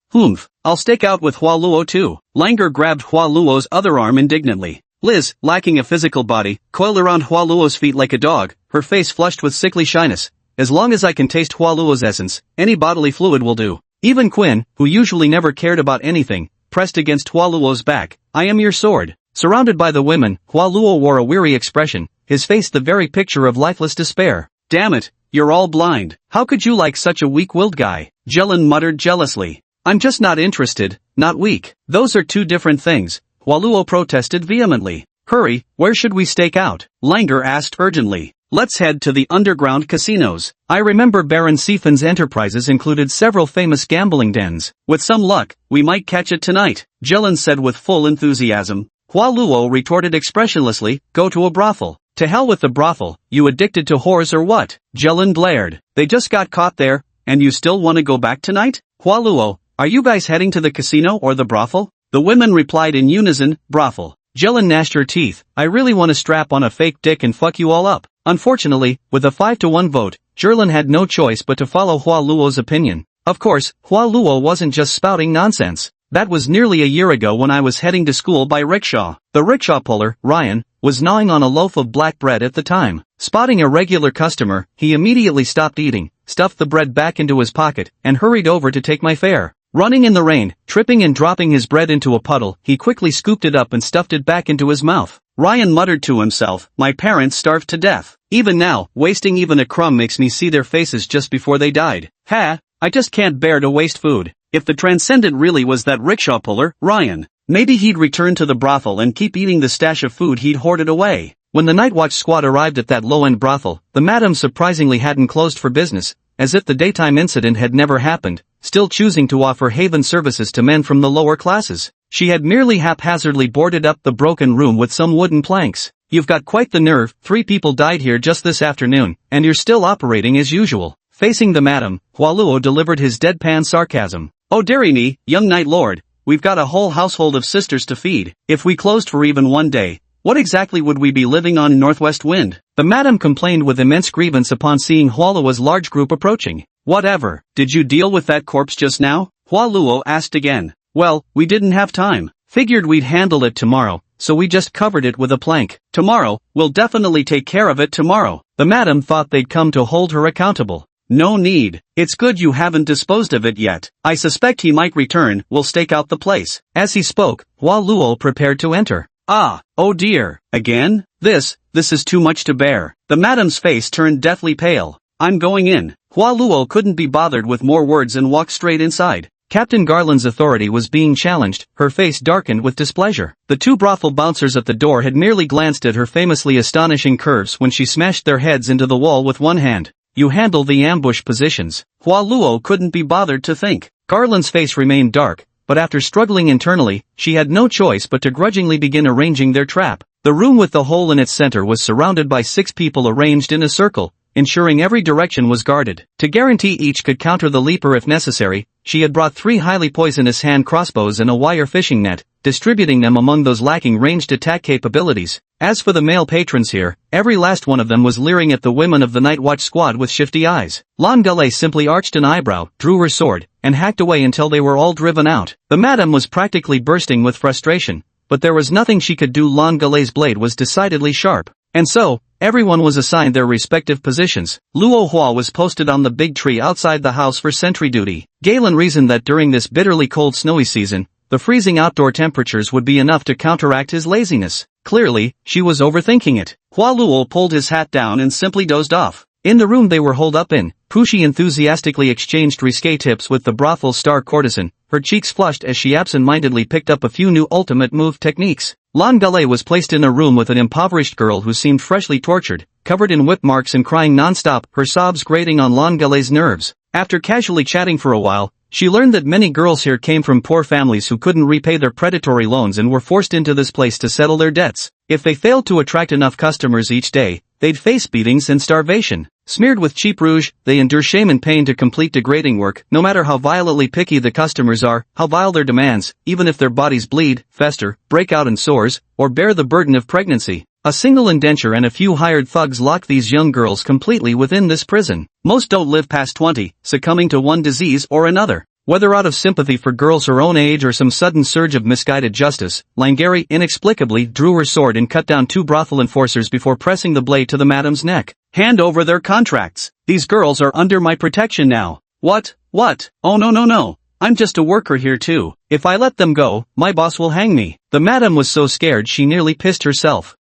I'll stake out with Hua Luo too. Langer grabbed Hua Luo's other arm indignantly. Liz, lacking a physical body, coiled around Hua Luo's feet like a dog, her face flushed with sickly shyness. As long as I can taste Hua Luo's essence, any bodily fluid will do. Even Quinn, who usually never cared about anything, pressed against Hua Luo's back. I am your sword. Surrounded by the women, Hua Luo wore a weary expression, his face the very picture of lifeless despair. Damn it, you're all blind. How could you like such a weak-willed guy? Jelen muttered jealously. I'm just not interested, not weak. Those are two different things. Hua Luo protested vehemently. Hurry, where should we stake out? Langer asked urgently. Let's head to the underground casinos. I remember Baron Siefen's enterprises included several famous gambling dens. With some luck, we might catch it tonight, Jelen said with full enthusiasm. Hua Luo retorted expressionlessly, go to a brothel. To hell with the brothel, you addicted to whores or what? Jelen blared. They just got caught there, and you still want to go back tonight? Hua Luo, are you guys heading to the casino or the brothel? The women replied in unison, brothel. Jelen gnashed her teeth. I really want to strap on a fake dick and fuck you all up. Unfortunately, with a 5-to-1 vote, Jelen had no choice but to follow Hua Luo's opinion. Of course, Hua Luo wasn't just spouting nonsense. That was nearly a year ago when I was heading to school by rickshaw. The rickshaw puller, Ryan, was gnawing on a loaf of black bread at the time. Spotting a regular customer, he immediately stopped eating, stuffed the bread back into his pocket, and hurried over to take my fare. Running in the rain, tripping and dropping his bread into a puddle, he quickly scooped it up and stuffed it back into his mouth. Ryan muttered to himself, my parents starved to death. Even now, wasting even a crumb makes me see their faces just before they died. I just can't bear to waste food. If the transcendent really was that rickshaw puller, Ryan, maybe he'd return to the brothel and keep eating the stash of food he'd hoarded away. When the night watch squad arrived at that low-end brothel, the madam surprisingly hadn't closed for business, as if the daytime incident had never happened, still choosing to offer haven services to men from the lower classes. She had merely haphazardly boarded up the broken room with some wooden planks. You've got quite the nerve, 3 people died here just this afternoon, and you're still operating as usual. Facing the madam, Hua Luo delivered his deadpan sarcasm. Oh Darini, young Night Lord, we've got a whole household of sisters to feed. If we closed for even one day, What exactly would we be living on in Northwest Wind? The madam complained with immense grievance upon seeing Hualuo's large group approaching. Whatever, did you deal with that corpse just now? Hualuo asked again. Well, we didn't have time. Figured we'd handle it tomorrow, so we just covered it with a plank. Tomorrow, we'll definitely take care of it tomorrow. The madam thought they'd come to hold her accountable. No need. It's good you haven't disposed of it yet. I suspect he might return, we'll stake out the place. As he spoke, Hualuo prepared to enter. Ah, oh dear, again? This is too much to bear. The madam's face turned deathly pale. I'm going in. Hualuo couldn't be bothered with more words and walked straight inside. Captain Garland's authority was being challenged, her face darkened with displeasure. The two brothel bouncers at the door had merely glanced at her famously astonishing curves when she smashed their heads into the wall with one hand. You handle the ambush positions. Hualuo couldn't be bothered to think. Garland's face remained dark, but after struggling internally, she had no choice but to grudgingly begin arranging their trap. The room with the hole in its center was surrounded by 6 people arranged in a circle, ensuring every direction was guarded. To guarantee each could counter the leaper if necessary, she had brought 3 highly poisonous hand crossbows and a wire fishing net, distributing them among those lacking ranged attack capabilities. As for the male patrons here, every last one of them was leering at the women of the Night Watch squad with shifty eyes. Lan Gale simply arched an eyebrow, drew her sword, and hacked away until they were all driven out. The madam was practically bursting with frustration, but there was nothing she could do. Lan Gale's blade was decidedly sharp. And so, everyone was assigned their respective positions. Luo Hua was posted on the big tree outside the house for sentry duty. Galen reasoned that during this bitterly cold snowy season, the freezing outdoor temperatures would be enough to counteract his laziness. Clearly, she was overthinking it. Hua Luo pulled his hat down and simply dozed off. In the room they were holed up in, Pushi enthusiastically exchanged risque tips with the brothel's star courtesan, her cheeks flushed as she absent-mindedly picked up a few new ultimate move techniques. Lan Gale was placed in a room with an impoverished girl who seemed freshly tortured, covered in whip marks and crying non-stop, her sobs grating on Lan Gale's nerves. After casually chatting for a while, she learned that many girls here came from poor families who couldn't repay their predatory loans and were forced into this place to settle their debts. If they failed to attract enough customers each day, they'd face beatings and starvation. Smeared with cheap rouge, they endure shame and pain to complete degrading work, no matter how violently picky the customers are, how vile their demands, even if their bodies bleed, fester, break out in sores, or bear the burden of pregnancy. A single indenture and a few hired thugs lock these young girls completely within this prison. Most don't live past 20, succumbing to one disease or another. Whether out of sympathy for girls her own age or some sudden surge of misguided justice, Langari inexplicably drew her sword and cut down 2 brothel enforcers before pressing the blade to the madam's neck. Hand over their contracts. These girls are under my protection now. What? Oh no. I'm just a worker here too. If I let them go, my boss will hang me. The madam was so scared she nearly pissed herself.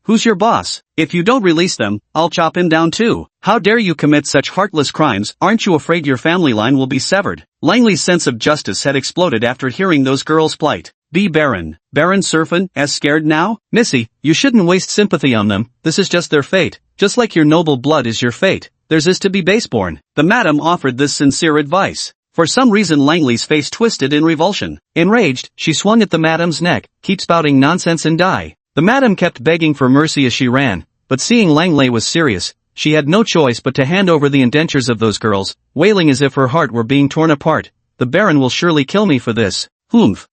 Who's your boss? If you don't release them, I'll chop him down too. How dare you commit such heartless crimes? Aren't you afraid your family line will be severed? Langley's sense of justice had exploded after hearing those girls' plight. Be Baron Surfin, as scared now? Missy, you shouldn't waste sympathy on them, this is just their fate. Just like your noble blood is your fate, theirs is to be baseborn. The madam offered this sincere advice. For some reason Langley's face twisted in revulsion. Enraged, she swung at the madam's neck, keep spouting nonsense and die. The madam kept begging for mercy as she ran, but seeing Langley was serious, she had no choice but to hand over the indentures of those girls, wailing as if her heart were being torn apart. The Baron will surely kill me for this.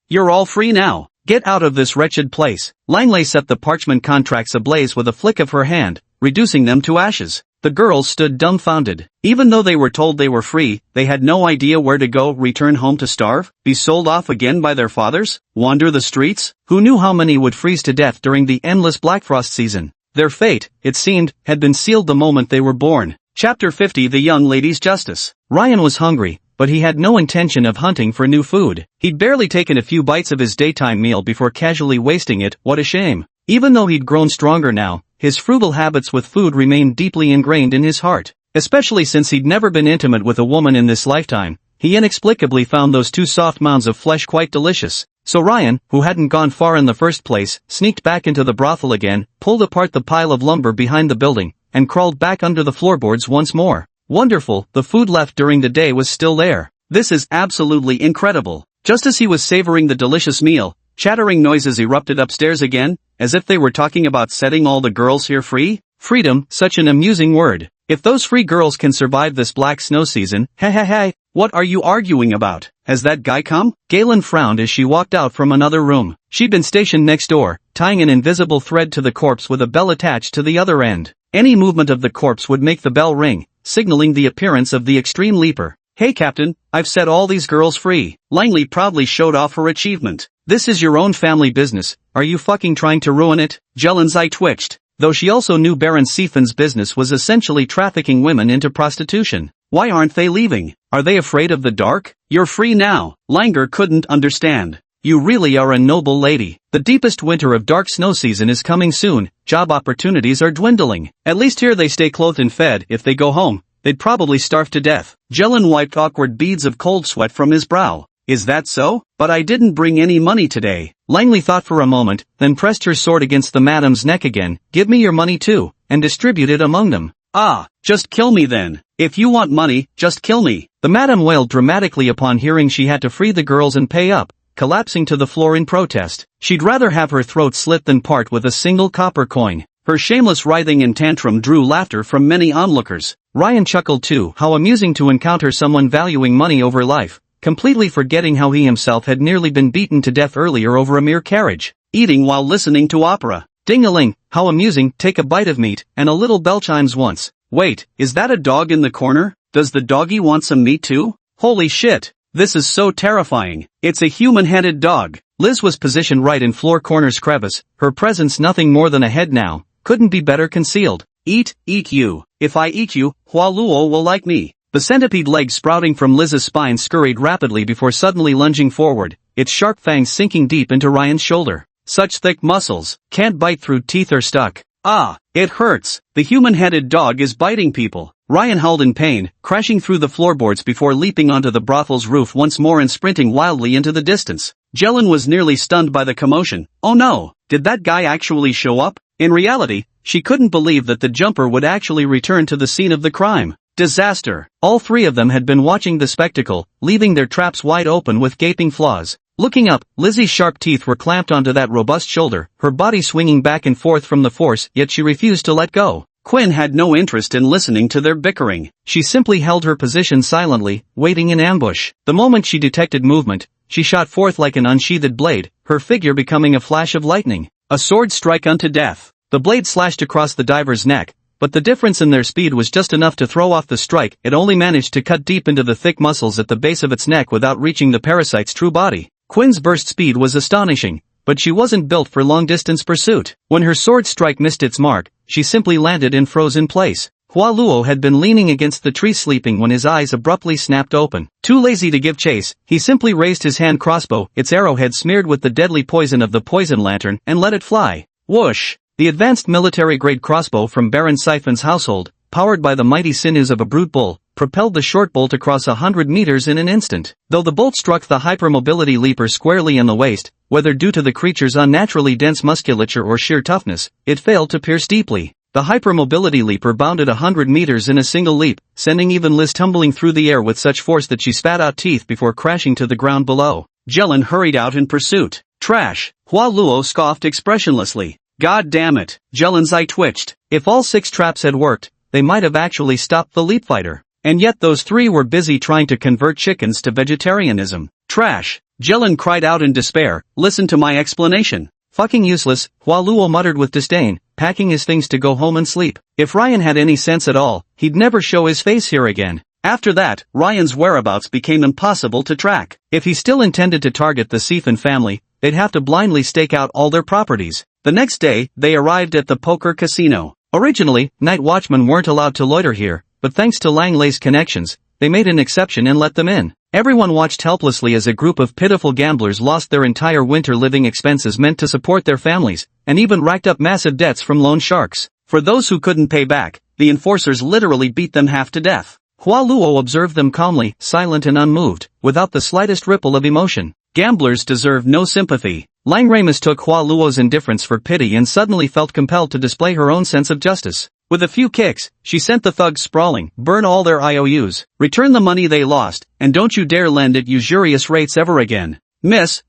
You're all free now. Get out of this wretched place. Langley set the parchment contracts ablaze with a flick of her hand, reducing them to ashes. The girls stood dumbfounded. Even though they were told they were free, they had no idea where to go, return home to starve, be sold off again by their fathers, wander the streets. Who knew how many would freeze to death during the endless Blackfrost season? Their fate, it seemed, had been sealed the moment they were born. Chapter 50 The Young Lady's Justice. Ryan was hungry, but he had no intention of hunting for new food. He'd barely taken a few bites of his daytime meal before casually wasting it. What a shame. Even though he'd grown stronger now, his frugal habits with food remained deeply ingrained in his heart. Especially since he'd never been intimate with a woman in this lifetime, he inexplicably found those 2 soft mounds of flesh quite delicious. So Ryan, who hadn't gone far in the first place, sneaked back into the brothel again, pulled apart the pile of lumber behind the building, and crawled back under the floorboards once more. Wonderful, the food left during the day was still there. This is absolutely incredible. Just as he was savoring the delicious meal, chattering noises erupted upstairs again, as if they were talking about setting all the girls here free. Freedom, such an amusing word. If those free girls can survive this black snow season, hey, what are you arguing about? Has that guy come? Galen frowned as she walked out from another room. She'd been stationed next door, tying an invisible thread to the corpse with a bell attached to the other end. Any movement of the corpse would make the bell ring, signaling the appearance of the extreme leaper. "Hey Captain, I've set all these girls free." Langley proudly showed off her achievement. "This is your own family business, are you fucking trying to ruin it?" Jelen's eye twitched, though she also knew Baron Sifan's business was essentially trafficking women into prostitution. Why aren't they leaving? Are they afraid of the dark? "You're free now." Langer couldn't understand. "You really are a noble lady. The deepest winter of dark snow season is coming soon, job opportunities are dwindling. At least here they stay clothed and fed. If they go home, they'd probably starve to death." Jelen wiped awkward beads of cold sweat from his brow. "Is that so? But I didn't bring any money today." Langley thought for a moment, then pressed her sword against the madam's neck again. "Give me your money too, and distribute it among them." "Ah, just kill me then. If you want money, just kill me." The madam wailed dramatically upon hearing she had to free the girls and pay up, collapsing to the floor in protest. She'd rather have her throat slit than part with a single copper coin. Her shameless writhing and tantrum drew laughter from many onlookers. Ryan chuckled too. How amusing to encounter someone valuing money over life, completely forgetting how he himself had nearly been beaten to death earlier over a mere carriage. Eating while listening to opera. Ding-a-ling, how amusing. Take a bite of meat, and a little bell chimes once. Wait, is that a dog in the corner? Does the doggy want some meat too? Holy shit, this is so terrifying. It's a human-headed dog. Liz was positioned right in floor corner's crevice, her presence nothing more than a head now, couldn't be better concealed. Eat you. If I eat you, Hua Luo will like me. The centipede leg sprouting from Liz's spine scurried rapidly before suddenly lunging forward, its sharp fangs sinking deep into Ryan's shoulder. Such thick muscles, can't bite through teeth or stuck. Ah, it hurts. The human-headed dog is biting people. Ryan howled in pain, crashing through the floorboards before leaping onto the brothel's roof once more and sprinting wildly into the distance. Jelen was nearly stunned by the commotion. Oh no, did that guy actually show up? In reality, she couldn't believe that the jumper would actually return to the scene of the crime. Disaster. All three of them had been watching the spectacle, leaving their traps wide open with gaping flaws. Looking up, Lizzie's sharp teeth were clamped onto that robust shoulder, her body swinging back and forth from the force, yet she refused to let go. Quinn had no interest in listening to their bickering. She simply held her position silently, waiting in ambush. The moment she detected movement, she shot forth like an unsheathed blade, her figure becoming a flash of lightning. A sword strike unto death. The blade slashed across the diver's neck, but the difference in their speed was just enough to throw off the strike. It only managed to cut deep into the thick muscles at the base of its neck without reaching the parasite's true body. Quinn's burst speed was astonishing, but she wasn't built for long-distance pursuit. When her sword strike missed its mark, she simply landed and froze in place. Hua Luo had been leaning against the tree sleeping when his eyes abruptly snapped open. Too lazy to give chase, he simply raised his hand crossbow, its arrowhead smeared with the deadly poison of the poison lantern, and let it fly. Whoosh! The advanced military-grade crossbow from Baron Sifan's household, powered by the mighty sinews of a brute bull, propelled the short bolt across 100 meters in an instant. Though the bolt struck the hypermobility leaper squarely in the waist, whether due to the creature's unnaturally dense musculature or sheer toughness, it failed to pierce deeply. The hypermobility leaper bounded 100 meters in a single leap, sending even Liz tumbling through the air with such force that she spat out teeth before crashing to the ground below. Jelen hurried out in pursuit. Trash! Hua Luo scoffed expressionlessly. God damn it! Jelen's eye twitched. If all 6 traps had worked, they might have actually stopped the leap fighter. And yet those 3 were busy trying to convert chickens to vegetarianism. Trash! Jelen cried out in despair. Listen to my explanation. Fucking useless, Hua Luo muttered with disdain, packing his things to go home and sleep. If Ryan had any sense at all, he'd never show his face here again. After that, Ryan's whereabouts became impossible to track. If he still intended to target the Sifan family, they'd have to blindly stake out all their properties. The next day, they arrived at the poker casino. Originally, night watchmen weren't allowed to loiter here, but thanks to Langley's connections, they made an exception and let them in. Everyone watched helplessly as a group of pitiful gamblers lost their entire winter living expenses meant to support their families, and even racked up massive debts from loan sharks. For those who couldn't pay back, the enforcers literally beat them half to death. Hua Luo observed them calmly, silent and unmoved, without the slightest ripple of emotion. Gamblers deserve no sympathy. Langray mistook Hua Luo's indifference for pity and suddenly felt compelled to display her own sense of justice. With a few kicks, she sent the thugs sprawling. Burn all their IOUs, return the money they lost, and don't you dare lend at usurious rates ever again. Miss,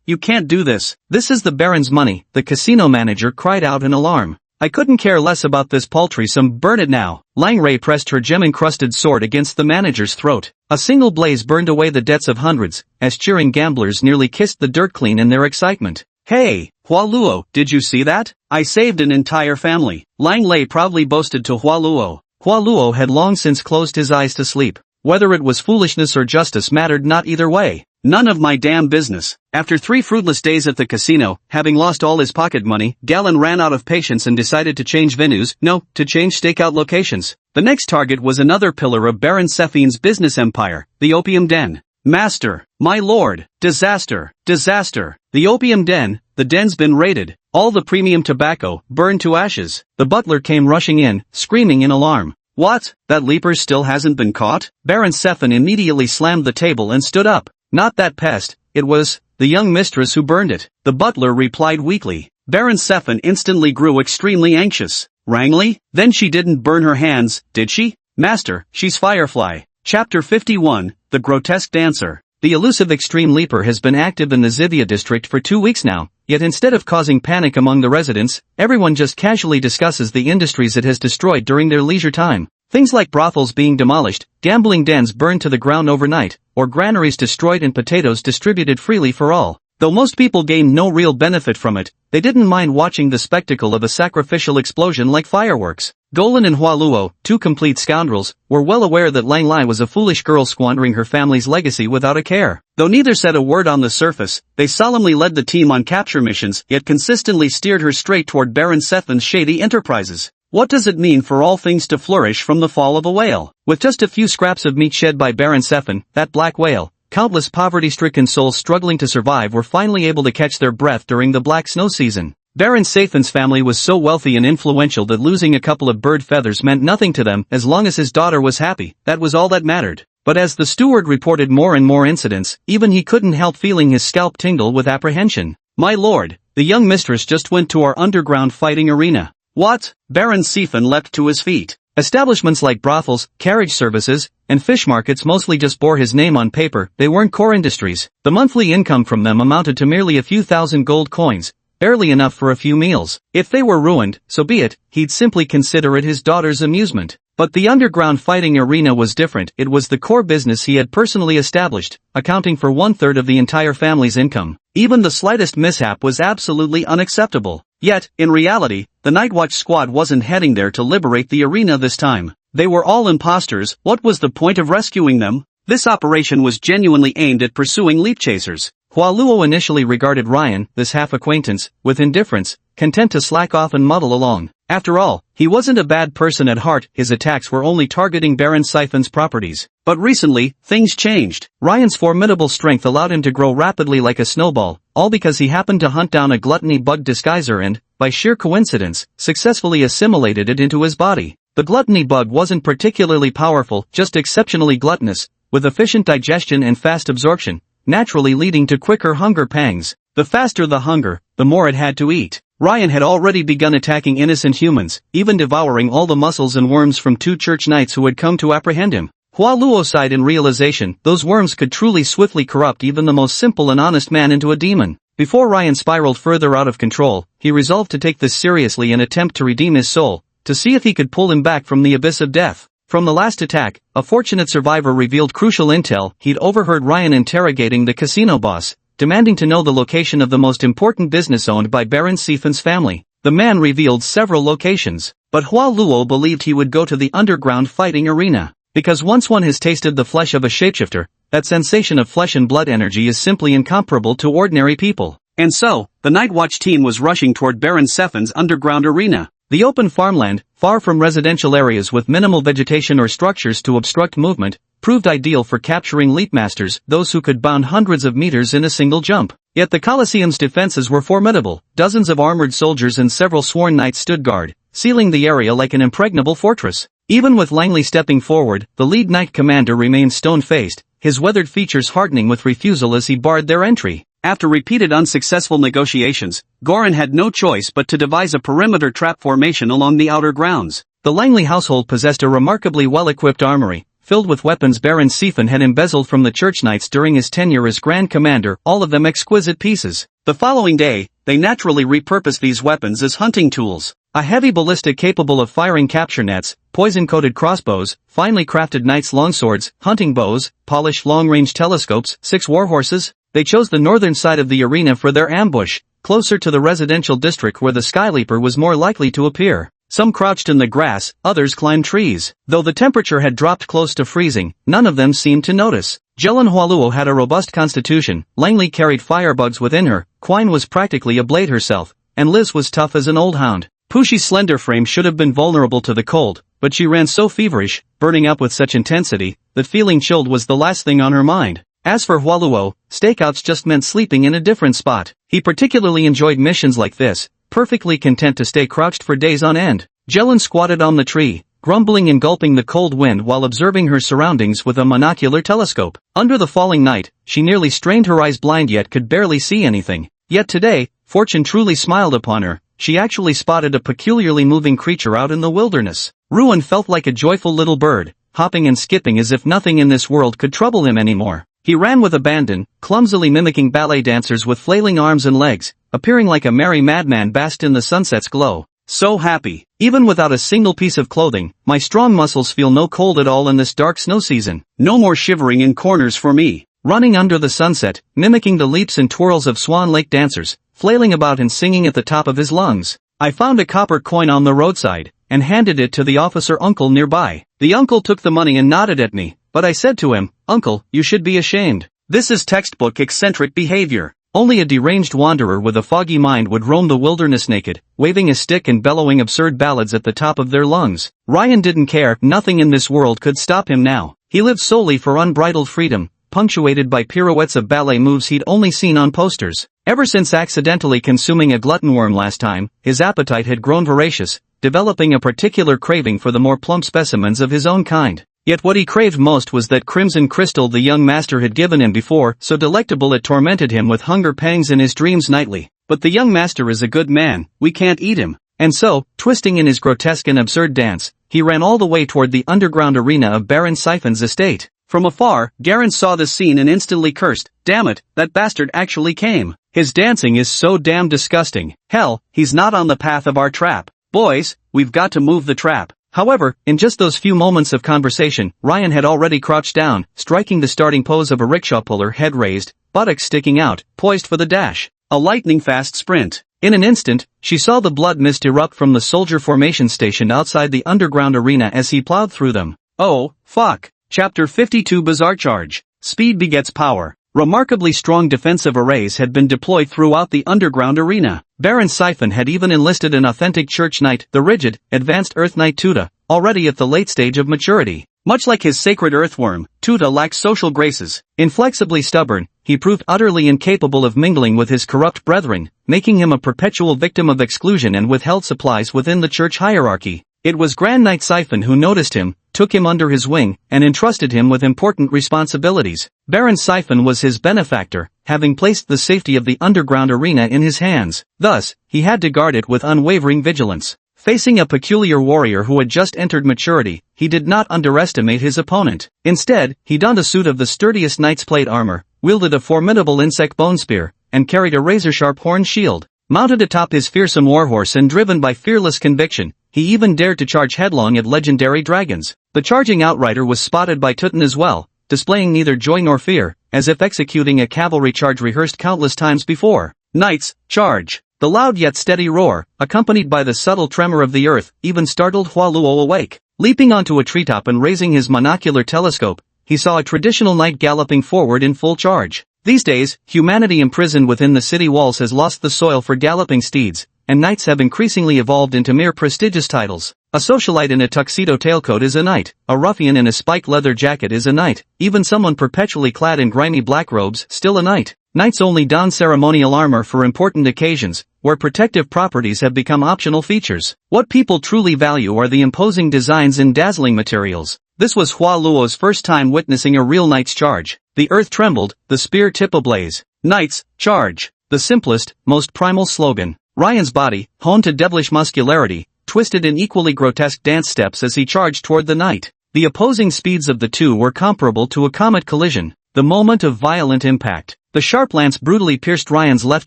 you can't do this. This is the Baron's money, the casino manager cried out in alarm. I couldn't care less about this paltry sum. Burn it now. Langray pressed her gem-encrusted sword against the manager's throat. A single blaze burned away the debts of hundreds, as cheering gamblers nearly kissed the dirt clean in their excitement. Hey, Hua Luo, did you see that? I saved an entire family. Lang Lei proudly boasted to Hua Luo. Hua Luo had long since closed his eyes to sleep. Whether it was foolishness or justice mattered not either way. None of my damn business. After 3 fruitless days at the casino, having lost all his pocket money, Galen ran out of patience and decided to change venues, to change stakeout locations. The next target was another pillar of Baron Sephine's business empire, the Opium Den. Master, my lord, disaster, disaster. The Opium Den, the den's been raided. All the premium tobacco, burned to ashes. The butler came rushing in, screaming in alarm. What? That leaper still hasn't been caught? Baron Sephine immediately slammed the table and stood up. Not that pest, it was the young mistress who burned it. The butler replied weakly. Baron Sephine instantly grew extremely anxious. Wrangly? Then she didn't burn her hands, did she? Master, she's Firefly. Chapter 51, The Grotesque Dancer. The elusive Extreme Leaper has been active in the Zithia district for 2 weeks now, yet instead of causing panic among the residents, everyone just casually discusses the industries it has destroyed during their leisure time. Things like brothels being demolished, gambling dens burned to the ground overnight, or granaries destroyed and potatoes distributed freely for all. Though most people gained no real benefit from it, they didn't mind watching the spectacle of a sacrificial explosion like fireworks. Golan and Hua Luo, 2 complete scoundrels, were well aware that Lang Lai was a foolish girl squandering her family's legacy without a care. Though neither said a word on the surface, they solemnly led the team on capture missions, yet consistently steered her straight toward Baron Sethin's shady enterprises. What does it mean for all things to flourish from the fall of a whale? With just a few scraps of meat shed by Baron Sethin, that black whale, countless poverty-stricken souls struggling to survive were finally able to catch their breath during the black snow season. Baron Sethin's family was so wealthy and influential that losing a couple of bird feathers meant nothing to them as long as his daughter was happy. That was all that mattered. But as the steward reported more and more incidents, even he couldn't help feeling his scalp tingle with apprehension. My lord, the young mistress just went to our underground fighting arena. What? Baron Sephin leapt to his feet. Establishments like brothels, carriage services, and fish markets mostly just bore his name on paper. They weren't core industries. The monthly income from them amounted to merely a few thousand gold coins, barely enough for a few meals. If they were ruined, so be it, he'd simply consider it his daughter's amusement. But the underground fighting arena was different. It was the core business he had personally established, accounting for 1/3 of the entire family's income. Even the slightest mishap was absolutely unacceptable. Yet, in reality, the Nightwatch squad wasn't heading there to liberate the arena this time. They were all imposters. What was the point of rescuing them? This operation was genuinely aimed at pursuing leap chasers. Hua Luo initially regarded Ryan, this half-acquaintance, with indifference, content to slack off and muddle along. After all, he wasn't a bad person at heart. His attacks were only targeting Baron Sephin's properties. But recently, things changed. Ryan's formidable strength allowed him to grow rapidly like a snowball, all because he happened to hunt down a gluttony bug disguiser and, by sheer coincidence, successfully assimilated it into his body. The gluttony bug wasn't particularly powerful, just exceptionally gluttonous, with efficient digestion and fast absorption, naturally leading to quicker hunger pangs. The faster the hunger, the more it had to eat. Ryan had already begun attacking innocent humans, even devouring all the mussels and worms from 2 church knights who had come to apprehend him. Hua Luo sighed in realization. Those worms could truly swiftly corrupt even the most simple and honest man into a demon. Before Ryan spiraled further out of control, he resolved to take this seriously and attempt to redeem his soul, to see if he could pull him back from the abyss of death. From the last attack, a fortunate survivor revealed crucial intel. He'd overheard Ryan interrogating the casino boss, demanding to know the location of the most important business owned by Baron Sephin's family. The man revealed several locations, but Hua Luo believed he would go to the underground fighting arena. Because once one has tasted the flesh of a shapeshifter, that sensation of flesh and blood energy is simply incomparable to ordinary people. And so, the Nightwatch team was rushing toward Baron Sephin's underground arena. The open farmland, far from residential areas with minimal vegetation or structures to obstruct movement, proved ideal for capturing leapmasters, those who could bound hundreds of meters in a single jump. Yet the Colosseum's defenses were formidable. Dozens of armored soldiers and several sworn knights stood guard, sealing the area like an impregnable fortress. Even with Langley stepping forward, the lead knight commander remained stone-faced, his weathered features hardening with refusal as he barred their entry. After repeated unsuccessful negotiations, Goran had no choice but to devise a perimeter trap formation along the outer grounds. The Langley household possessed a remarkably well-equipped armory, filled with weapons Baron Sephin had embezzled from the church knights during his tenure as Grand Commander, all of them exquisite pieces. The following day, they naturally repurposed these weapons as hunting tools. A heavy ballista capable of firing capture nets, poison-coated crossbows, finely crafted knights' longswords, hunting bows, polished long-range telescopes, 6 warhorses. They chose the northern side of the arena for their ambush, closer to the residential district where the Skyleaper was more likely to appear. Some crouched in the grass, others climbed trees. Though the temperature had dropped close to freezing, none of them seemed to notice. Jelen Hualuo had a robust constitution, Langley carried firebugs within her, Quine was practically a blade herself, and Liz was tough as an old hound. Pushi's slender frame should have been vulnerable to the cold, but she ran so feverish, burning up with such intensity, that feeling chilled was the last thing on her mind. As for Hualuo, stakeouts just meant sleeping in a different spot. He particularly enjoyed missions like this, perfectly content to stay crouched for days on end. Jelen squatted on the tree, grumbling and gulping the cold wind while observing her surroundings with a monocular telescope. Under the falling night, she nearly strained her eyes blind yet could barely see anything. Yet today, fortune truly smiled upon her. She actually spotted a peculiarly moving creature out in the wilderness. Ruin felt like a joyful little bird, hopping and skipping as if nothing in this world could trouble him anymore. He ran with abandon, clumsily mimicking ballet dancers with flailing arms and legs, appearing like a merry madman basked in the sunset's glow. So happy. Even without a single piece of clothing, my strong muscles feel no cold at all in this dark snow season. No more shivering in corners for me. Running under the sunset, mimicking the leaps and twirls of Swan Lake dancers, flailing about and singing at the top of his lungs. I found a copper coin on the roadside, and handed it to the officer uncle nearby. The uncle took the money and nodded at me, but I said to him, "Uncle, you should be ashamed. This is textbook eccentric behavior. Only a deranged wanderer with a foggy mind would roam the wilderness naked, waving a stick and bellowing absurd ballads at the top of their lungs." Ryan didn't care, nothing in this world could stop him now. He lived solely for unbridled freedom, punctuated by pirouettes of ballet moves he'd only seen on posters. Ever since accidentally consuming a glutton worm last time, his appetite had grown voracious, developing a particular craving for the more plump specimens of his own kind. Yet what he craved most was that crimson crystal the young master had given him before, so delectable it tormented him with hunger pangs in his dreams nightly. But the young master is a good man, we can't eat him. And so, twisting in his grotesque and absurd dance, he ran all the way toward the underground arena of Baron Siphon's estate. From afar, Garen saw the scene and instantly cursed, "Damn it, that bastard actually came. His dancing is so damn disgusting. Hell, he's not on the path of our trap. Boys, we've got to move the trap." However, in just those few moments of conversation, Ryan had already crouched down, striking the starting pose of a rickshaw puller, head raised, buttocks sticking out, poised for the dash. A lightning-fast sprint. In an instant, she saw the blood mist erupt from the soldier formation station outside the underground arena as he plowed through them. Oh, fuck. Chapter 52 Bizarre Charge. Speed begets power. Remarkably strong defensive arrays had been deployed throughout the underground arena. Baron Siphon had even enlisted an authentic church knight, the rigid, advanced Earth Knight Tuta, already at the late stage of maturity. Much like his sacred earthworm, Tuta lacked social graces. Inflexibly stubborn, he proved utterly incapable of mingling with his corrupt brethren, making him a perpetual victim of exclusion and withheld supplies within the church hierarchy. It was Grand Knight Siphon who noticed him, took him under his wing, and entrusted him with important responsibilities. Baron Siphon was his benefactor, having placed the safety of the underground arena in his hands. Thus, he had to guard it with unwavering vigilance. Facing a peculiar warrior who had just entered maturity, he did not underestimate his opponent. Instead, he donned a suit of the sturdiest knight's plate armor, wielded a formidable insect bone spear, and carried a razor-sharp horn shield. Mounted atop his fearsome warhorse and driven by fearless conviction, he even dared to charge headlong at legendary dragons. The charging outrider was spotted by Tutan as well, displaying neither joy nor fear, as if executing a cavalry charge rehearsed countless times before. Knights, charge! The loud yet steady roar, accompanied by the subtle tremor of the earth, even startled Hualuo awake. Leaping onto a treetop and raising his monocular telescope, he saw a traditional knight galloping forward in full charge. These days, humanity imprisoned within the city walls has lost the soil for galloping steeds, and knights have increasingly evolved into mere prestigious titles. A socialite in a tuxedo tailcoat is a knight, a ruffian in a spiked leather jacket is a knight, even someone perpetually clad in grimy black robes, still a knight. Knights only don ceremonial armor for important occasions, where protective properties have become optional features. What people truly value are the imposing designs and dazzling materials. This was Hua Luo's first time witnessing a real knight's charge. The earth trembled, the spear tip ablaze. Knights, charge! The simplest, most primal slogan. Ryan's body, honed to devilish muscularity, twisted in equally grotesque dance steps as he charged toward the knight. The opposing speeds of the two were comparable to a comet collision. The moment of violent impact. The sharp lance brutally pierced Ryan's left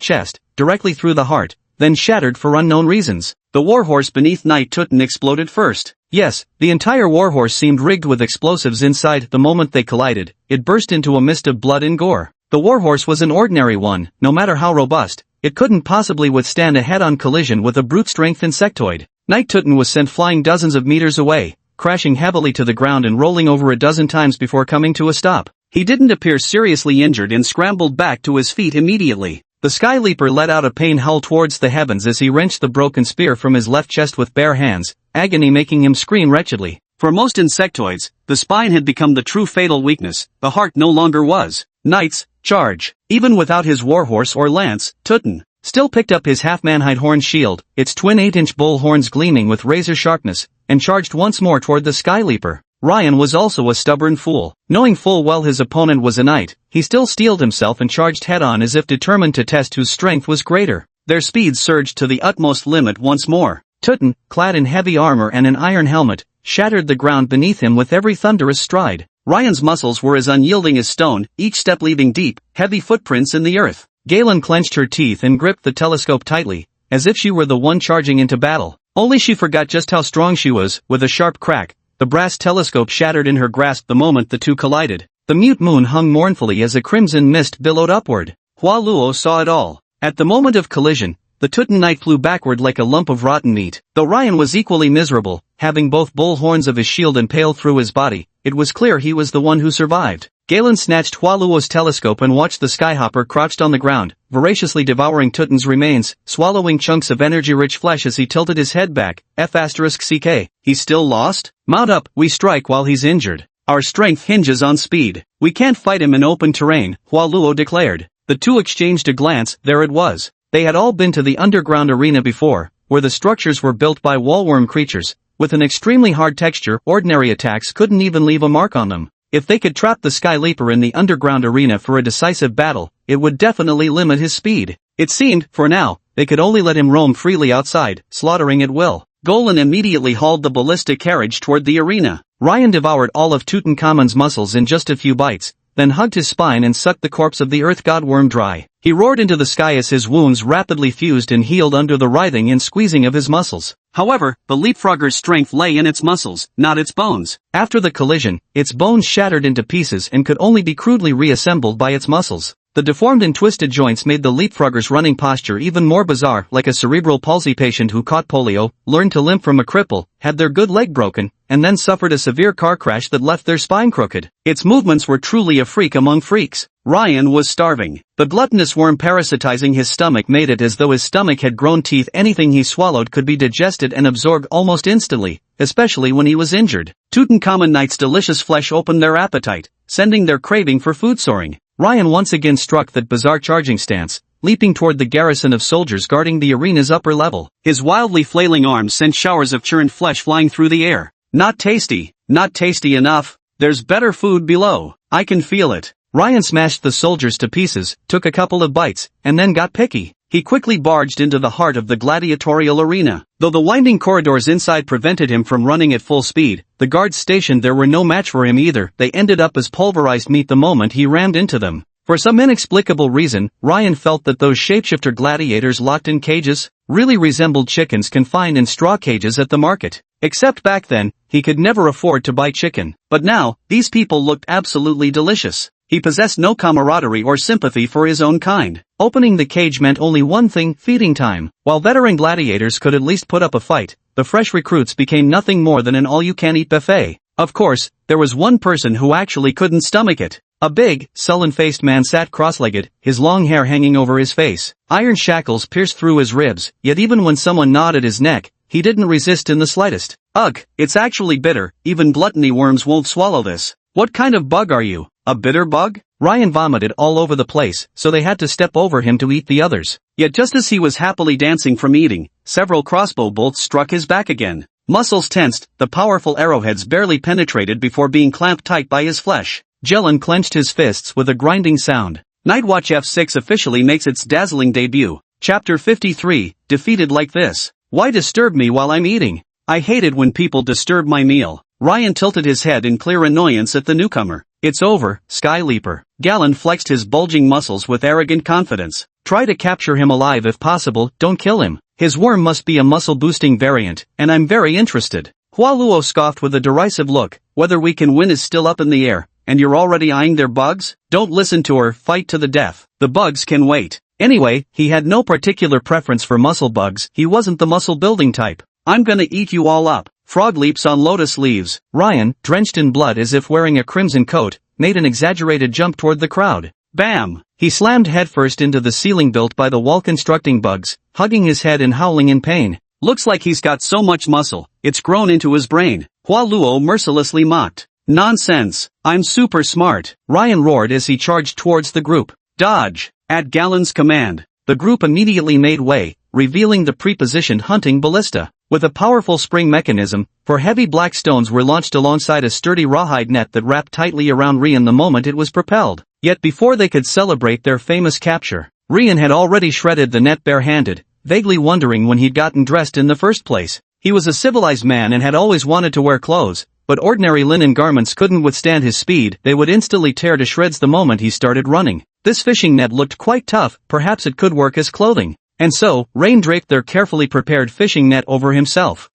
chest, directly through the heart, then shattered for unknown reasons. The warhorse beneath Knight Tutan exploded first. Yes, the entire warhorse seemed rigged with explosives inside. The moment they collided, it burst into a mist of blood and gore. The warhorse was an ordinary one, no matter how robust, it couldn't possibly withstand a head-on collision with a brute-strength insectoid. Night Tuten was sent flying dozens of meters away, crashing heavily to the ground and rolling over a dozen times before coming to a stop. He didn't appear seriously injured and scrambled back to his feet immediately. The Sky Leaper let out a pain howl towards the heavens as he wrenched the broken spear from his left chest with bare hands, agony making him scream wretchedly. For most insectoids, the spine had become the true fatal weakness, the heart no longer was. Knights, charge! Even without his warhorse or lance, Tuten still picked up his half-man-hide horn shield, its twin 8-inch bull horns gleaming with razor sharpness, and charged once more toward the Sky Leaper. Ryan was also a stubborn fool. Knowing full well his opponent was a knight, he still steeled himself and charged head-on as if determined to test whose strength was greater. Their speed surged to the utmost limit once more. Tuten, clad in heavy armor and an iron helmet, shattered the ground beneath him with every thunderous stride. Ryan's muscles were as unyielding as stone, each step leaving deep, heavy footprints in the earth. Galen clenched her teeth and gripped the telescope tightly, as if she were the one charging into battle. Only she forgot just how strong she was. With a sharp crack, the brass telescope shattered in her grasp the moment the two collided. The mute moon hung mournfully as a crimson mist billowed upward. Hua Luo saw it all. At the moment of collision, the Tuten Knight flew backward like a lump of rotten meat. Though Ryan was equally miserable, having both bull horns of his shield impaled through his body, it was clear he was the one who survived. Galen snatched Hua Luo's telescope and watched the skyhopper crouched on the ground, voraciously devouring Tuten's remains, swallowing chunks of energy-rich flesh as he tilted his head back. F***ck. He's still lost? Mount up, we strike while he's injured. Our strength hinges on speed. We can't fight him in open terrain, Hua Luo declared. The two exchanged a glance. There it was. They had all been to the underground arena before, where the structures were built by wallworm creatures. With an extremely hard texture, ordinary attacks couldn't even leave a mark on them. If they could trap the Sky Leaper in the underground arena for a decisive battle, it would definitely limit his speed. It seemed, for now, they could only let him roam freely outside, slaughtering at will. Golan immediately hauled the ballistic carriage toward the arena. Ryan devoured all of Tutankhamun's muscles in just a few bites, then hugged his spine and sucked the corpse of the earth god worm dry. He roared into the sky as his wounds rapidly fused and healed under the writhing and squeezing of his muscles. However, the leapfrogger's strength lay in its muscles, not its bones. After the collision, its bones shattered into pieces and could only be crudely reassembled by its muscles. The deformed and twisted joints made the leapfrogger's running posture even more bizarre, like a cerebral palsy patient who caught polio, learned to limp from a cripple, had their good leg broken, and then suffered a severe car crash that left their spine crooked. Its movements were truly a freak among freaks. Ryan was starving. The gluttonous worm parasitizing his stomach made it as though his stomach had grown teeth. Anything he swallowed could be digested and absorbed almost instantly, especially when he was injured. Tutankhamun Knight's delicious flesh opened their appetite, sending their craving for food soaring. Ryan once again struck that bizarre charging stance, leaping toward the garrison of soldiers guarding the arena's upper level. His wildly flailing arms sent showers of churned flesh flying through the air. Not tasty enough. There's better food below. I can feel it. Ryan smashed the soldiers to pieces, took a couple of bites, and then got picky. He quickly barged into the heart of the gladiatorial arena. Though the winding corridors inside prevented him from running at full speed, the guards stationed there were no match for him either. They ended up as pulverized meat the moment he rammed into them. For some inexplicable reason, Ryan felt that those shapeshifter gladiators locked in cages really resembled chickens confined in straw cages at the market. Except back then, he could never afford to buy chicken. But now, these people looked absolutely delicious. He possessed no camaraderie or sympathy for his own kind. Opening the cage meant only one thing: feeding time. While veteran gladiators could at least put up a fight, the fresh recruits became nothing more than an all-you-can-eat buffet. Of course, there was one person who actually couldn't stomach it. A big, sullen-faced man sat cross-legged, his long hair hanging over his face. Iron shackles pierced through his ribs, yet even when someone gnawed at his neck, he didn't resist in the slightest. Ugh, it's actually bitter. Even gluttony worms won't swallow this. What kind of bug are you? A bitter bug? Ryan vomited all over the place, so they had to step over him to eat the others. Yet just as he was happily dancing from eating, several crossbow bolts struck his back again. Muscles tensed, the powerful arrowheads barely penetrated before being clamped tight by his flesh. Jelen clenched his fists with a grinding sound. Nightwatch F6 officially makes its dazzling debut. Chapter 53, Defeated Like This. Why disturb me while I'm eating? I hated when people disturb my meal. Ryan tilted his head in clear annoyance at the newcomer. It's over, Sky Leaper. Galen flexed his bulging muscles with arrogant confidence. Try to capture him alive if possible, don't kill him. His worm must be a muscle-boosting variant, and I'm very interested. Hua Luo scoffed with a derisive look. Whether we can win is still up in the air, and you're already eyeing their bugs? Don't listen to her, fight to the death. The bugs can wait. Anyway, he had no particular preference for muscle bugs, he wasn't the muscle building type. I'm gonna eat you all up. Frog leaps on lotus leaves. Ryan, drenched in blood as if wearing a crimson coat, made an exaggerated jump toward the crowd. Bam! He slammed headfirst into the ceiling built by the wall-constructing bugs, hugging his head and howling in pain. Looks like he's got so much muscle, it's grown into his brain. Hua Luo mercilessly mocked. Nonsense! I'm super smart! Ryan roared as he charged towards the group. Dodge! At Galen's command, the group immediately made way, revealing the prepositioned hunting ballista. With a powerful spring mechanism, 4 heavy black stones were launched alongside a sturdy rawhide net that wrapped tightly around Rian the moment it was propelled. Yet before they could celebrate their famous capture, Rian had already shredded the net barehanded, vaguely wondering when he'd gotten dressed in the first place. He was a civilized man and had always wanted to wear clothes, but ordinary linen garments couldn't withstand his speed, they would instantly tear to shreds the moment he started running. This fishing net looked quite tough, perhaps it could work as clothing. And so, Rain draped their carefully prepared fishing net over himself.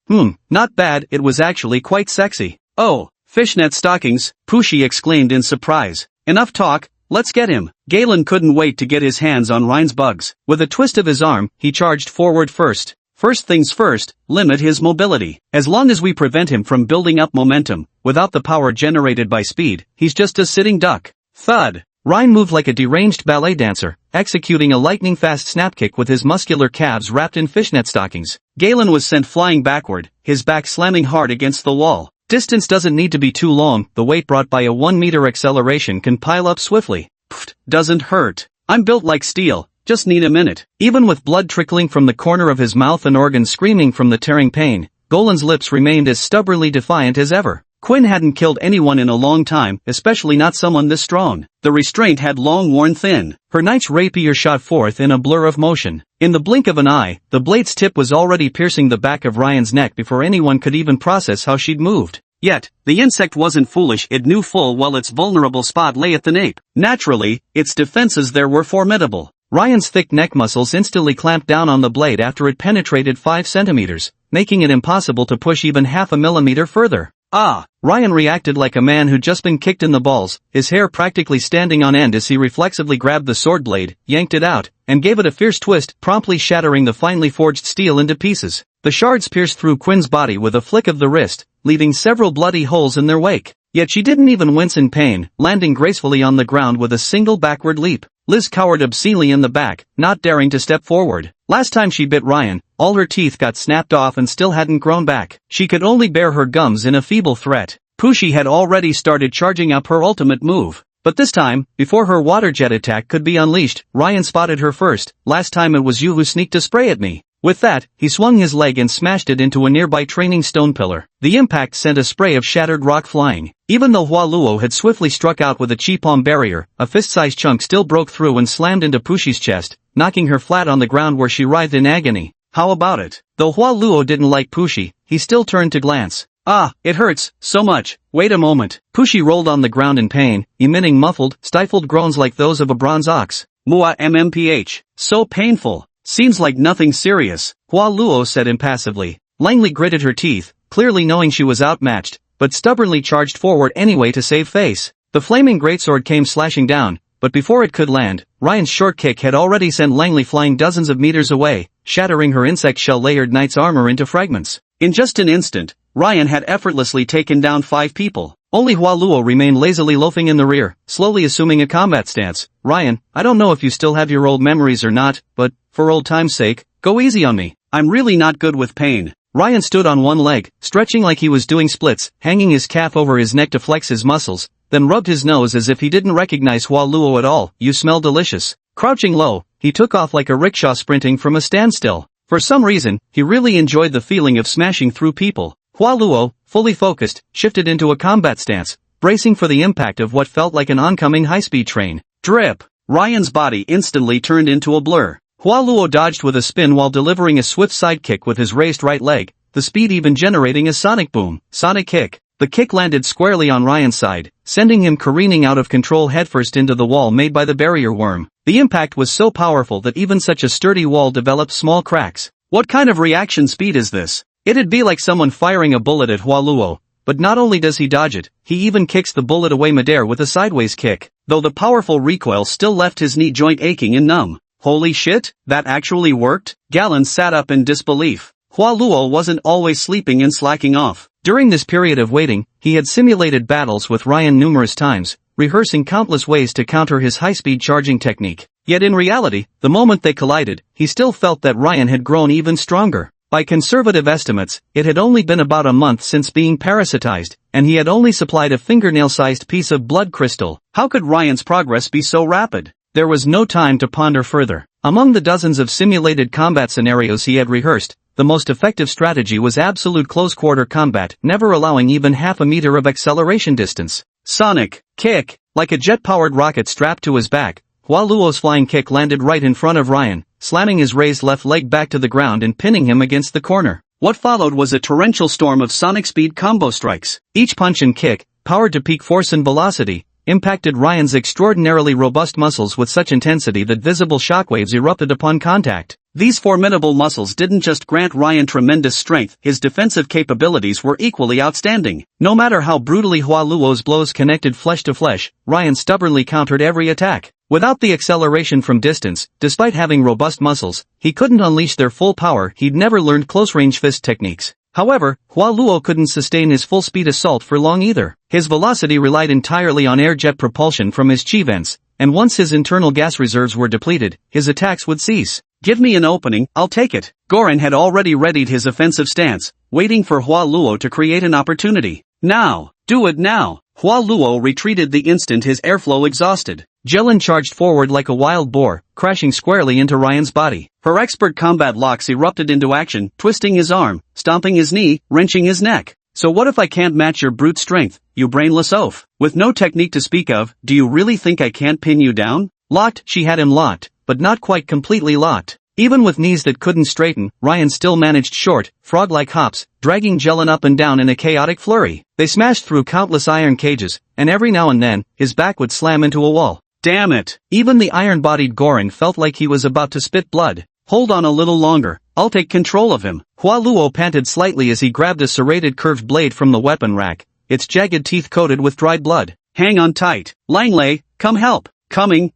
Not bad, it was actually quite sexy. Oh, fishnet stockings, Pushi exclaimed in surprise. Enough talk, let's get him. Galen couldn't wait to get his hands on Ryan's bugs. With a twist of his arm, he charged forward first. First things first, limit his mobility. As long as we prevent him from building up momentum, without the power generated by speed, he's just a sitting duck. Thud! Ryan moved like a deranged ballet dancer, executing a lightning-fast snap-kick with his muscular calves wrapped in fishnet stockings. Galen was sent flying backward, his back slamming hard against the wall. Distance doesn't need to be too long, the weight brought by a 1-meter acceleration can pile up swiftly. Pfft, doesn't hurt. I'm built like steel, just need a minute. Even with blood trickling from the corner of his mouth and organs screaming from the tearing pain, Golan's lips remained as stubbornly defiant as ever. Quinn hadn't killed anyone in a long time, especially not someone this strong. The restraint had long worn thin. Her knight's rapier shot forth in a blur of motion. In the blink of an eye, the blade's tip was already piercing the back of Ryan's neck before anyone could even process how she'd moved. Yet, the insect wasn't foolish, it knew full well its vulnerable spot lay at the nape. Naturally, its defenses there were formidable. Ryan's thick neck muscles instantly clamped down on the blade after it penetrated 5 centimeters, making it impossible to push even half a millimeter further. Ah! Ryan reacted like a man who'd just been kicked in the balls, his hair practically standing on end as he reflexively grabbed the sword blade, yanked it out, and gave it a fierce twist, promptly shattering the finely forged steel into pieces. The shards pierced through Quinn's body with a flick of the wrist, leaving several bloody holes in their wake. Yet she didn't even wince in pain, landing gracefully on the ground with a single backward leap. Liz cowered obscenely in the back, not daring to step forward. Last time she bit Ryan, all her teeth got snapped off and still hadn't grown back. She could only bare her gums in a feeble threat. Pushi had already started charging up her ultimate move. But this time, before her water jet attack could be unleashed, Ryan spotted her first. Last time it was you who sneaked a spray at me. With that, he swung his leg and smashed it into a nearby training stone pillar. The impact sent a spray of shattered rock flying. Even though Hua Luo had swiftly struck out with a chi palm barrier, a fist-sized chunk still broke through and slammed into Pushi's chest, knocking her flat on the ground where she writhed in agony. How about it? Though Hua Luo didn't like Pushi, he still turned to glance. Ah, it hurts, so much. Wait a moment. Pushi rolled on the ground in pain, emitting muffled, stifled groans like those of a bronze ox. Mua MMPH. So painful. Seems like nothing serious, Hua Luo said impassively. Langley gritted her teeth, clearly knowing she was outmatched, but stubbornly charged forward anyway to save face. The flaming greatsword came slashing down, but before it could land, Ryan's short kick had already sent Langley flying dozens of meters away, shattering her insect shell-layered knight's armor into fragments. In just an instant, Ryan had effortlessly taken down 5 people. Only Hua Luo remained lazily loafing in the rear, slowly assuming a combat stance. Ryan, I don't know if you still have your old memories or not, but, for old time's sake, go easy on me. I'm really not good with pain. Ryan stood on one leg, stretching like he was doing splits, hanging his calf over his neck to flex his muscles, then rubbed his nose as if he didn't recognize Hua Luo at all. You smell delicious. Crouching low, he took off like a rickshaw sprinting from a standstill. For some reason, he really enjoyed the feeling of smashing through people. Hua Luo, fully focused, shifted into a combat stance, bracing for the impact of what felt like an oncoming high-speed train. Drip! Ryan's body instantly turned into a blur. Hua Luo dodged with a spin while delivering a swift sidekick with his raised right leg, the speed even generating a sonic boom. Sonic kick. The kick landed squarely on Ryan's side, sending him careening out of control headfirst into the wall made by the barrier worm. The impact was so powerful that even such a sturdy wall developed small cracks. What kind of reaction speed is this? It'd be like someone firing a bullet at Hua Luo, but not only does he dodge it, he even kicks the bullet away midair with a sideways kick. Though the powerful recoil still left his knee joint aching and numb. Holy shit, that actually worked? Galen sat up in disbelief. Hua Luo wasn't always sleeping and slacking off. During this period of waiting, he had simulated battles with Ryan numerous times, rehearsing countless ways to counter his high-speed charging technique. Yet in reality, the moment they collided, he still felt that Ryan had grown even stronger. By conservative estimates, it had only been about a month since being parasitized, and he had only supplied a fingernail-sized piece of blood crystal. How could Ryan's progress be so rapid? There was no time to ponder further. Among the dozens of simulated combat scenarios he had rehearsed, the most effective strategy was absolute close-quarter combat, never allowing even half a meter of acceleration distance. Sonic kick. Like a jet-powered rocket strapped to his back, Hua Luo's flying kick landed right in front of Ryan, slamming his raised left leg back to the ground and pinning him against the corner. What followed was a torrential storm of sonic speed combo strikes. Each punch and kick, powered to peak force and velocity, impacted Ryan's extraordinarily robust muscles with such intensity that visible shockwaves erupted upon contact. These formidable muscles didn't just grant Ryan tremendous strength, his defensive capabilities were equally outstanding. No matter how brutally Hua Luo's blows connected flesh to flesh, Ryan stubbornly countered every attack. Without the acceleration from distance, despite having robust muscles, he couldn't unleash their full power. He'd never learned close-range fist techniques. However, Hua Luo couldn't sustain his full-speed assault for long either. His velocity relied entirely on air jet propulsion from his chi vents, and once his internal gas reserves were depleted, his attacks would cease. Give me an opening, I'll take it. Goran had already readied his offensive stance, waiting for Hua Luo to create an opportunity. Now! Do it now! Hua Luo retreated the instant his airflow exhausted. Jilin charged forward like a wild boar, crashing squarely into Ryan's body. Her expert combat locks erupted into action, twisting his arm, stomping his knee, wrenching his neck. So what if I can't match your brute strength, you brainless oaf? With no technique to speak of, do you really think I can't pin you down? Locked, she had him locked, but not quite completely locked. Even with knees that couldn't straighten, Ryan still managed short, frog-like hops, dragging Jilin up and down in a chaotic flurry. They smashed through countless iron cages, and every now and then, his back would slam into a wall. Damn it! Even the iron-bodied Goran felt like he was about to spit blood. Hold on a little longer, I'll take control of him. Hua Luo panted slightly as he grabbed a serrated curved blade from the weapon rack, its jagged teeth coated with dried blood. Hang on tight. Langley, come help. Coming.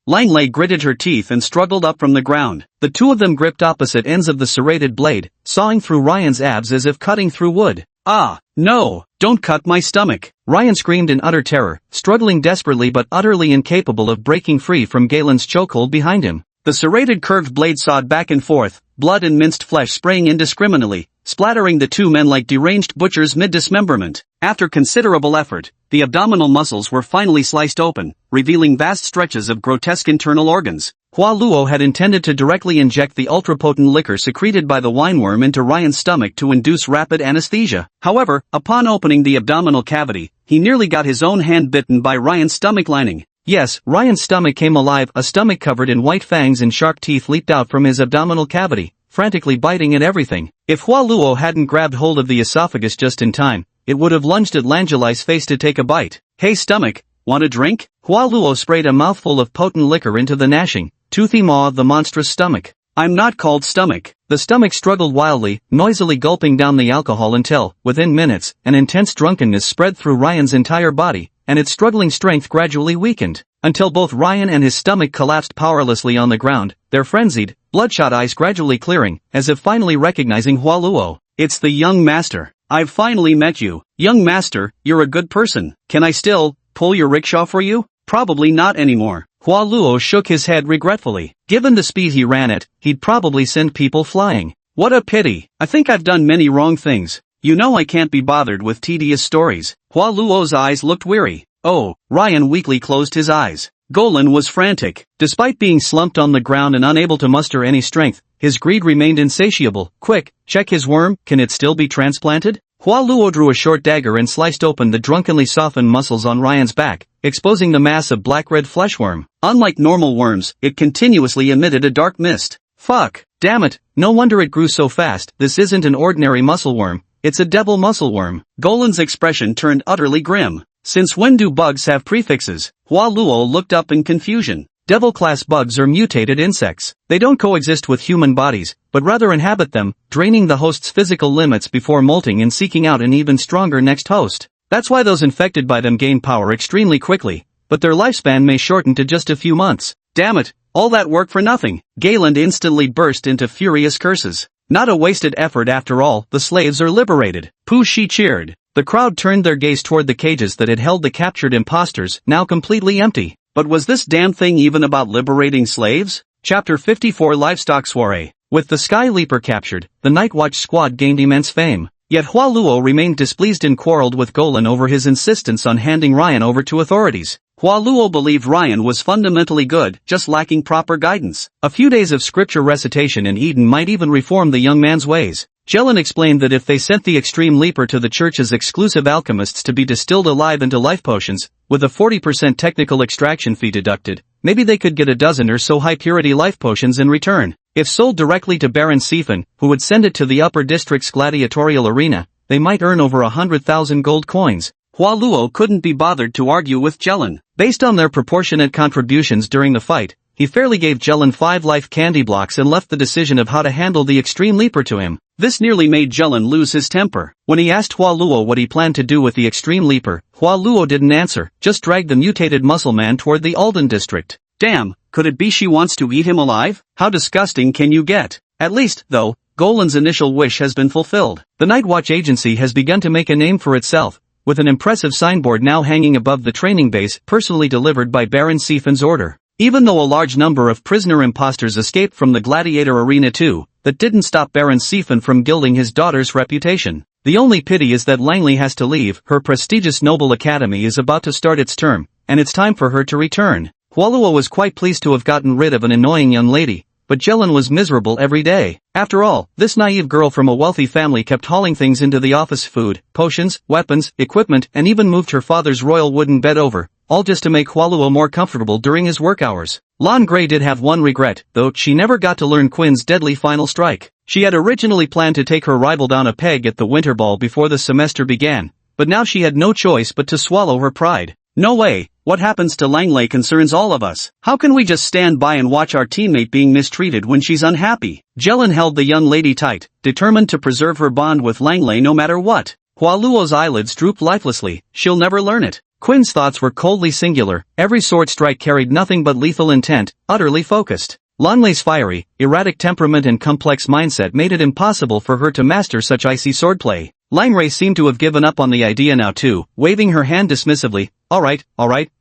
Langley gritted her teeth and struggled up from the ground. The two of them gripped opposite ends of the serrated blade, sawing through Ryan's abs as if cutting through wood. Ah, no, don't cut my stomach. Ryan screamed in utter terror, struggling desperately but utterly incapable of breaking free from Galen's chokehold behind him. The serrated curved blade sawed back and forth, blood and minced flesh spraying indiscriminately, splattering the two men like deranged butchers mid-dismemberment. After considerable effort, the abdominal muscles were finally sliced open, revealing vast stretches of grotesque internal organs. Hua Luo had intended to directly inject the ultra-potent liquor secreted by the wineworm into Ryan's stomach to induce rapid anesthesia. However, upon opening the abdominal cavity, he nearly got his own hand bitten by Ryan's stomach lining. Yes, Ryan's stomach came alive. A stomach covered in white fangs and sharp teeth leaped out from his abdominal cavity, frantically biting at everything. If Hua Luo hadn't grabbed hold of the esophagus just in time, it would have lunged at Langelai's face to take a bite. Hey stomach, want a drink? Hua Luo sprayed a mouthful of potent liquor into the gnashing, toothy maw of the monstrous stomach. I'm not called stomach. The stomach struggled wildly, noisily gulping down the alcohol until, within minutes, an intense drunkenness spread through Ryan's entire body, and its struggling strength gradually weakened, until both Ryan and his stomach collapsed powerlessly on the ground, their frenzied, bloodshot eyes gradually clearing, as if finally recognizing Hua Luo. It's the young master. I've finally met you. Young master, you're a good person. Can I still pull your rickshaw for you? Probably not anymore. Hua Luo shook his head regretfully. Given the speed he ran at, he'd probably send people flying. What a pity. I think I've done many wrong things. You know I can't be bothered with tedious stories. Hua Luo's eyes looked weary. Oh, Ryan weakly closed his eyes. Golan was frantic. Despite being slumped on the ground and unable to muster any strength, his greed remained insatiable. Quick, check his worm, can it still be transplanted? Hua Luo drew a short dagger and sliced open the drunkenly softened muscles on Ryan's back, exposing the mass of black-red fleshworm. Unlike normal worms, it continuously emitted a dark mist. Fuck. Damn it, no wonder it grew so fast. This isn't an ordinary muscle worm, it's a devil muscle worm. Golan's expression turned utterly grim. Since when do bugs have prefixes? Hua Luo looked up in confusion. Devil-class bugs are mutated insects. They don't coexist with human bodies, but rather inhabit them, draining the host's physical limits before molting and seeking out an even stronger next host. That's why those infected by them gain power extremely quickly, but their lifespan may shorten to just a few months. Damn it, All that work for nothing. Galen instantly burst into furious curses. Not a wasted effort after all, the slaves are liberated. Pooh, she cheered. The crowd turned their gaze toward the cages that had held the captured imposters, now completely empty. But was this damn thing even about liberating slaves? Chapter 54 Livestock Soiree. With the Sky Leaper captured, the Night Watch squad gained immense fame. Yet Hua Luo remained displeased and quarreled with Golan over his insistence on handing Ryan over to authorities. Hua Luo believed Ryan was fundamentally good, just lacking proper guidance. A few days of scripture recitation in Eden might even reform the young man's ways. Jelen explained that if they sent the Extreme Leaper to the church's exclusive alchemists to be distilled alive into life potions, with a 40% technical extraction fee deducted, maybe they could get a dozen or so high-purity life potions in return. If sold directly to Baron Siphon, who would send it to the Upper District's gladiatorial arena, they might earn over 100,000 gold coins. Hua Luo couldn't be bothered to argue with Jelen. Based on their proportionate contributions during the fight, he fairly gave Jelen 5 life candy blocks and left the decision of how to handle the Extreme Leaper to him. This nearly made Jelen lose his temper. When he asked Hua Luo what he planned to do with the Extreme Leaper, Hua Luo didn't answer, just dragged the mutated muscle man toward the Alden district. Damn, could it be she wants to eat him alive? How disgusting can you get? At least, though, Golan's initial wish has been fulfilled. The Night Watch agency has begun to make a name for itself, with an impressive signboard now hanging above the training base, personally delivered by Baron Siphon's order. Even though a large number of prisoner imposters escaped from the gladiator arena too, that didn't stop Baron Siphon from gilding his daughter's reputation. The only pity is that Langley has to leave. Her prestigious Noble Academy is about to start its term, and it's time for her to return. Hua Luo was quite pleased to have gotten rid of an annoying young lady, but Jelen was miserable every day. After all, this naive girl from a wealthy family kept hauling things into the office: food, potions, weapons, equipment, and even moved her father's royal wooden bed over, all just to make Hua Luo more comfortable during his work hours. Lan Gray did have one regret, though: she never got to learn Quinn's deadly final strike. She had originally planned to take her rival down a peg at the winter ball before the semester began, but now she had no choice but to swallow her pride. No way. What happens to Langley concerns all of us. How can we just stand by and watch our teammate being mistreated when she's unhappy? Jelen held the young lady tight, determined to preserve her bond with Langley no matter what. Hua Luo's eyelids drooped lifelessly. She'll never learn it. Quinn's thoughts were coldly singular. Every sword strike carried nothing but lethal intent, utterly focused. Langley's fiery, erratic temperament and complex mindset made it impossible for her to master such icy swordplay. Langley seemed to have given up on the idea now too, waving her hand dismissively. Alright,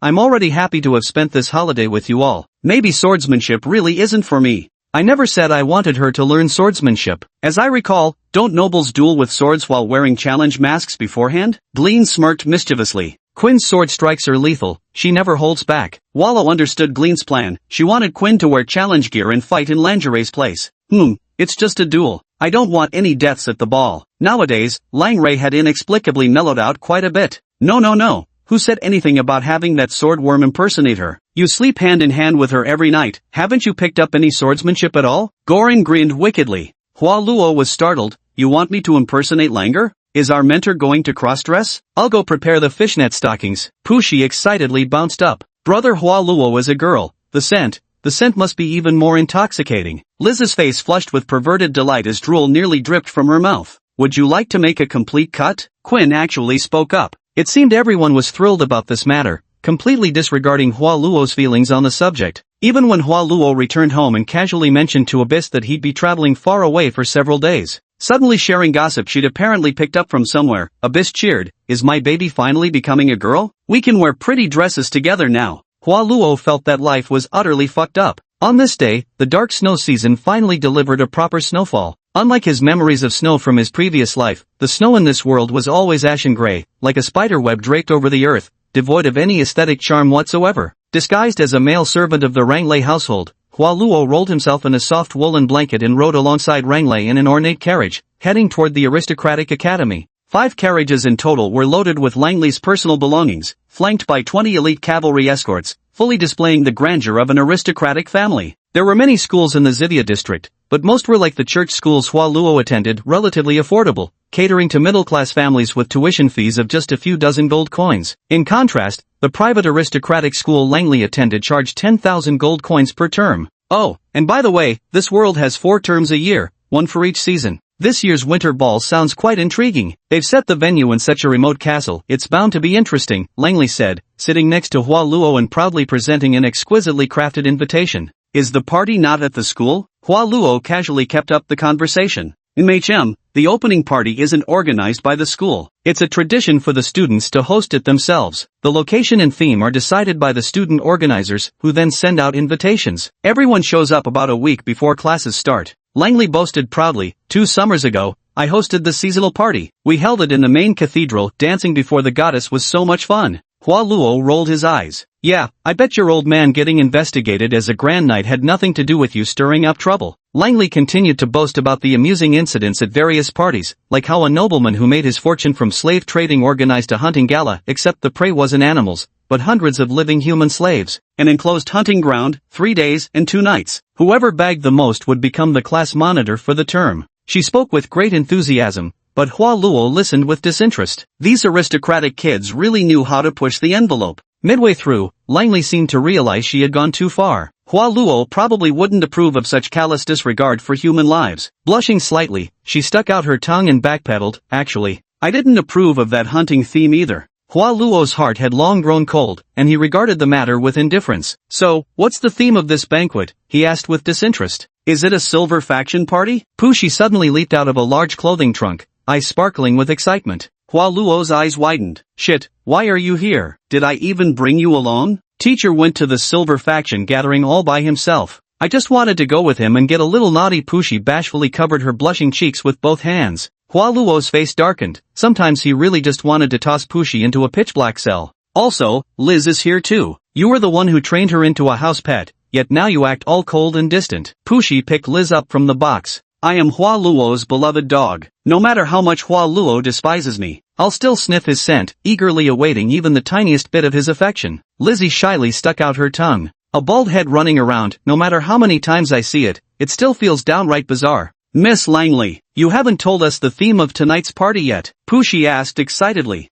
I'm already happy to have spent this holiday with you all. Maybe swordsmanship really isn't for me. I never said I wanted her to learn swordsmanship. As I recall, don't nobles duel with swords while wearing challenge masks beforehand? Gleen smirked mischievously. Quinn's sword strikes are lethal, she never holds back. Wallow understood Gleen's plan. She wanted Quinn to wear challenge gear and fight in Lingerie's place. It's just a duel. I don't want any deaths at the ball. Nowadays, Langray had inexplicably mellowed out quite a bit. No. Who said anything about having that swordworm impersonate her? You sleep hand in hand with her every night. Haven't you picked up any swordsmanship at all? Goring grinned wickedly. Hua Luo was startled. You want me to impersonate Langer? Is our mentor going to cross-dress? I'll go prepare the fishnet stockings. Pushi excitedly bounced up. Brother Hua Luo is a girl. The scent must be even more intoxicating. Liz's face flushed with perverted delight as drool nearly dripped from her mouth. Would you like to make a complete cut? Quinn actually spoke up. It seemed everyone was thrilled about this matter, completely disregarding Hua Luo's feelings on the subject. Even when Hua Luo returned home and casually mentioned to Abyss that he'd be traveling far away for several days, suddenly sharing gossip she'd apparently picked up from somewhere, Abyss cheered. Is my baby finally becoming a girl? We can wear pretty dresses together now. Hua Luo felt that life was utterly fucked up. On this day, the dark snow season finally delivered a proper snowfall. Unlike his memories of snow from his previous life, the snow in this world was always ashen gray, like a spiderweb draped over the earth, devoid of any aesthetic charm whatsoever. Disguised as a male servant of the Rangley household, Hua Luo rolled himself in a soft woolen blanket and rode alongside Rangley in an ornate carriage, heading toward the aristocratic academy. 5 carriages in total were loaded with Langley's personal belongings, flanked by 20 elite cavalry escorts, fully displaying the grandeur of an aristocratic family. There were many schools in the Xidia district, but most were like the church schools Hua Luo attended, relatively affordable, catering to middle-class families with tuition fees of just a few dozen gold coins. In contrast, the private aristocratic school Langley attended charged 10,000 gold coins per term. Oh, and by the way, this world has 4 terms a year, one for each season. This year's winter ball sounds quite intriguing. They've set the venue in such a remote castle, it's bound to be interesting, Langley said, sitting next to Hua Luo and proudly presenting an exquisitely crafted invitation. Is the party not at the school? Hua Luo casually kept up the conversation. MHM, the opening party isn't organized by the school. It's a tradition for the students to host it themselves. The location and theme are decided by the student organizers, who then send out invitations. Everyone shows up about a week before classes start. Langley boasted proudly, 2 summers ago, I hosted the seasonal party. We held it in the main cathedral. Dancing before the goddess was so much fun. Hua Luo rolled his eyes. Yeah, I bet your old man getting investigated as a grand knight had nothing to do with you stirring up trouble. Langley continued to boast about the amusing incidents at various parties, like how a nobleman who made his fortune from slave trading organized a hunting gala, except the prey wasn't animals, but hundreds of living human slaves. An enclosed hunting ground, 3 days and 2 nights. Whoever bagged the most would become the class monitor for the term. She spoke with great enthusiasm, but Hua Luo listened with disinterest. These aristocratic kids really knew how to push the envelope. Midway through, Langley seemed to realize she had gone too far. Hua Luo probably wouldn't approve of such callous disregard for human lives. Blushing slightly, she stuck out her tongue and backpedaled. Actually, I didn't approve of that hunting theme either. Hua Luo's heart had long grown cold, and he regarded the matter with indifference. So, what's the theme of this banquet? He asked with disinterest. Is it a silver faction party? Pushi suddenly leaped out of a large clothing trunk, eyes sparkling with excitement. Hua Luo's eyes widened. Shit, why are you here? Did I even bring you along? Teacher went to the silver faction gathering all by himself. I just wanted to go with him and get a little naughty. Pushi bashfully covered her blushing cheeks with both hands. Hua Luo's face darkened. Sometimes he really just wanted to toss Pushi into a pitch-black cell. Also, Liz is here too. You were the one who trained her into a house pet, yet now you act all cold and distant. Pushi picked Liz up from the box. I am Hua Luo's beloved dog. No matter how much Hua Luo despises me, I'll still sniff his scent, eagerly awaiting even the tiniest bit of his affection. Lizzie shyly stuck out her tongue. A bald head running around. No matter how many times I see it, it still feels downright bizarre. Miss Langley, you haven't told us the theme of tonight's party yet, Pushi asked excitedly.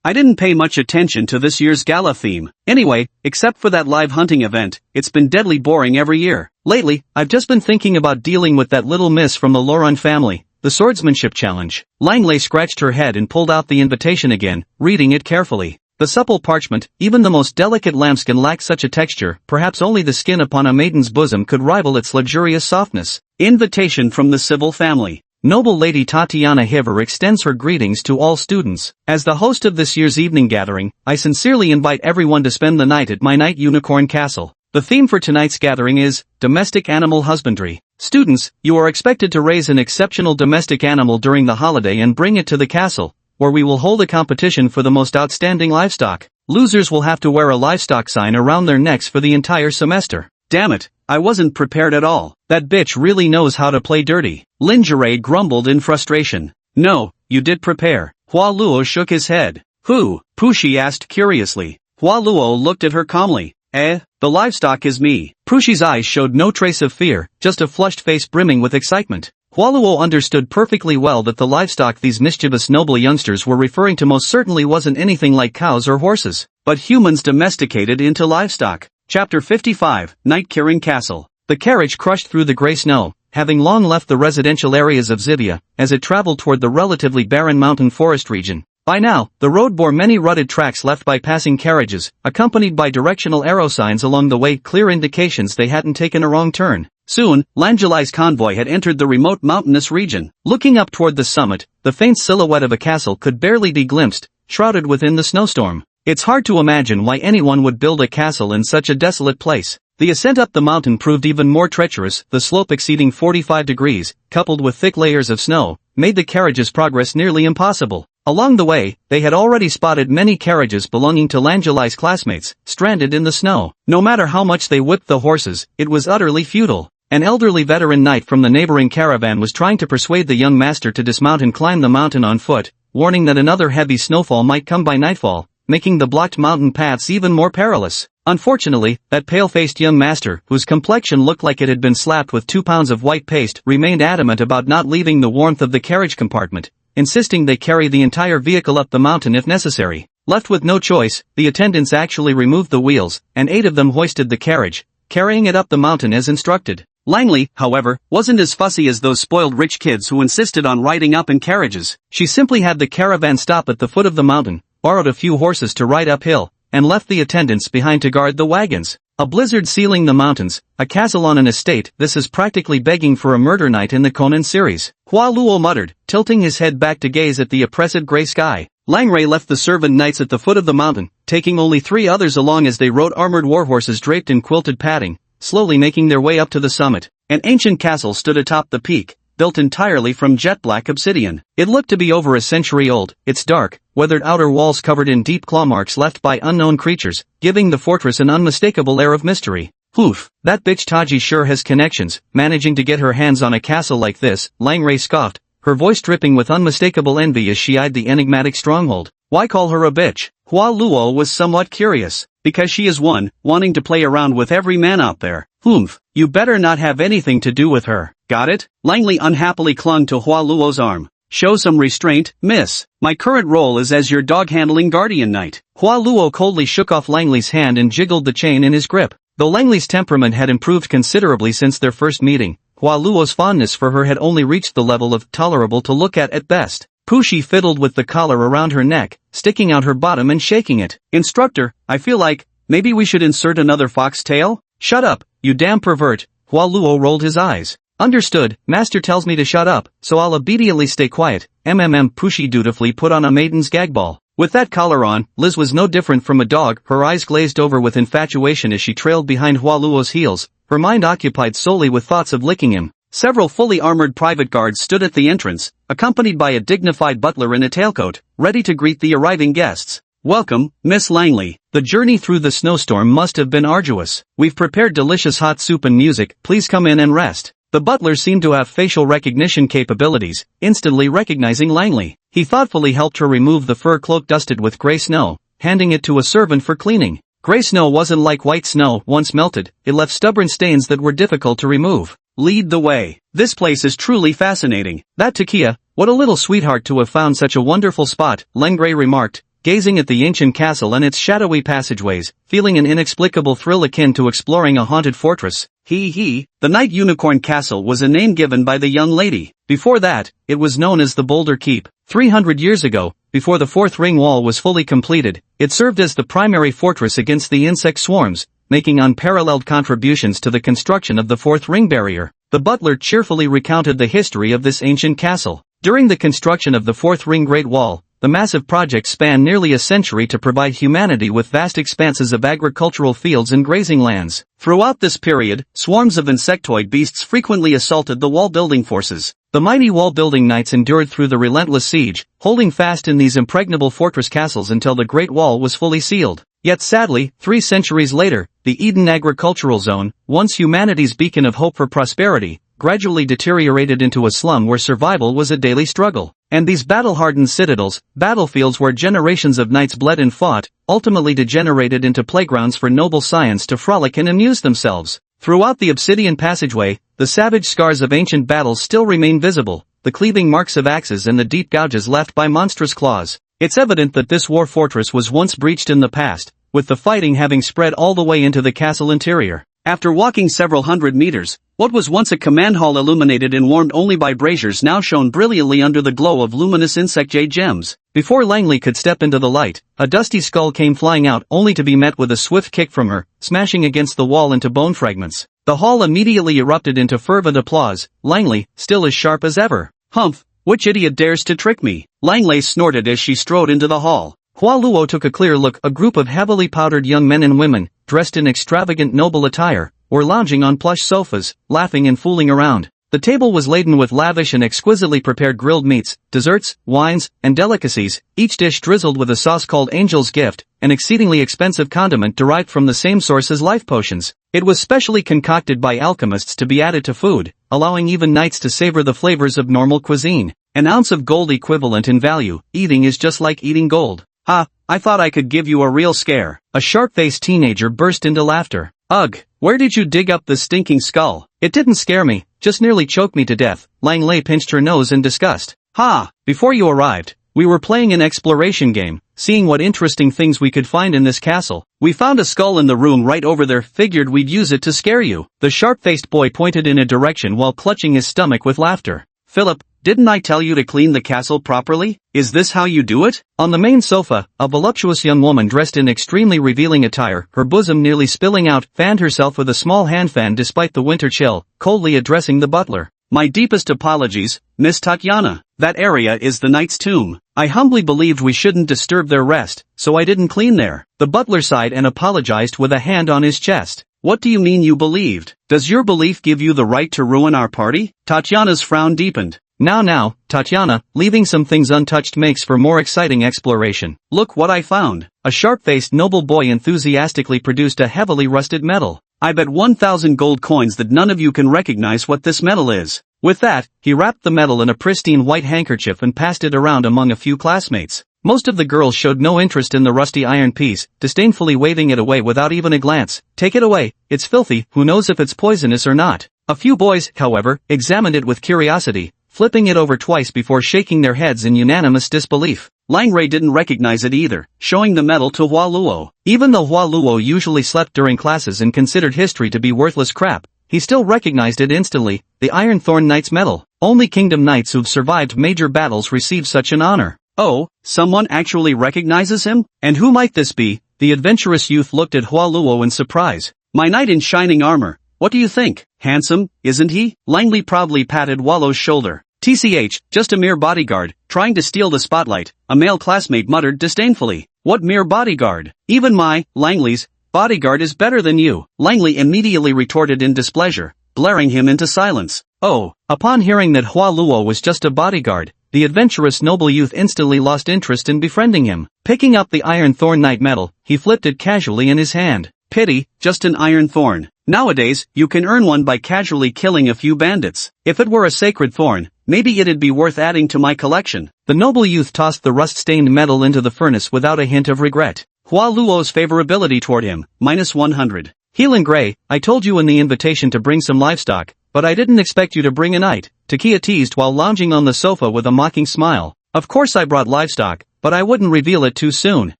I didn't pay much attention to this year's gala theme. Anyway, except for that live hunting event, it's been deadly boring every year. Lately, I've just been thinking about dealing with that little miss from the Lauron family, the swordsmanship challenge. Langley scratched her head and pulled out the invitation again, reading it carefully. The supple parchment, even the most delicate lambskin lacks such a texture. Perhaps only the skin upon a maiden's bosom could rival its luxurious softness. Invitation from the civil family. Noble Lady Tatiana Hiver extends her greetings to all students. As the host of this year's evening gathering, I sincerely invite everyone to spend the night at my Night Unicorn Castle. The theme for tonight's gathering is domestic animal husbandry. Students, you are expected to raise an exceptional domestic animal during the holiday and bring it to the castle, where we will hold a competition for the most outstanding livestock. Losers will have to wear a livestock sign around their necks for the entire semester. Damn it, I wasn't prepared at all. That bitch really knows how to play dirty. Lingerie grumbled in frustration. No, you did prepare. Hua Luo shook his head. Who? Pushi asked curiously. Hua Luo looked at her calmly. The livestock is me. Pushi's eyes showed no trace of fear, just a flushed face brimming with excitement. Hua Luo understood perfectly well that the livestock these mischievous noble youngsters were referring to most certainly wasn't anything like cows or horses, but humans domesticated into livestock. Chapter 55, Night Kirin Castle. The carriage crushed through the gray snow, having long left the residential areas of Zivia, as it traveled toward the relatively barren mountain forest region. By now, the road bore many rutted tracks left by passing carriages, accompanied by directional arrow signs along the way, clear indications they hadn't taken a wrong turn. Soon, Langelai's convoy had entered the remote mountainous region. Looking up toward the summit, the faint silhouette of a castle could barely be glimpsed, shrouded within the snowstorm. It's hard to imagine why anyone would build a castle in such a desolate place. The ascent up the mountain proved even more treacherous. The slope exceeding 45 degrees, coupled with thick layers of snow, made the carriage's progress nearly impossible. Along the way, they had already spotted many carriages belonging to Langelai's classmates, stranded in the snow. No matter how much they whipped the horses, it was utterly futile. An elderly veteran knight from the neighboring caravan was trying to persuade the young master to dismount and climb the mountain on foot, warning that another heavy snowfall might come by nightfall, making the blocked mountain paths even more perilous. Unfortunately, that pale-faced young master, whose complexion looked like it had been slapped with 2 pounds of white paste, remained adamant about not leaving the warmth of the carriage compartment, insisting they carry the entire vehicle up the mountain if necessary. Left with no choice, the attendants actually removed the wheels, and 8 of them hoisted the carriage, carrying it up the mountain as instructed. Langley, however, wasn't as fussy as those spoiled rich kids who insisted on riding up in carriages. She simply had the caravan stop at the foot of the mountain, borrowed a few horses to ride uphill, and left the attendants behind to guard the wagons. A blizzard sealing the mountains, a castle on an estate. This is practically begging for a murder night in the Conan series. Hua Luo muttered, tilting his head back to gaze at the oppressive gray sky. Lang Rei left the servant knights at the foot of the mountain, taking only 3 others along as they rode armored warhorses draped in quilted padding, slowly making their way up to the summit. An ancient castle stood atop the peak, built entirely from jet-black obsidian. It looked to be over a century old, its dark, weathered outer walls covered in deep claw marks left by unknown creatures, giving the fortress an unmistakable air of mystery. Oof, that bitch Taji sure has connections, managing to get her hands on a castle like this, Lang Rei scoffed, her voice dripping with unmistakable envy as she eyed the enigmatic stronghold. Why call her a bitch? Hua Luo was somewhat curious. Because she is one, wanting to play around with every man out there. Humph, you better not have anything to do with her. Got it? Langley unhappily clung to Hua Luo's arm. Show some restraint, miss. My current role is as your dog-handling guardian knight. Hua Luo coldly shook off Langley's hand and jiggled the chain in his grip. Though Langley's temperament had improved considerably since their first meeting, Hua Luo's fondness for her had only reached the level of tolerable to look at best. Pushi fiddled with the collar around her neck, sticking out her bottom and shaking it. Instructor, I feel like, maybe we should insert another fox tail? Shut up, you damn pervert. Hua Luo rolled his eyes. Understood, master tells me to shut up, so I'll obediently stay quiet. Pushi dutifully put on a maiden's gag ball. With that collar on, Liz was no different from a dog, her eyes glazed over with infatuation as she trailed behind Hua Luo's heels, her mind occupied solely with thoughts of licking him. Several fully armored private guards stood at the entrance, accompanied by a dignified butler in a tailcoat, ready to greet the arriving guests. Welcome, Miss Langley. The journey through the snowstorm must have been arduous. We've prepared delicious hot soup and music, please come in and rest. The butler seemed to have facial recognition capabilities, instantly recognizing Langley. He thoughtfully helped her remove the fur cloak dusted with gray snow, handing it to a servant for cleaning. Gray snow wasn't like white snow, once melted, it left stubborn stains that were difficult to remove. Lead the way. This place is truly fascinating. That Takia, what a little sweetheart to have found such a wonderful spot, Lengray remarked, gazing at the ancient castle and its shadowy passageways, feeling an inexplicable thrill akin to exploring a haunted fortress. The Night Unicorn Castle was a name given by the young lady. Before that, it was known as the Boulder Keep. 300 years ago, before the fourth ring wall was fully completed, it served as the primary fortress against the insect swarms, making unparalleled contributions to the construction of the fourth ring barrier. The butler cheerfully recounted the history of this ancient castle. During the construction of the fourth ring Great Wall, the massive project spanned nearly a century to provide humanity with vast expanses of agricultural fields and grazing lands. Throughout this period, swarms of insectoid beasts frequently assaulted the wall-building forces. The mighty wall-building knights endured through the relentless siege, holding fast in these impregnable fortress castles until the Great Wall was fully sealed. Yet sadly, 3 centuries later, the Eden Agricultural Zone, once humanity's beacon of hope for prosperity, gradually deteriorated into a slum where survival was a daily struggle. And these battle-hardened citadels, battlefields where generations of knights bled and fought, ultimately degenerated into playgrounds for noble scions to frolic and amuse themselves. Throughout the obsidian passageway, the savage scars of ancient battles still remain visible, the cleaving marks of axes and the deep gouges left by monstrous claws. It's evident that this war fortress was once breached in the past, with the fighting having spread all the way into the castle interior. After walking several hundred meters, what was once a command hall illuminated and warmed only by braziers now shone brilliantly under the glow of luminous insect jade gems. Before Langley could step into the light, a dusty skull came flying out only to be met with a swift kick from her, smashing against the wall into bone fragments. The hall immediately erupted into fervent applause, Langley, still as sharp as ever. Humph, which idiot dares to trick me? Langley snorted as she strode into the hall. Hua Luo took a clear look. A group of heavily powdered young men and women, dressed in extravagant noble attire, were lounging on plush sofas, laughing and fooling around. The table was laden with lavish and exquisitely prepared grilled meats, desserts, wines, and delicacies, each dish drizzled with a sauce called Angel's Gift, an exceedingly expensive condiment derived from the same source as life potions. It was specially concocted by alchemists to be added to food, allowing even knights to savor the flavors of normal cuisine. An ounce of gold equivalent in value, eating is just like eating gold. Ha, I thought I could give you a real scare. A sharp-faced teenager burst into laughter. Ugh, where did you dig up this stinking skull? It didn't scare me, just nearly choked me to death. Langley pinched her nose in disgust. Ha, before you arrived, we were playing an exploration game, seeing what interesting things we could find in this castle. We found a skull in the room right over there, figured we'd use it to scare you. The sharp-faced boy pointed in a direction while clutching his stomach with laughter. Philip, Didn't I tell you to clean the castle properly? Is this how you do it? On the main sofa, a voluptuous young woman dressed in extremely revealing attire, her bosom nearly spilling out, fanned herself with a small hand fan despite the winter chill, coldly addressing the butler. My deepest apologies, Miss Tatiana. That area is the knight's tomb. I humbly believed we shouldn't disturb their rest, so I didn't clean there. The butler sighed and apologized with a hand on his chest. What do you mean you believed? Does your belief give you the right to ruin our party? Tatiana's frown deepened. Now, Tatiana, leaving some things untouched makes for more exciting exploration. Look what I found. A sharp-faced noble boy enthusiastically produced a heavily rusted medal. I bet 1,000 gold coins that none of you can recognize what this medal is. With that, he wrapped the medal in a pristine white handkerchief and passed it around among a few classmates. Most of the girls showed no interest in the rusty iron piece, disdainfully waving it away without even a glance. Take it away, it's filthy, who knows if it's poisonous or not. A few boys, however, examined it with curiosity, flipping it over twice before shaking their heads in unanimous disbelief. Langrei didn't recognize it either, showing the medal to Hua Luo. Even though Hua Luo usually slept during classes and considered history to be worthless crap, he still recognized it instantly, the Iron Thorn Knight's medal. Only Kingdom Knights who've survived major battles receive such an honor. Oh, someone actually recognizes him? And who might this be? The adventurous youth looked at Hua Luo in surprise. My knight in shining armor. What do you think? Handsome, isn't he? Langley proudly patted Wallo's shoulder. TCH, just a mere bodyguard, trying to steal the spotlight, a male classmate muttered disdainfully. What mere bodyguard? Even my, Langley's, bodyguard is better than you. Langley immediately retorted in displeasure, blaring him into silence. Oh, upon hearing that Hua Luo was just a bodyguard, the adventurous noble youth instantly lost interest in befriending him. Picking up the Iron Thorn Knight medal, he flipped it casually in his hand. Pity, just an iron thorn. Nowadays, you can earn one by casually killing a few bandits. If it were a sacred thorn, maybe it'd be worth adding to my collection. The noble youth tossed the rust-stained medal into the furnace without a hint of regret. Hua Luo's favorability toward him, -100. Healing Gray, I told you in the invitation to bring some livestock, but I didn't expect you to bring a knight, Takia teased while lounging on the sofa with a mocking smile. Of course I brought livestock, but I wouldn't reveal it too soon.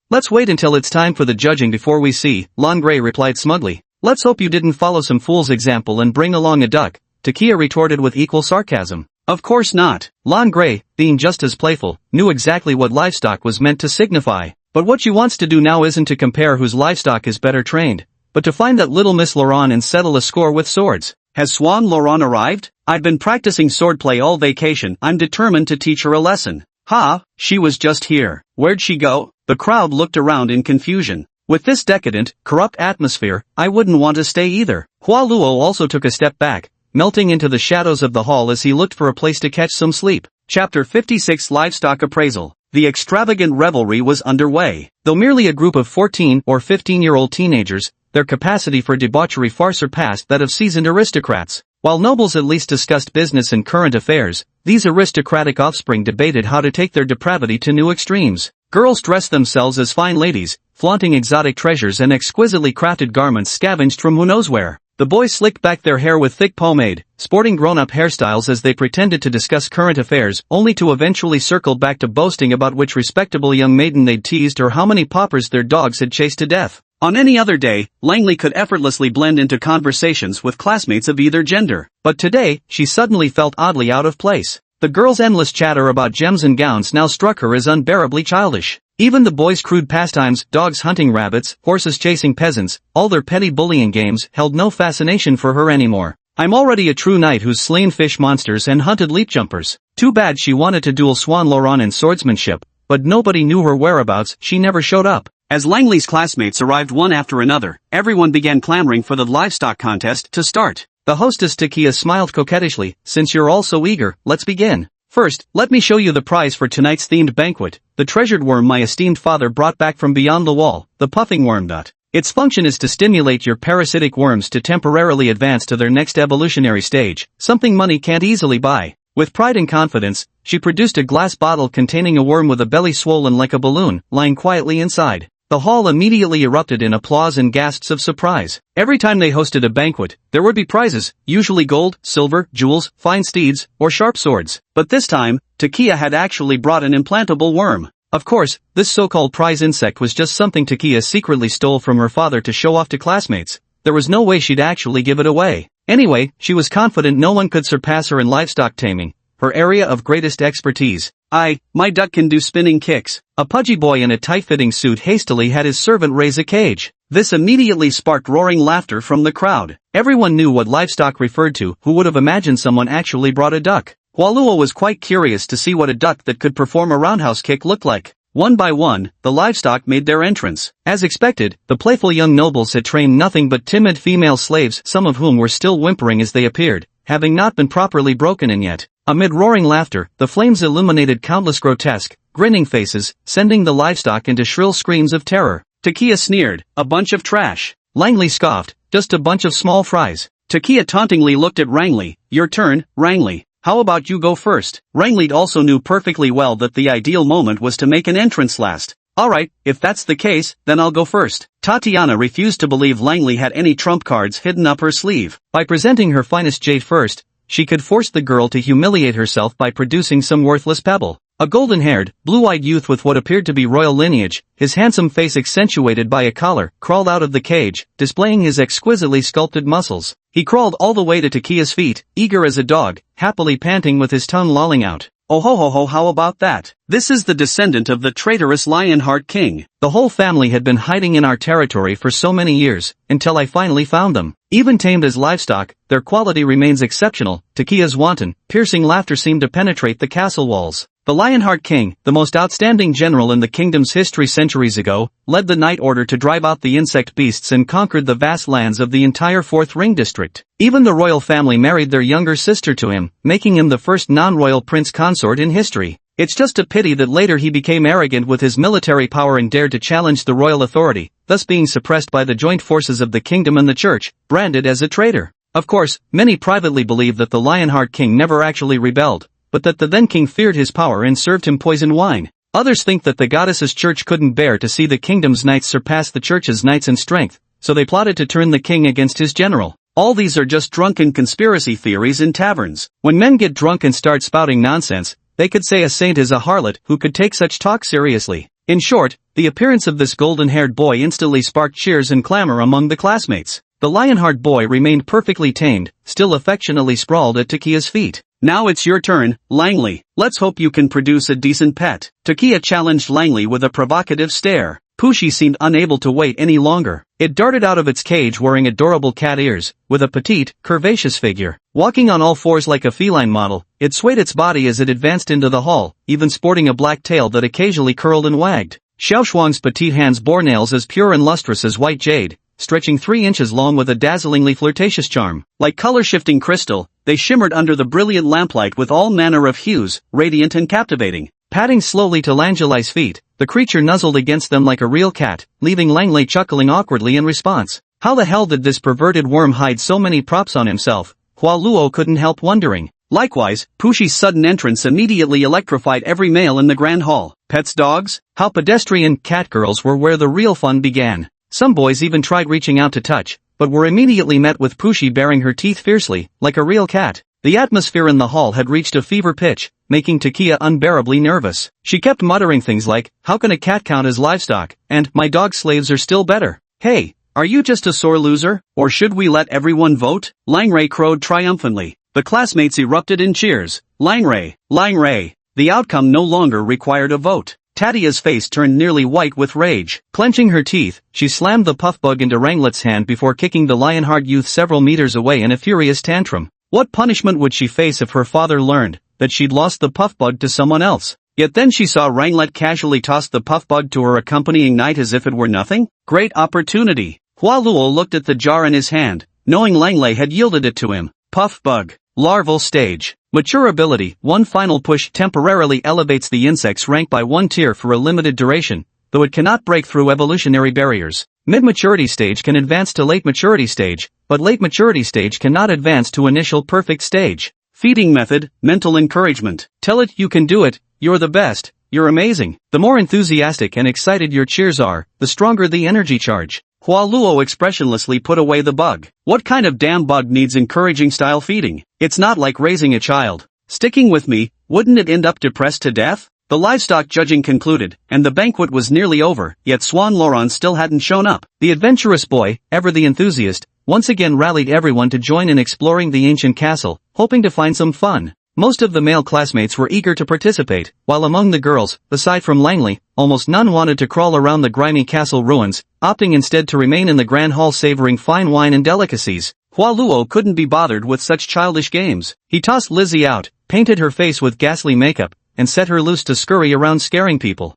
Let's wait until it's time for the judging before we see, Lon Gray replied smugly. Let's hope you didn't follow some fool's example and bring along a duck, Takia retorted with equal sarcasm. Of course not. Lon Gray, being just as playful, knew exactly what livestock was meant to signify. But what she wants to do now isn't to compare whose livestock is better trained, but to find that little Miss Laurent and settle a score with swords. Has Swan Laurent arrived? I've been practicing swordplay all vacation. I'm determined to teach her a lesson. Ha, she was just here. Where'd she go? The crowd looked around in confusion. With this decadent, corrupt atmosphere, I wouldn't want to stay either. Hua Luo also took a step back, melting into the shadows of the hall as he looked for a place to catch some sleep. Chapter 56 Livestock Appraisal. The extravagant revelry was underway. Though merely a group of 14 or 15-year-old teenagers, their capacity for debauchery far surpassed that of seasoned aristocrats. While nobles at least discussed business and current affairs, these aristocratic offspring debated how to take their depravity to new extremes. Girls dressed themselves as fine ladies, flaunting exotic treasures and exquisitely crafted garments scavenged from who knows where. The boys slicked back their hair with thick pomade, sporting grown-up hairstyles as they pretended to discuss current affairs, only to eventually circle back to boasting about which respectable young maiden they'd teased or how many paupers their dogs had chased to death. On any other day, Langley could effortlessly blend into conversations with classmates of either gender. But today, she suddenly felt oddly out of place. The girls' endless chatter about gems and gowns now struck her as unbearably childish. Even the boys' crude pastimes, dogs hunting rabbits, horses chasing peasants, all their petty bullying games held no fascination for her anymore. I'm already a true knight who's slain fish monsters and hunted leap jumpers. Too bad she wanted to duel Swan Laurent in swordsmanship, but nobody knew her whereabouts. She never showed up. As Langley's classmates arrived one after another, everyone began clamoring for the livestock contest to start. The hostess Takia smiled coquettishly. Since you're all so eager, let's begin. First, let me show you the prize for tonight's themed banquet, the treasured worm my esteemed father brought back from beyond the wall, the puffing worm. Its function is to stimulate your parasitic worms to temporarily advance to their next evolutionary stage, something money can't easily buy. With pride and confidence, she produced a glass bottle containing a worm with a belly swollen like a balloon, lying quietly inside. The hall immediately erupted in applause and gasps of surprise. Every time they hosted a banquet, there would be prizes, usually gold, silver, jewels, fine steeds, or sharp swords. But this time, Takia had actually brought an implantable worm. Of course, this so-called prize insect was just something Takia secretly stole from her father to show off to classmates. There was no way she'd actually give it away. Anyway, she was confident no one could surpass her in livestock taming. her area of greatest expertise. My duck can do spinning kicks. A pudgy boy in a tight-fitting suit hastily had his servant raise a cage. This immediately sparked roaring laughter from the crowd. Everyone knew what livestock referred to. Who would have imagined someone actually brought a duck? Hualuo was quite curious to see what a duck that could perform a roundhouse kick looked like. One by one, the livestock made their entrance. As expected, the playful young nobles had trained nothing but timid female slaves, some of whom were still whimpering as they appeared, having not been properly broken in yet. Amid roaring laughter, the flames illuminated countless grotesque, grinning faces, sending the livestock into shrill screams of terror. Takia sneered, "A bunch of trash." Langley scoffed, "Just a bunch of small fries." Takia tauntingly looked at Rangley, "Your turn, Rangley. How about you go first?" Rangley also knew perfectly well that the ideal moment was to make an entrance last. "Alright, if that's the case, then I'll go first." Tatiana refused to believe Langley had any trump cards hidden up her sleeve. By presenting her finest jade first, she could force the girl to humiliate herself by producing some worthless pebble. A golden-haired, blue-eyed youth with what appeared to be royal lineage, his handsome face accentuated by a collar, crawled out of the cage, displaying his exquisitely sculpted muscles. He crawled all the way to Takia's feet, eager as a dog, happily panting with his tongue lolling out. "Oh ho ho ho, how about that? This is the descendant of the traitorous Lionheart King. The whole family had been hiding in our territory for so many years, until I finally found them. Even tamed as livestock, their quality remains exceptional." Takia's wanton, piercing laughter seemed to penetrate the castle walls. The Lionheart King, the most outstanding general in the kingdom's history centuries ago, led the Night Order to drive out the insect beasts and conquered the vast lands of the entire Fourth Ring district. Even the royal family married their younger sister to him, making him the first non-royal prince consort in history. It's just a pity that later he became arrogant with his military power and dared to challenge the royal authority, thus being suppressed by the joint forces of the kingdom and the church, branded as a traitor. Of course, many privately believe that the Lionheart King never actually rebelled, but that the then king feared his power and served him poisoned wine. Others think that the goddess's church couldn't bear to see the kingdom's knights surpass the church's knights in strength, so they plotted to turn the king against his general. All these are just drunken conspiracy theories in taverns. When men get drunk and start spouting nonsense, they could say a saint is a harlot who could take such talk seriously. In short, the appearance of this golden-haired boy instantly sparked cheers and clamor among the classmates. The Lionheart boy remained perfectly tamed, still affectionately sprawled at Takia's feet. "Now it's your turn, Langley. Let's hope you can produce a decent pet." Takia challenged Langley with a provocative stare. Pushi seemed unable to wait any longer. It darted out of its cage wearing adorable cat ears, with a petite, curvaceous figure. Walking on all fours like a feline model, it swayed its body as it advanced into the hall, even sporting a black tail that occasionally curled and wagged. Xiaoshuang's petite hands bore nails as pure and lustrous as white jade, stretching 3 inches long with a dazzlingly flirtatious charm. Like color-shifting crystal, they shimmered under the brilliant lamplight with all manner of hues, radiant and captivating. Padding slowly to Langelai's feet, the creature nuzzled against them like a real cat, leaving Langley chuckling awkwardly in response. How the hell did this perverted worm hide so many props on himself? Hualuo couldn't help wondering. Likewise, Pushi's sudden entrance immediately electrified every male in the grand hall. Pets, dogs? How pedestrian catgirls were where the real fun began. Some boys even tried reaching out to touch, but were immediately met with Pushi baring her teeth fiercely, like a real cat. The atmosphere in the hall had reached a fever pitch, making Takia unbearably nervous. She kept muttering things like, "How can a cat count as livestock?" and "My dog slaves are still better." "Hey, are you just a sore loser? Or should we let everyone vote?" Langray crowed triumphantly. The classmates erupted in cheers. Langray, Langray. The outcome no longer required a vote. Tatia's face turned nearly white with rage. Clenching her teeth, she slammed the puffbug into Ranglet's hand before kicking the Lionheart youth several meters away in a furious tantrum. What punishment would she face if her father learned that she'd lost the puffbug to someone else? Yet then she saw Ranglet casually toss the puffbug to her accompanying knight as if it were nothing. Great opportunity. Hualuo looked at the jar in his hand, knowing Langley had yielded it to him. Puffbug. Larval stage. Mature ability. One final push temporarily elevates the insect's rank by 1 tier for a limited duration, though it cannot break through evolutionary barriers. Mid-maturity stage can advance to late maturity stage, but late maturity stage cannot advance to initial perfect stage. Feeding method, mental encouragement. Tell it you can do it, you're the best, you're amazing. The more enthusiastic and excited your cheers are, the stronger the energy charge. Hualuo expressionlessly put away the bug. What kind of damn bug needs encouraging style feeding? It's not like raising a child. Sticking with me, wouldn't it end up depressed to death? The livestock judging concluded, and the banquet was nearly over, yet Swan Laurent still hadn't shown up. The adventurous boy, ever the enthusiast, once again rallied everyone to join in exploring the ancient castle, hoping to find some fun. Most of the male classmates were eager to participate, while among the girls, aside from Langley, almost none wanted to crawl around the grimy castle ruins, opting instead to remain in the grand hall savoring fine wine and delicacies. Hua Luo couldn't be bothered with such childish games. He tossed Lizzie out, painted her face with ghastly makeup, and set her loose to scurry around scaring people.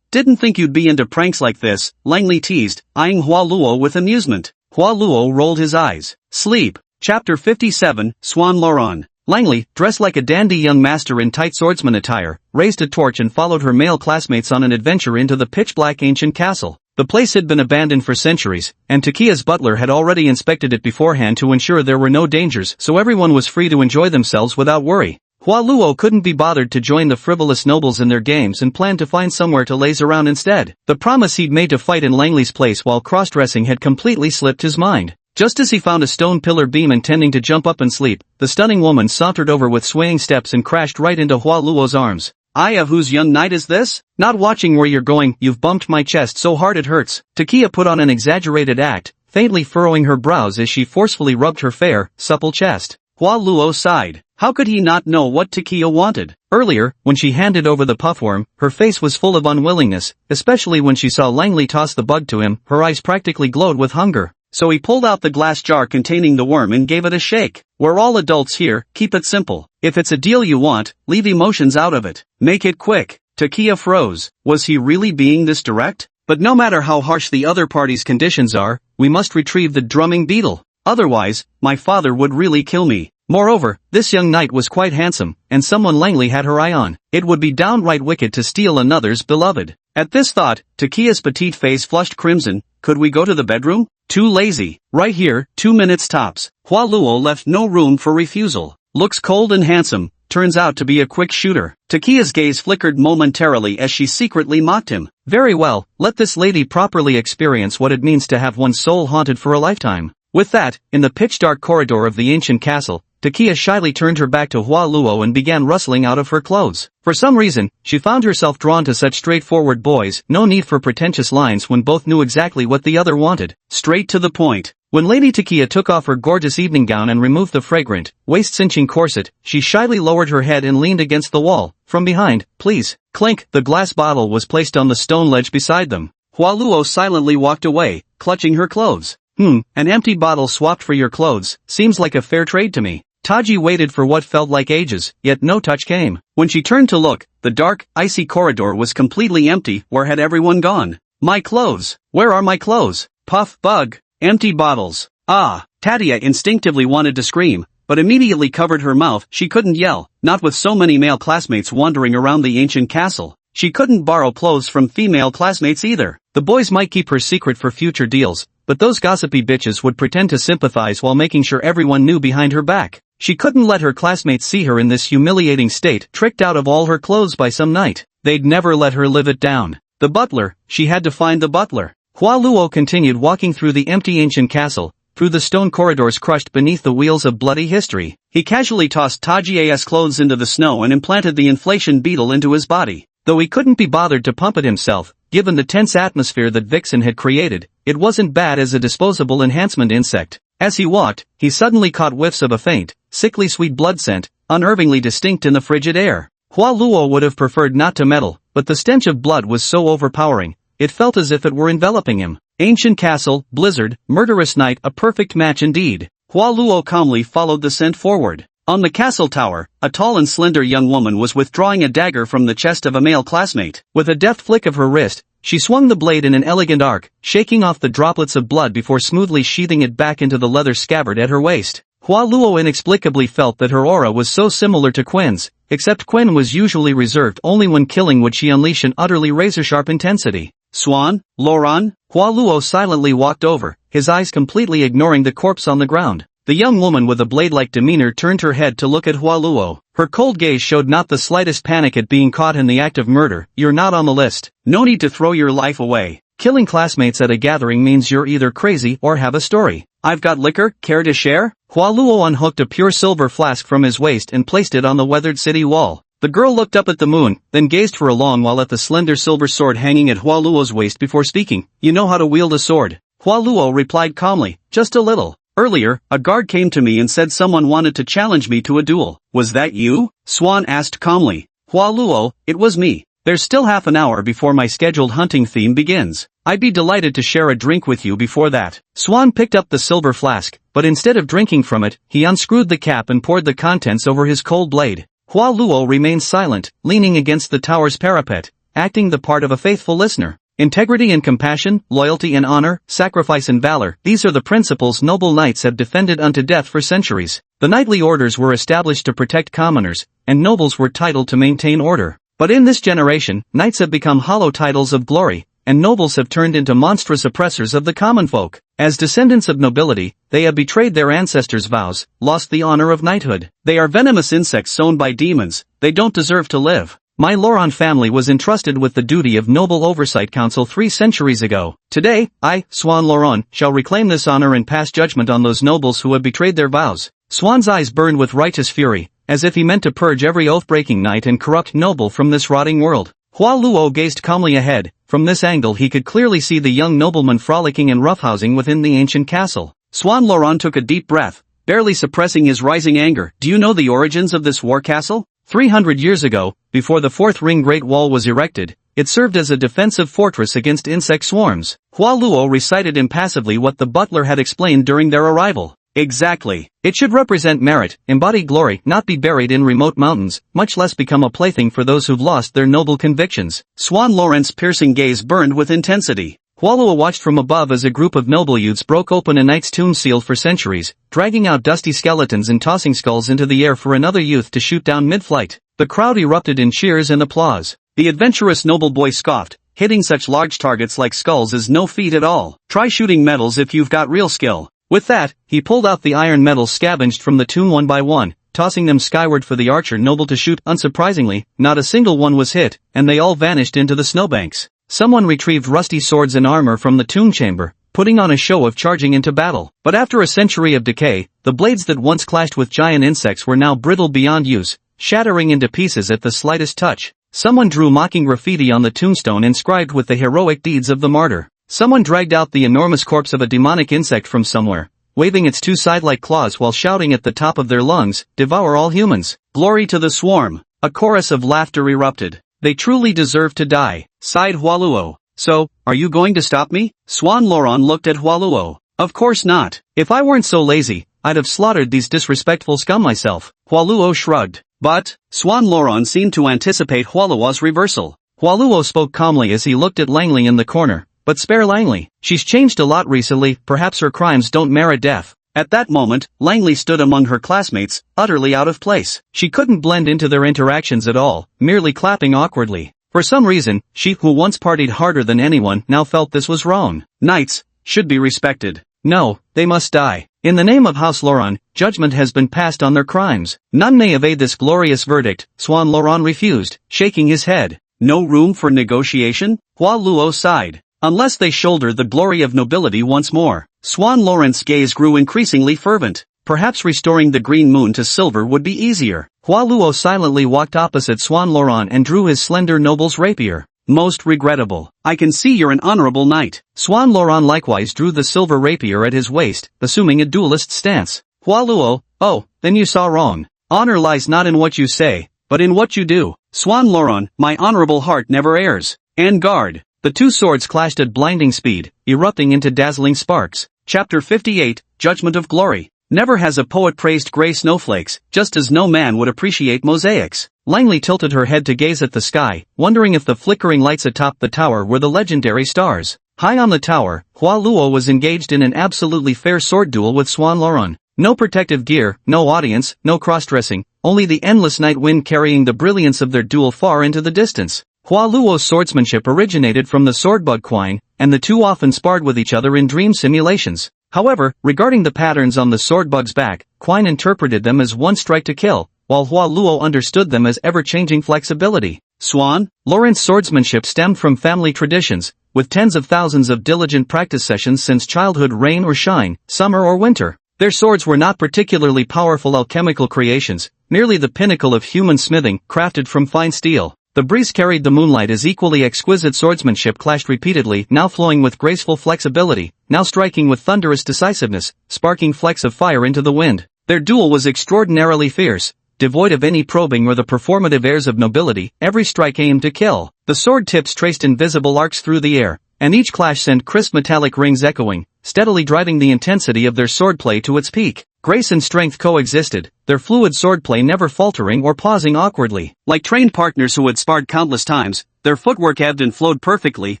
Didn't think you'd be into pranks like this, Langley teased, eyeing Hua Luo with amusement. Hua Luo rolled his eyes. Sleep. Chapter 57, Swan Loran. Langley, dressed like a dandy young master in tight swordsman attire, raised a torch and followed her male classmates on an adventure into the pitch-black ancient castle. The place had been abandoned for centuries, and Takiya's butler had already inspected it beforehand to ensure there were no dangers, so everyone was free to enjoy themselves without worry. Hua Luo couldn't be bothered to join the frivolous nobles in their games and planned to find somewhere to laze around instead. The promise he'd made to fight in Langley's place while cross-dressing had completely slipped his mind. Just as he found a stone pillar beam intending to jump up and sleep, the stunning woman sauntered over with swaying steps and crashed right into Hua Luo's arms. "Aya, whose young knight is this? Not watching where you're going, you've bumped my chest so hard it hurts." Takiya put on an exaggerated act, faintly furrowing her brows as she forcefully rubbed her fair, supple chest. Hua Luo sighed. How could he not know what Takiya wanted? Earlier, when she handed over the puffworm, her face was full of unwillingness, especially when she saw Langley toss the bug to him, her eyes practically glowed with hunger. So he pulled out the glass jar containing the worm and gave it a shake. "We're all adults here, keep it simple. If it's a deal you want, leave emotions out of it. Make it quick." Takiya froze. Was he really being this direct? But no matter how harsh the other party's conditions are, we must retrieve the drumming beetle. Otherwise, my father would really kill me. Moreover, this young knight was quite handsome, and someone Langley had her eye on. It would be downright wicked to steal another's beloved. At this thought, Takiya's petite face flushed crimson. Could we go to the bedroom? Too lazy. Right here, 2 minutes tops. Hua Luo left no room for refusal. Looks cold and handsome, turns out to be a quick shooter. Takiya's gaze flickered momentarily as she secretly mocked him. Very well, let this lady properly experience what it means to have one's soul haunted for a lifetime. With that, in the pitch-dark corridor of the ancient castle, Takiya shyly turned her back to Hua Luo and began rustling out of her clothes. For some reason, she found herself drawn to such straightforward boys, no need for pretentious lines when both knew exactly what the other wanted. Straight to the point. When Lady Takiya took off her gorgeous evening gown and removed the fragrant, waist-cinching corset, she shyly lowered her head and leaned against the wall. From behind, please. Clink, the glass bottle was placed on the stone ledge beside them. Hua Luo silently walked away, clutching her clothes. An empty bottle swapped for your clothes, seems like a fair trade to me. Taji waited for what felt like ages, yet no touch came. When she turned to look, the dark, icy corridor was completely empty. Where had everyone gone? My clothes. Where are my clothes? Puff, bug. Empty bottles. Ah! Tatia instinctively wanted to scream, but immediately covered her mouth. She couldn't yell, not with so many male classmates wandering around the ancient castle. She couldn't borrow clothes from female classmates either. The boys might keep her secret for future deals, but those gossipy bitches would pretend to sympathize while making sure everyone knew behind her back. She couldn't let her classmates see her in this humiliating state, tricked out of all her clothes by some knight. They'd never let her live it down. The butler, she had to find the butler. Hua Luo continued walking through the empty ancient castle, through the stone corridors crushed beneath the wheels of bloody history. He casually tossed Taji's clothes into the snow and implanted the inflation beetle into his body. Though he couldn't be bothered to pump it himself, given the tense atmosphere that Vixen had created, it wasn't bad as a disposable enhancement insect. As he walked, he suddenly caught whiffs of a faint, sickly sweet blood scent, unnervingly distinct in the frigid air. Hua Luo would have preferred not to meddle, but the stench of blood was so overpowering, it felt as if it were enveloping him. Ancient castle, blizzard, murderous night, a perfect match indeed. Hua Luo calmly followed the scent forward. On the castle tower, a tall and slender young woman was withdrawing a dagger from the chest of a male classmate. With a deft flick of her wrist, she swung the blade in an elegant arc, shaking off the droplets of blood before smoothly sheathing it back into the leather scabbard at her waist. Hua Luo inexplicably felt that her aura was so similar to Qian's, except Qian was usually reserved only when killing would she unleash an utterly razor-sharp intensity. Swan, Loran? Hua Luo silently walked over, his eyes completely ignoring the corpse on the ground. The young woman with a blade-like demeanor turned her head to look at Hua Luo. Her cold gaze showed not the slightest panic at being caught in the act of murder. You're not on the list. No need to throw your life away. Killing classmates at a gathering means you're either crazy or have a story. I've got liquor, care to share? Hua Luo unhooked a pure silver flask from his waist and placed it on the weathered city wall. The girl looked up at the moon, then gazed for a long while at the slender silver sword hanging at Hua Luo's waist before speaking. You know how to wield a sword? Hua Luo replied calmly, just a little. Earlier, a guard came to me and said someone wanted to challenge me to a duel. Was that you? Swan asked calmly. Hua Luo, it was me. There's still half an hour before my scheduled hunting theme begins. I'd be delighted to share a drink with you before that. Swan picked up the silver flask, but instead of drinking from it, he unscrewed the cap and poured the contents over his cold blade. Hua Luo remained silent, leaning against the tower's parapet, acting the part of a faithful listener. Integrity and compassion, loyalty and honor, sacrifice and valor, these are the principles noble knights have defended unto death for centuries. The knightly orders were established to protect commoners, and nobles were titled to maintain order. But in this generation, knights have become hollow titles of glory, and nobles have turned into monstrous oppressors of the common folk. As descendants of nobility, they have betrayed their ancestors' vows, lost the honor of knighthood. They are venomous insects sown by demons, they don't deserve to live. My Loron family was entrusted with the duty of noble oversight council 3 centuries ago. Today, I, Swan Loron, shall reclaim this honor and pass judgment on those nobles who have betrayed their vows. Swan's eyes burned with righteous fury, as if he meant to purge every oath-breaking knight and corrupt noble from this rotting world. Hua Luo gazed calmly ahead. From this angle he could clearly see the young nobleman frolicking and roughhousing within the ancient castle. Swan Loron took a deep breath, barely suppressing his rising anger. Do you know the origins of this war castle? 300 years ago, before the 4th Ring Great Wall was erected, it served as a defensive fortress against insect swarms. Hua Luo recited impassively what the butler had explained during their arrival. Exactly. It should represent merit, embody glory, not be buried in remote mountains, much less become a plaything for those who've lost their noble convictions. Swan Loren's piercing gaze burned with intensity. Hua Luo watched from above as a group of noble youths broke open a knight's tomb sealed for centuries, dragging out dusty skeletons and tossing skulls into the air for another youth to shoot down mid-flight. The crowd erupted in cheers and applause. The adventurous noble boy scoffed, hitting such large targets like skulls is no feat at all. Try shooting metals if you've got real skill. With that, he pulled out the iron metals scavenged from the tomb one by one, tossing them skyward for the archer noble to shoot. Unsurprisingly, not a single one was hit, and they all vanished into the snowbanks. Someone retrieved rusty swords and armor from the tomb chamber, putting on a show of charging into battle. But after a century of decay, the blades that once clashed with giant insects were now brittle beyond use, shattering into pieces at the slightest touch. Someone drew mocking graffiti on the tombstone inscribed with the heroic deeds of the martyr. Someone dragged out the enormous corpse of a demonic insect from somewhere, waving its 2 side-like claws while shouting at the top of their lungs, "Devour all humans! Glory to the swarm!" A chorus of laughter erupted. They truly deserve to die, sighed Hua Luo. So, are you going to stop me? Swan Loron looked at Hua Luo. Of course not. If I weren't so lazy, I'd have slaughtered these disrespectful scum myself. Hua Luo shrugged. But, Swan Loron seemed to anticipate Hua Luo's reversal. Hua Luo spoke calmly as he looked at Langley in the corner. But spare Langley. She's changed a lot recently, perhaps her crimes don't merit death. At that moment, Langley stood among her classmates, utterly out of place. She couldn't blend into their interactions at all, merely clapping awkwardly. For some reason, she, who once partied harder than anyone, now felt this was wrong. Knights should be respected. No, they must die. In the name of House Loron, judgment has been passed on their crimes. None may evade this glorious verdict. Swan Loron refused, shaking his head. No room for negotiation? Hua Luo sighed. Unless they shoulder the glory of nobility once more. Swan Loren's gaze grew increasingly fervent. Perhaps restoring the green moon to silver would be easier. Hua Luo silently walked opposite Swan Loron and drew his slender noble's rapier. Most regrettable. I can see you're an honorable knight. Swan Loron likewise drew the silver rapier at his waist, assuming a duelist stance. Hua Luo, oh, then you saw wrong. Honor lies not in what you say, but in what you do. Swan Loron, my honorable heart never errs. En garde. The 2 swords clashed at blinding speed, erupting into dazzling sparks. Chapter 58, Judgment of Glory. Never has a poet praised gray snowflakes, just as no man would appreciate mosaics. Langley tilted her head to gaze at the sky, wondering if the flickering lights atop the tower were the legendary stars. High on the tower, Hua Luo was engaged in an absolutely fair sword duel with Swan Loron. No protective gear, no audience, no cross-dressing, only the endless night wind carrying the brilliance of their duel far into the distance. Hua Luo's swordsmanship originated from the swordbug Quine, and the two often sparred with each other in dream simulations. However, regarding the patterns on the swordbug's back, Quine interpreted them as one strike to kill, while Hua Luo understood them as ever-changing flexibility. Swan Loren's swordsmanship stemmed from family traditions, with tens of thousands of diligent practice sessions since childhood, rain or shine, summer or winter. Their swords were not particularly powerful alchemical creations, merely the pinnacle of human smithing, crafted from fine steel. The breeze carried the moonlight as equally exquisite swordsmanship clashed repeatedly, now flowing with graceful flexibility, now striking with thunderous decisiveness, sparking flecks of fire into the wind. Their duel was extraordinarily fierce, devoid of any probing or the performative airs of nobility, every strike aimed to kill. The sword tips traced invisible arcs through the air, and each clash sent crisp metallic rings echoing, steadily driving the intensity of their swordplay to its peak. Grace and strength coexisted, their fluid swordplay never faltering or pausing awkwardly. Like trained partners who had sparred countless times, their footwork ebbed and flowed perfectly,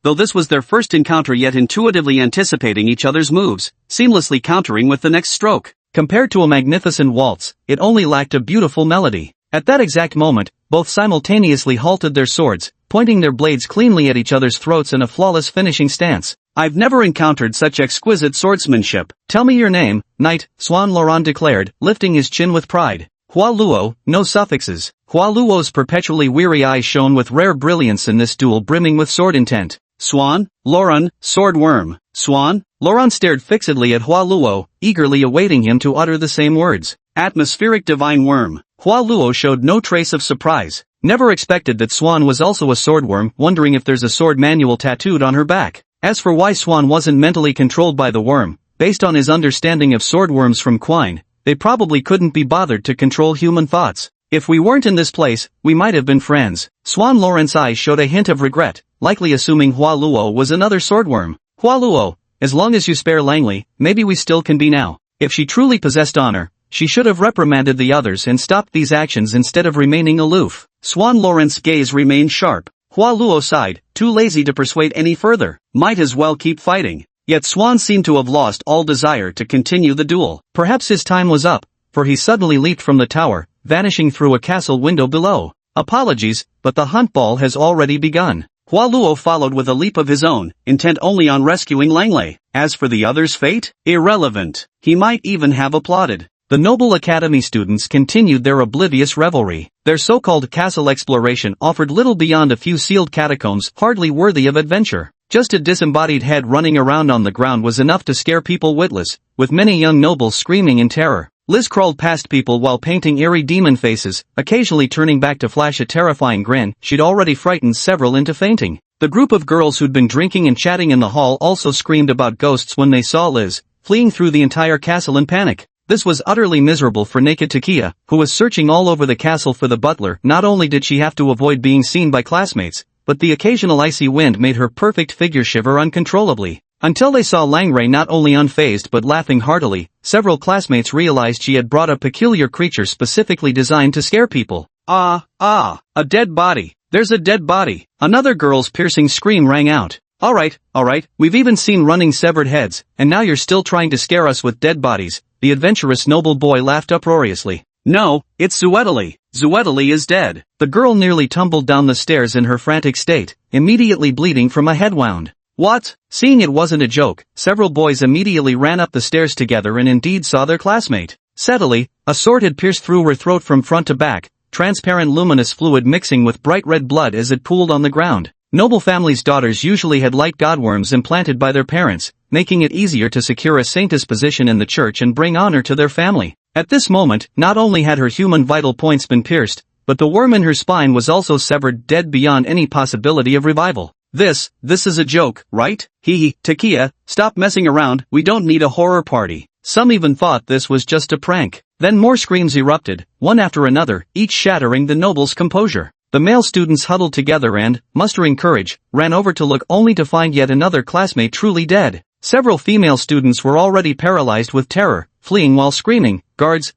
though this was their first encounter yet intuitively anticipating each other's moves, seamlessly countering with the next stroke. Compared to a magnificent waltz, it only lacked a beautiful melody. At that exact moment, both simultaneously halted their swords, pointing their blades cleanly at each other's throats in a flawless finishing stance. I've never encountered such exquisite swordsmanship. Tell me your name, knight, Swan Laurent declared, lifting his chin with pride. Hua Luo, no suffixes. Hua Luo's perpetually weary eyes shone with rare brilliance in this duel brimming with sword intent. Swan, Laurent, sword worm. Swan? Laurent stared fixedly at Hua Luo, eagerly awaiting him to utter the same words. Atmospheric divine worm. Hua Luo showed no trace of surprise. Never expected that Swan was also a swordworm, wondering if there's a sword manual tattooed on her back. As for why Swan wasn't mentally controlled by the worm, based on his understanding of swordworms from Quine, they probably couldn't be bothered to control human thoughts. If we weren't in this place, we might have been friends. Swan Laurent's eyes showed a hint of regret, likely assuming Hua Luo was another swordworm. Hua Luo, as long as you spare Langley, maybe we still can be now. If she truly possessed honor, she should have reprimanded the others and stopped these actions instead of remaining aloof. Swan Laurent's gaze remained sharp. Hua Luo sighed, too lazy to persuade any further. Might as well keep fighting. Yet Swan seemed to have lost all desire to continue the duel. Perhaps his time was up, for he suddenly leaped from the tower, vanishing through a castle window below. Apologies, but the hunt ball has already begun. Hua Luo followed with a leap of his own, intent only on rescuing Langley. As for the other's fate? Irrelevant. He might even have applauded. The noble academy students continued their oblivious revelry. Their so-called castle exploration offered little beyond a few sealed catacombs hardly worthy of adventure. Just a disembodied head running around on the ground was enough to scare people witless, with many young nobles screaming in terror. Liz crawled past people while painting eerie demon faces, occasionally turning back to flash a terrifying grin. She'd already frightened several into fainting. The group of girls who'd been drinking and chatting in the hall also screamed about ghosts when they saw Liz, fleeing through the entire castle in panic. This was utterly miserable for naked Takia, who was searching all over the castle for the butler. Not only did she have to avoid being seen by classmates, but the occasional icy wind made her perfect figure shiver uncontrollably. Until they saw Langrey not only unfazed but laughing heartily, several classmates realized she had brought a peculiar creature specifically designed to scare people. A dead body. There's a dead body. Another girl's piercing scream rang out. Alright, we've even seen running severed heads, and now you're still trying to scare us with dead bodies. The adventurous noble boy laughed uproariously. No, it's Zuetali. Zuetali is dead. The girl nearly tumbled down the stairs in her frantic state, immediately bleeding from a head wound. What? Seeing it wasn't a joke, several boys immediately ran up the stairs together and indeed saw their classmate. Steadily, a sword had pierced through her throat from front to back, transparent luminous fluid mixing with bright red blood as it pooled on the ground. Noble families' daughters usually had light godworms implanted by their parents, making it easier to secure a saintess position in the church and bring honor to their family. At this moment, not only had her human vital points been pierced, but the worm in her spine was also severed, dead beyond any possibility of revival. This is a joke, right? Takia, stop messing around, we don't need a horror party. Some even thought this was just a prank. Then more screams erupted, one after another, each shattering the noble's composure. The male students huddled together and, mustering courage, ran over to look only to find yet another classmate truly dead. Several female students were already paralyzed with terror, fleeing while screaming, Guards,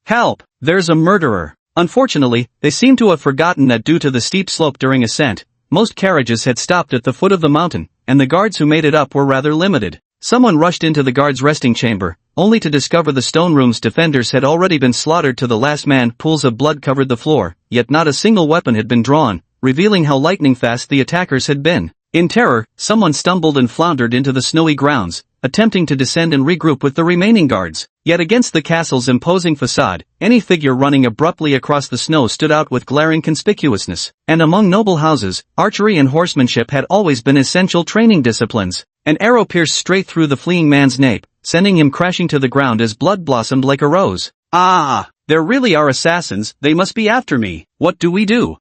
help! There's a murderer! Unfortunately, they seemed to have forgotten that due to the steep slope during ascent, most carriages had stopped at the foot of the mountain, and the guards who made it up were rather limited. Someone rushed into the guard's resting chamber, only to discover the stone room's defenders had already been slaughtered to the last man. Pools of blood covered the floor, yet not a single weapon had been drawn, revealing how lightning fast the attackers had been. In terror, someone stumbled and floundered into the snowy grounds, attempting to descend and regroup with the remaining guards. Yet against the castle's imposing facade, any figure running abruptly across the snow stood out with glaring conspicuousness. And among noble houses, archery and horsemanship had always been essential training disciplines. An arrow pierced straight through the fleeing man's nape, sending him crashing to the ground as blood blossomed like a rose. There really are assassins, they must be after me. What do we do?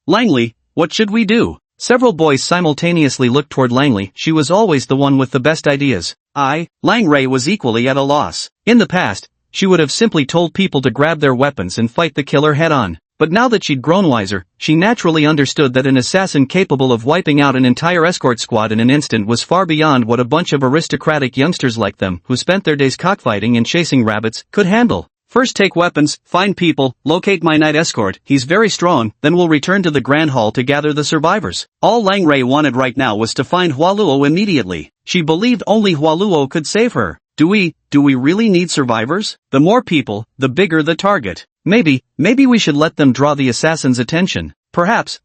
Langley, what should we do? Several boys simultaneously looked toward Langley. She was always the one with the best ideas. Lang Ray was equally at a loss. In the past, she would have simply told people to grab their weapons and fight the killer head-on. But now that she'd grown wiser, she naturally understood that an assassin capable of wiping out an entire escort squad in an instant was far beyond what a bunch of aristocratic youngsters like them, who spent their days cockfighting and chasing rabbits, could handle. First take weapons, find people, locate my night escort, he's very strong, then we'll return to the Grand Hall to gather the survivors. All Lang Ray wanted right now was to find Hualuo immediately. She believed only Hualuo could save her. Do we really need survivors? The more people, the bigger the target. Maybe we should let them draw the assassin's attention. Perhaps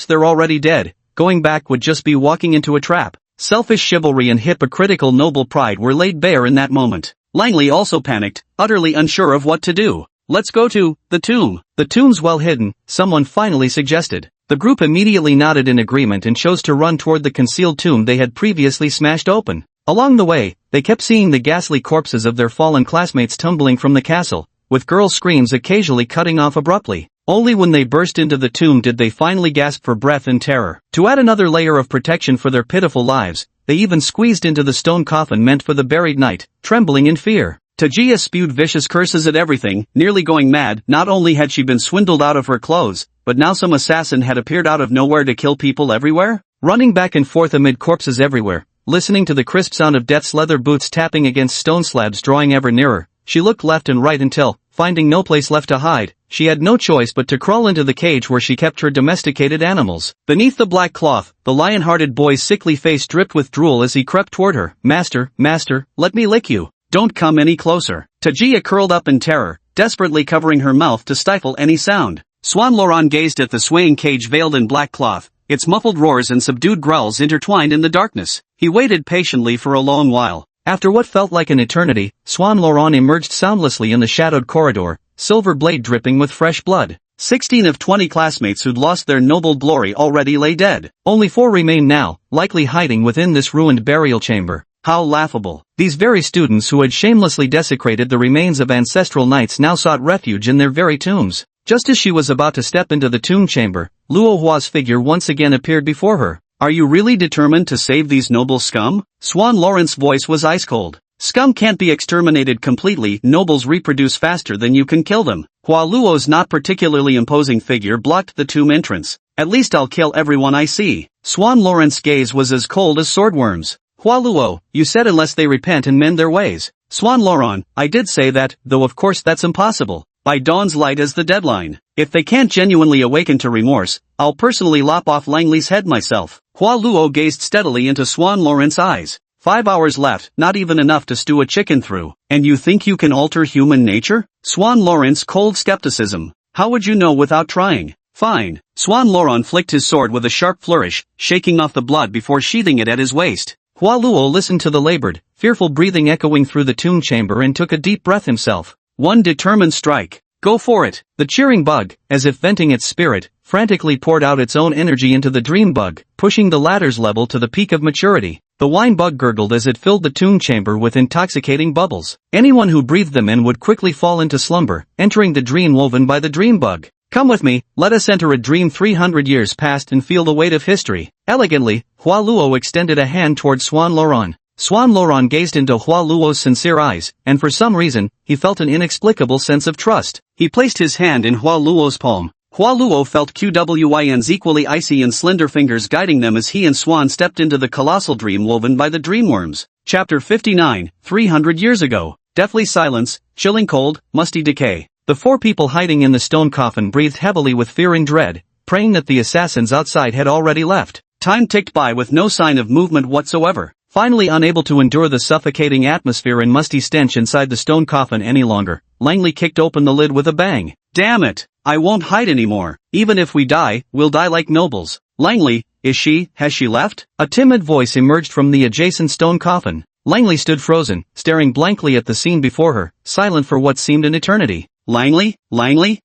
they're already dead. Going back would just be walking into a trap. Selfish chivalry and hypocritical noble pride were laid bare in that moment. Langley also panicked, utterly unsure of what to do. Let's go to the tomb. The tomb's well hidden, someone finally suggested. The group immediately nodded in agreement and chose to run toward the concealed tomb they had previously smashed open. Along the way, they kept seeing the ghastly corpses of their fallen classmates tumbling from the castle, with girls' screams occasionally cutting off abruptly. Only when they burst into the tomb did they finally gasp for breath in terror. To add another layer of protection for their pitiful lives, they even squeezed into the stone coffin meant for the buried knight, trembling in fear. Tajia spewed vicious curses at everything, nearly going mad. Not only had she been swindled out of her clothes, but now some assassin had appeared out of nowhere to kill people everywhere? Running back and forth amid corpses everywhere, listening to the crisp sound of death's leather boots tapping against stone slabs drawing ever nearer, she looked left and right until, finding no place left to hide, she had no choice but to crawl into the cage where she kept her domesticated animals. Beneath the black cloth, the lion-hearted boy's sickly face dripped with drool as he crept toward her. Master, let me lick you. Don't come any closer. Tajia curled up in terror, desperately covering her mouth to stifle any sound. Swan Laurent gazed at the swaying cage veiled in black cloth, its muffled roars and subdued growls intertwined in the darkness. He waited patiently for a long while. After what felt like an eternity, Swan Laurent emerged soundlessly in the shadowed corridor, silver blade dripping with fresh blood. 16 of 20 classmates who'd lost their noble glory already lay dead. Only 4 remained now, likely hiding within this ruined burial chamber. How laughable. These very students who had shamelessly desecrated the remains of ancestral knights now sought refuge in their very tombs. Just as she was about to step into the tomb chamber, Luo Hua's figure once again appeared before her. Are you really determined to save these noble scum? Swan Laurent's voice was ice-cold. Scum can't be exterminated completely, nobles reproduce faster than you can kill them. Hua Luo's not particularly imposing figure blocked the tomb entrance. At least I'll kill everyone I see. Swan Laurent's gaze was as cold as swordworms. Hua Luo, you said unless they repent and mend their ways. Swan Laurent, I did say that, though of course that's impossible. By dawn's light is the deadline. If they can't genuinely awaken to remorse, I'll personally lop off Langley's head myself. Hua Luo gazed steadily into Swan Laurent's eyes. 5 hours left, not even enough to stew a chicken through. And you think you can alter human nature? Swan Laurent's cold skepticism. How would you know without trying? Fine. Swan Laurent flicked his sword with a sharp flourish, shaking off the blood before sheathing it at his waist. Hua Luo listened to the labored, fearful breathing echoing through the tomb chamber and took a deep breath himself. One determined strike. Go for it. The cheering bug, as if venting its spirit, frantically poured out its own energy into the dream bug, pushing the latter's level to the peak of maturity. The wine bug gurgled as it filled the tomb chamber with intoxicating bubbles. Anyone who breathed them in would quickly fall into slumber, entering the dream woven by the dream bug. Come with me, let us enter a dream 300 years past and feel the weight of history. Elegantly, Hua Luo extended a hand toward Swan Laurent. Swan Laurent gazed into Hua Luo's sincere eyes, and for some reason, he felt an inexplicable sense of trust. He placed his hand in Hua Luo's palm. Hua Luo felt Qwin's equally icy and slender fingers guiding them as he and Swan stepped into the colossal dream woven by the dreamworms. Chapter 59, 300 years ago. Deathly silence, chilling cold, musty decay. The 4 people hiding in the stone coffin breathed heavily with fear and dread, praying that the assassins outside had already left. Time ticked by with no sign of movement whatsoever. Finally unable to endure the suffocating atmosphere and musty stench inside the stone coffin any longer, Langley kicked open the lid with a bang. Damn it! I won't hide anymore. Even if we die, we'll die like nobles. Langley, has she left? A timid voice emerged from the adjacent stone coffin. Langley stood frozen, staring blankly at the scene before her, silent for what seemed an eternity. Langley?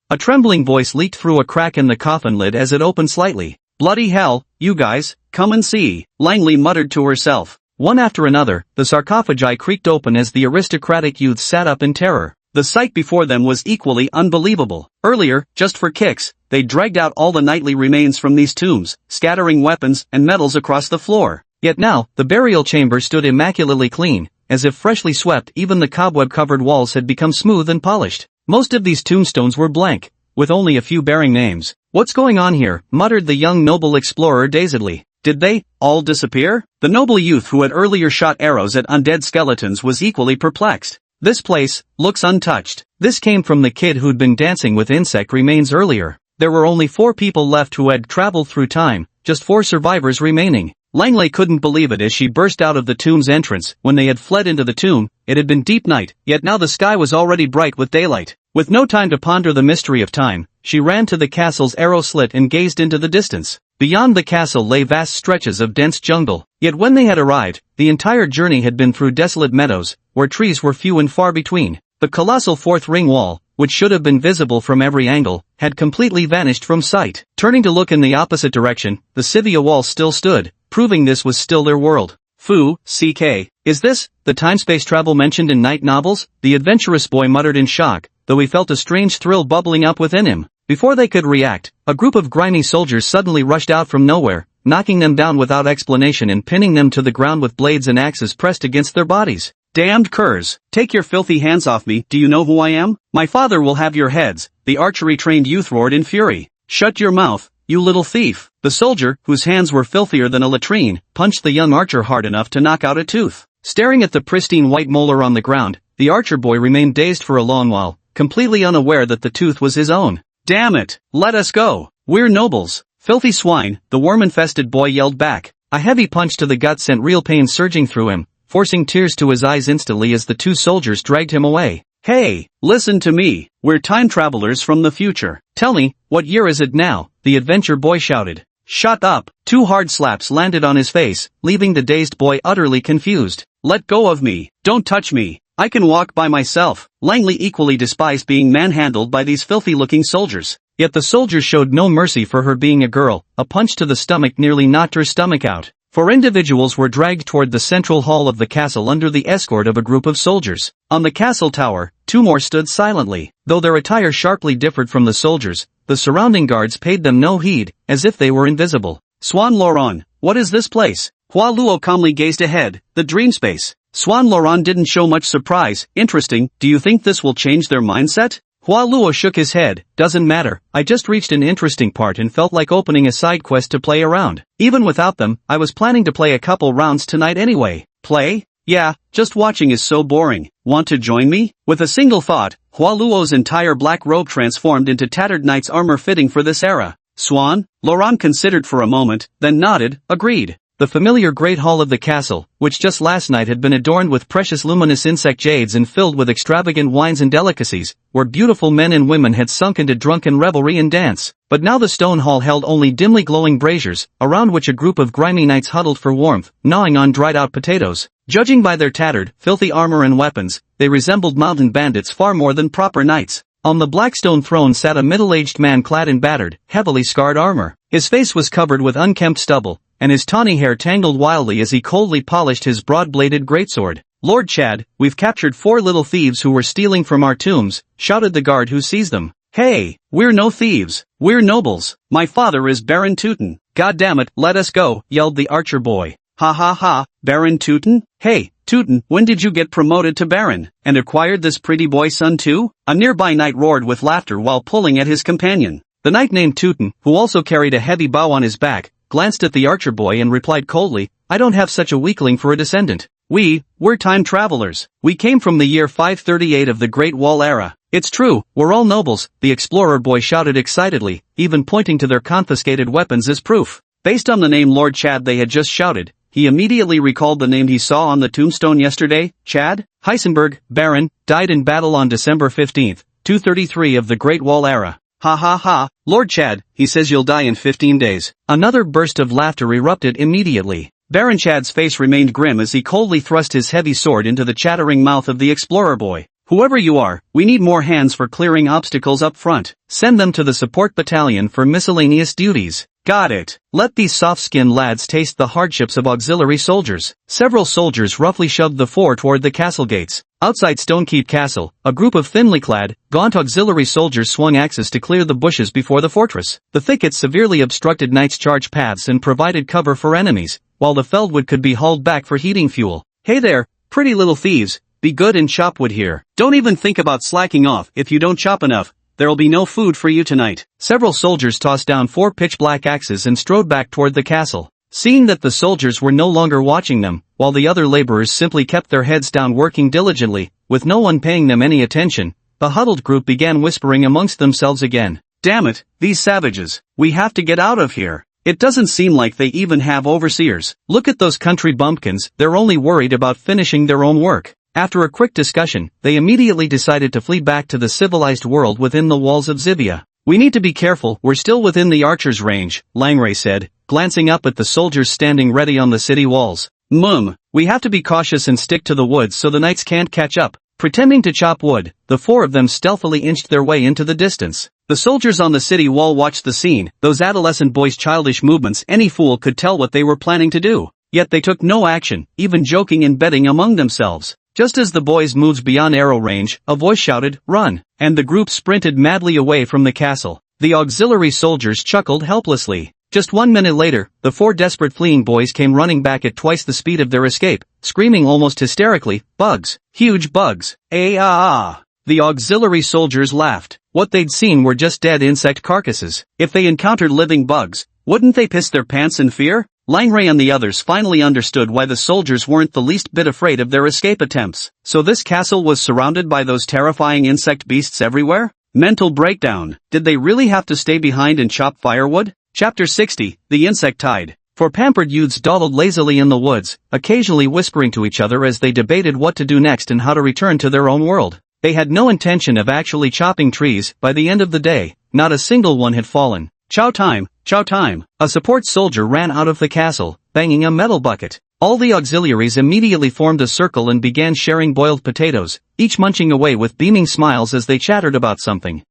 A trembling voice leaked through a crack in the coffin lid as it opened slightly. Bloody hell, you guys, come and see. Langley muttered to herself. One after another, the sarcophagi creaked open as the aristocratic youths sat up in terror. The sight before them was equally unbelievable. Earlier, just for kicks, they dragged out all the knightly remains from these tombs, scattering weapons and medals across the floor. Yet now, the burial chamber stood immaculately clean, as if freshly swept. Even the cobweb-covered walls had become smooth and polished. Most of these tombstones were blank, with only a few bearing names. "What's going on here?" muttered the young noble explorer dazedly. Did they all disappear? The noble youth who had earlier shot arrows at undead skeletons was equally perplexed. This place looks untouched. This came from the kid who'd been dancing with insect remains earlier. There were only 4 people left who had traveled through time, just 4 survivors remaining. Langley couldn't believe it as she burst out of the tomb's entrance. When they had fled into the tomb, it had been deep night, yet now the sky was already bright with daylight. With no time to ponder the mystery of time, she ran to the castle's arrow slit and gazed into the distance. Beyond the castle lay vast stretches of dense jungle. Yet when they had arrived, the entire journey had been through desolate meadows, where trees were few and far between. The colossal 4th ring wall, which should have been visible from every angle, had completely vanished from sight. Turning to look in the opposite direction, the Scythia wall still stood, proving this was still their world. Fu, CK. Is this the time-space travel mentioned in night novels? The adventurous boy muttered in shock, though he felt a strange thrill bubbling up within him. Before they could react, a group of grimy soldiers suddenly rushed out from nowhere, knocking them down without explanation and pinning them to the ground with blades and axes pressed against their bodies. "Damned curs! Take your filthy hands off me! Do you know who I am? My father will have your heads!" the archery-trained youth roared in fury. "Shut your mouth, you little thief!" The soldier, whose hands were filthier than a latrine, punched the young archer hard enough to knock out a tooth. Staring at the pristine white molar on the ground, the archer boy remained dazed for a long while, completely unaware that the tooth was his own. "Damn it! Let us go! We're nobles!" "Filthy swine!" the worm-infested boy yelled back. A heavy punch to the gut sent real pain surging through him, forcing tears to his eyes instantly as the 2 soldiers dragged him away. "Hey, listen to me! We're time travelers from the future. Tell me, what year is it now?" the adventure boy shouted. "Shut up!" 2 hard slaps landed on his face, leaving the dazed boy utterly confused. "Let go of me! Don't touch me! I can walk by myself." Langley equally despised being manhandled by these filthy-looking soldiers. Yet the soldiers showed no mercy for her being a girl. A punch to the stomach nearly knocked her stomach out. 4 individuals were dragged toward the central hall of the castle under the escort of a group of soldiers. On the castle tower, 2 more stood silently. Though their attire sharply differed from the soldiers, the surrounding guards paid them no heed, as if they were invisible. "Swan Laurent, what is this place?" Hua Luo calmly gazed ahead, the dream space. Swan Laurent didn't show much surprise. "Interesting, do you think this will change their mindset?" Hua Luo shook his head. "Doesn't matter, I just reached an interesting part and felt like opening a side quest to play around. Even without them, I was planning to play a couple rounds tonight anyway." "Play? Yeah, just watching is so boring. Want to join me?" With a single thought, Hua Luo's entire black robe transformed into tattered knight's armor fitting for this era. "Swan?" Laurent considered for a moment, then nodded, agreed. The familiar great hall of the castle, which just last night had been adorned with precious luminous insect jades and filled with extravagant wines and delicacies, where beautiful men and women had sunk into drunken revelry and dance. But now the stone hall held only dimly glowing braziers, around which a group of grimy knights huddled for warmth, gnawing on dried-out potatoes. Judging by their tattered, filthy armor and weapons, they resembled mountain bandits far more than proper knights. On the black stone throne sat a middle-aged man clad in battered, heavily scarred armor. His face was covered with unkempt stubble, and his tawny hair tangled wildly as he coldly polished his broad-bladed greatsword. "Lord Chad, we've captured 4 little thieves who were stealing from our tombs," shouted the guard who seized them. "Hey, we're no thieves, we're nobles. My father is Baron Teuton." "God damn it, let us go," yelled the archer boy. "Ha ha ha, Baron Teuton? Hey, Teuton, when did you get promoted to Baron, and acquired this pretty boy son too?" A nearby knight roared with laughter while pulling at his companion. The knight named Teuton, who also carried a heavy bow on his back, glanced at the archer boy and replied coldly, "I don't have such a weakling for a descendant. We're time travelers. We came from the year 538 of the Great Wall era." "It's true, we're all nobles," the explorer boy shouted excitedly, even pointing to their confiscated weapons as proof. Based on the name Lord Chad they had just shouted, he immediately recalled the name he saw on the tombstone yesterday. Chad Heisenberg, Baron, died in battle on December 15, 233 of the Great Wall era. "Ha ha ha, Lord Chad, he says you'll die in 15 days. Another burst of laughter erupted immediately. Baron Chad's face remained grim as he coldly thrust his heavy sword into the chattering mouth of the explorer boy. Whoever you are, we need more hands for clearing obstacles up front. Send them to the support battalion for miscellaneous duties. Got it. Let these soft-skinned lads taste the hardships of auxiliary soldiers. Several soldiers roughly shoved the four toward the castle gates. Outside Stonekeep Castle, a group of thinly clad, gaunt auxiliary soldiers swung axes to clear the bushes before the fortress. The thickets severely obstructed knights' charge paths and provided cover for enemies, while the feldwood could be hauled back for heating fuel. Hey there, pretty little thieves, be good and chop wood here. Don't even think about slacking off. If you don't chop enough, there'll be no food for you tonight. Several soldiers tossed down 4 pitch-black axes and strode back toward the castle. Seeing that the soldiers were no longer watching them, while the other laborers simply kept their heads down working diligently, with no one paying them any attention, the huddled group began whispering amongst themselves again. Damn it, these savages. We have to get out of here. It doesn't seem like they even have overseers. Look at those country bumpkins, they're only worried about finishing their own work. After a quick discussion, they immediately decided to flee back to the civilized world within the walls of Zivia. We need to be careful, we're still within the archer's range, Langray said, glancing up at the soldiers standing ready on the city walls. We have to be cautious and stick to the woods so the knights can't catch up. Pretending to chop wood, the 4 of them stealthily inched their way into the distance. The soldiers on the city wall watched the scene, those adolescent boys' childish movements. Any fool could tell what they were planning to do. Yet they took no action, even joking and betting among themselves. Just as the boys moved beyond arrow range, a voice shouted, "Run!" and the group sprinted madly away from the castle. The auxiliary soldiers chuckled helplessly. Just 1 minute later, the 4 desperate fleeing boys came running back at twice the speed of their escape, screaming almost hysterically, "Bugs! Huge bugs! Ah!" The auxiliary soldiers laughed. What they'd seen were just dead insect carcasses. If they encountered living bugs, wouldn't they piss their pants in fear? Langray and the others finally understood why the soldiers weren't the least bit afraid of their escape attempts. So this castle was surrounded by those terrifying insect beasts everywhere? Mental breakdown. Did they really have to stay behind and chop firewood? Chapter 60, The Insect Tide. 4 pampered youths dawdled lazily in the woods, occasionally whispering to each other as they debated what to do next and how to return to their own world. They had no intention of actually chopping trees. By the end of the day, not a single one had fallen. Chow time, chow time. A support soldier ran out of the castle, banging a metal bucket. All the auxiliaries immediately formed a circle and began sharing boiled potatoes, each munching away with beaming smiles as they chattered about something.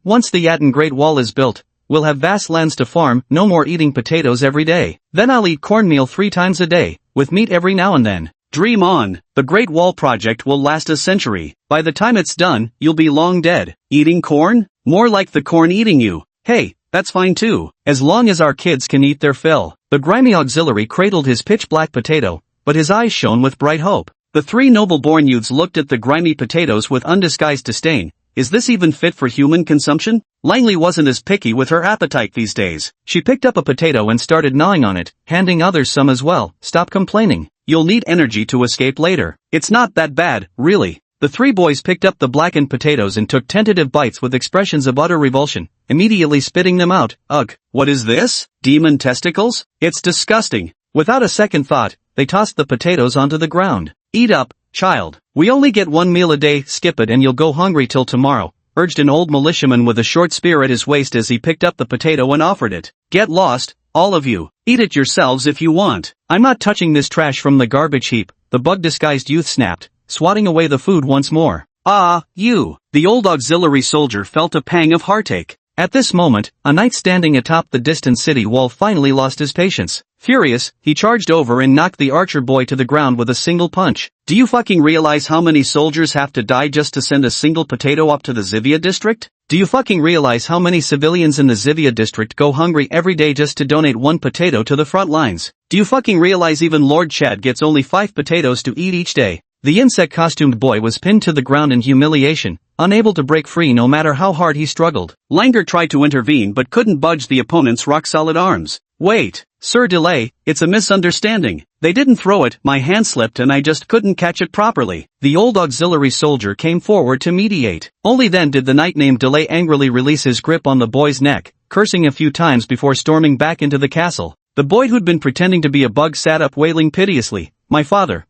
Once the Yatan Great Wall is built, we'll have vast lands to farm, no more eating potatoes every day. Then I'll eat cornmeal 3 times a day, with meat every now and then. Dream on. The Great Wall project will last a century. By the time it's done, you'll be long dead. Eating corn? More like the corn eating you. Hey, that's fine too, as long as our kids can eat their fill. The grimy auxiliary cradled his pitch-black potato, but his eyes shone with bright hope. The 3 noble-born youths looked at the grimy potatoes with undisguised disdain. Is this even fit for human consumption? Langley wasn't as picky with her appetite these days. She picked up a potato and started gnawing on it, handing others some as well. Stop complaining. You'll need energy to escape later. It's not that bad, really. The 3 boys picked up the blackened potatoes and took tentative bites with expressions of utter revulsion, immediately spitting them out. Ugh, what is this? Demon testicles? It's disgusting. Without a second thought, they tossed the potatoes onto the ground. Eat up, child. We only get 1 meal a day, skip it and you'll go hungry till tomorrow, urged an old militiaman with a short spear at his waist as he picked up the potato and offered it. Get lost, all of you. Eat it yourselves if you want. I'm not touching this trash from the garbage heap, the bug-disguised youth snapped, swatting away the food once more. Ah, you! The old auxiliary soldier felt a pang of heartache. At this moment, a knight standing atop the distant city wall finally lost his patience. Furious, he charged over and knocked the archer boy to the ground with a single punch. Do you fucking realize how many soldiers have to die just to send a single potato up to the Zivia district? Do you fucking realize how many civilians in the Zivia district go hungry every day just to donate 1 potato to the front lines? Do you fucking realize even Lord Chad gets only 5 potatoes to eat each day? The insect-costumed boy was pinned to the ground in humiliation, unable to break free no matter how hard he struggled. Langer tried to intervene but couldn't budge the opponent's rock-solid arms. Wait, Sir Delay, it's a misunderstanding. They didn't throw it, my hand slipped and I just couldn't catch it properly. The old auxiliary soldier came forward to mediate. Only then did the knight named Delay angrily release his grip on the boy's neck, cursing a few times before storming back into the castle. The boy who'd been pretending to be a bug sat up wailing piteously. My father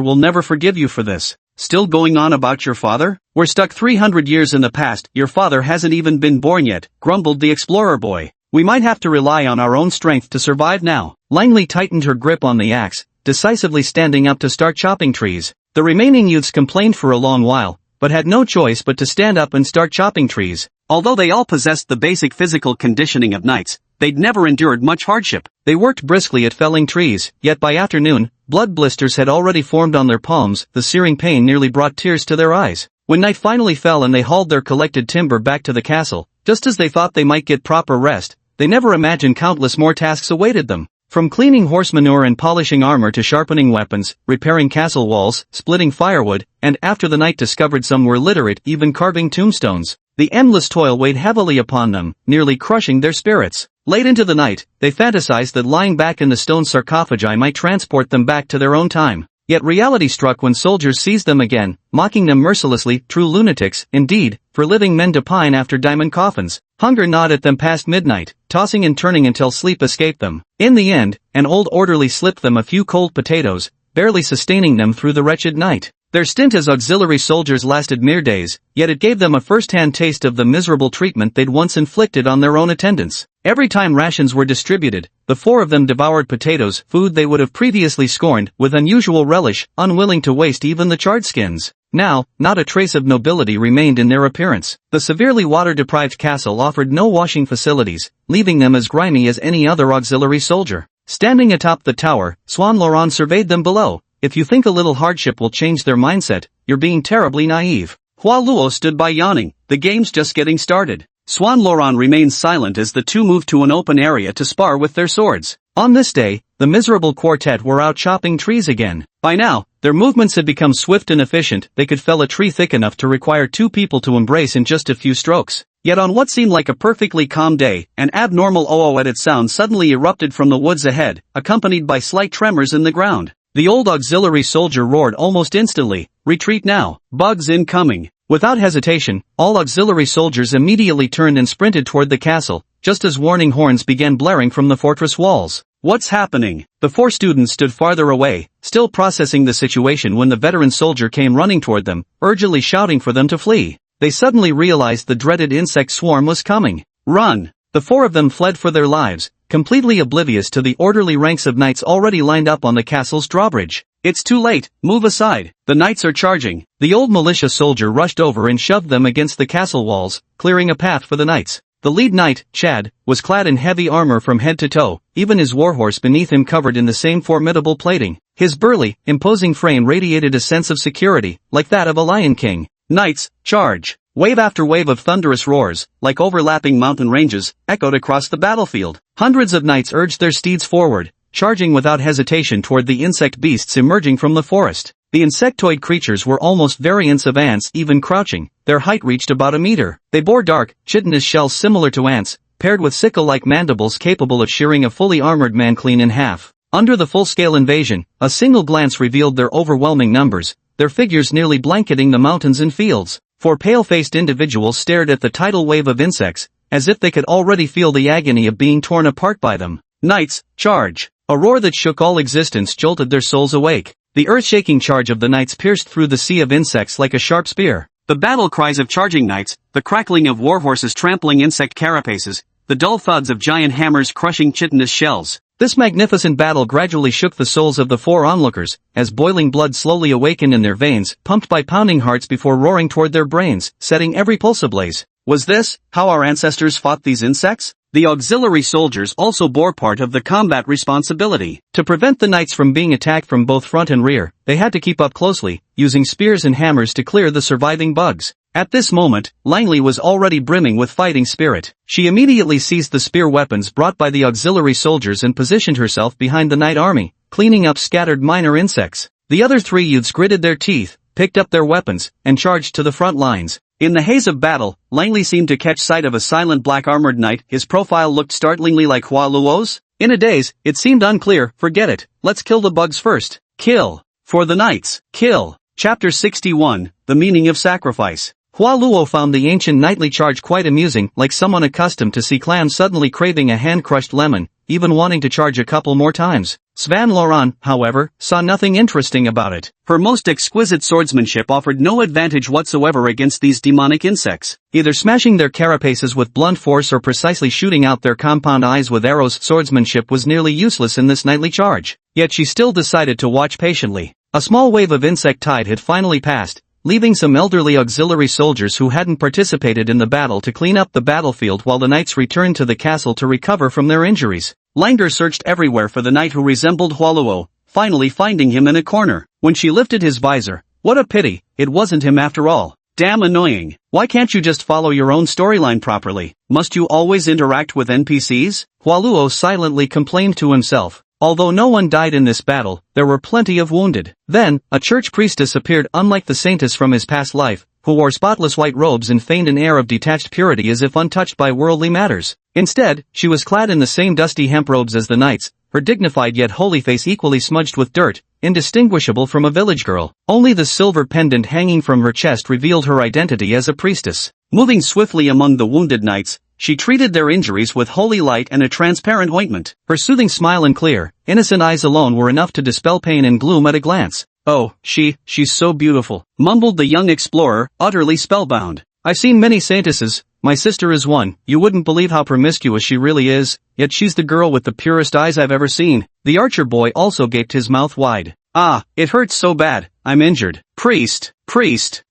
will never forgive you for this. Still going on about your father? We're stuck 300 years in the past, your father hasn't even been born yet, grumbled the explorer boy. We might have to rely on our own strength to survive now. Langley tightened her grip on the axe, decisively standing up to start chopping trees. The remaining youths complained for a long while, but had no choice but to stand up and start chopping trees. Although they all possessed the basic physical conditioning of knights, they'd never endured much hardship. They worked briskly at felling trees, yet by afternoon, blood blisters had already formed on their palms. The searing pain nearly brought tears to their eyes. When night finally fell and they hauled their collected timber back to the castle, just as they thought they might get proper rest, they never imagined countless more tasks awaited them. From cleaning horse manure and polishing armor to sharpening weapons, repairing castle walls, splitting firewood, and after the night discovered some were literate, even carving tombstones. The endless toil weighed heavily upon them, nearly crushing their spirits. Late into the night, they fantasized that lying back in the stone sarcophagi might transport them back to their own time. Yet reality struck when soldiers seized them again, mocking them mercilessly, true lunatics, indeed, for living men to pine after diamond coffins. Hunger gnawed at them past midnight, tossing and turning until sleep escaped them. In the end, an old orderly slipped them a few cold potatoes, barely sustaining them through the wretched night. Their stint as auxiliary soldiers lasted mere days, yet it gave them a first-hand taste of the miserable treatment they'd once inflicted on their own attendants. Every time rations were distributed, the four of them devoured potatoes, food they would have previously scorned, with unusual relish, unwilling to waste even the charred skins. Now, not a trace of nobility remained in their appearance. The severely water-deprived castle offered no washing facilities, leaving them as grimy as any other auxiliary soldier. Standing atop the tower, Swan Laurent surveyed them below. If you think a little hardship will change their mindset, you're being terribly naive. Hua Luo stood by yawning. The game's just getting started. Swan Laurent remained silent as the two moved to an open area to spar with their swords. On this day, the miserable quartet were out chopping trees again. By now, their movements had become swift and efficient. They could fell a tree thick enough to require two people to embrace in just a few strokes. Yet on what seemed like a perfectly calm day, an abnormal oo-ed sound suddenly erupted from the woods ahead, accompanied by slight tremors in the ground. The old auxiliary soldier roared almost instantly, "Retreat now, bugs incoming." Without hesitation, all auxiliary soldiers immediately turned and sprinted toward the castle, just as warning horns began blaring from the fortress walls. What's happening? The four students stood farther away, still processing the situation when the veteran soldier came running toward them, urgently shouting for them to flee. They suddenly realized the dreaded insect swarm was coming. Run! The four of them fled for their lives, completely oblivious to the orderly ranks of knights already lined up on the castle's drawbridge. It's too late, move aside, the knights are charging. The old militia soldier rushed over and shoved them against the castle walls, clearing a path for the knights. The lead knight, Chad, was clad in heavy armor from head to toe, even his warhorse beneath him covered in the same formidable plating. His burly, imposing frame radiated a sense of security, like that of a lion king. Knights, charge! Wave after wave of thunderous roars, like overlapping mountain ranges, echoed across the battlefield. Hundreds of knights urged their steeds forward, charging without hesitation toward the insect beasts emerging from the forest. The insectoid creatures were almost variants of ants, even crouching. Their height reached about a meter. They bore dark, chitinous shells similar to ants, paired with sickle-like mandibles capable of shearing a fully armored man clean in half. Under the full-scale invasion, a single glance revealed their overwhelming numbers, their figures nearly blanketing the mountains and fields. Four pale-faced individuals stared at the tidal wave of insects, as if they could already feel the agony of being torn apart by them. Knights, charge! A roar that shook all existence jolted their souls awake. The earth-shaking charge of the knights pierced through the sea of insects like a sharp spear. The battle cries of charging knights, the crackling of warhorses trampling insect carapaces, the dull thuds of giant hammers crushing chitinous shells. This magnificent battle gradually shook the souls of the four onlookers, as boiling blood slowly awakened in their veins, pumped by pounding hearts before roaring toward their brains, setting every pulse ablaze. Was this how our ancestors fought these insects? The auxiliary soldiers also bore part of the combat responsibility. To prevent the knights from being attacked from both front and rear, they had to keep up closely, using spears and hammers to clear the surviving bugs. At this moment, Langley was already brimming with fighting spirit. She immediately seized the spear weapons brought by the auxiliary soldiers and positioned herself behind the knight army, cleaning up scattered minor insects. The other three youths gritted their teeth, picked up their weapons, and charged to the front lines. In the haze of battle, Langley seemed to catch sight of a silent black-armored knight. His profile looked startlingly like Hua Luo's. In a daze, it seemed unclear. Forget it, let's kill the bugs first. Kill. For the knights. Kill. Chapter 61, The Meaning of Sacrifice. Hua Luo found the ancient knightly charge quite amusing, like someone accustomed to see clams suddenly craving a hand-crushed lemon, even wanting to charge a couple more times. Swan Laurent, however, saw nothing interesting about it. Her most exquisite swordsmanship offered no advantage whatsoever against these demonic insects. Either smashing their carapaces with blunt force or precisely shooting out their compound eyes with arrows, swordsmanship was nearly useless in this knightly charge. Yet she still decided to watch patiently. A small wave of insect tide had finally passed, leaving some elderly auxiliary soldiers who hadn't participated in the battle to clean up the battlefield while the knights returned to the castle to recover from their injuries. Langer searched everywhere for the knight who resembled Hualuo, finally finding him in a corner. When she lifted his visor, what a pity, it wasn't him after all. Damn annoying. Why can't you just follow your own storyline properly? Must you always interact with NPCs? Hualuo silently complained to himself. Although no one died in this battle, there were plenty of wounded. Then, a church priestess appeared unlike the saintess from his past life, who wore spotless white robes and feigned an air of detached purity as if untouched by worldly matters. Instead, she was clad in the same dusty hemp robes as the knights, her dignified yet holy face equally smudged with dirt, indistinguishable from a village girl. Only the silver pendant hanging from her chest revealed her identity as a priestess. Moving swiftly among the wounded knights, she treated their injuries with holy light and a transparent ointment. Her soothing smile and clear, innocent eyes alone were enough to dispel pain and gloom at a glance. "Oh, she's so beautiful," mumbled the young explorer, utterly spellbound. "I've seen many saintesses, my sister is one, you wouldn't believe how promiscuous she really is, yet she's the girl with the purest eyes I've ever seen." The archer boy also gaped his mouth wide. "Ah, it hurts so bad, I'm injured." Priest.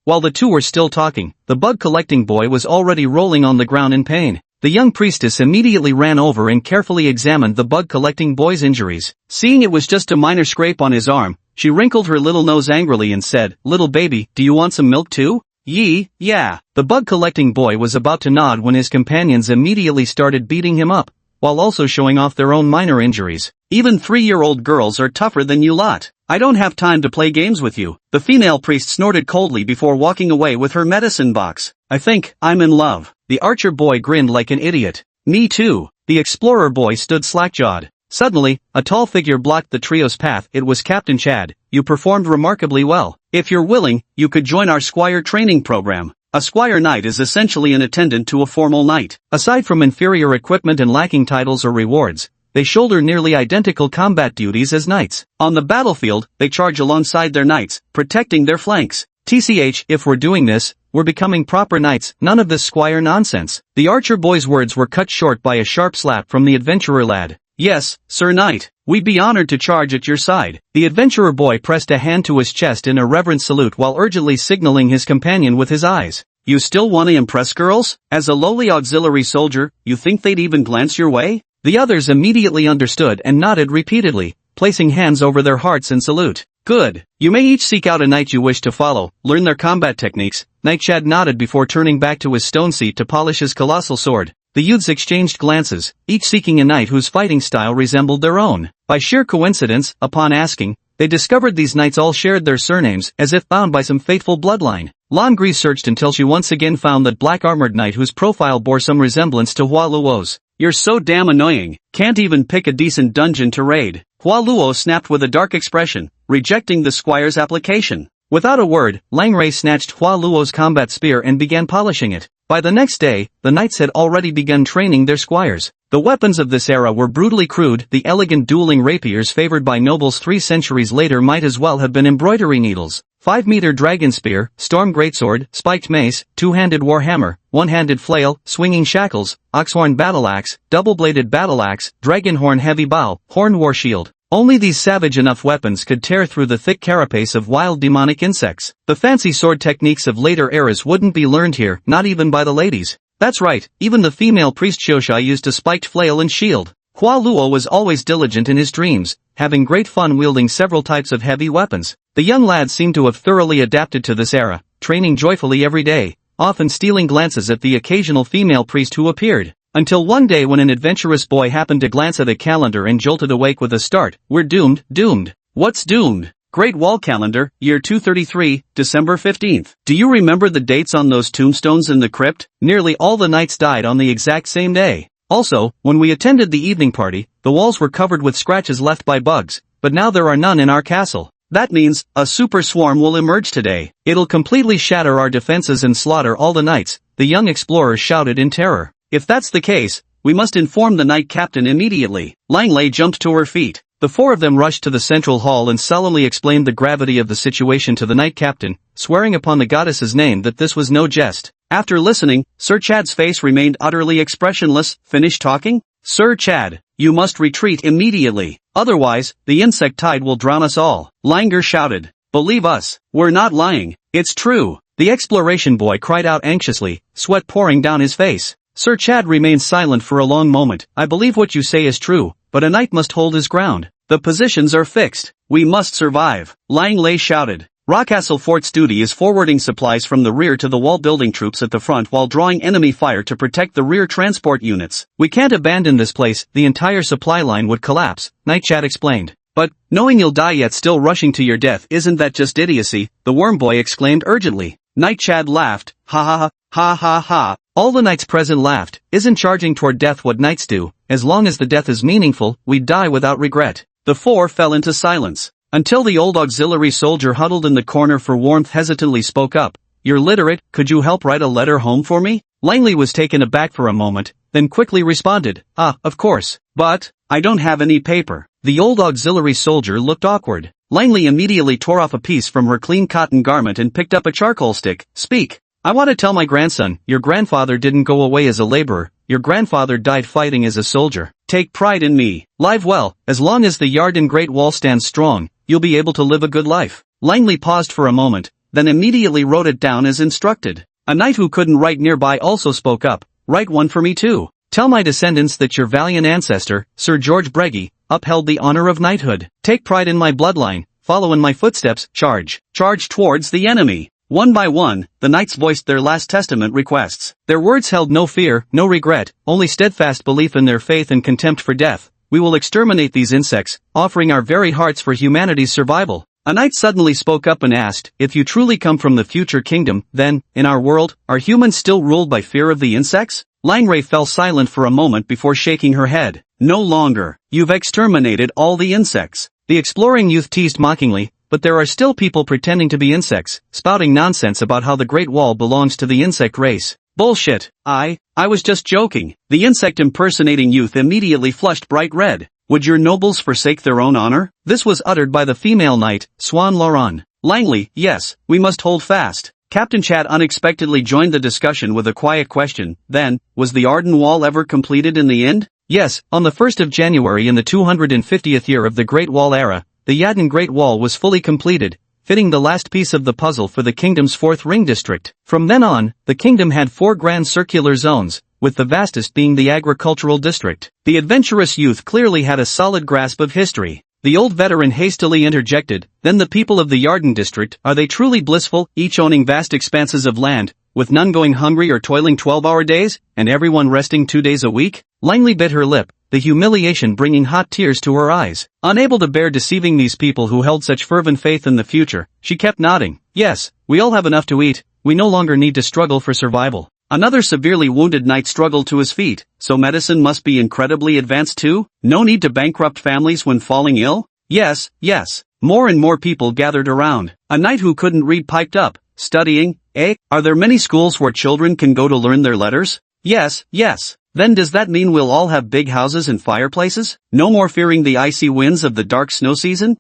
While the two were still talking, the bug-collecting boy was already rolling on the ground in pain. The young priestess immediately ran over and carefully examined the bug-collecting boy's injuries. Seeing it was just a minor scrape on his arm, she wrinkled her little nose angrily and said, "Little baby, do you want some milk too?" Yeah. The bug-collecting boy was about to nod when his companions immediately started beating him up, while also showing off their own minor injuries. "Even 3-year-old girls are tougher than you lot. I don't have time to play games with you." The female priest snorted coldly before walking away with her medicine box. "I think I'm in love." The archer boy grinned like an idiot. "Me too." The explorer boy stood slack-jawed. Suddenly, a tall figure blocked the trio's path. It was Captain Chad. "You performed remarkably well. If you're willing, you could join our squire training program." A squire knight is essentially an attendant to a formal knight. Aside from inferior equipment and lacking titles or rewards, they shoulder nearly identical combat duties as knights. On the battlefield, they charge alongside their knights, protecting their flanks. TCH, if we're doing this, we're becoming proper knights, none of this squire nonsense. The archer boy's words were cut short by a sharp slap from the adventurer lad. "Yes, Sir Knight, we'd be honored to charge at your side." The adventurer boy pressed a hand to his chest in a reverent salute while urgently signaling his companion with his eyes. "You still want to impress girls? As a lowly auxiliary soldier, you think they'd even glance your way?" The others immediately understood and nodded repeatedly, placing hands over their hearts in salute. "Good. You may each seek out a knight you wish to follow, learn their combat techniques." Knight Chad nodded before turning back to his stone seat to polish his colossal sword. The youths exchanged glances, each seeking a knight whose fighting style resembled their own. By sheer coincidence, upon asking, they discovered these knights all shared their surnames, as if bound by some faithful bloodline. Langri searched until she once again found that black-armored knight whose profile bore some resemblance to Hualuo's. "You're so damn annoying, can't even pick a decent dungeon to raid." Hualuo snapped with a dark expression, rejecting the squire's application. Without a word, Langray snatched Hualuo's combat spear and began polishing it. By the next day, the knights had already begun training their squires. The weapons of this era were brutally crude. The elegant dueling rapiers favored by nobles 3 centuries later might as well have been embroidery needles. 5-meter dragon spear, storm greatsword, spiked mace, 2-handed warhammer, 1-handed flail, swinging shackles, oxhorn battle-axe, double-bladed battle-axe, dragonhorn heavy bow, horn war shield. Only these savage enough weapons could tear through the thick carapace of wild demonic insects. The fancy sword techniques of later eras wouldn't be learned here, not even by the ladies. That's right, even the female priest Shosha used a spiked flail and shield. Hua Luo was always diligent in his dreams, having great fun wielding several types of heavy weapons. The young lad seemed to have thoroughly adapted to this era, training joyfully every day, often stealing glances at the occasional female priest who appeared. Until one day when an adventurous boy happened to glance at a calendar and jolted awake with a start. "We're doomed, doomed." "What's doomed?" "Great Wall Calendar, year 233, December 15th. Do you remember the dates on those tombstones in the crypt? Nearly all the knights died on the exact same day. Also, when we attended the evening party, the walls were covered with scratches left by bugs, but now there are none in our castle. That means, a super swarm will emerge today. It'll completely shatter our defenses and slaughter all the knights," the young explorer shouted in terror. "If that's the case, we must inform the knight captain immediately." Langley jumped to her feet. The 4 of them rushed to the central hall and solemnly explained the gravity of the situation to the knight captain, swearing upon the goddess's name that this was no jest. After listening, Sir Chad's face remained utterly expressionless. "Finish talking? Sir Chad, you must retreat immediately. Otherwise, the insect tide will drown us all," Langer shouted. Believe us, we're not lying, it's true. The exploration boy cried out anxiously, sweat pouring down his face. Sir Chad remained silent for a long moment. I believe what you say is true, but a knight must hold his ground. The positions are fixed. We must survive. Langley shouted. Rockcastle Fort's duty is forwarding supplies from the rear to the wall-building troops at the front while drawing enemy fire to protect the rear transport units. We can't abandon this place, the entire supply line would collapse, Knight Chad explained. But, knowing you'll die yet still rushing to your death, isn't that just idiocy? The worm boy exclaimed urgently. Knight Chad laughed. Ha ha ha, ha ha ha. All the knights present laughed. Isn't charging toward death what knights do? As long as the death is meaningful, we die without regret. The four fell into silence. Until the old auxiliary soldier huddled in the corner for warmth hesitantly spoke up. You're literate, could you help write a letter home for me? Langley was taken aback for a moment, then quickly responded. Of course. But, I don't have any paper. The old auxiliary soldier looked awkward. Langley immediately tore off a piece from her clean cotton garment and picked up a charcoal stick. Speak. I want to tell my grandson, your grandfather didn't go away as a laborer, your grandfather died fighting as a soldier. Take pride in me. Live well, as long as the Yarden Great Wall stands strong, you'll be able to live a good life. Langley paused for a moment, then immediately wrote it down as instructed. A knight who couldn't write nearby also spoke up. Write one for me too. Tell my descendants that your valiant ancestor, Sir George Breggy, upheld the honor of knighthood. Take pride in my bloodline, follow in my footsteps, charge. Charge towards the enemy. One by one, the knights voiced their last testament requests. Their words held no fear, no regret, only steadfast belief in their faith and contempt for death. We will exterminate these insects, offering our very hearts for humanity's survival. A knight suddenly spoke up and asked, if you truly come from the future kingdom, then, in our world, are humans still ruled by fear of the insects? Langrey fell silent for a moment before shaking her head. No longer. You've exterminated all the insects. The exploring youth teased mockingly, but there are still people pretending to be insects, spouting nonsense about how the Great Wall belongs to the insect race. Bullshit. I was just joking. The insect impersonating youth immediately flushed bright red. Would your nobles forsake their own honor? This was uttered by the female knight, Swan Lauron. Langley, yes, we must hold fast. Captain Chad unexpectedly joined the discussion with a quiet question. Then, was the Arden Wall ever completed in the end? Yes, on the 1st of January in the 250th year of the Great Wall era, the Yarden Great Wall was fully completed, fitting the last piece of the puzzle for the kingdom's fourth ring district. From then on, the kingdom had 4 grand circular zones, with the vastest being the agricultural district. The adventurous youth clearly had a solid grasp of history. The old veteran hastily interjected, then the people of the Yarden district, are they truly blissful, each owning vast expanses of land, with none going hungry or toiling 12-hour days, and everyone resting 2 days a week? Langley bit her lip, the humiliation bringing hot tears to her eyes. Unable to bear deceiving these people who held such fervent faith in the future, she kept nodding. Yes, we all have enough to eat, we no longer need to struggle for survival. Another severely wounded knight struggled to his feet. So medicine must be incredibly advanced too? No need to bankrupt families when falling ill? Yes, yes. More and more people gathered around. A knight who couldn't read piped up. Studying, eh? Are there many schools where children can go to learn their letters? Yes, yes. Then does that mean we'll all have big houses and fireplaces? No more fearing the icy winds of the dark snow season?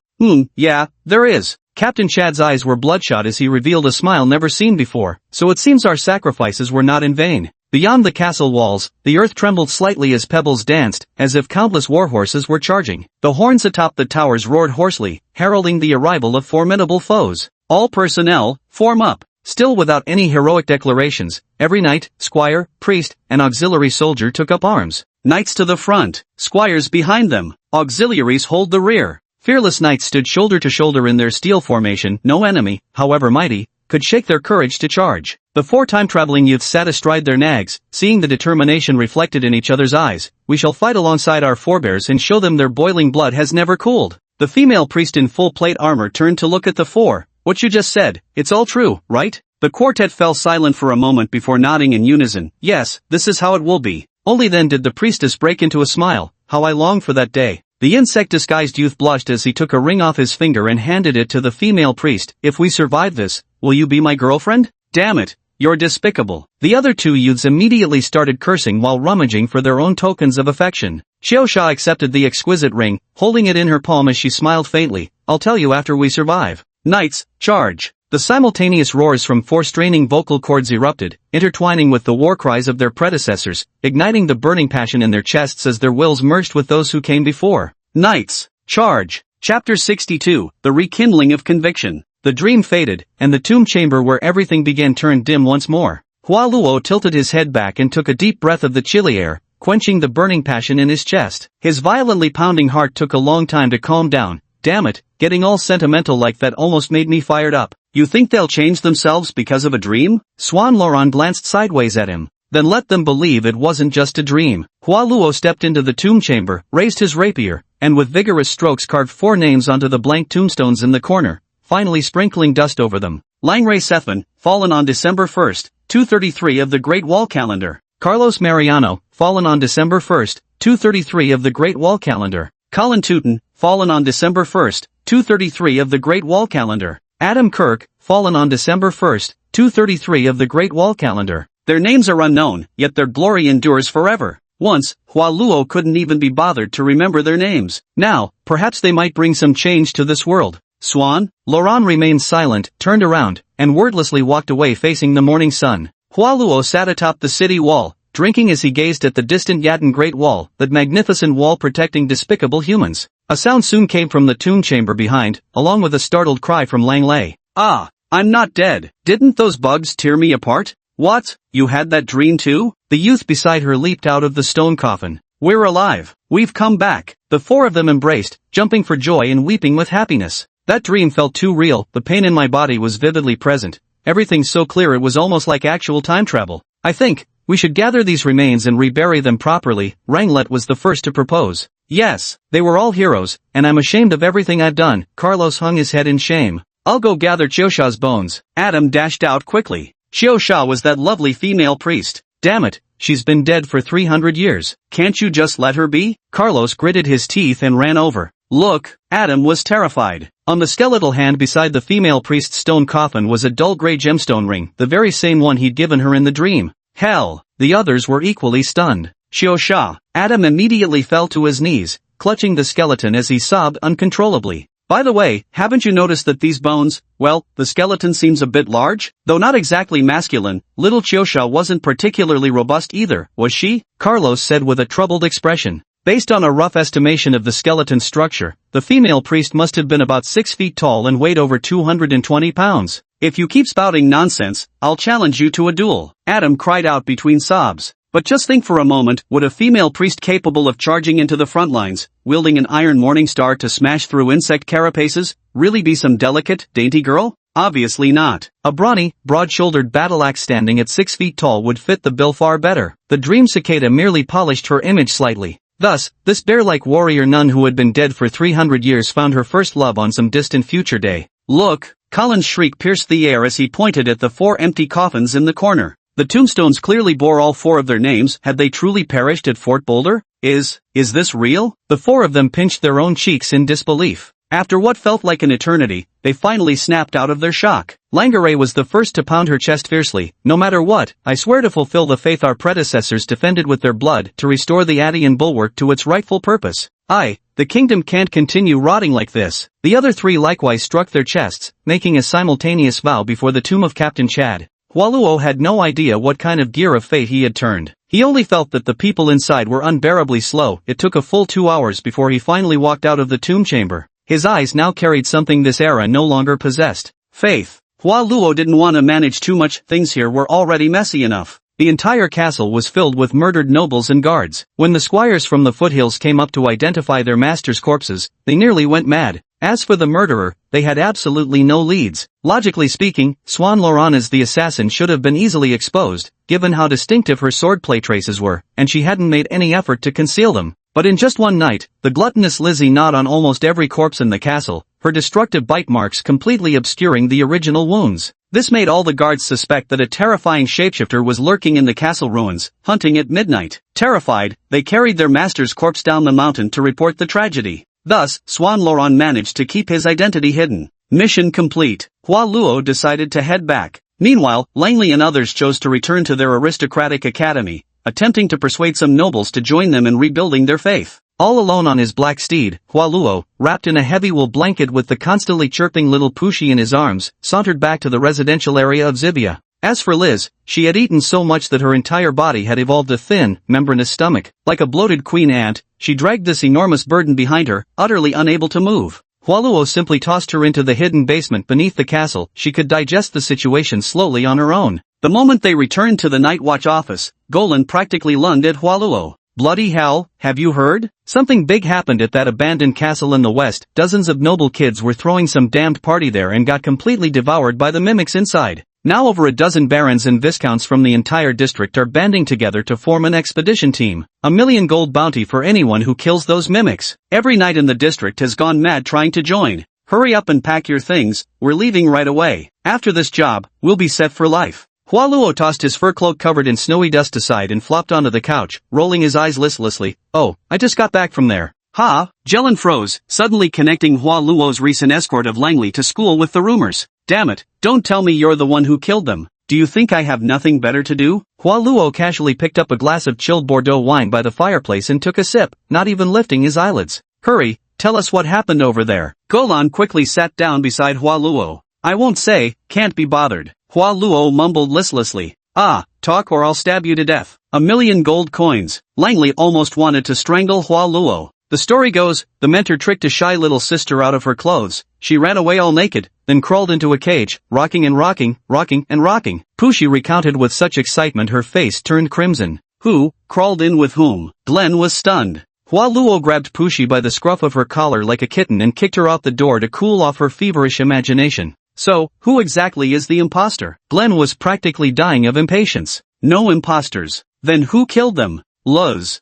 Yeah, there is. Captain Chad's eyes were bloodshot as he revealed a smile never seen before. So it seems our sacrifices were not in vain. Beyond the castle walls, the earth trembled slightly as pebbles danced, as if countless warhorses were charging. The horns atop the towers roared hoarsely, heralding the arrival of formidable foes. All personnel, form up. Still without any heroic declarations, every knight, squire, priest, and auxiliary soldier took up arms. Knights to the front, squires behind them, auxiliaries hold the rear. Fearless knights stood shoulder to shoulder in their steel formation. No enemy, however mighty, could shake their courage to charge. The 4 time-traveling youths sat astride their nags, seeing the determination reflected in each other's eyes. We shall fight alongside our forebears and show them their boiling blood has never cooled. The female priest in full plate armor turned to look at the 4. What you just said, it's all true, right? The quartet fell silent for a moment before nodding in unison. Yes, this is how it will be. Only then did the priestess break into a smile. How I long for that day. The insect-disguised youth blushed as he took a ring off his finger and handed it to the female priest. If we survive this, will you be my girlfriend? Damn it, you're despicable. The other 2 youths immediately started cursing while rummaging for their own tokens of affection. Xiaosha accepted the exquisite ring, holding it in her palm as she smiled faintly. I'll tell you after we survive. Knights, charge. The simultaneous roars from 4 straining vocal cords erupted, intertwining with the war cries of their predecessors, igniting the burning passion in their chests as their wills merged with those who came before. Knights, charge. Chapter 62, The Rekindling of Conviction. the dream faded, and the tomb chamber where everything began turned dim once more. Hua Luo tilted his head back and took a deep breath of the chilly air, quenching the burning passion in his chest. His violently pounding heart took a long time to calm down. Damn it, getting all sentimental like that almost made me fired up. You think they'll change themselves because of a dream? Swan Laurent glanced sideways at him. Then let them believe it wasn't just a dream. Hua Luo stepped into the tomb chamber, raised his rapier, and with vigorous strokes carved 4 names onto the blank tombstones in the corner, finally sprinkling dust over them. Langray Sethman, fallen on December 1st, 233 of the Great Wall Calendar. Carlos Mariano, fallen on December 1st, 233 of the Great Wall Calendar. Colin Tootin, fallen on December 1st, 233 of the Great Wall Calendar. Adam Kirk, fallen on December 1st, 233 of the Great Wall Calendar. Their names are unknown, yet their glory endures forever. Once, Hua Luo couldn't even be bothered to remember their names. Now, perhaps they might bring some change to this world. Swan, Laurent remained silent, turned around, and wordlessly walked away facing the morning sun. Hua Luo sat atop the city wall, drinking as he gazed at the distant Yatan Great Wall, that magnificent wall protecting despicable humans. A sound soon came from the tomb chamber behind, along with a startled cry from Lang Lei. Ah, I'm not dead. Didn't those bugs tear me apart? What? You had that dream too? The youth beside her leaped out of the stone coffin. We're alive. We've come back. The 4 of them embraced, jumping for joy and weeping with happiness. That dream felt too real. The pain in my body was vividly present. Everything so clear it was almost like actual time travel. I think we should gather these remains and rebury them properly. Ranglet was the first to propose. Yes, they were all heroes, and I'm ashamed of everything I've done. Carlos hung his head in shame. I'll go gather Qiusha's bones. Adam dashed out quickly. Qiusha was that lovely female priest. Damn it, she's been dead for 300 years. Can't you just let her be? Carlos gritted his teeth and ran over. Look, Adam was terrified. On the skeletal hand beside the female priest's stone coffin was a dull gray gemstone ring, the very same one he'd given her in the dream. Hell, the others were equally stunned. Qiusha. Adam immediately fell to his knees, clutching the skeleton as he sobbed uncontrollably. By the way, haven't you noticed that these bones, well, the skeleton seems a bit large? Though not exactly masculine, little Qiusha wasn't particularly robust either, was she? Carlos said with a troubled expression. Based on a rough estimation of the skeleton structure, the female priest must have been about 6 feet tall and weighed over 220 pounds. If you keep spouting nonsense, I'll challenge you to a duel. Adam cried out between sobs. But just think for a moment, would a female priest capable of charging into the front lines, wielding an iron morning star to smash through insect carapaces, really be some delicate, dainty girl? Obviously not. A brawny, broad-shouldered battle axe standing at 6 feet tall would fit the bill far better. The dream cicada merely polished her image slightly. Thus, this bear-like warrior nun who had been dead for 300 years found her first love on some distant future day. Look! Colin's shriek pierced the air as he pointed at the 4 empty coffins in the corner. The tombstones clearly bore all 4 of their names. Had they truly perished at Fort Boulder? Is this real? The 4 of them pinched their own cheeks in disbelief. After what felt like an eternity, they finally snapped out of their shock. Langray was the first to pound her chest fiercely. No matter what, I swear to fulfill the faith our predecessors defended with their blood, to restore the Attian bulwark to its rightful purpose. The kingdom can't continue rotting like this. The other 3 likewise struck their chests, making a simultaneous vow before the tomb of Captain Chad. Hua Luo had no idea what kind of gear of fate he had turned. He only felt that the people inside were unbearably slow. It took a full 2 hours before he finally walked out of the tomb chamber. His eyes now carried something this era no longer possessed. Faith. Hua Luo didn't want to manage too much. Things here were already messy enough. The entire castle was filled with murdered nobles and guards. When the squires from the foothills came up to identify their master's corpses, they nearly went mad. As for the murderer, they had absolutely no leads. Logically speaking, Swan Laurent as the assassin should have been easily exposed, given how distinctive her swordplay traces were, and she hadn't made any effort to conceal them. But in just one night, the gluttonous Lizzie gnawed on almost every corpse in the castle, her destructive bite marks completely obscuring the original wounds. This made all the guards suspect that a terrifying shapeshifter was lurking in the castle ruins, hunting at midnight. Terrified, they carried their master's corpse down the mountain to report the tragedy. Thus, Swan Laurent managed to keep his identity hidden. Mission complete. Hua Luo decided to head back. Meanwhile, Langley and others chose to return to their aristocratic academy, attempting to persuade some nobles to join them in rebuilding their faith. All alone on his black steed, Hua Luo, wrapped in a heavy wool blanket with the constantly chirping little Pushi in his arms, sauntered back to the residential area of Zivia. As for Liz, she had eaten so much that her entire body had evolved a thin, membranous stomach. Like a bloated queen ant, she dragged this enormous burden behind her, utterly unable to move. Hualuo simply tossed her into the hidden basement beneath the castle. She could digest the situation slowly on her own. The moment they returned to the night watch office, Golan practically lunged at Hualuo. Bloody hell, have you heard? Something big happened at that abandoned castle in the west. Dozens of noble kids were throwing some damned party there and got completely devoured by the mimics inside. Now over a dozen barons and viscounts from the entire district are banding together to form an expedition team. $1 million gold bounty for anyone who kills those mimics. Every knight in the district has gone mad trying to join. Hurry up and pack your things, we're leaving right away. After this job, we'll be set for life. Hualuo tossed his fur cloak covered in snowy dust aside and flopped onto the couch, rolling his eyes listlessly. Oh, I just got back from there. Ha! Jelen froze, suddenly connecting Hualuo's recent escort of Langley to school with the rumors. Damn it, don't tell me you're the one who killed them. Do you think I have nothing better to do? Hualuo casually picked up a glass of chilled Bordeaux wine by the fireplace and took a sip, not even lifting his eyelids. Hurry, tell us what happened over there. Golan quickly sat down beside Hualuo. I won't say, can't be bothered. Hualuo mumbled listlessly. Ah, talk or I'll stab you to death. 1 million gold coins. Langley almost wanted to strangle Hualuo. The story goes, the mentor tricked a shy little sister out of her clothes. She ran away all naked, then crawled into a cage, rocking and rocking, rocking and rocking. Pushi recounted with such excitement her face turned crimson. Who, crawled in with whom? Glenn was stunned. Hualuo grabbed Pushi by the scruff of her collar like a kitten and kicked her out the door to cool off her feverish imagination. So, who exactly is the imposter? Glenn was practically dying of impatience. No imposters. Then who killed them? Liz?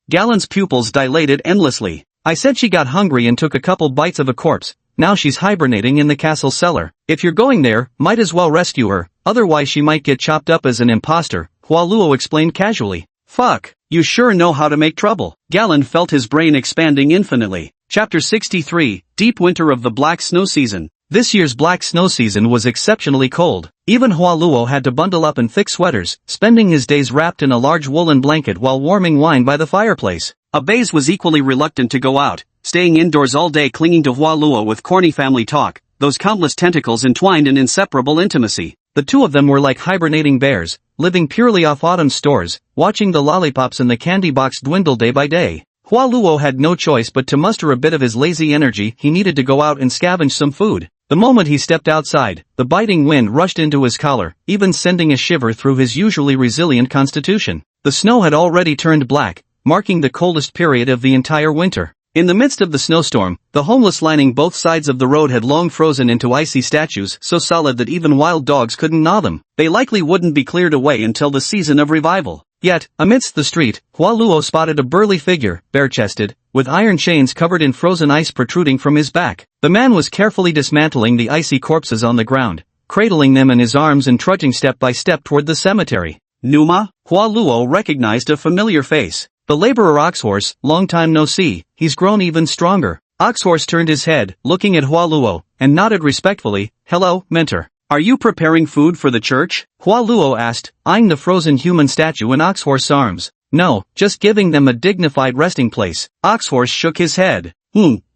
Galen's pupils dilated endlessly. I said she got hungry and took a couple bites of a corpse. Now she's hibernating in the castle cellar. If you're going there, might as well rescue her, otherwise she might get chopped up as an imposter, Hualuo explained casually. Fuck, you sure know how to make trouble. Galen felt his brain expanding infinitely. Chapter 63, Deep Winter of the Black Snow Season. This year's black snow season was exceptionally cold. Even Hualuo had to bundle up in thick sweaters, spending his days wrapped in a large woolen blanket while warming wine by the fireplace. Abaze was equally reluctant to go out, staying indoors all day clinging to Hualuo with corny family talk, those countless tentacles entwined in inseparable intimacy. The two of them were like hibernating bears, living purely off autumn's stores, watching the lollipops in the candy box dwindle day by day. Hualuo had no choice but to muster a bit of his lazy energy. He needed to go out and scavenge some food. The moment he stepped outside, the biting wind rushed into his collar, even sending a shiver through his usually resilient constitution. The snow had already turned black, marking the coldest period of the entire winter. In the midst of the snowstorm, the homeless lining both sides of the road had long frozen into icy statues so solid that even wild dogs couldn't gnaw them. They likely wouldn't be cleared away until the season of revival. Yet, amidst the street, Hualuo spotted a burly figure, bare-chested, with iron chains covered in frozen ice protruding from his back. The man was carefully dismantling the icy corpses on the ground, cradling them in his arms and trudging step by step toward the cemetery. Numa? Hualuo recognized a familiar face. The laborer Oxhorse, long time no see, he's grown even stronger. Oxhorse turned his head, looking at Hualuo, and nodded respectfully. Hello, mentor. Are you preparing food for the church? Hualuo asked, eyeing the frozen human statue in Oxhorse's arms. No, just giving them a dignified resting place. Oxhorse shook his head.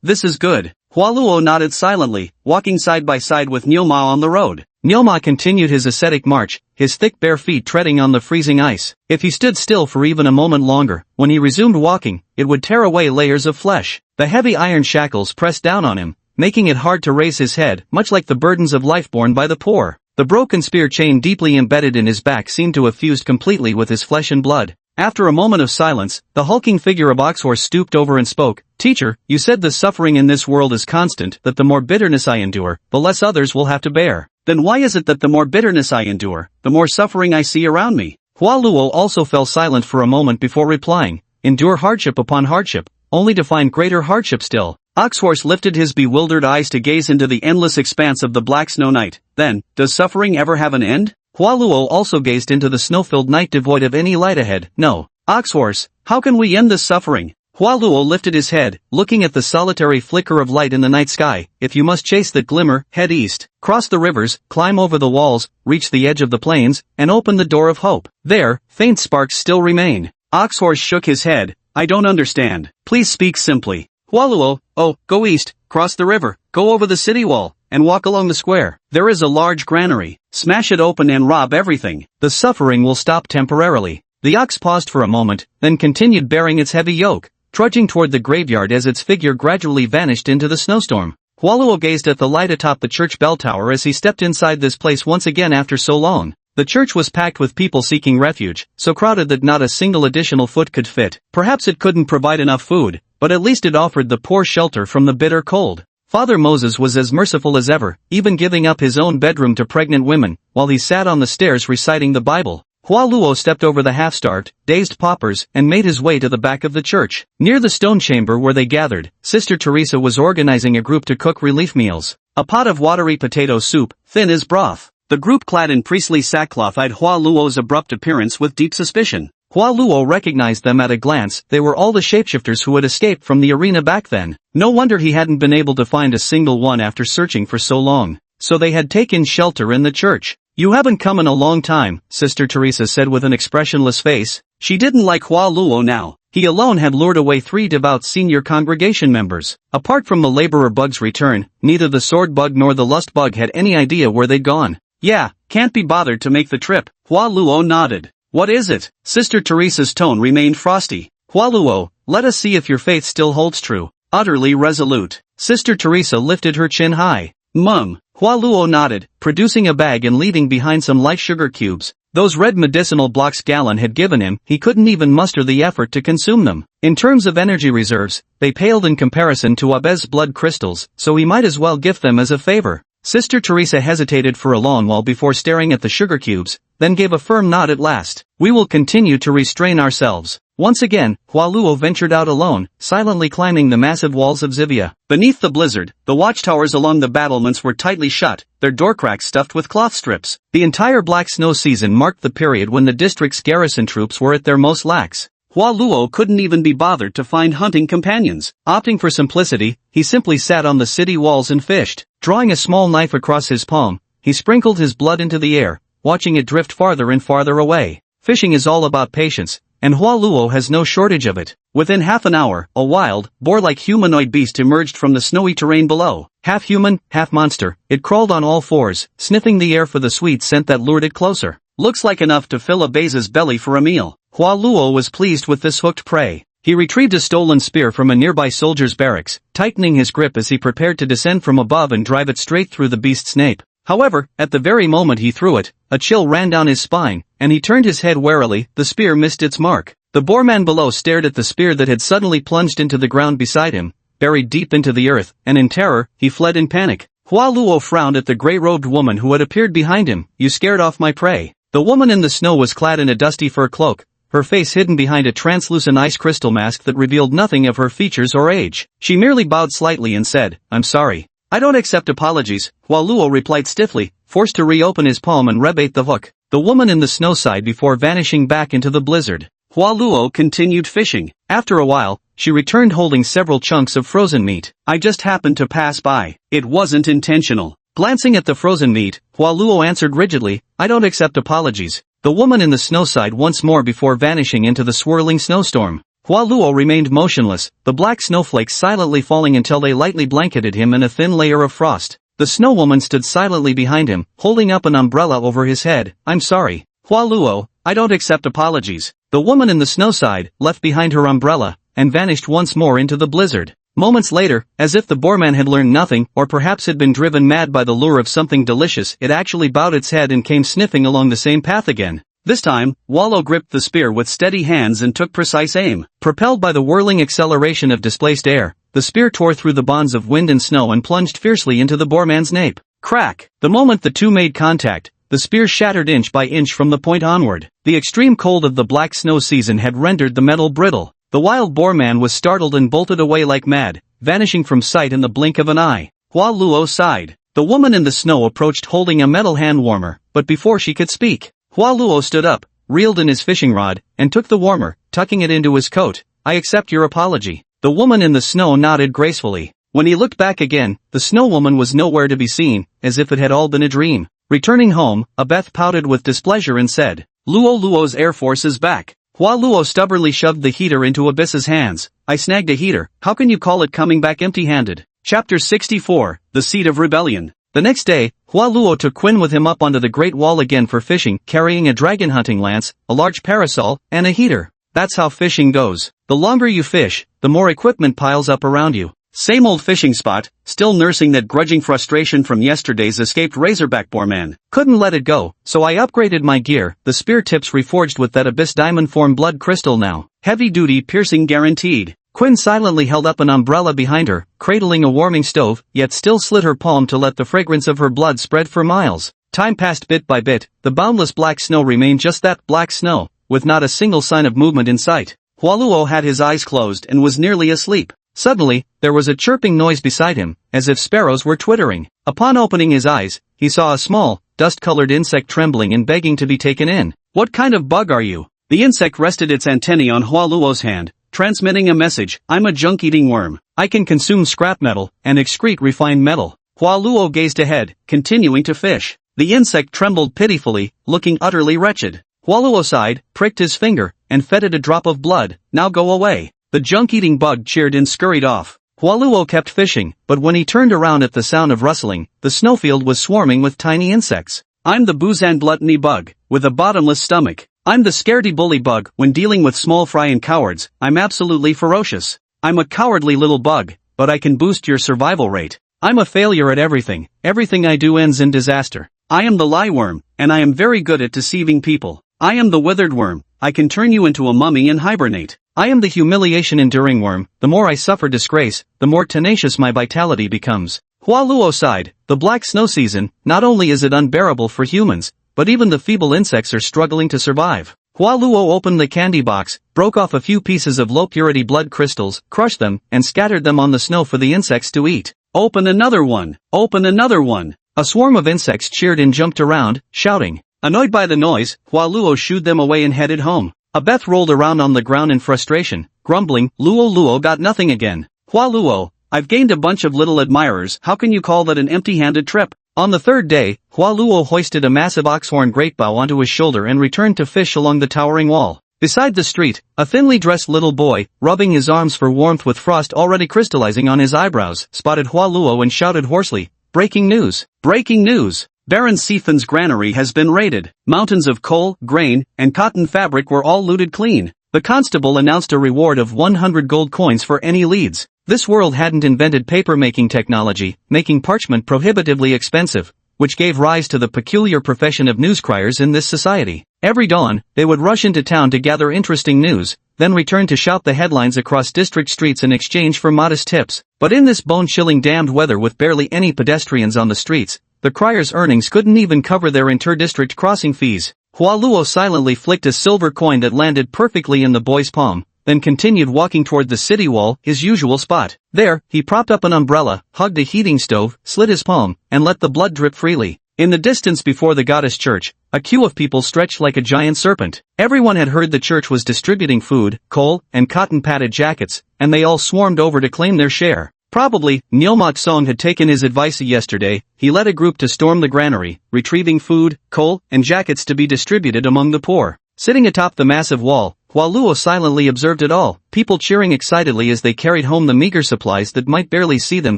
This is good. Hualuo nodded silently, walking side by side with Nyoma on the road. Nyoma continued his ascetic march, his thick bare feet treading on the freezing ice. If he stood still for even a moment longer, when he resumed walking, it would tear away layers of flesh. The heavy iron shackles pressed down on him, making it hard to raise his head, much like the burdens of life borne by the poor. The broken spear chain deeply embedded in his back seemed to have fused completely with his flesh and blood. After a moment of silence, the hulking figure of Oxhorse stooped over and spoke. Teacher, you said the suffering in this world is constant, that the more bitterness I endure, the less others will have to bear. Then why is it that the more bitterness I endure, the more suffering I see around me? Hualuo also fell silent for a moment before replying. Endure hardship upon hardship, only to find greater hardship still. Oxhorse lifted his bewildered eyes to gaze into the endless expanse of the black snow night. Then, does suffering ever have an end? Hualuo also gazed into the snow-filled night devoid of any light ahead. No. Oxhorse, how can we end this suffering? Hualuo lifted his head, looking at the solitary flicker of light in the night sky. If you must chase that glimmer, head east, cross the rivers, climb over the walls, reach the edge of the plains, and open the door of hope. There, faint sparks still remain. Oxhorse shook his head. I don't understand. Please speak simply. Hualuo, go east, cross the river, go over the city wall, and walk along the square. There is a large granary. Smash it open and rob everything. The suffering will stop temporarily. The ox paused for a moment, then continued bearing its heavy yoke. trudging toward the graveyard as its figure gradually vanished into the snowstorm. Hualuo gazed at the light atop the church bell tower as he stepped inside this place once again after so long. The church was packed with people seeking refuge, so crowded that not a single additional foot could fit. Perhaps it couldn't provide enough food, but at least it offered the poor shelter from the bitter cold. Father Moses was as merciful as ever, even giving up his own bedroom to pregnant women, while he sat on the stairs reciting the Bible. Hualuo stepped over the half-starved, dazed paupers and made his way to the back of the church. Near the stone chamber where they gathered, Sister Teresa was organizing a group to cook relief meals. A pot of watery potato soup, thin as broth. The group clad in priestly sackcloth eyed Hualuo's abrupt appearance with deep suspicion. Hualuo recognized them at a glance. They were all the shapeshifters who had escaped from the arena back then. No wonder he hadn't been able to find a single one after searching for so long. So they had taken shelter in the church. "You haven't come in a long time," Sister Teresa said with an expressionless face. She didn't like Hualuo now. He alone had lured away 3 devout senior congregation members. Apart from the laborer bug's return, neither the sword bug nor the lust bug had any idea where they'd gone. "Yeah, can't be bothered to make the trip." Hualuo nodded. "What is it?" Sister Teresa's tone remained frosty. "Hualuo, let us see if your faith still holds true." Utterly resolute, Sister Teresa lifted her chin high. "Mum." Hualuo nodded, producing a bag and leaving behind some light sugar cubes. Those red medicinal blocks Galen had given him, he couldn't even muster the effort to consume them. In terms of energy reserves, they paled in comparison to Abez's blood crystals, so he might as well gift them as a favor. Sister Teresa hesitated for a long while before staring at the sugar cubes, then gave a firm nod at last. "We will continue to restrain ourselves." Once again, Hualuo ventured out alone, silently climbing the massive walls of Zivia. Beneath the blizzard, the watchtowers along the battlements were tightly shut, their door cracks stuffed with cloth strips. The entire black snow season marked the period when the district's garrison troops were at their most lax. Hualuo couldn't even be bothered to find hunting companions. Opting for simplicity, he simply sat on the city walls and fished. Drawing a small knife across his palm, he sprinkled his blood into the air, watching it drift farther and farther away. Fishing is all about patience, and Hualuo has no shortage of it. Within half an hour, a wild, boar-like humanoid beast emerged from the snowy terrain below. Half human, half monster, it crawled on all fours, sniffing the air for the sweet scent that lured it closer. "Looks like enough to fill a Beza's belly for a meal." Hualuo was pleased with this hooked prey. He retrieved a stolen spear from a nearby soldier's barracks, tightening his grip as he prepared to descend from above and drive it straight through the beast's nape. However, at the very moment he threw it, a chill ran down his spine, and he turned his head warily. The spear missed its mark. The boarman below stared at the spear that had suddenly plunged into the ground beside him, buried deep into the earth, and in terror, he fled in panic. Hualuo frowned at the gray-robed woman who had appeared behind him. "You scared off my prey." The woman in the snow was clad in a dusty fur cloak, her face hidden behind a translucent ice crystal mask that revealed nothing of her features or age. She merely bowed slightly and said, "I'm sorry." "I don't accept apologies," Hualuo replied stiffly, forced to reopen his palm and rebate the hook. The woman in the snow sighed before vanishing back into the blizzard. Hualuo continued fishing. After a while, she returned holding several chunks of frozen meat. "I just happened to pass by. It wasn't intentional." Glancing at the frozen meat, Hualuo answered rigidly, "I don't accept apologies." The woman in the snow sighed once more before vanishing into the swirling snowstorm. Hualuo remained motionless, the black snowflakes silently falling until they lightly blanketed him in a thin layer of frost. The snow woman stood silently behind him, holding up an umbrella over his head. "I'm sorry, Hualuo, I don't accept apologies." The woman in the snow sighed, left behind her umbrella, and vanished once more into the blizzard. Moments later, as if the boarman had learned nothing, or perhaps had been driven mad by the lure of something delicious, it actually bowed its head and came sniffing along the same path again. This time, Hualuo gripped the spear with steady hands and took precise aim. Propelled by the whirling acceleration of displaced air, the spear tore through the bonds of wind and snow and plunged fiercely into the boarman's nape. Crack! The moment the two made contact, the spear shattered inch by inch from the point onward. The extreme cold of the black snow season had rendered the metal brittle. The wild boarman was startled and bolted away like mad, vanishing from sight in the blink of an eye. Hualuo sighed. The woman in the snow approached holding a metal hand warmer, but before she could speak, Hualuo stood up, reeled in his fishing rod, and took the warmer, tucking it into his coat. "I accept your apology." The woman in the snow nodded gracefully. When he looked back again, the snow woman was nowhere to be seen, as if it had all been a dream. Returning home, Abeth pouted with displeasure and said, Luo's Air Force is back." Hualuo stubbornly shoved the heater into Abyss's hands. "I snagged a heater, how can you call it coming back empty-handed?" Chapter 64, The Seed of Rebellion. The next day, Hualuo took Quinn with him up onto the Great Wall again for fishing, carrying a dragon hunting lance, a large parasol, and a heater. That's how fishing goes. The longer you fish, the more equipment piles up around you. Same old fishing spot, still nursing that grudging frustration from yesterday's escaped razorback boar man. Couldn't let it go, so I upgraded my gear, the spear tips reforged with that abyss diamond form blood crystal now. Heavy duty piercing guaranteed. Quinn silently held up an umbrella behind her, cradling a warming stove, yet still slid her palm to let the fragrance of her blood spread for miles. Time passed bit by bit, the boundless black snow remained just that, black snow, with not a single sign of movement in sight. Hualuo had his eyes closed and was nearly asleep. Suddenly, there was a chirping noise beside him, as if sparrows were twittering. Upon opening his eyes, he saw a small, dust-colored insect trembling and begging to be taken in. "What kind of bug are you?" The insect rested its antennae on Hualuo's hand, transmitting a message. "I'm a junk-eating worm. I can consume scrap metal and excrete refined metal." Hualuo gazed ahead, continuing to fish. The insect trembled pitifully, looking utterly wretched. Hualuo sighed, pricked his finger, and fed it a drop of blood. "Now go away." The junk-eating bug cheered and scurried off. Hualuo kept fishing, but when he turned around at the sound of rustling, the snowfield was swarming with tiny insects. "I'm the Buzan gluttony bug, with a bottomless stomach. I'm the scaredy bully bug. When dealing with small fry and cowards, I'm absolutely ferocious. I'm a cowardly little bug, but I can boost your survival rate. I'm a failure at everything. Everything I do ends in disaster. I am the lie worm, and I am very good at deceiving people. I am the withered worm. I can turn you into a mummy and hibernate. I am the humiliation-enduring worm. The more I suffer disgrace, the more tenacious my vitality becomes." Hualuo sighed. The black snow season, not only is it unbearable for humans, but even the feeble insects are struggling to survive. Hualuo opened the candy box, broke off a few pieces of low-purity blood crystals, crushed them, and scattered them on the snow for the insects to eat. "Open another one! Open another one!" A swarm of insects cheered and jumped around, shouting. Annoyed by the noise, Hualuo shooed them away and headed home. Abeth rolled around on the ground in frustration, grumbling. Luo got nothing again. "Hualuo, I've gained a bunch of little admirers. How can you call that an empty-handed trip?" On the third day, Hualuo hoisted a massive oxhorn greatbow onto his shoulder and returned to fish along the towering wall. Beside the street, a thinly dressed little boy, rubbing his arms for warmth with frost already crystallizing on his eyebrows, spotted Hualuo and shouted hoarsely, "Breaking news! Breaking news! Baron Sifan's granary has been raided. Mountains of coal, grain, and cotton fabric were all looted clean. The constable announced a reward of 100 gold coins for any leads." This world hadn't invented paper-making technology, making parchment prohibitively expensive, which gave rise to the peculiar profession of newscriers in this society. Every dawn, they would rush into town to gather interesting news, then return to shout the headlines across district streets in exchange for modest tips. But in this bone-chilling damned weather with barely any pedestrians on the streets, the criers' earnings couldn't even cover their inter-district crossing fees. Hualuo silently flicked a silver coin that landed perfectly in the boy's palm, then continued walking toward the city wall, his usual spot. There, he propped up an umbrella, hugged a heating stove, slit his palm, and let the blood drip freely. In the distance before the goddess church, a queue of people stretched like a giant serpent. Everyone had heard the church was distributing food, coal, and cotton-padded jackets, and they all swarmed over to claim their share. Probably, Nyomok Song had taken his advice yesterday. He led a group to storm the granary, retrieving food, coal, and jackets to be distributed among the poor. Sitting atop the massive wall, Hualuo silently observed it all, people cheering excitedly as they carried home the meager supplies that might barely see them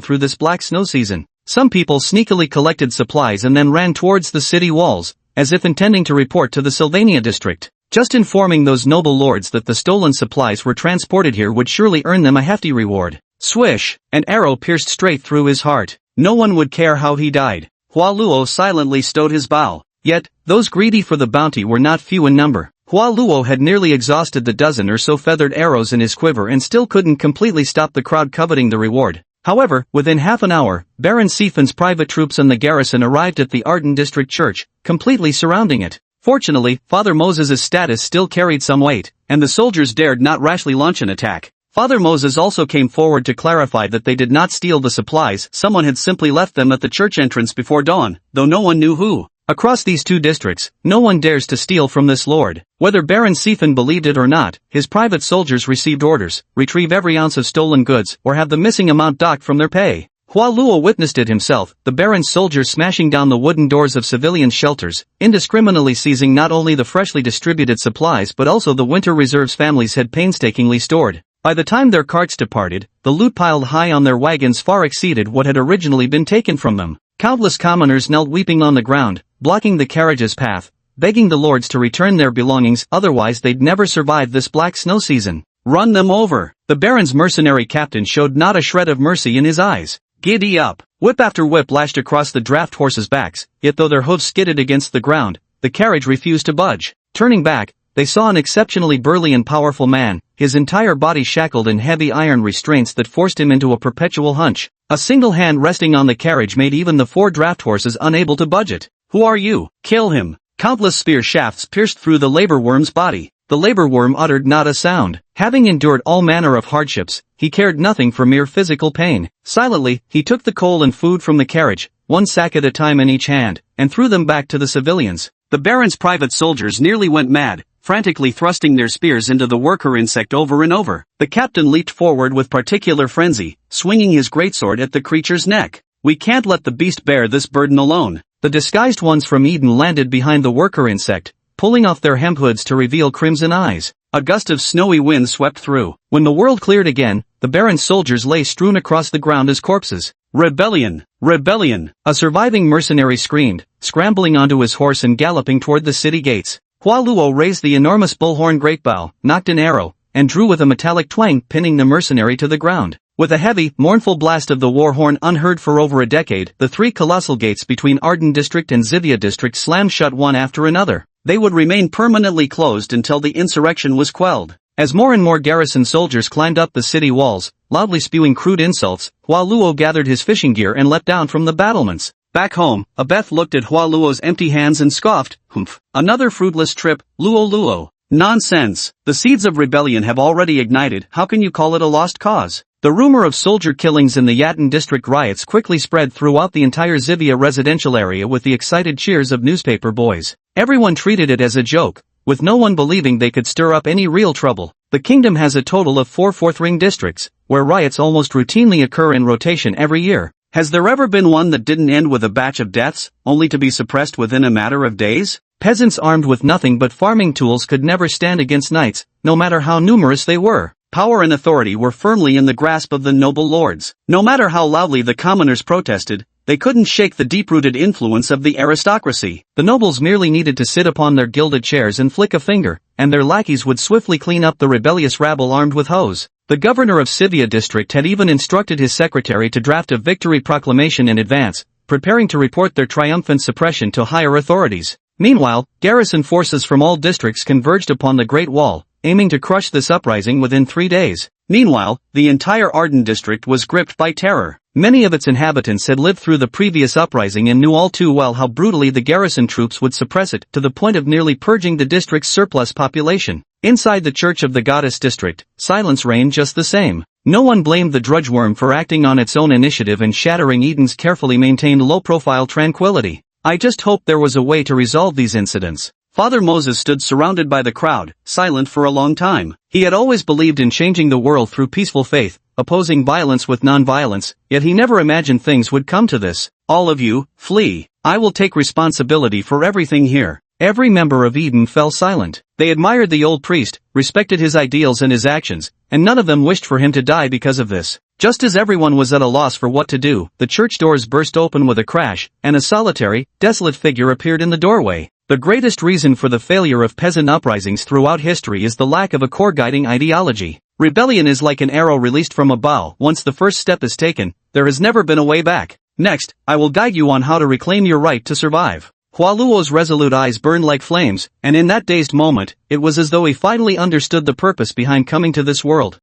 through this black snow season. Some people sneakily collected supplies and then ran towards the city walls, as if intending to report to the Sylvania district. Just informing those noble lords that the stolen supplies were transported here would surely earn them a hefty reward. Swish! An arrow pierced straight through his heart. No one would care how he died. Hualuo silently stowed his bow. Yet, those greedy for the bounty were not few in number. Hualuo had nearly exhausted the dozen or so feathered arrows in his quiver and still couldn't completely stop the crowd coveting the reward. However, within half an hour, Baron Sifan's private troops and the garrison arrived at the Arden District Church, completely surrounding it. Fortunately, Father Moses' status still carried some weight, and the soldiers dared not rashly launch an attack. Father Moses also came forward to clarify that they did not steal the supplies, someone had simply left them at the church entrance before dawn, though no one knew who. Across these two districts, no one dares to steal from this lord. Whether Baron Sifan believed it or not, his private soldiers received orders, retrieve every ounce of stolen goods, or have the missing amount docked from their pay. Hualuo witnessed it himself, the Baron's soldiers smashing down the wooden doors of civilian shelters, indiscriminately seizing not only the freshly distributed supplies but also the winter reserves families had painstakingly stored. By the time their carts departed, the loot piled high on their wagons far exceeded what had originally been taken from them. Countless commoners knelt weeping on the ground, blocking the carriage's path, begging the lords to return their belongings, otherwise they'd never survive this black snow season. Run them over! The Baron's mercenary captain showed not a shred of mercy in his eyes. Giddy up! Whip after whip lashed across the draft horses' backs, yet though their hooves skidded against the ground, the carriage refused to budge. Turning back, they saw an exceptionally burly and powerful man, his entire body shackled in heavy iron restraints that forced him into a perpetual hunch. A single hand resting on the carriage made even the 4 draft horses unable to budge it. Who are you? Kill him! Countless spear shafts pierced through the labor worm's body. The labor worm uttered not a sound. Having endured all manner of hardships, he cared nothing for mere physical pain. Silently, he took the coal and food from the carriage, 1 sack at a time in each hand, and threw them back to the civilians. The Baron's private soldiers nearly went mad, frantically thrusting their spears into the worker insect over and over. The captain leaped forward with particular frenzy, swinging his greatsword at the creature's neck. We can't let the beast bear this burden alone. The disguised ones from Eden landed behind the worker insect, pulling off their hemp hoods to reveal crimson eyes. A gust of snowy wind swept through. When the world cleared again, the Baron's soldiers lay strewn across the ground as corpses. Rebellion! Rebellion! A surviving mercenary screamed, scrambling onto his horse and galloping toward the city gates. Hua Luo raised the enormous bullhorn greatbow, knocked an arrow, and drew with a metallic twang, pinning the mercenary to the ground. With a heavy, mournful blast of the war horn unheard for over a decade, the 3 colossal gates between Arden District and Xivia District slammed shut one after another. They would remain permanently closed until the insurrection was quelled. As more and more garrison soldiers climbed up the city walls, loudly spewing crude insults, Hua Luo gathered his fishing gear and leapt down from the battlements. Back home, Abeth looked at Hua Luo's empty hands and scoffed, "Humph, another fruitless trip, Luo Luo. Nonsense. The seeds of rebellion have already ignited, how can you call it a lost cause?" The rumor of soldier killings in the Yatin district riots quickly spread throughout the entire Xivia residential area with the excited cheers of newspaper boys. Everyone treated it as a joke, with no one believing they could stir up any real trouble. The kingdom has a total of 4 fourth-ring districts, where riots almost routinely occur in rotation every year. Has there ever been one that didn't end with a batch of deaths, only to be suppressed within a matter of days? Peasants armed with nothing but farming tools could never stand against knights, no matter how numerous they were. Power and authority were firmly in the grasp of the noble lords. No matter how loudly the commoners protested, they couldn't shake the deep-rooted influence of the aristocracy. The nobles merely needed to sit upon their gilded chairs and flick a finger, and their lackeys would swiftly clean up the rebellious rabble armed with hoes. The governor of Xivia district had even instructed his secretary to draft a victory proclamation in advance, preparing to report their triumphant suppression to higher authorities. Meanwhile, garrison forces from all districts converged upon the Great Wall, aiming to crush this uprising within 3 days. Meanwhile, the entire Arden district was gripped by terror. Many of its inhabitants had lived through the previous uprising and knew all too well how brutally the garrison troops would suppress it, to the point of nearly purging the district's surplus population. Inside the Church of the Goddess district, silence reigned just the same. No one blamed the drudgeworm for acting on its own initiative and shattering Eden's carefully maintained low-profile tranquility. I just hoped there was a way to resolve these incidents. Father Moses stood surrounded by the crowd, silent for a long time. He had always believed in changing the world through peaceful faith, opposing violence with non-violence, yet he never imagined things would come to this. All of you, flee. I will take responsibility for everything here. Every member of Eden fell silent. They admired the old priest, respected his ideals and his actions, and none of them wished for him to die because of this. Just as everyone was at a loss for what to do, the church doors burst open with a crash, and a solitary, desolate figure appeared in the doorway. The greatest reason for the failure of peasant uprisings throughout history is the lack of a core guiding ideology. Rebellion is like an arrow released from a bow. Once the first step is taken, there has never been a way back. Next, I will guide you on how to reclaim your right to survive. Hua Luo's resolute eyes burned like flames, and in that dazed moment, it was as though he finally understood the purpose behind coming to this world.